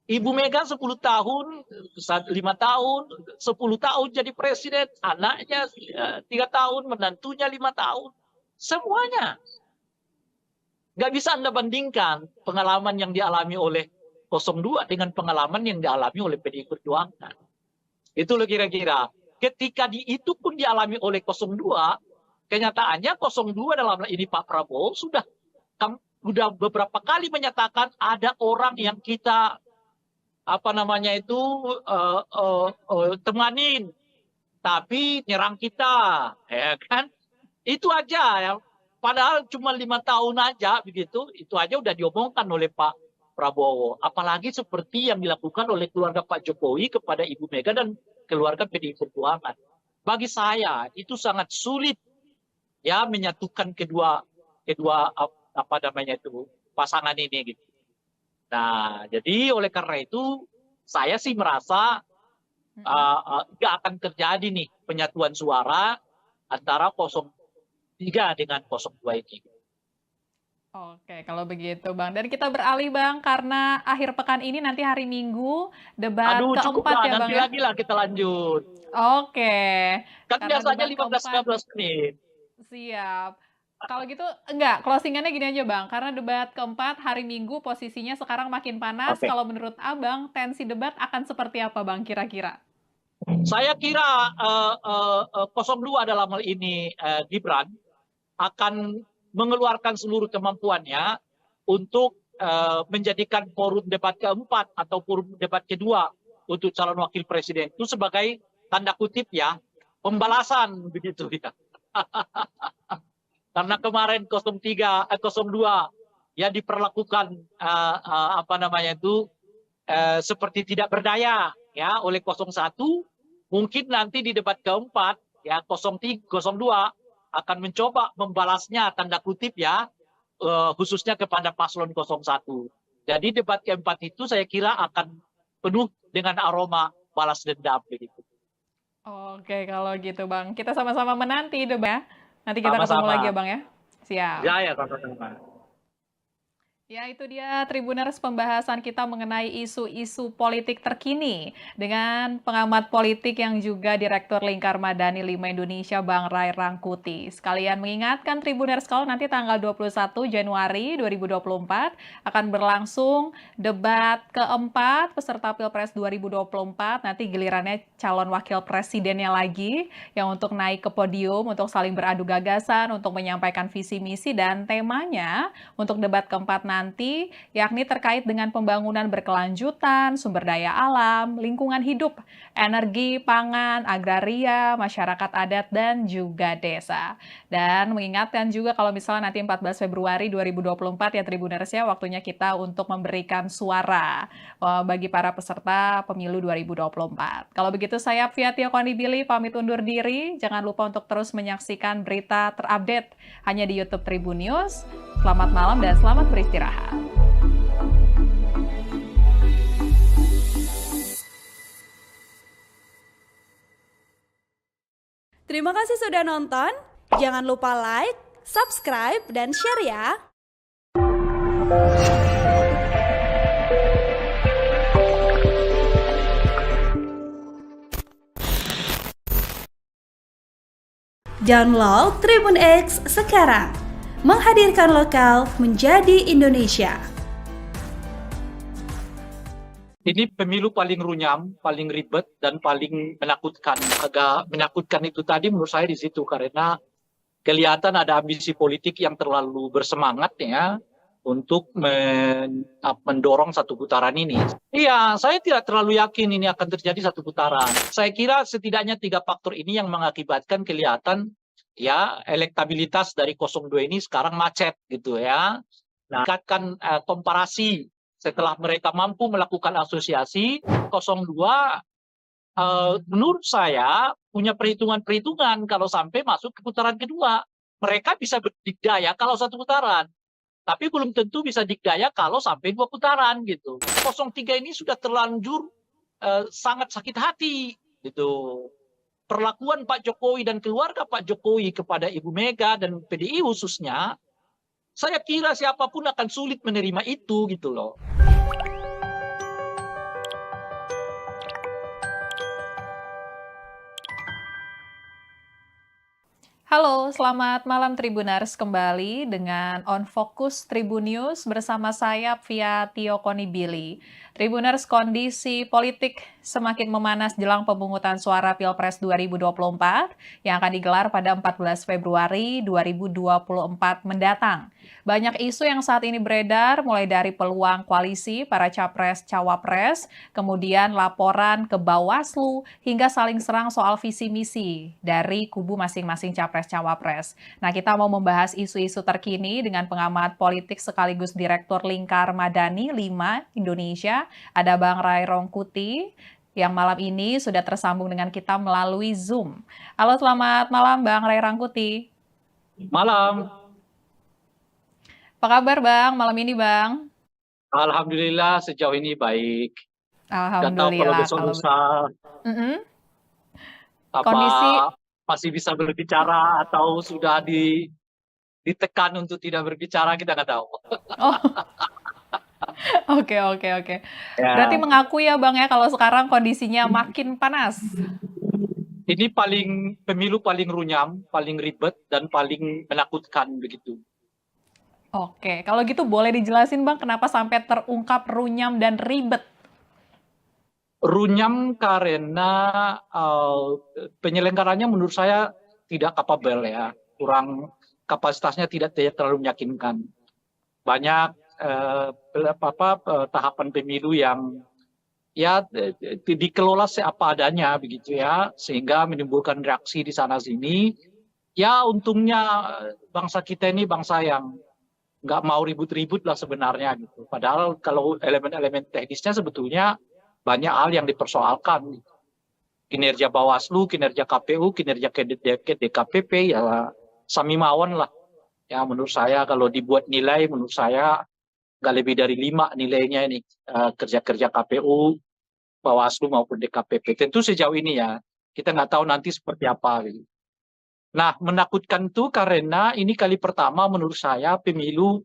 [SPEAKER 1] Ibu Mega 10 tahun, 5 tahun, 10 tahun jadi presiden, anaknya 3 tahun, menantunya 5 tahun. Semuanya. Nggak bisa Anda bandingkan pengalaman yang dialami oleh 02 dengan pengalaman yang dialami oleh PDI Perjuangan. Itu loh kira-kira. Ketika itu pun dialami oleh 02, kenyataannya 02 dalam hal ini Pak Prabowo sudah beberapa kali menyatakan ada orang yang kita temanin, tapi nyerang kita, ya kan? Itu aja ya. Padahal cuma 5 tahun aja begitu, itu aja udah diomongkan oleh Pak Prabowo. Apalagi seperti yang dilakukan oleh keluarga Pak Jokowi kepada Ibu Mega dan keluarga PDI Perjuangan. Bagi saya itu sangat sulit ya menyatukan kedua pasangan ini gitu. Nah, jadi oleh karena itu saya sih merasa nggak akan terjadi nih penyatuan suara antara 03 dengan 02 ini.
[SPEAKER 2] Oke, kalau begitu Bang. Dan kita beralih Bang, karena akhir pekan ini nanti hari Minggu debat
[SPEAKER 1] Cukup
[SPEAKER 2] keempat
[SPEAKER 1] lah,
[SPEAKER 2] ya Bang
[SPEAKER 1] nanti
[SPEAKER 2] ya?
[SPEAKER 1] lagi lah kita lanjut.
[SPEAKER 2] Oke.
[SPEAKER 1] Kan
[SPEAKER 2] Karena
[SPEAKER 1] biasanya
[SPEAKER 2] debat
[SPEAKER 1] 15-19 menit.
[SPEAKER 2] Siap. Kalau gitu, enggak, closingannya gini aja Bang, karena debat keempat hari Minggu posisinya sekarang makin panas.
[SPEAKER 1] Oke.
[SPEAKER 2] Kalau menurut Abang, tensi debat akan seperti apa Bang kira-kira?
[SPEAKER 1] Saya kira 02 dalam hal ini Gibran akan mengeluarkan seluruh kemampuannya untuk menjadikan forum debat keempat atau forum debat kedua untuk calon wakil presiden itu sebagai tanda kutip ya pembalasan begitu ya. Karena kemarin 02 ya diperlakukan seperti tidak berdaya ya oleh 01. Mungkin nanti di debat keempat ya 02 akan mencoba membalasnya tanda kutip ya khususnya kepada paslon 01. Jadi debat keempat itu saya kira akan penuh dengan aroma balas dendam begitu.
[SPEAKER 2] Oke, kalau gitu Bang. Kita sama-sama menanti debat. Nanti kita ketemu
[SPEAKER 1] Sama-sama.
[SPEAKER 2] lagi ya Bang ya. Siap.
[SPEAKER 1] Ya, sama-sama.
[SPEAKER 2] Ya, itu dia Tribuners pembahasan kita mengenai isu-isu politik terkini dengan pengamat politik yang juga Direktur Lingkar Madani 5 Indonesia, Bang Ray Rangkuti. Sekalian mengingatkan Tribuners kalau nanti tanggal 21 Januari 2024 akan berlangsung debat keempat peserta Pilpres 2024. Nanti gilirannya calon wakil presidennya lagi yang untuk naik ke podium, untuk saling beradu gagasan, untuk menyampaikan visi misi dan temanya untuk debat keempat nanti, yakni terkait dengan pembangunan berkelanjutan, sumber daya alam, lingkungan hidup, energi, pangan, agraria, masyarakat adat, dan juga desa. Dan mengingatkan juga kalau misalnya nanti 14 Februari 2024 ya Tribuners ya, waktunya kita untuk memberikan suara bagi para peserta pemilu 2024. Kalau begitu saya Fia Tio Konibili pamit undur diri. Jangan lupa untuk terus menyaksikan berita terupdate hanya di YouTube Tribun News. Selamat malam dan selamat beristirahat.
[SPEAKER 3] Terima kasih sudah nonton. Jangan lupa like, subscribe, dan share ya. Download Tribun X sekarang. Menghadirkan lokal menjadi Indonesia.
[SPEAKER 1] Ini pemilu paling runyam, paling ribet, dan paling menakutkan. Agak menakutkan itu tadi menurut saya di situ karena kelihatan ada ambisi politik yang terlalu bersemangat ya untuk mendorong satu putaran ini. Iya, saya tidak terlalu yakin ini akan terjadi satu putaran. Saya kira setidaknya 3 faktor ini yang mengakibatkan kelihatan ya elektabilitas dari 02 ini sekarang macet gitu ya. Nah, meningkatkan komparasi setelah mereka mampu melakukan asosiasi, 02 menurut saya punya perhitungan-perhitungan kalau sampai masuk ke putaran kedua. Mereka bisa berdikdaya kalau satu putaran. Tapi belum tentu bisa dikdaya kalau sampai 2 putaran gitu. 03 ini sudah terlanjur sangat sakit hati gitu. Perlakuan Pak Jokowi dan keluarga Pak Jokowi kepada Ibu Mega dan PDI khususnya, saya kira siapapun akan sulit menerima itu gitu loh.
[SPEAKER 2] Halo, selamat malam Tribuners, kembali dengan On Focus Tribun News bersama saya via Tio Konibili. Tribuners, kondisi politik semakin memanas jelang pemungutan suara Pilpres 2024 yang akan digelar pada 14 Februari 2024 mendatang. Banyak isu yang saat ini beredar, mulai dari peluang koalisi para capres-cawapres, kemudian laporan ke Bawaslu, hingga saling serang soal visi misi dari kubu masing-masing capres-cawapres. Nah, kita mau membahas isu-isu terkini dengan pengamat politik sekaligus Direktur Lingkar Madani 5 Indonesia, ada Bang Ray Rongkuti, yang malam ini sudah tersambung dengan kita melalui Zoom. Halo, selamat malam Bang Ray Rangkuti.
[SPEAKER 1] Malam.
[SPEAKER 2] Apa kabar Bang, malam ini Bang?
[SPEAKER 1] Alhamdulillah sejauh ini baik. Gak tahu kalau
[SPEAKER 2] Alhamdulillah.
[SPEAKER 1] besok lusa apa
[SPEAKER 2] Kondisi,
[SPEAKER 1] masih bisa berbicara atau sudah ditekan untuk tidak berbicara, kita nggak tahu.
[SPEAKER 2] oh oke.
[SPEAKER 1] Ya,
[SPEAKER 2] Berarti mengakui ya Bang ya kalau sekarang kondisinya makin panas.
[SPEAKER 1] ini pemilu paling runyam, paling ribet dan paling menakutkan begitu.
[SPEAKER 2] Oke, kalau gitu boleh dijelasin Bang kenapa sampai terungkap runyam dan ribet?
[SPEAKER 1] Runyam karena penyelenggaranya menurut saya tidak kapabel ya, kurang kapasitasnya tidak terlalu meyakinkan. Banyak tahapan pemilu yang ya dikelola seapa adanya begitu ya, sehingga menimbulkan reaksi di sana sini. Ya untungnya bangsa kita ini bangsa yang nggak mau ribut-ribut lah sebenarnya gitu. Padahal kalau elemen-elemen teknisnya sebetulnya banyak hal yang dipersoalkan. Kinerja Bawaslu, kinerja KPU, kinerja DKPP ya sami mawon lah. Ya menurut saya kalau dibuat nilai, menurut saya nggak lebih dari 5 nilainya ini kerja-kerja KPU, Bawaslu maupun DKPP. Tentu sejauh ini ya kita nggak tahu nanti seperti apa. Gitu. Nah, menakutkan itu karena ini kali pertama menurut saya pemilu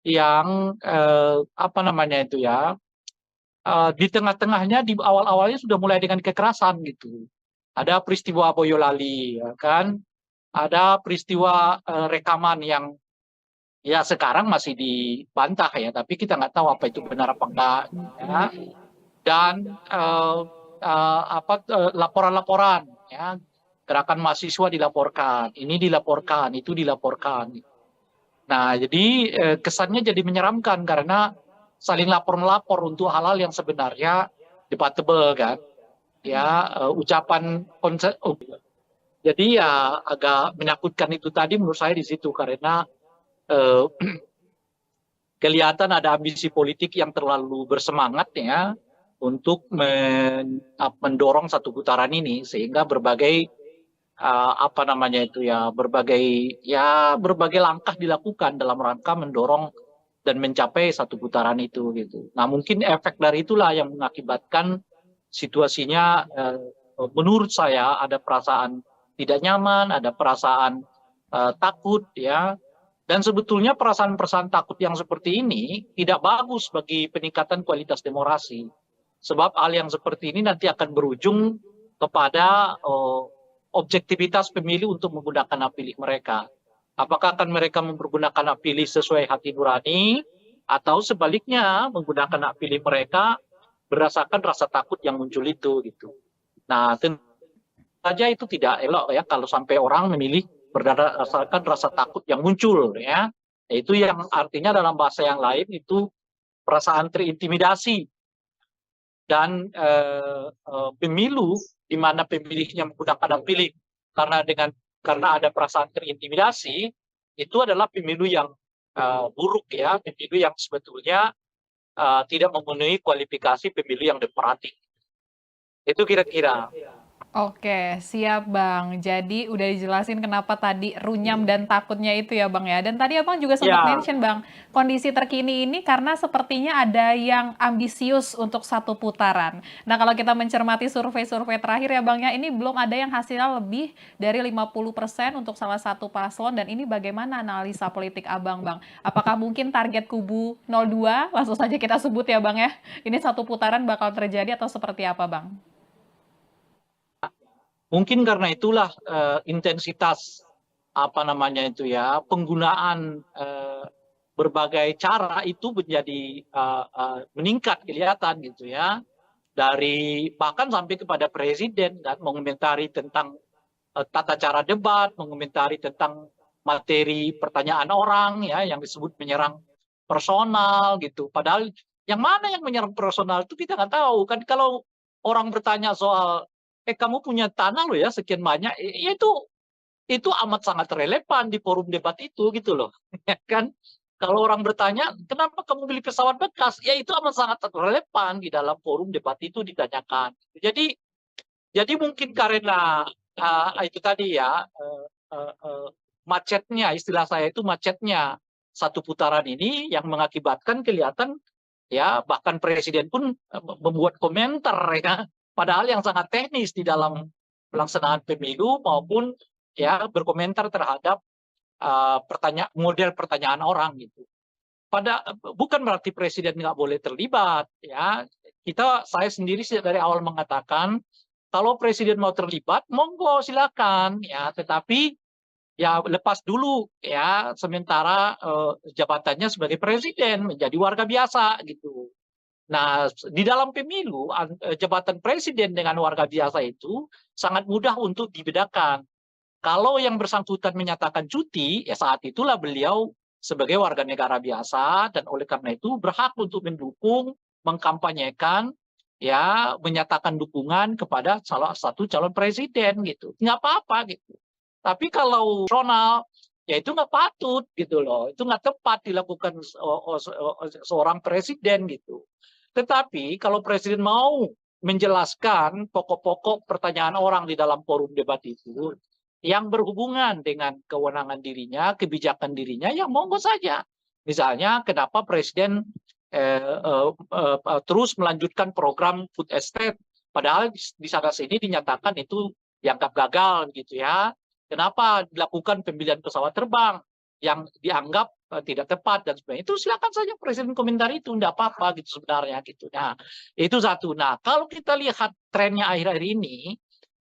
[SPEAKER 1] yang di tengah-tengahnya di awal-awalnya sudah mulai dengan kekerasan gitu. Ada peristiwa Boyolali, ya kan? Ada peristiwa rekaman yang ya sekarang masih dibantah ya, tapi kita nggak tahu apa itu benar apa enggak. Ya. Dan laporan-laporan, ya gerakan mahasiswa dilaporkan, ini dilaporkan, itu dilaporkan. Nah, jadi kesannya jadi menyeramkan karena saling lapor-melapor untuk hal-hal yang sebenarnya debatable kan. Ya, ucapan konsep. Jadi ya agak menakutkan itu tadi menurut saya di situ karena kelihatan ada ambisi politik yang terlalu bersemangat ya untuk mendorong satu putaran ini sehingga berbagai berbagai langkah dilakukan dalam rangka mendorong dan mencapai satu putaran itu gitu. Nah mungkin efek dari itulah yang mengakibatkan situasinya menurut saya ada perasaan tidak nyaman, ada perasaan takut ya. Dan sebetulnya perasaan-perasaan takut yang seperti ini tidak bagus bagi peningkatan kualitas demokrasi. Sebab hal yang seperti ini nanti akan berujung kepada objektivitas pemilih untuk menggunakan hak pilih mereka. Apakah akan mereka mempergunakan hak pilih sesuai hati nurani atau sebaliknya menggunakan hak pilih mereka berdasarkan rasa takut yang muncul itu gitu. Nah, tentu saja itu tidak elok ya kalau sampai orang memilih berdasarkan rasa takut yang muncul ya. Itu yang artinya dalam bahasa yang lain itu perasaan terintimidasi dan pemilu di mana pemilihnya menggunakan hak pilih karena ada perasaan terintimidasi itu adalah pemilu yang buruk ya, pemilu yang sebetulnya tidak memenuhi kualifikasi pemilu yang demokratik. Itu kira-kira.
[SPEAKER 2] Oke, siap Bang. Jadi udah dijelasin kenapa tadi runyam dan takutnya itu ya Bang ya. Dan tadi Abang juga sempat
[SPEAKER 1] Ya,
[SPEAKER 2] mention Bang, kondisi terkini ini karena sepertinya ada yang ambisius untuk satu putaran. Nah kalau kita mencermati survei-survei terakhir ya Bang ya, ini belum ada yang hasilnya lebih dari 50% untuk salah satu paslon. Dan ini bagaimana analisa politik Abang Bang? Apakah mungkin target kubu 02, langsung saja kita sebut ya Bang ya, ini satu putaran bakal terjadi atau seperti apa Bang?
[SPEAKER 1] mungkin karena itulah intensitas apa namanya itu ya, penggunaan berbagai cara itu menjadi meningkat kelihatan gitu ya, dari bahkan sampai kepada presiden dan mengomentari tentang tata cara debat, mengomentari tentang materi pertanyaan orang ya yang disebut menyerang personal gitu. Padahal yang mana yang menyerang personal itu kita nggak tahu kan. Kalau orang bertanya soal kamu punya tanah loh ya sekian banyak, ya itu amat sangat relevan di forum debat itu gitu loh. Ya kan? Kalau orang bertanya, kenapa kamu beli pesawat bekas? Ya itu amat sangat relevan di dalam forum debat itu ditanyakan. Jadi mungkin karena itu tadi ya macetnya, istilah saya itu macetnya satu putaran ini yang mengakibatkan kelihatan ya bahkan presiden pun membuat komentar ya, padahal yang sangat teknis di dalam pelaksanaan pemilu maupun ya berkomentar terhadap model pertanyaan orang gitu. Bukan berarti presiden nggak boleh terlibat ya. Saya sendiri dari awal mengatakan kalau presiden mau terlibat, monggo silakan ya. Tetapi ya lepas dulu ya sementara jabatannya sebagai presiden menjadi warga biasa gitu. Nah, di dalam pemilu jabatan presiden dengan warga biasa itu sangat mudah untuk dibedakan. Kalau yang bersangkutan menyatakan cuti, ya saat itulah beliau sebagai warga negara biasa dan oleh karena itu berhak untuk mendukung, mengkampanyekan, ya menyatakan dukungan kepada salah satu calon presiden gitu. Nggak apa-apa gitu. Tapi kalau personal, ya itu nggak patut gitu loh. Itu nggak tepat dilakukan seorang presiden gitu. Tetapi kalau presiden mau menjelaskan pokok-pokok pertanyaan orang di dalam forum debat itu, yang berhubungan dengan kewenangan dirinya, kebijakan dirinya, ya monggo saja. Misalnya, kenapa Presiden terus melanjutkan program food estate, padahal di sana sini dinyatakan itu dianggap gagal, gitu ya. Kenapa dilakukan pembelian pesawat terbang yang dianggap tidak tepat dan sebagainya? Itu silakan saja Presiden komentar itu, tidak apa-apa gitu sebenarnya gitu. Nah, itu satu. Nah, kalau kita lihat trennya akhir-akhir ini,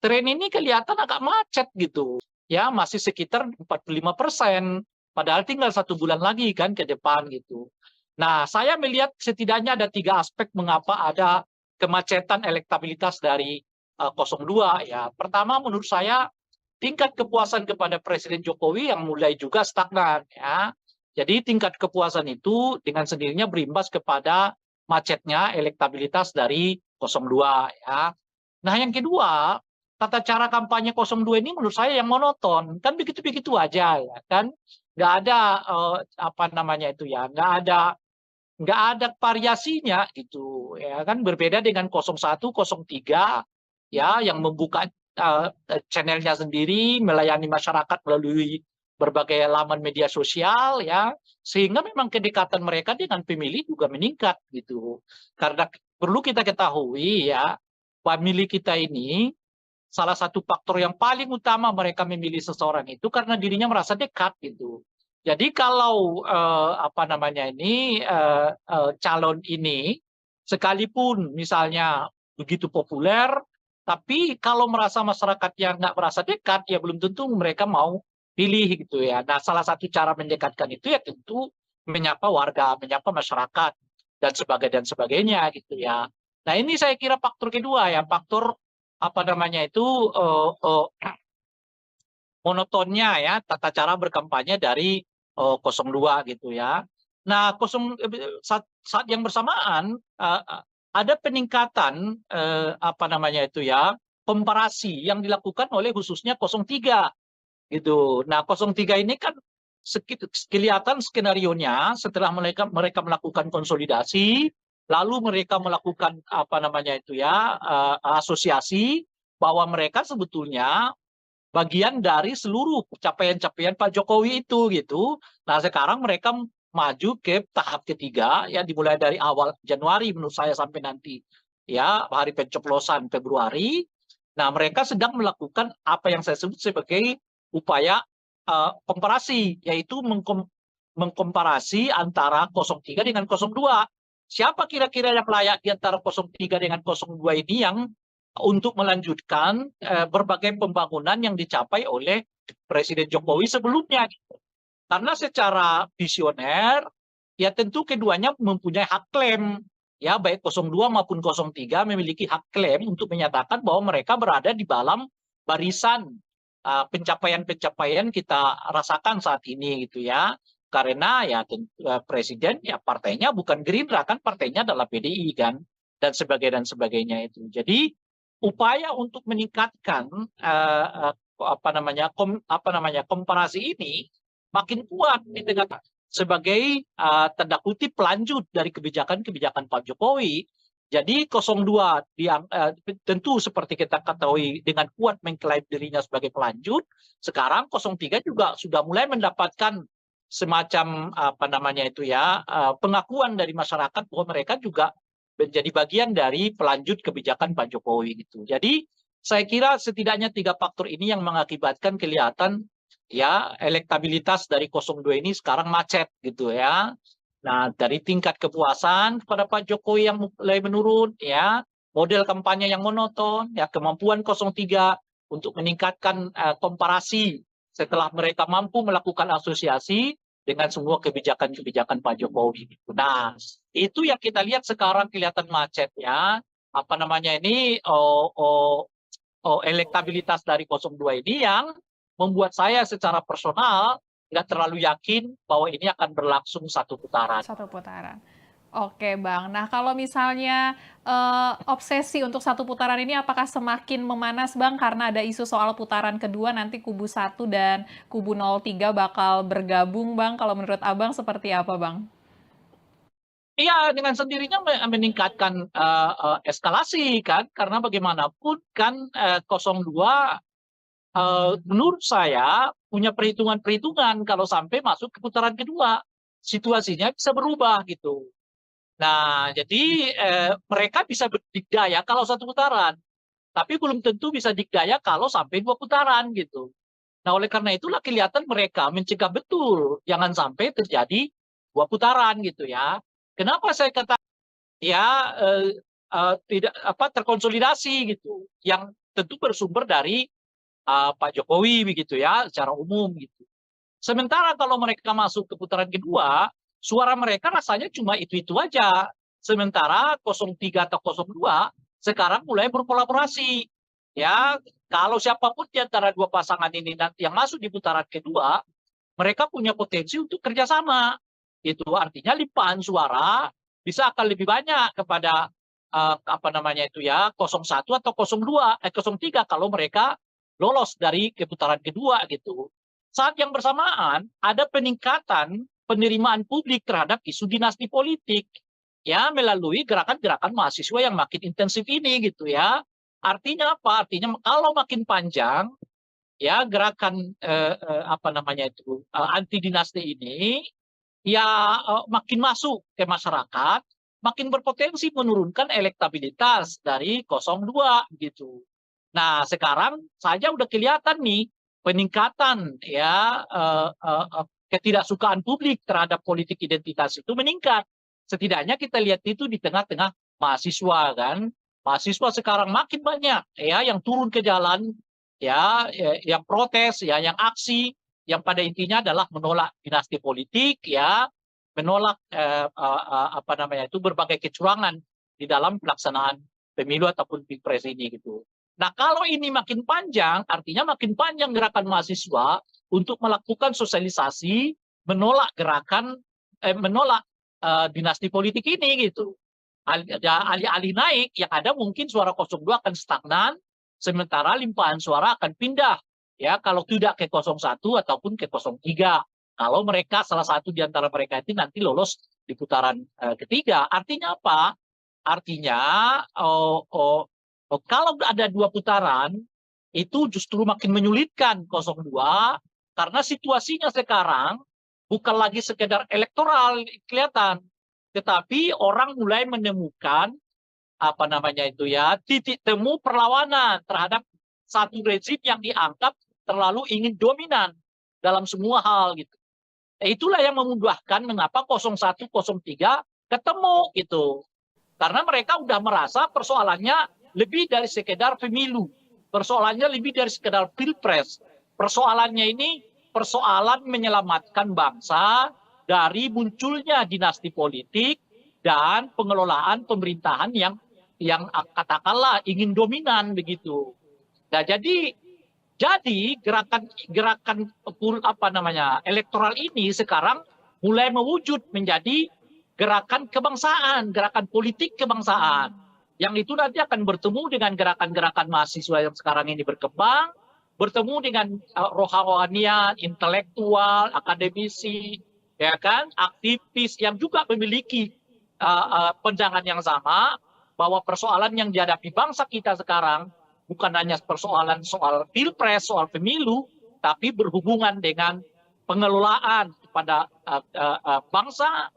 [SPEAKER 1] tren ini kelihatan agak macet gitu. Ya, masih sekitar 45%. Padahal tinggal 1 bulan lagi kan ke depan gitu. Nah, saya melihat setidaknya ada 3 aspek mengapa ada kemacetan elektabilitas dari 02 ya. Pertama menurut saya tingkat kepuasan kepada Presiden Jokowi yang mulai juga stagnan ya. Jadi tingkat kepuasan itu dengan sendirinya berimbas kepada macetnya elektabilitas dari 02 ya. Nah, yang kedua, tata cara kampanye 02 ini menurut saya yang monoton. Kan begitu-begitu aja ya kan. Nggak ada apa namanya itu ya, nggak ada variasinya gitu ya kan, berbeda dengan 01, 03 ya yang membuka channelnya sendiri, melayani masyarakat melalui berbagai laman media sosial ya, sehingga memang kedekatan mereka dengan pemilih juga meningkat gitu. Karena perlu kita ketahui ya, pemilih kita ini salah satu faktor yang paling utama mereka memilih seseorang itu karena dirinya merasa dekat gitu. Jadi kalau apa namanya ini calon ini sekalipun misalnya begitu populer, tapi kalau merasa masyarakatnya nggak merasa dekat, ya belum tentu mereka mau pilih gitu ya. Nah, salah satu cara mendekatkan itu ya tentu menyapa warga, menyapa masyarakat dan sebagainya gitu ya. Nah, ini saya kira faktor kedua ya, faktor apa namanya itu monotonnya ya tata cara berkampanye dari 02 gitu ya. Nah, saat yang bersamaan ada peningkatan apa namanya itu ya, komparasi yang dilakukan oleh khususnya 03 gitu. Nah, 03 ini kan kelihatan skenarionya setelah mereka melakukan konsolidasi, lalu mereka melakukan apa namanya itu ya, asosiasi, bahwa mereka sebetulnya bagian dari seluruh capaian-capaian Pak Jokowi itu gitu. Nah, sekarang mereka maju ke tahap ketiga ya, dimulai dari awal Januari menurut saya sampai nanti ya hari pencoblosan Februari. Nah, mereka sedang melakukan apa yang saya sebut sebagai upaya komparasi, yaitu mengkomparasi antara 03 dengan 02. Siapa kira-kira yang layak di antara 03 dengan 02 ini yang untuk melanjutkan berbagai pembangunan yang dicapai oleh Presiden Jokowi sebelumnya. Karena secara visioner, ya tentu keduanya mempunyai hak klaim. Ya, baik 02 maupun 03 memiliki hak klaim untuk menyatakan bahwa mereka berada di dalam barisan pencapaian-pencapaian kita rasakan saat ini gitu ya. Karena ya presiden ya partainya bukan Gerindra, kan partainya adalah PDI kan, dan sebagainya itu. Jadi upaya untuk meningkatkan apa namanya komparasi ini makin kuat di tengah sebagai tanda kutip pelanjut dari kebijakan-kebijakan Pak Jokowi. Jadi 02 tentu seperti kita ketahui dengan kuat mengklaim dirinya sebagai pelanjut. Sekarang 03 juga sudah mulai mendapatkan semacam apa namanya itu ya, pengakuan dari masyarakat bahwa mereka juga menjadi bagian dari pelanjut kebijakan Pak Jokowi gitu. Jadi saya kira setidaknya 3 faktor ini yang mengakibatkan kelihatan ya elektabilitas dari 02 ini sekarang macet gitu ya. Nah, dari tingkat kepuasan kepada Pak Jokowi yang mulai menurun ya, model kampanye yang monoton, ya kemampuan 03 untuk meningkatkan komparasi setelah mereka mampu melakukan asosiasi dengan semua kebijakan-kebijakan Pak Jokowi. Nah, itu yang kita lihat sekarang kelihatan macet ya. Apa namanya ini elektabilitas dari 02 ini yang membuat saya secara personal nggak terlalu yakin bahwa ini akan berlangsung satu putaran.
[SPEAKER 2] Satu putaran. Oke, Bang. Nah, kalau misalnya obsesi untuk satu putaran ini apakah semakin memanas, Bang, karena ada isu soal putaran kedua nanti kubu 1 dan kubu 03 bakal bergabung, Bang? Kalau menurut Abang seperti apa, Bang?
[SPEAKER 1] Iya, dengan sendirinya meningkatkan eskalasi kan, karena bagaimanapun kan 02 menurut saya punya perhitungan-perhitungan kalau sampai masuk ke putaran kedua, situasinya bisa berubah gitu. Nah, jadi mereka bisa berdikdaya kalau satu putaran, tapi belum tentu bisa dikdaya kalau sampai 2 putaran gitu. Nah, oleh karena itulah kelihatan mereka mencegah betul jangan sampai terjadi 2 putaran gitu ya. Kenapa saya kata ya tidak terkonsolidasi gitu, yang tentu bersumber dari Pak Jokowi begitu ya secara umum gitu. Sementara kalau mereka masuk ke putaran kedua, suara mereka rasanya cuma itu-itu aja. Sementara 03 atau 02 sekarang mulai berkolaborasi. Ya, kalau siapapun di antara 2 pasangan ini nanti yang masuk di putaran kedua, mereka punya potensi untuk kerjasama. Itu artinya limpahan suara bisa akan lebih banyak kepada apa namanya itu ya 01 atau 03 kalau mereka lolos dari putaran kedua gitu. Saat yang bersamaan ada peningkatan penerimaan publik terhadap isu dinasti politik ya melalui gerakan-gerakan mahasiswa yang makin intensif ini gitu ya. Artinya apa? Artinya kalau makin panjang ya gerakan apa namanya itu anti dinasti ini ya makin masuk ke masyarakat, makin berpotensi menurunkan elektabilitas dari 02 gitu. Nah, sekarang saja udah kelihatan nih peningkatan ya ketidaksukaan publik terhadap politik identitas itu meningkat. Setidaknya kita lihat itu di tengah-tengah mahasiswa kan. Mahasiswa sekarang makin banyak ya yang turun ke jalan ya, yang protes ya, yang aksi yang pada intinya adalah menolak dinasti politik ya, menolak apa namanya itu berbagai kecurangan di dalam pelaksanaan pemilu ataupun pilpres ini gitu. Nah, kalau ini makin panjang, artinya makin panjang gerakan mahasiswa untuk melakukan sosialisasi menolak menolak dinasti politik ini gitu. Alih-alih naik, yang ada mungkin suara 02 akan stagnan, sementara limpahan suara akan pindah. Ya, kalau tidak ke 01 ataupun ke 03. Kalau mereka, salah satu di antara mereka itu nanti lolos di putaran ketiga. Artinya apa? Artinya, kalau ada 2 putaran, itu justru makin menyulitkan 02, karena situasinya sekarang bukan lagi sekedar elektoral kelihatan, tetapi orang mulai menemukan apa namanya itu ya, titik temu perlawanan terhadap satu rezim yang dianggap terlalu ingin dominan dalam semua hal gitu. Itulah yang memudahkan mengapa 01, 03 ketemu gitu. Karena mereka udah merasa persoalannya lebih dari sekedar pemilu. Persoalannya lebih dari sekedar pilpres. Persoalannya ini persoalan menyelamatkan bangsa dari munculnya dinasti politik dan pengelolaan pemerintahan yang katakanlah ingin dominan begitu. Nah, jadi gerakan apa namanya elektoral ini sekarang mulai mewujud menjadi gerakan kebangsaan, gerakan politik kebangsaan. Yang itu nanti akan bertemu dengan gerakan-gerakan mahasiswa yang sekarang ini berkembang, bertemu dengan rohanian, intelektual, akademisi, ya kan, aktivis yang juga memiliki pandangan yang sama bahwa persoalan yang dihadapi bangsa kita sekarang bukan hanya persoalan soal pilpres, soal pemilu, tapi berhubungan dengan pengelolaan kepada bangsa,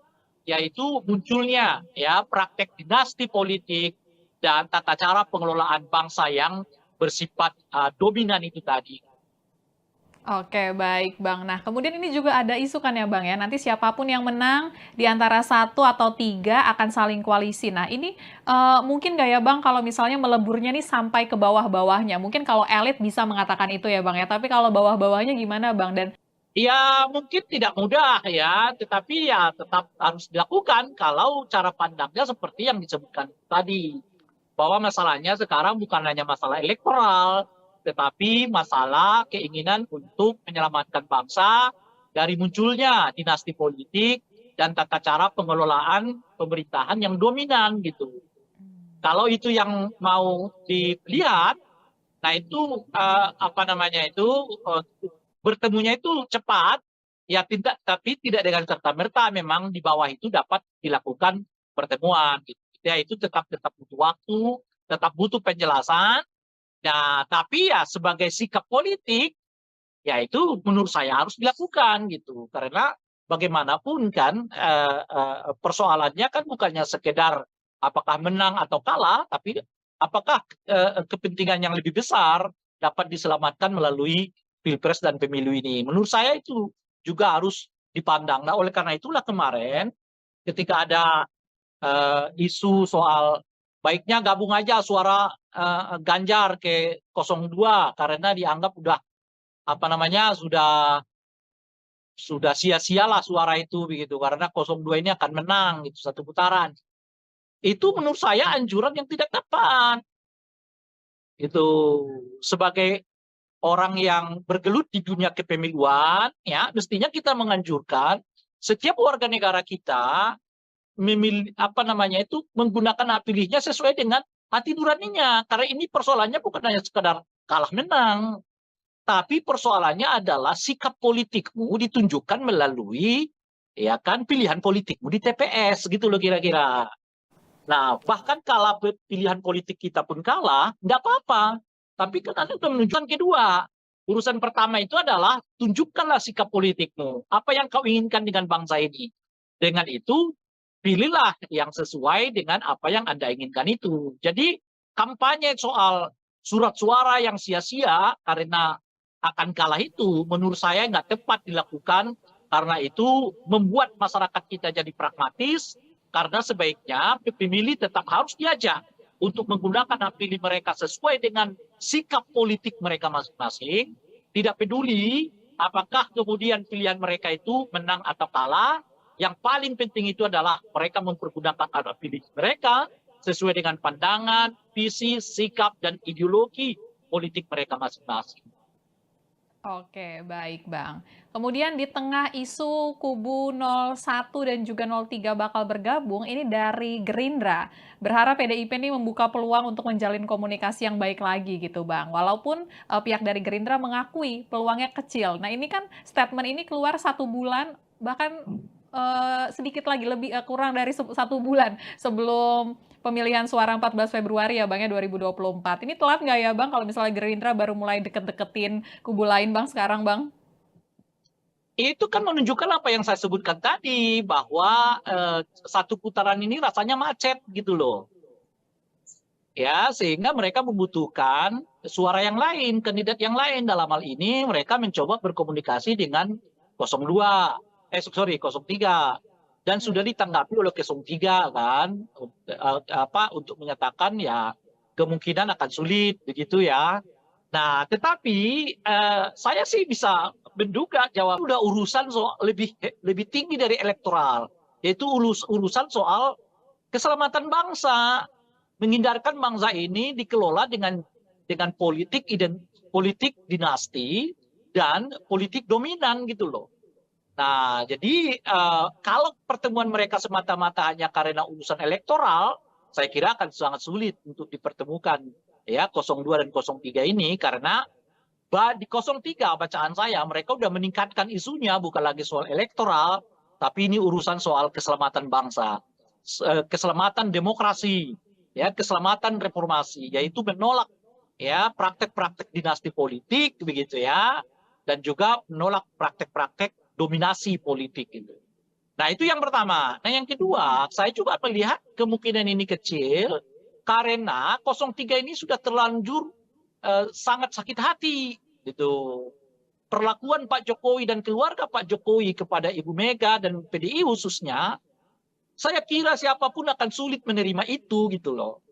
[SPEAKER 1] yaitu munculnya ya praktek dinasti politik dan tata cara pengelolaan bangsa yang bersifat dominan itu tadi.
[SPEAKER 2] Oke, baik Bang. Nah, kemudian ini juga ada isu kan ya Bang ya, nanti siapapun yang menang di antara 1 atau 3 akan saling koalisi. Nah, ini mungkin nggak ya Bang kalau misalnya meleburnya nih sampai ke bawah-bawahnya? Mungkin kalau elit bisa mengatakan itu ya Bang ya, tapi kalau bawah-bawahnya gimana Bang? Dan
[SPEAKER 1] Ya mungkin tidak mudah ya, tetapi ya tetap harus dilakukan kalau cara pandangnya seperti yang disebutkan tadi. Bahwa masalahnya sekarang bukan hanya masalah elektoral, tetapi masalah keinginan untuk menyelamatkan bangsa dari munculnya dinasti politik dan tata cara pengelolaan pemerintahan yang dominan gitu. Kalau itu yang mau dilihat, nah itu apa namanya itu bertemunya itu cepat, ya tidak, tapi tidak dengan serta merta memang di bawah itu dapat dilakukan pertemuan. Gitu. Ya itu tetap butuh waktu, tetap butuh penjelasan. Nah, tapi ya sebagai sikap politik, ya itu menurut saya harus dilakukan gitu. Karena bagaimanapun kan persoalannya kan bukannya sekedar apakah menang atau kalah, tapi apakah kepentingan yang lebih besar dapat diselamatkan melalui pilpres dan pemilu ini. Menurut saya itu juga harus dipandang. Nah, oleh karena itulah kemarin ketika ada isu soal baiknya gabung aja suara Ganjar ke 02 karena dianggap udah apa namanya sudah sia-sialah suara itu begitu karena 02 ini akan menang gitu satu putaran. Itu menurut saya anjuran yang tidak tepat. Itu sebagai orang yang bergelut di dunia kepemiluan, ya mestinya kita menganjurkan setiap warga negara kita memilih apa namanya itu menggunakan hak pilihnya sesuai dengan hati nuraninya. Karena ini persoalannya bukan hanya sekadar kalah menang, tapi persoalannya adalah sikap politikmu ditunjukkan melalui ya kan pilihan politikmu di TPS gitu loh kira-kira. Nah, bahkan kalau pilihan politik kita pun kalah, nggak apa-apa. Tapi kan Anda sudah menunjukkan kedua. Urusan pertama itu adalah tunjukkanlah sikap politikmu. Apa yang kau inginkan dengan bangsa ini. Dengan itu, pilihlah yang sesuai dengan apa yang Anda inginkan itu. Jadi, kampanye soal surat suara yang sia-sia karena akan kalah itu, menurut saya nggak tepat dilakukan. Karena itu membuat masyarakat kita jadi pragmatis, karena sebaiknya pemilih tetap harus diajak untuk menggunakan hak pilih mereka sesuai dengan sikap politik mereka masing-masing. Tidak peduli apakah kemudian pilihan mereka itu menang atau kalah. Yang paling penting itu adalah mereka mempergunakan hak pilih mereka sesuai dengan pandangan, visi, sikap, dan ideologi politik mereka masing-masing.
[SPEAKER 2] Oke, baik Bang. Kemudian di tengah isu kubu 01 dan juga 03 bakal bergabung, ini dari Gerindra. Berharap PDIP ini membuka peluang untuk menjalin komunikasi yang baik lagi gitu Bang. Walaupun pihak dari Gerindra mengakui peluangnya kecil. Nah ini kan statement ini keluar 1 bulan, bahkan sedikit lagi, lebih kurang dari 1 bulan sebelum pemilihan suara 14 Februari ya Bang ya 2024. Ini telat nggak ya Bang kalau misalnya Gerindra baru mulai deket-deketin kubu lain Bang sekarang Bang?
[SPEAKER 1] Itu kan menunjukkan apa yang saya sebutkan tadi, bahwa satu putaran ini rasanya macet gitu loh. Ya, sehingga mereka membutuhkan suara yang lain, kandidat yang lain. Dalam hal ini mereka mencoba berkomunikasi dengan 02, sorry 03. Dan sudah ditanggapi oleh 03 kan, untuk menyatakan ya kemungkinan akan sulit begitu ya. Nah, tetapi saya sih bisa menduga Jawa udah urusan soal lebih tinggi dari elektoral, yaitu urusan soal keselamatan bangsa, menghindarkan bangsa ini dikelola dengan politik dinasti dan politik dominan gitu loh. Nah, jadi kalau pertemuan mereka semata-mata hanya karena urusan elektoral, saya kira akan sangat sulit untuk dipertemukan ya 02 dan 03 ini, karena di 03 bacaan saya mereka udah meningkatkan isunya bukan lagi soal elektoral, tapi ini urusan soal keselamatan bangsa, keselamatan demokrasi, ya keselamatan reformasi, yaitu menolak ya praktek-praktek dinasti politik begitu ya, dan juga menolak praktek-praktek dominasi politik itu. Nah itu yang pertama. Nah yang kedua, saya juga melihat kemungkinan ini kecil karena 03 ini sudah terlanjur sangat sakit hati gitu. Perlakuan Pak Jokowi dan keluarga Pak Jokowi kepada Ibu Mega dan PDI khususnya, saya kira siapapun akan sulit menerima itu gitu loh.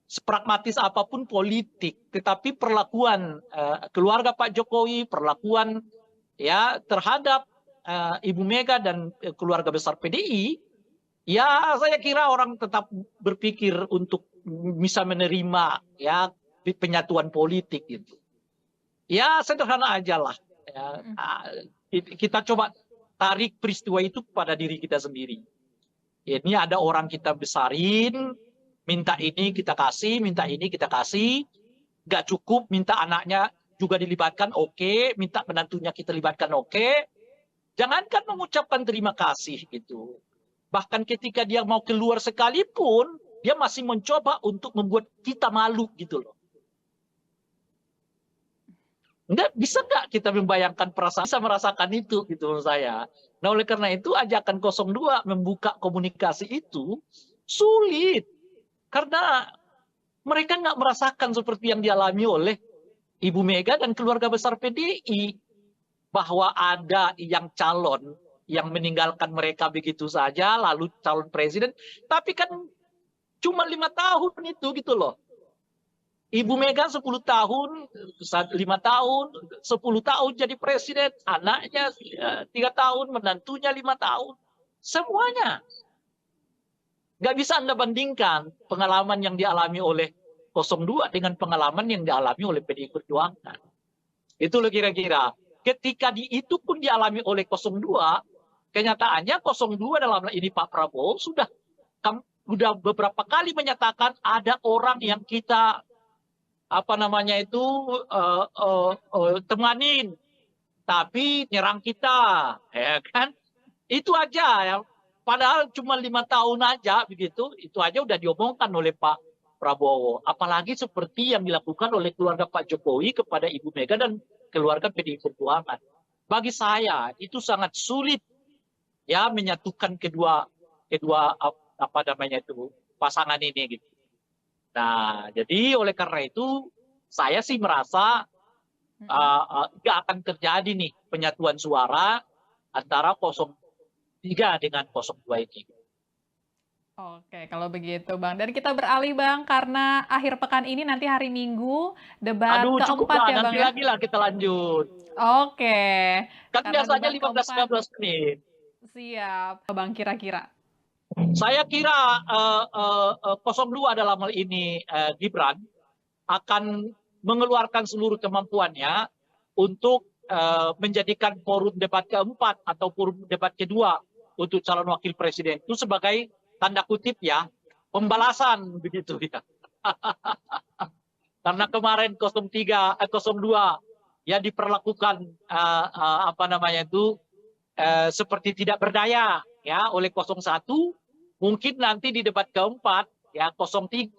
[SPEAKER 1] Sepragmatis apapun politik, tetapi perlakuan keluarga Pak Jokowi, perlakuan ya terhadap Ibu Mega dan keluarga besar PDI, ya saya kira orang tetap berpikir untuk bisa menerima ya penyatuan politik itu. Ya sederhana aja lah. Ya, kita coba tarik peristiwa itu pada diri kita sendiri. Ini ada orang kita besarin, minta ini kita kasih, minta ini kita kasih, nggak cukup, minta anaknya juga dilibatkan, oke, minta menantunya kita libatkan, oke. Jangankan mengucapkan terima kasih gitu. Bahkan ketika dia mau keluar sekalipun, dia masih mencoba untuk membuat kita malu gitu loh. Bisa nggak kita membayangkan perasaan, bisa merasakan itu gitu menurut saya. Nah oleh karena itu ajakan 02 membuka komunikasi itu sulit. Karena mereka nggak merasakan seperti yang dialami oleh Ibu Mega dan keluarga besar PDI. Bahwa ada yang calon yang meninggalkan mereka begitu saja, lalu calon presiden. Tapi kan cuma 5 tahun itu gitu loh. Ibu Mega 10 tahun, 5 tahun, 10 tahun jadi presiden, anaknya 3 tahun, menantunya 5 tahun. Semuanya. Nggak bisa Anda bandingkan pengalaman yang dialami oleh 02 dengan pengalaman yang dialami oleh PDI Perjuangan. Itu loh kira-kira. Ketika itu pun dialami oleh 02, kenyataannya 02 dalam ini Pak Prabowo sudah beberapa kali menyatakan ada orang yang kita temanin, tapi nyerang kita, ya kan? Itu aja ya. Padahal cuma 5 tahun aja begitu, itu aja udah diomongkan oleh Pak Prabowo. Apalagi seperti yang dilakukan oleh keluarga Pak Jokowi kepada Ibu Mega dan keluarga PDI Perjuangan. Bagi saya itu sangat sulit ya menyatukan kedua pasangan ini gitu. Nah, jadi oleh karena itu saya sih merasa nggak akan terjadi nih penyatuan suara antara 03 dengan 02 ini.
[SPEAKER 2] Oke, kalau begitu Bang. Dan kita beralih Bang, karena akhir pekan ini nanti hari Minggu debat
[SPEAKER 1] Cukup
[SPEAKER 2] keempat
[SPEAKER 1] lah,
[SPEAKER 2] ya Bang
[SPEAKER 1] nanti
[SPEAKER 2] ya?
[SPEAKER 1] lagi lah kita lanjut.
[SPEAKER 2] Oke.
[SPEAKER 1] Kan
[SPEAKER 2] Karena
[SPEAKER 1] biasanya
[SPEAKER 2] debat
[SPEAKER 1] 15-15 menit.
[SPEAKER 2] Siap. Bang kira-kira.
[SPEAKER 1] Saya kira 02 dalam hal ini Gibran akan mengeluarkan seluruh kemampuannya untuk menjadikan forum debat keempat atau forum debat kedua untuk calon wakil presiden itu sebagai tanda kutip ya pembalasan begitu ya. Karena kemarin 02 ya diperlakukan apa namanya itu seperti tidak berdaya ya oleh 01, mungkin nanti di debat keempat ya 02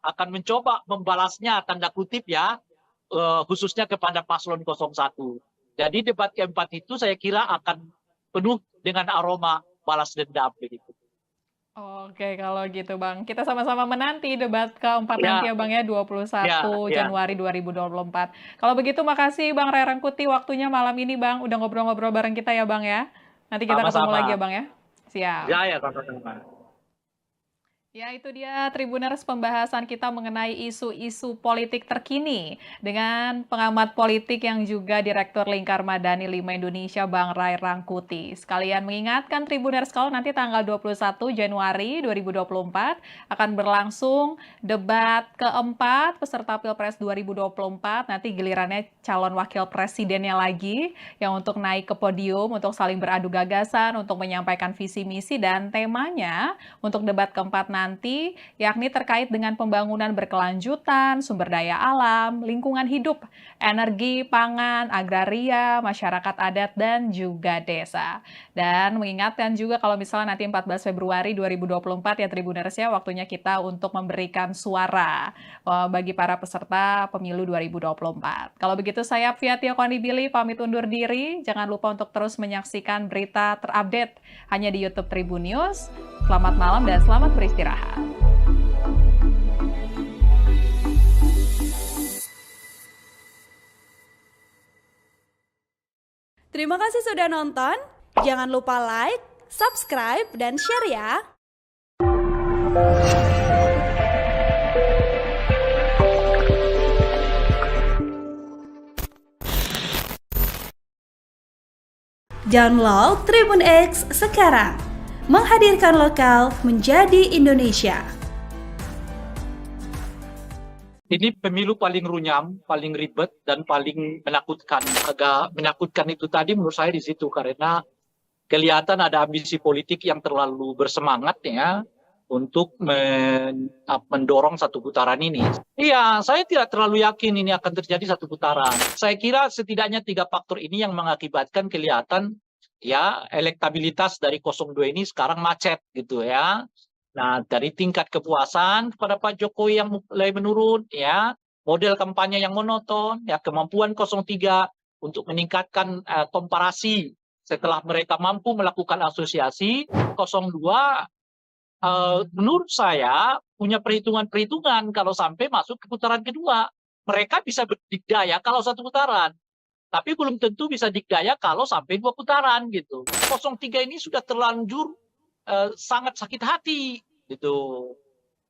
[SPEAKER 1] akan mencoba membalasnya tanda kutip ya khususnya kepada paslon 01. Jadi debat keempat itu saya kira akan penuh dengan aroma balas dendam begitu.
[SPEAKER 2] Oke, kalau gitu Bang. Kita sama-sama menanti debat keempat nanti
[SPEAKER 1] Ya,
[SPEAKER 2] ya Bang ya, 21
[SPEAKER 1] ya.
[SPEAKER 2] Januari 2024. Kalau begitu makasih Bang Ray Rangkuti waktunya malam ini Bang, udah ngobrol-ngobrol bareng kita ya Bang ya. Nanti kita ketemu lagi
[SPEAKER 1] Sama-sama.
[SPEAKER 2] ya Bang ya. Siap.
[SPEAKER 1] Ya, sama-sama.
[SPEAKER 2] Ya, itu dia Tribuners pembahasan kita mengenai isu-isu politik terkini dengan pengamat politik yang juga Direktur Lingkar Madani 5 Indonesia, Bang Ray Rangkuti. Sekalian mengingatkan Tribuners kalau nanti tanggal 21 Januari 2024 akan berlangsung debat keempat peserta Pilpres 2024. Nanti gilirannya calon wakil presidennya lagi yang untuk naik ke podium, untuk saling beradu gagasan, untuk menyampaikan visi misi dan temanya untuk debat keempat nanti, yakni terkait dengan pembangunan berkelanjutan, sumber daya alam, lingkungan hidup, energi, pangan, agraria, masyarakat adat, dan juga desa. Dan mengingatkan juga kalau misalnya nanti 14 Februari 2024 ya Tribuners ya, waktunya kita untuk memberikan suara bagi para peserta pemilu 2024. Kalau begitu saya Fia Tio Konibili pamit undur diri. Jangan lupa untuk terus menyaksikan berita terupdate hanya di YouTube Tribun News. Selamat malam dan selamat beristirahat.
[SPEAKER 3] Terima kasih sudah nonton. Jangan lupa like, subscribe, dan share ya. Download Tribun X sekarang. Menghadirkan lokal menjadi Indonesia.
[SPEAKER 1] Ini pemilu paling runyam, paling ribet, dan paling menakutkan. Agak menakutkan itu tadi menurut saya di situ, karena kelihatan ada ambisi politik yang terlalu bersemangat ya untuk mendorong satu putaran ini. Iya, saya tidak terlalu yakin ini akan terjadi satu putaran. Saya kira setidaknya 3 faktor ini yang mengakibatkan kelihatan ya elektabilitas dari 02 ini sekarang macet gitu ya. Nah, dari tingkat kepuasan kepada Pak Jokowi yang mulai menurun, ya, model kampanye yang monoton, ya, kemampuan 03 untuk meningkatkan komparasi setelah mereka mampu melakukan asosiasi, 02 menurut saya punya perhitungan-perhitungan kalau sampai masuk ke putaran kedua. Mereka bisa berdikdaya kalau satu putaran, tapi belum tentu bisa dikdaya kalau sampai 2 putaran gitu. 03 ini sudah terlanjur sangat sakit hati gitu.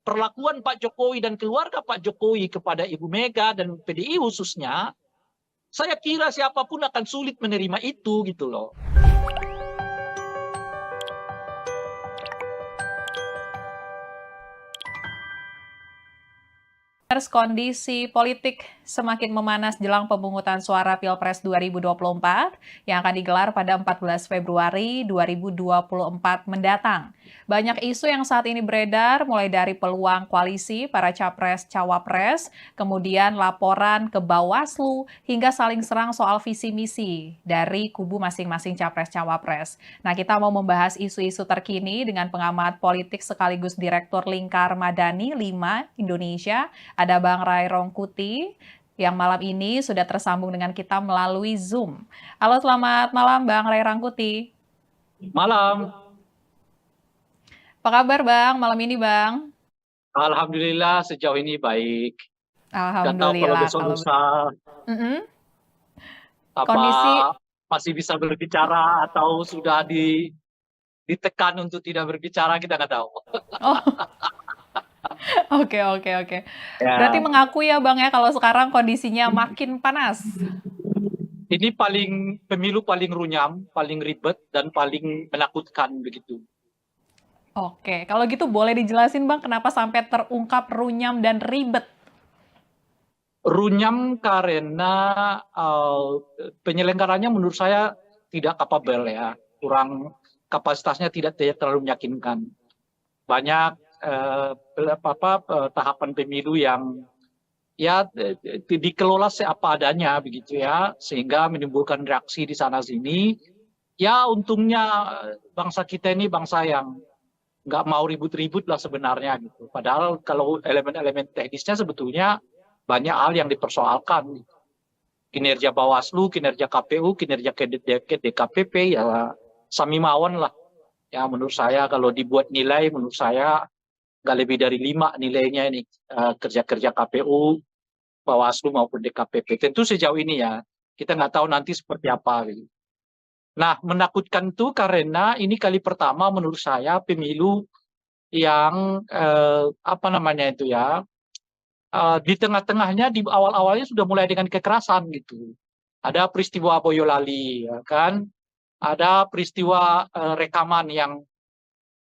[SPEAKER 1] Perlakuan Pak Jokowi dan keluarga Pak Jokowi kepada Ibu Mega dan PDI khususnya, saya kira siapapun akan sulit menerima itu gitu loh.
[SPEAKER 2] Kondisi politik semakin memanas jelang pemungutan suara Pilpres 2024 yang akan digelar pada 14 Februari 2024 mendatang. Banyak isu yang saat ini beredar, mulai dari peluang koalisi para capres-cawapres, kemudian laporan ke Bawaslu, hingga saling serang soal visi misi dari kubu masing-masing capres-cawapres. Nah, kita mau membahas isu-isu terkini dengan pengamat politik sekaligus Direktur Lingkar Madani 5 Indonesia, ada Bang Ray Rangkuti, yang malam ini sudah tersambung dengan kita melalui Zoom. Halo, selamat malam Bang Ray Rangkuti.
[SPEAKER 1] Malam.
[SPEAKER 2] Apa kabar Bang, malam ini Bang?
[SPEAKER 1] Alhamdulillah sejauh ini baik.
[SPEAKER 2] Alhamdulillah.
[SPEAKER 1] Dan tahu kalau besok lusa
[SPEAKER 2] Kondisi
[SPEAKER 1] masih bisa berbicara atau sudah ditekan untuk tidak berbicara, kita nggak tahu.
[SPEAKER 2] Oh. Oke.
[SPEAKER 1] Ya.
[SPEAKER 2] Berarti mengakui ya Bang ya kalau sekarang kondisinya makin panas.
[SPEAKER 1] Ini pemilu paling runyam, paling ribet, dan paling menakutkan begitu.
[SPEAKER 2] Oke, kalau gitu boleh dijelasin Bang kenapa sampai terungkap runyam dan ribet?
[SPEAKER 1] Runyam karena penyelenggaranya menurut saya tidak kapabel ya, kurang kapasitasnya tidak terlalu meyakinkan. Banyak tahapan pemilu yang ya dikelola seapa adanya begitu ya, sehingga menimbulkan reaksi di sana sini. Ya untungnya bangsa kita ini bangsa yang nggak mau ribut-ribut lah sebenarnya gitu. Padahal kalau elemen-elemen teknisnya sebetulnya banyak hal yang dipersoalkan. Kinerja Bawaslu, kinerja KPU, kinerja DKPP ya sami mawon lah. Ya menurut saya kalau dibuat nilai menurut saya nggak lebih dari 5 nilainya ini kerja-kerja KPU, Bawaslu maupun DKPP. Tentu sejauh ini ya kita nggak tahu nanti seperti apa. Gitu. Nah menakutkan itu karena ini kali pertama menurut saya pemilu yang apa namanya itu ya di tengah-tengahnya di awal-awalnya sudah mulai dengan kekerasan gitu. Ada peristiwa Boyolali, ya kan? Ada peristiwa rekaman yang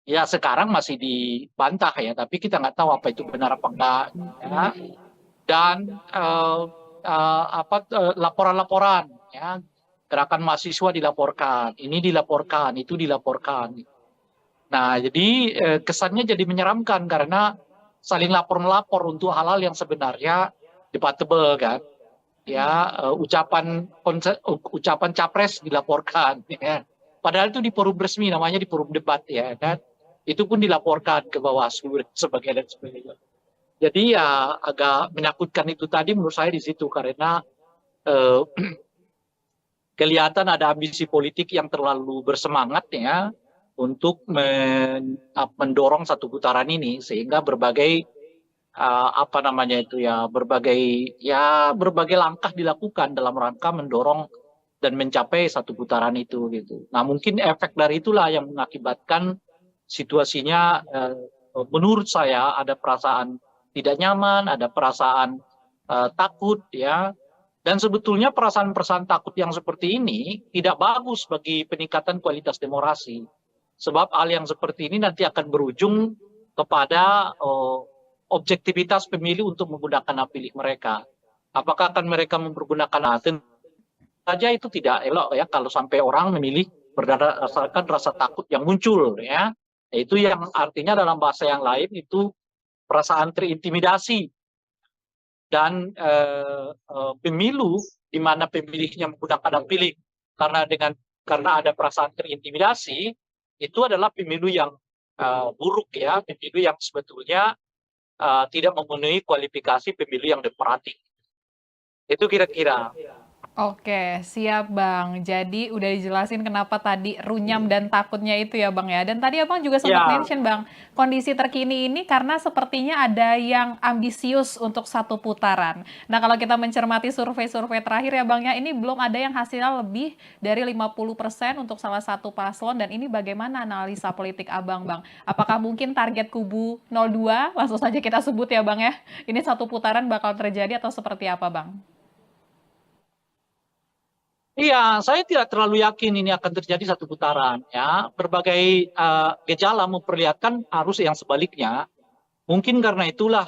[SPEAKER 1] ya sekarang masih dibantah ya, tapi kita nggak tahu apa itu benar apa enggak. Ya. Dan laporan-laporan, ya, gerakan mahasiswa dilaporkan, ini dilaporkan, itu dilaporkan. Nah, jadi kesannya jadi menyeramkan karena saling lapor-melapor untuk hal-hal yang sebenarnya debatable kan. Ya, ucapan capres dilaporkan ya. Padahal itu di forum resmi namanya di forum debat ya kan. Itu pun dilaporkan ke Bawaslu dan sebagainya. Jadi ya agak menakutkan itu tadi menurut saya di situ karena eh, kelihatan ada ambisi politik yang terlalu bersemangat ya untuk mendorong satu putaran ini sehingga berbagai apa namanya itu ya berbagai langkah dilakukan dalam rangka mendorong dan mencapai satu putaran itu gitu. Nah mungkin efek dari itulah yang mengakibatkan situasinya menurut saya ada perasaan tidak nyaman, ada perasaan takut ya. Dan sebetulnya perasaan-perasaan takut yang seperti ini tidak bagus bagi peningkatan kualitas demokrasi. Sebab hal yang seperti ini nanti akan berujung kepada objektivitas pemilih untuk menggunakan hak pilih mereka. Apakah akan mereka mempergunakan tentu saja itu tidak elok ya kalau sampai orang memilih berdasarkan rasa takut yang muncul ya. Itu yang artinya dalam bahasa yang lain itu perasaan terintimidasi dan pemilu di mana pemilihnya menggunakan hak pilih karena ada perasaan terintimidasi itu adalah pemilu yang buruk ya, pemilu yang sebetulnya tidak memenuhi kualifikasi pemilu yang demokratik. Itu kira-kira.
[SPEAKER 2] Oke, siap Bang. Jadi udah dijelasin kenapa tadi runyam dan takutnya itu ya Bang ya. Dan tadi Abang juga sempat
[SPEAKER 1] Ya,
[SPEAKER 2] mention Bang, kondisi terkini ini karena sepertinya ada yang ambisius untuk satu putaran. Nah kalau kita mencermati survei-survei terakhir ya Bang ya, ini belum ada yang hasilnya lebih dari 50% untuk salah satu paslon. Dan ini bagaimana analisa politik Abang Bang? Apakah mungkin target kubu 02, langsung saja kita sebut ya Bang ya, ini satu putaran bakal terjadi atau seperti apa Bang?
[SPEAKER 1] iya, saya tidak terlalu yakin ini akan terjadi satu putaran. Ya, berbagai gejala memperlihatkan arus yang sebaliknya. Mungkin karena itulah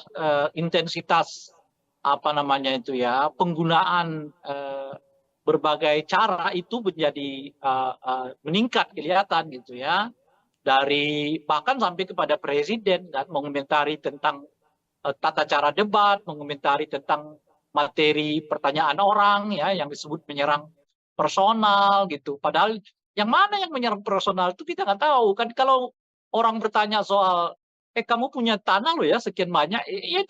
[SPEAKER 1] intensitas apa namanya itu ya penggunaan berbagai cara itu menjadi meningkat kelihatan gitu ya dari bahkan sampai kepada presiden dan mengomentari tentang tata cara debat, mengomentari tentang materi pertanyaan orang ya yang disebut menyerang personal gitu. Padahal yang mana yang menyerang personal itu kita nggak tahu kan kalau orang bertanya soal kamu punya tanah loh ya sekian banyak, ya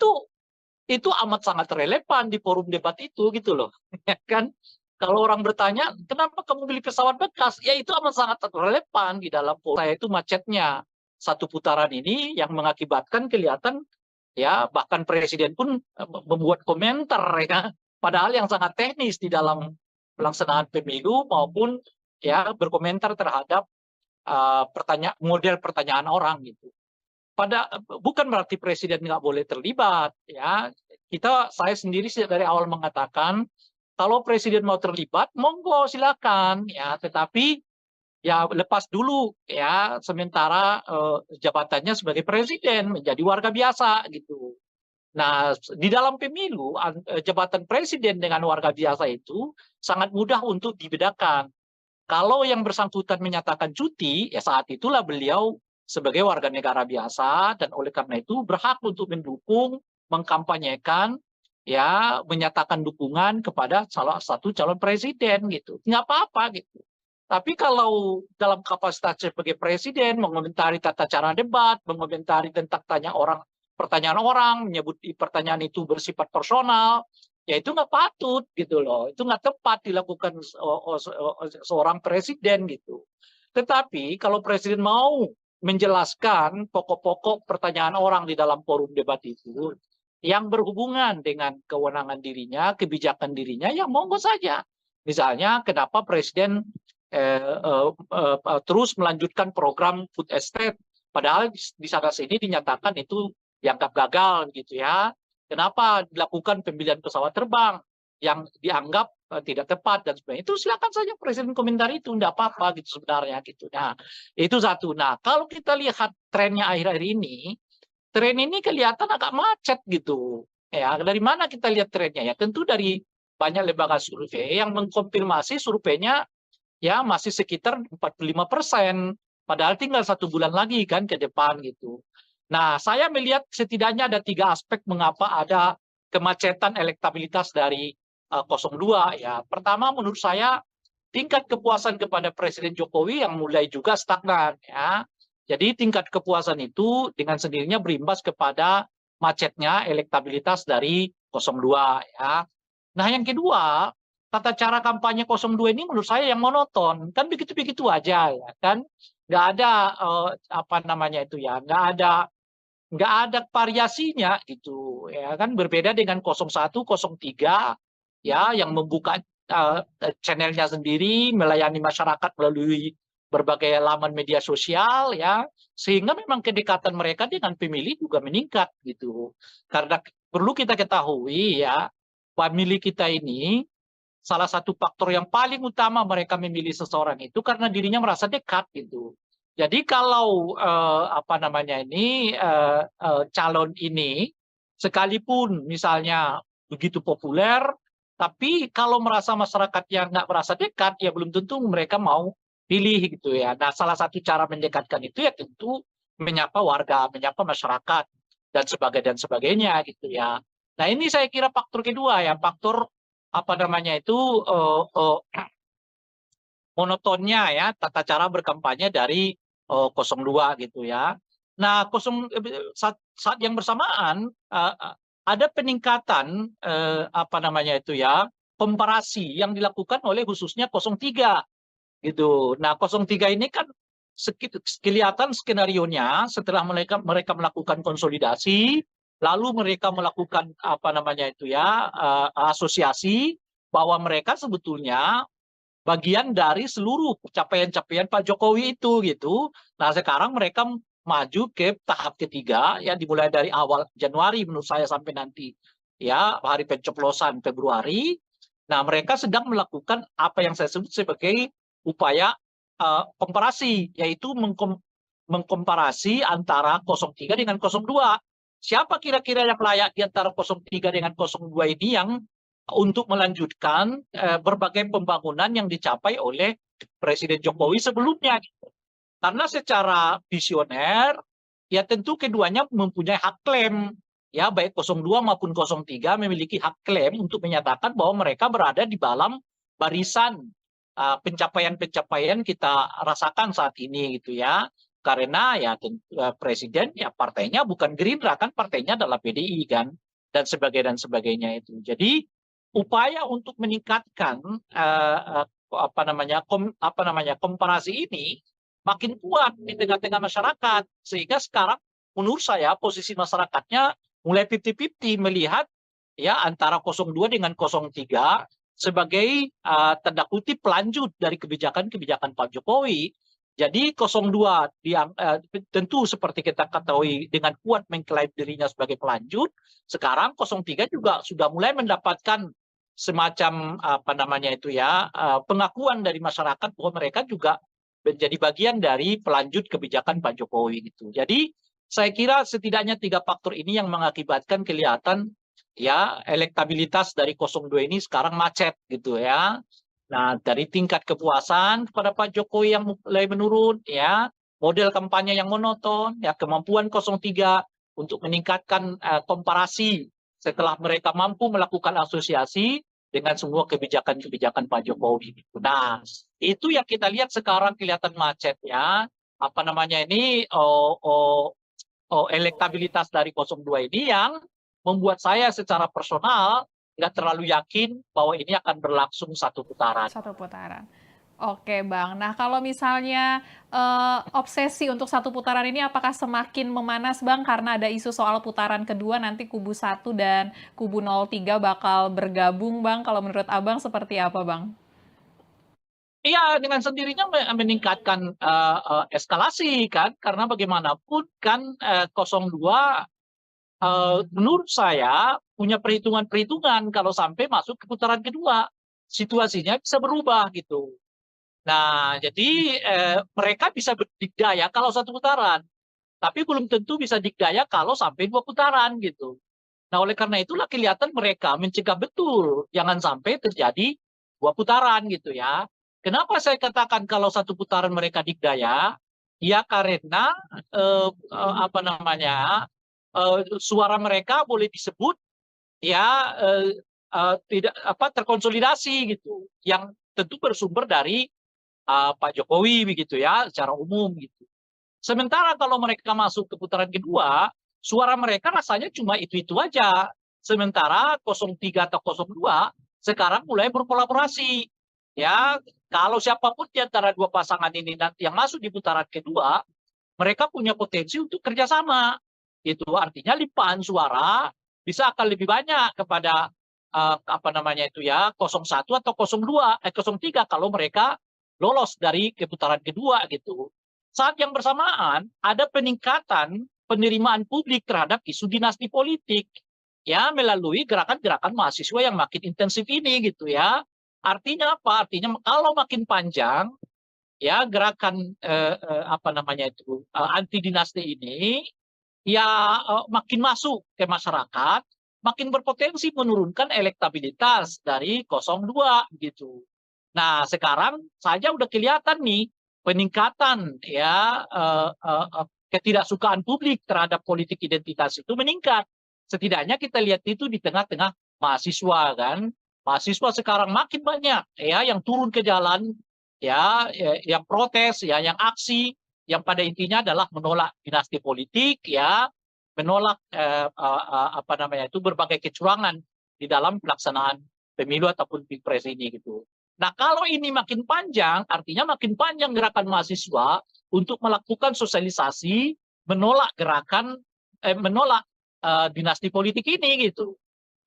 [SPEAKER 1] itu amat sangat relevan di forum debat itu gitu loh, ya kan? Kalau orang bertanya kenapa kamu beli pesawat bekas, ya itu amat sangat relevan di dalam forum saya itu macetnya satu putaran ini yang mengakibatkan kelihatan ya bahkan presiden pun membuat komentar ya padahal yang sangat teknis di dalam pelaksanaan pemilu maupun ya berkomentar terhadap model pertanyaan orang gitu. Bukan berarti presiden nggak boleh terlibat ya. Saya sendiri dari awal mengatakan kalau presiden mau terlibat monggo silakan ya, tetapi ya lepas dulu ya sementara jabatannya sebagai presiden menjadi warga biasa gitu. Nah, di dalam pemilu jabatan presiden dengan warga biasa itu sangat mudah untuk dibedakan. Kalau yang bersangkutan menyatakan cuti, ya saat itulah beliau sebagai warga negara biasa dan oleh karena itu berhak untuk mendukung, mengkampanyekan, ya menyatakan dukungan kepada salah satu calon presiden gitu. Nggak apa-apa gitu. Tapi kalau dalam kapasitas sebagai presiden mengomentari tata cara debat, mengomentari tentang pertanyaan orang, menyebut pertanyaan itu bersifat personal, ya itu nggak patut gitu loh, itu nggak tepat dilakukan seorang presiden gitu. Tetapi kalau presiden mau menjelaskan pokok-pokok pertanyaan orang di dalam forum debat itu yang berhubungan dengan kewenangan dirinya, kebijakan dirinya, ya monggo saja. Misalnya kenapa presiden terus melanjutkan program food estate, padahal di sana sini dinyatakan itu dianggap gagal gitu ya. Kenapa dilakukan pembelian pesawat terbang yang dianggap tidak tepat dan sebagainya. Itu silakan saja presiden komentar itu, tidak apa-apa gitu sebenarnya gitu. Nah, itu satu. Nah, kalau kita lihat trennya akhir-akhir ini, tren ini kelihatan agak macet gitu. Ya, dari mana kita lihat trennya? Ya, tentu dari banyak lembaga survei yang mengkonfirmasi surveinya ya masih sekitar 45%. Padahal tinggal 1 bulan lagi kan ke depan gitu. Nah, saya melihat setidaknya ada 3 aspek mengapa ada kemacetan elektabilitas dari 02 ya. Pertama menurut saya tingkat kepuasan kepada Presiden Jokowi yang mulai juga stagnan ya. Jadi tingkat kepuasan itu dengan sendirinya berimbas kepada macetnya elektabilitas dari 02 ya. Nah, yang kedua, tata cara kampanye 02 ini menurut saya yang monoton, kan begitu-begitu aja ya kan, nggak ada apa namanya itu ya, nggak ada variasinya gitu ya kan, berbeda dengan 01, 03 ya yang membuka channelnya sendiri, melayani masyarakat melalui berbagai laman media sosial ya, sehingga memang kedekatan mereka dengan pemilih juga meningkat gitu. Karena perlu kita ketahui ya, pemilih kita ini salah satu faktor yang paling utama mereka memilih seseorang itu karena dirinya merasa dekat gitu. Jadi kalau apa namanya ini calon ini sekalipun misalnya begitu populer, tapi kalau merasa masyarakatnya nggak merasa dekat, ya belum tentu mereka mau pilih gitu ya. Nah, salah satu cara mendekatkan itu ya tentu menyapa warga, menyapa masyarakat dan sebagainya gitu ya. Nah, ini saya kira faktor kedua ya, faktor apa namanya itu monotonnya ya tata cara berkampanye dari 02 gitu ya. Nah, saat yang bersamaan ada peningkatan apa namanya itu ya, komparasi yang dilakukan oleh khususnya 03 gitu. Nah, 03 ini kan kelihatan skenarionya setelah mereka melakukan konsolidasi, lalu mereka melakukan apa namanya itu ya, asosiasi bahwa mereka sebetulnya bagian dari seluruh capaian-capaian Pak Jokowi itu gitu. Nah, sekarang mereka maju ke tahap ketiga ya, dimulai dari awal Januari menurut saya sampai nanti ya hari pencoblosan Februari. Nah, mereka sedang melakukan apa yang saya sebut sebagai upaya komparasi, yaitu mengkomparasi antara 03 dengan 02. Siapa kira-kira yang layak di antara 03 dengan 02 ini yang untuk melanjutkan berbagai pembangunan yang dicapai oleh Presiden Jokowi sebelumnya. Karena secara visioner, ya tentu keduanya mempunyai hak klaim. Ya, baik 02 maupun 03 memiliki hak klaim untuk menyatakan bahwa mereka berada di dalam barisan pencapaian-pencapaian kita rasakan saat ini gitu ya. Karena ya presiden ya partainya bukan Gerindra kan, partainya adalah PDI kan, dan sebagainya itu. Jadi upaya untuk meningkatkan apa namanya komparasi ini makin kuat di tengah-tengah masyarakat, sehingga sekarang menurut saya posisi masyarakatnya mulai 50-50 melihat ya antara 02 dengan 03 sebagai tanda kutip pelanjut dari kebijakan-kebijakan Pak Jokowi. Jadi 02 tentu seperti kita ketahui dengan kuat mengklaim dirinya sebagai pelanjut. Sekarang 03 juga sudah mulai mendapatkan semacam apa namanya itu ya, pengakuan dari masyarakat bahwa mereka juga menjadi bagian dari pelanjut kebijakan Pak Jokowi gitu. Jadi saya kira setidaknya 3 faktor ini yang mengakibatkan kelihatan ya elektabilitas dari 02 ini sekarang macet gitu ya. Nah, dari tingkat kepuasan kepada Pak Jokowi yang mulai menurun ya, model kampanye yang monoton, ya kemampuan 03 untuk meningkatkan komparasi setelah mereka mampu melakukan asosiasi dengan semua kebijakan-kebijakan Pak Jokowi. Nah, itu yang kita lihat sekarang kelihatan macet ya. Apa namanya ini elektabilitas dari 02 ini yang membuat saya secara personal nggak terlalu yakin bahwa ini akan berlangsung satu putaran.
[SPEAKER 2] Satu putaran. Oke Bang, nah kalau misalnya obsesi untuk satu putaran ini apakah semakin memanas Bang karena ada isu soal putaran kedua nanti kubu 1 dan kubu 03 bakal bergabung Bang, kalau menurut Abang seperti apa Bang?
[SPEAKER 1] Iya, dengan sendirinya meningkatkan eskalasi kan, karena bagaimanapun kan 02 menurut saya punya perhitungan-perhitungan kalau sampai masuk ke putaran kedua, situasinya bisa berubah gitu. Nah, jadi mereka bisa berdikdaya kalau satu putaran, tapi belum tentu bisa dikdaya kalau sampai 2 putaran gitu. Nah, oleh karena itulah kelihatan mereka mencegah betul jangan sampai terjadi 2 putaran gitu ya. Kenapa saya katakan kalau satu putaran mereka dikdaya? Ya karena apa namanya suara mereka boleh disebut ya tidak apa terkonsolidasi gitu, yang tentu bersumber dari Pak Jokowi begitu ya secara umum gitu. Sementara kalau mereka masuk ke putaran kedua, suara mereka rasanya cuma itu-itu aja. Sementara 03 atau 02 sekarang mulai berkolaborasi. Ya, kalau siapapun di antara 2 pasangan ini nanti yang masuk di putaran kedua, mereka punya potensi untuk kerjasama. Itu artinya limpahan suara bisa akan lebih banyak kepada apa namanya itu ya 01 atau 03 kalau mereka lolos dari putaran kedua gitu. Saat yang bersamaan ada peningkatan penerimaan publik terhadap isu dinasti politik ya melalui gerakan-gerakan mahasiswa yang makin intensif ini gitu ya. Artinya apa? Artinya kalau makin panjang ya gerakan apa namanya itu anti dinasti ini ya makin masuk ke masyarakat, makin berpotensi menurunkan elektabilitas dari 02 gitu. Nah, sekarang saja udah kelihatan nih peningkatan ya ketidaksukaan publik terhadap politik identitas itu meningkat. Setidaknya kita lihat itu di tengah-tengah mahasiswa kan. Mahasiswa sekarang makin banyak ya yang turun ke jalan ya, yang protes ya, yang aksi yang pada intinya adalah menolak dinasti politik ya, menolak apa namanya itu berbagai kecurangan di dalam pelaksanaan pemilu ataupun pilpres ini gitu. Nah, kalau ini makin panjang, artinya makin panjang gerakan mahasiswa untuk melakukan sosialisasi, menolak menolak dinasti politik ini gitu.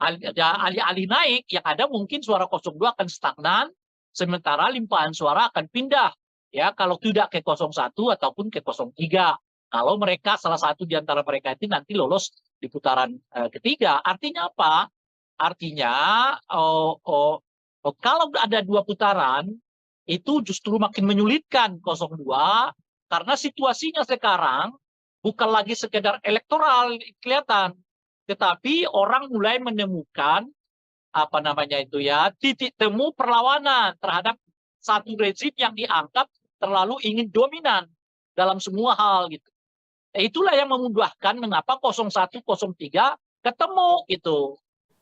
[SPEAKER 1] Alih-alih naik, yang ada mungkin suara 02 akan stagnan, sementara limpahan suara akan pindah. Ya, kalau tidak ke 01 ataupun ke 03. Kalau mereka salah satu di antara mereka itu nanti lolos di putaran ketiga. Artinya apa? Artinya kalau ada 2 putaran, itu justru makin menyulitkan 02 karena situasinya sekarang bukan lagi sekedar elektoral kelihatan, tetapi orang mulai menemukan apa namanya itu ya titik temu perlawanan terhadap satu rezim yang dianggap terlalu ingin dominan dalam semua hal gitu. Itulah yang memudahkan mengapa 01, 03 ketemu gitu.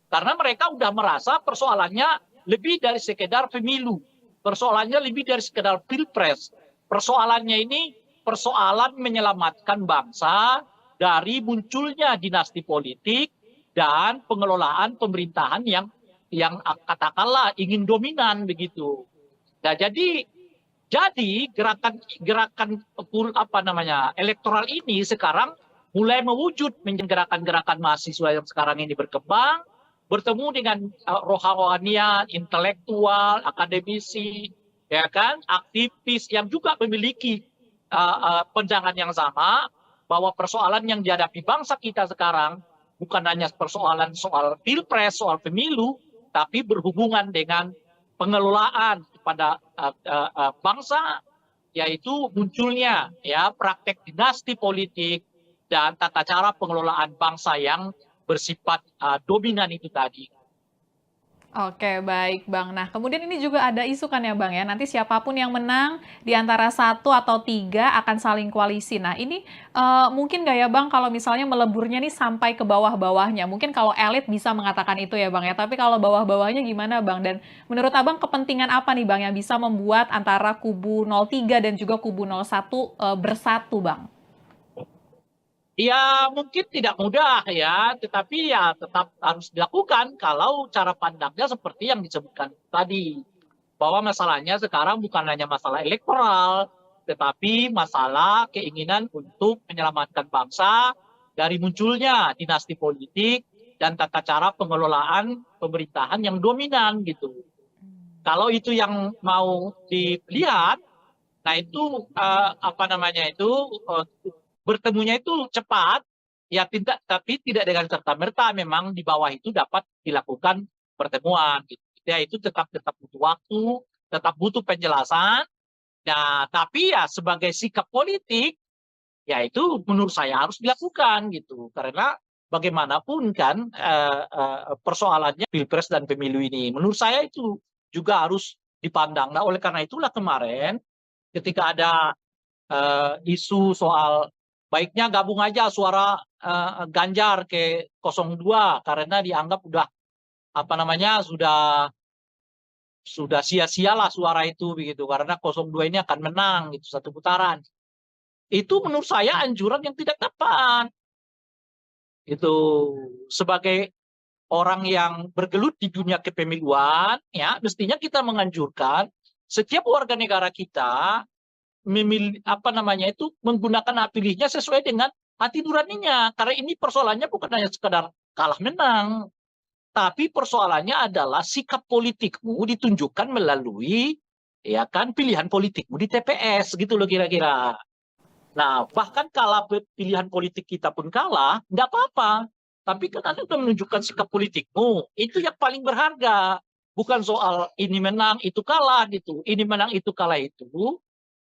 [SPEAKER 1] Karena mereka udah merasa persoalannya lebih dari sekedar pemilu. Persoalannya lebih dari sekedar pilpres. Persoalannya ini persoalan menyelamatkan bangsa dari munculnya dinasti politik dan pengelolaan pemerintahan yang katakanlah ingin dominan begitu. Nah, jadi gerakan apa namanya elektoral ini sekarang mulai mewujud menjadi gerakan-gerakan mahasiswa yang sekarang ini berkembang, bertemu dengan rohanian, intelektual, akademisi, ya kan, aktivis yang juga memiliki pandangan yang sama bahwa persoalan yang dihadapi bangsa kita sekarang bukan hanya persoalan soal pilpres, soal pemilu, tapi berhubungan dengan pengelolaan kepada bangsa, yaitu munculnya ya praktek dinasti politik dan tata cara pengelolaan bangsa yang bersifat dominan itu tadi.
[SPEAKER 2] Oke, baik Bang. Nah, kemudian ini juga ada isu kan ya Bang ya, nanti siapapun yang menang di antara 1 atau 3 akan saling koalisi. Nah, ini mungkin nggak ya Bang kalau misalnya meleburnya nih sampai ke bawah-bawahnya? Mungkin kalau elit bisa mengatakan itu ya Bang ya, tapi kalau bawah-bawahnya gimana Bang? Dan menurut Abang kepentingan apa nih Bang yang bisa membuat antara kubu 03 dan juga kubu 01 bersatu Bang?
[SPEAKER 1] Ya mungkin tidak mudah ya, tetapi ya tetap harus dilakukan kalau cara pandangnya seperti yang disebutkan tadi. Bahwa masalahnya sekarang bukan hanya masalah elektoral, tetapi masalah keinginan untuk menyelamatkan bangsa dari munculnya dinasti politik dan tata cara pengelolaan pemerintahan yang dominan gitu. Kalau itu yang mau dilihat, nah itu apa namanya itu bertemunya itu cepat, ya tidak, tapi tidak dengan serta merta memang di bawah itu dapat dilakukan pertemuan. Gitu. Ya itu tetap butuh waktu, tetap butuh penjelasan. Nah, tapi ya sebagai sikap politik, ya itu menurut saya harus dilakukan gitu. Karena bagaimanapun kan persoalannya pilpres dan pemilu ini, menurut saya itu juga harus dipandang. Nah, oleh karena itulah kemarin ketika ada isu soal baiknya gabung aja suara Ganjar ke 02 karena dianggap udah apa namanya sudah sia-sialah suara itu begitu karena 02 ini akan menang itu 1 putaran. Itu menurut saya anjuran yang tidak tepat. Itu sebagai orang yang bergelut di dunia kepemiluan ya mestinya kita menganjurkan setiap warga negara kita memilih apa namanya itu menggunakan hak pilihnya sesuai dengan hati nuraninya karena ini persoalannya bukan hanya sekedar kalah menang tapi persoalannya adalah sikap politikmu ditunjukkan melalui ya kan pilihan politikmu di TPS gitu loh kira-kira. Nah bahkan kalau pilihan politik kita pun kalah nggak apa-apa tapi kan Anda sudah menunjukkan sikap politikmu itu yang paling berharga bukan soal ini menang itu kalah gitu ini menang itu kalah itu.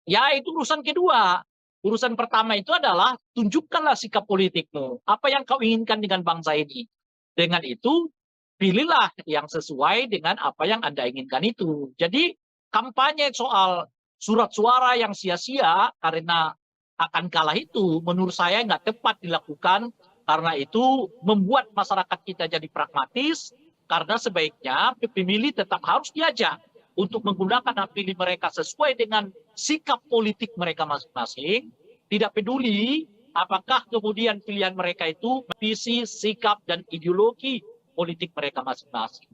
[SPEAKER 1] Ya itu urusan kedua. Urusan pertama itu adalah tunjukkanlah sikap politikmu. Apa yang kau inginkan dengan bangsa ini. Dengan itu pilihlah yang sesuai dengan apa yang Anda inginkan itu. Jadi kampanye soal surat suara yang sia-sia karena akan kalah itu menurut saya nggak tepat dilakukan karena itu membuat masyarakat kita jadi pragmatis karena sebaiknya pemilih tetap harus diajak untuk menggunakan hak pilih mereka sesuai dengan sikap politik mereka masing-masing, tidak peduli apakah kemudian pilihan mereka itu visi, sikap, dan ideologi politik mereka masing-masing.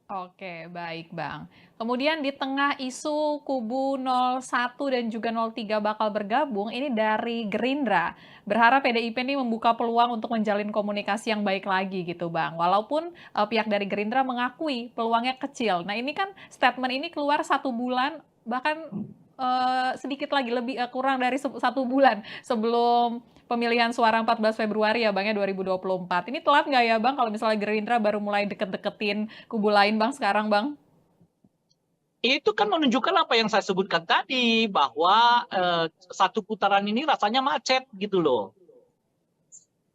[SPEAKER 2] Oke, baik Bang. Kemudian di tengah isu kubu 01 dan juga 03 bakal bergabung, ini dari Gerindra. Berharap PDIP ini membuka peluang untuk menjalin komunikasi yang baik lagi gitu Bang. Walaupun pihak dari Gerindra mengakui peluangnya kecil. Nah ini kan statement ini keluar 1 bulan, bahkan sedikit lagi, kurang dari 1 bulan sebelum pemilihan suara 14 Februari ya Bang ya 2024. Ini telat nggak ya Bang kalau misalnya Gerindra baru mulai deket-deketin kubu lain Bang sekarang Bang?
[SPEAKER 1] Itu kan menunjukkan apa yang saya sebutkan tadi, bahwa 1 putaran ini rasanya macet gitu loh.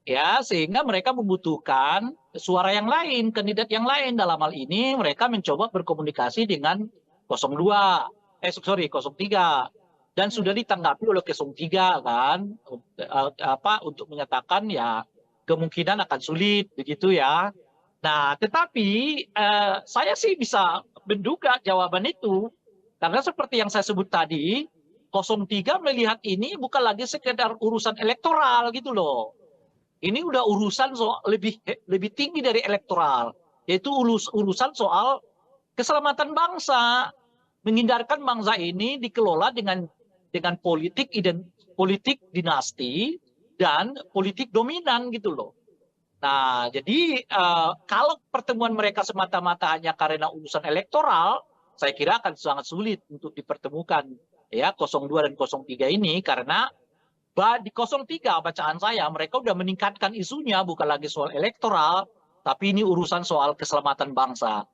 [SPEAKER 1] Ya, sehingga mereka membutuhkan suara yang lain, kandidat yang lain. Dalam hal ini mereka mencoba berkomunikasi dengan 02, 03. Dan sudah ditanggapi oleh 03 kan, untuk menyatakan ya kemungkinan akan sulit begitu ya. Nah, tetapi saya sih bisa menduga jawaban itu karena seperti yang saya sebut tadi, 03 melihat ini bukan lagi sekedar urusan elektoral gitu loh. Ini udah urusan soal lebih tinggi dari elektoral, yaitu urusan soal keselamatan bangsa, menghindarkan bangsa ini dikelola dengan politik dinasti dan politik dominan gitu loh. Nah, jadi kalau pertemuan mereka semata-mata hanya karena urusan elektoral, saya kira akan sangat sulit untuk dipertemukan ya 02 dan 03 ini karena di 03 bacaan saya mereka udah meningkatkan isunya bukan lagi soal elektoral, tapi ini urusan soal keselamatan bangsa,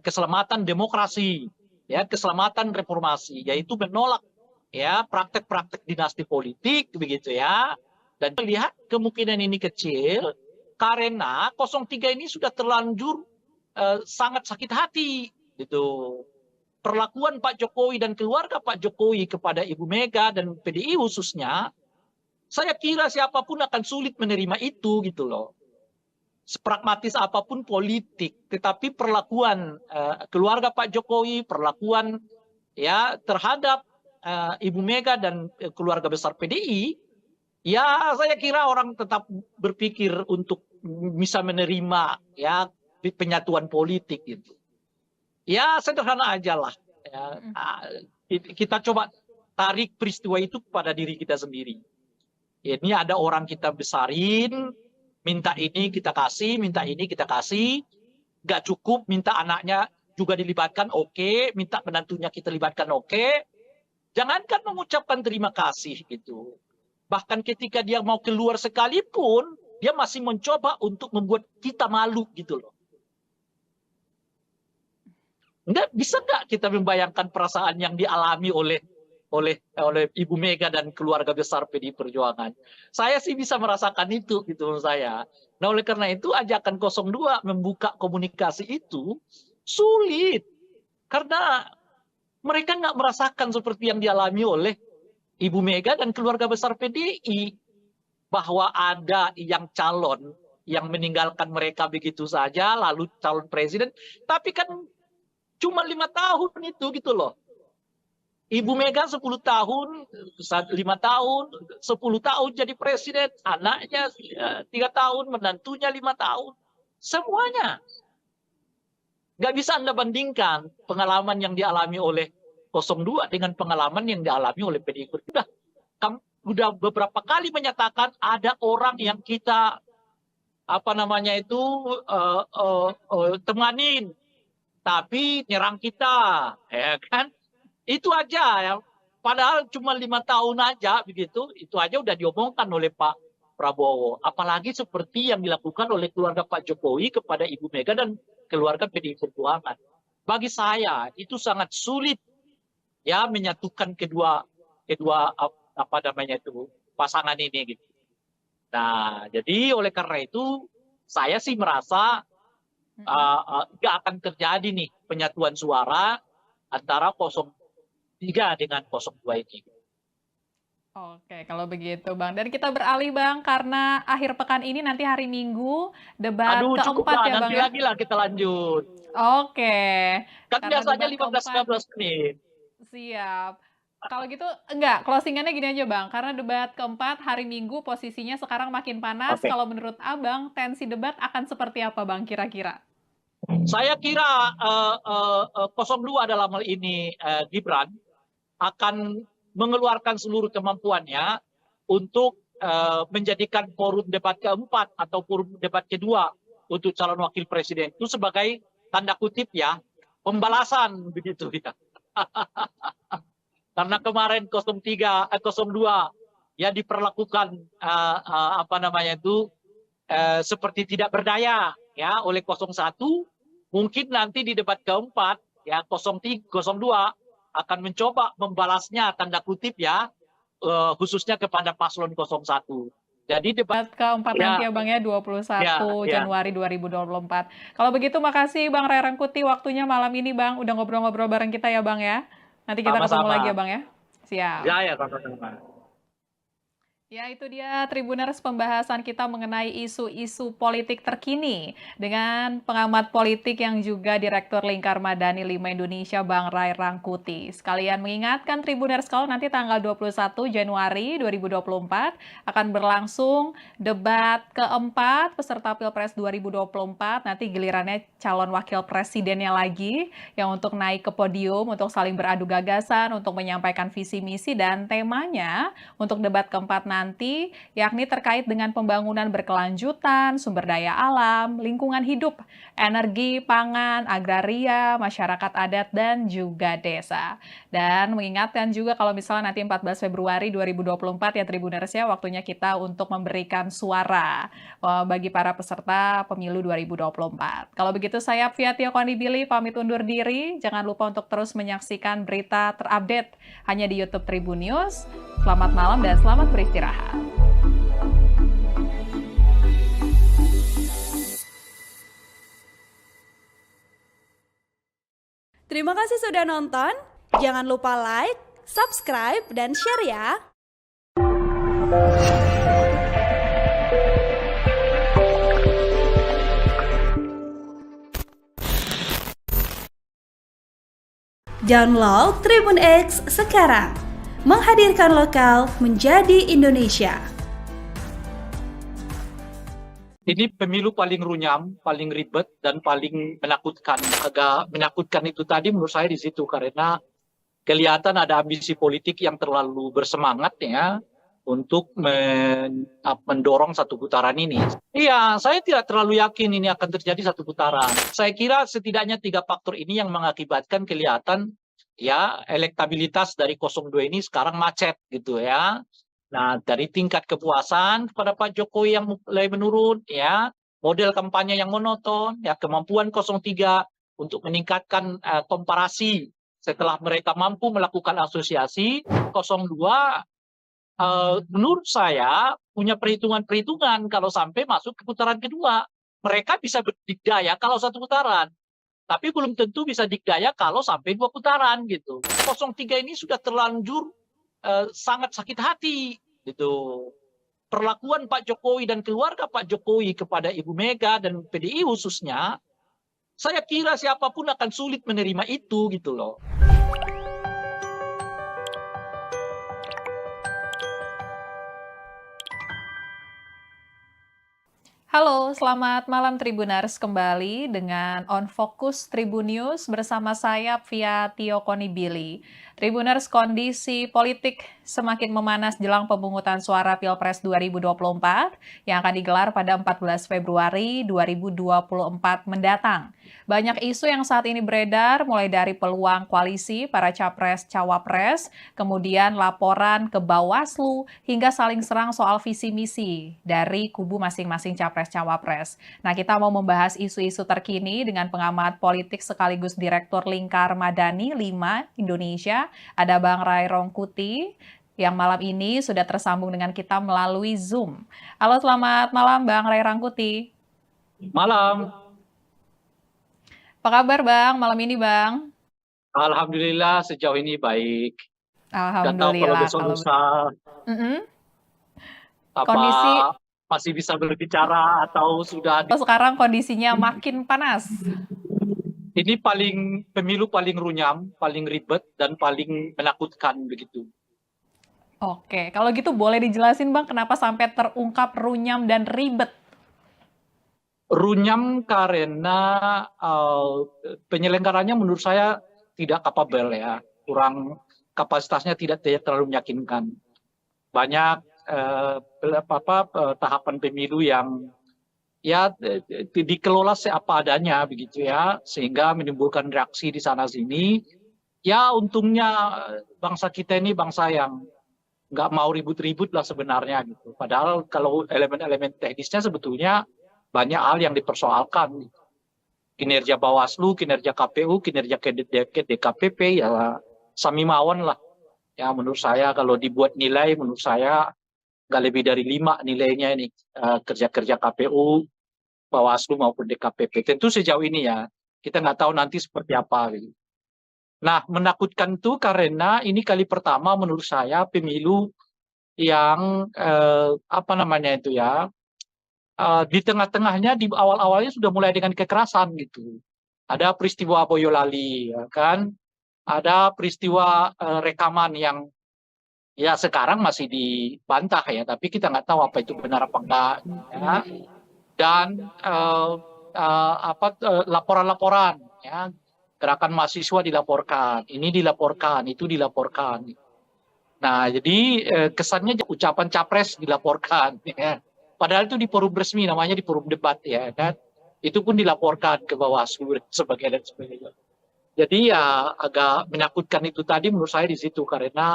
[SPEAKER 1] keselamatan demokrasi, ya keselamatan reformasi, yaitu menolak ya praktek-praktek dinasti politik begitu ya. Dan melihat kemungkinan ini kecil karena 03 ini sudah terlanjur sangat sakit hati gitu. Perlakuan Pak Jokowi dan keluarga Pak Jokowi kepada Ibu Mega dan PDI khususnya, saya kira siapapun akan sulit menerima itu gitu loh. Sepragmatis apapun politik, tetapi perlakuan keluarga Pak Jokowi, perlakuan ya terhadap Ibu Mega dan keluarga besar PDI, ya saya kira orang tetap berpikir untuk bisa menerima ya penyatuan politik gitu. Ya sederhana aja lah. Ya, kita coba tarik peristiwa itu pada diri kita sendiri. Ini ada orang kita besarin, minta ini kita kasih, minta ini kita kasih, nggak cukup, minta anaknya juga dilibatkan, oke, minta menantunya kita libatkan, oke. Jangankan mengucapkan terima kasih gitu. Bahkan ketika dia mau keluar sekalipun, dia masih mencoba untuk membuat kita malu gitu loh. Bisa nggak kita membayangkan perasaan yang dialami oleh Ibu Mega dan keluarga besar PDI Perjuangan? Saya sih bisa merasakan itu gitu menurut saya. Nah oleh karena itu ajakan 02 membuka komunikasi itu sulit. Karena mereka nggak merasakan seperti yang dialami oleh Ibu Mega dan keluarga besar PDI. Bahwa ada yang calon yang meninggalkan mereka begitu saja, lalu calon presiden. Tapi kan cuma 5 tahun itu gitu loh. Ibu Mega 10 tahun, 5 tahun, 10 tahun jadi presiden, anaknya 3 tahun, menantunya 5 tahun. Semuanya. Nggak bisa Anda bandingkan pengalaman yang dialami oleh 02 dengan pengalaman yang dialami oleh PDI Perjuangan. Udah beberapa kali menyatakan ada orang yang kita temanin, tapi nyerang kita, ya kan? Itu aja ya. Padahal cuma 5 tahun aja begitu, itu aja udah diomongkan oleh Pak Prabowo. Apalagi seperti yang dilakukan oleh keluarga Pak Jokowi kepada Ibu Mega dan keluarga PDI Perjuangan. Bagi saya itu sangat sulit ya menyatukan kedua pasangan ini gitu. Nah, jadi oleh karena itu saya sih merasa nggak akan terjadi nih penyatuan suara antara 03 dengan 02 ini.
[SPEAKER 2] Oke, kalau begitu Bang. Dan kita beralih Bang, karena akhir pekan ini nanti hari Minggu debat
[SPEAKER 1] Cukup
[SPEAKER 2] keempat
[SPEAKER 1] lah,
[SPEAKER 2] ya Bang
[SPEAKER 1] nanti
[SPEAKER 2] ya?
[SPEAKER 1] lagi lah kita lanjut.
[SPEAKER 2] Oke.
[SPEAKER 1] Kan
[SPEAKER 2] Karena
[SPEAKER 1] biasanya
[SPEAKER 2] debat
[SPEAKER 1] 15-19 menit.
[SPEAKER 2] Siap. Kalau gitu enggak, closingannya gini aja Bang, karena debat keempat hari Minggu posisinya sekarang makin panas.
[SPEAKER 1] Oke.
[SPEAKER 2] Kalau menurut Abang, tensi debat akan seperti apa Bang kira-kira?
[SPEAKER 1] Saya kira 02 dalam hal ini Gibran akan mengeluarkan seluruh kemampuannya untuk menjadikan forum debat keempat atau forum debat kedua untuk calon wakil presiden itu sebagai tanda kutip ya pembalasan begitu ya. Karena kemarin 02 ya diperlakukan seperti tidak berdaya ya oleh 01. Mungkin nanti di debat keempat ya 02 akan mencoba membalasnya tanda kutip ya khususnya kepada paslon 01. Jadi debat
[SPEAKER 2] keempat nanti ya Bang ya 21 Januari 2024. Kalau begitu makasih Bang Ray Rangkuti waktunya malam ini Bang udah ngobrol-ngobrol bareng kita ya Bang ya. Nanti kita ketemu lagi ya Bang ya. Siap.
[SPEAKER 1] Ya, sama-sama.
[SPEAKER 2] Ya, itu dia Tribuners pembahasan kita mengenai isu-isu politik terkini dengan pengamat politik yang juga Direktur Lingkar Madani 5 Indonesia, Bang Ray Rangkuti. Sekalian mengingatkan Tribuners kalau nanti tanggal 21 Januari 2024 akan berlangsung debat keempat peserta Pilpres 2024. Nanti gilirannya calon wakil presidennya lagi yang untuk naik ke podium, untuk saling beradu gagasan, untuk menyampaikan visi misi dan temanya untuk debat keempat nanti, yakni terkait dengan pembangunan berkelanjutan, sumber daya alam, lingkungan hidup, energi, pangan, agraria, masyarakat adat, dan juga desa. Dan mengingatkan juga kalau misalnya nanti 14 Februari 2024 ya Tribuners ya, waktunya kita untuk memberikan suara bagi para peserta pemilu 2024. Kalau begitu saya Fia Tio Konibili pamit undur diri. Jangan lupa untuk terus menyaksikan berita terupdate hanya di YouTube Tribun News. Selamat malam dan selamat beristirahat.
[SPEAKER 3] Terima kasih sudah nonton. Jangan lupa like, subscribe, dan share ya. Download Tribun X sekarang. Menghadirkan lokal menjadi Indonesia.
[SPEAKER 1] Ini pemilu paling runyam, paling ribet, dan paling menakutkan. Agak menakutkan itu tadi menurut saya di situ, karena kelihatan ada ambisi politik yang terlalu bersemangat ya untuk mendorong satu putaran ini. Iya, saya tidak terlalu yakin ini akan terjadi satu putaran. Saya kira setidaknya 3 faktor ini yang mengakibatkan kelihatan ya elektabilitas dari 02 ini sekarang macet gitu ya. Nah, dari tingkat kepuasan kepada Pak Jokowi yang mulai menurun ya, model kampanye yang monoton, ya kemampuan 03 untuk meningkatkan komparasi setelah mereka mampu melakukan asosiasi. 02 menurut saya punya perhitungan-perhitungan kalau sampai masuk ke putaran kedua. Mereka bisa berdikdaya kalau satu putaran, tapi belum tentu bisa dikdaya kalau sampai 2 putaran gitu. 03 ini sudah terlanjur sangat sakit hati gitu. Perlakuan Pak Jokowi dan keluarga Pak Jokowi kepada Ibu Mega dan PDI khususnya, saya kira siapapun akan sulit menerima itu gitu loh.
[SPEAKER 2] Halo, selamat malam Tribuners, kembali dengan On Focus Tribun News bersama saya via Tio Konibili. Tribuners, kondisi politik semakin memanas jelang pemungutan suara Pilpres 2024 yang akan digelar pada 14 Februari 2024 mendatang. Banyak isu yang saat ini beredar, mulai dari peluang koalisi para capres-cawapres, kemudian laporan ke Bawaslu, hingga saling serang soal visi misi dari kubu masing-masing capres-cawapres. Nah, kita mau membahas isu-isu terkini dengan pengamat politik sekaligus Direktur Lingkar Madani 5 Indonesia, ada Bang Ray Rangkuti, yang malam ini sudah tersambung dengan kita melalui Zoom. Halo, selamat malam Bang Ray Rangkuti.
[SPEAKER 1] Malam.
[SPEAKER 2] Apa kabar Bang, malam ini Bang?
[SPEAKER 1] Alhamdulillah sejauh ini baik. Nggak tahu kalau
[SPEAKER 2] Alhamdulillah.
[SPEAKER 1] besok lusa apa
[SPEAKER 2] Kondisi
[SPEAKER 1] masih bisa berbicara atau sudah
[SPEAKER 2] sekarang kondisinya makin panas.
[SPEAKER 1] ini pemilu paling runyam, paling ribet, dan paling menakutkan begitu.
[SPEAKER 2] Oke, kalau gitu boleh dijelasin Bang kenapa sampai terungkap runyam dan ribet?
[SPEAKER 1] Runyam karena penyelenggaranya menurut saya tidak kapabel ya, kurang kapasitasnya tidak terlalu meyakinkan. Banyak tahapan pemilu yang ya dikelola seapa adanya begitu ya, sehingga menimbulkan reaksi di sana sini. Ya untungnya bangsa kita ini bangsa yang nggak mau ribut-ribut lah sebenarnya gitu. Padahal kalau elemen-elemen teknisnya sebetulnya banyak hal yang dipersoalkan. Kinerja Bawaslu, kinerja KPU, kinerja DKPP ya sami mawon lah. Ya menurut saya kalau dibuat nilai menurut saya nggak lebih dari 5 nilainya ini kerja-kerja KPU, Bawaslu maupun DKPP. Tentu sejauh ini ya kita nggak tahu nanti seperti apa. Gitu. Nah menakutkan itu karena ini kali pertama menurut saya pemilu yang di tengah-tengahnya di awal-awalnya sudah mulai dengan kekerasan gitu. Ada peristiwa Boyolali, ya kan? Ada peristiwa rekaman yang ya sekarang masih dibantah ya, tapi kita nggak tahu apa itu benar apa enggak. Ya. Dan laporan-laporan, ya, gerakan mahasiswa dilaporkan, ini dilaporkan, itu dilaporkan. Nah, jadi kesannya ucapan capres dilaporkan. Ya. Padahal itu di forum resmi, namanya di forum debat ya kan. Itu pun dilaporkan ke Bawaslu dan sebagainya. Jadi ya agak menakutkan itu tadi menurut saya di situ karena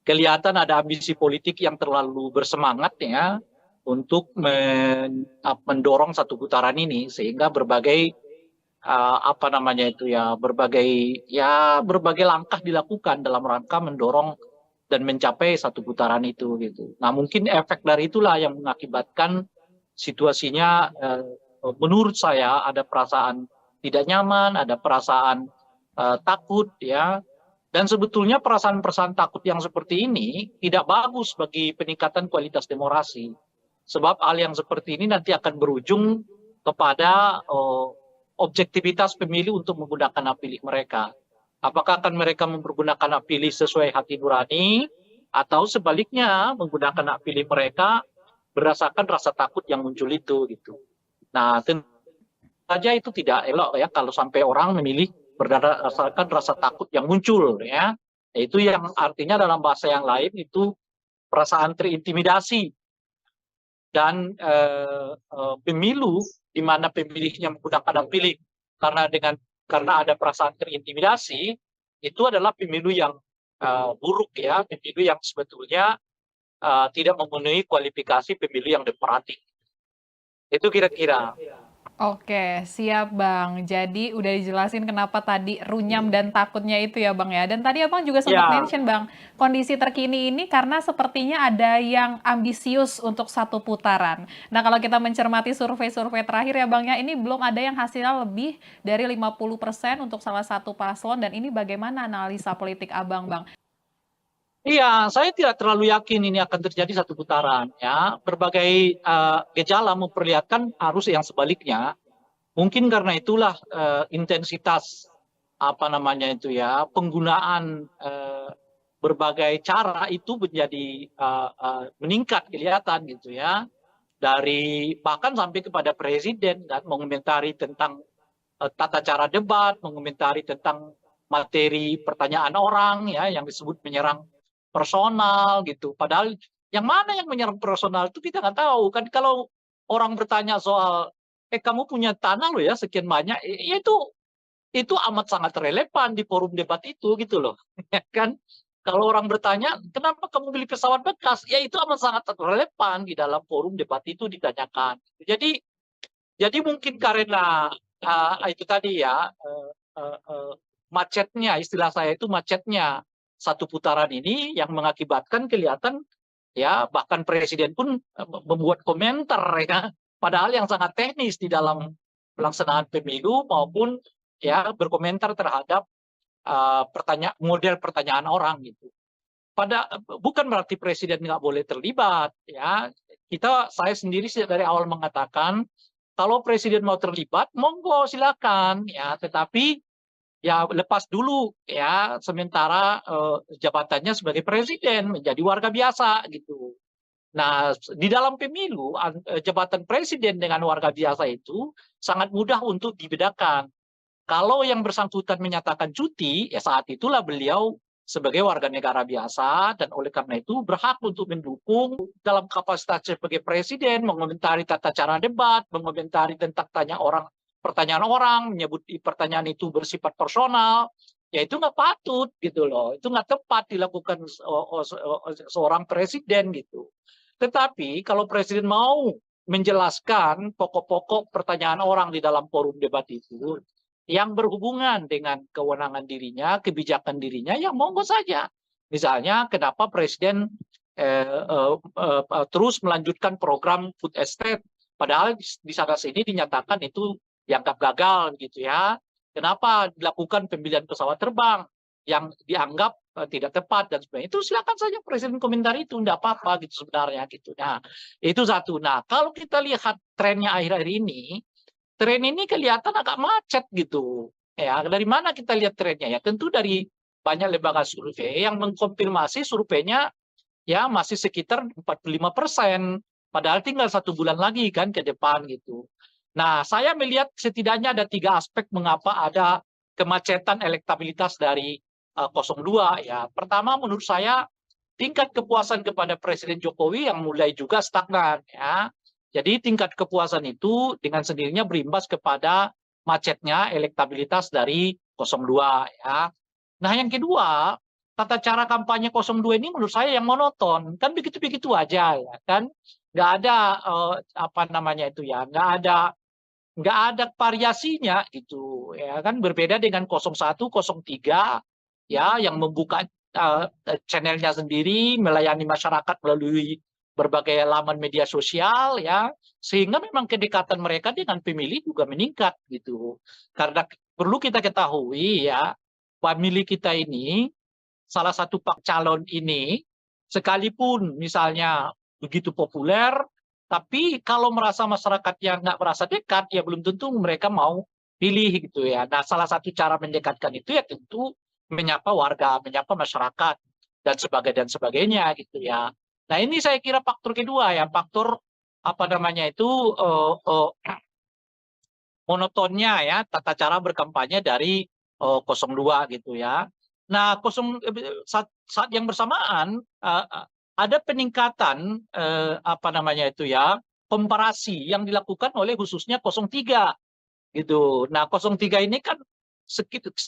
[SPEAKER 1] kelihatan ada ambisi politik yang terlalu bersemangat ya untuk mendorong satu putaran ini sehingga berbagai berbagai langkah dilakukan dalam rangka mendorong dan mencapai satu putaran itu gitu. Nah mungkin efek dari itulah yang mengakibatkan situasinya menurut saya ada perasaan tidak nyaman, ada perasaan takut ya. Dan sebetulnya perasaan-perasaan takut yang seperti ini tidak bagus bagi peningkatan kualitas demokrasi. Sebab hal yang seperti ini nanti akan berujung kepada objektivitas pemilih untuk menggunakan hak pilih mereka. Apakah akan mereka mempergunakan hak pilih sesuai hati nurani atau sebaliknya menggunakan hak pilih mereka berdasarkan rasa takut yang muncul itu gitu. Nah, tentu saja itu tidak elok ya kalau sampai orang memilih berdasarkan rasa takut yang muncul ya. Itu yang artinya dalam bahasa yang lain itu perasaan terintimidasi dan pemilu di mana pemilihnya menggunakan hak pilih karena ada perasaan terintimidasi itu adalah pemilu yang buruk ya, pemilu yang sebetulnya tidak memenuhi kualifikasi pemilu yang demokratik. Itu kira-kira.
[SPEAKER 2] Oke, siap Bang. Jadi udah dijelasin kenapa tadi runyam dan takutnya itu ya Bang ya. Dan tadi Abang juga sempat
[SPEAKER 1] Ya,
[SPEAKER 2] mention Bang, kondisi terkini ini karena sepertinya ada yang ambisius untuk satu putaran. Nah kalau kita mencermati survei-survei terakhir ya Bang ya, ini belum ada yang hasilnya lebih dari 50% untuk salah satu paslon. Dan ini bagaimana analisa politik Abang Bang?
[SPEAKER 1] iya, saya tidak terlalu yakin ini akan terjadi satu putaran ya. Berbagai gejala memperlihatkan arus yang sebaliknya. Mungkin karena itulah intensitas apa namanya itu ya, penggunaan berbagai cara itu menjadi meningkat kelihatan gitu ya. Dari bahkan sampai kepada presiden dan mengomentari tentang tata cara debat, mengomentari tentang materi pertanyaan orang ya yang disebut menyerang personal gitu. Padahal yang mana yang menyerang personal itu kita nggak tahu kan. Kalau orang bertanya soal kamu punya tanah loh ya sekian banyak, ya itu amat sangat relevan di forum debat itu gitu loh. Ya kan? Kalau orang bertanya, kenapa kamu beli pesawat bekas? Ya itu amat sangat relevan di dalam forum debat itu ditanyakan. Jadi mungkin karena itu tadi ya macetnya, istilah saya itu macetnya satu putaran ini yang mengakibatkan kelihatan ya bahkan presiden pun membuat komentar ya, padahal yang sangat teknis di dalam pelaksanaan pemilu maupun ya berkomentar terhadap model pertanyaan orang gitu. Bukan berarti presiden nggak boleh terlibat ya. Saya sendiri dari awal mengatakan kalau presiden mau terlibat, monggo silakan ya. Tetapi ya lepas dulu ya sementara jabatannya sebagai presiden menjadi warga biasa gitu. Nah, di dalam pemilu jabatan presiden dengan warga biasa itu sangat mudah untuk dibedakan. Kalau yang bersangkutan menyatakan cuti, ya saat itulah beliau sebagai warga negara biasa dan oleh karena itu berhak untuk mendukung dalam kapasitas sebagai presiden, mengomentari tata cara debat, mengomentari tentang pertanyaan orang, menyebut pertanyaan itu bersifat personal, ya itu nggak patut gitu loh, itu nggak tepat dilakukan seorang presiden gitu. Tetapi kalau presiden mau menjelaskan pokok-pokok pertanyaan orang di dalam forum debat itu, yang berhubungan dengan kewenangan dirinya, kebijakan dirinya, ya monggo saja. Misalnya, kenapa presiden terus melanjutkan program food estate, padahal di sana sini dinyatakan itu dianggap gagal gitu ya. Kenapa dilakukan pembelian pesawat terbang yang dianggap tidak tepat dan sebagainya. Itu silakan saja presiden komentar itu, tidak apa-apa gitu sebenarnya gitu. Nah, itu satu. Nah, kalau kita lihat trennya akhir-akhir ini, tren ini kelihatan agak macet gitu. Ya, dari mana kita lihat trennya? Ya, tentu dari banyak lembaga survei yang mengkonfirmasi surveinya ya masih sekitar 45%. Padahal tinggal 1 bulan lagi kan ke depan gitu. Nah, saya melihat setidaknya ada 3 aspek mengapa ada kemacetan elektabilitas dari 02 ya. Pertama menurut saya tingkat kepuasan kepada Presiden Jokowi yang mulai juga stagnan ya. Jadi tingkat kepuasan itu dengan sendirinya berimbas kepada macetnya elektabilitas dari 02 ya. Nah yang kedua, tata cara kampanye 02 ini menurut saya yang monoton. Kan begitu-begitu aja ya kan. Nggak ada apa namanya itu ya, nggak ada variasinya gitu ya kan, berbeda dengan 01, 03 ya yang membuka channelnya sendiri, melayani masyarakat melalui berbagai laman media sosial ya, sehingga memang kedekatan mereka dengan pemilih juga meningkat gitu. Karena perlu kita ketahui ya, pemilih kita ini salah satu pak calon ini sekalipun misalnya begitu populer, tapi kalau merasa masyarakatnya nggak merasa dekat, ya belum tentu mereka mau pilih gitu ya. Nah, salah satu cara mendekatkan itu ya tentu menyapa warga, menyapa masyarakat dan sebagainya gitu ya. Nah, ini saya kira faktor kedua ya, faktor apa namanya itu monotonnya ya tata cara berkampanye dari 02 gitu ya. Nah, saat yang bersamaan ada peningkatan apa namanya itu ya, komparasi yang dilakukan oleh khususnya 03 gitu. Nah, 03 ini kan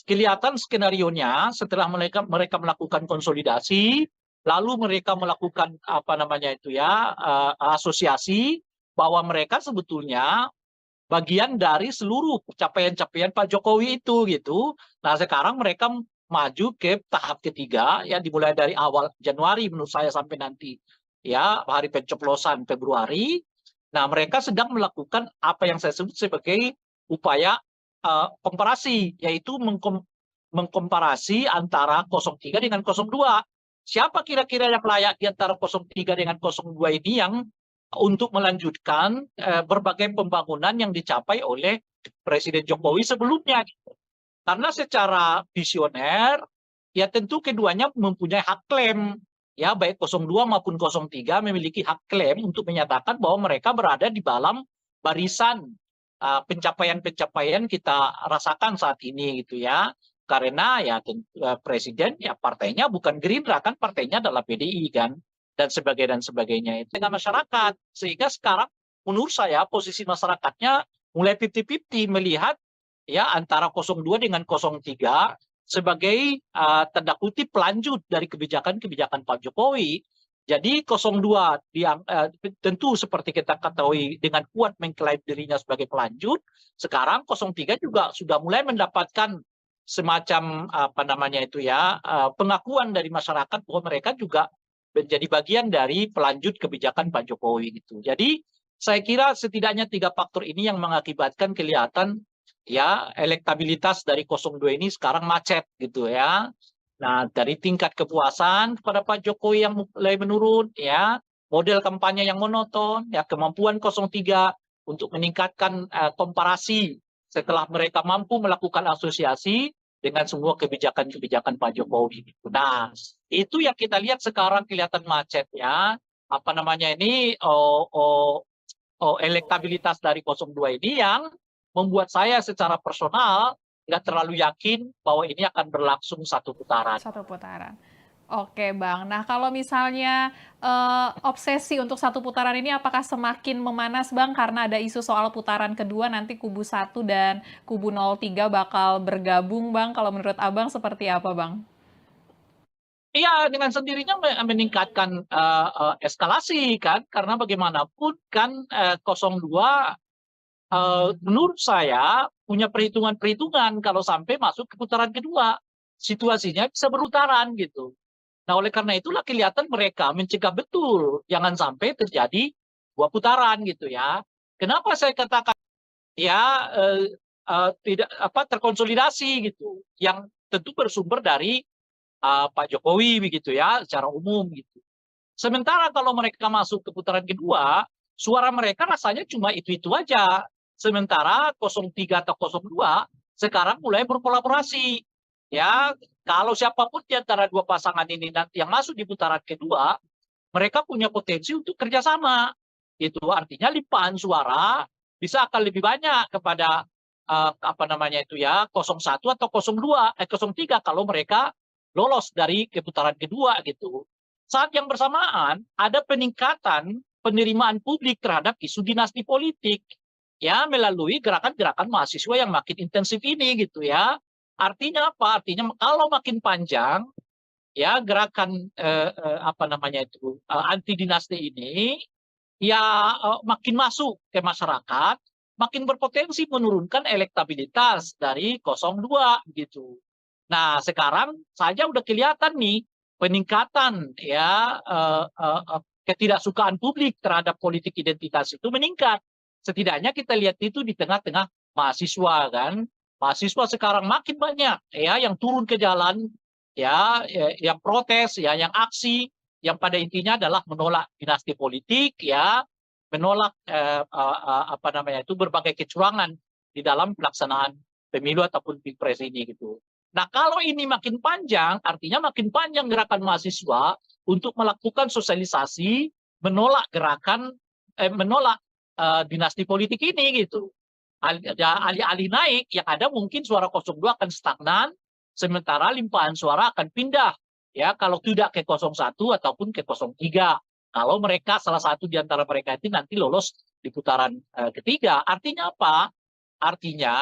[SPEAKER 1] kelihatan skenarionya setelah mereka melakukan konsolidasi, lalu mereka melakukan apa namanya itu ya, asosiasi bahwa mereka sebetulnya bagian dari seluruh capaian-capaian Pak Jokowi itu gitu. Nah, sekarang mereka maju ke tahap ketiga ya, dimulai dari awal Januari menurut saya sampai nanti ya hari pencoblosan Februari. Nah, mereka sedang melakukan apa yang saya sebut sebagai upaya komparasi, yaitu mengkomparasi antara 03 dengan 02. Siapa kira-kira yang layak di antara 03 dengan 02 ini yang untuk melanjutkan berbagai pembangunan yang dicapai oleh Presiden Jokowi sebelumnya. Karena secara visioner, ya tentu keduanya mempunyai hak klaim. Ya, baik 02 maupun 03 memiliki hak klaim untuk menyatakan bahwa mereka berada di dalam barisan pencapaian-pencapaian kita rasakan saat ini gitu ya. Karena ya presiden ya partainya bukan Gerindra kan, partainya adalah PDI kan, dan sebagainya itu dengan masyarakat, sehingga sekarang menurut saya posisi masyarakatnya mulai 50-50 melihat ya antara 02 dengan 03 sebagai tanda kutip pelanjut dari kebijakan-kebijakan Pak Jokowi. Jadi 02 tentu seperti kita ketahui dengan kuat mengklaim dirinya sebagai pelanjut. Sekarang 03 juga sudah mulai mendapatkan semacam apa namanya itu ya, pengakuan dari masyarakat bahwa mereka juga menjadi bagian dari pelanjut kebijakan Pak Jokowi gitu. Jadi saya kira setidaknya 3 faktor ini yang mengakibatkan kelihatan ya elektabilitas dari 02 ini sekarang macet gitu ya. Nah, dari tingkat kepuasan kepada Pak Jokowi yang mulai menurun ya, model kampanye yang monoton ya, kemampuan 03 untuk meningkatkan komparasi setelah mereka mampu melakukan asosiasi dengan semua kebijakan-kebijakan Pak Jokowi. Nah, itu yang kita lihat sekarang kelihatan macet ya. Apa namanya ini elektabilitas dari 02 ini yang membuat saya secara personal nggak terlalu yakin bahwa ini akan berlangsung satu putaran.
[SPEAKER 2] Satu putaran. Oke, Bang. Nah, kalau misalnya obsesi untuk satu putaran ini apakah semakin memanas, Bang? Karena ada isu soal putaran kedua nanti kubu 1 dan kubu 03 bakal bergabung, Bang. Kalau menurut Abang seperti apa, Bang?
[SPEAKER 1] Iya, dengan sendirinya meningkatkan eskalasi kan, karena bagaimanapun kan 02 menurut saya punya perhitungan-perhitungan kalau sampai masuk ke putaran kedua, situasinya bisa berputaran gitu. Nah, oleh karena itulah kelihatan mereka mencegah betul jangan sampai terjadi 2 putaran gitu ya. Kenapa saya katakan ya tidak terkonsolidasi gitu, yang tentu bersumber dari Pak Jokowi begitu ya secara umum gitu. Sementara kalau mereka masuk ke putaran kedua, suara mereka rasanya cuma itu-itu aja. Sementara 03 atau 02 sekarang mulai berkolaborasi. Ya, kalau siapapun di antara 2 pasangan ini yang masuk di putaran kedua, mereka punya potensi untuk kerjasama. Itu artinya limpahan suara bisa akan lebih banyak kepada apa namanya itu ya 01 atau 03 kalau mereka lolos dari putaran kedua gitu. Saat yang bersamaan ada peningkatan penerimaan publik terhadap isu dinasti politik ya melalui gerakan-gerakan mahasiswa yang makin intensif ini gitu ya. Artinya apa? Artinya kalau makin panjang ya gerakan apa namanya itu anti dinasti ini ya makin masuk ke masyarakat, makin berpotensi menurunkan elektabilitas dari 02 gitu. Nah, sekarang saja udah kelihatan nih peningkatan ya ketidaksukaan publik terhadap politik identitas itu meningkat. Setidaknya kita lihat itu di tengah-tengah mahasiswa kan. Mahasiswa sekarang makin banyak ya yang turun ke jalan, yang protes, ya yang aksi, yang pada intinya adalah menolak dinasti politik, ya, menolak apa namanya itu berbagai kecurangan di dalam pelaksanaan pemilu ataupun pilpres ini gitu. Nah, kalau ini makin panjang, artinya makin panjang gerakan mahasiswa untuk melakukan sosialisasi, menolak menolak dinasti politik ini gitu. Alih-alih naik, yang ada mungkin suara 02 akan stagnan, sementara limpahan suara akan pindah. Ya, kalau tidak ke 01 ataupun ke 03. Kalau mereka, salah satu di antara mereka itu nanti lolos di putaran ketiga. Artinya apa? Artinya,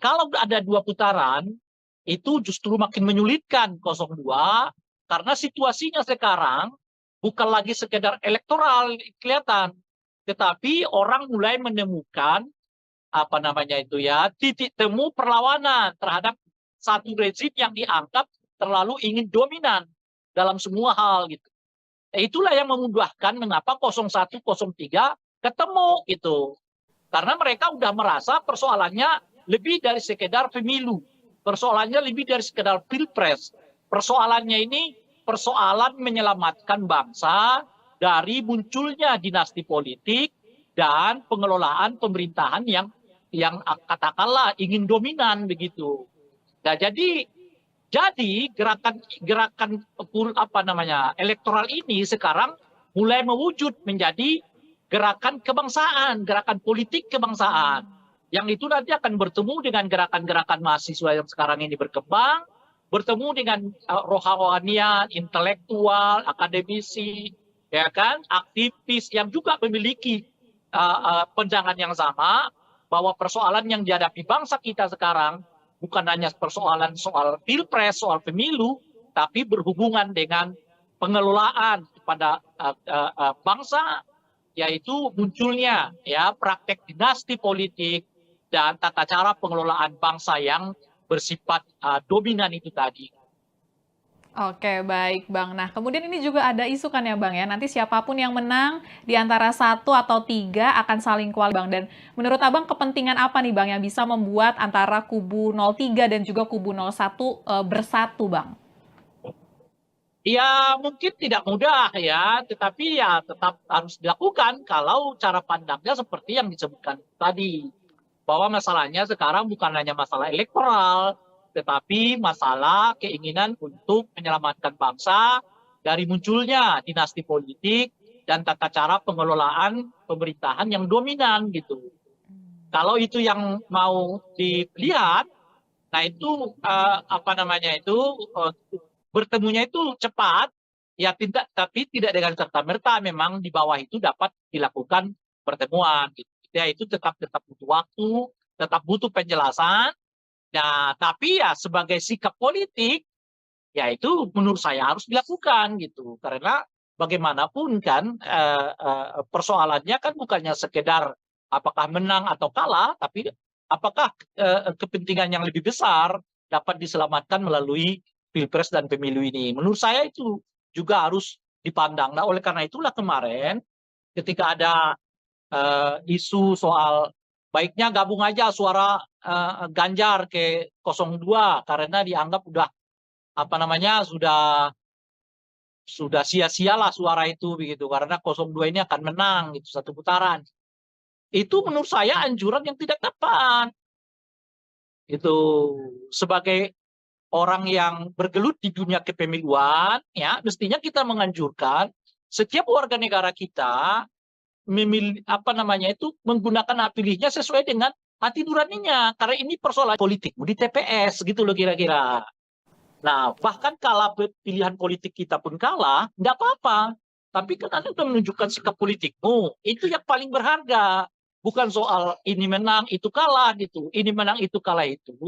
[SPEAKER 1] kalau ada 2 putaran, itu justru makin menyulitkan 02, karena situasinya sekarang bukan lagi sekedar elektoral kelihatan, tetapi orang mulai menemukan apa namanya itu ya titik temu perlawanan terhadap satu rezim yang dianggap terlalu ingin dominan dalam semua hal gitu. Itulah yang memudahkan mengapa 01, 03 ketemu gitu. Karena mereka udah merasa persoalannya lebih dari sekedar pemilu. Persoalannya lebih dari sekedar pilpres. Persoalannya ini persoalan menyelamatkan bangsa dari munculnya dinasti politik dan pengelolaan pemerintahan yang katakanlah ingin dominan begitu. Nah, jadi gerakan apa namanya elektoral ini sekarang mulai mewujud menjadi gerakan kebangsaan, gerakan politik kebangsaan. Yang itu nanti akan bertemu dengan gerakan-gerakan mahasiswa yang sekarang ini berkembang, bertemu dengan rohanian, intelektual, akademisi, ya kan, aktivis yang juga memiliki pandangan yang sama bahwa persoalan yang dihadapi bangsa kita sekarang bukan hanya persoalan soal pilpres, soal pemilu, tapi berhubungan dengan pengelolaan kepada bangsa, yaitu munculnya ya praktek dinasti politik dan tata cara pengelolaan bangsa yang bersifat dominan itu tadi.
[SPEAKER 2] Oke, baik Bang. Nah, kemudian ini juga ada isu kan ya Bang ya, nanti siapapun yang menang di antara 1 atau 3 akan saling kuali Bang. Dan menurut Abang kepentingan apa nih Bang yang bisa membuat antara kubu 03 dan juga kubu 01 bersatu Bang?
[SPEAKER 1] Ya mungkin tidak mudah ya, tetapi ya tetap harus dilakukan kalau cara pandangnya seperti yang disebutkan tadi. Bahwa masalahnya sekarang bukan hanya masalah elektoral, tetapi masalah keinginan untuk menyelamatkan bangsa dari munculnya dinasti politik dan tata cara pengelolaan pemerintahan yang dominan gitu. Kalau itu yang mau dilihat, nah itu apa namanya itu bertemunya itu cepat, ya tidak, tapi tidak dengan serta-merta memang di bawah itu dapat dilakukan pertemuan. Gitu. Ya itu tetap butuh waktu, tetap butuh penjelasan. Nah, tapi ya sebagai sikap politik, ya itu menurut saya harus dilakukan gitu. Karena bagaimanapun kan persoalannya kan bukannya sekedar apakah menang atau kalah, tapi apakah kepentingan yang lebih besar dapat diselamatkan melalui pilpres dan pemilu ini. Menurut saya itu juga harus dipandang. Nah, oleh karena itulah kemarin ketika ada isu soal baiknya gabung aja suara Ganjar ke 02 karena dianggap udah apa namanya sudah sia-sialah suara itu begitu karena 02 ini akan menang gitu 1 putaran. Itu menurut saya anjuran yang tidak tepat. Itu sebagai orang yang bergelut di dunia kepemiluan ya mestinya kita menganjurkan setiap warga negara kita memilih apa namanya itu menggunakan hak pilihnya sesuai dengan hati nuraninya karena ini persoalan politik di TPS gitu loh kira-kira. Nah bahkan kalau pilihan politik kita pun kalah nggak apa-apa tapi kan Anda sudah menunjukkan sikap politikmu itu yang paling berharga bukan soal ini menang itu kalah gitu ini menang itu kalah itu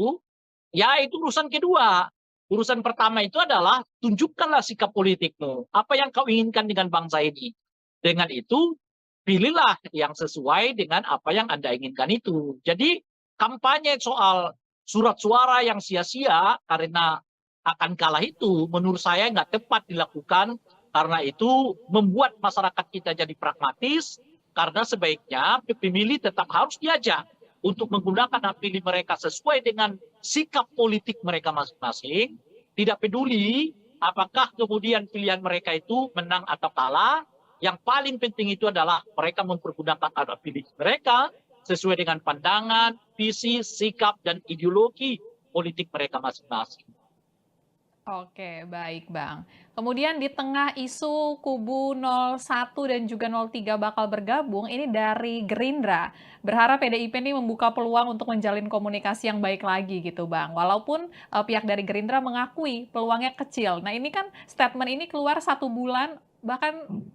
[SPEAKER 1] ya itu urusan kedua. Urusan pertama itu adalah tunjukkanlah sikap politikmu apa yang kau inginkan dengan bangsa ini dengan itu pilihlah yang sesuai dengan apa yang Anda inginkan itu. Jadi kampanye soal surat suara yang sia-sia karena akan kalah itu menurut saya nggak tepat dilakukan Karena itu membuat masyarakat kita jadi pragmatis, karena sebaiknya pemilih tetap harus diajak untuk menggunakan hak pilih mereka sesuai dengan sikap politik mereka masing-masing, tidak peduli apakah kemudian pilihan mereka itu menang atau kalah. Yang paling penting itu adalah mereka mempergunakan hak pilih mereka sesuai dengan pandangan, visi, sikap, dan ideologi politik mereka masing-masing.
[SPEAKER 2] Oke, baik Bang. Kemudian di tengah isu kubu 01 dan juga 03 bakal bergabung, ini dari Gerindra. Berharap PDIP ini membuka peluang untuk menjalin komunikasi yang baik lagi gitu Bang. Walaupun pihak dari Gerindra mengakui peluangnya kecil. Nah ini kan statement ini keluar 1 bulan, bahkan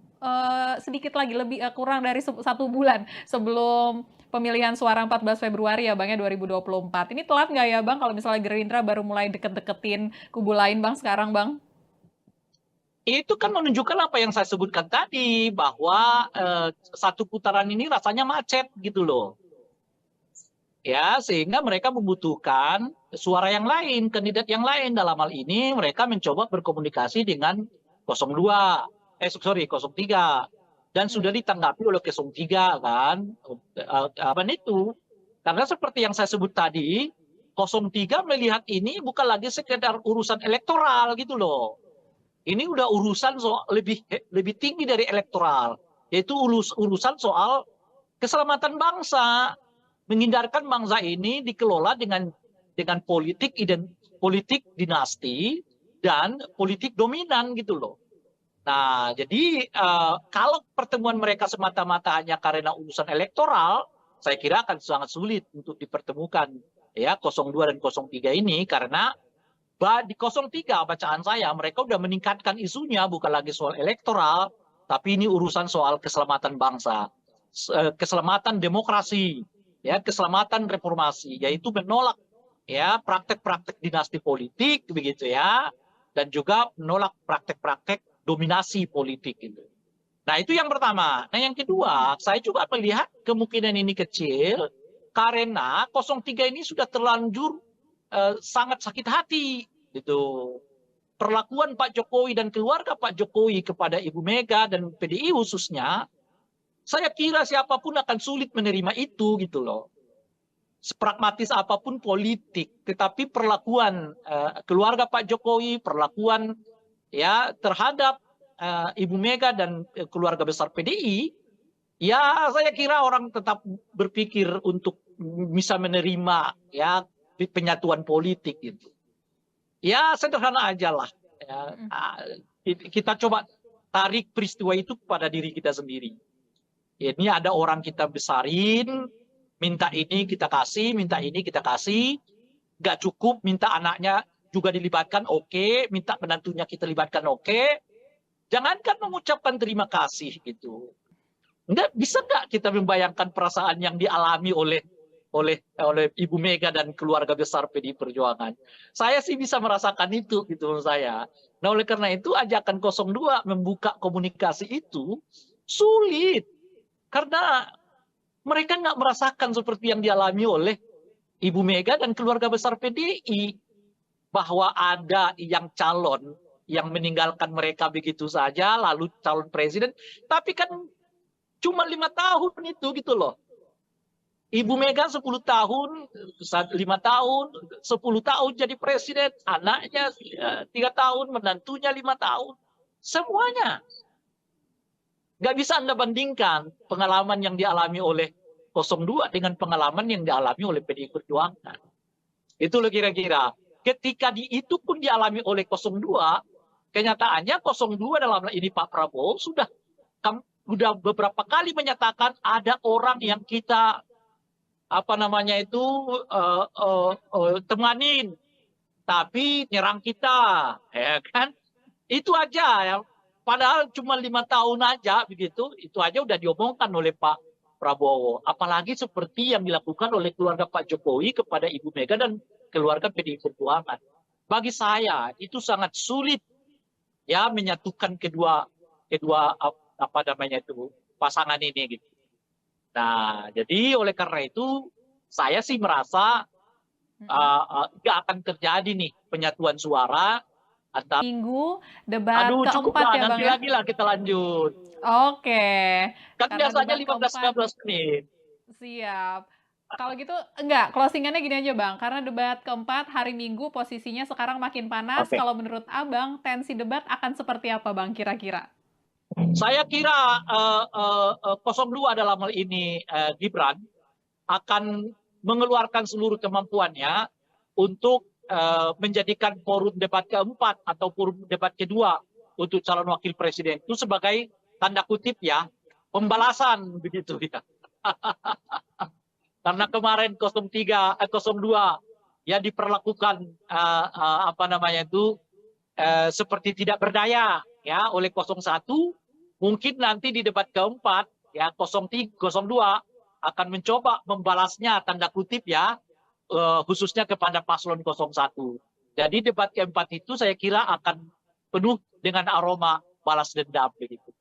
[SPEAKER 2] sedikit lagi, lebih kurang dari 1 bulan sebelum pemilihan suara 14 Februari ya Bang ya 2024. Ini telat nggak ya Bang kalau misalnya Gerindra baru mulai deket-deketin kubu lain Bang sekarang Bang?
[SPEAKER 1] Itu kan menunjukkan apa yang saya sebutkan tadi, bahwa satu putaran ini rasanya macet gitu loh. Ya, sehingga mereka membutuhkan suara yang lain, kandidat yang lain. Dalam hal ini mereka mencoba berkomunikasi dengan 02, 03. Dan sudah ditanggapi oleh 03 kan. Apa itu? Karena seperti yang saya sebut tadi, 03 melihat ini bukan lagi sekedar urusan elektoral gitu loh. Ini udah urusan soal lebih tinggi dari elektoral, yaitu urusan soal keselamatan bangsa, menghindarkan bangsa ini dikelola dengan politik dinasti dan politik dominan gitu loh. Nah, jadi kalau pertemuan mereka semata-mata hanya karena urusan elektoral, saya kira akan sangat sulit untuk dipertemukan ya 02 dan 03 ini, karena di 03 bacaan saya mereka udah meningkatkan isunya bukan lagi soal elektoral, tapi ini urusan soal keselamatan bangsa, keselamatan demokrasi, ya keselamatan reformasi, yaitu menolak ya praktek-praktek dinasti politik begitu ya, dan juga menolak praktek-praktek dominasi politik itu. Nah itu yang pertama. Nah yang kedua, saya juga melihat kemungkinan ini kecil karena 03 ini sudah terlanjur sangat sakit hati gitu. Perlakuan Pak Jokowi dan keluarga Pak Jokowi kepada Ibu Mega dan PDI khususnya, saya kira siapapun akan sulit menerima itu gitu loh. Sepragmatis apapun politik, tetapi perlakuan keluarga Pak Jokowi, perlakuan ya terhadap Ibu Mega dan keluarga besar PDI, ya saya kira orang tetap berpikir untuk bisa menerima ya penyatuan politik gitu. Ya sederhana aja lah. Ya, kita coba tarik peristiwa itu kepada diri kita sendiri. Ini ada orang kita besarin, minta ini kita kasih, minta ini kita kasih, nggak cukup, minta anaknya juga dilibatkan, oke, minta menantunya kita libatkan, oke. Jangankan mengucapkan terima kasih gitu. Bisa nggak kita membayangkan perasaan yang dialami oleh Ibu Mega dan keluarga besar PDI Perjuangan? Saya sih bisa merasakan itu gitu menurut saya. Nah oleh karena itu ajakan 02 membuka komunikasi itu sulit. Karena mereka nggak merasakan seperti yang dialami oleh Ibu Mega dan keluarga besar PDI. Bahwa ada yang calon yang meninggalkan mereka begitu saja, lalu calon presiden. Tapi kan cuma 5 tahun itu gitu loh. Ibu Mega 10 tahun, 5 tahun, 10 tahun jadi presiden, anaknya 3 tahun, menantunya 5 tahun. Semuanya. Nggak bisa Anda bandingkan pengalaman yang dialami oleh 02 dengan pengalaman yang dialami oleh PDI Perjuangan. Itu loh kira-kira. Ketika itu pun dialami oleh 02, kenyataannya 02 dalam ini Pak Prabowo sudah beberapa kali menyatakan ada orang yang kita temanin, tapi nyerang kita, ya kan? Itu aja ya. Padahal cuma 5 tahun aja begitu, itu aja udah diomongkan oleh Pak Prabowo. Apalagi seperti yang dilakukan oleh keluarga Pak Jokowi kepada Ibu Mega dan keluarga PDI Perjuangan. Bagi saya itu sangat sulit ya menyatukan kedua pasangan ini gitu. Nah, jadi oleh karena itu saya sih merasa nggak akan terjadi nih penyatuan suara Atau
[SPEAKER 2] Minggu debat
[SPEAKER 1] aduh
[SPEAKER 2] keempat
[SPEAKER 1] cukuplah,
[SPEAKER 2] ya Bang
[SPEAKER 1] nanti
[SPEAKER 2] ya?
[SPEAKER 1] lagi lah kita lanjut.
[SPEAKER 2] Oke,
[SPEAKER 1] Kan
[SPEAKER 2] karena
[SPEAKER 1] biasanya
[SPEAKER 2] debat
[SPEAKER 1] 15
[SPEAKER 2] keempat
[SPEAKER 1] 15 menit.
[SPEAKER 2] siap. Kalau gitu enggak, closing-annya gini aja Bang, karena debat keempat hari Minggu posisinya sekarang makin panas,
[SPEAKER 1] Oke.
[SPEAKER 2] kalau menurut Abang tensi debat akan seperti apa Bang kira-kira?
[SPEAKER 1] Saya kira 02 dalam hal ini Gibran akan mengeluarkan seluruh kemampuannya untuk menjadikan forum debat keempat atau forum debat kedua untuk calon wakil presiden itu sebagai tanda kutip ya
[SPEAKER 2] Mhm.
[SPEAKER 1] pembalasan begitu ya. Karena kemarin 02 ya diperlakukan apa namanya itu seperti tidak berdaya ya oleh 01, mungkin nanti di debat keempat ya 02 akan mencoba membalasnya tanda kutip ya khususnya kepada paslon 01. Jadi debat keempat itu saya kira akan penuh dengan aroma balas dendam begitu.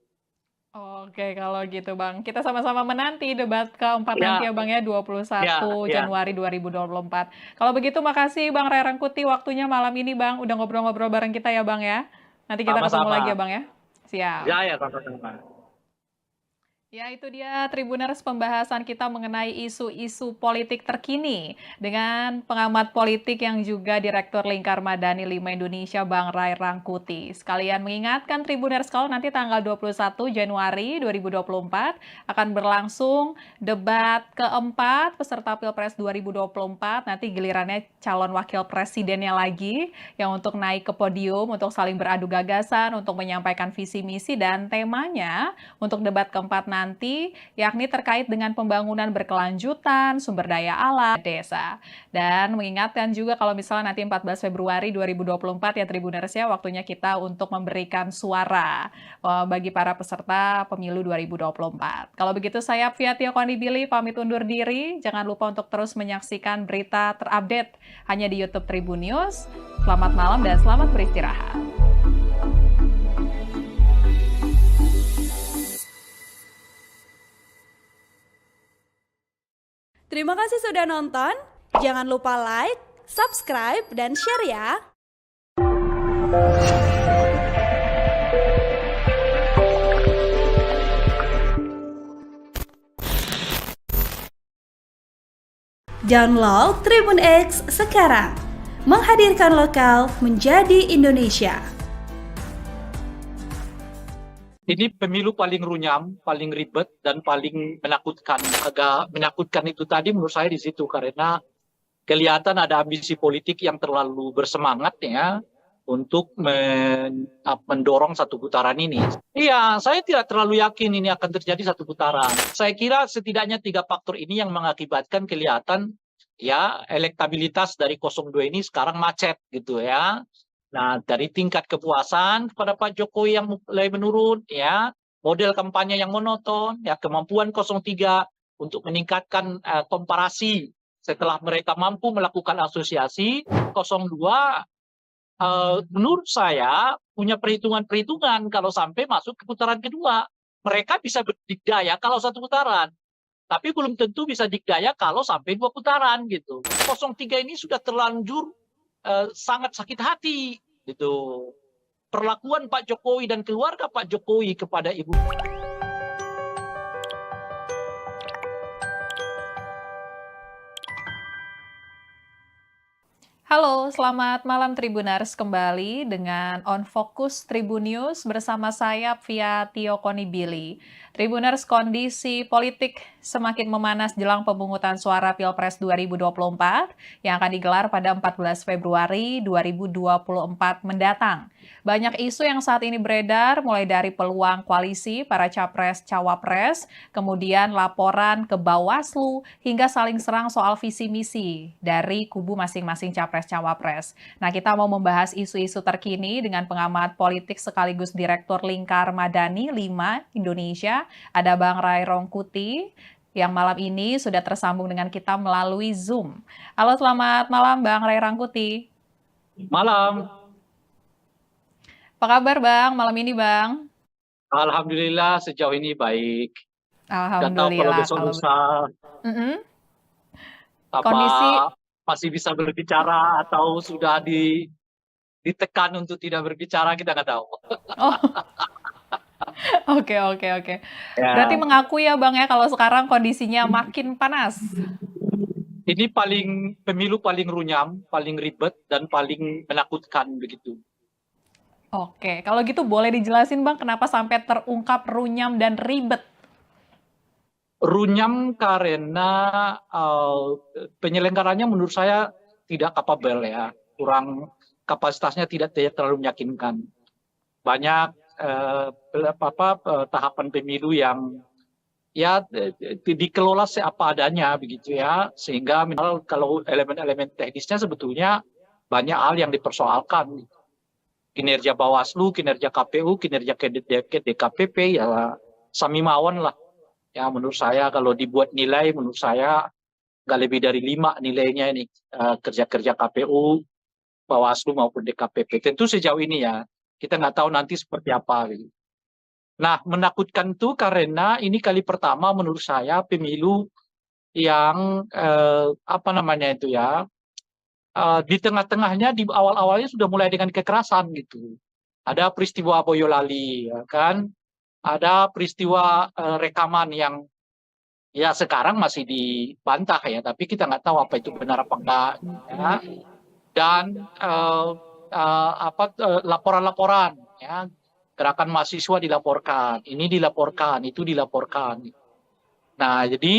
[SPEAKER 2] Oke, kalau gitu Bang. Kita sama-sama menanti debat keempat nanti
[SPEAKER 1] Ya,
[SPEAKER 2] ya Bang ya,
[SPEAKER 1] ya,
[SPEAKER 2] 21
[SPEAKER 1] ya.
[SPEAKER 2] Januari 2024. Kalau begitu makasih Bang Ray Rangkuti waktunya malam ini Bang, udah ngobrol-ngobrol bareng kita ya Bang ya. Nanti kita ketemu lagi
[SPEAKER 1] Sama-sama.
[SPEAKER 2] ya Bang ya. Siap.
[SPEAKER 1] Ya, ya, sama-sama.
[SPEAKER 2] Ya, itu dia Tribuners pembahasan kita mengenai isu-isu politik terkini dengan pengamat politik yang juga Direktur Lingkar Madani 5 Indonesia, Bang Ray Rangkuti. Sekalian mengingatkan Tribuners kalau nanti tanggal 21 Januari 2024 akan berlangsung debat keempat peserta Pilpres 2024. Nanti gilirannya calon wakil presidennya lagi yang untuk naik ke podium, untuk saling beradu gagasan, untuk menyampaikan visi misi dan temanya untuk debat keempat nanti, yakni terkait dengan pembangunan berkelanjutan, sumber daya alam, desa. Dan mengingatkan juga kalau misalnya nanti 14 Februari 2024 ya Tribuners ya, waktunya kita untuk memberikan suara bagi para peserta pemilu 2024. Kalau begitu saya Fiatio Konibili pamit undur diri. Jangan lupa untuk terus menyaksikan berita terupdate hanya di YouTube Tribun News. Selamat malam dan selamat beristirahat.
[SPEAKER 3] Terima kasih sudah nonton. Jangan lupa like, subscribe, dan share ya. Download Tribun X sekarang. Menghadirkan lokal menjadi Indonesia.
[SPEAKER 1] Ini pemilu paling runyam, paling ribet, dan paling menakutkan. Agak menakutkan itu tadi menurut saya di situ, karena kelihatan ada ambisi politik yang terlalu bersemangat ya untuk mendorong satu putaran ini. Iya, saya tidak terlalu yakin ini akan terjadi satu putaran. Saya kira setidaknya 3 faktor ini yang mengakibatkan kelihatan ya elektabilitas dari 02 ini sekarang macet gitu ya. Nah, dari tingkat kepuasan kepada Pak Jokowi yang mulai menurun, ya, model kampanye yang monoton, ya, kemampuan 03 untuk meningkatkan komparasi setelah mereka mampu melakukan asosiasi, 02 menurut saya punya perhitungan-perhitungan kalau sampai masuk ke putaran kedua. Mereka bisa berdikdaya kalau satu putaran, tapi belum tentu bisa dikdaya kalau sampai 2 putaran gitu. 03 ini sudah terlanjur sangat sakit hati gitu. Perlakuan Pak Jokowi dan keluarga Pak Jokowi kepada Ibu.
[SPEAKER 2] Halo, selamat malam Tribuners kembali dengan On Focus Tribun News bersama saya Fiatio Konibili. Tribuners, kondisi politik semakin memanas jelang pemungutan suara Pilpres 2024 yang akan digelar pada 14 Februari 2024 mendatang. Banyak isu yang saat ini beredar, mulai dari peluang koalisi para capres-cawapres, kemudian laporan ke Bawaslu, hingga saling serang soal visi misi dari kubu masing-masing capres-cawapres. Nah, kita mau membahas isu-isu terkini dengan pengamat politik sekaligus Direktur Lingkar Madani 5 Indonesia, ada Bang Ray Rangkuti, yang malam ini sudah tersambung dengan kita melalui Zoom. Halo, selamat malam Bang Ray Rangkuti.
[SPEAKER 1] Malam.
[SPEAKER 2] Apa kabar Bang, malam ini Bang?
[SPEAKER 1] Alhamdulillah sejauh ini baik. Nggak tahu kalau
[SPEAKER 2] Alhamdulillah.
[SPEAKER 1] besok lusa
[SPEAKER 2] Kondisi
[SPEAKER 1] apa masih bisa berbicara atau sudah ditekan untuk tidak berbicara, kita nggak tahu.
[SPEAKER 2] Oh, oke. Berarti
[SPEAKER 1] Ya,
[SPEAKER 2] mengakui ya Bang ya kalau sekarang kondisinya makin panas.
[SPEAKER 1] ini pemilu paling runyam, paling ribet dan paling menakutkan begitu.
[SPEAKER 2] Oke, kalau gitu boleh dijelasin Bang kenapa sampai terungkap runyam dan ribet?
[SPEAKER 1] Runyam karena penyelenggaranya menurut saya tidak kapabel ya, kurang kapasitasnya tidak terlalu meyakinkan. Banyak tahapan pemilu yang ya dikelola seapa adanya begitu ya, sehingga misal kalau elemen-elemen teknisnya sebetulnya banyak hal yang dipersoalkan. Kinerja Bawaslu, kinerja KPU, kinerja DKPP ya sami mawon lah. Ya menurut saya kalau dibuat nilai, menurut saya nggak lebih dari 5 nilainya ini, kerja-kerja KPU, Bawaslu maupun DKPP. Tentu sejauh ini ya, kita nggak tahu nanti seperti apa. Gitu. Nah, menakutkan tuh karena ini kali pertama menurut saya pemilu yang apa namanya itu ya, di tengah-tengahnya di awal-awalnya sudah mulai dengan kekerasan gitu. Ada peristiwa Boyolali, ya kan? Ada peristiwa rekaman yang ya sekarang masih dibantah ya, tapi kita nggak tahu apa itu benar apa enggak. Ya. Dan laporan-laporan, ya, gerakan mahasiswa dilaporkan, ini dilaporkan, itu dilaporkan. Nah, jadi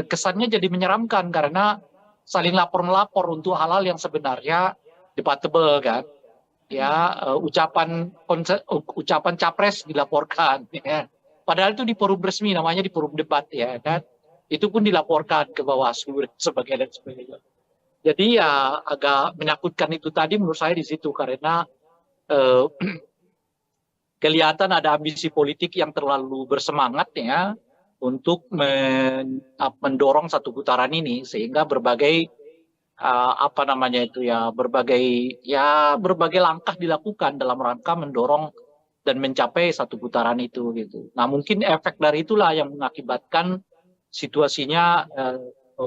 [SPEAKER 1] kesannya jadi menyeramkan karena saling lapor-melapor untuk hal-hal yang sebenarnya debatable kan. Ya, ucapan capres dilaporkan. Ya. Padahal itu di forum resmi, namanya di forum debat ya kan. Itu pun dilaporkan ke Bawaslu sebagai dan sebagainya. Jadi ya agak menakutkan itu tadi menurut saya di situ karena eh, kelihatan ada ambisi politik yang terlalu bersemangat ya untuk mendorong satu putaran ini sehingga berbagai apa namanya itu ya berbagai langkah dilakukan dalam rangka mendorong dan mencapai satu putaran itu gitu. Nah mungkin efek dari itulah yang mengakibatkan situasinya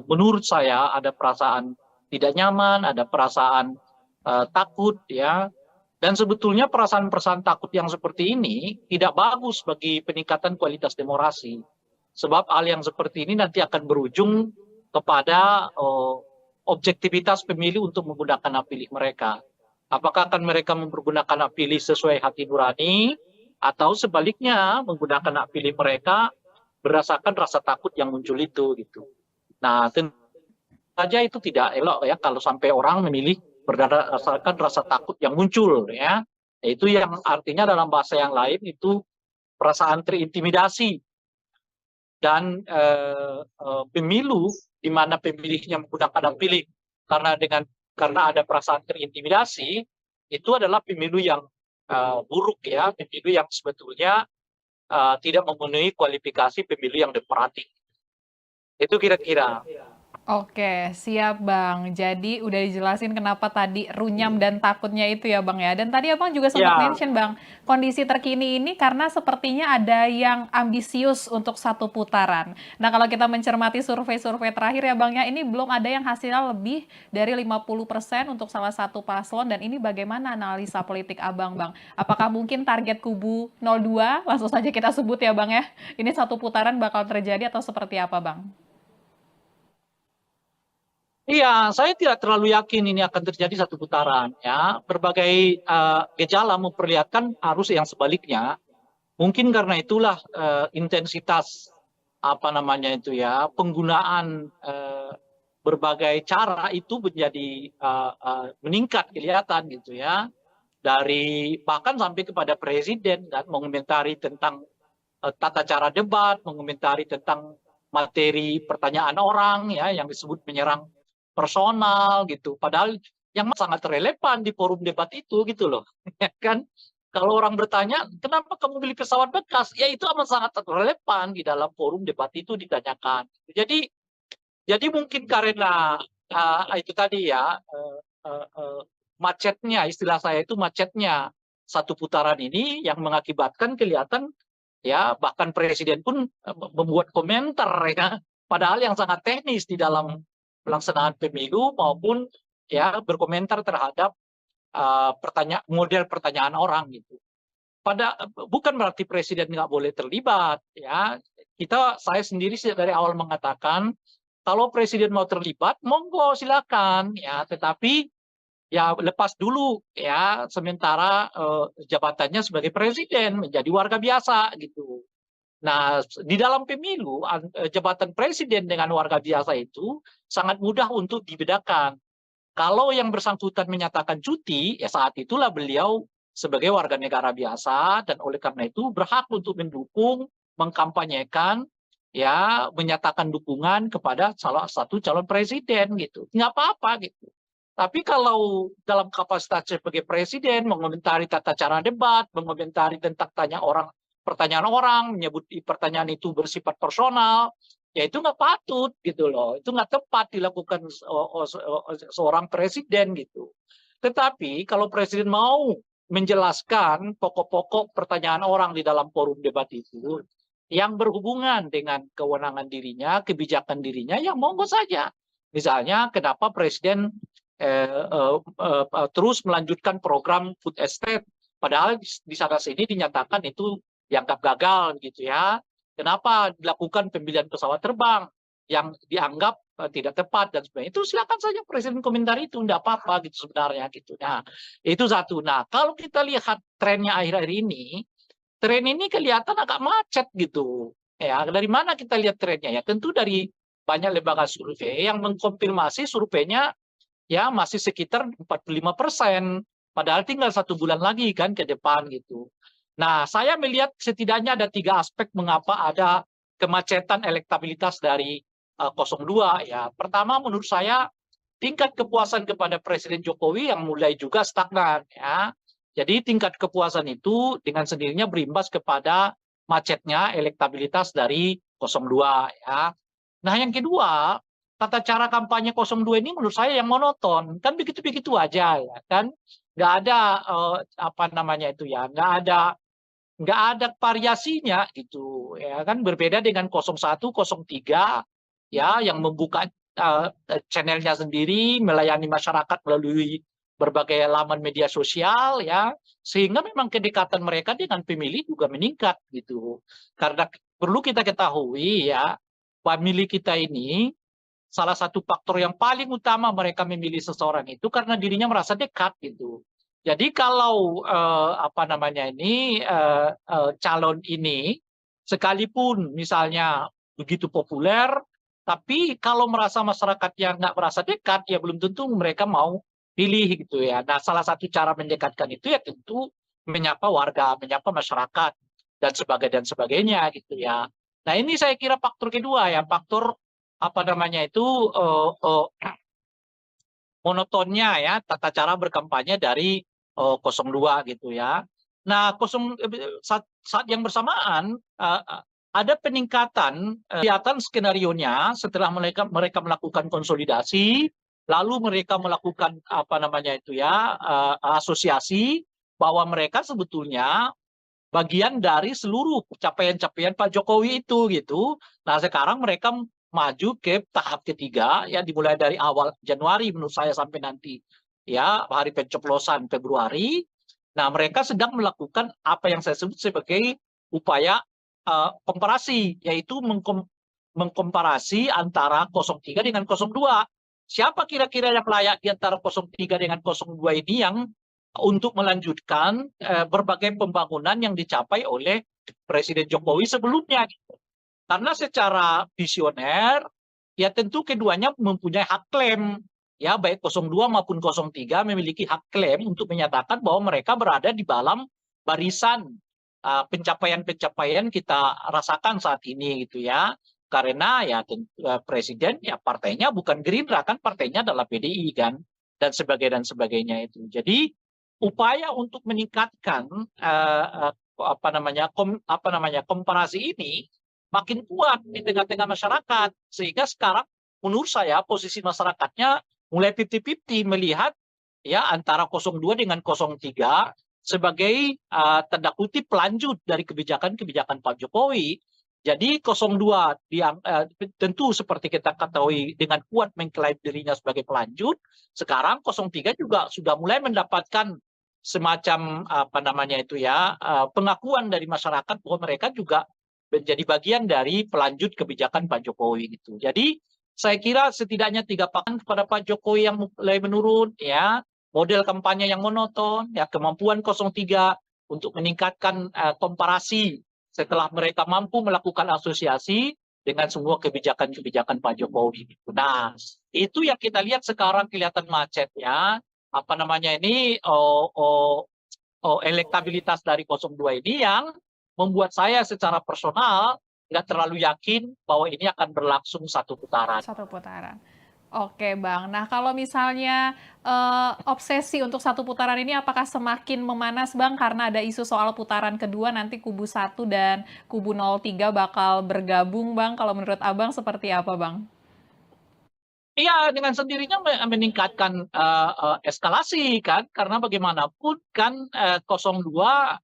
[SPEAKER 1] menurut saya ada perasaan tidak nyaman, ada perasaan takut ya. Dan sebetulnya perasaan-perasaan takut yang seperti ini tidak bagus bagi peningkatan kualitas demokrasi. Sebab hal yang seperti ini nanti akan berujung kepada objektivitas pemilih untuk menggunakan hak pilih mereka. Apakah akan mereka mempergunakan hak pilih sesuai hati nurani atau sebaliknya menggunakan hak pilih mereka berdasarkan rasa takut yang muncul itu gitu. Nah, tentu saja itu tidak elok ya kalau sampai orang memilih berdasarkan rasa takut yang muncul ya. Itu yang artinya dalam bahasa yang lain itu perasaan terintimidasi dan pemilu di mana pemilihnya menggunakan hak pilih karena ada perasaan terintimidasi itu adalah pemilu yang buruk ya, pemilu yang sebetulnya tidak memenuhi kualifikasi pemilu yang demokratik. Itu kira-kira.
[SPEAKER 2] Oke, siap Bang. Jadi udah dijelasin kenapa tadi runyam dan takutnya itu ya Bang ya. Dan tadi Abang juga sempat
[SPEAKER 1] Ya,
[SPEAKER 2] mention Bang, kondisi terkini ini karena sepertinya ada yang ambisius untuk satu putaran. Nah kalau kita mencermati survei-survei terakhir ya Bang ya, ini belum ada yang hasilnya lebih dari 50% untuk salah satu paslon. Dan ini bagaimana analisa politik Abang Bang? Apakah mungkin target kubu 02, langsung saja kita sebut ya Bang ya, ini satu putaran bakal terjadi atau seperti apa Bang?
[SPEAKER 1] iya, saya tidak terlalu yakin ini akan terjadi satu putaran. Ya, berbagai gejala memperlihatkan arus yang sebaliknya. Mungkin karena itulah intensitas apa namanya itu ya penggunaan berbagai cara itu menjadi meningkat kelihatan gitu ya. Dari bahkan sampai kepada presiden dan mengomentari tentang tata cara debat, mengomentari tentang materi pertanyaan orang ya yang disebut menyerang personal gitu. Padahal yang sangat relevan di forum debat itu gitu loh. Ya kan? Kalau orang bertanya, kenapa kamu beli pesawat bekas? Ya itu amat sangat relevan di dalam forum debat itu ditanyakan. Jadi mungkin karena itu tadi ya macetnya, istilah saya itu macetnya satu putaran ini yang mengakibatkan kelihatan ya bahkan presiden pun membuat komentar ya padahal yang sangat teknis di dalam pelaksanaan pemilu maupun ya berkomentar terhadap model pertanyaan orang gitu. Bukan berarti presiden nggak boleh terlibat, ya. Saya sendiri dari awal mengatakan kalau presiden mau terlibat, monggo silakan, ya. Tetapi ya lepas dulu, ya, sementara jabatannya sebagai presiden menjadi warga biasa gitu. Nah, di dalam pemilu jabatan presiden dengan warga biasa itu sangat mudah untuk dibedakan. Kalau yang bersangkutan menyatakan cuti, ya saat itulah beliau sebagai warga negara biasa dan oleh karena itu berhak untuk mendukung, mengkampanyekan, ya, menyatakan dukungan kepada salah satu calon presiden gitu. Nggak apa-apa gitu. Tapi kalau dalam kapasitas sebagai presiden mengomentari tata cara debat, mengomentari tentang pertanyaan orang, menyebut pertanyaan itu bersifat personal, ya itu nggak patut gitu loh, itu nggak tepat dilakukan seorang presiden gitu. Tetapi kalau presiden mau menjelaskan pokok-pokok pertanyaan orang di dalam forum debat itu yang berhubungan dengan kewenangan dirinya, kebijakan dirinya, ya monggo saja. Misalnya kenapa presiden terus melanjutkan program food estate, padahal di sana sini dinyatakan itu dianggap gagal gitu ya. Kenapa dilakukan pembelian pesawat terbang yang dianggap tidak tepat dan sebagainya. Itu silakan saja presiden komentar itu, tidak apa-apa gitu sebenarnya gitu. Nah, itu satu. Nah, kalau kita lihat trennya akhir-akhir ini, tren ini kelihatan agak macet gitu. Ya, dari mana kita lihat trennya? Ya, tentu dari banyak lembaga survei yang mengkonfirmasi surveinya ya masih sekitar 45%. Padahal tinggal 1 bulan lagi kan ke depan gitu. Nah, saya melihat setidaknya ada 3 aspek mengapa ada kemacetan elektabilitas dari 02 ya. Pertama, menurut saya tingkat kepuasan kepada Presiden Jokowi yang mulai juga stagnan ya. Jadi tingkat kepuasan itu dengan sendirinya berimbas kepada macetnya elektabilitas dari 02 ya. Nah, yang kedua, tata cara kampanye 02 ini menurut saya yang monoton, kan begitu-begitu aja ya kan. Nggak ada nggak ada variasinya gitu ya kan, berbeda dengan 01, 03 ya yang membuka channelnya sendiri, melayani masyarakat melalui berbagai laman media sosial ya, sehingga memang kedekatan mereka dengan pemilih juga meningkat gitu. Karena perlu kita ketahui ya, pemilih kita ini salah satu faktor yang paling utama mereka memilih seseorang itu karena dirinya merasa dekat gitu. Jadi kalau calon ini sekalipun misalnya begitu populer, tapi kalau merasa masyarakatnya nggak merasa dekat, ya belum tentu mereka mau pilih gitu ya. Nah, salah satu cara mendekatkan itu ya tentu menyapa warga, menyapa masyarakat dan sebagainya gitu ya. Nah, ini saya kira faktor kedua ya, faktor monotonnya ya tata cara berkampanye dari 02 gitu ya. Nah, saat yang bersamaan ada peningkatan kelihatan skenarionya setelah mereka melakukan konsolidasi, lalu mereka melakukan asosiasi bahwa mereka sebetulnya bagian dari seluruh capaian-capaian Pak Jokowi itu gitu. Nah, sekarang mereka maju ke tahap ketiga ya, dimulai dari awal Januari menurut saya sampai nanti ya hari pencoblosan Februari. Nah, mereka sedang melakukan apa yang saya sebut sebagai upaya komparasi, yaitu mengkomparasi antara 03 dengan 02. Siapa kira-kira yang layak di antara 03 dengan 02 ini yang untuk melanjutkan berbagai pembangunan yang dicapai oleh Presiden Jokowi sebelumnya. Karena secara visioner, ya tentu keduanya mempunyai hak klaim. Ya, baik 02 maupun 03 memiliki hak klaim untuk menyatakan bahwa mereka berada di dalam barisan pencapaian-pencapaian kita rasakan saat ini gitu ya. Karena ya presiden ya partainya bukan Gerindra kan, partainya adalah PDI kan, dan sebagainya itu. Jadi upaya untuk meningkatkan komparasi ini makin kuat di tengah-tengah masyarakat, sehingga sekarang menurut saya posisi masyarakatnya mulai 50-50 melihat ya antara 02 dengan 03 sebagai tanda kutip pelanjut dari kebijakan-kebijakan Pak Jokowi. Jadi 02 tentu seperti kita ketahui dengan kuat mengklaim dirinya sebagai pelanjut, sekarang 03 juga sudah mulai mendapatkan semacam apa namanya itu ya, pengakuan dari masyarakat bahwa mereka juga menjadi bagian dari pelanjut kebijakan Pak Jokowi gitu. Jadi saya kira setidaknya 3 pekan kepada Pak Jokowi yang mulai menurun ya, model kampanye yang monoton, ya kemampuan 03 untuk meningkatkan komparasi setelah mereka mampu melakukan asosiasi dengan semua kebijakan-kebijakan Pak Jokowi. Nah, itu yang kita lihat sekarang kelihatan macet ya. Apa namanya ini elektabilitas dari 02 ini yang membuat saya secara personal nggak terlalu yakin bahwa ini akan berlangsung 1 putaran.
[SPEAKER 2] 1 putaran. Oke Bang, nah kalau misalnya obsesi untuk 1 putaran ini apakah semakin memanas Bang karena ada isu soal putaran kedua nanti kubu 1 dan kubu 03 bakal bergabung Bang, kalau menurut Abang seperti apa Bang?
[SPEAKER 1] Iya, dengan sendirinya meningkatkan eskalasi kan, karena bagaimanapun kan 02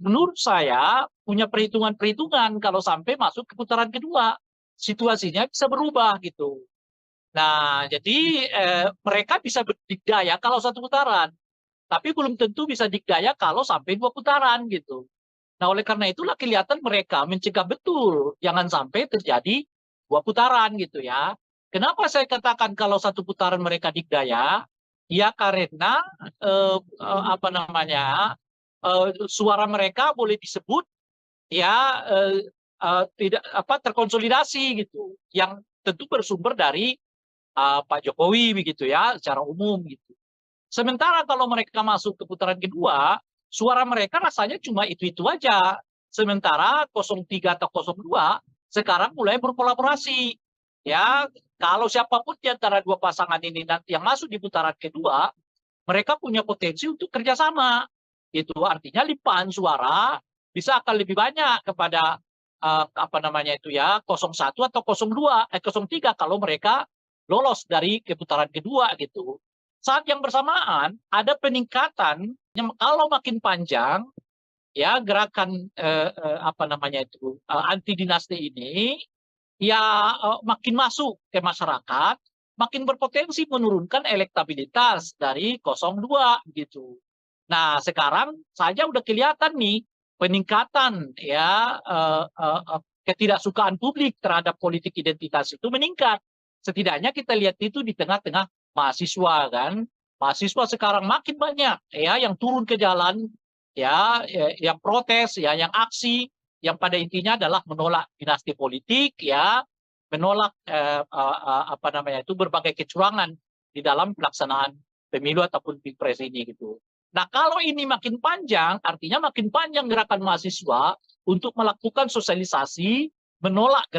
[SPEAKER 1] menurut saya punya perhitungan-perhitungan kalau sampai masuk ke putaran kedua, situasinya bisa berubah gitu. Nah, jadi mereka bisa berdikdaya kalau 1 putaran, tapi belum tentu bisa dikdaya kalau sampai 2 putaran gitu. Nah, oleh karena itulah kelihatan mereka mencegah betul jangan sampai terjadi 2 putaran gitu ya. Kenapa saya katakan kalau 1 putaran mereka dikdaya? Ya karena apa namanya suara mereka boleh disebut ya tidak apa terkonsolidasi gitu, yang tentu bersumber dari Pak Jokowi begitu ya secara umum gitu. Sementara kalau mereka masuk ke putaran kedua, suara mereka rasanya cuma itu-itu aja. Sementara 03 atau 02 sekarang mulai berkolaborasi. Ya, kalau siapapun di antara 2 pasangan ini nanti yang masuk di putaran kedua, mereka punya potensi untuk kerjasama. Itu artinya limpahan suara bisa akan lebih banyak kepada apa namanya itu ya 01 atau 03 kalau mereka lolos dari putaran kedua gitu. Saat yang bersamaan ada peningkatan yang kalau makin panjang ya gerakan apa namanya itu anti dinasti ini ya makin masuk ke masyarakat, makin berpotensi menurunkan elektabilitas dari 02 gitu. Nah, sekarang saja udah kelihatan nih peningkatan ya ketidaksukaan publik terhadap politik identitas itu meningkat. Setidaknya kita lihat itu di tengah-tengah mahasiswa kan. Mahasiswa sekarang makin banyak ya yang turun ke jalan ya, yang protes ya, yang aksi yang pada intinya adalah menolak dinasti politik ya, menolak apa namanya itu berbagai kecurangan di dalam pelaksanaan pemilu ataupun pilpres ini gitu. Nah, kalau ini makin panjang, artinya makin panjang gerakan mahasiswa untuk melakukan sosialisasi menolak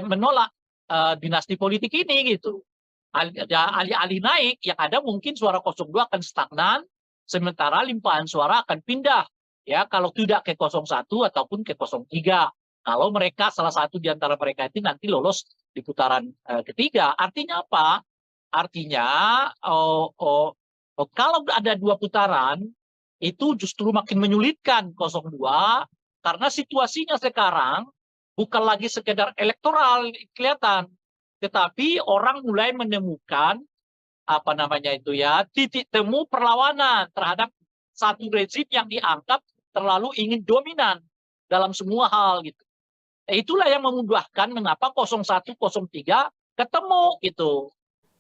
[SPEAKER 1] menolak dinasti politik ini gitu. Alih-alih naik, yang ada mungkin suara 02 akan stagnan, sementara limpahan suara akan pindah ya kalau tidak ke 01 ataupun ke 03. Kalau mereka salah satu di antara mereka itu nanti lolos di putaran ketiga. Artinya apa? Artinya kalau ada 2 putaran itu justru makin menyulitkan 02 karena situasinya sekarang bukan lagi sekedar elektoral kelihatan, tetapi orang mulai menemukan apa namanya itu ya titik temu perlawanan terhadap satu rezim yang dianggap terlalu ingin dominan dalam semua hal gitu. Itulah yang memudahkan mengapa 01, 03 ketemu gitu.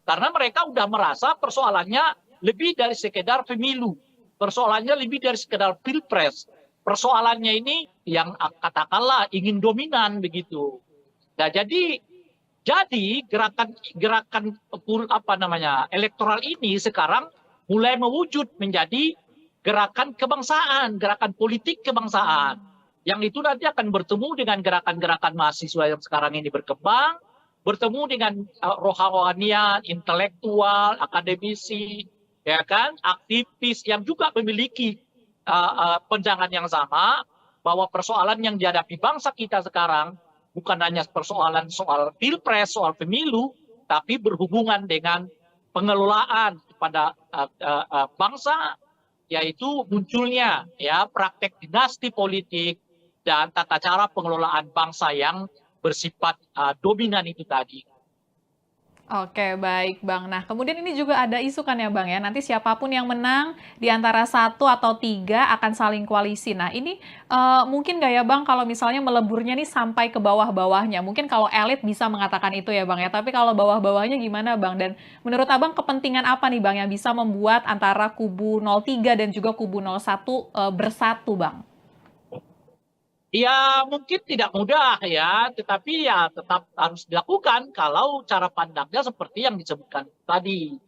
[SPEAKER 1] Karena mereka udah merasa persoalannya lebih dari sekedar pemilu. Persoalannya lebih dari sekedar pilpres. Persoalannya ini yang katakanlah ingin dominan begitu. Nah, jadi gerakan apa namanya elektoral ini sekarang mulai mewujud menjadi gerakan kebangsaan, gerakan politik kebangsaan. Yang itu nanti akan bertemu dengan gerakan-gerakan mahasiswa yang sekarang ini berkembang, bertemu dengan rohanian, intelektual, akademisi, ya kan, aktivis yang juga memiliki pandangan yang sama bahwa persoalan yang dihadapi bangsa kita sekarang bukan hanya persoalan soal pilpres, soal pemilu, tapi berhubungan dengan pengelolaan kepada bangsa, yaitu munculnya ya praktek dinasti politik dan tata cara pengelolaan bangsa yang bersifat dominan itu tadi.
[SPEAKER 2] Oke, baik Bang. Nah, kemudian ini juga ada isu kan ya Bang ya, nanti siapapun yang menang di antara 1 atau 3 akan saling koalisi. Nah, ini mungkin nggak ya Bang kalau misalnya meleburnya nih sampai ke bawah-bawahnya? Mungkin kalau elit bisa mengatakan itu ya Bang ya, tapi kalau bawah-bawahnya gimana Bang? Dan menurut Abang kepentingan apa nih Bang yang bisa membuat antara kubu 03 dan juga kubu 01 bersatu Bang?
[SPEAKER 1] Ya mungkin tidak mudah ya, tetapi ya tetap harus dilakukan kalau cara pandangnya seperti yang disebutkan tadi.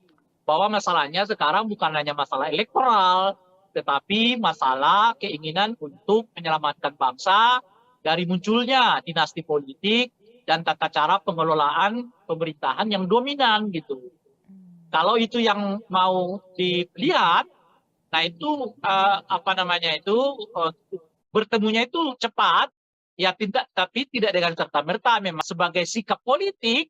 [SPEAKER 1] Bahwa masalahnya sekarang bukan hanya masalah elektoral, tetapi masalah keinginan untuk menyelamatkan bangsa dari munculnya dinasti politik dan tata cara pengelolaan pemerintahan yang dominan gitu. Kalau itu yang mau dilihat, nah itu apa namanya itu bertemunya itu cepat, ya tidak, tapi tidak dengan serta-merta. Memang sebagai sikap politik,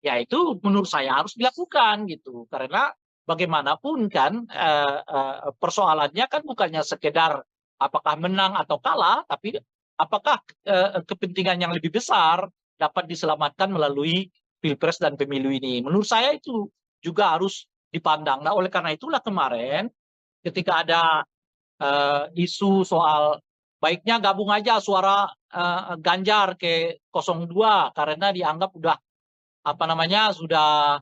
[SPEAKER 1] ya itu menurut saya harus dilakukan gitu. Karena bagaimanapun kan persoalannya kan bukannya sekedar apakah menang atau kalah, tapi apakah kepentingan yang lebih besar dapat diselamatkan melalui pilpres dan pemilu ini. Menurut saya itu juga harus dipandang. Nah, oleh karena itulah kemarin ketika ada isu soal baiknya gabung aja suara Ganjar ke 02 karena dianggap udah apa namanya sudah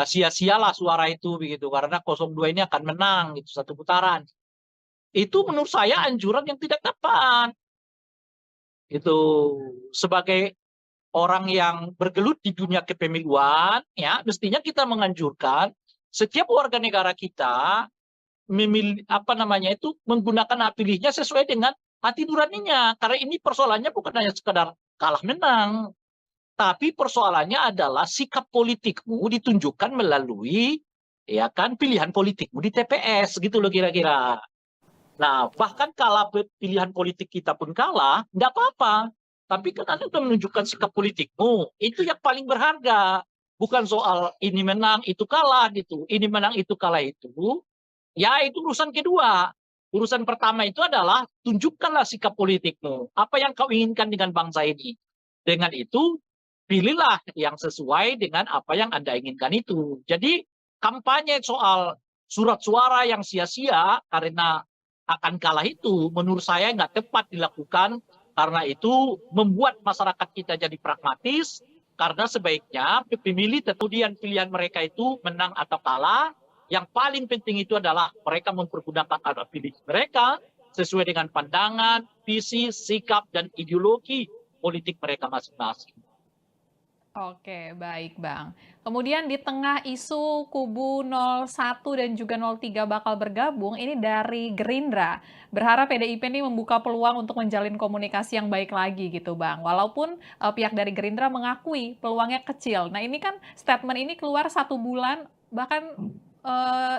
[SPEAKER 1] sia-sialah suara itu begitu karena 02 ini akan menang gitu 1 putaran. Itu menurut saya anjuran yang tidak tepat. Itu sebagai orang yang bergelut di dunia kepemiluan ya mestinya kita menganjurkan setiap warga negara kita memilih apa namanya itu menggunakan hak pilihnya sesuai dengan hati nuraninya karena ini persoalannya bukan hanya sekedar kalah menang tapi persoalannya adalah sikap politikmu ditunjukkan melalui ya kan pilihan politikmu di TPS gitu loh kira-kira. Nah, bahkan kalau pilihan politik kita pun kalah, nggak apa-apa. Tapi kan Anda sudah menunjukkan sikap politikmu. Itu yang paling berharga. Bukan soal ini menang, itu kalah gitu. Ini menang, itu kalah itu. Ya, itu urusan kedua. Urusan pertama itu adalah tunjukkanlah sikap politikmu. Apa yang kau inginkan dengan bangsa ini. Dengan itu, pilihlah yang sesuai dengan apa yang Anda inginkan itu. Jadi, kampanye soal surat suara yang sia-sia karena akan kalah itu menurut saya nggak tepat dilakukan karena itu membuat masyarakat kita jadi pragmatis karena sebaiknya pemilih kemudian pilihan mereka itu menang atau kalah yang paling penting itu adalah mereka mempergunakan hak pilih mereka sesuai dengan pandangan, visi, sikap dan ideologi politik mereka masing-masing.
[SPEAKER 2] Oke, baik Bang. Kemudian di tengah isu kubu 01 dan juga 03 bakal bergabung, ini dari Gerindra. Berharap PDIP ini membuka peluang untuk menjalin komunikasi yang baik lagi gitu Bang. Walaupun pihak dari Gerindra mengakui peluangnya kecil. Nah ini kan statement ini keluar 1 bulan, bahkan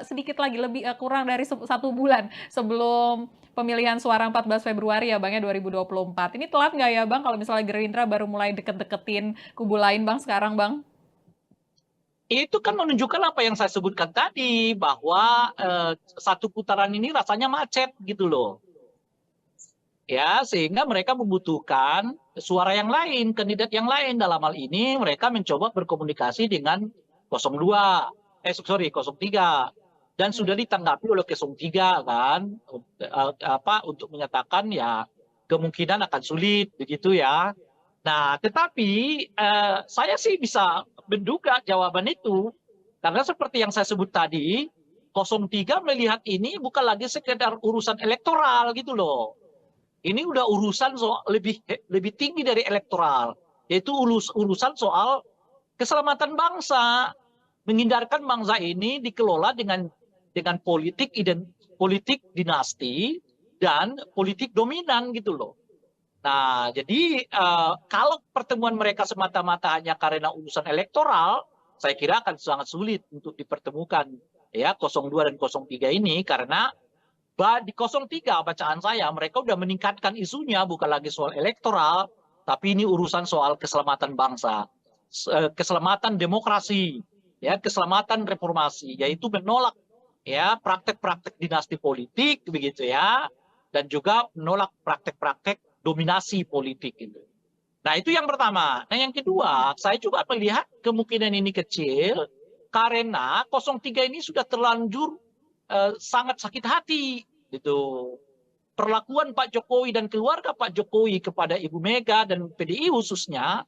[SPEAKER 2] sedikit lagi, lebih kurang dari 1 bulan sebelum pemilihan suara 14 Februari ya Bang ya 2024. Ini telat nggak ya Bang kalau misalnya Gerindra baru mulai deket-deketin kubu lain Bang sekarang Bang?
[SPEAKER 1] Itu kan menunjukkan apa yang saya sebutkan tadi bahwa 1 putaran ini rasanya macet gitu loh. Ya, sehingga mereka membutuhkan suara yang lain, kandidat yang lain. Dalam hal ini mereka mencoba berkomunikasi dengan 02, 03. Dan sudah ditanggapi oleh 03 kan, untuk menyatakan ya kemungkinan akan sulit begitu ya. Nah, tetapi saya sih bisa menduga jawaban itu. Karena seperti yang saya sebut tadi, 03 melihat ini bukan lagi sekedar urusan elektoral gitu loh. Ini udah urusan soal lebih tinggi dari elektoral, yaitu urusan soal keselamatan bangsa, menghindarkan bangsa ini dikelola dengan politik dinasti dan politik dominan gitu loh. Nah, jadi kalau pertemuan mereka semata-mata hanya karena urusan elektoral, saya kira akan sangat sulit untuk dipertemukan ya 02 dan 03 ini karena di 03 bacaan saya mereka udah meningkatkan isunya bukan lagi soal elektoral, tapi ini urusan soal keselamatan bangsa, keselamatan demokrasi, ya keselamatan reformasi, yaitu menolak ya praktek-praktek dinasti politik begitu ya. dan juga menolak praktek-praktek dominasi politik gitu. Nah, itu yang pertama. Nah, yang kedua, saya juga melihat kemungkinan ini kecil karena 03 ini sudah terlanjur sangat sakit hati gitu. Perlakuan Pak Jokowi dan keluarga Pak Jokowi kepada Ibu Mega dan PDI khususnya,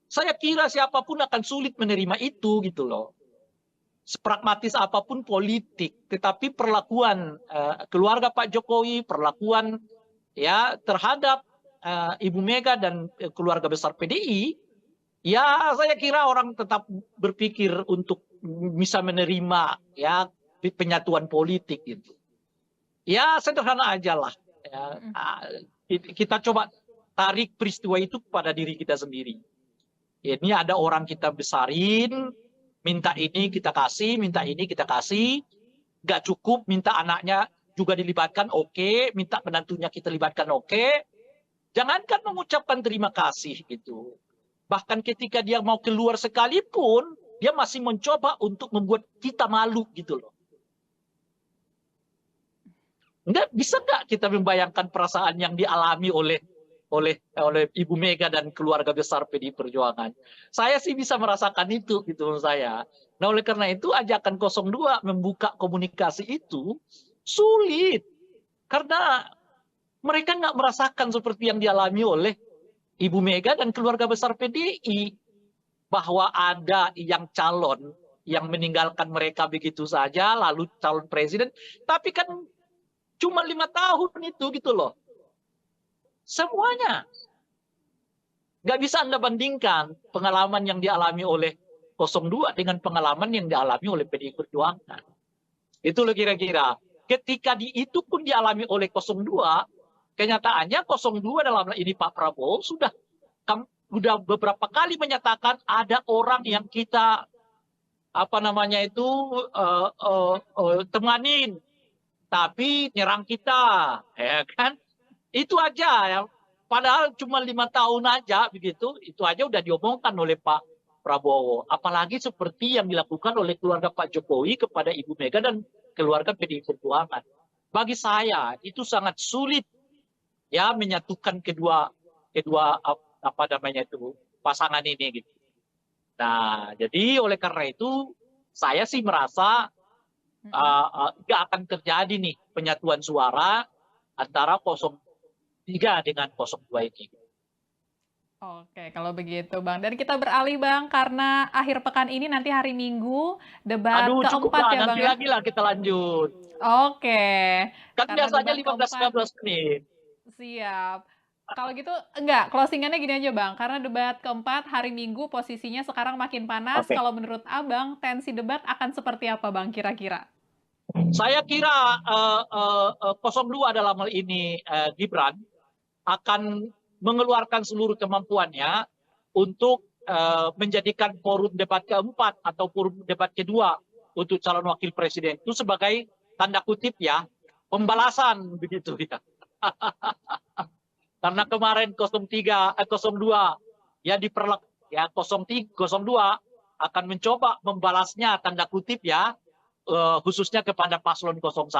[SPEAKER 1] saya kira siapapun akan sulit menerima itu gitu loh. Sepragmatis apapun politik, tetapi perlakuan keluarga Pak Jokowi, perlakuan ya terhadap Ibu Mega dan keluarga besar PDI, ya saya kira orang tetap berpikir untuk bisa menerima ya penyatuan politik gitu. Ya sederhana aja lah. Ya, kita coba tarik peristiwa itu pada diri kita sendiri. Ini ada orang kita besarin, minta ini kita kasih, minta ini kita kasih, nggak cukup, minta anaknya juga dilibatkan, oke, minta menantunya kita libatkan, oke. Jangankan mengucapkan terima kasih gitu. Bahkan ketika dia mau keluar sekalipun, dia masih mencoba untuk membuat kita malu gitu loh. Bisa nggak kita membayangkan perasaan yang dialami oleh Ibu Mega dan keluarga besar PDI Perjuangan? Saya sih bisa merasakan itu gitu menurut saya. Nah, oleh karena itu ajakan 02 membuka komunikasi itu sulit. Karena mereka nggak merasakan seperti yang dialami oleh Ibu Mega dan keluarga besar PDI. Bahwa ada yang calon yang meninggalkan mereka begitu saja, lalu calon presiden. Tapi kan cuma 5 tahun itu gitu loh. Semuanya. Nggak bisa Anda bandingkan pengalaman yang dialami oleh 02 dengan pengalaman yang dialami oleh PDI Perjuangan. Itu loh kira-kira. Ketika itu pun dialami oleh 02, kenyataannya 02 dalam hal ini Pak Prabowo sudah beberapa kali menyatakan ada orang yang kita temanin, tapi nyerang kita, ya kan? Itu aja ya. Padahal cuma 5 tahun aja begitu, itu aja udah diomongkan oleh Pak Prabowo. Apalagi seperti yang dilakukan oleh keluarga Pak Jokowi kepada Ibu Mega dan keluarga PDI Perjuangan. Bagi saya itu sangat sulit ya menyatukan kedua pasangan ini gitu. Nah, jadi oleh karena itu saya sih merasa nggak akan terjadi nih penyatuan suara antara 03 dengan 02 ini.
[SPEAKER 2] Oke, kalau begitu Bang. Dan kita beralih Bang, karena akhir pekan ini nanti hari Minggu debat
[SPEAKER 1] Cukup
[SPEAKER 2] keempat
[SPEAKER 1] lah,
[SPEAKER 2] ya Bang
[SPEAKER 1] nanti
[SPEAKER 2] ya?
[SPEAKER 1] lagi lah kita lanjut.
[SPEAKER 2] Oke.
[SPEAKER 1] Kan
[SPEAKER 2] Karena
[SPEAKER 1] biasanya
[SPEAKER 2] debat
[SPEAKER 1] 15-15 menit.
[SPEAKER 2] siap. Kalau gitu, enggak, closingannya gini aja Bang, karena debat keempat hari Minggu posisinya sekarang makin panas.
[SPEAKER 1] Oke.
[SPEAKER 2] Kalau menurut Abang, tensi debat akan seperti apa Bang kira-kira?
[SPEAKER 1] Saya kira 02 dalam hal ini Gibran akan mengeluarkan seluruh kemampuannya untuk menjadikan forum debat keempat atau forum debat kedua untuk calon wakil presiden itu sebagai tanda kutip ya pembalasan begitu ya. Karena kemarin 02 ya 02 akan mencoba membalasnya tanda kutip ya khususnya kepada paslon 01.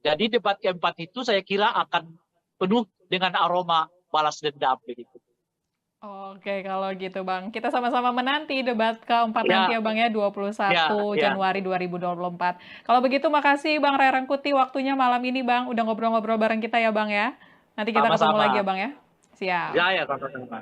[SPEAKER 1] Jadi debat keempat itu saya kira akan penuh dengan aroma balas dendam begitu.
[SPEAKER 2] Oke, kalau gitu Bang. Kita sama-sama menanti debat keempat
[SPEAKER 1] Ya.
[SPEAKER 2] nanti ya Bang ya, 21
[SPEAKER 1] Ya.
[SPEAKER 2] Januari 2024. Kalau begitu makasih Bang Ray Rangkuti waktunya malam ini Bang, udah ngobrol-ngobrol bareng kita ya Bang ya. Nanti kita ketemu
[SPEAKER 1] Sama-sama.
[SPEAKER 2] lagi ya Bang ya. Siap.
[SPEAKER 1] Ya, sama-sama.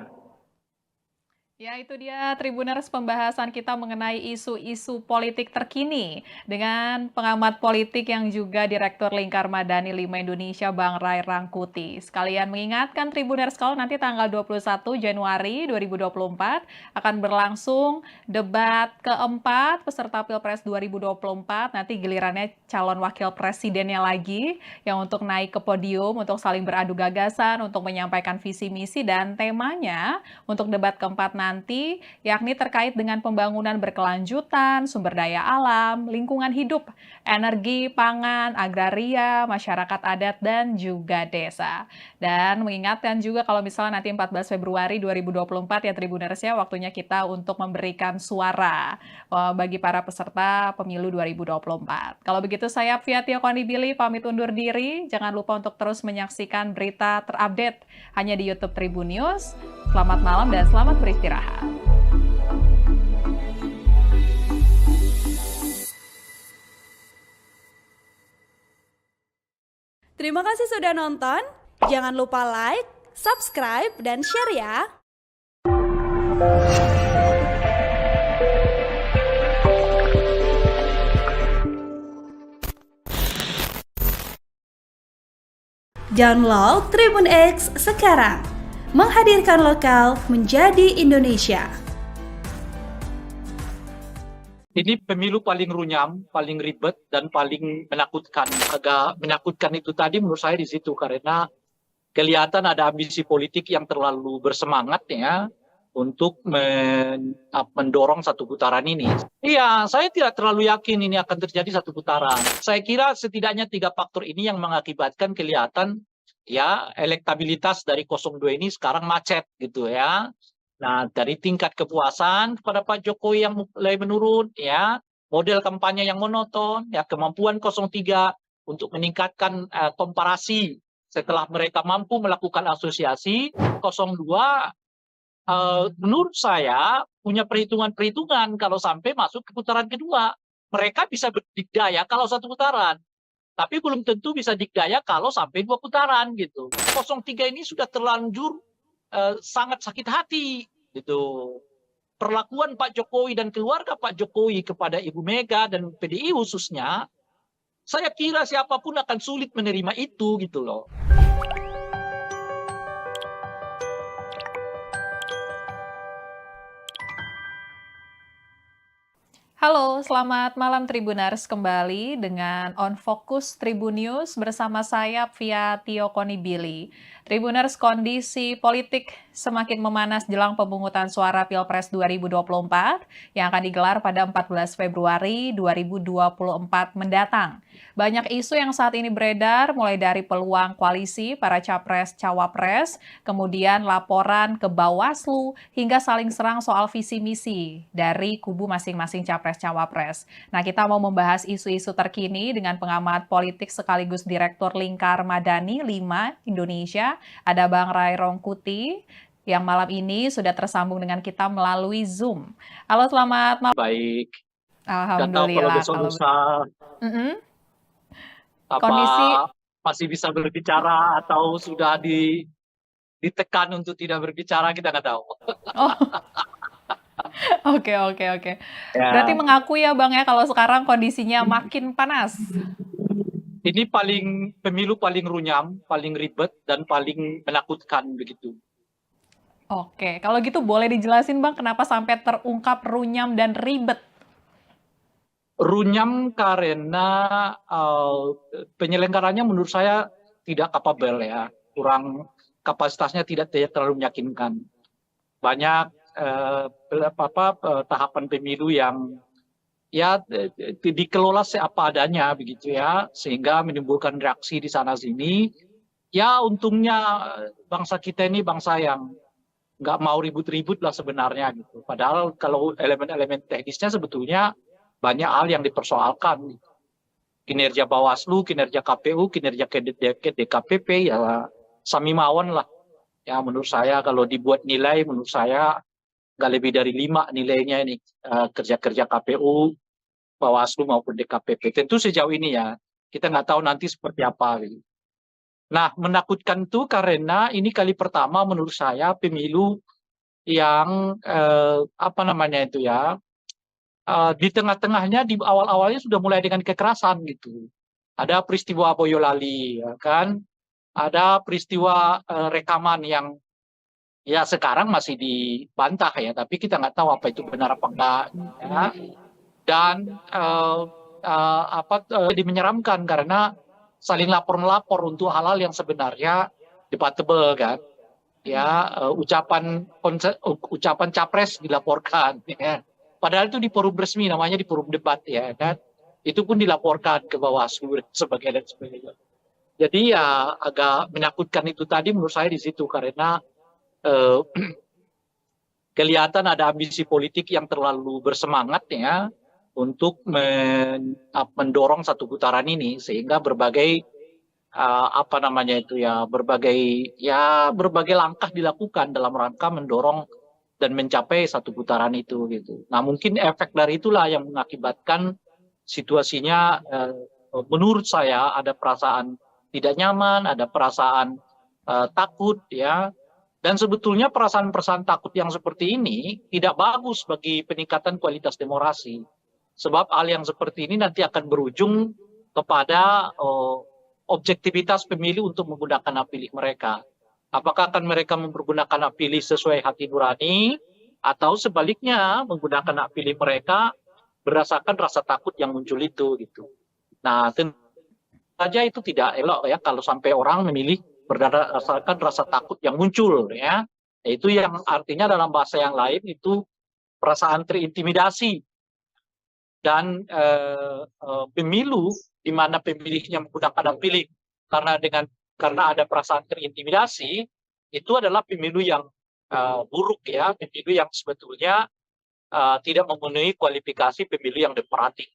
[SPEAKER 2] Ya, itu dia Tribuners pembahasan kita mengenai isu-isu politik terkini dengan pengamat politik yang juga Direktur Lingkar Madani 5 Indonesia, Bang Ray Rangkuti. Sekalian mengingatkan Tribuners kalau nanti tanggal 21 Januari 2024 akan berlangsung debat keempat peserta Pilpres 2024. Nanti gilirannya calon wakil presidennya lagi yang untuk naik ke podium, untuk saling beradu gagasan, untuk menyampaikan visi misi dan temanya untuk debat keempat nanti nanti, yakni terkait dengan pembangunan berkelanjutan, sumber daya alam, lingkungan hidup, energi, pangan, agraria, masyarakat adat, dan juga desa. Dan mengingatkan juga kalau misalnya nanti 14 Februari 2024 ya Tribuners ya, waktunya kita untuk memberikan suara bagi para peserta pemilu 2024. Kalau begitu saya Fia Tio Konibili pamit undur diri. Jangan lupa untuk terus menyaksikan berita terupdate hanya di YouTube Tribun News. Selamat malam dan selamat beristirahat.
[SPEAKER 3] Terima kasih sudah nonton. Jangan lupa like, subscribe, dan share ya. Download Tribun X sekarang. Menghadirkan lokal menjadi Indonesia.
[SPEAKER 1] Ini pemilu paling runyam, paling ribet, dan paling menakutkan. Agak menakutkan itu tadi menurut saya di situ, karena kelihatan ada ambisi politik yang terlalu bersemangat ya untuk mendorong satu putaran ini. Iya, saya tidak terlalu yakin ini akan terjadi satu putaran. Saya kira setidaknya 3 faktor ini yang mengakibatkan kelihatan ya elektabilitas dari 02 ini sekarang macet gitu ya. Nah, dari tingkat kepuasan kepada Pak Jokowi yang mulai menurun ya, model kampanye yang monoton, ya kemampuan 03 untuk meningkatkan komparasi setelah mereka mampu melakukan asosiasi. 02 menurut saya punya perhitungan-perhitungan kalau sampai masuk ke putaran kedua. Mereka bisa berdikdaya kalau satu putaran, tapi belum tentu bisa dikdaya kalau sampai 2 putaran gitu. 03 ini sudah terlanjur sangat sakit hati gitu. Perlakuan Pak Jokowi dan keluarga Pak Jokowi kepada Ibu Mega dan PDI khususnya, saya kira siapapun akan sulit menerima itu gitu loh.
[SPEAKER 2] Halo, selamat malam Tribuners, kembali dengan On Focus Tribun News bersama saya Fia Tio Konibili. Tribuners, kondisi politik semakin memanas jelang pemungutan suara Pilpres 2024 yang akan digelar pada 14 Februari 2024 mendatang. Banyak isu yang saat ini beredar, mulai dari peluang koalisi para capres-cawapres, kemudian laporan ke Bawaslu, hingga saling serang soal visi misi dari kubu masing-masing capres-cawapres. Nah, kita mau membahas isu-isu terkini dengan pengamat politik sekaligus Direktur Lingkar Madani 5 Indonesia, ada Bang Ray Rongkuti, yang malam ini sudah tersambung dengan kita melalui Zoom. Halo, selamat malam.
[SPEAKER 1] Baik.
[SPEAKER 2] Alhamdulillah.
[SPEAKER 1] Kalau besok-lusa
[SPEAKER 2] Kondisi
[SPEAKER 1] masih bisa berbicara atau sudah ditekan untuk tidak berbicara, kita nggak tahu.
[SPEAKER 2] Oh. Oke.
[SPEAKER 1] Ya.
[SPEAKER 2] Berarti mengakui ya Bang ya kalau sekarang kondisinya makin panas.
[SPEAKER 1] Ini pemilu paling runyam, paling ribet, dan paling menakutkan begitu.
[SPEAKER 2] Oke, kalau gitu boleh dijelasin Bang kenapa sampai terungkap runyam dan ribet?
[SPEAKER 1] Runyam karena penyelenggaranya menurut saya tidak kapabel ya, kurang kapasitasnya tidak terlalu meyakinkan. Banyak tahapan pemilu yang ya dikelola seapa adanya begitu ya, sehingga menimbulkan reaksi di sana sini. Ya untungnya bangsa kita ini bangsa yang nggak mau ribut-ribut lah sebenarnya gitu. Padahal kalau elemen-elemen teknisnya sebetulnya banyak hal yang dipersoalkan. Kinerja Bawaslu, kinerja KPU, kinerja DKPP ya sami mawon lah. Ya menurut saya kalau dibuat nilai, menurut saya nggak lebih dari 5 nilainya ini kerja-kerja KPU, Bawaslu maupun DKPP. Tentu sejauh ini ya, kita nggak tahu nanti seperti apa. Gitu. Nah, menakutkan itu karena ini kali pertama menurut saya pemilu yang di tengah-tengahnya di awal-awalnya sudah mulai dengan kekerasan gitu. Ada peristiwa Boyolali, ya kan? Ada peristiwa rekaman yang ya sekarang masih dibantah ya, tapi kita nggak tahu apa itu benar apa enggak. Ya. Dan menyeramkan karena saling lapor-melapor untuk hal-hal yang sebenarnya debatable kan. ya ucapan capres dilaporkan, ya. Padahal itu di forum resmi, namanya di forum debat, ya kan. Itu pun dilaporkan ke Bawaslu dan sebagainya. Jadi ya agak menakutkan itu tadi menurut saya di situ, karena eh, kelihatan ada ambisi politik yang terlalu bersemangat ya untuk mendorong satu putaran ini, sehingga berbagai apa namanya itu ya berbagai langkah dilakukan dalam rangka mendorong dan mencapai satu putaran itu gitu. Nah, mungkin efek dari itulah yang mengakibatkan situasinya menurut saya ada perasaan tidak nyaman, ada perasaan takut ya. Dan sebetulnya perasaan-perasaan takut yang seperti ini tidak bagus bagi peningkatan kualitas demokrasi. Sebab hal yang seperti ini nanti akan berujung kepada objektivitas pemilih untuk menggunakan hak pilih mereka. Apakah akan mereka mempergunakan hak pilih sesuai hati nurani, atau sebaliknya menggunakan hak pilih mereka berdasarkan rasa takut yang muncul itu gitu. Nah, tentu saja itu tidak elok ya kalau sampai orang memilih berdasarkan rasa takut yang muncul ya. Itu yang artinya dalam bahasa yang lain itu perasaan terintimidasi, dan pemilu di mana pemilihnya menggunakan hak pilih karena ada perasaan terintimidasi, itu adalah pemilu yang buruk ya, pemilu yang sebetulnya tidak memenuhi kualifikasi pemilu yang demokratik.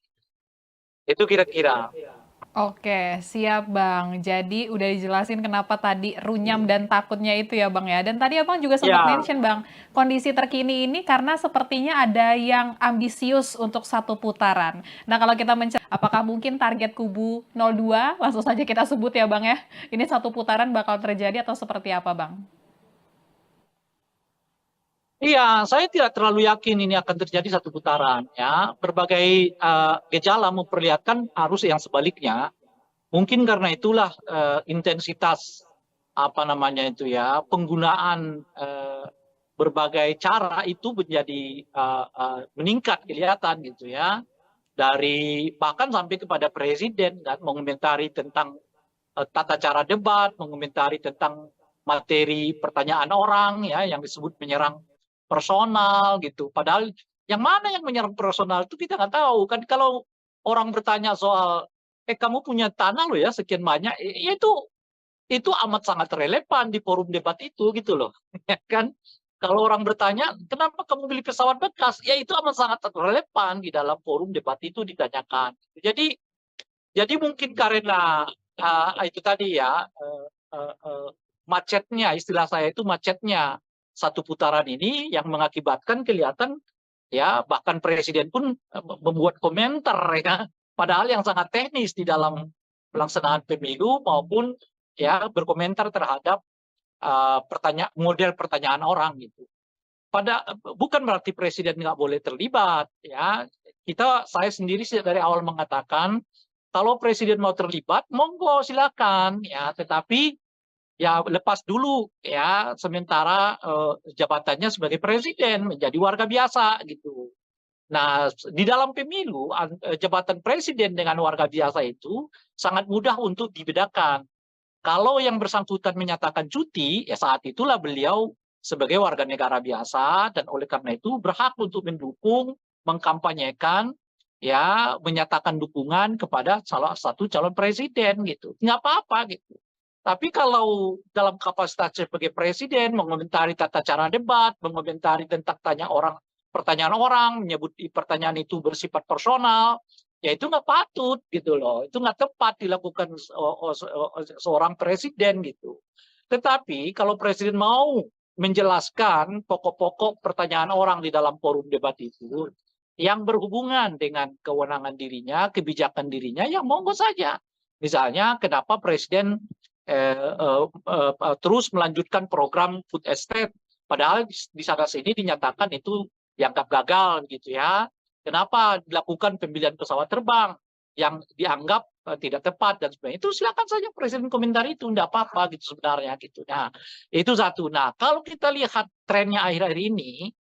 [SPEAKER 1] Itu kira-kira.
[SPEAKER 2] Oke, siap Bang. Jadi udah dijelasin kenapa tadi runyam dan takutnya itu ya Bang ya. Dan tadi Abang juga sempat
[SPEAKER 1] Ya,
[SPEAKER 2] mention Bang, kondisi terkini ini karena sepertinya ada yang ambisius untuk satu putaran. Nah kalau kita apakah mungkin target kubu 02, langsung saja kita sebut ya Bang ya, ini satu putaran bakal terjadi atau seperti apa Bang?
[SPEAKER 1] iya, saya tidak terlalu yakin ini akan terjadi satu putaran ya. Berbagai gejala memperlihatkan arus yang sebaliknya. Mungkin karena itulah intensitas apa namanya itu ya, penggunaan berbagai cara itu menjadi meningkat kelihatan gitu ya. Dari bahkan sampai kepada presiden kan mengomentari tentang tata cara debat, mengomentari tentang materi pertanyaan orang ya yang disebut menyerang personal gitu. Padahal yang mana yang menyerang personal itu kita nggak tahu kan. Kalau orang bertanya soal kamu punya tanah loh ya sekian banyak, ya itu amat sangat relevan di forum debat itu gitu loh. Ya kan? Kalau orang bertanya, kenapa kamu beli pesawat bekas? Ya itu amat sangat relevan di dalam forum debat itu ditanyakan. Jadi mungkin karena itu tadi ya macetnya, istilah saya itu macetnya satu putaran ini yang mengakibatkan kelihatan ya bahkan presiden pun membuat komentar ya, padahal yang sangat teknis di dalam pelaksanaan pemilu maupun ya berkomentar terhadap model pertanyaan orang gitu. Bukan berarti presiden nggak boleh terlibat ya. Saya sendiri dari awal mengatakan kalau presiden mau terlibat, monggo silakan ya. Tetapi ya lepas dulu ya sementara jabatannya sebagai presiden menjadi warga biasa gitu. Nah, di dalam pemilu jabatan presiden dengan warga biasa itu sangat mudah untuk dibedakan. Kalau yang bersangkutan menyatakan cuti, ya saat itulah beliau sebagai warga negara biasa dan oleh karena itu berhak untuk mendukung, mengkampanyekan, ya menyatakan dukungan kepada salah satu calon presiden gitu. Nggak apa-apa gitu. Tapi kalau dalam kapasitas sebagai presiden mengomentari tata cara debat, mengomentari tentang pertanyaan orang, menyebut pertanyaan itu bersifat personal, ya itu nggak patut gitu loh, itu nggak tepat dilakukan seorang presiden gitu. Tetapi kalau presiden mau menjelaskan pokok-pokok pertanyaan orang di dalam forum debat itu yang berhubungan dengan kewenangan dirinya, kebijakan dirinya, ya monggo saja. Misalnya kenapa presiden terus melanjutkan program food estate, padahal di sana sini dinyatakan itu dianggap gagal gitu ya. Kenapa dilakukan pembelian pesawat terbang yang dianggap tidak tepat dan sebagainya. Itu silakan saja presiden komentar itu, tidak apa-apa gitu sebenarnya gitu. Nah, itu satu. Nah, kalau kita lihat trennya akhir-akhir ini,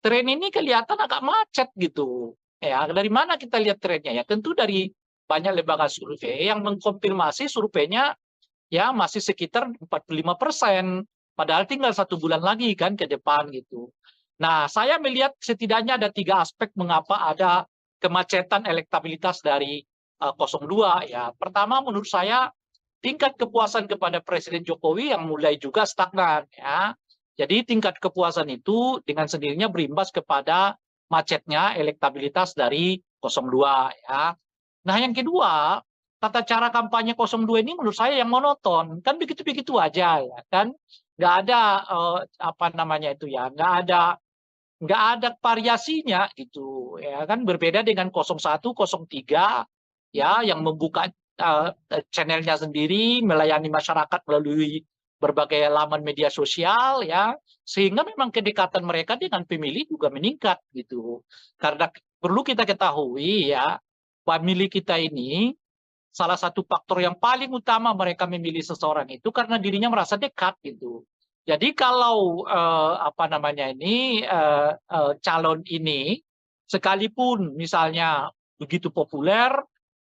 [SPEAKER 1] tren ini kelihatan agak macet gitu. Ya, dari mana kita lihat trennya? Ya, tentu dari banyak lembaga survei yang mengkonfirmasi surveinya ya masih sekitar 45%. Padahal tinggal 1 bulan lagi kan ke depan gitu. Nah, saya melihat setidaknya ada 3 aspek mengapa ada kemacetan elektabilitas dari 02 ya. Pertama, menurut saya tingkat kepuasan kepada Presiden Jokowi yang mulai juga stagnan ya. Jadi tingkat kepuasan itu dengan sendirinya berimbas kepada macetnya elektabilitas dari 02 ya. Nah, yang kedua, tata cara kampanye 02 ini menurut saya yang monoton, kan begitu-begitu aja ya kan, nggak ada apa namanya itu ya, nggak ada variasinya gitu ya kan, berbeda dengan 01, 03 ya yang membuka channelnya sendiri, melayani masyarakat melalui berbagai laman media sosial ya, sehingga memang kedekatan mereka dengan pemilih juga meningkat gitu. Karena perlu kita ketahui ya, pemilih kita ini salah satu faktor yang paling utama mereka memilih seseorang itu karena dirinya merasa dekat gitu. Jadi kalau apa namanya ini calon ini sekalipun misalnya begitu populer,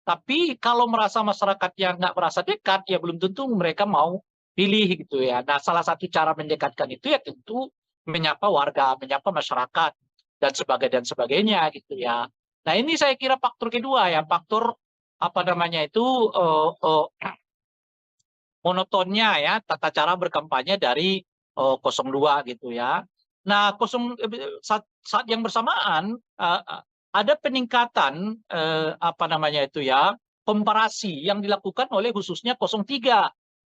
[SPEAKER 1] tapi kalau merasa masyarakatnya nggak merasa dekat, ya belum tentu mereka mau pilih gitu ya. Nah, salah satu cara mendekatkan itu ya tentu menyapa warga, menyapa masyarakat dan sebagainya gitu ya. Nah, ini saya kira faktor kedua ya, faktor apa namanya itu monotonnya ya tata cara berkampanye dari 02 gitu ya. Nah, saat yang bersamaan ada peningkatan apa namanya itu ya, komparasi yang dilakukan oleh khususnya 03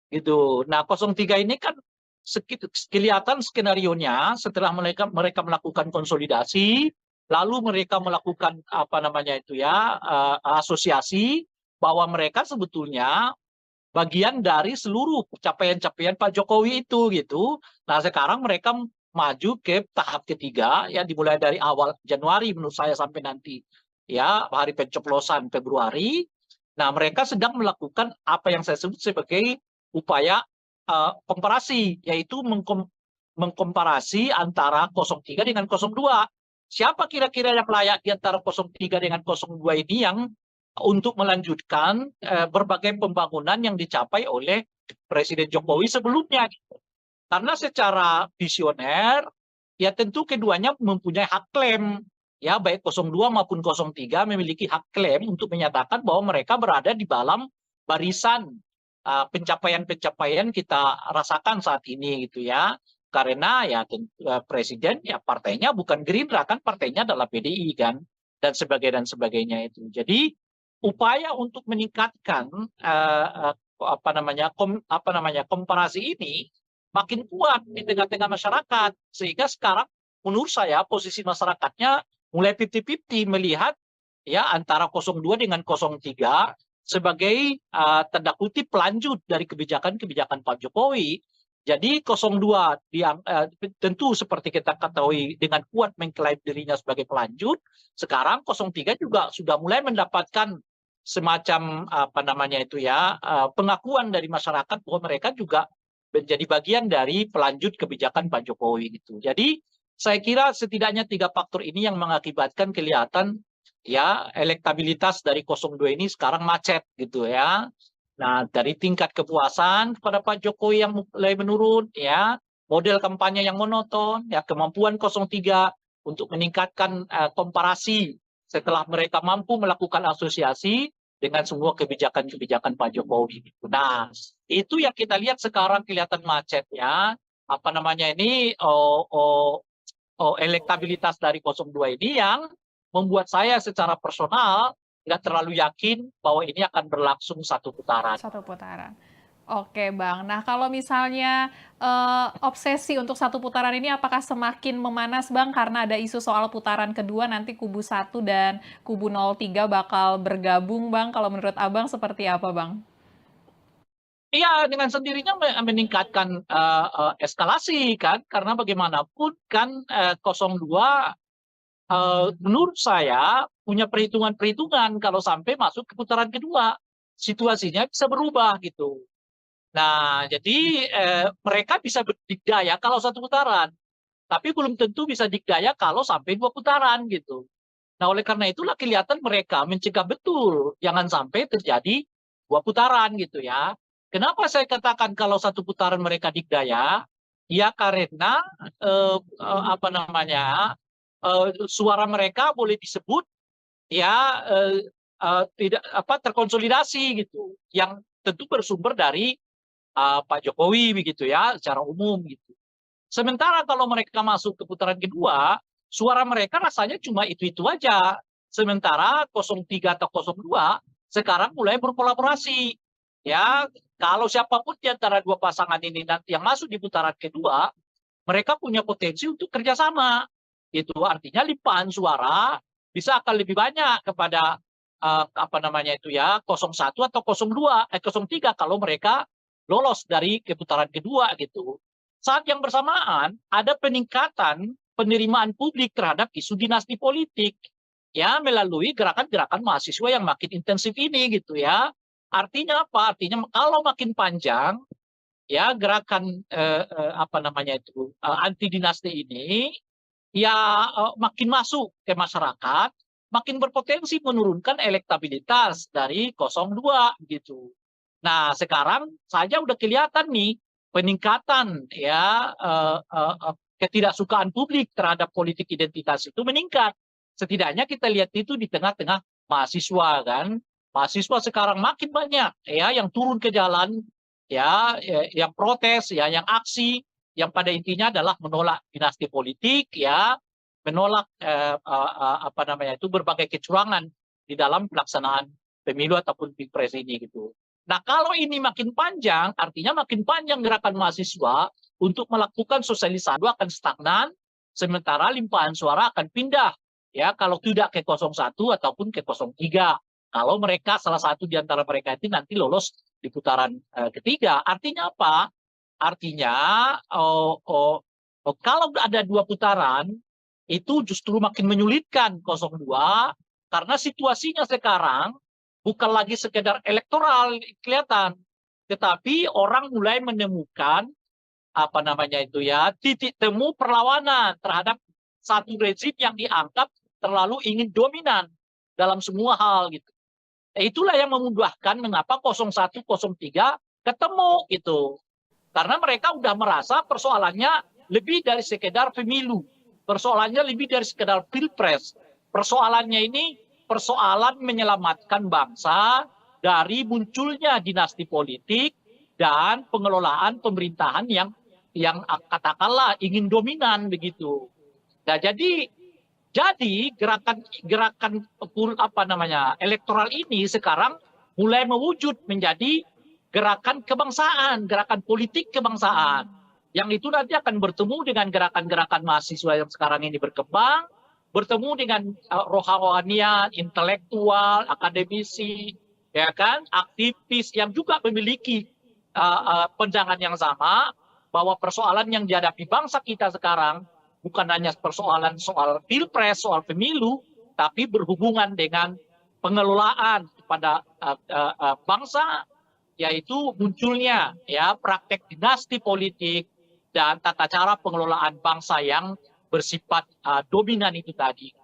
[SPEAKER 1] gitu. Nah, 03 ini kan kelihatan skenarionya setelah mereka melakukan konsolidasi, lalu mereka melakukan apa namanya itu ya, asosiasi, bahwa mereka sebetulnya bagian dari seluruh capaian-capaian Pak Jokowi itu gitu. Nah, sekarang mereka maju ke tahap ketiga ya, dimulai dari awal Januari menurut saya sampai nanti ya hari pencoblosan Februari. Nah, mereka sedang melakukan apa yang saya sebut sebagai upaya komparasi, yaitu mengkomparasi antara 03 dengan 02. Siapa kira-kira yang layak di antara 03 dengan 02 ini yang untuk melanjutkan berbagai pembangunan yang dicapai oleh Presiden Jokowi sebelumnya. Karena secara visioner, ya tentu keduanya mempunyai hak klaim. Ya, baik 02 maupun 03 memiliki hak klaim untuk menyatakan bahwa mereka berada di dalam barisan pencapaian-pencapaian kita rasakan saat ini gitu ya. Karena ya presiden ya partainya bukan Gerindra kan, partainya adalah PDI kan, dan sebagainya itu. Jadi upaya untuk meningkatkan apa namanya komparasi ini makin kuat di tengah-tengah masyarakat, sehingga sekarang menurut saya posisi masyarakatnya mulai 50-50 melihat ya antara 02 dengan 03 sebagai tanda kutip pelanjut dari kebijakan-kebijakan Pak Jokowi. Jadi 02 tentu seperti kita ketahui dengan kuat mengklaim dirinya sebagai pelanjut. Sekarang 03 juga sudah mulai mendapatkan semacam apa namanya itu ya, pengakuan dari masyarakat bahwa mereka juga menjadi bagian dari pelanjut kebijakan Pak Jokowi gitu. Jadi saya kira setidaknya 3 faktor ini yang mengakibatkan kelihatan ya elektabilitas dari 02 ini sekarang macet gitu ya. Nah, dari tingkat kepuasan kepada Pak Jokowi yang mulai menurun ya, model kampanye yang monoton, ya kemampuan 03 untuk meningkatkan komparasi setelah mereka mampu melakukan asosiasi dengan semua kebijakan-kebijakan Pak Jokowi. Nah, itu yang kita lihat sekarang kelihatan macet ya. Apa namanya ini elektabilitas dari 02 ini yang membuat saya secara personal nggak terlalu yakin bahwa ini akan berlangsung satu putaran.
[SPEAKER 2] Satu putaran. Oke, Bang. Nah, kalau misalnya obsesi untuk satu putaran ini apakah semakin memanas, Bang, karena ada isu soal putaran kedua nanti kubu 1 dan kubu 03 bakal bergabung, Bang. Kalau menurut Abang seperti apa, Bang?
[SPEAKER 1] Iya, dengan sendirinya meningkatkan eskalasi kan, karena bagaimanapun kan 02 menurut saya punya perhitungan-perhitungan kalau sampai masuk ke putaran kedua, situasinya bisa berubah gitu. Nah, jadi mereka bisa berdikdaya kalau satu putaran, tapi belum tentu bisa dikdaya kalau sampai 2 putaran gitu. Nah, oleh karena itulah kelihatan mereka mencegah betul jangan sampai terjadi 2 putaran gitu ya. Kenapa saya katakan kalau satu putaran mereka dikdaya? Ya karena apa namanya suara mereka boleh disebut ya tidak terkonsolidasi gitu, yang tentu bersumber dari Pak Jokowi begitu ya secara umum gitu. Sementara kalau mereka masuk ke putaran kedua, suara mereka rasanya cuma itu-itu aja. Sementara 03 atau 02 sekarang mulai berkolaborasi. Ya, kalau siapapun di antara dua pasangan ini nanti yang masuk di putaran kedua, mereka punya potensi untuk kerjasama. Itu artinya limpahan suara bisa akan lebih banyak kepada apa namanya itu ya 01 atau 03 kalau mereka lolos dari putaran kedua gitu. Saat yang bersamaan ada peningkatan penerimaan publik terhadap isu dinasti politik ya melalui gerakan-gerakan mahasiswa yang makin intensif ini gitu ya. Artinya apa? Artinya kalau makin panjang ya gerakan apa namanya itu anti dinasti ini ya makin masuk ke masyarakat, makin berpotensi menurunkan elektabilitas dari 02 gitu. Nah, sekarang saja udah kelihatan nih peningkatan ya ketidaksukaan publik terhadap politik identitas itu meningkat. Setidaknya kita lihat itu di tengah-tengah mahasiswa kan. Mahasiswa sekarang makin banyak ya yang turun ke jalan ya, yang protes ya, yang aksi yang pada intinya adalah menolak dinasti politik ya, menolak apa namanya itu berbagai kecurangan di dalam pelaksanaan pemilu ataupun pilpres ini gitu. Nah kalau ini makin panjang, artinya makin panjang gerakan mahasiswa untuk melakukan sosialisasi akan stagnan, sementara limpahan suara akan pindah ya kalau tidak ke 01 ataupun ke 03. Kalau mereka salah satu di antara mereka itu nanti lolos di putaran ketiga, artinya apa? Artinya kalau ada dua putaran itu justru makin menyulitkan 02 karena situasinya sekarang bukan lagi sekedar elektoral kelihatan, tetapi orang mulai menemukan apa namanya itu ya titik temu perlawanan terhadap satu rezim yang dianggap terlalu ingin dominan dalam semua hal gitu. Itulah yang memudahkan mengapa 01, 03 ketemu gitu. Karena mereka udah merasa persoalannya lebih dari sekedar pemilu. Persoalannya lebih dari sekedar pilpres. Persoalannya ini persoalan menyelamatkan bangsa dari munculnya dinasti politik dan pengelolaan pemerintahan yang katakanlah ingin dominan begitu. Nah, jadi gerakan apa namanya elektoral ini sekarang mulai mewujud menjadi gerakan kebangsaan, gerakan politik kebangsaan. Yang itu nanti akan bertemu dengan gerakan-gerakan mahasiswa yang sekarang ini berkembang, bertemu dengan rohanian, intelektual, akademisi, ya kan, aktivis yang juga memiliki pandangan yang sama bahwa persoalan yang dihadapi bangsa kita sekarang bukan hanya persoalan soal pilpres, soal pemilu, tapi berhubungan dengan pengelolaan kepada bangsa, yaitu munculnya ya praktek dinasti politik dan tata cara pengelolaan bangsa yang bersifat dominan itu tadi.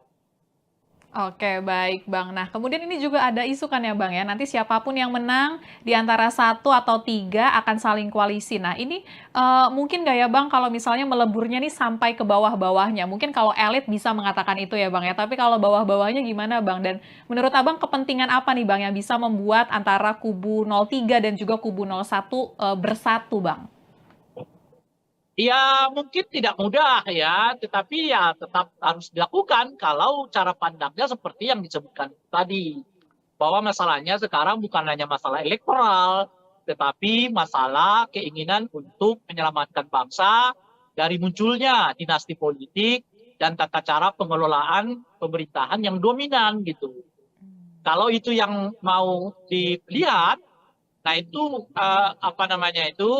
[SPEAKER 2] Oke, baik Bang. Nah, kemudian ini juga ada isu kan ya Bang ya, nanti siapapun yang menang di antara 1 atau 3 akan saling koalisi. Nah, ini mungkin nggak ya Bang kalau misalnya meleburnya nih sampai ke bawah-bawahnya? Mungkin kalau elit bisa mengatakan itu ya Bang ya, tapi kalau bawah-bawahnya gimana Bang? Dan menurut Abang kepentingan apa nih Bang yang bisa membuat antara kubu 03 dan juga kubu 01 bersatu Bang?
[SPEAKER 1] Ya mungkin tidak mudah ya, tetapi ya tetap harus dilakukan kalau cara pandangnya seperti yang disebutkan tadi. Bahwa masalahnya sekarang bukan hanya masalah elektoral, tetapi masalah keinginan untuk menyelamatkan bangsa dari munculnya dinasti politik dan tata cara pengelolaan pemerintahan yang dominan gitu. Kalau itu yang mau dilihat, nah itu apa namanya itu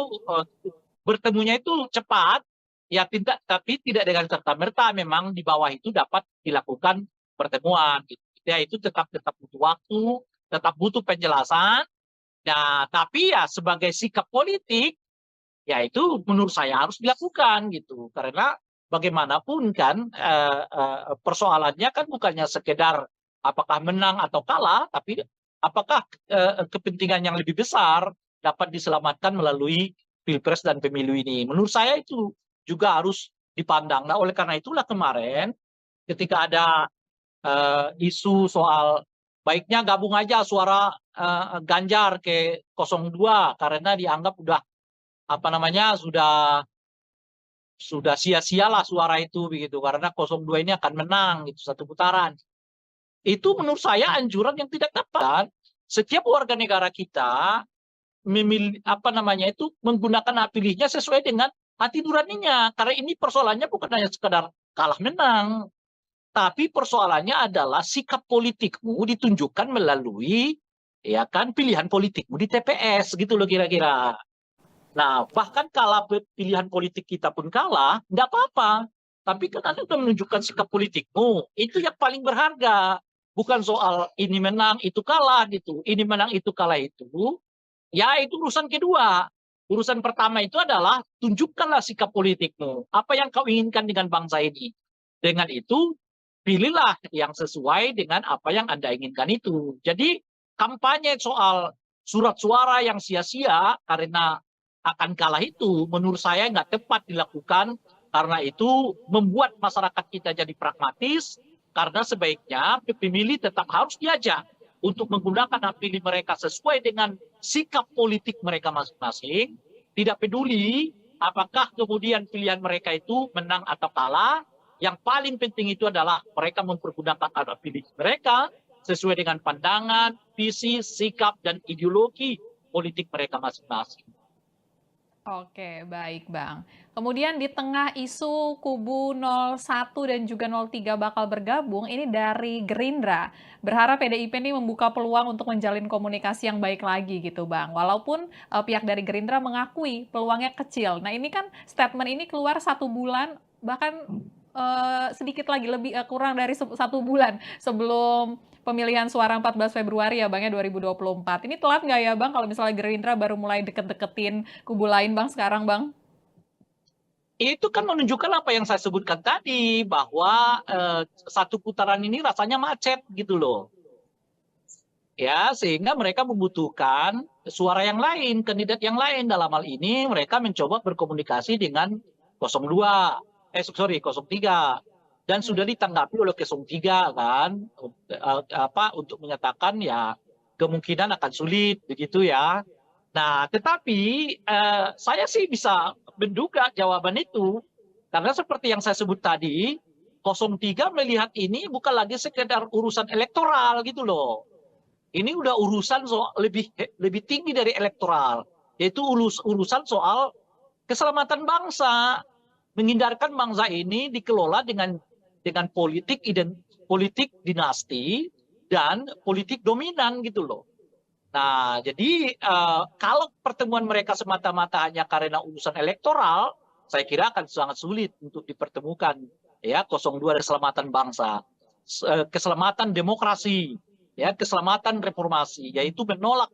[SPEAKER 1] bertemunya itu cepat, ya tidak, tapi tidak dengan serta-merta memang di bawah itu dapat dilakukan pertemuan. Gitu. Ya itu tetap butuh waktu, tetap butuh penjelasan. Nah, tapi ya sebagai sikap politik, ya itu menurut saya harus dilakukan gitu. Karena bagaimanapun kan persoalannya kan bukannya sekedar apakah menang atau kalah, tapi apakah kepentingan yang lebih besar dapat diselamatkan melalui Pilpres dan Pemilu ini. Menurut saya itu juga harus dipandang. Nah, oleh karena itulah kemarin ketika ada isu soal baiknya gabung aja suara Ganjar ke 02 karena dianggap udah apa namanya sudah sia-sialah suara itu begitu karena 02 ini akan menang itu satu putaran. Itu menurut saya anjuran yang tidak tepat. Setiap warga negara kita memilih apa namanya itu menggunakan hak pilihnya sesuai dengan hati nuraninya. Karena ini persoalannya bukan hanya sekedar kalah menang, tapi persoalannya adalah sikap politikmu ditunjukkan melalui ya kan pilihan politikmu di TPS gitu loh kira-kira. Nah, bahkan kalau pilihan politik kita pun kalah, nggak apa-apa. Tapi kan Anda sudah menunjukkan sikap politikmu. Itu yang paling berharga. Bukan soal ini menang, itu kalah gitu. Ini menang, itu kalah itu. Ya, itu urusan kedua. Urusan pertama itu adalah tunjukkanlah sikap politikmu. Apa yang kau inginkan dengan bangsa ini. Dengan itu, pilihlah yang sesuai dengan apa yang Anda inginkan itu. Jadi, kampanye soal surat suara yang sia-sia karena akan kalah itu menurut saya nggak tepat dilakukan karena itu membuat masyarakat kita jadi pragmatis karena sebaiknya pemilih tetap harus diajak untuk menggunakan hak pilih mereka sesuai dengan sikap politik mereka masing-masing, tidak peduli apakah kemudian pilihan mereka itu menang atau kalah, yang paling penting itu adalah mereka mempergunakan hak pilih mereka sesuai dengan pandangan, visi, sikap, dan ideologi politik mereka masing-masing.
[SPEAKER 2] Oke, baik Bang. Kemudian di tengah isu kubu 01 dan juga 03 bakal bergabung, ini dari Gerindra. Berharap PDIP ini membuka peluang untuk menjalin komunikasi yang baik lagi gitu Bang. Walaupun pihak dari Gerindra mengakui peluangnya kecil. Nah ini kan statement ini keluar 1 bulan, bahkan sedikit lagi, lebih kurang dari 1 bulan sebelum pemilihan suara 14 Februari ya Bang ya 2024. Ini telat nggak ya Bang kalau misalnya Gerindra baru mulai deket-deketin kubu lain Bang sekarang Bang?
[SPEAKER 1] Itu kan menunjukkan apa yang saya sebutkan tadi bahwa satu putaran ini rasanya macet gitu loh. Ya, sehingga mereka membutuhkan suara yang lain, kandidat yang lain. Dalam hal ini mereka mencoba berkomunikasi dengan 02, 03. Dan sudah ditanggapi oleh 03 kan, untuk menyatakan ya kemungkinan akan sulit begitu ya. Nah, tetapi saya sih bisa menduga jawaban itu. Karena seperti yang saya sebut tadi, 03 melihat ini bukan lagi sekedar urusan elektoral gitu loh. Ini udah urusan soal lebih tinggi dari elektoral, yaitu urusan soal keselamatan bangsa, menghindarkan bangsa ini dikelola dengan politik dinasti dan politik dominan gitu loh. Nah, jadi kalau pertemuan mereka semata-mata hanya karena urusan elektoral, saya kira akan sangat sulit untuk dipertemukan. Ya, 02 keselamatan bangsa, keselamatan demokrasi, ya, keselamatan reformasi, yaitu menolak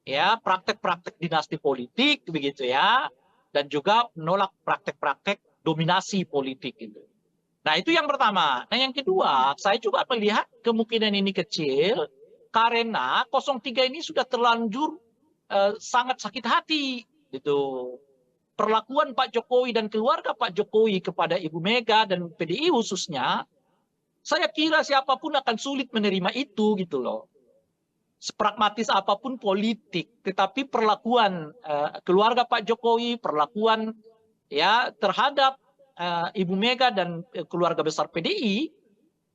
[SPEAKER 1] ya praktek-praktek dinasti politik begitu ya, dan juga menolak praktek-praktek dominasi politik gitu. Nah, itu yang pertama. Nah, yang kedua, saya juga melihat kemungkinan ini kecil karena 03 ini sudah terlanjur sangat sakit hati gitu. Perlakuan Pak Jokowi dan keluarga Pak Jokowi kepada Ibu Mega dan PDI khususnya, saya kira siapapun akan sulit menerima itu gitu loh. Sepragmatis apapun politik, tetapi perlakuan keluarga Pak Jokowi, perlakuan ya terhadap Ibu Mega dan keluarga besar PDI,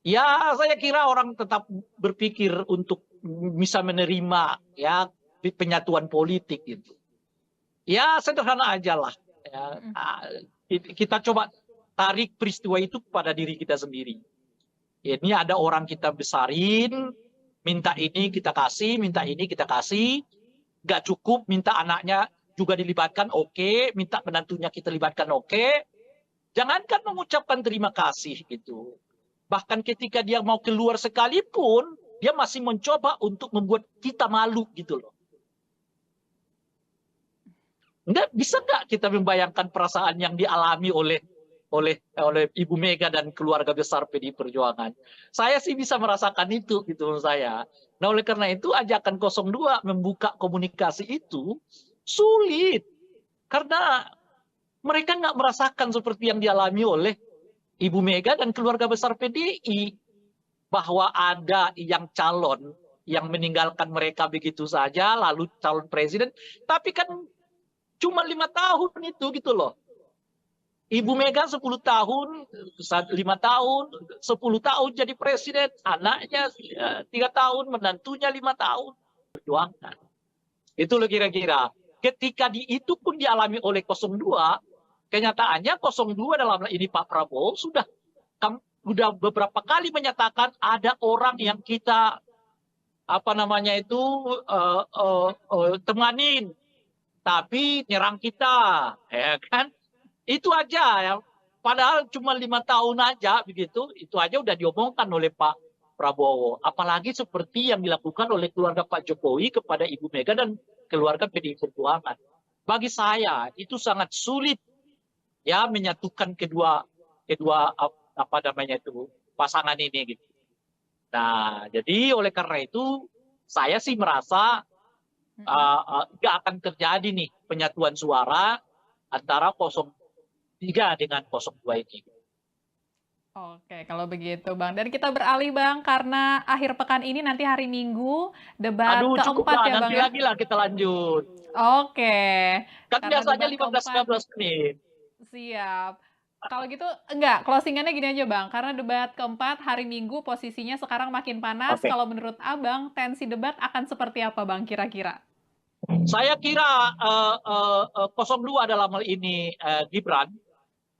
[SPEAKER 1] ya saya kira orang tetap berpikir untuk bisa menerima ya penyatuan politik gitu. Ya sederhana aja lah. Ya, kita coba tarik peristiwa itu pada diri kita sendiri. Ini ada orang kita besarin, minta ini kita kasih, minta ini kita kasih, nggak cukup, minta anaknya juga dilibatkan, oke, minta menantunya kita libatkan, oke. Jangankan mengucapkan terima kasih gitu. Bahkan ketika dia mau keluar sekalipun, dia masih mencoba untuk membuat kita malu gitu loh. Bisa nggak kita membayangkan perasaan yang dialami oleh Ibu Mega dan keluarga besar PDI Perjuangan? Saya sih bisa merasakan itu gitu menurut saya. Nah, oleh karena itu ajakan 02 membuka komunikasi itu sulit. Karena mereka nggak merasakan seperti yang dialami oleh Ibu Mega dan keluarga besar PDI. Bahwa ada yang calon yang meninggalkan mereka begitu saja, lalu calon presiden. Tapi kan cuma 5 tahun itu gitu loh. Ibu Mega 10 tahun, 5 tahun, 10 tahun jadi presiden, anaknya 3 tahun, menantunya 5 tahun. Perjuangan. Itu loh kira-kira. Ketika itu pun dialami oleh 02, kenyataannya 02 dalam hal ini Pak Prabowo sudah beberapa kali menyatakan ada orang yang kita temanin, tapi nyerang kita, ya kan? Itu aja ya. Padahal cuma 5 tahun aja begitu, itu aja udah diomongkan oleh Pak Prabowo. Apalagi seperti yang dilakukan oleh keluarga Pak Jokowi kepada Ibu Mega dan keluarga PDI Perjuangan. Bagi saya itu sangat sulit ya menyatukan kedua pasangan ini gitu. Nah, jadi oleh karena itu saya sih merasa nggak akan terjadi nih penyatuan suara antara 03 dengan 02 ini.
[SPEAKER 2] Oke, kalau begitu Bang. Dan kita beralih Bang, karena akhir pekan ini nanti hari Minggu debat
[SPEAKER 1] Aduh, cukup
[SPEAKER 2] keempat
[SPEAKER 1] lah,
[SPEAKER 2] ya Bang
[SPEAKER 1] nanti
[SPEAKER 2] ya?
[SPEAKER 1] lagi lah kita lanjut.
[SPEAKER 2] Oke,
[SPEAKER 1] Kan
[SPEAKER 2] karena
[SPEAKER 1] biasanya
[SPEAKER 2] debat
[SPEAKER 1] 15-19 menit.
[SPEAKER 2] siap. Kalau gitu, enggak, closingannya gini aja Bang, karena debat keempat hari Minggu posisinya sekarang makin panas.
[SPEAKER 1] Oke.
[SPEAKER 2] Kalau menurut Abang, tensi debat akan seperti apa Bang kira-kira?
[SPEAKER 1] Saya kira 02 dalam hal ini Gibran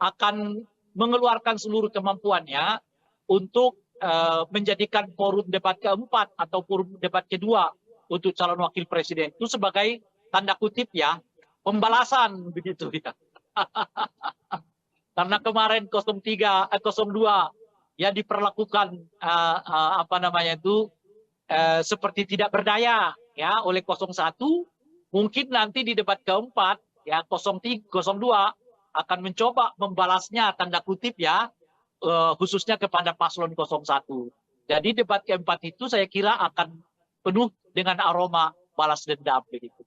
[SPEAKER 1] akan mengeluarkan seluruh kemampuannya untuk menjadikan forum debat keempat atau forum debat kedua untuk calon wakil presiden itu sebagai tanda kutip ya pembalasan begitu ya. Karena kemarin 02 ya diperlakukan seperti tidak berdaya ya oleh 01. Mungkin nanti di debat keempat ya 02 akan mencoba membalasnya tanda kutip ya khususnya kepada paslon 01. Jadi debat keempat itu saya kira akan penuh dengan aroma balas dendam begitu.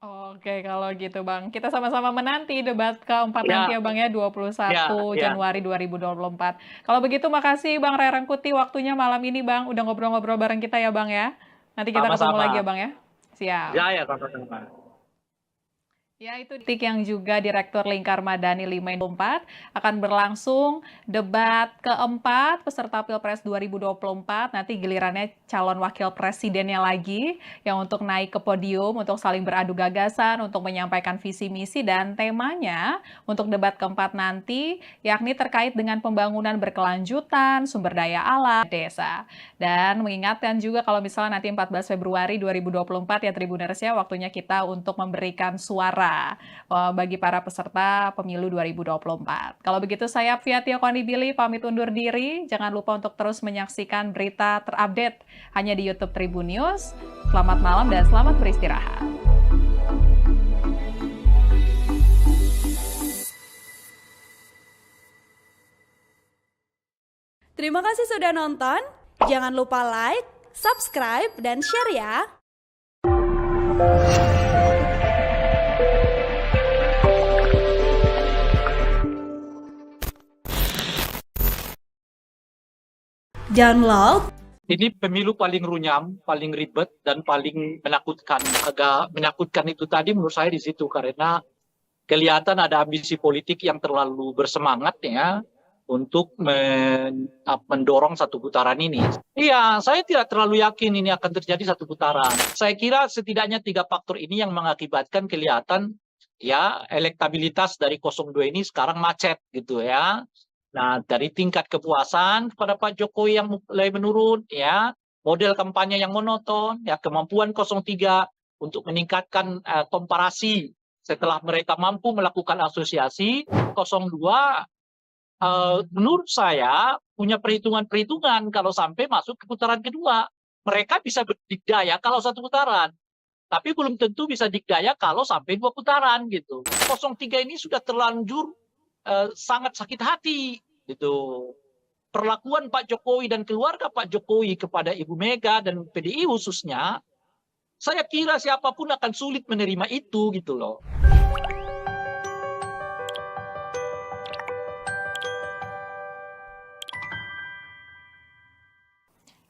[SPEAKER 2] Oke, kalau gitu Bang. Kita sama-sama menanti debat keempat
[SPEAKER 1] Ya.
[SPEAKER 2] nanti ya Bang ya, 21
[SPEAKER 1] Ya.
[SPEAKER 2] Januari 2024. Kalau begitu makasih Bang Ray Rangkuti waktunya malam ini Bang, udah ngobrol-ngobrol bareng kita ya Bang ya. Nanti kita ketemu
[SPEAKER 1] Sama-sama.
[SPEAKER 2] lagi ya Bang ya. Siap.
[SPEAKER 1] Ya, sama-sama.
[SPEAKER 2] Ya, itu Tik yang juga Direktur Lingkar Madani 5 akan berlangsung debat keempat peserta Pilpres 2024. Nanti gilirannya calon wakil presidennya lagi yang untuk naik ke podium untuk saling beradu gagasan, untuk menyampaikan visi misi dan temanya untuk debat keempat nanti yakni terkait dengan pembangunan berkelanjutan, sumber daya alam, desa. Dan mengingatkan juga kalau misalnya nanti 14 Februari 2024 ya Tribuners ya, waktunya kita untuk memberikan suara bagi para peserta pemilu 2024. Kalau begitu saya Fia Tio Konibili pamit undur diri. Jangan lupa untuk terus menyaksikan berita terupdate hanya di YouTube Tribun News. Selamat malam dan selamat beristirahat.
[SPEAKER 3] Terima kasih sudah nonton. Jangan lupa like, subscribe, dan share ya. Download.
[SPEAKER 1] Ini pemilu paling runyam, paling ribet, dan paling menakutkan. Agak menakutkan itu tadi menurut saya di situ, karena kelihatan ada ambisi politik yang terlalu bersemangat ya untuk mendorong satu putaran ini. Iya, saya tidak terlalu yakin ini akan terjadi satu putaran. Saya kira setidaknya 3 faktor ini yang mengakibatkan kelihatan ya elektabilitas dari 02 ini sekarang macet gitu ya. Nah, dari tingkat kepuasan kepada Pak Jokowi yang mulai menurun, ya, model kampanye yang monoton, ya, kemampuan 03 untuk meningkatkan komparasi setelah mereka mampu melakukan asosiasi, 02 menurut saya punya perhitungan-perhitungan kalau sampai masuk ke putaran kedua. Mereka bisa berdikdaya kalau 1 putaran, tapi belum tentu bisa dikdaya kalau sampai 2 putaran gitu. 03 ini sudah terlanjur sangat sakit hati gitu. Perlakuan Pak Jokowi dan keluarga Pak Jokowi kepada Ibu Mega dan PDI khususnya, saya kira siapapun akan sulit menerima itu gitu loh.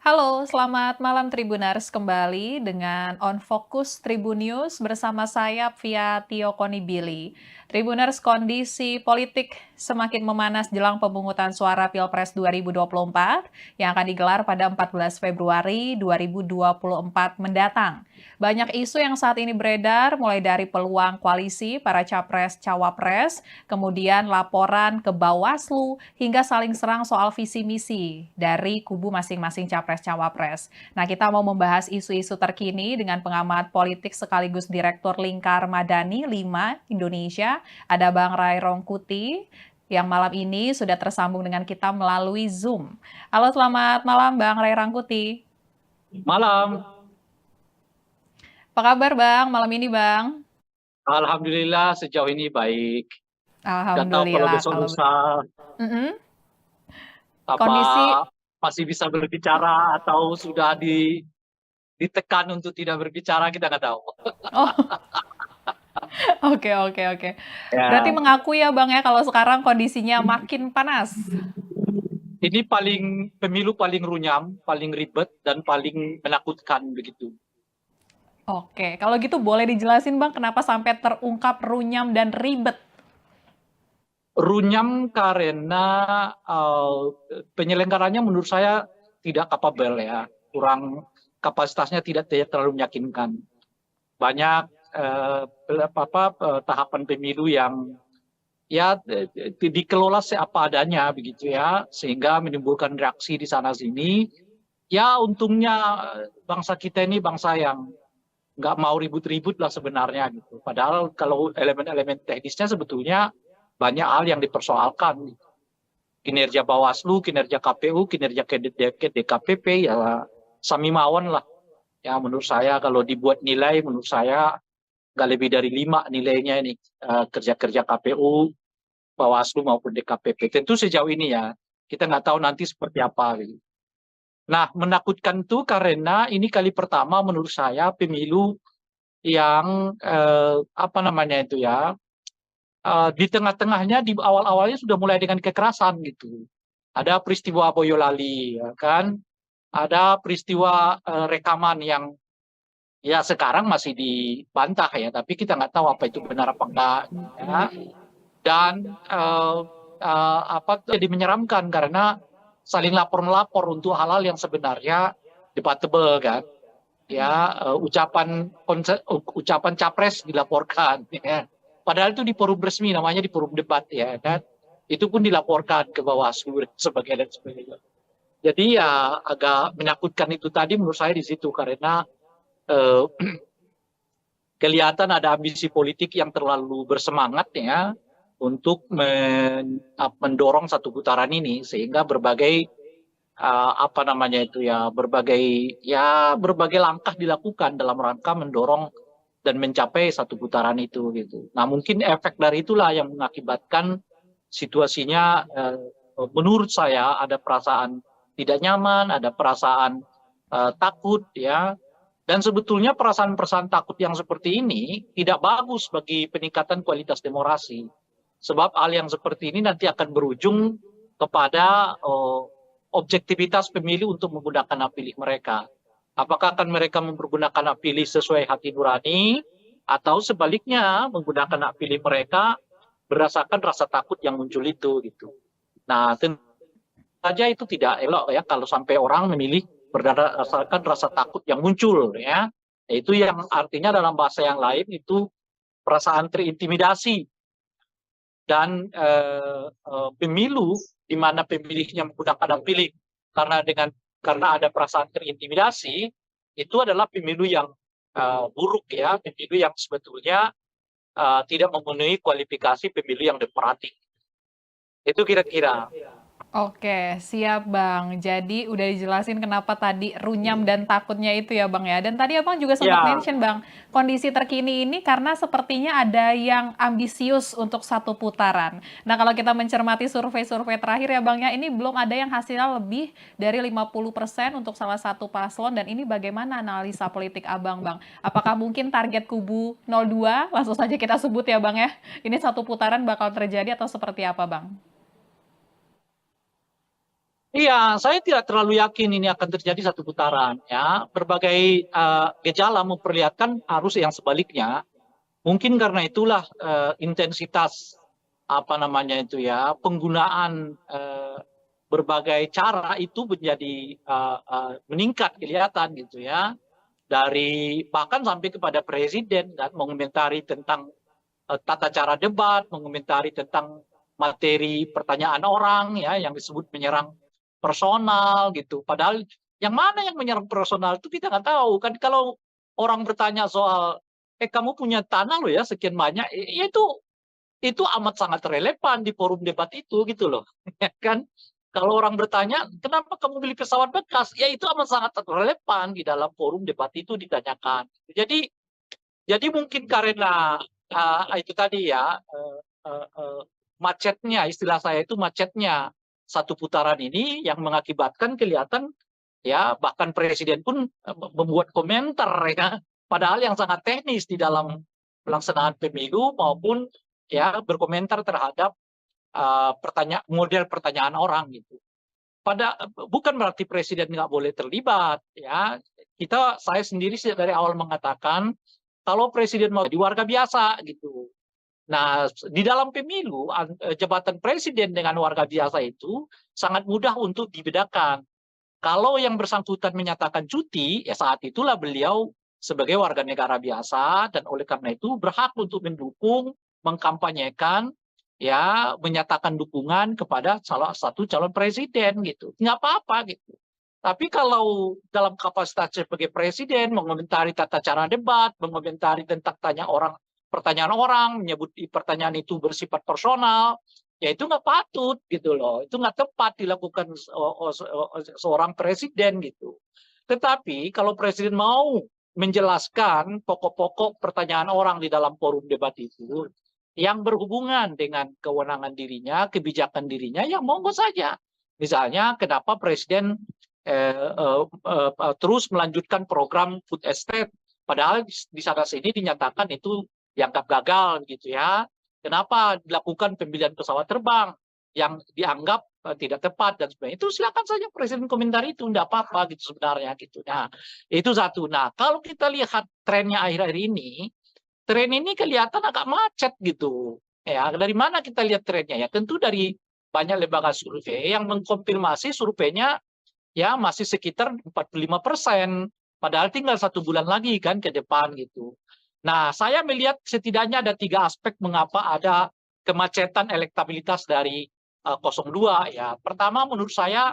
[SPEAKER 2] Halo, selamat malam Tribuners kembali dengan On Focus Tribun News bersama saya via Tio Konibili. Tribuners, kondisi politik semakin memanas jelang pemungutan suara Pilpres 2024 yang akan digelar pada 14 Februari 2024 mendatang. Banyak isu yang saat ini beredar, mulai dari peluang koalisi para capres-cawapres, kemudian laporan ke Bawaslu, hingga saling serang soal visi misi dari kubu masing-masing capres-cawapres. Nah, kita mau membahas isu-isu terkini dengan pengamat politik sekaligus Direktur Lingkar Madani 5 Indonesia, ada Bang Ray Rongkuti, yang malam ini sudah tersambung dengan kita melalui Zoom. Halo, selamat malam Bang Ray Rangkuti.
[SPEAKER 1] Malam,
[SPEAKER 2] Apa kabar Bang, malam ini Bang?
[SPEAKER 1] alhamdulillah sejauh ini baik. Nggak tahu kalau
[SPEAKER 2] Alhamdulillah.
[SPEAKER 1] besok lusa
[SPEAKER 2] Mm-mm.
[SPEAKER 1] apa
[SPEAKER 2] Kondisi,
[SPEAKER 1] masih bisa berbicara atau sudah ditekan untuk tidak berbicara, kita nggak tahu.
[SPEAKER 2] oh oke. Berarti
[SPEAKER 1] Ya,
[SPEAKER 2] mengaku ya Bang ya kalau sekarang kondisinya makin panas.
[SPEAKER 1] ini pemilu paling runyam, paling ribet dan paling menakutkan begitu.
[SPEAKER 2] Oke, kalau gitu boleh dijelasin Bang kenapa sampai terungkap runyam dan ribet?
[SPEAKER 1] Runyam karena penyelenggaranya menurut saya tidak kapabel ya, kurang kapasitasnya tidak terlalu meyakinkan. Banyak tahapan pemilu yang ya dikelola seapa adanya begitu ya, sehingga menimbulkan reaksi di sana sini. Ya untungnya bangsa kita ini bangsa yang nggak mau ribut-ribut lah sebenarnya gitu. Padahal kalau elemen-elemen teknisnya sebetulnya banyak hal yang dipersoalkan. Kinerja Bawaslu, kinerja KPU, kinerja DKPP ya sami mawon lah. Ya menurut saya kalau dibuat nilai, menurut saya nggak lebih dari 5 nilainya ini, kerja-kerja KPU, Bawaslu maupun DKPP. Tentu sejauh ini ya, kita nggak tahu nanti seperti apa gitu. Nah, menakutkan tuh karena ini kali pertama menurut saya pemilu yang apa namanya itu ya, di tengah-tengahnya di awal-awalnya sudah mulai dengan kekerasan gitu. Ada peristiwa Boyolali, ya kan? Ada peristiwa rekaman yang ya sekarang masih dibantah ya, tapi kita nggak tahu apa itu benar apa enggak. Ya. Dan apa jadi menyeramkan karena saling lapor-melapor untuk hal-hal yang sebenarnya debatable kan. Ya, ucapan capres dilaporkan. Ya. Padahal itu di forum resmi, namanya di forum debat ya kan. Itu pun dilaporkan ke Bawaslu sebagai dan sebagainya. Jadi ya agak menakutkan itu tadi menurut saya di situ karena eh, kelihatan ada ambisi politik yang terlalu bersemangat ya untuk mendorong satu putaran ini sehingga berbagai apa namanya itu ya berbagai langkah dilakukan dalam rangka mendorong dan mencapai satu putaran itu gitu. Nah mungkin efek dari itulah yang mengakibatkan situasinya menurut saya ada perasaan tidak nyaman, ada perasaan takut ya. Dan sebetulnya perasaan-perasaan takut yang seperti ini tidak bagus bagi peningkatan kualitas demokrasi. Sebab hal yang seperti ini nanti akan berujung kepada objektivitas pemilih untuk menggunakan hak pilih mereka. Apakah akan mereka mempergunakan hak pilih sesuai hati nurani atau sebaliknya menggunakan hak pilih mereka berdasarkan rasa takut yang muncul itu gitu. Nah, tentu saja itu tidak elok ya kalau sampai orang memilih berdasarkan rasa takut yang muncul ya. Itu yang artinya dalam bahasa yang lain itu perasaan terintimidasi dan pemilu di mana pemilihnya menggunakan hak pilih karena ada perasaan terintimidasi itu adalah pemilu yang buruk ya, pemilu yang sebetulnya tidak memenuhi kualifikasi pemilu yang demokratik. Itu kira-kira.
[SPEAKER 2] Oke, siap Bang. Jadi udah dijelasin kenapa tadi runyam dan takutnya itu ya Bang ya. Dan tadi Abang juga sempat
[SPEAKER 1] Ya,
[SPEAKER 2] mention Bang, kondisi terkini ini karena sepertinya ada yang ambisius untuk satu putaran. Nah kalau kita mencermati survei-survei terakhir ya Bang ya, ini belum ada yang hasilnya lebih dari 50% untuk salah satu paslon. Dan ini bagaimana analisa politik Abang Bang? Apakah mungkin target kubu 02, langsung saja kita sebut ya Bang ya, ini satu putaran bakal terjadi atau seperti apa Bang?
[SPEAKER 1] Iya, saya tidak terlalu yakin ini akan terjadi satu putaran ya. Berbagai gejala memperlihatkan arus yang sebaliknya. Mungkin karena itulah intensitas apa namanya itu ya, penggunaan berbagai cara itu menjadi meningkat kelihatan gitu ya. Dari bahkan sampai kepada presiden kan mengomentari tentang tata cara debat, mengomentari tentang materi pertanyaan orang ya yang disebut menyerang personal gitu. Padahal yang mana yang menyerang personal itu kita nggak tahu kan. Kalau orang bertanya soal kamu punya tanah loh ya sekian banyak, ya itu amat sangat relevan di forum debat itu gitu loh. Ya kan? Kalau orang bertanya, kenapa kamu beli pesawat bekas? Ya itu amat sangat relevan di dalam forum debat itu ditanyakan. Jadi mungkin karena itu tadi ya macetnya, istilah saya itu macetnya satu putaran ini yang mengakibatkan kelihatan ya bahkan presiden pun membuat komentar ya, padahal yang sangat teknis di dalam pelaksanaan pemilu maupun ya berkomentar terhadap model pertanyaan orang gitu. Bukan berarti presiden nggak boleh terlibat ya. Saya sendiri dari awal mengatakan kalau presiden mau jadi warga biasa gitu. Nah, di dalam pemilu jabatan presiden dengan warga biasa itu sangat mudah untuk dibedakan. Kalau yang bersangkutan menyatakan cuti, ya saat itulah beliau sebagai warga negara biasa dan oleh karena itu berhak untuk mendukung, mengkampanyekan, ya menyatakan dukungan kepada salah satu calon presiden gitu. Nggak apa-apa gitu. Tapi kalau dalam kapasitas sebagai presiden mengomentari tata cara debat, mengomentari tentang pertanyaan orang, menyebut pertanyaan itu bersifat personal, ya itu nggak patut gitu loh. Itu nggak tepat dilakukan seorang presiden gitu. Tetapi kalau presiden mau menjelaskan pokok-pokok pertanyaan orang di dalam forum debat itu yang berhubungan dengan kewenangan dirinya, kebijakan dirinya, ya monggo saja. Misalnya kenapa presiden terus melanjutkan program food estate, padahal di sana sini dinyatakan itu dianggap gagal gitu ya. Kenapa dilakukan pembelian pesawat terbang yang dianggap tidak tepat dan sebagainya. Itu silakan saja presiden komentar itu, tidak apa-apa gitu sebenarnya gitu. Nah, itu satu. Nah, kalau kita lihat trennya akhir-akhir ini, tren ini kelihatan agak macet gitu. Ya, dari mana kita lihat trennya? Ya, tentu dari banyak lembaga survei yang mengkonfirmasi surveinya ya masih sekitar 45%. Padahal tinggal 1 bulan lagi kan ke depan gitu. Nah, saya melihat setidaknya ada 3 aspek mengapa ada kemacetan elektabilitas dari 02 ya. Pertama menurut saya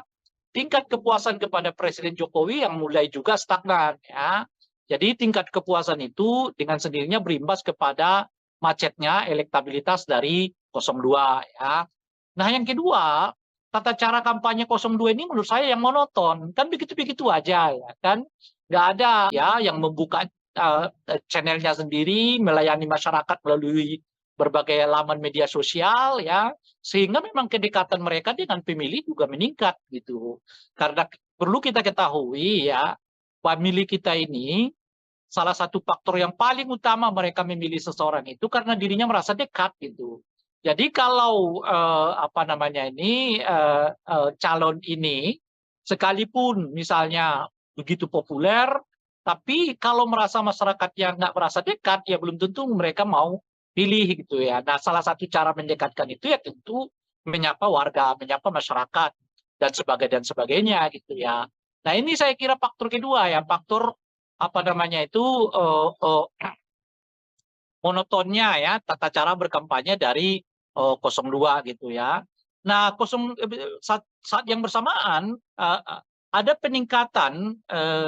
[SPEAKER 1] tingkat kepuasan kepada Presiden Jokowi yang mulai juga stagnan ya. Jadi tingkat kepuasan itu dengan sendirinya berimbas kepada macetnya elektabilitas dari 02 ya. Nah, yang kedua, tata cara kampanye 02 ini menurut saya yang monoton. Kan begitu-begitu aja ya kan. Nggak ada ya yang membuka channelnya sendiri, melayani masyarakat melalui berbagai laman media sosial ya. Sehingga memang kedekatan mereka dengan pemilih juga meningkat gitu. Karena perlu kita ketahui ya, pemilih kita ini salah satu faktor yang paling utama mereka memilih seseorang itu karena dirinya merasa dekat gitu. Jadi kalau apa namanya ini calon ini sekalipun misalnya begitu populer, tapi kalau merasa masyarakat yang nggak merasa dekat, ya belum tentu mereka mau pilih gitu ya. Nah, salah satu cara mendekatkan itu ya tentu menyapa warga, menyapa masyarakat dan sebagainya gitu ya. Nah, ini saya kira faktor kedua ya, faktor apa namanya itu monotonnya ya tata cara berkampanye dari 02 gitu ya. Nah, saat yang bersamaan ada peningkatan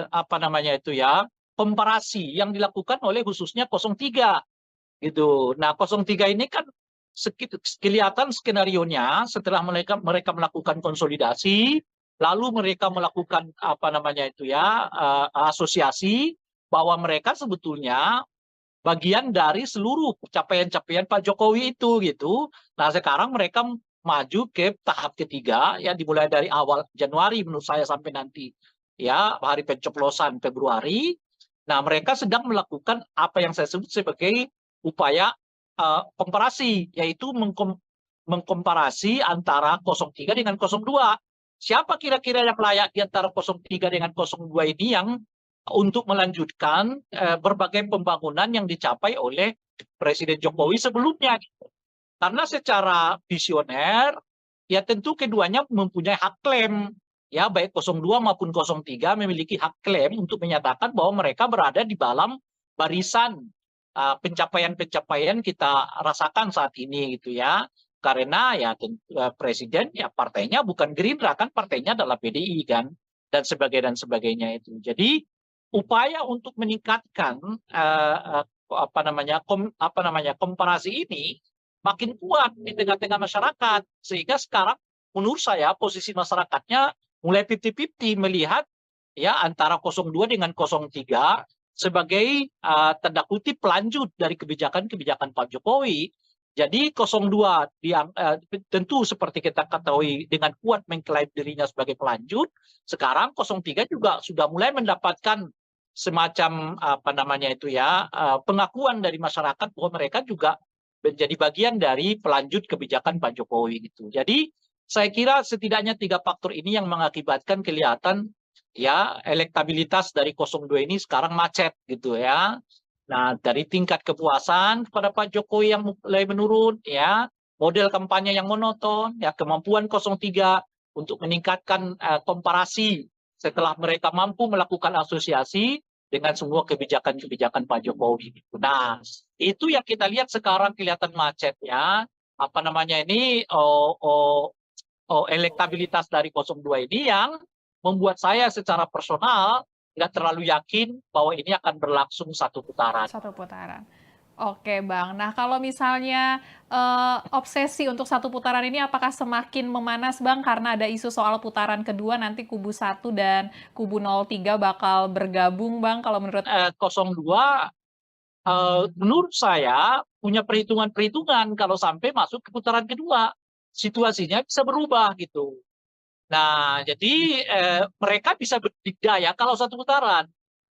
[SPEAKER 1] apa namanya itu ya komparasi yang dilakukan oleh khususnya 03 gitu. Nah, 03 ini kan kelihatan skenarionya setelah mereka melakukan konsolidasi, lalu mereka melakukan apa namanya itu ya asosiasi bahwa mereka sebetulnya bagian dari seluruh capaian-capaian Pak Jokowi itu gitu. Nah, sekarang mereka maju ke tahap ketiga ya dimulai dari awal Januari menurut saya sampai nanti ya hari pencoblosan Februari. Nah, mereka sedang melakukan apa yang saya sebut sebagai upaya komparasi, yaitu mengkomparasi antara 03 dengan 02. siapa kira-kira yang layak di antara 03 dengan 02 ini yang untuk melanjutkan berbagai pembangunan yang dicapai oleh Presiden Jokowi sebelumnya. Karena secara visioner, ya tentu keduanya mempunyai hak klaim. Ya, baik 02 maupun 03 memiliki hak klaim untuk menyatakan bahwa mereka berada di dalam barisan pencapaian-pencapaian kita rasakan saat ini gitu ya. Karena ya presiden ya partainya bukan Gerindra kan, partainya adalah PDI kan, dan sebagainya itu. Jadi upaya untuk meningkatkan komparasi ini makin kuat di tengah-tengah masyarakat, sehingga sekarang menurut saya posisi masyarakatnya mulai 50-50 melihat ya antara 02 dengan 03 sebagai tanda kutip pelanjut dari kebijakan-kebijakan Pak Jokowi. Jadi 02 tentu seperti kita ketahui dengan kuat mengklaim dirinya sebagai pelanjut. Sekarang 03 juga sudah mulai mendapatkan semacam pengakuan dari masyarakat bahwa mereka juga menjadi bagian dari pelanjut kebijakan Pak Jokowi gitu. Jadi saya kira setidaknya 3 faktor ini yang mengakibatkan kelihatan ya elektabilitas dari 02 ini sekarang macet gitu ya. Nah, dari tingkat kepuasan kepada Pak Jokowi yang mulai menurun, ya, model kampanye yang monoton, ya, kemampuan 03 untuk meningkatkan komparasi setelah mereka mampu melakukan asosiasi dengan semua kebijakan-kebijakan Pak Jokowi. Nah, itu yang kita lihat sekarang kelihatan macet ya. Elektabilitas dari 02 ini yang membuat saya secara personal nggak terlalu yakin bahwa ini akan berlangsung satu putaran.
[SPEAKER 2] Satu putaran. Oke Bang, nah kalau misalnya obsesi untuk satu putaran ini apakah semakin memanas Bang karena ada isu soal putaran kedua nanti kubu 1 dan kubu 03 bakal bergabung Bang kalau menurut
[SPEAKER 1] 02 menurut saya punya perhitungan-perhitungan kalau sampai masuk ke putaran kedua situasinya bisa berubah gitu. Nah, jadi mereka bisa berdikdaya kalau satu putaran,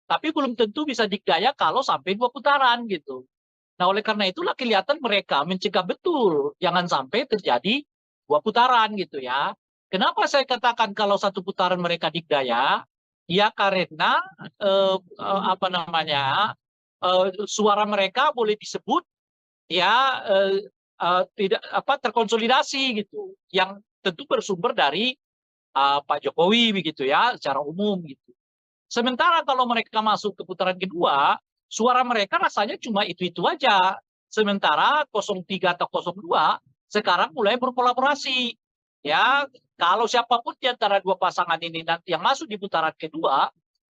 [SPEAKER 1] tapi belum tentu bisa dikdaya kalau sampai 2 putaran gitu. Nah, oleh karena itulah kelihatan mereka mencegah betul jangan sampai terjadi 2 putaran gitu ya. Kenapa saya katakan kalau satu putaran mereka dikdaya? Ya karena suara mereka boleh disebut ya tidak terkonsolidasi gitu, yang tentu bersumber dari Pak Jokowi begitu ya secara umum gitu. Sementara kalau mereka masuk ke putaran kedua, suara mereka rasanya cuma itu-itu aja. Sementara 03 atau 02 sekarang mulai berkolaborasi. Ya, kalau siapapun di antara 2 pasangan ini nanti yang masuk di putaran kedua,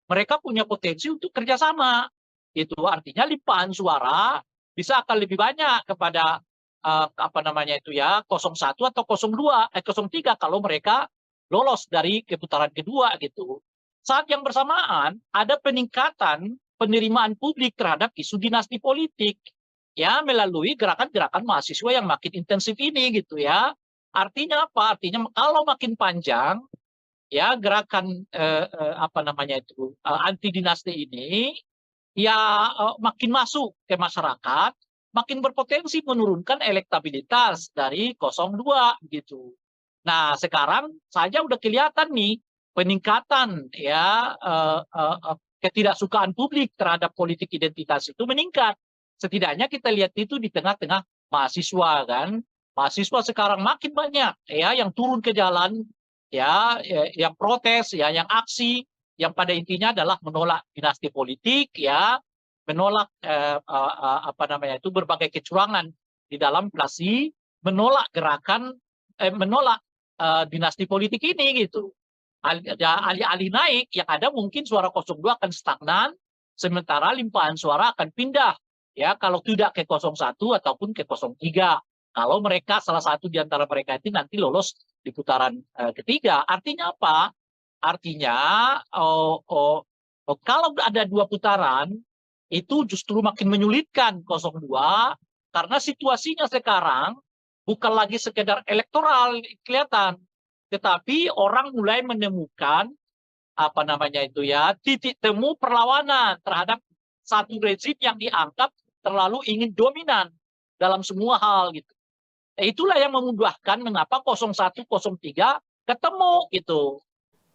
[SPEAKER 1] mereka punya potensi untuk kerjasama. Itu artinya limpahan suara bisa akan lebih banyak kepada 01 atau 03 kalau mereka lolos dari putaran kedua gitu. Saat yang bersamaan ada peningkatan penerimaan publik terhadap isu dinasti politik ya melalui gerakan-gerakan mahasiswa yang makin intensif ini gitu ya. Artinya apa? Artinya kalau makin panjang ya gerakan anti dinasti ini ya makin masuk ke masyarakat, makin berpotensi menurunkan elektabilitas dari 02 gitu. Nah, sekarang saja udah kelihatan nih peningkatan ya ketidaksukaan publik terhadap politik identitas itu meningkat. Setidaknya kita lihat itu di tengah-tengah mahasiswa kan. Mahasiswa sekarang makin banyak ya yang turun ke jalan ya, yang protes ya, yang aksi yang pada intinya adalah menolak dinasti politik ya, menolak berbagai kecurangan di dalam pilpres, menolak menolak dinasti politik ini gitu. Alih-alih naik, yang ada mungkin suara 02 akan stagnan, sementara limpahan suara akan pindah ya kalau tidak ke 01 ataupun ke 03. Kalau mereka salah satu di antara mereka itu nanti lolos di putaran ketiga. Artinya apa? Artinya kalau ada 2 putaran itu justru makin menyulitkan 02 karena situasinya sekarang bukan lagi sekedar elektoral kelihatan, tetapi orang mulai menemukan titik temu perlawanan terhadap satu rezim yang dianggap terlalu ingin dominan dalam semua hal gitu. Itulah yang memudahkan mengapa 01, 03 ketemu gitu.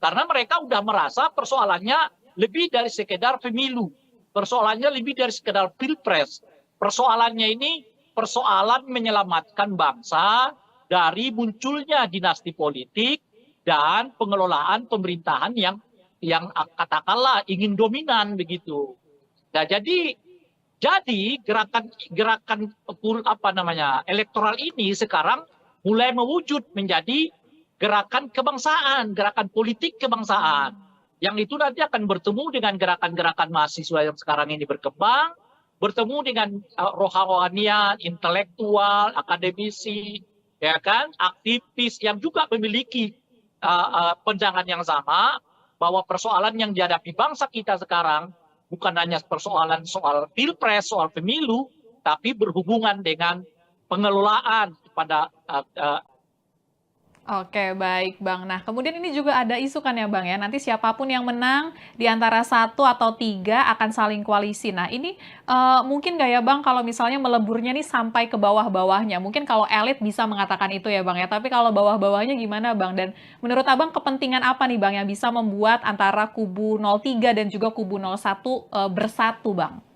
[SPEAKER 1] Karena mereka udah merasa persoalannya lebih dari sekedar pemilu. Persoalannya lebih dari sekedar pilpres. Persoalannya ini persoalan menyelamatkan bangsa dari munculnya dinasti politik dan pengelolaan pemerintahan yang katakanlah ingin dominan begitu. Nah, jadi gerakan apa namanya elektoral ini sekarang mulai mewujud menjadi gerakan kebangsaan, gerakan politik kebangsaan. Yang itu nanti akan bertemu dengan gerakan-gerakan mahasiswa yang sekarang ini berkembang, bertemu dengan rohanian, intelektual, akademisi, ya kan, aktivis yang juga memiliki pandangan yang sama bahwa persoalan yang dihadapi bangsa kita sekarang bukan hanya persoalan soal pilpres, soal pemilu, tapi berhubungan dengan pengelolaan kepada
[SPEAKER 2] Oke, baik Bang. Nah, kemudian ini juga ada isu kan ya Bang ya, nanti siapapun yang menang di antara 1 atau 3 akan saling koalisi. Nah, ini mungkin nggak ya Bang kalau misalnya meleburnya nih sampai ke bawah-bawahnya? Mungkin kalau elit bisa mengatakan itu ya Bang ya, tapi kalau bawah-bawahnya gimana Bang? Dan menurut Abang kepentingan apa nih Bang yang bisa membuat antara kubu 03 dan juga kubu 01 bersatu Bang?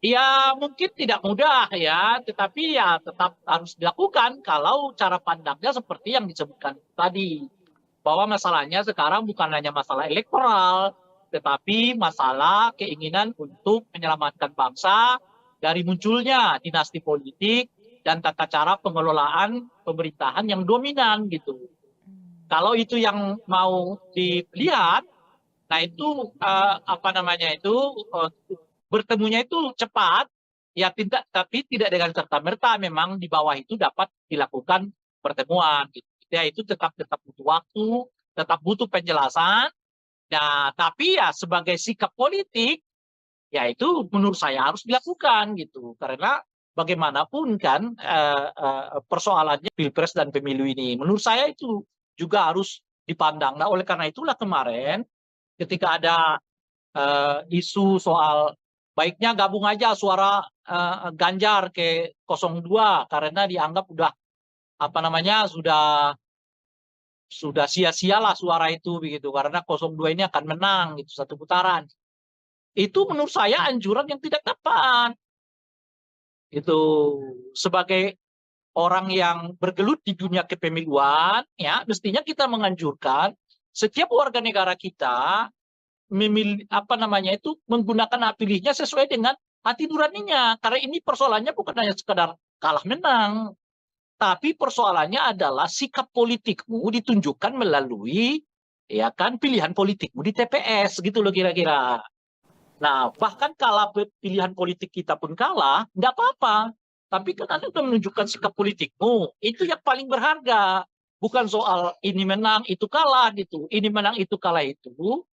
[SPEAKER 1] ya mungkin tidak mudah ya, tetapi ya tetap harus dilakukan kalau cara pandangnya seperti yang disebutkan tadi. Bahwa masalahnya sekarang bukan hanya masalah elektoral, tetapi masalah keinginan untuk menyelamatkan bangsa dari munculnya dinasti politik dan tata cara pengelolaan pemerintahan yang dominan gitu. Kalau itu yang mau dilihat, nah itu apa namanya itu bertemunya itu cepat, ya tidak, tapi tidak dengan serta-merta memang di bawah itu dapat dilakukan pertemuan. Gitu. Ya itu tetap butuh waktu, tetap butuh penjelasan. Nah, tapi ya sebagai sikap politik, ya itu menurut saya harus dilakukan gitu. Karena bagaimanapun kan persoalannya pilpres dan pemilu ini, menurut saya itu juga harus dipandang. Nah, oleh karena itulah kemarin ketika ada isu soal baiknya gabung aja suara Ganjar ke 02 karena dianggap udah apa namanya sudah sia-sialah suara itu begitu karena 02 ini akan menang gitu satu putaran. Itu menurut saya anjuran yang tidak tepat. Itu sebagai orang yang bergelut di dunia kepemiluan ya mestinya kita menganjurkan setiap warga negara kita memilih apa namanya itu menggunakan hak pilihnya sesuai dengan hati nuraninya karena ini persoalannya bukan hanya sekadar kalah menang tapi persoalannya adalah sikap politikmu ditunjukkan melalui ya kan pilihan politikmu di TPS gitu loh kira-kira. Nah bahkan kalau pilihan politik kita pun kalah nggak apa-apa tapi kan Anda sudah menunjukkan sikap politikmu itu yang paling berharga bukan soal ini menang itu kalah gitu ini menang itu kalah itu.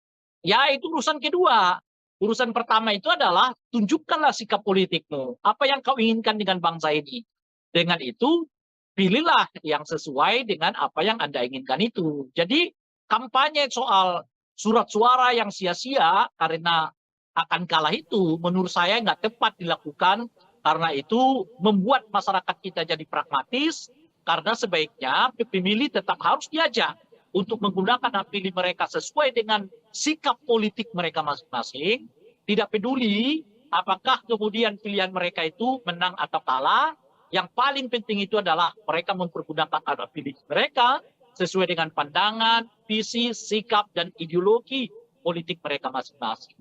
[SPEAKER 1] Ya itu urusan kedua. Urusan pertama itu adalah tunjukkanlah sikap politikmu. Apa yang kau inginkan dengan bangsa ini. Dengan itu pilihlah yang sesuai dengan apa yang Anda inginkan itu. Jadi kampanye soal surat suara yang sia-sia karena akan kalah itu menurut saya nggak tepat dilakukan karena itu membuat masyarakat kita jadi pragmatis karena sebaiknya pemilih tetap harus diajak untuk menggunakan hak pilih mereka sesuai dengan sikap politik mereka masing-masing, tidak peduli apakah kemudian pilihan mereka itu menang atau kalah, yang paling penting itu adalah mereka mempergunakan hak pilih mereka sesuai dengan pandangan, visi, sikap, dan ideologi politik mereka masing-masing.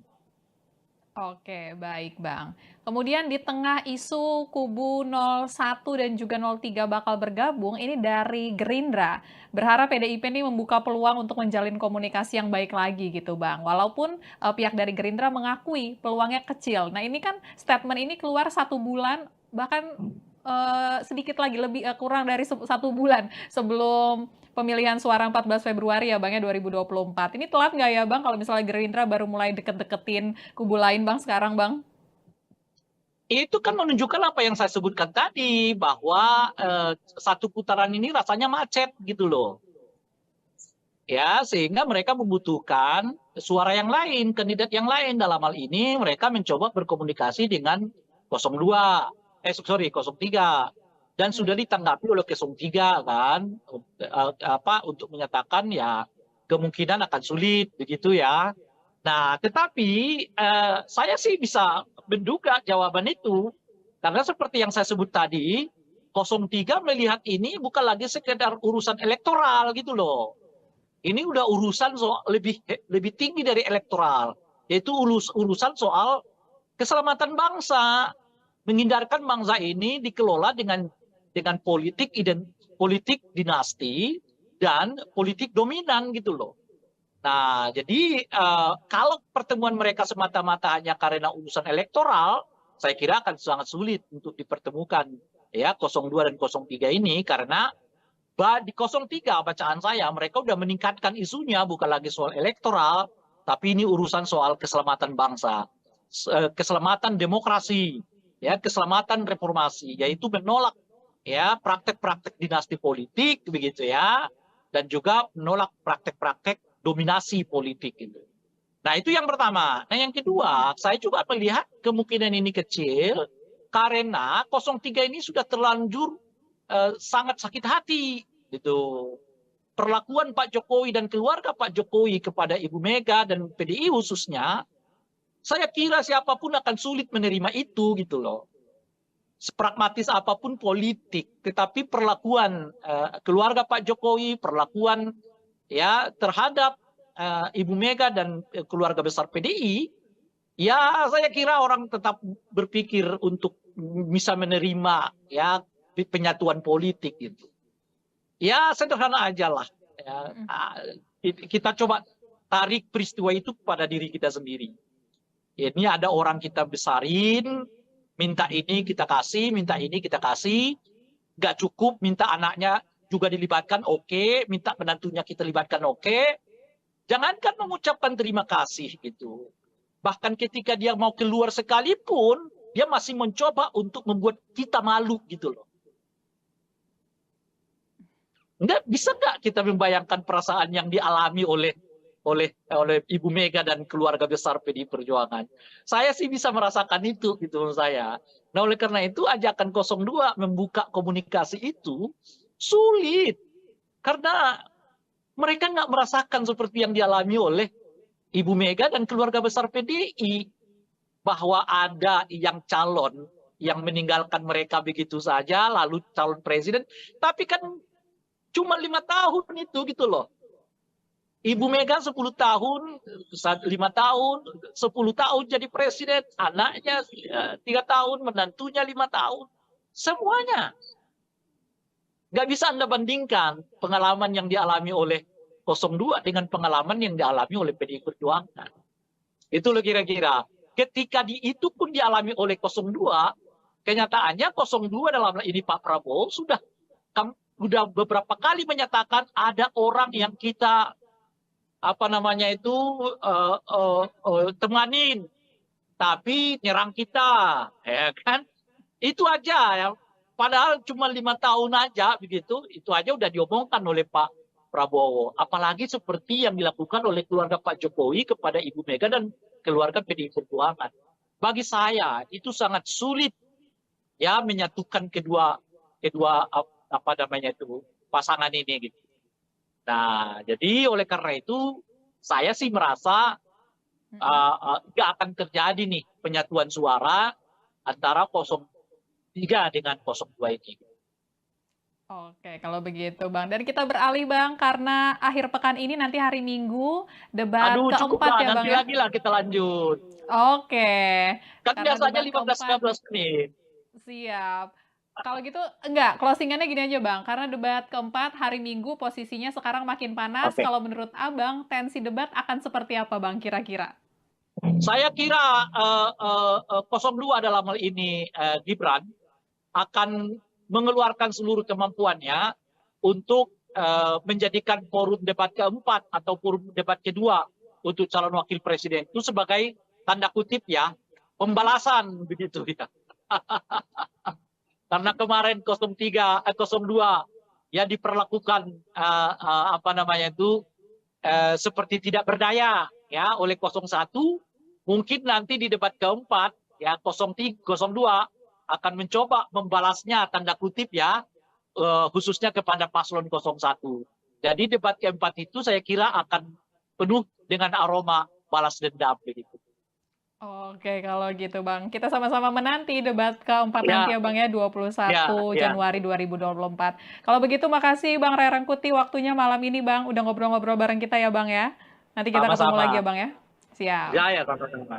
[SPEAKER 2] Oke, baik Bang. Kemudian di tengah isu kubu 01 dan juga 03 bakal bergabung, ini dari Gerindra. Berharap PDIP ini membuka peluang untuk menjalin komunikasi yang baik lagi gitu Bang. Walaupun pihak dari Gerindra mengakui peluangnya kecil. Nah ini kan statement ini keluar 1 bulan, bahkan sedikit lagi, lebih kurang dari 1 bulan sebelum pemilihan suara 14 Februari ya Bang ya 2024. Ini telat nggak ya Bang kalau misalnya Gerindra baru mulai deket-deketin kubu lain Bang sekarang Bang?
[SPEAKER 1] Itu kan menunjukkan apa yang saya sebutkan tadi, bahwa satu putaran ini rasanya macet gitu loh. Ya, sehingga mereka membutuhkan suara yang lain, kandidat yang lain. Dalam hal ini mereka mencoba berkomunikasi dengan 02, 03. dan sudah ditanggapi oleh 03 kan, untuk menyatakan ya kemungkinan akan sulit begitu ya. Nah, tetapi saya sih bisa menduga jawaban itu karena seperti yang saya sebut tadi, 03 melihat ini bukan lagi sekedar urusan elektoral gitu loh. Ini udah urusan soal lebih tinggi dari elektoral, yaitu urusan soal keselamatan bangsa, menghindarkan bangsa ini dikelola dengan politik dinasti dan politik dominan gitu loh. Nah, jadi kalau pertemuan mereka semata-mata hanya karena urusan elektoral, saya kira akan sangat sulit untuk dipertemukan ya 02 dan 03 ini karena di 03 bacaan saya mereka udah meningkatkan isunya bukan lagi soal elektoral, tapi ini urusan soal keselamatan bangsa, keselamatan demokrasi, ya keselamatan reformasi, yaitu menolak ya praktek-praktek dinasti politik begitu ya, dan juga menolak praktek-praktek dominasi politik gitu. Nah itu yang pertama. Nah yang kedua, saya juga melihat kemungkinan ini kecil karena 03 ini sudah terlanjur sangat sakit hati gitu. Perlakuan Pak Jokowi dan keluarga Pak Jokowi kepada Ibu Mega dan PDI khususnya, saya kira siapapun akan sulit menerima itu gitu loh. Sepragmatis apapun politik, tetapi perlakuan keluarga Pak Jokowi, perlakuan ya terhadap Ibu Mega dan keluarga besar PDI, ya saya kira orang tetap berpikir untuk bisa menerima ya penyatuan politik gitu. Ya sederhana aja lah. Ya, kita coba tarik peristiwa itu pada diri kita sendiri. Ini ada orang kita besarin, minta ini kita kasih, minta ini kita kasih, nggak cukup, minta anaknya juga dilibatkan, oke, minta menantunya kita libatkan, oke. Jangankan mengucapkan terima kasih gitu. Bahkan ketika dia mau keluar sekalipun, dia masih mencoba untuk membuat kita malu gitu loh. Bisa nggak kita membayangkan perasaan yang dialami oleh Ibu Mega dan keluarga besar PDI Perjuangan? Saya sih bisa merasakan itu gitu menurut saya. Nah oleh karena itu ajakan 02 membuka komunikasi itu sulit karena mereka nggak merasakan seperti yang dialami oleh Ibu Mega dan keluarga besar PDI, bahwa ada yang calon yang meninggalkan mereka begitu saja lalu calon presiden, tapi kan cuma 5 tahun itu gitu loh. Ibu Mega 10 tahun, 5 tahun, 10 tahun jadi presiden, anaknya 3 tahun, menantunya 5 tahun. Semuanya. Nggak bisa Anda bandingkan pengalaman yang dialami oleh 02 dengan pengalaman yang dialami oleh PDI Perjuangan. Itu loh kira-kira. Ketika itu pun dialami oleh 02, kenyataannya 02 dalam ini Pak Prabowo sudah beberapa kali menyatakan ada orang yang kita temanin, tapi nyerang kita, ya kan? Itu aja ya. Padahal cuma 5 tahun aja begitu, itu aja udah diomongkan oleh Pak Prabowo. Apalagi seperti yang dilakukan oleh keluarga Pak Jokowi kepada Ibu Mega dan keluarga PDI Perjuangan. Bagi saya itu sangat sulit ya menyatukan kedua pasangan ini gitu. Nah, jadi oleh karena itu saya sih merasa nggak akan terjadi nih penyatuan suara antara 03 dengan 02 ini.
[SPEAKER 2] Oke, kalau begitu Bang. Dan kita beralih Bang, karena akhir pekan ini nanti hari Minggu debat
[SPEAKER 1] Cukup
[SPEAKER 2] keempat
[SPEAKER 1] lah,
[SPEAKER 2] ya Bang
[SPEAKER 1] nanti
[SPEAKER 2] ya?
[SPEAKER 1] lagi lah kita lanjut.
[SPEAKER 2] Oke.
[SPEAKER 1] Kan
[SPEAKER 2] Karena
[SPEAKER 1] biasanya
[SPEAKER 2] debat
[SPEAKER 1] 15-19 menit.
[SPEAKER 2] Siap. Kalau gitu, enggak, closingannya gini aja Bang, karena debat keempat hari Minggu posisinya sekarang makin panas.
[SPEAKER 1] Oke.
[SPEAKER 2] Kalau menurut Abang, tensi debat akan seperti apa Bang kira-kira?
[SPEAKER 1] Saya kira 02 dalam hal ini Gibran akan mengeluarkan seluruh kemampuannya untuk menjadikan forum debat keempat atau forum debat kedua untuk calon wakil presiden itu sebagai tanda kutip ya pembalasan begitu ya. Karena kemarin 02 ya diperlakukan seperti tidak berdaya ya oleh 01, mungkin nanti di debat keempat ya 02 akan mencoba membalasnya tanda kutip ya, khususnya kepada paslon 01. Jadi debat keempat itu saya kira akan penuh dengan aroma balas dendam begitu.
[SPEAKER 2] Oke, kalau gitu Bang. Kita sama-sama menanti debat keempat nanti
[SPEAKER 1] Ya,
[SPEAKER 2] ya Bang ya, 21
[SPEAKER 1] ya.
[SPEAKER 2] Januari 2024. Kalau begitu makasih Bang Ray Rangkuti waktunya malam ini Bang, udah ngobrol-ngobrol bareng kita ya Bang ya. Nanti kita ketemu lagi ya
[SPEAKER 1] Sama-sama.
[SPEAKER 2] Bang ya. Siap.
[SPEAKER 1] Ya, sama-sama.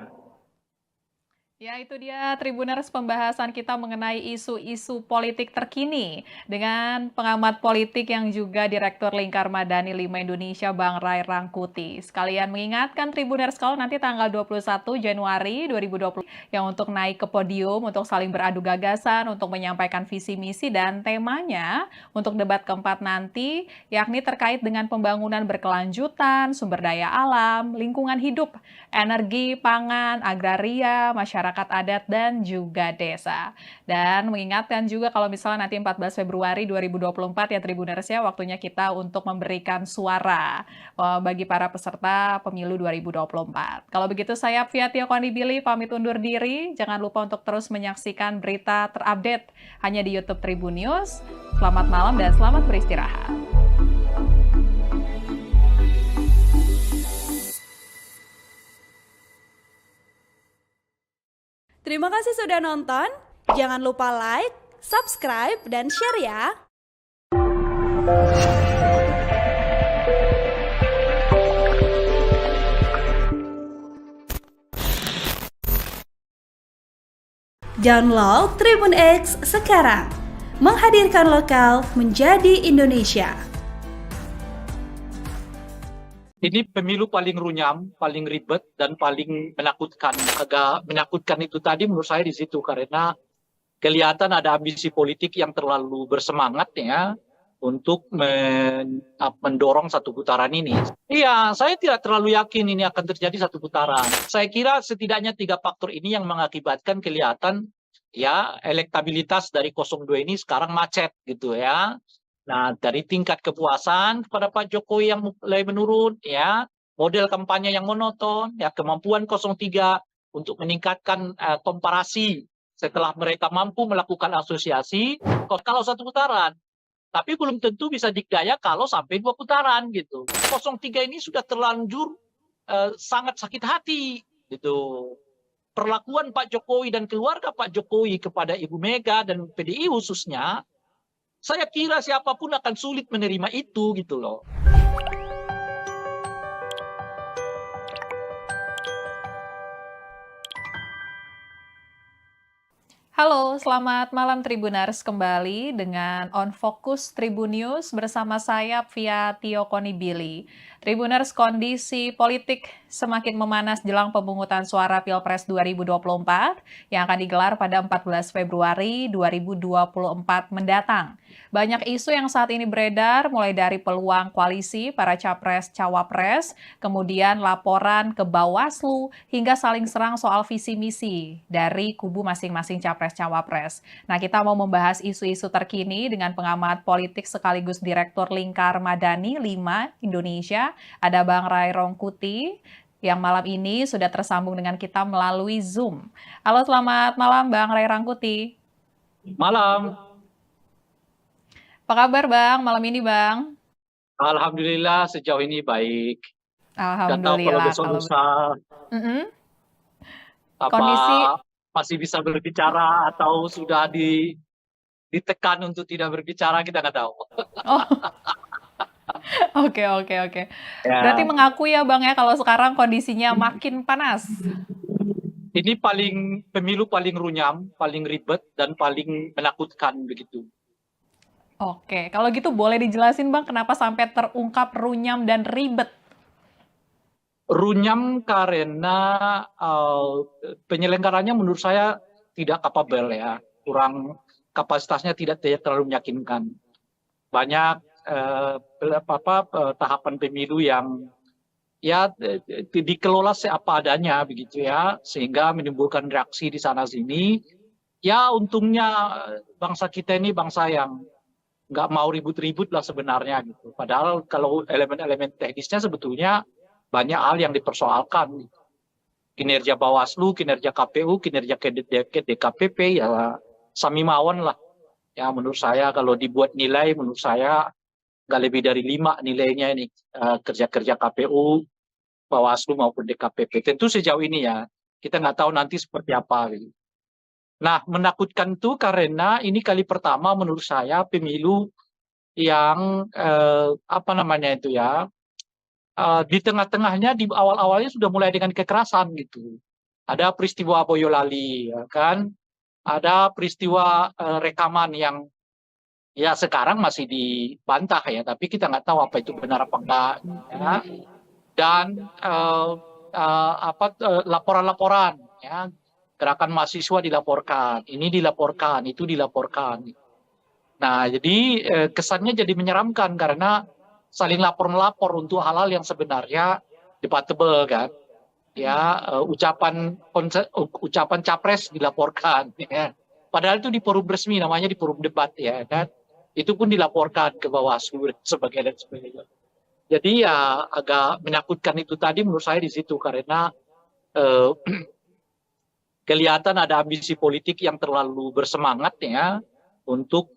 [SPEAKER 2] Ya, itu dia Tribuners pembahasan kita mengenai isu-isu politik terkini dengan pengamat politik yang juga Direktur Lingkar Madani 5 Indonesia, Bang Ray Rangkuti. Sekalian mengingatkan Tribuners kalau nanti tanggal 21 Januari 2020 yang untuk naik ke podium, untuk saling beradu gagasan, untuk menyampaikan visi misi dan temanya untuk debat keempat nanti, yakni terkait dengan pembangunan berkelanjutan, sumber daya alam, lingkungan hidup, energi, pangan, agraria, masyarakat adat, dan juga desa. Dan mengingatkan juga kalau misalnya nanti 14 Februari 2024 ya Tribuners ya, waktunya kita untuk memberikan suara bagi para peserta pemilu 2024. Kalau begitu saya Via Tio Konibili pamit undur diri. Jangan lupa untuk terus menyaksikan berita terupdate hanya di YouTube Tribun News. Selamat malam dan selamat beristirahat.
[SPEAKER 3] Terima kasih sudah nonton. Jangan lupa like, subscribe, dan share ya. Download Tribun X sekarang. Menghadirkan lokal menjadi Indonesia.
[SPEAKER 1] Ini pemilu paling runyam, paling ribet, dan paling menakutkan. Agak menakutkan itu tadi menurut saya di situ, karena kelihatan ada ambisi politik yang terlalu bersemangat ya untuk mendorong satu putaran ini. Iya, saya tidak terlalu yakin ini akan terjadi satu putaran. Saya kira setidaknya 3 faktor ini yang mengakibatkan kelihatan ya elektabilitas dari 02 ini sekarang macet gitu ya. Nah, dari tingkat kepuasan kepada Pak Jokowi yang mulai menurun, ya, model kampanye yang monoton, ya, kemampuan 03 untuk meningkatkan komparasi setelah mereka mampu melakukan asosiasi, kalau satu putaran. Tapi belum tentu bisa dikdaya kalau sampai 2 putaran gitu. 03 ini sudah terlanjur sangat sakit hati gitu. Perlakuan Pak Jokowi dan keluarga Pak Jokowi kepada Ibu Mega dan PDI khususnya, saya kira siapapun akan sulit menerima itu gitu loh.
[SPEAKER 2] Halo, selamat malam Tribuners, kembali dengan On Focus Tribun News bersama saya Via Tio Konibili. Tribuners, kondisi politik semakin memanas jelang pemungutan suara Pilpres 2024 yang akan digelar pada 14 Februari 2024 mendatang. Banyak isu yang saat ini beredar, mulai dari peluang koalisi para capres-cawapres, kemudian laporan ke Bawaslu, hingga saling serang soal visi misi dari kubu masing-masing capres-cawapres. Nah, kita mau membahas isu-isu terkini dengan pengamat politik sekaligus Direktur Lingkar Madani 5 Indonesia, ada Bang Ray Rangkuti, yang malam ini sudah tersambung dengan kita melalui Zoom. Halo, selamat malam Bang Ray Rangkuti.
[SPEAKER 1] Malam.
[SPEAKER 2] Apa kabar Bang, malam ini Bang?
[SPEAKER 1] Alhamdulillah sejauh ini baik.
[SPEAKER 2] Alhamdulillah.
[SPEAKER 1] Kalau lusa
[SPEAKER 2] Kondisi
[SPEAKER 1] masih bisa berbicara atau sudah ditekan untuk tidak berbicara, kita nggak tahu.
[SPEAKER 2] Oh. Oke.
[SPEAKER 1] Ya.
[SPEAKER 2] Berarti mengakui ya Bang ya kalau sekarang kondisinya makin panas.
[SPEAKER 1] Ini pemilu paling runyam, paling ribet, dan paling menakutkan begitu.
[SPEAKER 2] Oke, kalau gitu boleh dijelasin Bang kenapa sampai terungkap runyam dan ribet?
[SPEAKER 1] Runyam karena penyelenggaranya menurut saya tidak kapabel ya, kurang kapasitasnya tidak terlalu meyakinkan. Banyak tahapan pemilu yang ya dikelola seapa adanya begitu ya, sehingga menimbulkan reaksi di sana sini. Ya untungnya bangsa kita ini bangsa yang nggak mau ribut-ribut lah sebenarnya gitu. Padahal kalau elemen-elemen teknisnya sebetulnya banyak hal yang dipersoalkan. Kinerja Bawaslu, kinerja KPU, kinerja DKPP ya Sami Mawon lah. Ya menurut saya kalau dibuat nilai, menurut saya nggak lebih dari 5 nilainya ini kerja-kerja KPU, Bawaslu maupun DKPP. Tentu sejauh ini ya, kita nggak tahu nanti seperti apa. Gitu. Nah, menakutkan itu karena ini kali pertama menurut saya pemilu yang apa namanya itu ya, di tengah-tengahnya di awal-awalnya sudah mulai dengan kekerasan gitu. Ada peristiwa Boyolali, ya kan? Ada peristiwa rekaman yang ya sekarang masih dibantah ya, tapi kita nggak tahu apa itu benar apa enggak. Ya. Dan laporan-laporan, ya, gerakan mahasiswa dilaporkan, ini dilaporkan, itu dilaporkan. Nah, jadi kesannya jadi menyeramkan karena saling lapor-melapor untuk hal-hal yang sebenarnya debatable kan. Ya, ucapan capres dilaporkan. Ya. Padahal itu di forum resmi, namanya di forum debat ya kan. Itu pun dilaporkan ke Bawaslu dan sebagainya. Jadi ya agak menakutkan itu tadi menurut saya di situ karena eh, kelihatan ada ambisi politik yang terlalu bersemangat ya untuk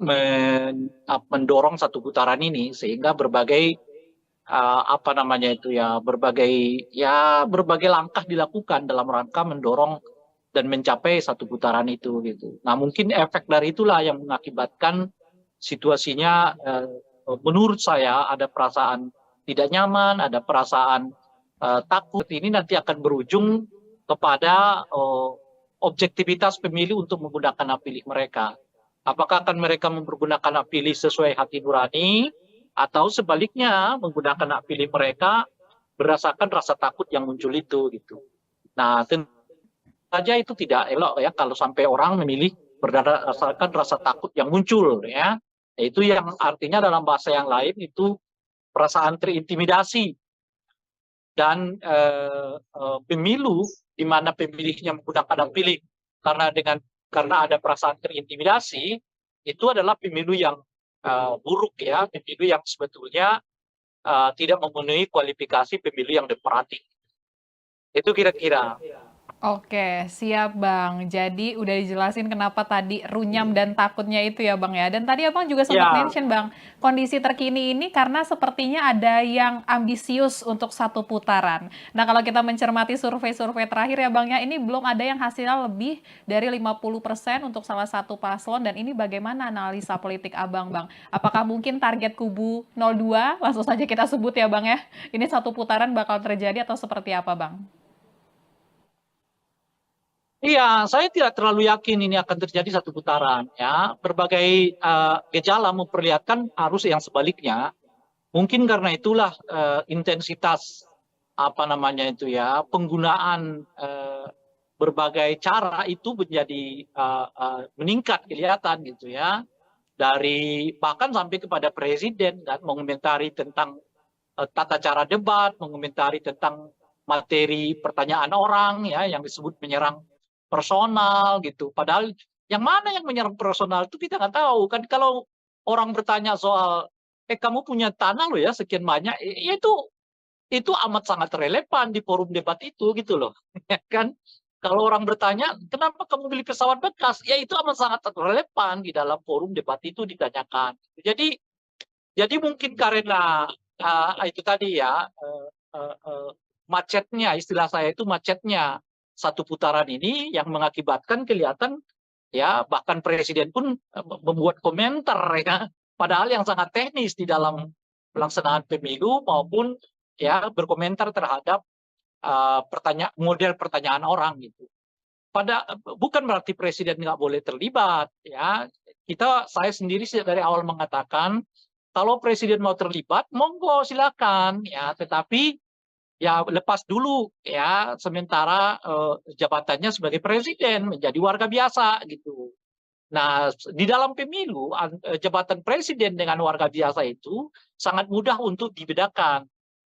[SPEAKER 1] mendorong satu putaran ini sehingga berbagai apa namanya itu ya berbagai langkah dilakukan dalam rangka mendorong dan mencapai satu putaran itu gitu. Nah mungkin efek dari itulah yang mengakibatkan situasinya menurut saya ada perasaan tidak nyaman, ada perasaan takut ini nanti akan berujung kepada objektivitas pemilih untuk menggunakan hak pilih mereka. Apakah akan mereka mempergunakan hak pilih sesuai hati nurani atau sebaliknya menggunakan hak pilih mereka berdasarkan rasa takut yang muncul itu gitu. Nah, tentu saja itu tidak elok ya kalau sampai orang memilih berdasarkan rasa takut yang muncul ya. Itu yang artinya dalam bahasa yang lain itu perasaan terintimidasi dan pemilu di mana pemilihnya menggunakan hak pilih karena ada perasaan terintimidasi itu adalah pemilu yang buruk ya, pemilu yang sebetulnya tidak memenuhi kualifikasi pemilu yang demokratik. Itu kira-kira.
[SPEAKER 2] Oke, siap Bang. Jadi udah dijelasin kenapa tadi runyam dan takutnya itu ya Bang ya. Dan tadi Abang juga sempat
[SPEAKER 1] Ya,
[SPEAKER 2] mention Bang, kondisi terkini ini karena sepertinya ada yang ambisius untuk satu putaran. Nah kalau kita mencermati survei-survei terakhir ya Bang ya, ini belum ada yang hasilnya lebih dari 50% untuk salah satu paslon. Dan ini bagaimana analisa politik Abang Bang? Apakah mungkin target kubu 02, langsung saja kita sebut ya Bang ya, ini satu putaran bakal terjadi atau seperti apa Bang?
[SPEAKER 1] iya, saya tidak terlalu yakin ini akan terjadi satu putaran. Ya, berbagai gejala memperlihatkan arus yang sebaliknya. Mungkin karena itulah intensitas apa namanya itu ya penggunaan berbagai cara itu menjadi meningkat kelihatan gitu ya dari bahkan sampai kepada presiden dan mengomentari tentang tata cara debat, mengomentari tentang materi pertanyaan orang ya yang disebut menyerang personal gitu. Padahal yang mana yang menyerang personal itu kita nggak tahu kan kalau orang bertanya soal kamu punya tanah loh ya sekian banyak, ya itu amat sangat relevan di forum debat itu gitu loh, ya kan? Kalau orang bertanya kenapa kamu beli pesawat bekas, ya itu amat sangat relevan di dalam forum debat itu ditanyakan. Jadi mungkin karena itu tadi ya macetnya istilah saya itu macetnya satu putaran ini yang mengakibatkan kelihatan ya bahkan presiden pun membuat komentar ya padahal yang sangat teknis di dalam pelaksanaan pemilu maupun ya berkomentar terhadap model pertanyaan orang gitu. Bukan berarti presiden nggak boleh terlibat ya. Saya sendiri dari awal mengatakan kalau presiden mau terlibat monggo silakan ya, tetapi ya lepas dulu ya sementara jabatannya sebagai presiden menjadi warga biasa gitu. Nah, di dalam pemilu jabatan presiden dengan warga biasa itu sangat mudah untuk dibedakan.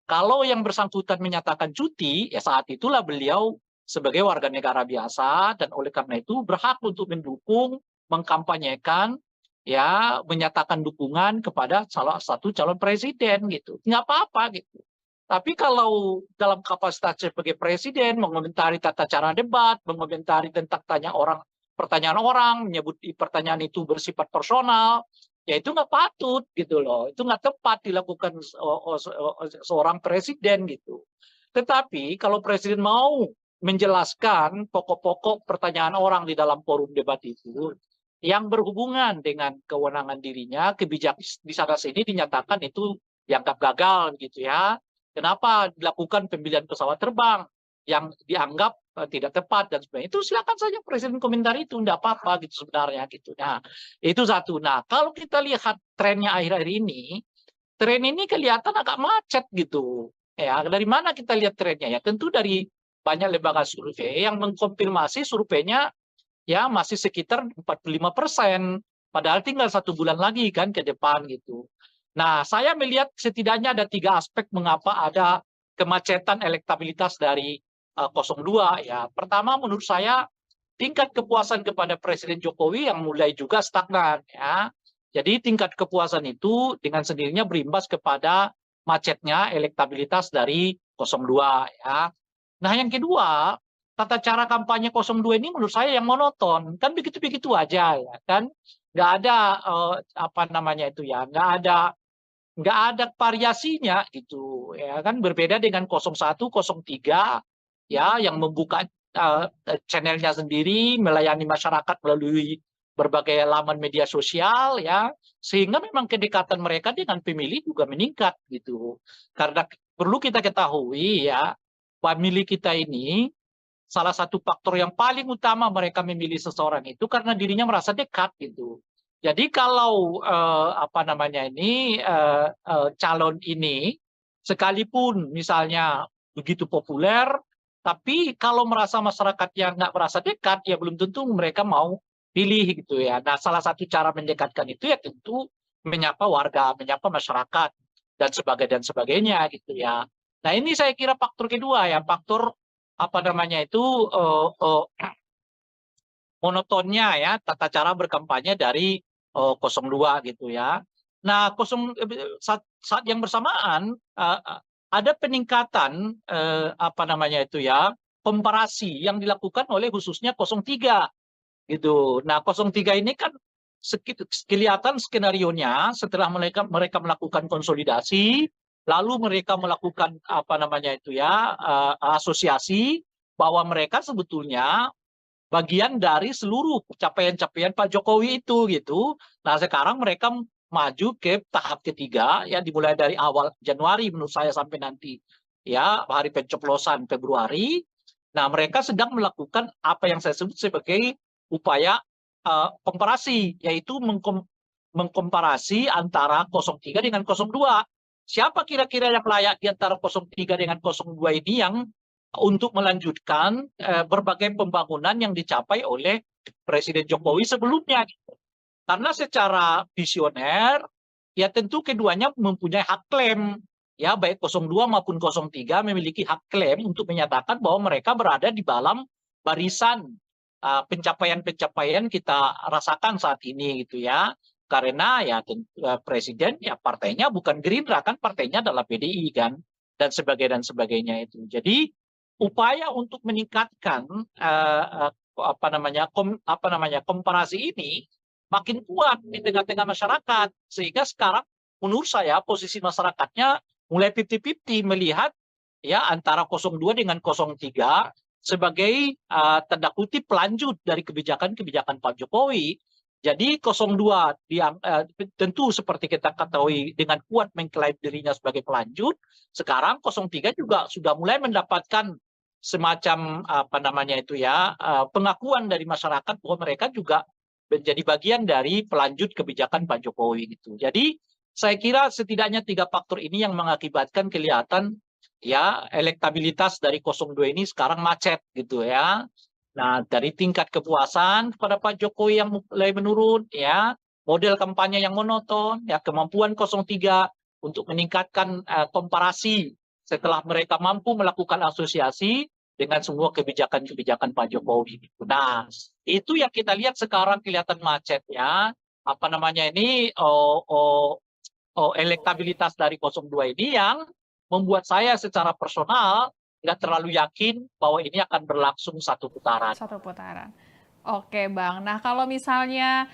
[SPEAKER 1] Kalau yang bersangkutan menyatakan cuti, ya saat itulah beliau sebagai warga negara biasa dan oleh karena itu berhak untuk mendukung, mengkampanyekan, ya menyatakan dukungan kepada salah satu calon presiden gitu. Nggak apa-apa gitu. Tapi kalau dalam kapasitas sebagai presiden mengomentari tata cara debat, mengomentari tentang tanya orang pertanyaan orang, menyebut pertanyaan itu bersifat personal, ya itu nggak patut gitu loh. Itu nggak tepat dilakukan seorang presiden gitu. Tetapi kalau presiden mau menjelaskan pokok-pokok pertanyaan orang di dalam forum debat itu yang berhubungan dengan kewenangan dirinya, kebijakan di sana sini dinyatakan itu dianggap gagal gitu ya. Kenapa dilakukan pembelian pesawat terbang yang dianggap tidak tepat dan sebagainya. Itu silakan saja presiden komentar itu, tidak apa-apa gitu sebenarnya gitu. Nah, itu satu. Nah, kalau kita lihat trennya akhir-akhir ini, tren ini kelihatan agak macet gitu. Ya, dari mana kita lihat trennya? Ya, tentu dari banyak lembaga survei yang mengkonfirmasi surveinya ya masih sekitar 45%. Padahal tinggal 1 bulan lagi kan ke depan gitu. Nah, saya melihat setidaknya ada 3 aspek mengapa ada kemacetan elektabilitas dari 02 ya. Pertama menurut saya tingkat kepuasan kepada Presiden Jokowi yang mulai juga stagnan ya. Jadi tingkat kepuasan itu dengan sendirinya berimbas kepada macetnya elektabilitas dari 02 ya. Nah, yang kedua, tata cara kampanye 02 ini menurut saya yang monoton. Kan begitu-begitu aja ya kan. Nggak ada apa namanya itu ya, nggak ada variasinya gitu ya kan, berbeda dengan 01, 03 ya yang membuka channelnya sendiri, melayani masyarakat melalui berbagai laman media sosial ya, sehingga memang kedekatan mereka dengan pemilih juga meningkat gitu. Karena perlu kita ketahui ya, pemilih kita ini salah satu faktor yang paling utama mereka memilih seseorang itu karena dirinya merasa dekat gitu. Jadi kalau apa namanya ini calon ini sekalipun misalnya begitu populer, tapi kalau merasa masyarakatnya nggak merasa dekat, ya belum tentu mereka mau pilih gitu ya. Nah, salah satu cara mendekatkan itu ya tentu menyapa warga, menyapa masyarakat dan sebagainya gitu ya. Nah, ini saya kira faktor kedua ya, faktor apa namanya itu monotonnya ya tata cara berkampanye dari 02 gitu ya. Nah, saat yang bersamaan ada peningkatan apa namanya itu ya, komparasi yang dilakukan oleh khususnya 03 gitu. Nah, 03 ini kan kelihatan skenarionya setelah mereka melakukan konsolidasi, lalu mereka melakukan apa namanya itu ya, asosiasi bahwa mereka sebetulnya bagian dari seluruh capaian-capaian Pak Jokowi itu gitu. Nah, sekarang mereka maju ke tahap ketiga ya, dimulai dari awal Januari menurut saya sampai nanti ya hari pencoblosan Februari. Nah, mereka sedang melakukan apa yang saya sebut sebagai upaya komparasi, yaitu mengkomparasi antara 03 dengan 02. Siapa kira-kira yang layak di antara 03 dengan 02 ini yang untuk melanjutkan berbagai pembangunan yang dicapai oleh Presiden Jokowi sebelumnya. Karena secara visioner, ya tentu keduanya mempunyai hak klaim. Ya, baik 02 maupun 03 memiliki hak klaim untuk menyatakan bahwa mereka berada di dalam barisan pencapaian-pencapaian kita rasakan saat ini gitu ya. Karena ya presiden ya partainya bukan Gerindra kan, partainya adalah PDI kan, dan sebagainya itu. Jadi upaya untuk meningkatkan apa namanya komparasi ini makin kuat di tengah-tengah masyarakat, sehingga sekarang menurut saya posisi masyarakatnya mulai 50-50 melihat ya antara 02 dengan 03 sebagai tanda kutip pelanjut dari kebijakan-kebijakan Pak Jokowi. Jadi 02 tentu seperti kita ketahui dengan kuat mengklaim dirinya sebagai pelanjut. Sekarang 03 juga sudah mulai mendapatkan semacam apa namanya itu ya, pengakuan dari masyarakat bahwa mereka juga menjadi bagian dari pelanjut kebijakan Pak Jokowi gitu. Jadi saya kira setidaknya 3 faktor ini yang mengakibatkan kelihatan ya elektabilitas dari 02 ini sekarang macet gitu ya. Nah, dari tingkat kepuasan kepada Pak Jokowi yang mulai menurun, ya, model kampanye yang monoton, ya, kemampuan 03 untuk meningkatkan komparasi setelah mereka mampu melakukan asosiasi dengan semua kebijakan-kebijakan Pak Jokowi. Nah, itu yang kita lihat sekarang kelihatan macet ya. Apa namanya ini, elektabilitas dari 02 ini yang membuat saya secara personal nggak terlalu yakin bahwa ini akan berlangsung 1 putaran.
[SPEAKER 2] 1 putaran. Oke Bang, nah kalau misalnya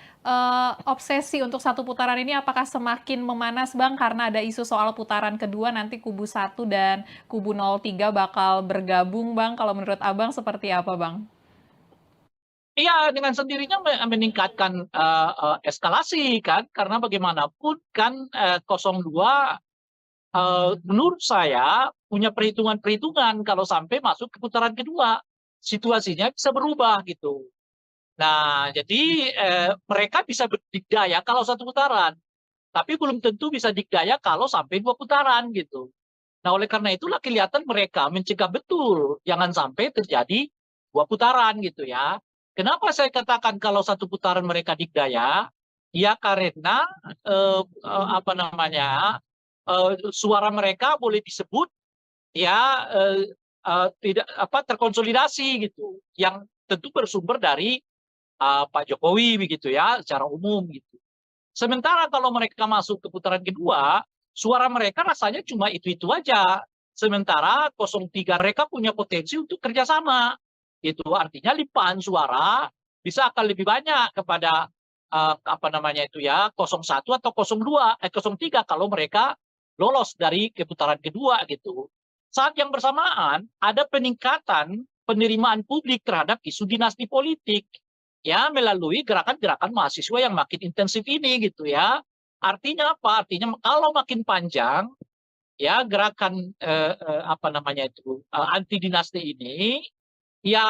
[SPEAKER 2] obsesi untuk satu putaran ini apakah semakin memanas Bang karena ada isu soal putaran kedua nanti kubu 1 dan kubu 03 bakal bergabung Bang, kalau menurut Abang seperti apa Bang?
[SPEAKER 1] Iya, dengan sendirinya meningkatkan eskalasi kan, karena bagaimanapun kan 02 menurut saya punya perhitungan-perhitungan kalau sampai masuk ke putaran kedua, situasinya bisa berubah gitu. Nah, jadi mereka bisa berdikdaya kalau satu putaran, tapi belum tentu bisa dikdaya kalau sampai dua putaran gitu. Nah, oleh karena itulah kelihatan mereka mencegah betul jangan sampai terjadi dua putaran gitu ya. Kenapa saya katakan kalau satu putaran mereka dikdaya? Ya karena apa namanya suara mereka boleh disebut ya tidak apa terkonsolidasi gitu, yang tentu bersumber dari Pak Jokowi begitu ya secara umum gitu. Sementara kalau mereka masuk ke putaran kedua, suara mereka rasanya cuma itu-itu aja. Sementara 03 mereka punya potensi untuk kerjasama. Itu artinya limpahan suara bisa akan lebih banyak kepada apa namanya itu ya 01 atau 02 03 kalau mereka lolos dari ke putaran kedua gitu. Saat yang bersamaan ada peningkatan penerimaan publik terhadap isu dinasti politik ya melalui gerakan-gerakan mahasiswa yang makin intensif ini gitu ya. Artinya apa? Artinya kalau makin panjang ya gerakan apa namanya itu anti dinasti ini ya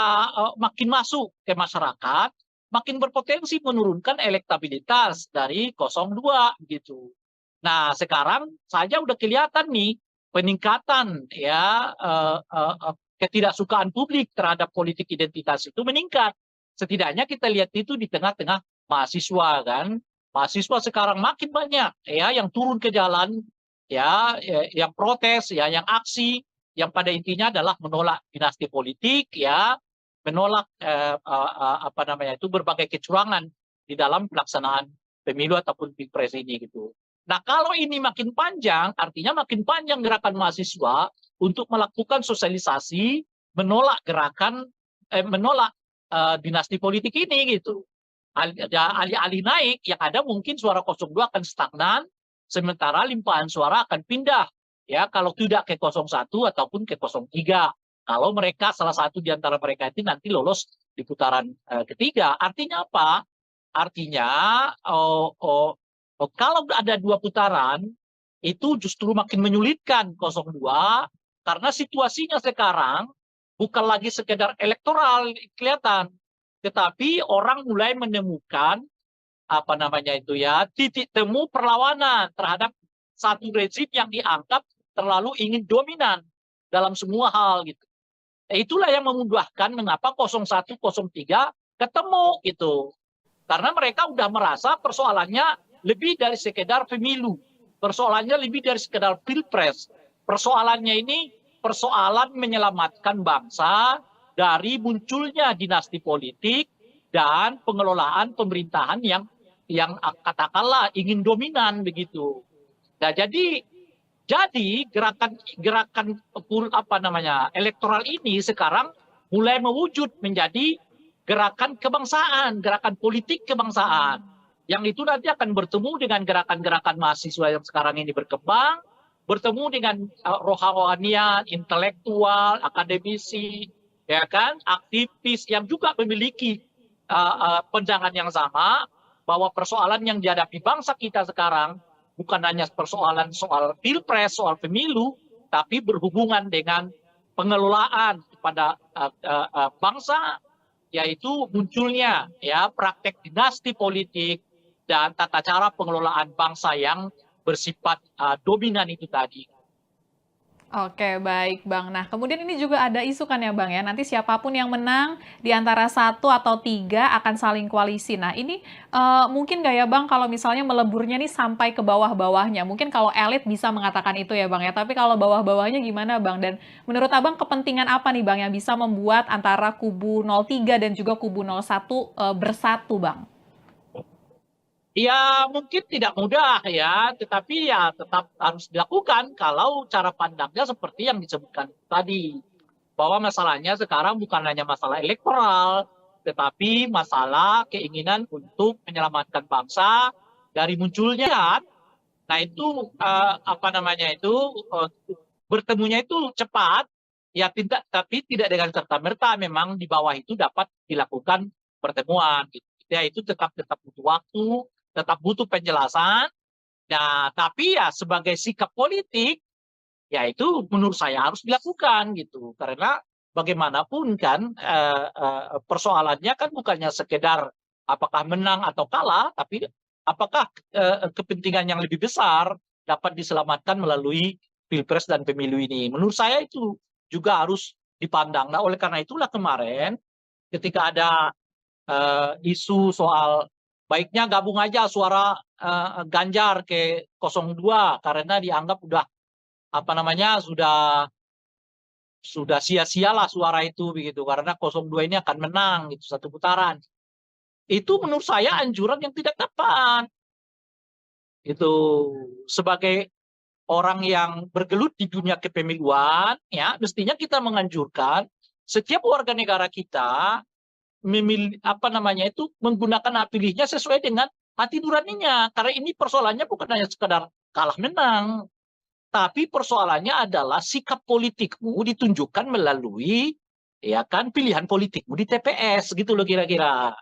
[SPEAKER 1] makin masuk ke masyarakat, makin berpotensi menurunkan elektabilitas dari 02 gitu. Nah, sekarang saja udah kelihatan nih peningkatan ya ketidaksukaan publik terhadap politik identitas itu meningkat. Setidaknya kita lihat itu di tengah-tengah mahasiswa kan. Mahasiswa sekarang makin banyak ya yang turun ke jalan ya, yang protes ya, yang aksi yang pada intinya adalah menolak dinasti politik ya, menolak apa namanya itu berbagai kecurangan di dalam pelaksanaan pemilu ataupun pilpres ini gitu. Nah, kalau ini makin panjang, artinya makin panjang gerakan mahasiswa untuk melakukan sosialisasi menolak gerakan menolak dinasti politik ini gitu. Alih-alih naik, yang ada mungkin suara 02 akan stagnan, sementara limpahan suara akan pindah ya kalau tidak ke 01 ataupun ke 03. Kalau mereka salah satu di antara mereka itu nanti lolos di putaran ketiga, artinya apa? Artinya kalau ada dua putaran itu justru makin menyulitkan 02 karena situasinya sekarang bukan lagi sekedar elektoral kelihatan, tetapi orang mulai menemukan apa namanya itu ya titik temu perlawanan terhadap satu rezim yang dianggap terlalu ingin dominan dalam semua hal gitu. Itulah yang memudahkan mengapa 01, 03 ketemu gitu. Karena mereka udah merasa persoalannya lebih dari sekedar pemilu. Persoalannya lebih dari sekedar pilpres. Persoalannya ini persoalan menyelamatkan bangsa dari munculnya dinasti politik dan pengelolaan pemerintahan yang katakanlah ingin dominan begitu. Nah, jadi gerakan apa namanya elektoral ini sekarang mulai mewujud menjadi gerakan kebangsaan, gerakan politik kebangsaan. Yang itu nanti akan bertemu dengan gerakan-gerakan mahasiswa yang sekarang ini berkembang, bertemu dengan rohanian, intelektual, akademisi, ya kan, aktivis yang juga memiliki pandangan yang sama bahwa persoalan yang dihadapi bangsa kita sekarang bukan hanya persoalan soal pilpres, soal pemilu, tapi berhubungan dengan pengelolaan kepada bangsa, yaitu munculnya ya praktek dinasti politik dan tata cara pengelolaan bangsa yang bersifat dominan itu tadi.
[SPEAKER 2] Oke, baik Bang. Nah, kemudian ini juga ada isu kan ya Bang ya, nanti siapapun yang menang di antara 1 atau 3 akan saling koalisi. Nah, ini mungkin nggak ya Bang kalau misalnya meleburnya nih sampai ke bawah-bawahnya? Mungkin kalau elit bisa mengatakan itu ya Bang ya, tapi kalau bawah-bawahnya gimana Bang? Dan menurut Abang kepentingan apa nih Bang yang bisa membuat antara kubu 03 dan juga kubu 01 bersatu Bang?
[SPEAKER 1] Ya mungkin tidak mudah ya, tetapi ya tetap harus dilakukan kalau cara pandangnya seperti yang disebutkan tadi. Bahwa masalahnya sekarang bukan hanya masalah elektoral, tetapi masalah keinginan untuk menyelamatkan bangsa dari munculnya. Nah itu apa namanya itu bertemunya itu cepat, ya tidak, tapi tidak dengan serta merta memang di bawah itu dapat dilakukan pertemuan. Gitu. Ya itu tetap butuh waktu, tetap butuh penjelasan. Nah tapi ya sebagai sikap politik, ya itu menurut saya harus dilakukan gitu, karena bagaimanapun kan persoalannya kan bukannya sekedar apakah menang atau kalah, tapi apakah kepentingan yang lebih besar dapat diselamatkan melalui pilpres dan pemilu ini. Menurut saya itu juga harus dipandang. Nah oleh karena itulah kemarin ketika ada isu soal baiknya gabung aja suara Ganjar ke 02 karena dianggap udah apa namanya sudah sia-sialah suara itu begitu karena 02 ini akan menang gitu satu putaran. Itu menurut saya anjuran yang tidak tepat. Itu sebagai orang yang bergelut di dunia kepemiluan ya mestinya kita menganjurkan setiap warga negara kita memilih apa namanya itu menggunakan hak pilihnya sesuai dengan hati nuraninya karena ini persoalannya bukan hanya sekadar kalah menang. Tapi persoalannya adalah sikap politikmu ditunjukkan melalui ya kan pilihan politikmu di TPS gitu loh kira-kira.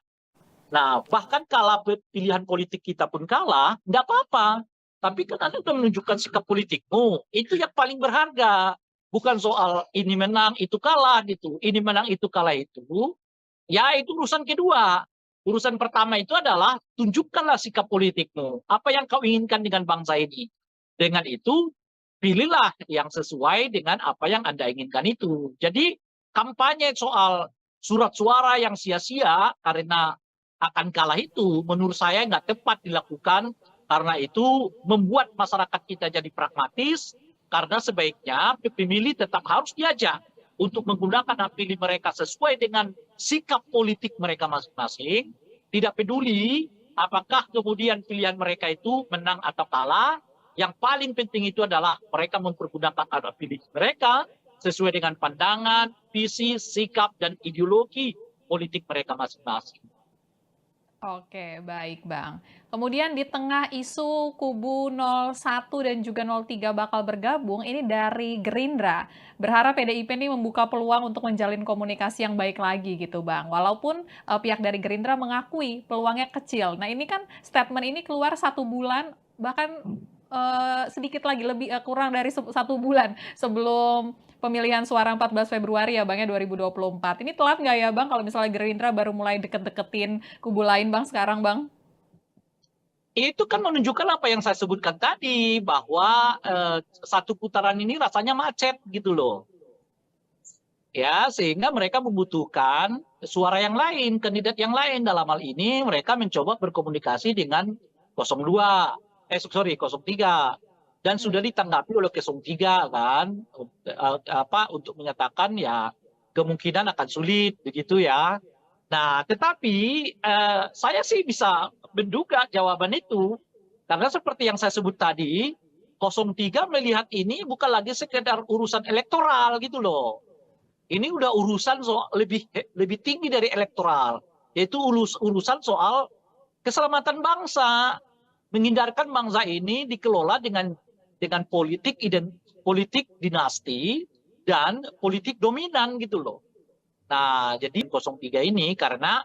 [SPEAKER 1] Nah bahkan kalau pilihan politik kita pun kalah, nggak apa-apa. Tapi kan Anda sudah menunjukkan sikap politikmu, itu yang paling berharga. Bukan soal ini menang, itu kalah gitu. Ini menang, itu kalah itu. Ya itu urusan kedua. Urusan pertama itu adalah tunjukkanlah sikap politikmu. Apa yang kau inginkan dengan bangsa ini. Dengan itu pilihlah yang sesuai dengan apa yang Anda inginkan itu. Jadi kampanye soal surat suara yang sia-sia karena akan kalah itu menurut saya nggak tepat dilakukan karena itu membuat masyarakat kita jadi pragmatis karena sebaiknya pemilih tetap harus diajak untuk menggunakan hak pilih mereka sesuai dengan sikap politik mereka masing-masing. Tidak peduli apakah kemudian pilihan mereka itu menang atau kalah. Yang paling penting itu adalah mereka mempergunakan hak pilih mereka sesuai dengan pandangan, visi, sikap, dan ideologi politik mereka masing-masing.
[SPEAKER 2] Oke, baik Bang. Kemudian di tengah isu kubu 01 dan juga 03 bakal bergabung, ini dari Gerindra. Berharap PDIP ini membuka peluang untuk menjalin komunikasi yang baik lagi gitu Bang. Walaupun pihak dari Gerindra mengakui peluangnya kecil. Nah ini kan statement ini keluar 1 bulan, bahkan sedikit lagi, lebih kurang dari 1 bulan sebelum pemilihan suara 14 Februari ya Bang ya 2024. Ini telat nggak ya Bang kalau misalnya Gerindra baru mulai deket-deketin kubu lain Bang sekarang Bang?
[SPEAKER 1] Itu kan menunjukkan apa yang saya sebutkan tadi bahwa satu putaran ini rasanya macet gitu loh. Ya, sehingga mereka membutuhkan suara yang lain, kandidat yang lain. Dalam hal ini mereka mencoba berkomunikasi dengan 02, 03. Dan sudah ditanggapi oleh 03 kan, untuk menyatakan ya kemungkinan akan sulit begitu ya. Nah, tetapi saya sih bisa menduga jawaban itu. Karena seperti yang saya sebut tadi, 03 melihat ini bukan lagi sekedar urusan elektoral gitu loh. Ini udah urusan soal lebih tinggi dari elektoral, yaitu urusan soal keselamatan bangsa, menghindarkan bangsa ini dikelola dengan politik dinasti dan politik dominan gitu loh. Nah, jadi 03 ini karena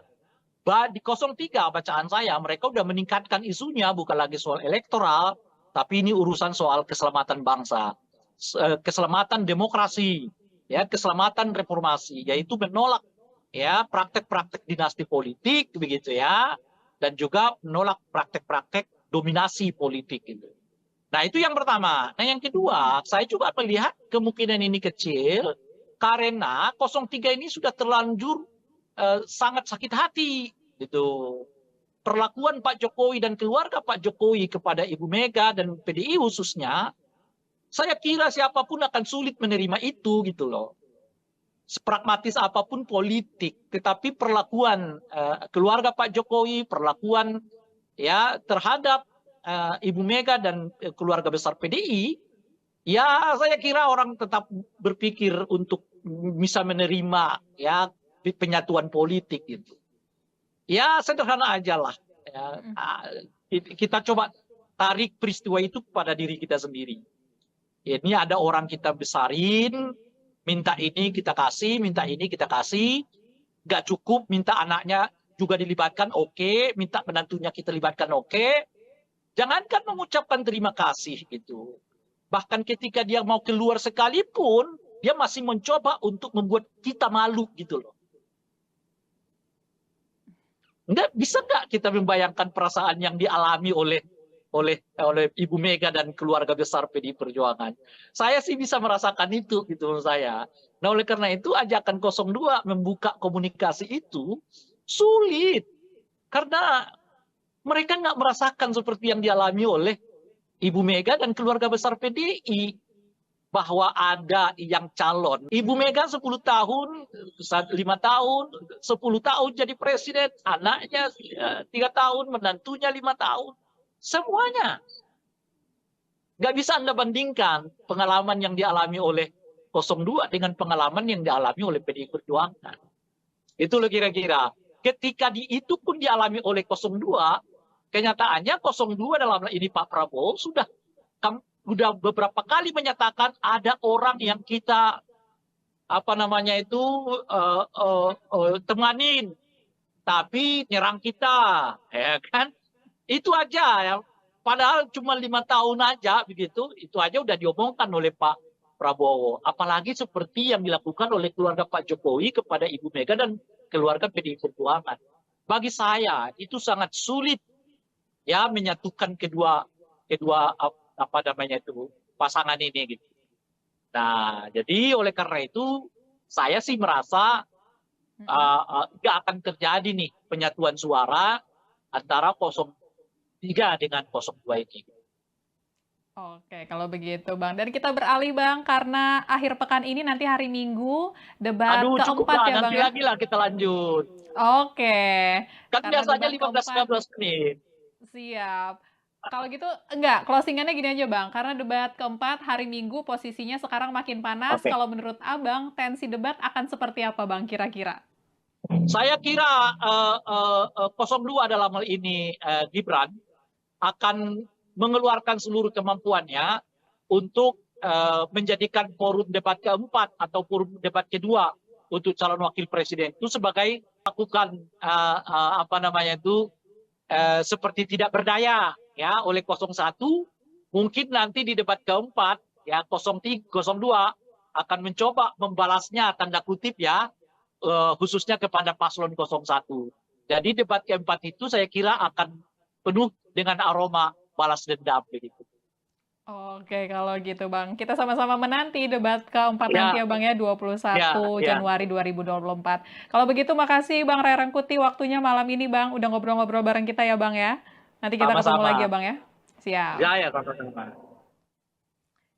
[SPEAKER 1] di 03 bacaan saya mereka udah meningkatkan isunya bukan lagi soal elektoral, tapi ini urusan soal keselamatan bangsa, keselamatan demokrasi, ya keselamatan reformasi, yaitu menolak ya praktek-praktek dinasti politik begitu ya, dan juga menolak praktek-praktek dominasi politik gitu. Nah itu yang pertama. Nah yang kedua, saya juga melihat kemungkinan ini kecil karena 03 ini sudah terlanjur sangat sakit hati gitu. Perlakuan Pak Jokowi dan keluarga Pak Jokowi kepada Ibu Mega dan PDI khususnya, saya kira siapapun akan sulit menerima itu gitu loh. Sepragmatis apapun politik, tetapi perlakuan keluarga Pak Jokowi, perlakuan ya terhadap Ibu Mega dan keluarga besar PDI, ya saya kira orang tetap berpikir untuk bisa menerima ya penyatuan politik gitu. Ya sederhana aja lah. Ya,
[SPEAKER 2] Mhm.
[SPEAKER 1] kita coba tarik peristiwa itu kepada diri kita sendiri. Ini ada orang kita besarin, minta ini kita kasih, minta ini kita kasih, nggak cukup, minta anaknya juga dilibatkan, oke, minta menantunya kita libatkan, oke. Jangankan mengucapkan terima kasih gitu. Bahkan ketika dia mau keluar sekalipun, dia masih mencoba untuk membuat kita malu gitu loh. Bisa nggak kita membayangkan perasaan yang dialami oleh Ibu Mega dan keluarga besar PDI Perjuangan? Saya sih bisa merasakan itu gitu menurut saya. Nah oleh karena itu ajakan 02 membuka komunikasi itu sulit karena mereka nggak merasakan seperti yang dialami oleh Ibu Mega dan keluarga besar PDI. Bahwa ada yang calon. Ibu Mega 10 tahun, 5 tahun, 10 tahun jadi presiden, anaknya 3 tahun, menantunya 5 tahun. Semuanya. Nggak bisa Anda bandingkan pengalaman yang dialami oleh 02 dengan pengalaman yang dialami oleh PDI Perjuangan. Itu loh kira-kira. Ketika itu pun dialami oleh 02, kenyataannya 02 dalam ini Pak Prabowo sudah beberapa kali menyatakan ada orang yang kita temanin tapi nyerang kita, ya kan? Itu aja ya. Padahal cuma 5 tahun aja begitu, itu aja udah diomongkan oleh Pak Prabowo. Apalagi seperti yang dilakukan oleh keluarga Pak Jokowi kepada Ibu Mega dan keluarga PDI Perjuangan. Bagi saya itu sangat sulit ya menyatukan kedua pasangan ini gitu. Nah, jadi oleh karena itu saya sih merasa nggak akan terjadi nih penyatuan suara antara 03 dengan 02 ini.
[SPEAKER 2] Oke, kalau begitu Bang. Dan kita beralih Bang, karena akhir pekan ini nanti hari Minggu debat
[SPEAKER 1] Aduh, cukup
[SPEAKER 2] keempat
[SPEAKER 1] lah,
[SPEAKER 2] ya Bang
[SPEAKER 1] nanti
[SPEAKER 2] ya?
[SPEAKER 1] lagi lah kita lanjut.
[SPEAKER 2] Oke,
[SPEAKER 1] Kan
[SPEAKER 2] karena
[SPEAKER 1] biasanya
[SPEAKER 2] debat
[SPEAKER 1] 15-19 menit.
[SPEAKER 2] siap. Kalau gitu, enggak, closingannya gini aja Bang, karena debat keempat hari Minggu posisinya sekarang makin panas,
[SPEAKER 1] Oke.
[SPEAKER 2] kalau menurut Abang, tensi debat akan seperti apa Bang kira-kira?
[SPEAKER 1] Saya kira 02 dalam hal ini Gibran akan mengeluarkan seluruh kemampuannya untuk menjadikan forum debat keempat atau forum debat kedua untuk calon wakil presiden itu sebagai lakukan seperti tidak berdaya ya oleh 01. Mungkin nanti di debat keempat ya 03, 02 akan mencoba membalasnya tanda kutip ya khususnya kepada paslon 01. Jadi debat keempat itu saya kira akan penuh dengan aroma balas dendam begitu.
[SPEAKER 2] Oke, kalau gitu Bang. Kita sama-sama menanti debat keempat
[SPEAKER 1] Ya,
[SPEAKER 2] nanti ya Bang ya, 21
[SPEAKER 1] ya.
[SPEAKER 2] Januari 2024. Kalau begitu makasih Bang Ray Rangkuti waktunya malam ini Bang, udah ngobrol-ngobrol bareng kita ya Bang ya. Nanti kita ketemu
[SPEAKER 1] Sama-sama.
[SPEAKER 2] lagi ya Bang ya. Siap.
[SPEAKER 1] Ya, sama-sama.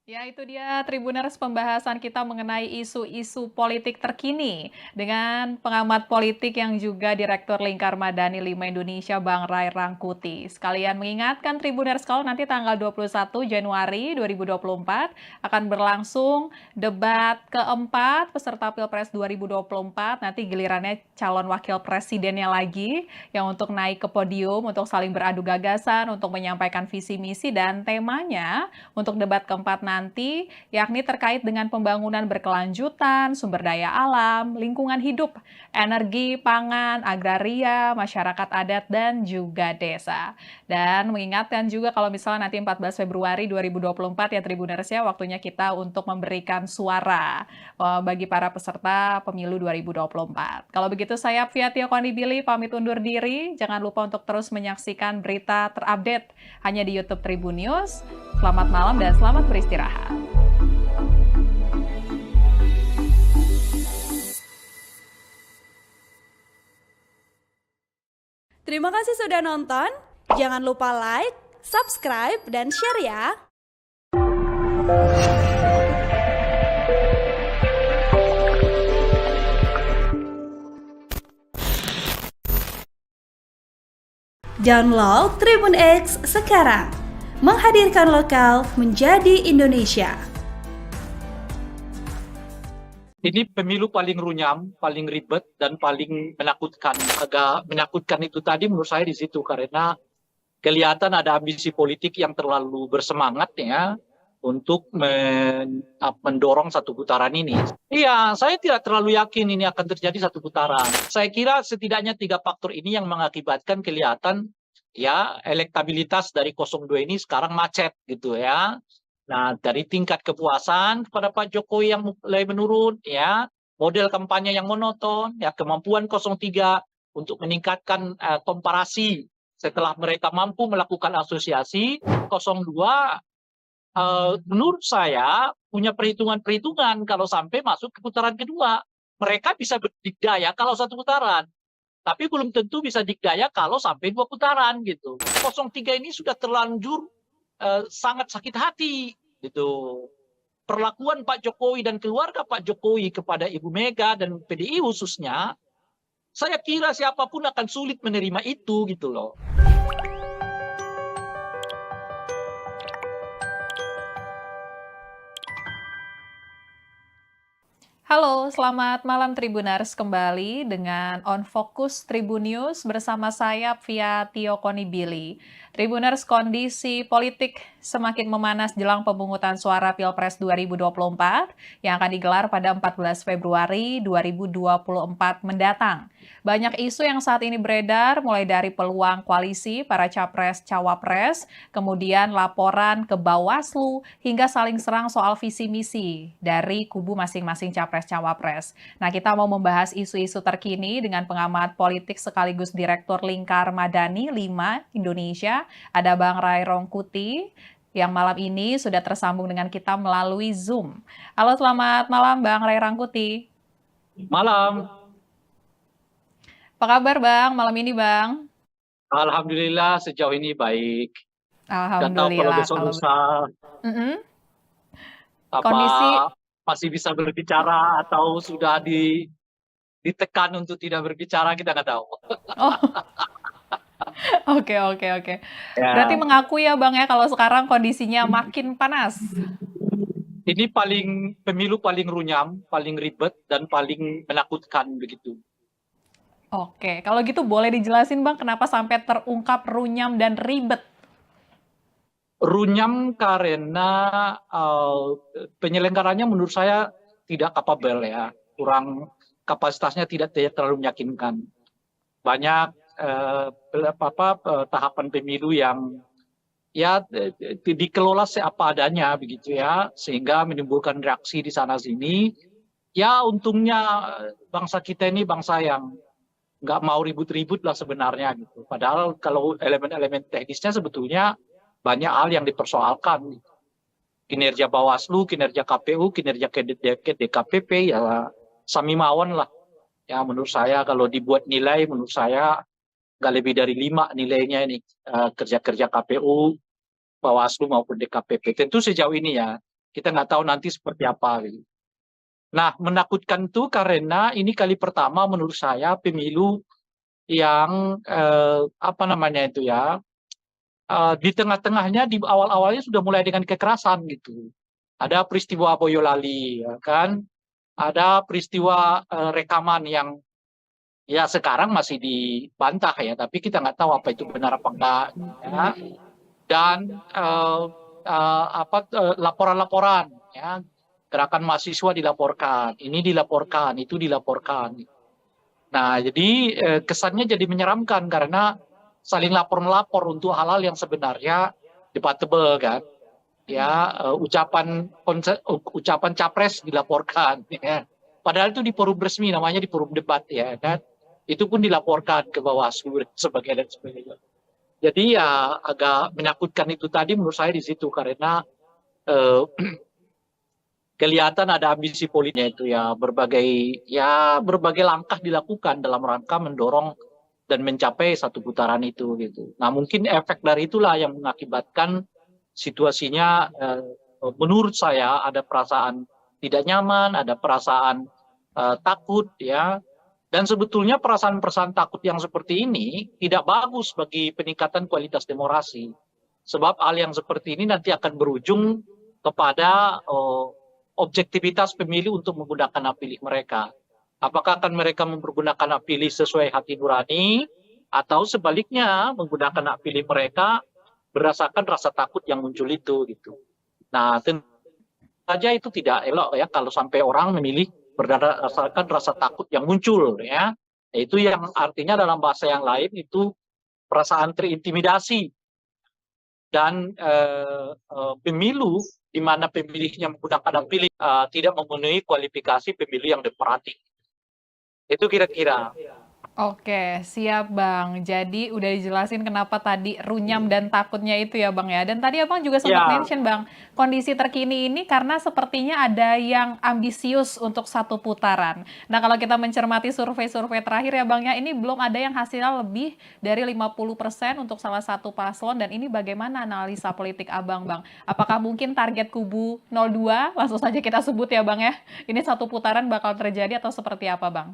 [SPEAKER 2] Ya, itu dia Tribuners pembahasan kita mengenai isu-isu politik terkini dengan pengamat politik yang juga Direktur Lingkar Madani 5 Indonesia, Bang Ray Rangkuti. Sekalian mengingatkan Tribuners kalau nanti tanggal 21 Januari 2024 akan berlangsung debat keempat peserta Pilpres 2024. Nanti gilirannya calon wakil presidennya lagi yang untuk naik ke podium, untuk saling beradu gagasan, untuk menyampaikan visi misi dan temanya untuk debat keempat nanti, yakni terkait dengan pembangunan berkelanjutan, sumber daya alam, lingkungan hidup, energi, pangan, agraria, masyarakat adat, dan juga desa. Dan mengingatkan juga kalau misalnya nanti 14 Februari 2024 ya Tribuners ya, waktunya kita untuk memberikan suara bagi para peserta pemilu 2024. Kalau begitu saya Fia Tio Konibili pamit undur diri. Jangan lupa untuk terus menyaksikan berita terupdate hanya di YouTube Tribun News. Selamat malam dan selamat beristirahat.
[SPEAKER 3] Terima kasih sudah nonton. Jangan lupa like, subscribe, dan share ya. Download Tribun X sekarang. Menghadirkan lokal menjadi Indonesia.
[SPEAKER 1] Ini pemilu paling runyam, paling ribet, dan paling menakutkan. Agak menakutkan itu tadi menurut saya di situ karena kelihatan ada ambisi politik yang terlalu bersemangat ya untuk mendorong satu putaran ini. Iya, saya tidak terlalu yakin ini akan terjadi satu putaran. Saya kira setidaknya tiga faktor ini yang mengakibatkan kelihatan ya elektabilitas dari 02 ini sekarang macet gitu ya. Nah, dari tingkat kepuasan kepada Pak Jokowi yang mulai menurun, ya, model kampanye yang monoton, ya, kemampuan 03 untuk meningkatkan komparasi setelah mereka mampu melakukan asosiasi, 02 menurut saya punya perhitungan-perhitungan kalau sampai masuk ke putaran kedua. Mereka bisa berdikdaya kalau satu putaran, tapi belum tentu bisa dikdaya kalau sampai dua putaran gitu. 03 ini sudah terlanjur sangat sakit hati gitu. Perlakuan Pak Jokowi dan keluarga Pak Jokowi kepada Ibu Mega dan PDI khususnya, saya kira siapapun akan sulit menerima itu gitu loh.
[SPEAKER 2] Halo, selamat malam Tribuners, kembali dengan On Focus Tribun News bersama saya via Tio Konibili. Tribuners, kondisi politik semakin memanas jelang pemungutan suara Pilpres 2024 yang akan digelar pada 14 Februari 2024 mendatang. Banyak isu yang saat ini beredar, mulai dari peluang koalisi para capres-cawapres, kemudian laporan ke Bawaslu, hingga saling serang soal visi misi dari kubu masing-masing capres-cawapres. Nah, kita mau membahas isu-isu terkini dengan pengamat politik sekaligus Direktur Lingkar Madani 5 Indonesia, ada Bang Ray Rongkuti, yang malam ini sudah tersambung dengan kita melalui Zoom. Halo, selamat malam Bang Ray Rangkuti.
[SPEAKER 1] Malam.
[SPEAKER 2] Apa kabar Bang, malam ini Bang?
[SPEAKER 1] Alhamdulillah sejauh ini baik. Dan tahu kalau
[SPEAKER 2] Alhamdulillah.
[SPEAKER 1] besok lusa
[SPEAKER 2] Kondisi
[SPEAKER 1] masih bisa berbicara atau sudah ditekan untuk tidak berbicara, kita nggak tahu.
[SPEAKER 2] Oh. Oke.
[SPEAKER 1] Ya.
[SPEAKER 2] Berarti mengakui ya Bang ya kalau sekarang kondisinya makin panas.
[SPEAKER 1] Ini pemilu paling runyam, paling ribet, dan paling menakutkan begitu.
[SPEAKER 2] Oke, kalau gitu boleh dijelasin Bang kenapa sampai terungkap runyam dan ribet?
[SPEAKER 1] Runyam karena penyelenggaranya menurut saya tidak kapabel ya, kurang kapasitasnya tidak terlalu meyakinkan. Banyak tahapan pemilu yang ya dikelola seapa adanya begitu ya, sehingga menimbulkan reaksi di sana sini. Ya untungnya bangsa kita ini bangsa yang nggak mau ribut-ribut lah sebenarnya gitu. Padahal kalau elemen-elemen teknisnya sebetulnya banyak hal yang dipersoalkan. Kinerja Bawaslu, kinerja KPU, kinerja DKPP ya sami mawon lah. Ya menurut saya kalau dibuat nilai menurut saya nggak lebih dari 5 nilainya ini kerja-kerja KPU, Bawaslu maupun DKPP. Tentu sejauh ini ya kita nggak tahu nanti seperti apa. Gitu. Nah, menakutkan itu karena ini kali pertama menurut saya pemilu yang di tengah-tengahnya di awal-awalnya sudah mulai dengan kekerasan gitu. Ada peristiwa Boyolali, ya kan? Ada peristiwa rekaman yang ya sekarang masih dibantah ya, tapi kita nggak tahu apa itu benar apa enggak. Ya. Dan laporan-laporan, ya. Gerakan mahasiswa dilaporkan, ini dilaporkan, itu dilaporkan. Nah, jadi kesannya jadi menyeramkan karena saling lapor-melapor untuk hal-hal yang sebenarnya debatable kan. Ya, ucapan capres dilaporkan. Ya. Padahal itu di forum resmi, namanya di forum debat ya kan. Itu pun dilaporkan ke Bawaslu dan sebagainya. Jadi ya agak menakutkan itu tadi menurut saya di situ karena kelihatan ada ambisi politiknya itu ya berbagai langkah dilakukan dalam rangka mendorong dan mencapai satu putaran itu gitu. Nah mungkin efek dari itulah yang mengakibatkan situasinya menurut saya ada perasaan tidak nyaman, ada perasaan takut ya. Dan sebetulnya perasaan-perasaan takut yang seperti ini tidak bagus bagi peningkatan kualitas demokrasi. Sebab hal yang seperti ini nanti akan berujung kepada objektivitas pemilih untuk menggunakan hak pilih mereka. Apakah akan mereka mempergunakan hak pilih sesuai hati nurani, atau sebaliknya menggunakan hak pilih mereka berdasarkan rasa takut yang muncul itu gitu. Nah, tentu saja itu tidak elok ya kalau sampai orang memilih berdasarkan rasa takut yang muncul ya. Itu yang artinya dalam bahasa yang lain itu perasaan terintimidasi, dan pemilu di mana pemilihnya menggunakan hak pilih tidak memenuhi kualifikasi pemilu yang demokratik. Itu kira-kira.
[SPEAKER 2] Oke, siap Bang. Jadi udah dijelasin kenapa tadi runyam dan takutnya itu ya Bang ya. Dan tadi Abang juga sempat
[SPEAKER 1] Ya,
[SPEAKER 2] mention Bang, kondisi terkini ini karena sepertinya ada yang ambisius untuk satu putaran. Nah kalau kita mencermati survei-survei terakhir ya Bang ya, ini belum ada yang hasilnya lebih dari 50% untuk salah satu paslon. Dan ini bagaimana analisa politik Abang Bang? Apakah mungkin target kubu 02, langsung saja kita sebut ya Bang ya, ini satu putaran bakal terjadi atau seperti apa Bang?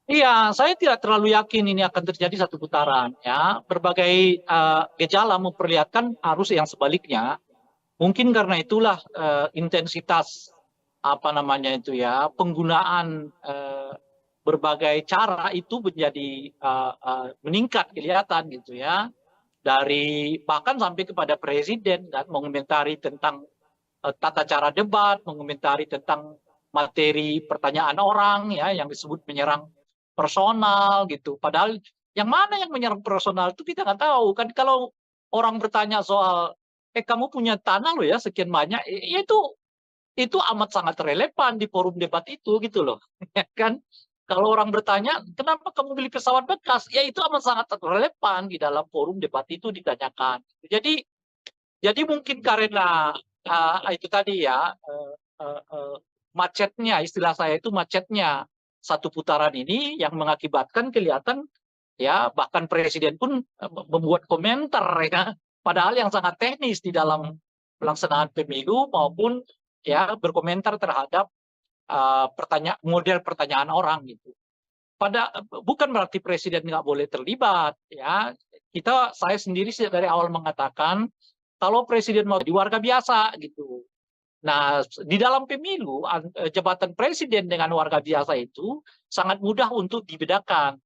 [SPEAKER 1] iya, saya tidak terlalu yakin ini akan terjadi satu putaran ya. Berbagai gejala memperlihatkan arus yang sebaliknya. Mungkin karena itulah intensitas apa namanya itu ya, penggunaan berbagai cara itu menjadi meningkat kelihatan gitu ya. Dari bahkan sampai kepada presiden dan mengomentari tentang tata cara debat, mengomentari tentang materi pertanyaan orang ya yang disebut menyerang personal gitu. Padahal yang mana yang menyerang personal itu kita nggak tahu kan. Kalau orang bertanya soal kamu punya tanah loh ya sekian banyak, ya itu amat sangat relevan di forum debat itu gitu loh. Ya kan? Kalau orang bertanya kenapa kamu beli pesawat bekas, ya itu amat sangat relevan di dalam forum debat itu ditanyakan. Jadi mungkin karena itu tadi ya macetnya, istilah saya itu macetnya satu putaran ini yang mengakibatkan kelihatan ya bahkan presiden pun membuat komentar ya, padahal yang sangat teknis di dalam pelaksanaan pemilu maupun ya berkomentar terhadap model pertanyaan orang gitu. Bukan berarti presiden nggak boleh terlibat ya. Saya sendiri dari awal mengatakan kalau presiden mau di warga biasa gitu. Nah, di dalam pemilu jabatan presiden dengan warga biasa itu sangat mudah untuk dibedakan.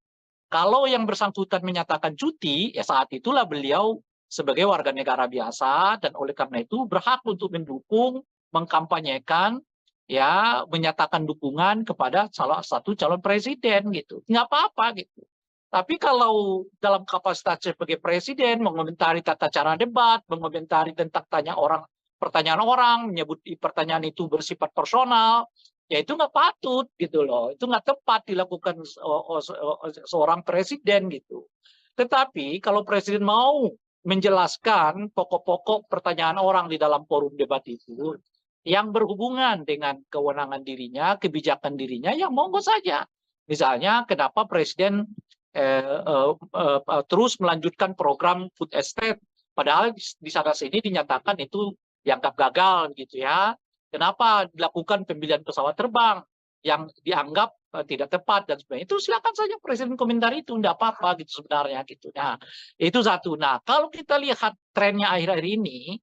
[SPEAKER 1] Kalau yang bersangkutan menyatakan cuti, ya saat itulah beliau sebagai warga negara biasa dan oleh karena itu berhak untuk mendukung, mengkampanyekan, ya menyatakan dukungan kepada salah satu calon presiden gitu. Nggak apa-apa gitu. Tapi kalau dalam kapasitas sebagai presiden mengomentari tata cara debat, mengomentari tentang pertanyaan orang, menyebut pertanyaan itu bersifat personal, ya itu nggak patut gitu loh. Itu nggak tepat dilakukan seorang presiden gitu. Tetapi kalau presiden mau menjelaskan pokok-pokok pertanyaan orang di dalam forum debat itu, yang berhubungan dengan kewenangan dirinya, kebijakan dirinya, ya monggo saja. Misalnya kenapa presiden terus melanjutkan program food estate, padahal di sana sini dinyatakan itu dianggap gagal gitu ya. Kenapa dilakukan pembelian pesawat terbang yang dianggap tidak tepat dan sebagainya. Itu silakan saja presiden komentar itu, tidak apa-apa gitu sebenarnya gitu. Nah, itu satu. Nah, kalau kita lihat trennya akhir-akhir ini,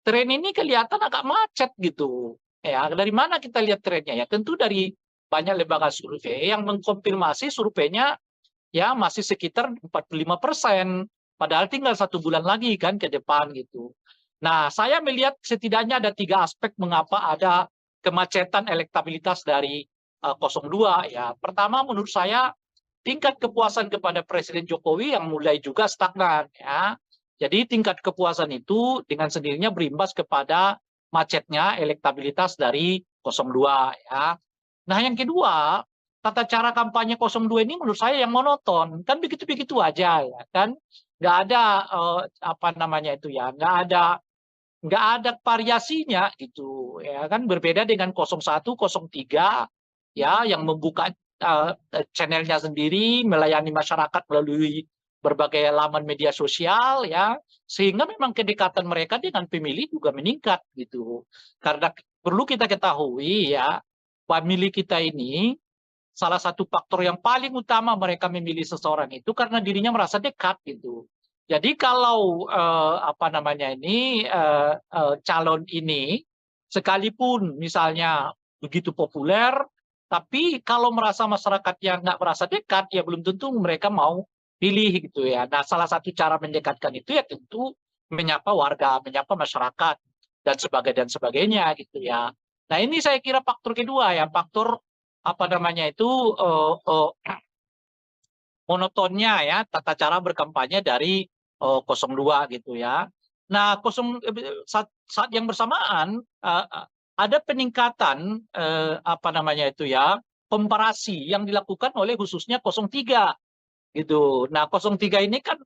[SPEAKER 1] tren ini kelihatan agak macet gitu. Ya, dari mana kita lihat trennya? Ya, tentu dari banyak lembaga survei yang mengkonfirmasi surveinya ya masih sekitar 45%. Padahal tinggal 1 bulan lagi kan ke depan gitu. Nah, saya melihat setidaknya ada 3 aspek mengapa ada kemacetan elektabilitas dari 02 ya. Pertama menurut saya tingkat kepuasan kepada Presiden Jokowi yang mulai juga stagnan ya. Jadi tingkat kepuasan itu dengan sendirinya berimbas kepada macetnya elektabilitas dari 02 ya. Nah, yang kedua, tata cara kampanye 02 ini menurut saya yang monoton. Kan begitu-begitu aja ya kan. Nggak ada apa namanya itu ya, nggak ada variasinya gitu ya kan, berbeda dengan 01, 03 ya yang membuka channelnya sendiri, melayani masyarakat melalui berbagai laman media sosial ya, sehingga memang kedekatan mereka dengan pemilih juga meningkat gitu. Karena perlu kita ketahui ya, pemilih kita ini salah satu faktor yang paling utama mereka memilih seseorang itu karena dirinya merasa dekat gitu. Jadi kalau apa namanya ini calon ini sekalipun misalnya begitu populer, tapi kalau merasa masyarakatnya nggak merasa dekat, ya belum tentu mereka mau pilih gitu ya. Nah, salah satu cara mendekatkan itu ya tentu menyapa warga, menyapa masyarakat dan sebagainya gitu ya. Nah, ini saya kira faktor kedua ya, faktor apa namanya itu monotonnya ya tata cara berkampanye dari 02 gitu ya. Nah, saat yang bersamaan ada peningkatan apa namanya itu ya, komparasi yang dilakukan oleh khususnya 03 gitu. Nah, 03 ini kan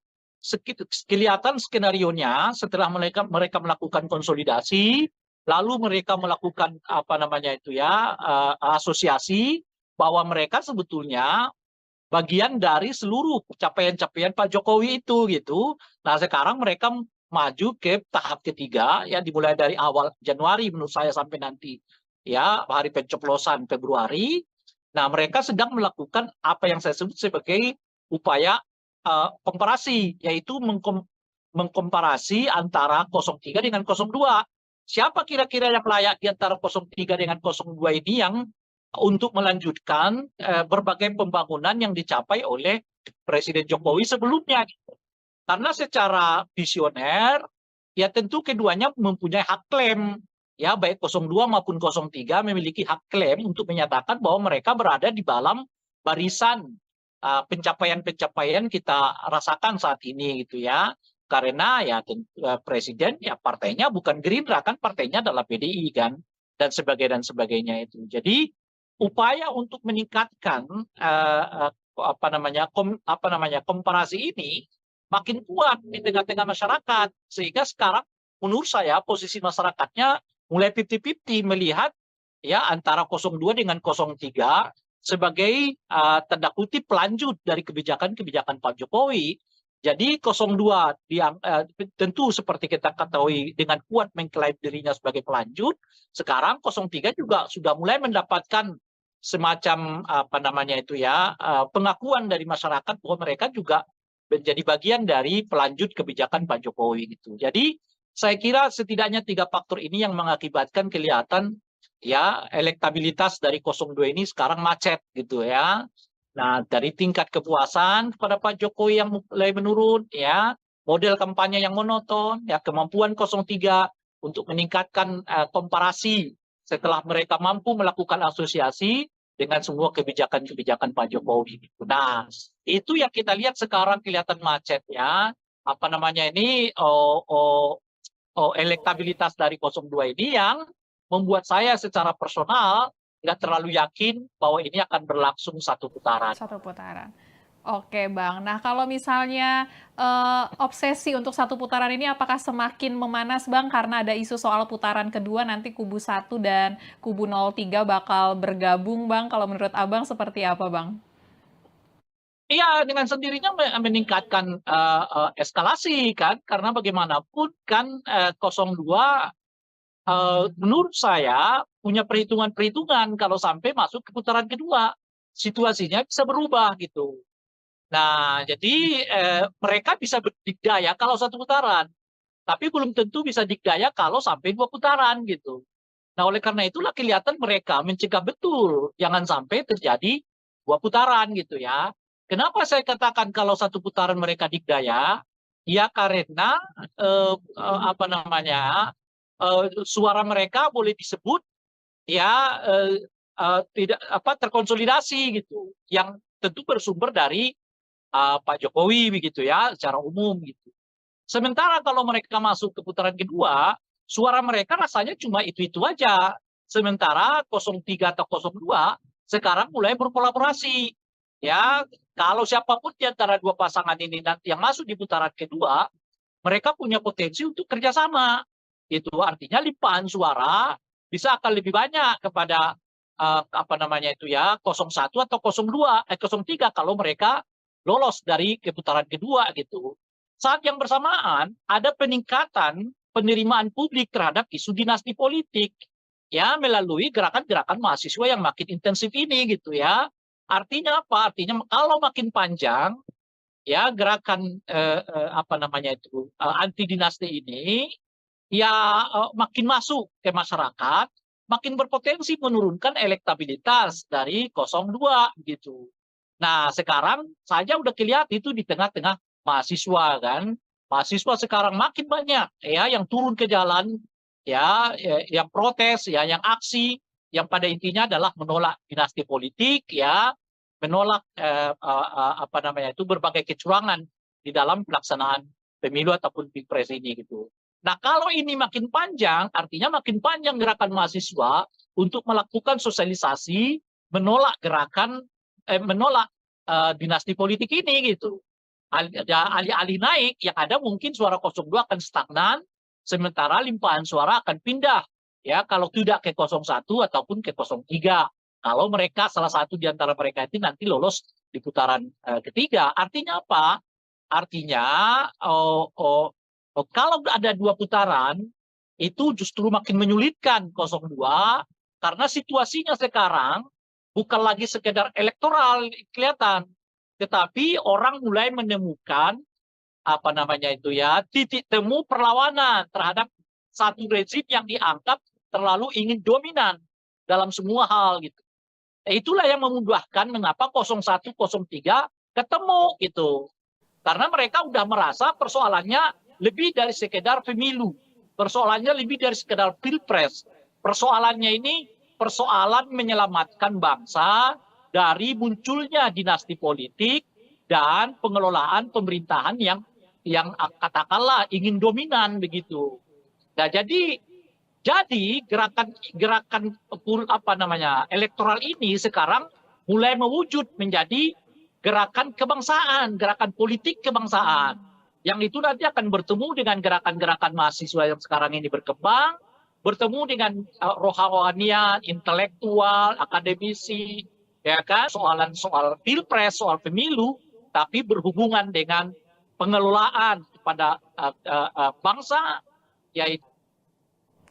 [SPEAKER 1] kelihatan skenarionya setelah mereka melakukan konsolidasi, lalu mereka melakukan apa namanya itu ya, asosiasi bahwa mereka sebetulnya bagian dari seluruh capaian-capaian Pak Jokowi itu gitu. Nah, sekarang mereka maju ke tahap ketiga ya, dimulai dari awal Januari menurut saya sampai nanti ya hari pencoblosan Februari. Nah, mereka sedang melakukan apa yang saya sebut sebagai upaya komparasi, yaitu mengkomparasi antara 03 dengan 02. Siapa kira-kira yang layak di antara 03 dengan 02 ini yang untuk melanjutkan berbagai pembangunan yang dicapai oleh Presiden Jokowi sebelumnya. Karena secara visioner, ya tentu keduanya mempunyai hak klaim. Ya, baik 02 maupun 03 memiliki hak klaim untuk menyatakan bahwa mereka berada di dalam barisan pencapaian-pencapaian kita rasakan saat ini gitu ya. Karena ya presiden ya partainya bukan Gerindra kan, partainya adalah PDI kan, dan sebagainya itu. Jadi upaya untuk meningkatkan apa namanya komparasi ini makin kuat di tengah-tengah masyarakat, sehingga sekarang menurut saya posisi masyarakatnya mulai 50-50 melihat ya antara 02 dengan 03 sebagai tanda kutip pelanjut dari kebijakan-kebijakan Pak Jokowi. Jadi 02 tentu seperti kita ketahui dengan kuat mengklaim dirinya sebagai pelanjut. Sekarang 03 juga sudah mulai mendapatkan semacam apa namanya itu ya, pengakuan dari masyarakat bahwa mereka juga menjadi bagian dari pelanjut kebijakan Pak Jokowi gitu. Jadi saya kira setidaknya 3 faktor ini yang mengakibatkan kelihatan ya elektabilitas dari 02 ini sekarang macet gitu ya. Nah, dari tingkat kepuasan kepada Pak Jokowi yang mulai menurun ya, model kampanye yang monoton, ya kemampuan 03 untuk meningkatkan komparasi setelah mereka mampu melakukan asosiasi dengan semua kebijakan-kebijakan Pak Jokowi. Nah, itu yang kita lihat sekarang kelihatan macet ya. Apa namanya ini elektabilitas dari 02 ini yang membuat saya secara personal nggak terlalu yakin bahwa ini akan berlangsung satu putaran.
[SPEAKER 2] Satu putaran. Oke, Bang. Nah, kalau misalnya obsesi untuk satu putaran ini apakah semakin memanas, Bang, karena ada isu soal putaran kedua nanti kubu 1 dan kubu 03 bakal bergabung, Bang. Kalau menurut Abang seperti apa, Bang?
[SPEAKER 1] Iya, dengan sendirinya meningkatkan eskalasi kan, karena bagaimanapun kan 02 menurut saya punya perhitungan-perhitungan kalau sampai masuk ke putaran kedua, situasinya bisa berubah gitu. Nah, jadi mereka bisa berdikdaya kalau satu putaran, tapi belum tentu bisa dikdaya kalau sampai 2 putaran gitu. Nah, oleh karena itulah kelihatan mereka mencegah betul jangan sampai terjadi 2 putaran gitu ya. Kenapa saya katakan kalau satu putaran mereka dikdaya? Ya karena apa namanya suara mereka boleh disebut ya tidak apa terkonsolidasi gitu, yang tentu bersumber dari Pak Jokowi begitu ya secara umum gitu. Sementara kalau mereka masuk ke putaran kedua, suara mereka rasanya cuma itu-itu aja. Sementara 03 atau 02 sekarang mulai berkolaborasi. Ya, kalau siapapun di antara 2 pasangan ini nanti yang masuk di putaran kedua, mereka punya potensi untuk kerjasama. Itu artinya limpahan suara bisa akan lebih banyak kepada apa namanya itu ya 01 atau 03 kalau mereka lolos dari putaran kedua gitu. Saat yang bersamaan ada peningkatan penerimaan publik terhadap isu dinasti politik ya melalui gerakan-gerakan mahasiswa yang makin intensif ini gitu ya. Artinya apa? Artinya kalau makin panjang ya gerakan apa namanya itu anti dinasti ini ya makin masuk ke masyarakat, makin berpotensi menurunkan elektabilitas dari 02 gitu. Nah, sekarang saja udah kelihatan itu di tengah-tengah mahasiswa kan. Mahasiswa sekarang makin banyak ya yang turun ke jalan ya, yang protes ya, yang aksi yang pada intinya adalah menolak dinasti politik ya, menolak apa namanya itu berbagai kecurangan di dalam pelaksanaan pemilu ataupun pilpres ini gitu. Nah, kalau ini makin panjang, artinya makin panjang gerakan mahasiswa untuk melakukan sosialisasi, menolak menolak dinasti politik ini gitu. Alih-alih naik, yang ada mungkin suara 02 akan stagnan, sementara limpahan suara akan pindah. Ya, kalau tidak ke 01 ataupun ke 03. Kalau mereka, salah satu di antara mereka itu nanti lolos di putaran ketiga. Artinya apa? Artinya, kalau ada 2 putaran, itu justru makin menyulitkan 02, karena situasinya sekarang bukan lagi sekedar elektoral kelihatan, tetapi orang mulai menemukan apa namanya itu ya, titik temu perlawanan terhadap satu rezim yang dianggap terlalu ingin dominan dalam semua hal gitu. Itulah yang memudahkan mengapa 01, 03 ketemu gitu. Karena mereka udah merasa persoalannya lebih dari sekedar pemilu. Persoalannya lebih dari sekedar pilpres. Persoalannya ini persoalan menyelamatkan bangsa dari munculnya dinasti politik dan pengelolaan pemerintahan yang katakanlah ingin dominan begitu. Nah, jadi gerakan apa namanya elektoral ini sekarang mulai mewujud menjadi gerakan kebangsaan, gerakan politik kebangsaan. Yang itu nanti akan bertemu dengan gerakan-gerakan mahasiswa yang sekarang ini berkembang, bertemu dengan rohanian, intelektual, akademisi, ya kan, soal pilpres, soal pemilu, tapi berhubungan dengan pengelolaan kepada bangsa, yaitu.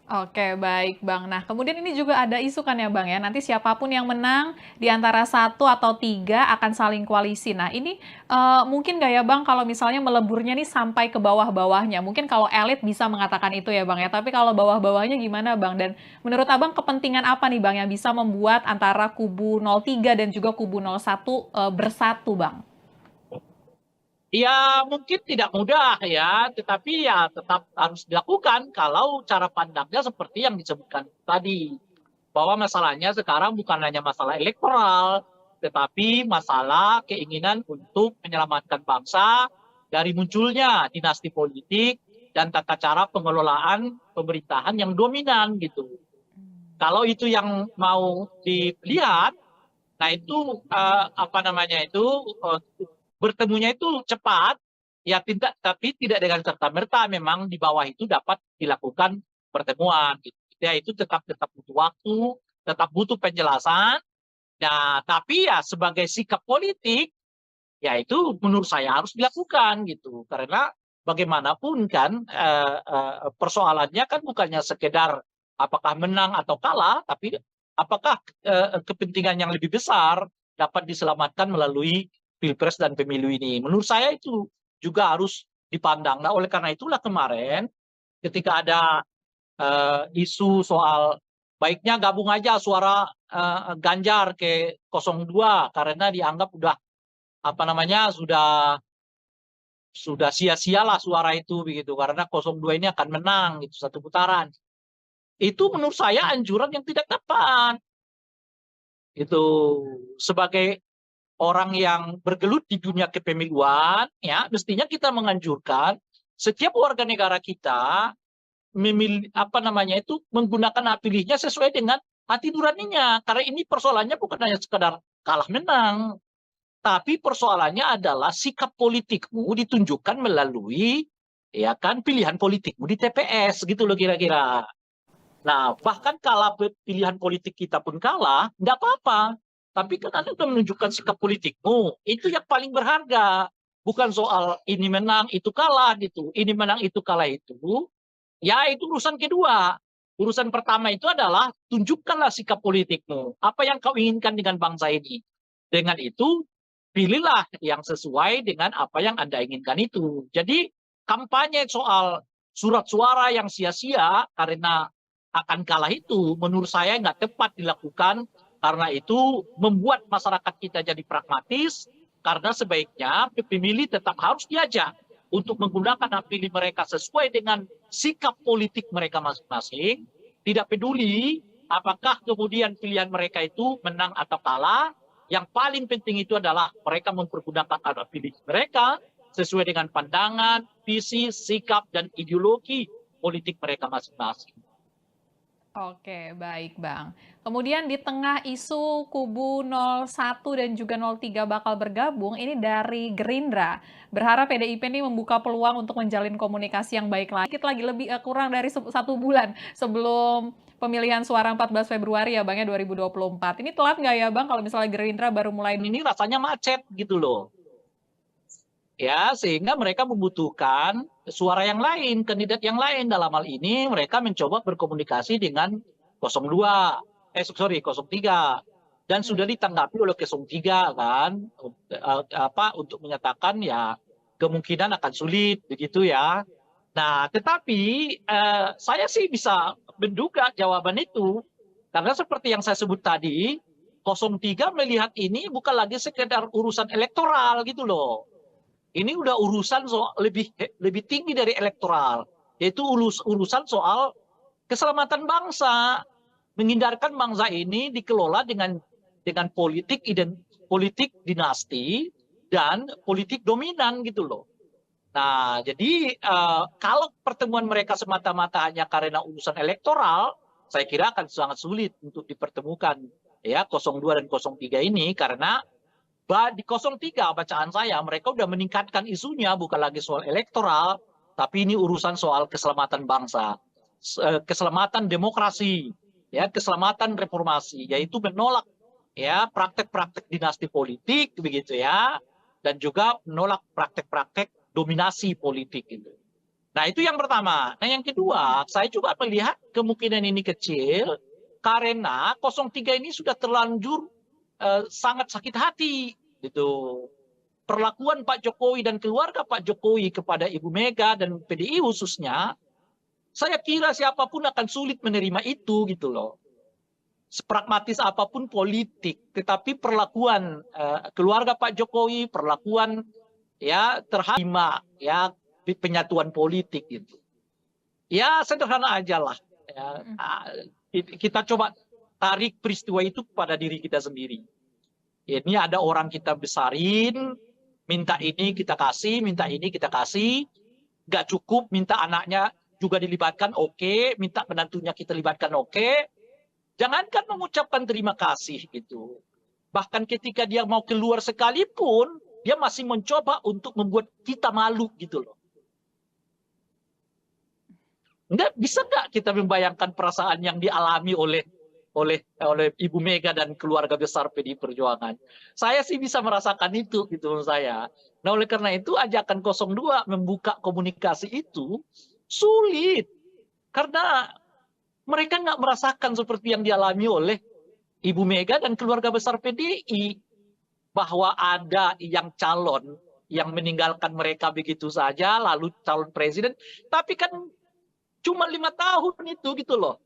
[SPEAKER 2] Oke, baik Bang. Nah, kemudian ini juga ada isu kan ya Bang ya, nanti siapapun yang menang di antara 1 atau 3 akan saling koalisi. Nah, ini mungkin nggak ya Bang kalau misalnya meleburnya nih sampai ke bawah-bawahnya? Mungkin kalau elit bisa mengatakan itu ya Bang ya, tapi kalau bawah-bawahnya gimana Bang? Dan menurut Abang kepentingan apa nih Bang yang bisa membuat antara kubu 03 dan juga kubu 01 bersatu Bang?
[SPEAKER 1] Ya mungkin tidak mudah ya, tetapi ya tetap harus dilakukan kalau cara pandangnya seperti yang disebutkan tadi. Bahwa masalahnya sekarang bukan hanya masalah elektoral, tetapi masalah keinginan untuk menyelamatkan bangsa dari munculnya dinasti politik dan tata cara pengelolaan pemerintahan yang dominan gitu. Kalau itu yang mau dilihat, nah itu apa namanya itu bertemunya itu cepat, ya tidak, tapi tidak dengan serta-merta memang di bawah itu dapat dilakukan pertemuan. Gitu. Ya itu tetap butuh waktu, tetap butuh penjelasan. Nah, tapi ya sebagai sikap politik, ya itu menurut saya harus dilakukan gitu. Karena bagaimanapun kan persoalannya kan bukannya sekedar apakah menang atau kalah, tapi apakah kepentingan yang lebih besar dapat diselamatkan melalui pilpres dan pemilu ini. Menurut saya itu juga harus dipandang. Nah, oleh karena itulah kemarin ketika ada isu soal baiknya gabung aja suara Ganjar ke 02 karena dianggap udah apa namanya sudah sia-sialah suara itu begitu karena 02 ini akan menang itu satu putaran. Itu menurut saya anjuran yang tidak tepat. Itu sebagai orang yang bergelut di dunia kepemiluan, ya mestinya kita menganjurkan setiap warga negara kita memilih apa namanya itu menggunakan hak pilihnya sesuai dengan hati nuraninya. Karena ini persoalannya bukan hanya sekadar kalah menang, tapi persoalannya adalah sikap politikmu ditunjukkan melalui ya kan pilihan politikmu di TPS gitu loh kira-kira. Nah, bahkan kalau pilihan politik kita pun kalah, nggak apa-apa. Tapi kan Anda sudah menunjukkan sikap politikmu. Itu yang paling berharga. Bukan soal ini menang, itu kalah gitu. Ini menang, itu kalah itu. Ya itu urusan kedua. Urusan pertama itu adalah tunjukkanlah sikap politikmu. Apa yang kau inginkan dengan bangsa ini. Dengan itu pilihlah yang sesuai dengan apa yang Anda inginkan itu. Jadi kampanye soal surat suara yang sia-sia karena akan kalah itu menurut saya nggak tepat dilakukan, karena itu membuat masyarakat kita jadi pragmatis, karena sebaiknya pemilih tetap harus diajak untuk menggunakan hak pilih mereka sesuai dengan sikap politik mereka masing-masing, tidak peduli apakah kemudian pilihan mereka itu menang atau kalah. Yang paling penting itu adalah mereka mempergunakan hak pilih mereka sesuai dengan pandangan, visi, sikap, dan ideologi politik mereka masing-masing.
[SPEAKER 2] Oke, baik Bang. Kemudian di tengah isu kubu 01 dan juga 03 bakal bergabung, ini dari Gerindra. Berharap PDIP ini membuka peluang untuk menjalin komunikasi yang baik lagi. Sedikit lagi, lebih kurang dari 1 bulan sebelum pemilihan suara 14 Februari ya Bang ya 2024. Ini telat nggak ya Bang kalau misalnya Gerindra baru mulai?
[SPEAKER 1] Ini rasanya macet gitu loh. Ya, sehingga mereka membutuhkan suara yang lain, kandidat yang lain. Dalam hal ini mereka mencoba berkomunikasi dengan 02, 03. Dan sudah ditanggapi oleh 03 kan, untuk menyatakan ya kemungkinan akan sulit begitu ya. Nah, tetapi saya sih bisa menduga jawaban itu, karena seperti yang saya sebut tadi, 03 melihat ini bukan lagi sekedar urusan elektoral gitu loh. Ini udah urusan soal lebih tinggi dari elektoral, yaitu urusan soal keselamatan bangsa, menghindarkan bangsa ini dikelola dengan politik dinasti dan politik dominan gitu loh. Nah, jadi kalau pertemuan mereka semata-mata hanya karena urusan elektoral, saya kira akan sangat sulit untuk dipertemukan ya 02 dan 03 ini, karena di 03 bacaan saya mereka udah meningkatkan isunya bukan lagi soal elektoral, tapi ini urusan soal keselamatan bangsa, keselamatan demokrasi, ya keselamatan reformasi, yaitu menolak ya praktek-praktek dinasti politik begitu ya, dan juga menolak praktek-praktek dominasi politik itu. Nah itu yang pertama. Nah yang kedua, saya juga melihat kemungkinan ini kecil karena 03 ini sudah terlanjur sangat sakit hati gitu. Perlakuan Pak Jokowi dan keluarga Pak Jokowi kepada Ibu Mega dan PDI khususnya, saya kira siapapun akan sulit menerima itu gitu loh. Sepragmatis apapun politik, tetapi perlakuan keluarga Pak Jokowi, perlakuan ya terhadap ya penyatuan politik gitu. Ya sederhana aja lah. Ya, kita coba tarik peristiwa itu pada diri kita sendiri. Ini ada orang kita besarin, minta ini kita kasih, minta ini kita kasih, nggak cukup, minta anaknya juga dilibatkan, oke, minta menantunya kita libatkan, oke. Jangankan mengucapkan terima kasih gitu. Bahkan ketika dia mau keluar sekalipun, dia masih mencoba untuk membuat kita malu gitu loh. Bisa nggak kita membayangkan perasaan yang dialami oleh Ibu Mega dan keluarga besar PDI Perjuangan? Saya sih bisa merasakan itu gitu menurut saya. Nah oleh karena itu ajakan 02 membuka komunikasi itu sulit. Karena mereka nggak merasakan seperti yang dialami oleh Ibu Mega dan keluarga besar PDI. Bahwa ada yang calon yang meninggalkan mereka begitu saja, lalu calon presiden. Tapi kan cuma 5 tahun itu gitu loh.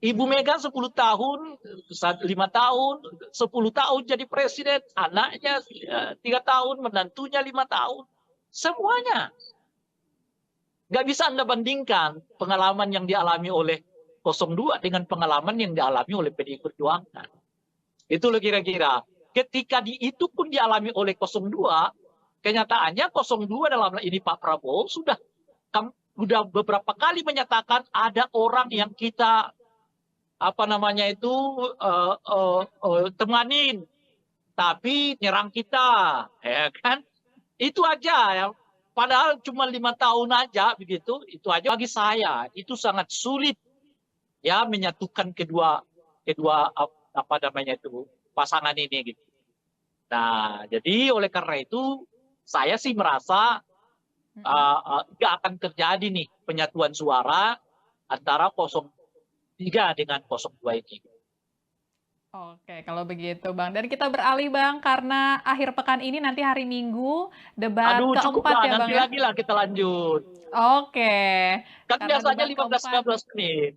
[SPEAKER 1] Ibu Mega 10 tahun, 5 tahun, 10 tahun jadi presiden, anaknya 3 tahun, menantunya 5 tahun. Semuanya. Nggak bisa Anda bandingkan pengalaman yang dialami oleh 02 dengan pengalaman yang dialami oleh PDI Perjuangan. Itu loh kira-kira. Ketika itu pun dialami oleh 02, kenyataannya 02 dalam ini Pak Prabowo sudah beberapa kali menyatakan ada orang yang kita temanin, tapi nyerang kita, ya kan? Itu aja ya. Padahal cuma 5 tahun aja begitu, itu aja bagi saya itu sangat sulit ya menyatukan kedua pasangan ini gitu. Nah, jadi oleh karena itu saya sih merasa nggak akan terjadi nih penyatuan suara antara 03 dengan 02 ini.
[SPEAKER 2] Oke, kalau begitu Bang. Dan kita beralih Bang, karena akhir pekan ini nanti hari Minggu, debat
[SPEAKER 1] Aduh,
[SPEAKER 2] keempat
[SPEAKER 1] cukuplah
[SPEAKER 2] ya Bang
[SPEAKER 1] nanti
[SPEAKER 2] ya?
[SPEAKER 1] lagi lah kita lanjut.
[SPEAKER 2] Oke,
[SPEAKER 1] Kan
[SPEAKER 2] karena
[SPEAKER 1] biasanya
[SPEAKER 2] debat keempat
[SPEAKER 1] 15-15 menit.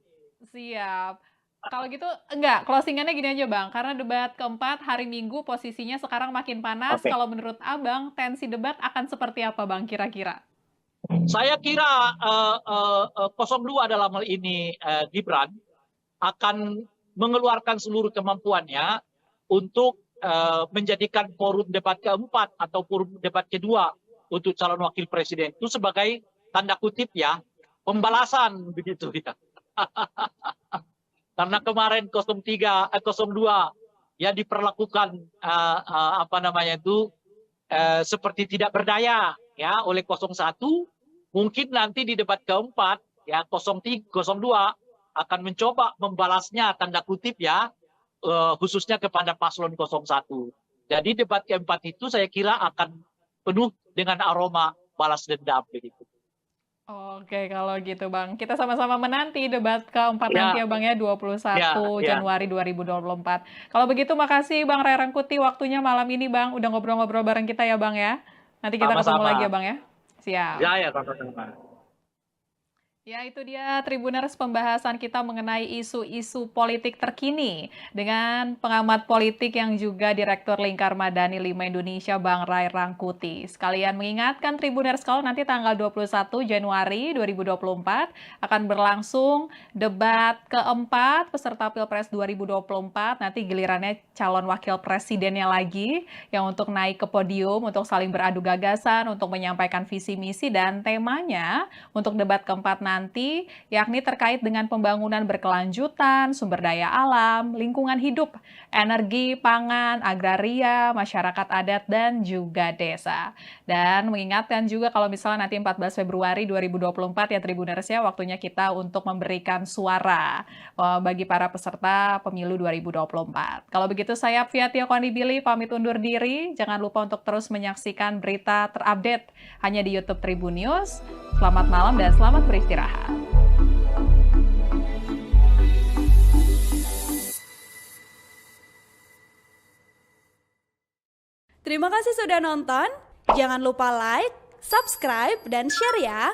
[SPEAKER 2] siap. Kalau gitu, enggak, closingannya gini aja Bang, karena debat keempat hari Minggu posisinya sekarang makin panas,
[SPEAKER 1] Oke.
[SPEAKER 2] kalau menurut Abang, tensi debat akan seperti apa Bang kira-kira?
[SPEAKER 1] Saya kira 02 dalam hal ini Gibran akan mengeluarkan seluruh kemampuannya untuk menjadikan forum debat keempat atau forum debat kedua untuk calon wakil presiden itu sebagai tanda kutip ya pembalasan begitu ya. Karena kemarin 02 ya diperlakukan apa namanya itu seperti tidak berdaya ya oleh 01, mungkin nanti di debat keempat ya 02 akan mencoba membalasnya tanda kutip ya khususnya kepada paslon 01. Jadi debat keempat itu saya kira akan penuh dengan aroma balas dendam begitu.
[SPEAKER 2] Oke, kalau gitu Bang. Kita sama-sama menanti debat keempat nanti
[SPEAKER 1] Ya,
[SPEAKER 2] ya Bang ya, 21
[SPEAKER 1] ya, ya.
[SPEAKER 2] Januari 2024. Kalau begitu makasih Bang Ray Rangkuti waktunya malam ini Bang, udah ngobrol-ngobrol bareng kita ya Bang ya. Nanti kita ketemu lagi ya
[SPEAKER 1] Sama-sama.
[SPEAKER 2] Bang ya. Siap.
[SPEAKER 1] Ya, ya, sama-sama.
[SPEAKER 2] Ya, itu dia Tribuners pembahasan kita mengenai isu-isu politik terkini dengan pengamat politik yang juga Direktur Lingkar Madani 5 Indonesia, Bang Ray Rangkuti. Sekalian mengingatkan Tribuners kalau nanti tanggal 21 Januari 2024 akan berlangsung debat keempat peserta Pilpres 2024. Nanti gilirannya calon wakil presidennya lagi yang untuk naik ke podium, untuk saling beradu gagasan, untuk menyampaikan visi misi dan temanya untuk debat keempat nanti, yakni terkait dengan pembangunan berkelanjutan, sumber daya alam, lingkungan hidup, energi, pangan, agraria, masyarakat adat, dan juga desa. Dan mengingatkan juga kalau misalnya nanti 14 Februari 2024 ya Tribuners ya, waktunya kita untuk memberikan suara bagi para peserta pemilu 2024. Kalau begitu saya Fia Tio Konibili pamit undur diri. Jangan lupa untuk terus menyaksikan berita terupdate hanya di YouTube Tribun News. Selamat malam dan selamat beristirahat.
[SPEAKER 3] Terima kasih sudah nonton. Jangan lupa like, subscribe, dan share ya.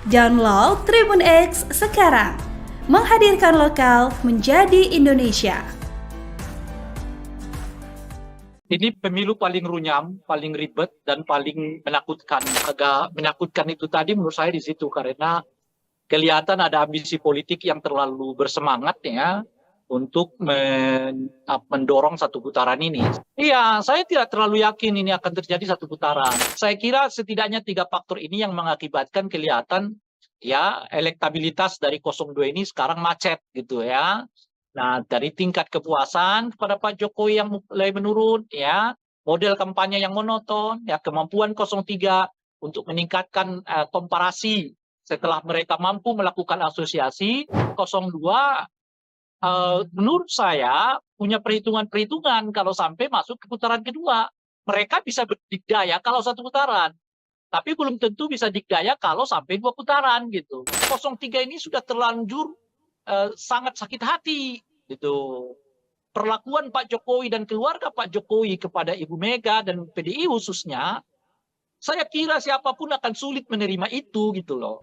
[SPEAKER 3] Download Tribun X sekarang. Menghadirkan lokal menjadi Indonesia.
[SPEAKER 1] Ini pemilu paling runyam, paling ribet, dan paling menakutkan. Agak menakutkan itu tadi menurut saya di situ, karena kelihatan ada ambisi politik yang terlalu bersemangat ya untuk mendorong satu putaran ini. Iya, saya tidak terlalu yakin ini akan terjadi satu putaran. Saya kira setidaknya 3 faktor ini yang mengakibatkan kelihatan ya elektabilitas dari 02 ini sekarang macet gitu ya. Nah, dari tingkat kepuasan kepada Pak Jokowi yang mulai menurun, ya, model kampanye yang monoton, ya, kemampuan 03 untuk meningkatkan komparasi setelah mereka mampu melakukan asosiasi, 02 menurut saya punya perhitungan-perhitungan kalau sampai masuk ke putaran kedua. Mereka bisa berdikdaya kalau satu putaran, tapi belum tentu bisa dikdaya kalau sampai 2 putaran gitu. 03 ini sudah terlanjur sangat sakit hati gitu. Perlakuan Pak Jokowi dan keluarga Pak Jokowi kepada Ibu Mega dan PDI khususnya, saya kira siapapun akan sulit menerima itu gitu loh.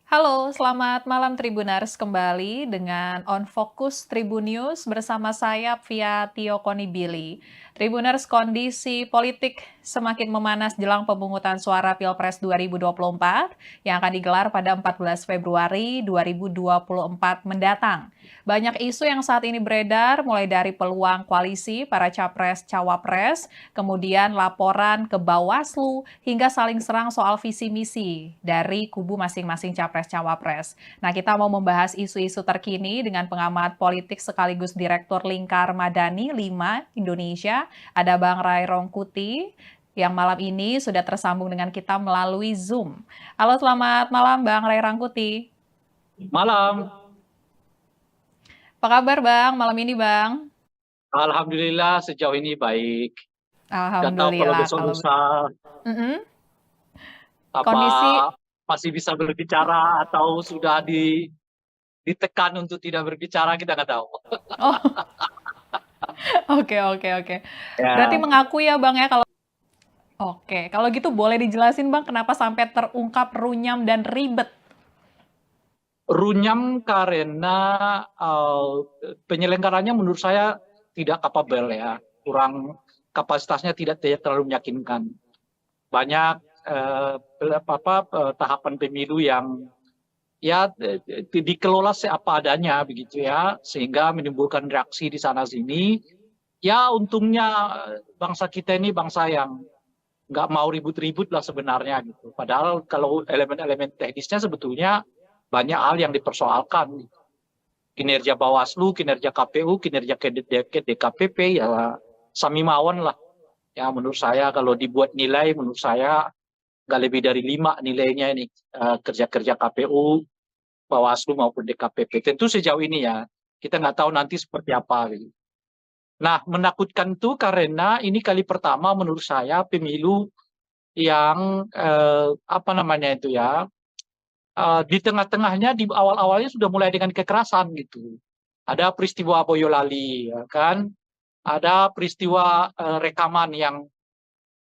[SPEAKER 2] Halo, selamat malam Tribuners kembali dengan On Focus Tribun News bersama saya Fia Tio Konibili. Tribuners, kondisi politik semakin memanas jelang pemungutan suara Pilpres 2024 yang akan digelar pada 14 Februari 2024 mendatang. Banyak isu yang saat ini beredar, mulai dari peluang koalisi para capres-cawapres, kemudian laporan ke Bawaslu, hingga saling serang soal visi misi dari kubu masing-masing capres-cawapres. Nah, kita mau membahas isu-isu terkini dengan pengamat politik sekaligus Direktur Lingkar Madani 5 Indonesia, ada Bang Ray Rangkuti, yang malam ini sudah tersambung dengan kita melalui Zoom. Halo, selamat malam Bang Ray Rangkuti.
[SPEAKER 1] Malam.
[SPEAKER 2] Apa kabar Bang, malam ini Bang?
[SPEAKER 1] Alhamdulillah sejauh ini baik. Nggak tahu kalau
[SPEAKER 2] Alhamdulillah
[SPEAKER 1] besok
[SPEAKER 2] kalau
[SPEAKER 1] lusa
[SPEAKER 2] mhm,
[SPEAKER 1] apa
[SPEAKER 2] kondisi
[SPEAKER 1] masih bisa berbicara atau sudah ditekan untuk tidak berbicara, kita nggak tahu.
[SPEAKER 2] oh, oke oke oke. Berarti
[SPEAKER 1] Ya,
[SPEAKER 2] mengaku ya Bang ya kalau oke, kalau gitu boleh dijelasin Bang kenapa sampai terungkap runyam dan ribet?
[SPEAKER 1] runyam karena penyelenggaranya menurut saya tidak kapabel ya, kurang kapasitasnya tidak terlalu meyakinkan. Banyak tahapan pemilu yang ya dikelola seapa adanya begitu ya, sehingga menimbulkan reaksi di sana sini. Ya untungnya bangsa kita ini bangsa yang nggak mau ribut-ribut lah sebenarnya gitu. Padahal kalau elemen-elemen teknisnya sebetulnya banyak hal yang dipersoalkan. Kinerja Bawaslu, kinerja KPU, kinerja DKPP ya sami mawon lah. Ya menurut saya kalau dibuat nilai, menurut saya nggak lebih dari 5 nilainya ini, kerja-kerja KPU, Bawaslu maupun DKPP. Tentu sejauh ini ya, kita nggak tahu nanti seperti apa gitu. Nah, menakutkan tuh karena ini kali pertama menurut saya pemilu yang apa namanya itu ya, di tengah-tengahnya di awal-awalnya sudah mulai dengan kekerasan gitu. Ada peristiwa Boyolali, ya kan? Ada peristiwa rekaman yang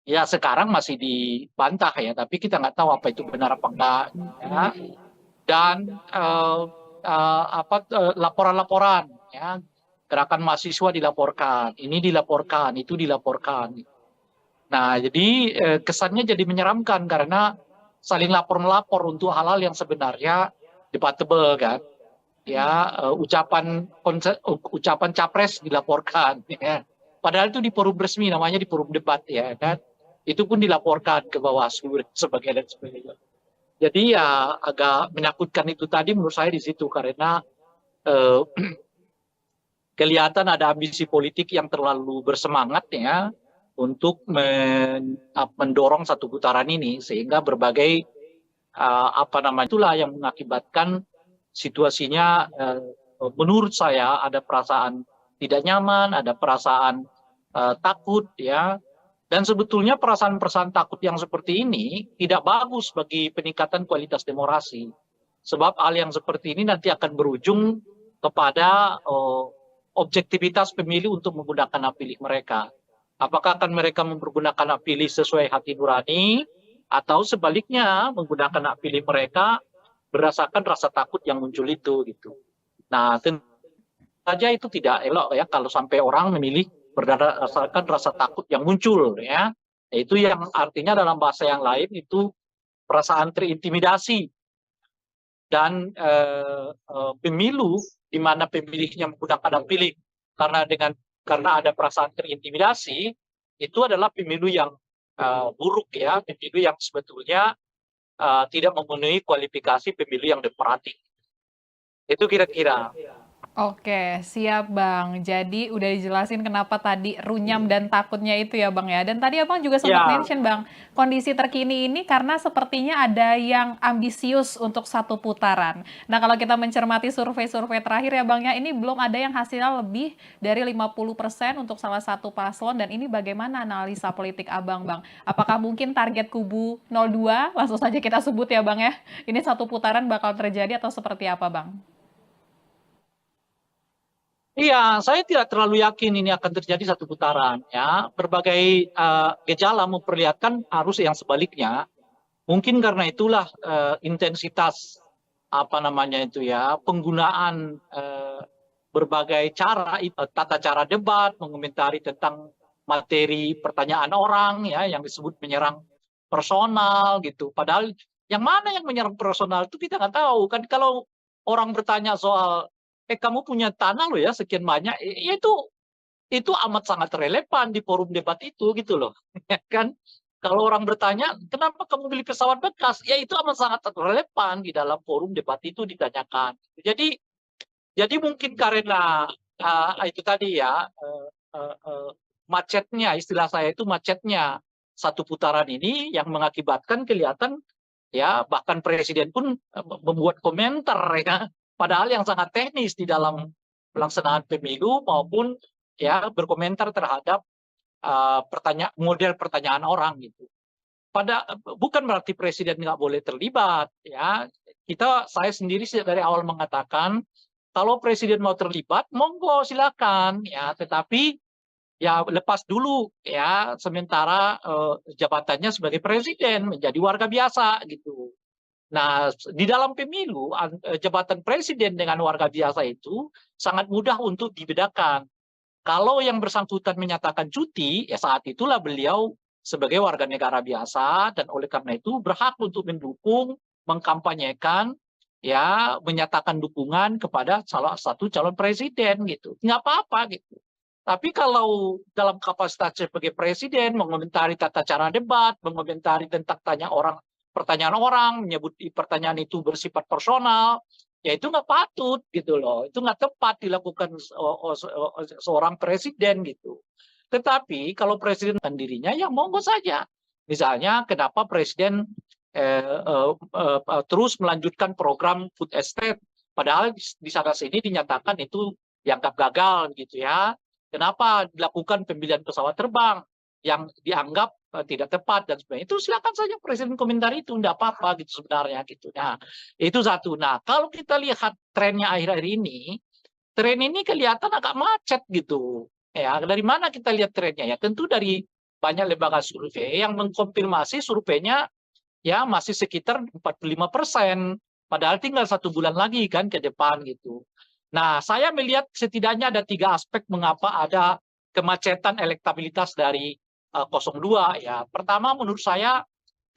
[SPEAKER 1] ya sekarang masih dibantah ya, tapi kita nggak tahu apa itu benar apa enggak. Ya. Dan laporan-laporan, ya, gerakan mahasiswa dilaporkan, ini dilaporkan, itu dilaporkan. Nah, jadi kesannya jadi menyeramkan karena saling lapor-melapor untuk hal-hal yang sebenarnya debatable kan. Ya, ucapan capres dilaporkan. Ya. Padahal itu di forum resmi, namanya di forum debat ya kan. Itu pun dilaporkan ke Bawaslu dan sebagainya. Jadi ya agak menakutkan itu tadi menurut saya di situ karena eh, kelihatan ada ambisi politik yang terlalu bersemangat ya untuk mendorong satu putaran ini sehingga berbagai apa namanya itulah yang mengakibatkan situasinya menurut saya ada perasaan tidak nyaman, ada perasaan takut ya. Dan sebetulnya perasaan-perasaan takut yang seperti ini tidak bagus bagi peningkatan kualitas demokrasi. Sebab hal yang seperti ini nanti akan berujung kepada objektivitas pemilih untuk menggunakan hak pilih mereka. Apakah akan mereka mempergunakan hak pilih sesuai hati nurani atau sebaliknya menggunakan hak pilih mereka berdasarkan rasa takut yang muncul itu gitu. Nah, tentu saja itu tidak elok ya kalau sampai orang memilih berdasarkan rasa takut yang muncul ya. Itu yang artinya dalam bahasa yang lain itu perasaan terintimidasi dan pemilu di mana pemilihnya menggunakan hak pilih karena ada perasaan terintimidasi itu adalah pemilu yang buruk ya, pemilu yang sebetulnya tidak memenuhi kualifikasi pemilu yang demokratik. Itu kira-kira.
[SPEAKER 2] Oke, siap Bang. Jadi udah dijelasin kenapa tadi runyam dan takutnya itu ya Bang ya. Dan tadi Abang juga sempat
[SPEAKER 1] Ya,
[SPEAKER 2] mention Bang, kondisi terkini ini karena sepertinya ada yang ambisius untuk satu putaran. Nah kalau kita mencermati survei-survei terakhir ya Bang ya, ini belum ada yang hasilnya lebih dari 50% untuk salah satu paslon. Dan ini bagaimana analisa politik Abang Bang? Apakah mungkin target kubu 02, langsung saja kita sebut ya Bang ya, ini satu putaran bakal terjadi atau seperti apa Bang?
[SPEAKER 1] iya, saya tidak terlalu yakin ini akan terjadi satu putaran. Ya, berbagai gejala memperlihatkan arus yang sebaliknya. Mungkin karena itulah intensitas apa namanya itu ya penggunaan berbagai cara, tata cara debat, mengomentari tentang materi pertanyaan orang ya yang disebut menyerang personal gitu. Padahal yang mana yang menyerang personal itu kita nggak tahu kan kalau orang bertanya soal kamu punya tanah loh ya sekian banyak, ya itu amat sangat relevan di forum debat itu gitu loh, ya kan? Kalau orang bertanya, kenapa kamu beli pesawat bekas? Ya itu amat sangat relevan di dalam forum debat itu ditanyakan. Jadi mungkin karena itu tadi ya macetnya, istilah saya itu macetnya satu putaran ini yang mengakibatkan kelihatan ya bahkan presiden pun membuat komentar ya, padahal yang sangat teknis di dalam pelaksanaan pemilu maupun ya berkomentar terhadap model pertanyaan orang gitu. Bukan berarti presiden nggak boleh terlibat ya. Saya sendiri dari awal mengatakan kalau presiden mau terlibat, monggo silakan ya. Tetapi ya lepas dulu ya sementara jabatannya sebagai presiden menjadi warga biasa gitu. Nah, di dalam pemilu jabatan presiden dengan warga biasa itu sangat mudah untuk dibedakan. Kalau yang bersangkutan menyatakan cuti, ya saat itulah beliau sebagai warga negara biasa dan oleh karena itu berhak untuk mendukung, mengkampanyekan, ya menyatakan dukungan kepada salah satu calon presiden gitu. Nggak apa-apa gitu. Tapi kalau dalam kapasitas sebagai presiden mengomentari tata cara debat, mengomentari tentang pertanyaan orang, menyebut pertanyaan itu bersifat personal, ya itu nggak patut gitu loh. Itu nggak tepat dilakukan seorang presiden gitu. Tetapi kalau presiden dirinya ya monggo saja. Misalnya kenapa presiden terus melanjutkan program food estate, padahal di sana sini dinyatakan itu dianggap gagal gitu ya. Kenapa dilakukan pembelian pesawat terbang yang dianggap tidak tepat dan sebagainya. Itu silakan saja presiden komentar itu, tidak apa-apa gitu sebenarnya gitu. Nah, itu satu. Nah, kalau kita lihat trennya akhir-akhir ini, tren ini kelihatan agak macet gitu. Ya, dari mana kita lihat trennya? Ya, tentu dari banyak lembaga survei yang mengkonfirmasi surveinya ya masih sekitar 45%. Padahal tinggal 1 bulan lagi kan ke depan gitu. Nah, saya melihat setidaknya ada 3 aspek mengapa ada kemacetan elektabilitas dari 02 ya. Pertama menurut saya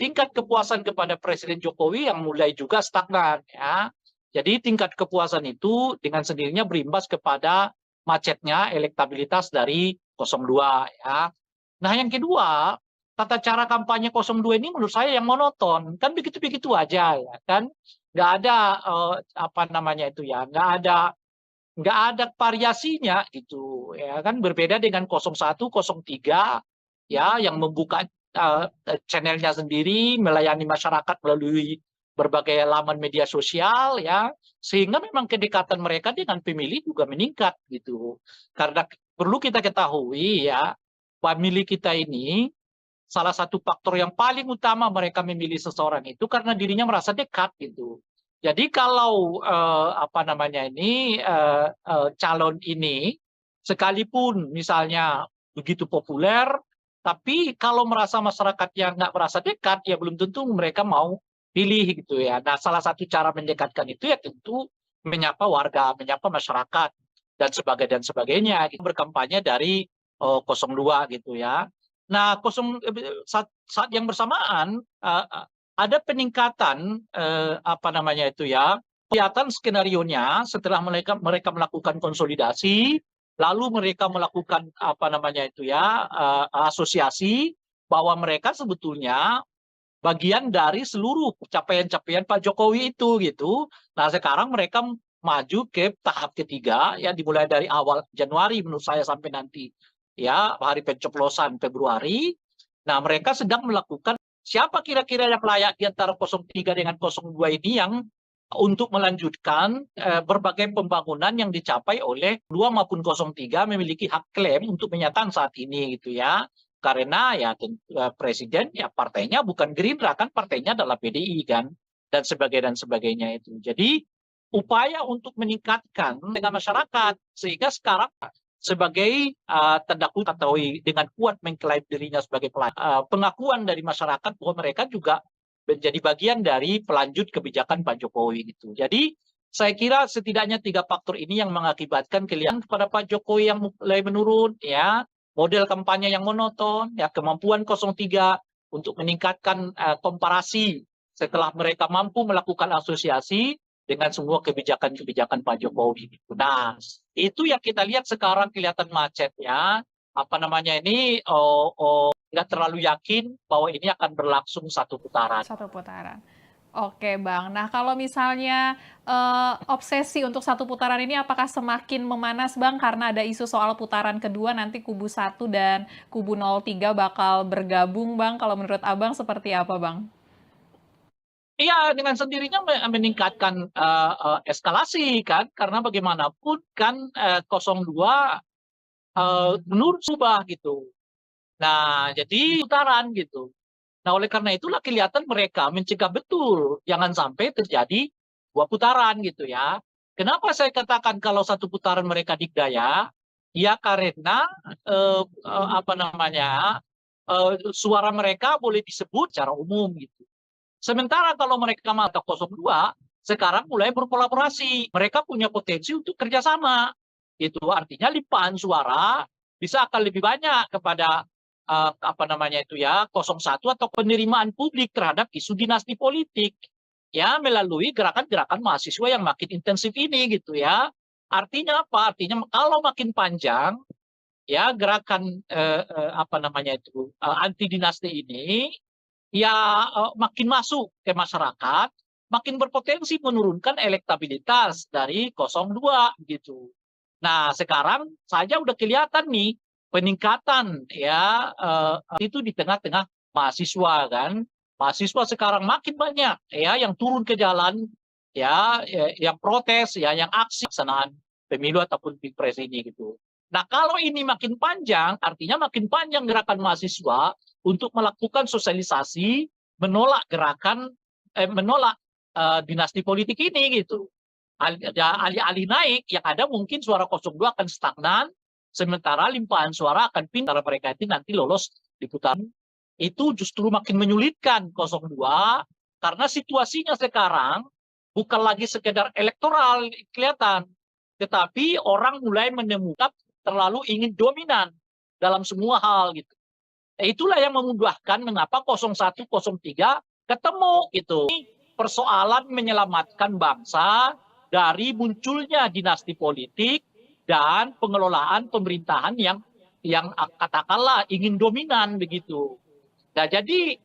[SPEAKER 1] tingkat kepuasan kepada Presiden Jokowi yang mulai juga stagnan ya. Jadi tingkat kepuasan itu dengan sendirinya berimbas kepada macetnya elektabilitas dari 02 ya. Nah, yang kedua, tata cara kampanye 02 ini menurut saya yang monoton. Kan begitu-begitu aja ya kan. Nggak ada apa namanya itu ya, nggak ada variasinya gitu ya kan, berbeda dengan 01, 03 ya yang membuka channelnya sendiri, melayani masyarakat melalui berbagai laman media sosial ya, sehingga memang kedekatan mereka dengan pemilih juga meningkat gitu. Karena perlu kita ketahui ya, pemilih kita ini salah satu faktor yang paling utama mereka memilih seseorang itu karena dirinya merasa dekat gitu. Jadi kalau apa namanya ini calon ini sekalipun misalnya begitu populer, tapi kalau merasa masyarakat yang nggak merasa dekat, ya belum tentu mereka mau pilih gitu ya. Nah, salah satu cara mendekatkan itu ya tentu menyapa warga, menyapa masyarakat dan sebagainya. Gitu. Berkampanye dari 02 gitu ya. Nah, saat yang bersamaan ada peningkatan apa namanya itu ya, kelihatan skenarionya setelah mereka melakukan konsolidasi, lalu mereka melakukan apa namanya itu ya asosiasi bahwa mereka sebetulnya bagian dari seluruh capaian-capaian Pak Jokowi itu gitu. Nah, sekarang mereka maju ke tahap ketiga ya, dimulai dari awal Januari menurut saya sampai nanti ya hari pencoblosan Februari. Nah, mereka sedang melakukan siapa kira-kira yang layak di antara 03 dengan 02 ini yang untuk melanjutkan berbagai pembangunan yang dicapai oleh 2 maupun 03 memiliki hak klaim untuk menyatakan saat ini gitu ya. Karena ya presiden ya partainya bukan Gerindra kan, partainya adalah PDI kan dan sebagainya itu. Jadi upaya untuk meningkatkan dengan masyarakat sehingga sekarang sebagai tanda kutip atau dengan kuat mengklaim dirinya sebagai pengakuan dari masyarakat bahwa mereka juga menjadi bagian dari pelanjut kebijakan Pak Jokowi gitu. Jadi saya kira setidaknya 3 faktor ini yang mengakibatkan kelihatan kepada Pak Jokowi yang mulai menurun ya, model kampanye yang monoton ya, kemampuan 03 untuk meningkatkan komparasi setelah mereka mampu melakukan asosiasi dengan semua kebijakan-kebijakan Pak Jokowi. Nah, itu yang kita lihat sekarang kelihatan macet ya. Apa namanya ini nggak terlalu yakin bahwa ini akan berlangsung 1 putaran.
[SPEAKER 2] 1 putaran. Oke Bang, nah kalau misalnya obsesi untuk 1 putaran ini apakah semakin memanas Bang karena ada isu soal putaran kedua nanti kubu 1 dan kubu 03 bakal bergabung Bang, kalau menurut Abang seperti apa Bang?
[SPEAKER 1] Iya, dengan sendirinya meningkatkan eskalasi kan, karena bagaimanapun kan 02 menurut Subah gitu. Nah, jadi putaran gitu. Nah, oleh karena itulah kelihatan mereka mencegah betul jangan sampai terjadi dua putaran gitu ya. Kenapa saya katakan kalau satu putaran mereka dikdaya? Ya karena apa namanya suara mereka boleh disebut secara umum gitu. Sementara kalau mereka mata 02 sekarang mulai berkolaborasi. Mereka punya potensi untuk kerjasama. Itu artinya limpahan suara bisa akan lebih banyak kepada apa namanya itu ya 01 atau penerimaan publik terhadap isu dinasti politik ya melalui gerakan-gerakan mahasiswa yang makin intensif ini gitu ya. Artinya apa? Artinya kalau makin panjang ya gerakan apa namanya itu anti dinasti ini ya makin masuk ke masyarakat, makin berpotensi menurunkan elektabilitas dari 02 gitu. Nah, sekarang saja udah kelihatan nih peningkatan ya itu di tengah-tengah mahasiswa kan. Mahasiswa sekarang makin banyak ya yang turun ke jalan ya, yang protes ya, yang aksi pelaksanaan pemilu ataupun pilpres ini gitu. Nah, kalau ini makin panjang, artinya makin panjang gerakan mahasiswa untuk melakukan sosialisasi menolak menolak dinasti politik ini gitu. Alih-alih naik yang ada mungkin suara 02 akan stagnan sementara limpahan suara akan pindah mereka itu nanti lolos di putaran itu justru makin menyulitkan 02 karena situasinya sekarang bukan lagi sekedar elektoral kelihatan tetapi orang mulai menemukan terlalu ingin dominan dalam semua hal gitu. Itulah yang memudahkan mengapa 01, 03 ketemu gitu. Persoalan menyelamatkan bangsa dari munculnya dinasti politik dan pengelolaan pemerintahan yang katakanlah ingin dominan begitu. Nah, jadi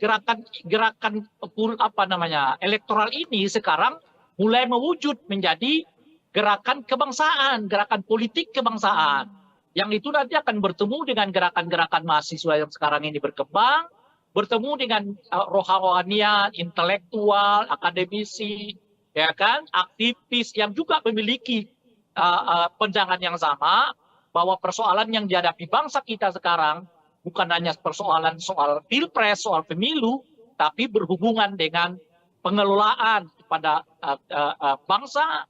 [SPEAKER 1] gerakan apa namanya elektoral ini sekarang mulai mewujud menjadi gerakan kebangsaan, gerakan politik kebangsaan. Yang itu nanti akan bertemu dengan gerakan-gerakan mahasiswa yang sekarang ini berkembang, bertemu dengan rohanian, intelektual, akademisi, ya kan, aktivis yang juga memiliki pandangan yang sama bahwa persoalan yang dihadapi bangsa kita sekarang bukan hanya persoalan soal pilpres, soal pemilu, tapi berhubungan dengan pengelolaan kepada bangsa,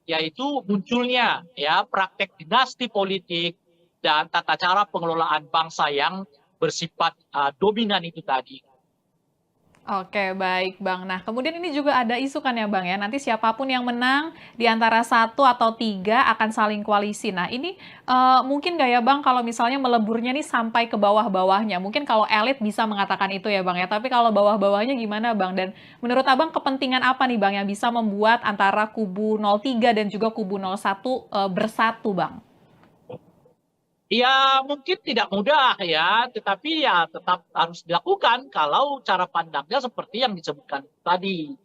[SPEAKER 1] yaitu munculnya ya praktek dinasti politik dan tata cara pengelolaan bangsa yang bersifat dominan itu tadi.
[SPEAKER 2] Oke, baik Bang. Nah, kemudian ini juga ada isu kan ya Bang ya, nanti siapapun yang menang di antara 1 atau 3 akan saling koalisi. Nah, ini mungkin nggak ya Bang kalau misalnya meleburnya nih sampai ke bawah-bawahnya? Mungkin kalau elit bisa mengatakan itu ya Bang ya, tapi kalau bawah-bawahnya gimana Bang? Dan menurut Abang kepentingan apa nih Bang yang bisa membuat antara kubu 03 dan juga kubu 01 bersatu Bang?
[SPEAKER 1] Ya mungkin tidak mudah ya, tetapi ya tetap harus dilakukan kalau cara pandangnya seperti yang disebutkan tadi.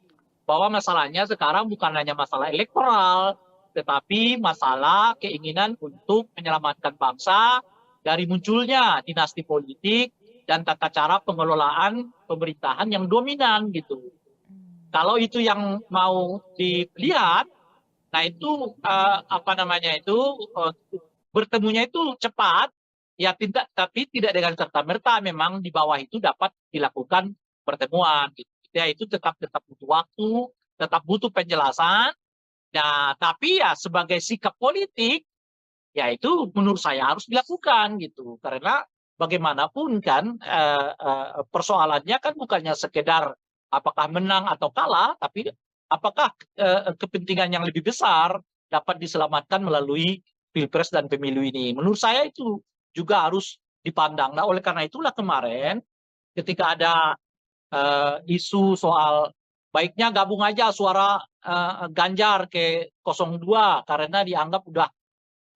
[SPEAKER 1] Bahwa masalahnya sekarang bukan hanya masalah elektoral, tetapi masalah keinginan untuk menyelamatkan bangsa dari munculnya dinasti politik dan tata cara pengelolaan pemerintahan yang dominan gitu. Kalau itu yang mau dilihat, nah itu apa namanya itu bertemunya itu cepat, ya tidak, tapi tidak dengan serta merta memang di bawah itu dapat dilakukan pertemuan. Gitu. Ya itu tetap butuh waktu, tetap butuh penjelasan. Nah, tapi ya sebagai sikap politik, ya itu menurut saya harus dilakukan gitu. Karena bagaimanapun kan persoalannya kan bukannya sekedar apakah menang atau kalah, tapi apakah kepentingan yang lebih besar dapat diselamatkan melalui pilpres dan pemilu ini. Menurut saya itu juga harus dipandang. Nah, oleh karena itulah kemarin ketika ada isu soal baiknya gabung aja suara Ganjar ke 02 karena dianggap udah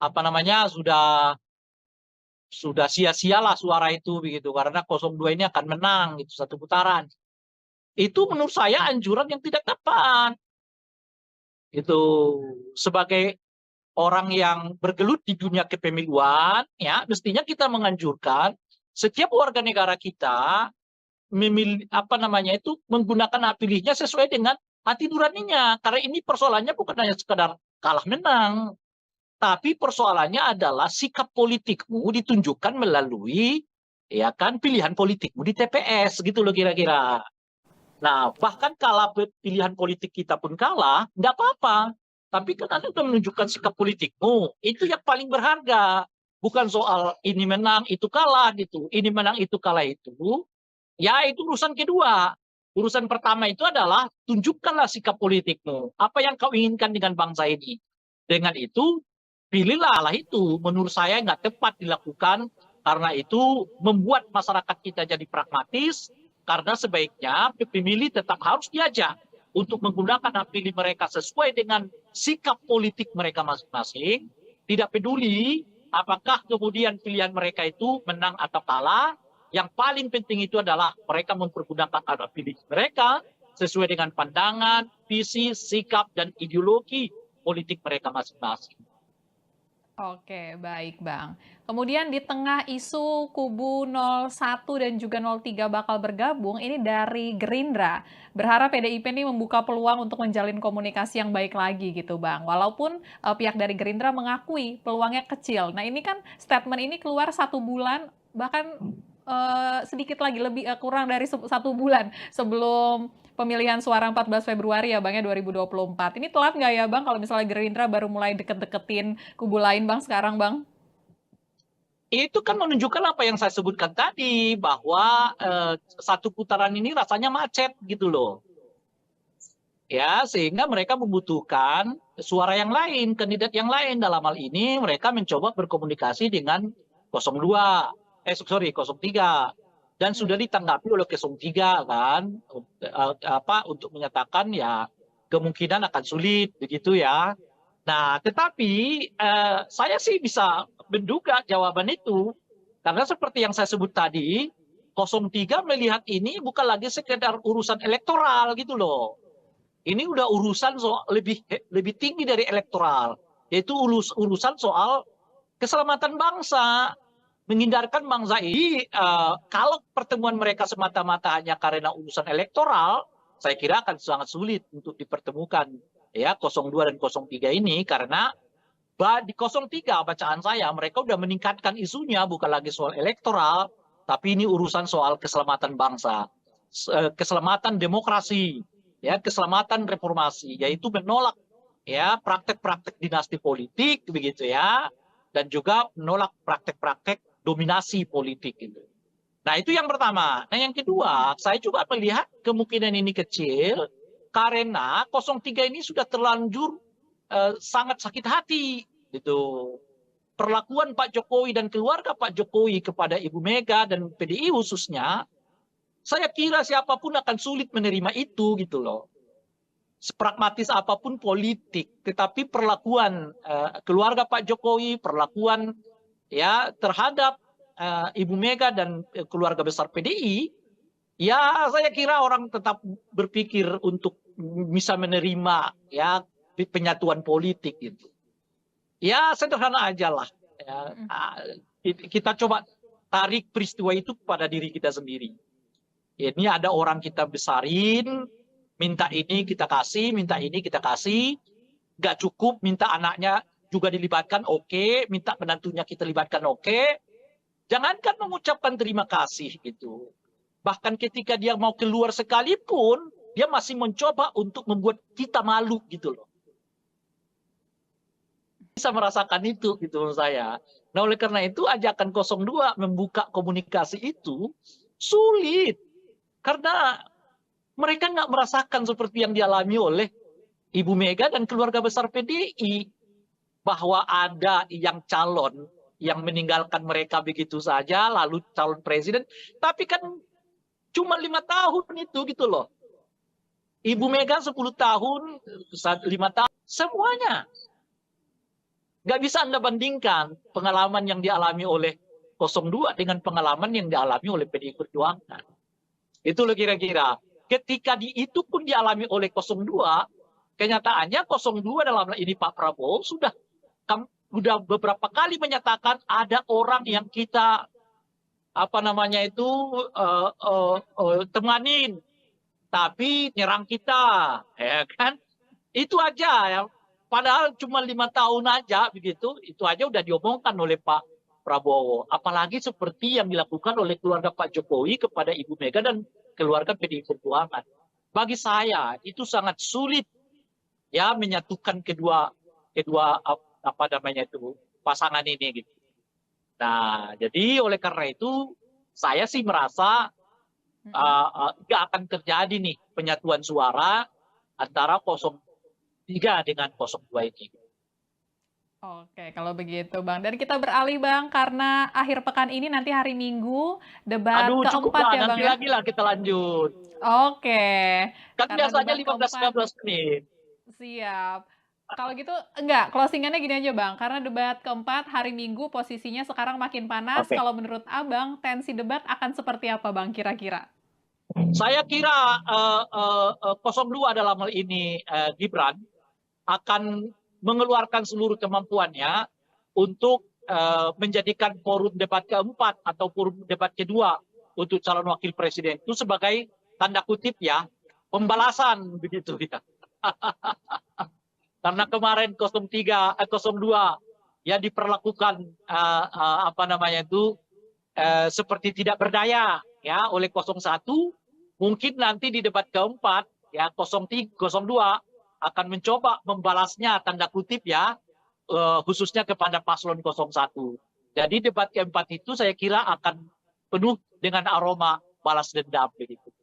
[SPEAKER 1] apa namanya sudah sia-sialah suara itu begitu karena 02 ini akan menang itu satu putaran. Itu menurut saya anjuran yang tidak tepat. Itu sebagai orang yang bergelut di dunia kepemiluan, ya mestinya kita menganjurkan setiap warga negara kita memilih menggunakan hak pilihnya sesuai dengan hati nuraninya. Karena ini persoalannya bukan hanya sekedar kalah menang, tapi persoalannya adalah sikap politikmu ditunjukkan melalui ya kan pilihan politikmu di TPS gitu loh kira-kira. Nah, bahkan kalau pilihan politik kita pun kalah, nggak apa-apa. Tapi kan Anda sudah menunjukkan sikap politikmu. Itu yang paling berharga. Bukan soal ini menang, itu kalah gitu. Ini menang, itu kalah itu. Ya, itu urusan kedua. Urusan pertama itu adalah tunjukkanlah sikap politikmu. Apa yang kau inginkan dengan bangsa ini. Dengan itu, pilihlah lah itu. Menurut saya nggak tepat dilakukan. Karena itu membuat masyarakat kita jadi pragmatis. Karena sebaiknya pemilih tetap harus diajak untuk menggunakan hak pilih mereka sesuai dengan sikap politik mereka masing-masing. Tidak peduli apakah kemudian pilihan mereka itu menang atau kalah. Yang paling penting itu adalah mereka mempergunakan hak pilih mereka sesuai dengan pandangan, visi, sikap, dan ideologi politik mereka masing-masing.
[SPEAKER 2] Oke, baik Bang. Kemudian di tengah isu kubu 01 dan juga 03 bakal bergabung, ini dari Gerindra. Berharap PDIP ini membuka peluang untuk menjalin komunikasi yang baik lagi gitu Bang. Walaupun pihak dari Gerindra mengakui peluangnya kecil. Nah ini kan statement ini keluar 1 bulan, bahkan sedikit lagi, kurang dari 1 bulan sebelum pemilihan suara 14 Februari ya Bang ya 2024. Ini telat nggak ya Bang kalau misalnya Gerindra baru mulai deket-deketin kubu lain Bang sekarang Bang?
[SPEAKER 1] Itu kan menunjukkan apa yang saya sebutkan tadi, bahwa satu putaran ini rasanya macet gitu loh. Ya, sehingga mereka membutuhkan suara yang lain, kandidat yang lain. Dalam hal ini mereka mencoba berkomunikasi dengan 02, 03. Dan sudah ditanggapi oleh 03 kan, untuk menyatakan ya kemungkinan akan sulit begitu ya. Nah, tetapi saya sih bisa menduga jawaban itu. Karena seperti yang saya sebut tadi, 03 melihat ini bukan lagi sekedar urusan elektoral gitu loh. Ini udah urusan soal lebih tinggi dari elektoral, yaitu urusan soal keselamatan bangsa. Menghindarkan bangsa ini, kalau pertemuan mereka semata-mata hanya karena urusan elektoral, saya kira akan sangat sulit untuk dipertemukan ya 02 dan 03 ini, karena di 03 bacaan saya mereka udah meningkatkan isunya bukan lagi soal elektoral, tapi ini urusan soal keselamatan bangsa, keselamatan demokrasi, ya keselamatan reformasi, yaitu menolak ya praktek-praktek dinasti politik begitu ya, dan juga menolak praktek-praktek dominasi politik itu. Nah itu yang pertama. Nah yang kedua, saya juga melihat kemungkinan ini kecil karena 03 ini sudah terlanjur sangat sakit hati gitu. Perlakuan Pak Jokowi dan keluarga Pak Jokowi kepada Ibu Mega dan PDI khususnya, saya kira siapapun akan sulit menerima itu gitu loh. Sepragmatis apapun politik, tetapi perlakuan keluarga Pak Jokowi, perlakuan ya terhadap Ibu Mega dan keluarga besar PDI, ya saya kira orang tetap berpikir untuk bisa menerima ya penyatuan politik itu. Ya sederhana aja lah. Ya, kita coba tarik peristiwa itu pada diri kita sendiri. Ini ada orang kita besarin, minta ini kita kasih, minta ini kita kasih, nggak cukup, minta anaknya juga dilibatkan, oke, minta menantunya kita libatkan, oke. Jangankan mengucapkan terima kasih gitu. Bahkan ketika dia mau keluar sekalipun, dia masih mencoba untuk membuat kita malu gitu loh. Bisa merasakan itu gitu menurut saya. Nah oleh karena itu ajakan 02 membuka komunikasi itu sulit. Karena mereka nggak merasakan seperti yang dialami oleh Ibu Mega dan keluarga besar PDI. Bahwa ada yang calon yang meninggalkan mereka begitu saja, lalu calon presiden. Tapi kan cuma 5 tahun itu gitu loh. Ibu Mega 10 tahun, 5 tahun, semuanya. Nggak bisa Anda bandingkan pengalaman yang dialami oleh 02 dengan pengalaman yang dialami oleh PDI Perjuangan. Itu loh kira-kira. Ketika itu pun dialami oleh 02, kenyataannya 02 dalam ini Pak Prabowo sudah beberapa kali menyatakan ada orang yang kita apa namanya itu temanin, tapi nyerang kita, ya kan? Itu aja ya. Padahal cuma 5 tahun aja begitu, itu aja udah diomongkan oleh Pak Prabowo. Apalagi seperti yang dilakukan oleh keluarga Pak Jokowi kepada Ibu Mega dan keluarga PDI Perjuangan. Bagi saya itu sangat sulit ya menyatukan kedua kedua apa namanya itu pasangan ini gitu. Nah, jadi oleh karena itu saya sih merasa nggak akan terjadi nih penyatuan suara antara 03 dengan 02 ini.
[SPEAKER 2] Oke, kalau begitu Bang. Dan kita beralih Bang, karena akhir pekan ini nanti hari Minggu, debat
[SPEAKER 1] Aduh,
[SPEAKER 2] keempat
[SPEAKER 1] cukuplah
[SPEAKER 2] ya Bang
[SPEAKER 1] nanti
[SPEAKER 2] ya?
[SPEAKER 1] lagi lah kita lanjut.
[SPEAKER 2] Oke,
[SPEAKER 1] Kan
[SPEAKER 2] karena
[SPEAKER 1] biasanya
[SPEAKER 2] debat
[SPEAKER 1] 15
[SPEAKER 2] keempat,
[SPEAKER 1] 15 menit.
[SPEAKER 2] siap. Kalau gitu, enggak, closingannya gini aja Bang, karena debat keempat hari Minggu posisinya sekarang makin panas,
[SPEAKER 1] Oke.
[SPEAKER 2] kalau menurut Abang, tensi debat akan seperti apa Bang kira-kira?
[SPEAKER 1] Saya kira 02 dalam hal ini Gibran akan mengeluarkan seluruh kemampuannya untuk menjadikan forum debat keempat atau forum debat kedua untuk calon wakil presiden itu sebagai tanda kutip ya pembalasan begitu ya. Karena kemarin 02 ya diperlakukan apa namanya itu seperti tidak berdaya ya oleh 01, mungkin nanti di debat keempat ya 02 akan mencoba membalasnya tanda kutip ya khususnya kepada paslon 01. Jadi debat keempat itu saya kira akan penuh dengan aroma balas dendam begitu.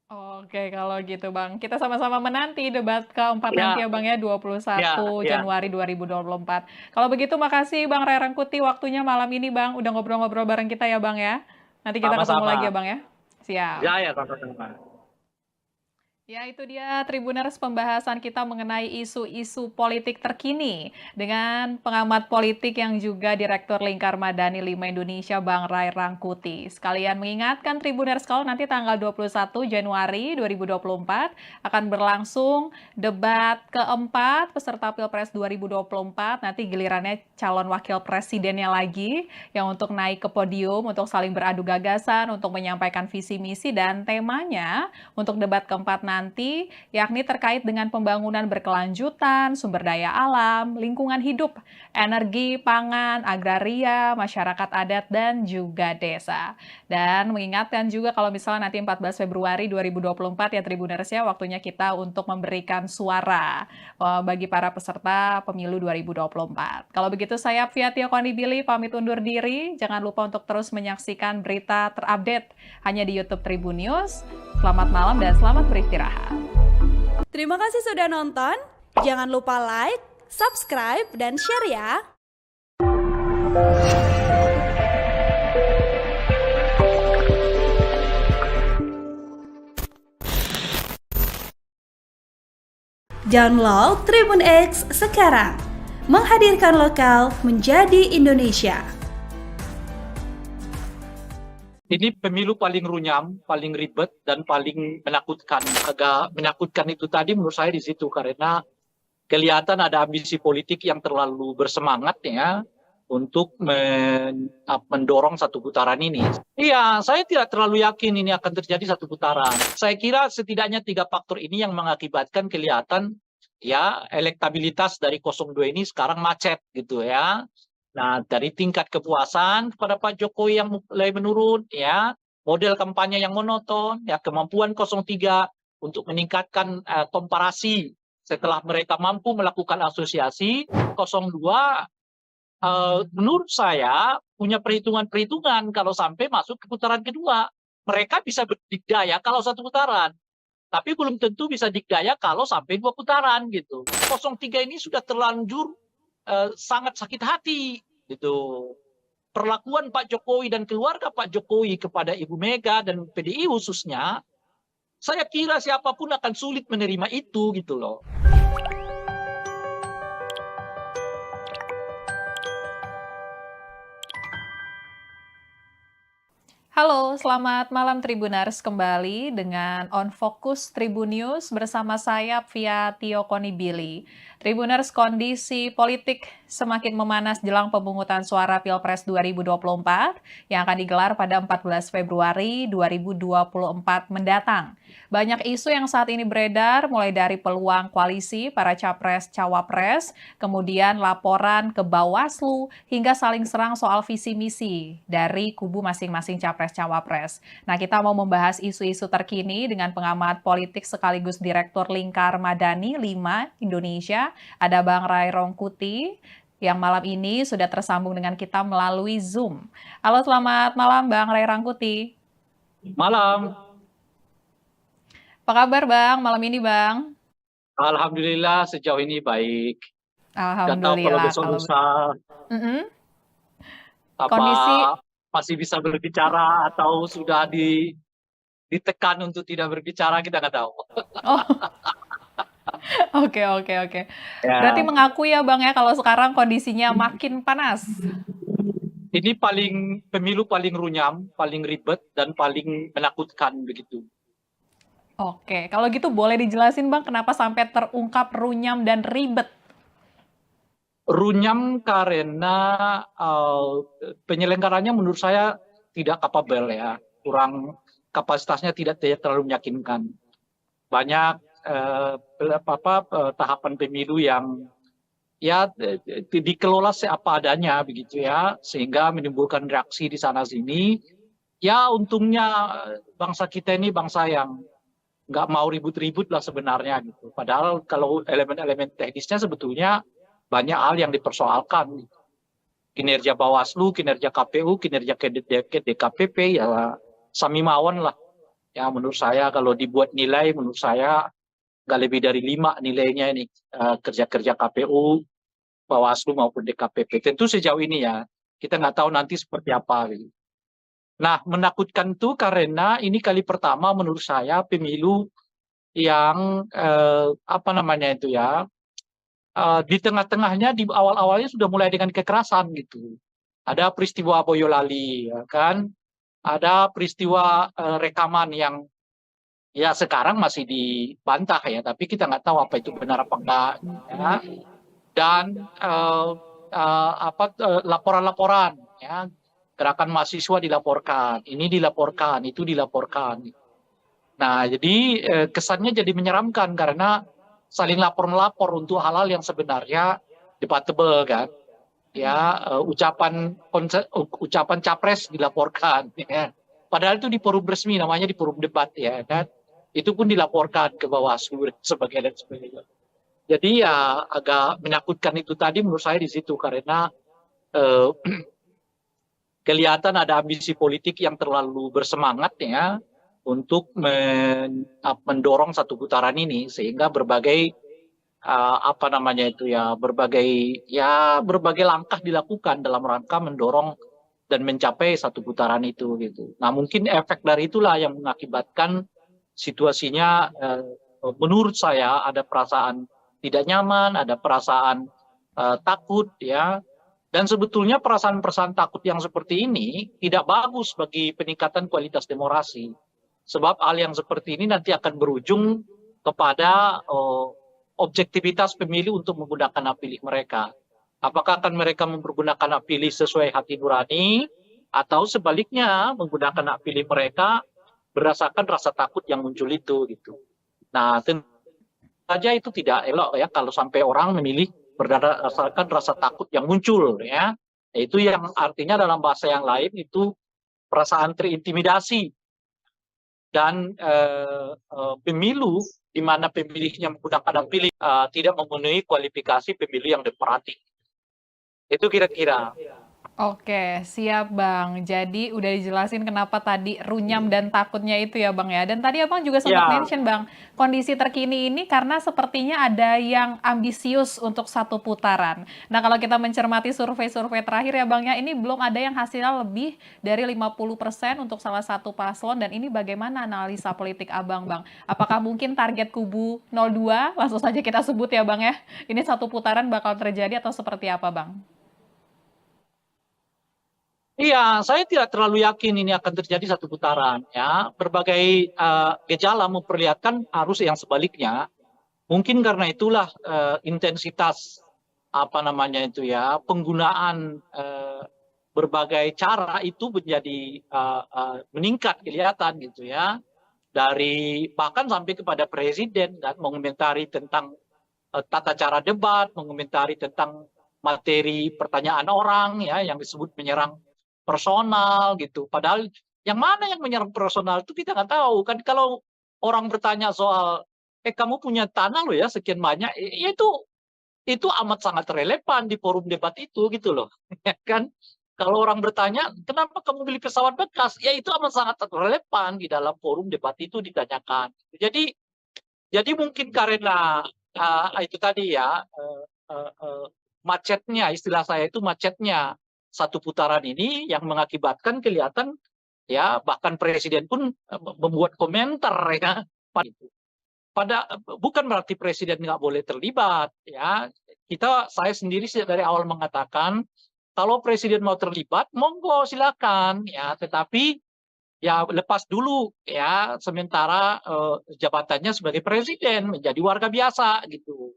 [SPEAKER 2] Oke, kalau gitu Bang. Kita sama-sama menanti debat keempat nanti
[SPEAKER 1] Ya,
[SPEAKER 2] ya Bang ya, 21
[SPEAKER 1] ya, ya.
[SPEAKER 2] Januari 2024. Kalau begitu makasih Bang Ray Rangkuti waktunya malam ini Bang, udah ngobrol-ngobrol bareng kita ya Bang ya. Nanti kita ketemu lagi ya
[SPEAKER 1] Sama-sama.
[SPEAKER 2] Bang ya. Siap.
[SPEAKER 1] Ya, ya, sama-sama.
[SPEAKER 2] Ya, itu dia Tribuners pembahasan kita mengenai isu-isu politik terkini dengan pengamat politik yang juga Direktur Lingkar Madani 5 Indonesia, Bang Ray Rangkuti. Sekalian mengingatkan Tribuners kalau nanti tanggal 21 Januari 2024 akan berlangsung debat keempat peserta Pilpres 2024. Nanti gilirannya calon wakil presidennya lagi yang untuk naik ke podium, untuk saling beradu gagasan, untuk menyampaikan visi misi dan temanya untuk debat keempat nanti, yakni terkait dengan pembangunan berkelanjutan, sumber daya alam, lingkungan hidup, energi, pangan, agraria, masyarakat adat, dan juga desa. Dan mengingatkan juga kalau misalnya nanti 14 Februari 2024 ya Tribuners ya, waktunya kita untuk memberikan suara bagi para peserta pemilu 2024. Kalau begitu saya Fia Tio Konibili pamit undur diri. Jangan lupa untuk terus menyaksikan berita terupdate hanya di YouTube Tribun News. Selamat malam dan selamat beristirahat.
[SPEAKER 3] Terima kasih sudah nonton. Jangan lupa like, subscribe, dan share ya. Download Tribun X sekarang. Menghadirkan lokal menjadi Indonesia.
[SPEAKER 1] Ini pemilu paling runyam, paling ribet, dan paling menakutkan. Agak menakutkan itu tadi menurut saya di situ, karena kelihatan ada ambisi politik yang terlalu bersemangat ya untuk mendorong satu putaran ini. Iya, saya tidak terlalu yakin ini akan terjadi satu putaran. Saya kira setidaknya 3 faktor ini yang mengakibatkan kelihatan ya elektabilitas dari 02 ini sekarang macet gitu ya. Nah, dari tingkat kepuasan kepada Pak Jokowi yang mulai menurun, ya, model kampanye yang monoton, ya, kemampuan 03 untuk meningkatkan komparasi setelah mereka mampu melakukan asosiasi, 02 menurut saya punya perhitungan-perhitungan kalau sampai masuk ke putaran kedua. Mereka bisa berdikdaya kalau satu putaran, tapi belum tentu bisa dikdaya kalau sampai 2 putaran gitu. 03 ini sudah terlanjur sangat sakit hati gitu. Perlakuan Pak Jokowi dan keluarga Pak Jokowi kepada Ibu Mega dan PDI khususnya, saya kira siapapun akan sulit menerima itu gitu loh.
[SPEAKER 2] Halo, selamat malam Tribuners, kembali dengan On Focus Tribun News bersama saya Via Tio Konibili. Tribuners, kondisi politik semakin memanas jelang pemungutan suara Pilpres 2024 yang akan digelar pada 14 Februari 2024 mendatang. Banyak isu yang saat ini beredar, mulai dari peluang koalisi para capres-cawapres, kemudian laporan ke Bawaslu, hingga saling serang soal visi misi dari kubu masing-masing capres-cawapres. Nah, kita mau membahas isu-isu terkini dengan pengamat politik sekaligus Direktur Lingkar Madani 5 Indonesia, ada Bang Ray Rangkuti, yang malam ini sudah tersambung dengan kita melalui Zoom. Halo, selamat malam Bang Ray Rangkuti.
[SPEAKER 1] Malam.
[SPEAKER 2] Apa kabar Bang, malam ini Bang?
[SPEAKER 1] Alhamdulillah sejauh ini baik. Nggak tahu kalau
[SPEAKER 2] Alhamdulillah.
[SPEAKER 1] besok lusa
[SPEAKER 2] Kondisi,
[SPEAKER 1] apa masih bisa berbicara atau sudah ditekan untuk tidak berbicara, kita nggak tahu.
[SPEAKER 2] oh oke. Berarti
[SPEAKER 1] Ya,
[SPEAKER 2] mengakui ya Bang ya kalau sekarang kondisinya makin panas.
[SPEAKER 1] ini pemilu paling runyam, paling ribet dan paling menakutkan begitu.
[SPEAKER 2] Oke, kalau gitu boleh dijelasin Bang kenapa sampai terungkap runyam dan ribet?
[SPEAKER 1] Runyam karena penyelenggaranya menurut saya tidak kapabel ya, kurang kapasitasnya tidak terlalu meyakinkan. Banyak tahapan pemilu yang ya dikelola seapa adanya begitu ya, sehingga menimbulkan reaksi di sana sini. Ya untungnya bangsa kita ini bangsa yang nggak mau ribut-ribut lah sebenarnya gitu. Padahal kalau elemen-elemen teknisnya sebetulnya banyak hal yang dipersoalkan. Kinerja Bawaslu, kinerja KPU, kinerja DKPP ya sami mawon lah. Ya menurut saya kalau dibuat nilai, menurut saya nggak lebih dari 5 nilainya ini kerja-kerja KPU, Bawaslu maupun DKPP. Tentu sejauh ini ya kita nggak tahu nanti seperti apa. Gitu. Nah, menakutkan tuh karena ini kali pertama menurut saya pemilu yang di tengah-tengahnya di awal-awalnya sudah mulai dengan kekerasan gitu. Ada peristiwa Boyolali, ya kan? Ada peristiwa rekaman yang ya sekarang masih dibantah ya, tapi kita nggak tahu apa itu benar apa enggak. Ya. Dan laporan-laporan, ya gerakan mahasiswa dilaporkan, ini dilaporkan, itu dilaporkan. Nah, jadi kesannya jadi menyeramkan karena saling lapor-melapor untuk hal-hal yang sebenarnya debatable kan. Ya, ucapan capres dilaporkan. Ya. Padahal itu di forum resmi, namanya di forum debat ya kan. Itu pun dilaporkan ke Bawaslu dan sebagainya. Jadi ya agak menakutkan itu tadi menurut saya di situ karena kelihatan ada ambisi politik yang terlalu bersemangat ya untuk mendorong satu putaran ini sehingga berbagai berbagai langkah dilakukan dalam rangka mendorong dan mencapai satu putaran itu gitu. Nah mungkin efek dari itulah yang mengakibatkan situasinya menurut saya ada perasaan tidak nyaman, ada perasaan takut ya. Dan sebetulnya perasaan-perasaan takut yang seperti ini tidak bagus bagi peningkatan kualitas demokrasi. Sebab hal yang seperti ini nanti akan berujung kepada objektivitas pemilih untuk menggunakan hak pilih mereka. Apakah akan mereka mempergunakan hak pilih sesuai hati nurani atau sebaliknya menggunakan hak pilih mereka berdasarkan rasa takut yang muncul itu gitu. Nah, tentu saja itu tidak elok ya kalau sampai orang memilih berdasarkan rasa takut yang muncul ya. Itu yang artinya dalam bahasa yang lain itu perasaan terintimidasi dan pemilu di mana pemilihnya menggunakan hak pilih tidak memenuhi kualifikasi pemilu yang demokratik. Itu kira-kira.
[SPEAKER 2] Oke, siap Bang. Jadi udah dijelasin kenapa tadi runyam dan takutnya itu ya Bang ya. Dan tadi Abang juga sempat
[SPEAKER 1] Ya,
[SPEAKER 2] mention Bang, kondisi terkini ini karena sepertinya ada yang ambisius untuk satu putaran. Nah kalau kita mencermati survei-survei terakhir ya Bang ya, ini belum ada yang hasilnya lebih dari 50% untuk salah satu paslon. Dan ini bagaimana analisa politik Abang Bang? Apakah mungkin target kubu 02, langsung saja kita sebut ya Bang ya, ini satu putaran bakal terjadi atau seperti apa Bang?
[SPEAKER 1] iya, saya tidak terlalu yakin ini akan terjadi satu putaran. Ya, berbagai gejala memperlihatkan arus yang sebaliknya. Mungkin karena itulah intensitas apa namanya itu ya, penggunaan berbagai cara itu menjadi meningkat kelihatan gitu ya, dari bahkan sampai kepada presiden dan mengomentari tentang tata cara debat, mengomentari tentang materi pertanyaan orang ya yang disebut menyerang personal gitu. Padahal yang mana yang menyerang personal itu kita nggak tahu kan. Kalau orang bertanya soal kamu punya tanah loh ya sekian banyak, ya itu amat sangat relevan di forum debat itu gitu loh. Ya kan? Kalau orang bertanya, kenapa kamu beli pesawat bekas? Ya itu amat sangat relevan di dalam forum debat itu ditanyakan. Jadi mungkin karena itu tadi ya, macetnya, istilah saya itu macetnya satu putaran ini yang mengakibatkan kelihatan ya bahkan presiden pun membuat komentar ya. Bukan berarti presiden nggak boleh terlibat ya. Saya sendiri dari awal mengatakan kalau presiden mau terlibat monggo silakan ya, tetapi ya lepas dulu ya sementara jabatannya sebagai presiden menjadi warga biasa gitu.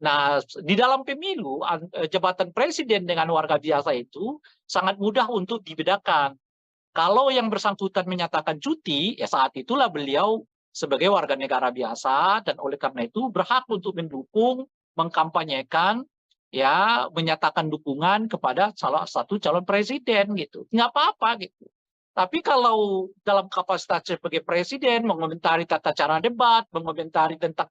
[SPEAKER 1] Nah, di dalam pemilu jabatan presiden dengan warga biasa itu sangat mudah untuk dibedakan. Kalau yang bersangkutan menyatakan cuti, ya saat itulah beliau sebagai warga negara biasa dan oleh karena itu berhak untuk mendukung, mengkampanyekan, ya menyatakan dukungan kepada salah satu calon presiden gitu. Nggak apa-apa gitu. Tapi kalau dalam kapasitas sebagai presiden mengomentari tata cara debat, mengomentari tentang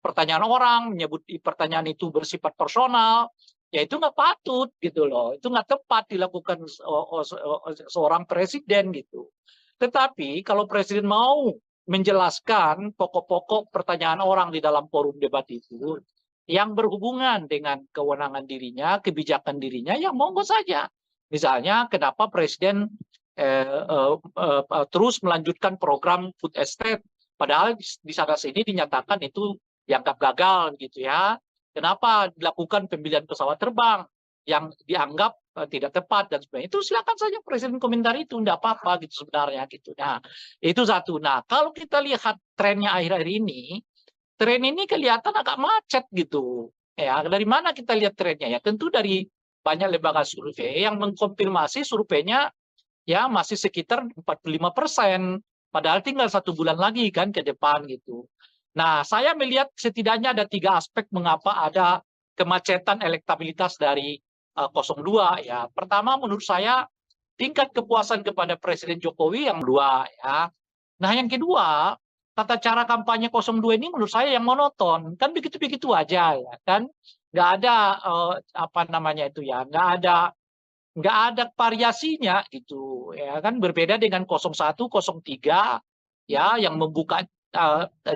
[SPEAKER 1] pertanyaan orang, menyebut pertanyaan itu bersifat personal, ya itu nggak patut gitu loh, itu nggak tepat dilakukan seorang presiden gitu. Tetapi kalau presiden mau menjelaskan pokok-pokok pertanyaan orang di dalam forum debat itu yang berhubungan dengan kewenangan dirinya, kebijakan dirinya, ya monggo saja. Misalnya kenapa presiden terus melanjutkan program food estate, padahal di sana sini dinyatakan itu dianggap gagal gitu ya. Kenapa dilakukan pembelian pesawat terbang yang dianggap tidak tepat dan sebagainya. Itu silakan saja presiden komentar itu, tidak apa-apa gitu sebenarnya gitu. Nah, itu satu. Nah, kalau kita lihat trennya akhir-akhir ini, tren ini kelihatan agak macet gitu. Ya, dari mana kita lihat trennya? Ya, tentu dari banyak lembaga survei yang mengkonfirmasi surveinya ya masih sekitar 45%. Padahal tinggal 1 bulan lagi kan ke depan gitu. Nah, saya melihat setidaknya ada 3 aspek mengapa ada kemacetan elektabilitas dari 02 ya. Pertama menurut saya tingkat kepuasan kepada Presiden Jokowi yang dua ya. Nah, yang kedua, tata cara kampanye 02 ini menurut saya yang monoton. Kan begitu-begitu aja ya kan. Nggak ada apa namanya itu ya, nggak ada variasinya gitu ya kan, berbeda dengan 01, 03 ya yang membuka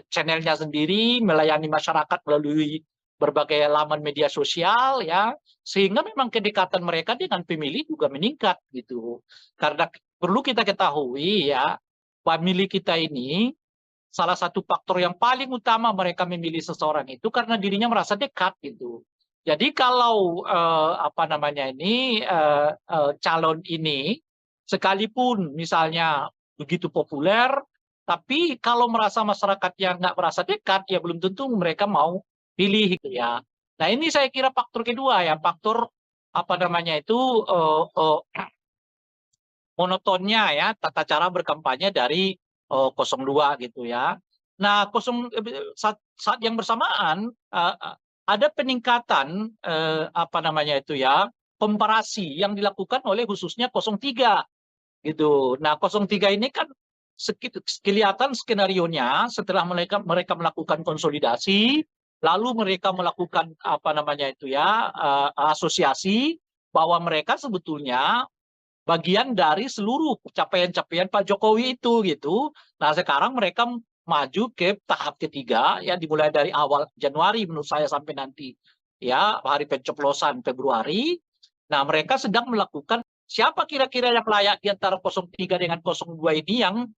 [SPEAKER 1] channelnya sendiri, melayani masyarakat melalui berbagai laman media sosial ya, sehingga memang kedekatan mereka dengan pemilih juga meningkat gitu. Karena perlu kita ketahui ya, pemilih kita ini salah satu faktor yang paling utama mereka memilih seseorang itu karena dirinya merasa dekat gitu. Jadi kalau apa namanya ini calon ini sekalipun misalnya begitu populer, tapi kalau merasa masyarakat yang nggak merasa dekat, ya belum tentu mereka mau pilih gitu ya. Nah ini saya kira faktor kedua ya, faktor apa namanya itu monotonnya ya tata cara berkampanye dari 02 gitu ya. Nah, saat yang bersamaan ada peningkatan apa namanya itu ya, komparasi yang dilakukan oleh khususnya 03 gitu. Nah, 03 ini kan kelihatan skenarionya setelah mereka melakukan konsolidasi, lalu mereka melakukan apa namanya itu ya, asosiasi bahwa mereka sebetulnya bagian dari seluruh capaian-capaian Pak Jokowi itu gitu. Nah sekarang mereka maju ke tahap ketiga ya, dimulai dari awal Januari menurut saya sampai nanti ya hari pencoblosan Februari. Nah mereka sedang melakukan siapa kira-kira yang layak di antara 03 dengan 02 ini yang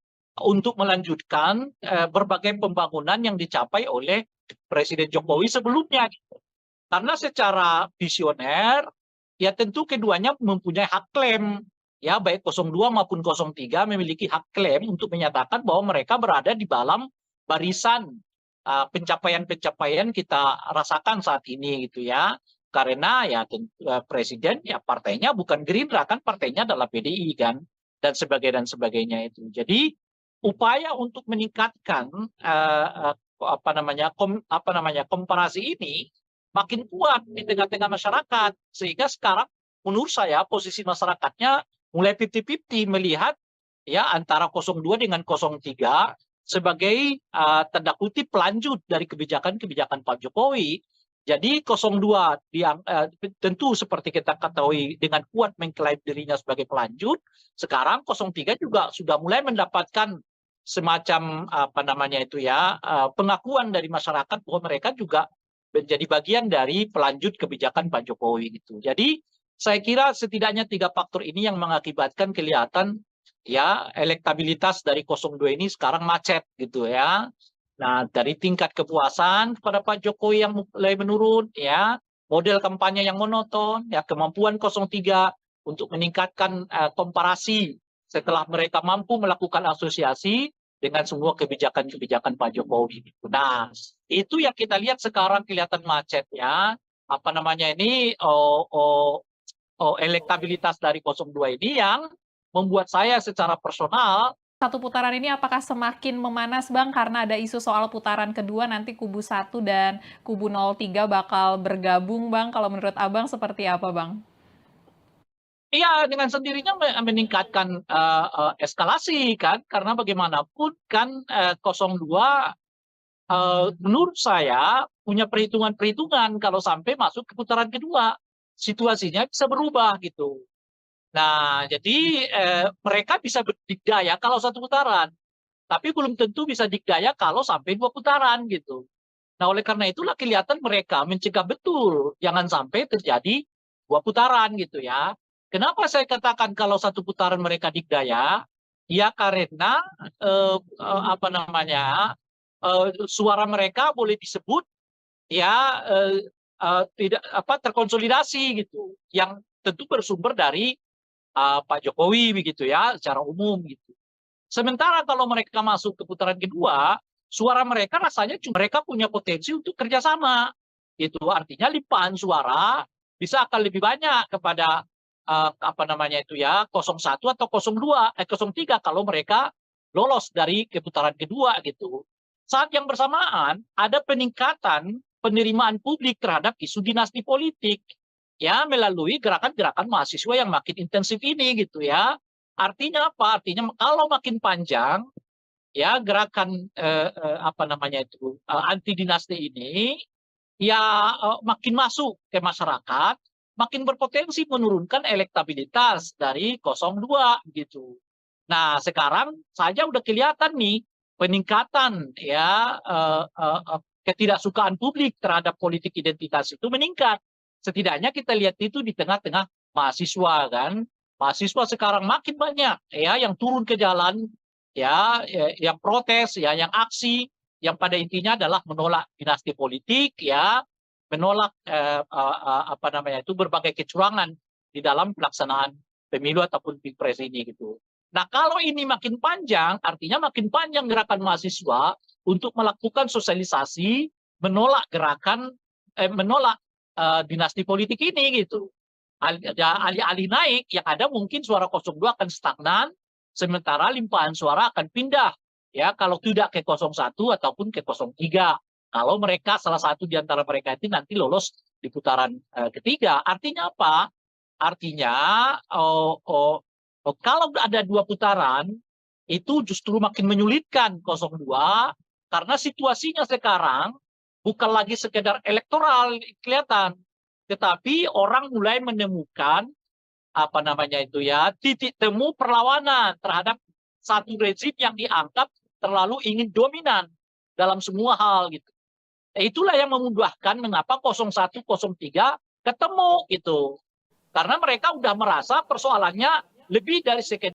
[SPEAKER 1] untuk melanjutkan berbagai pembangunan yang dicapai oleh Presiden Jokowi sebelumnya. Gitu. Karena secara visioner ya tentu keduanya mempunyai hak klaim. Ya, baik 02 maupun 03 memiliki hak klaim untuk menyatakan bahwa mereka berada di dalam barisan pencapaian-pencapaian kita rasakan saat ini gitu ya. Karena ya presiden ya partainya bukan Gerindra kan, partainya adalah PDI kan, dan sebagainya itu. Jadi upaya untuk meningkatkan komparasi ini makin kuat di tengah-tengah masyarakat, sehingga sekarang menurut saya posisi masyarakatnya mulai 50-50 melihat ya antara 02 dengan 03 sebagai tanda kutip pelanjut dari kebijakan-kebijakan Pak Jokowi. Jadi 02 tentu seperti kita ketahui dengan kuat mengklaim dirinya sebagai pelanjut. Sekarang 03 juga sudah mulai mendapatkan semacam pengakuan dari masyarakat bahwa mereka juga menjadi bagian dari pelanjut kebijakan Pak Jokowi gitu. Jadi saya kira setidaknya 3 faktor ini yang mengakibatkan kelihatan ya elektabilitas dari 02 ini sekarang macet gitu ya. Nah, dari tingkat kepuasan kepada Pak Jokowi yang mulai menurun, ya, model kampanye yang monoton, ya, kemampuan 03 untuk meningkatkan komparasi setelah mereka mampu melakukan asosiasi dengan semua kebijakan-kebijakan Pak Jokowi. Nah, itu yang kita lihat sekarang kelihatan macet ya. Elektabilitas dari 02 ini yang membuat saya secara personal
[SPEAKER 2] Satu putaran ini apakah semakin memanas, Bang, karena ada isu soal putaran kedua nanti kubu 1 dan kubu 03 bakal bergabung, Bang. Kalau menurut Abang seperti apa, Bang?
[SPEAKER 1] iya, dengan sendirinya meningkatkan eskalasi kan, karena bagaimanapun kan 02 menurut saya punya perhitungan-perhitungan kalau sampai masuk ke putaran kedua, situasinya bisa berubah gitu. Nah, jadi mereka bisa berdikdaya kalau 1 putaran, tapi belum tentu bisa dikdaya kalau sampai 2 putaran gitu. Nah, oleh karena itulah kelihatan mereka mencegah betul jangan sampai terjadi 2 putaran gitu ya. Kenapa saya katakan kalau 1 putaran mereka dikdaya? Ya karena suara mereka boleh disebut ya tidak terkonsolidasi gitu, yang tentu bersumber dari Pak Jokowi begitu ya secara umum gitu. Sementara kalau mereka masuk ke putaran kedua, suara mereka rasanya mereka punya potensi untuk kerjasama gitu. Artinya limpahan suara bisa akan lebih banyak kepada 01 atau 03 kalau mereka lolos dari ke putaran kedua gitu. Saat yang bersamaan ada peningkatan penerimaan publik terhadap isu dinasti politik ya melalui gerakan-gerakan mahasiswa yang makin intensif ini gitu ya. Artinya apa? Artinya kalau makin panjang ya gerakan anti dinasti ini ya makin masuk ke masyarakat, makin berpotensi menurunkan elektabilitas dari 02 gitu. Nah, sekarang saja udah kelihatan nih peningkatan ya ketidaksukaan publik terhadap politik identitas itu meningkat. Setidaknya kita lihat itu di tengah-tengah mahasiswa kan. Mahasiswa sekarang makin banyak ya yang turun ke jalan ya, yang protes ya, yang aksi yang pada intinya adalah menolak dinasti politik ya, menolak berbagai kecurangan di dalam pelaksanaan pemilu ataupun pilpres ini gitu. Nah, kalau ini makin panjang, artinya makin panjang gerakan mahasiswa untuk melakukan sosialisasi menolak dinasti politik ini gitu. Alih-alih naik, yang ada mungkin suara 02 akan stagnan, sementara limpahan suara akan pindah ya kalau tidak ke 01 ataupun ke 03. Kalau mereka salah satu di antara mereka itu nanti lolos di putaran ketiga. Artinya apa? Artinya kalau ada 2 putaran itu justru makin menyulitkan 02 karena situasinya sekarang bukan lagi sekedar elektoral kelihatan, tetapi orang mulai menemukan titik temu perlawanan terhadap satu rezim yang dianggap terlalu ingin dominan dalam semua hal gitu. Itulah yang memudahkan mengapa 01, 03 ketemu gitu. Karena mereka udah merasa persoalannya lebih dari sekedar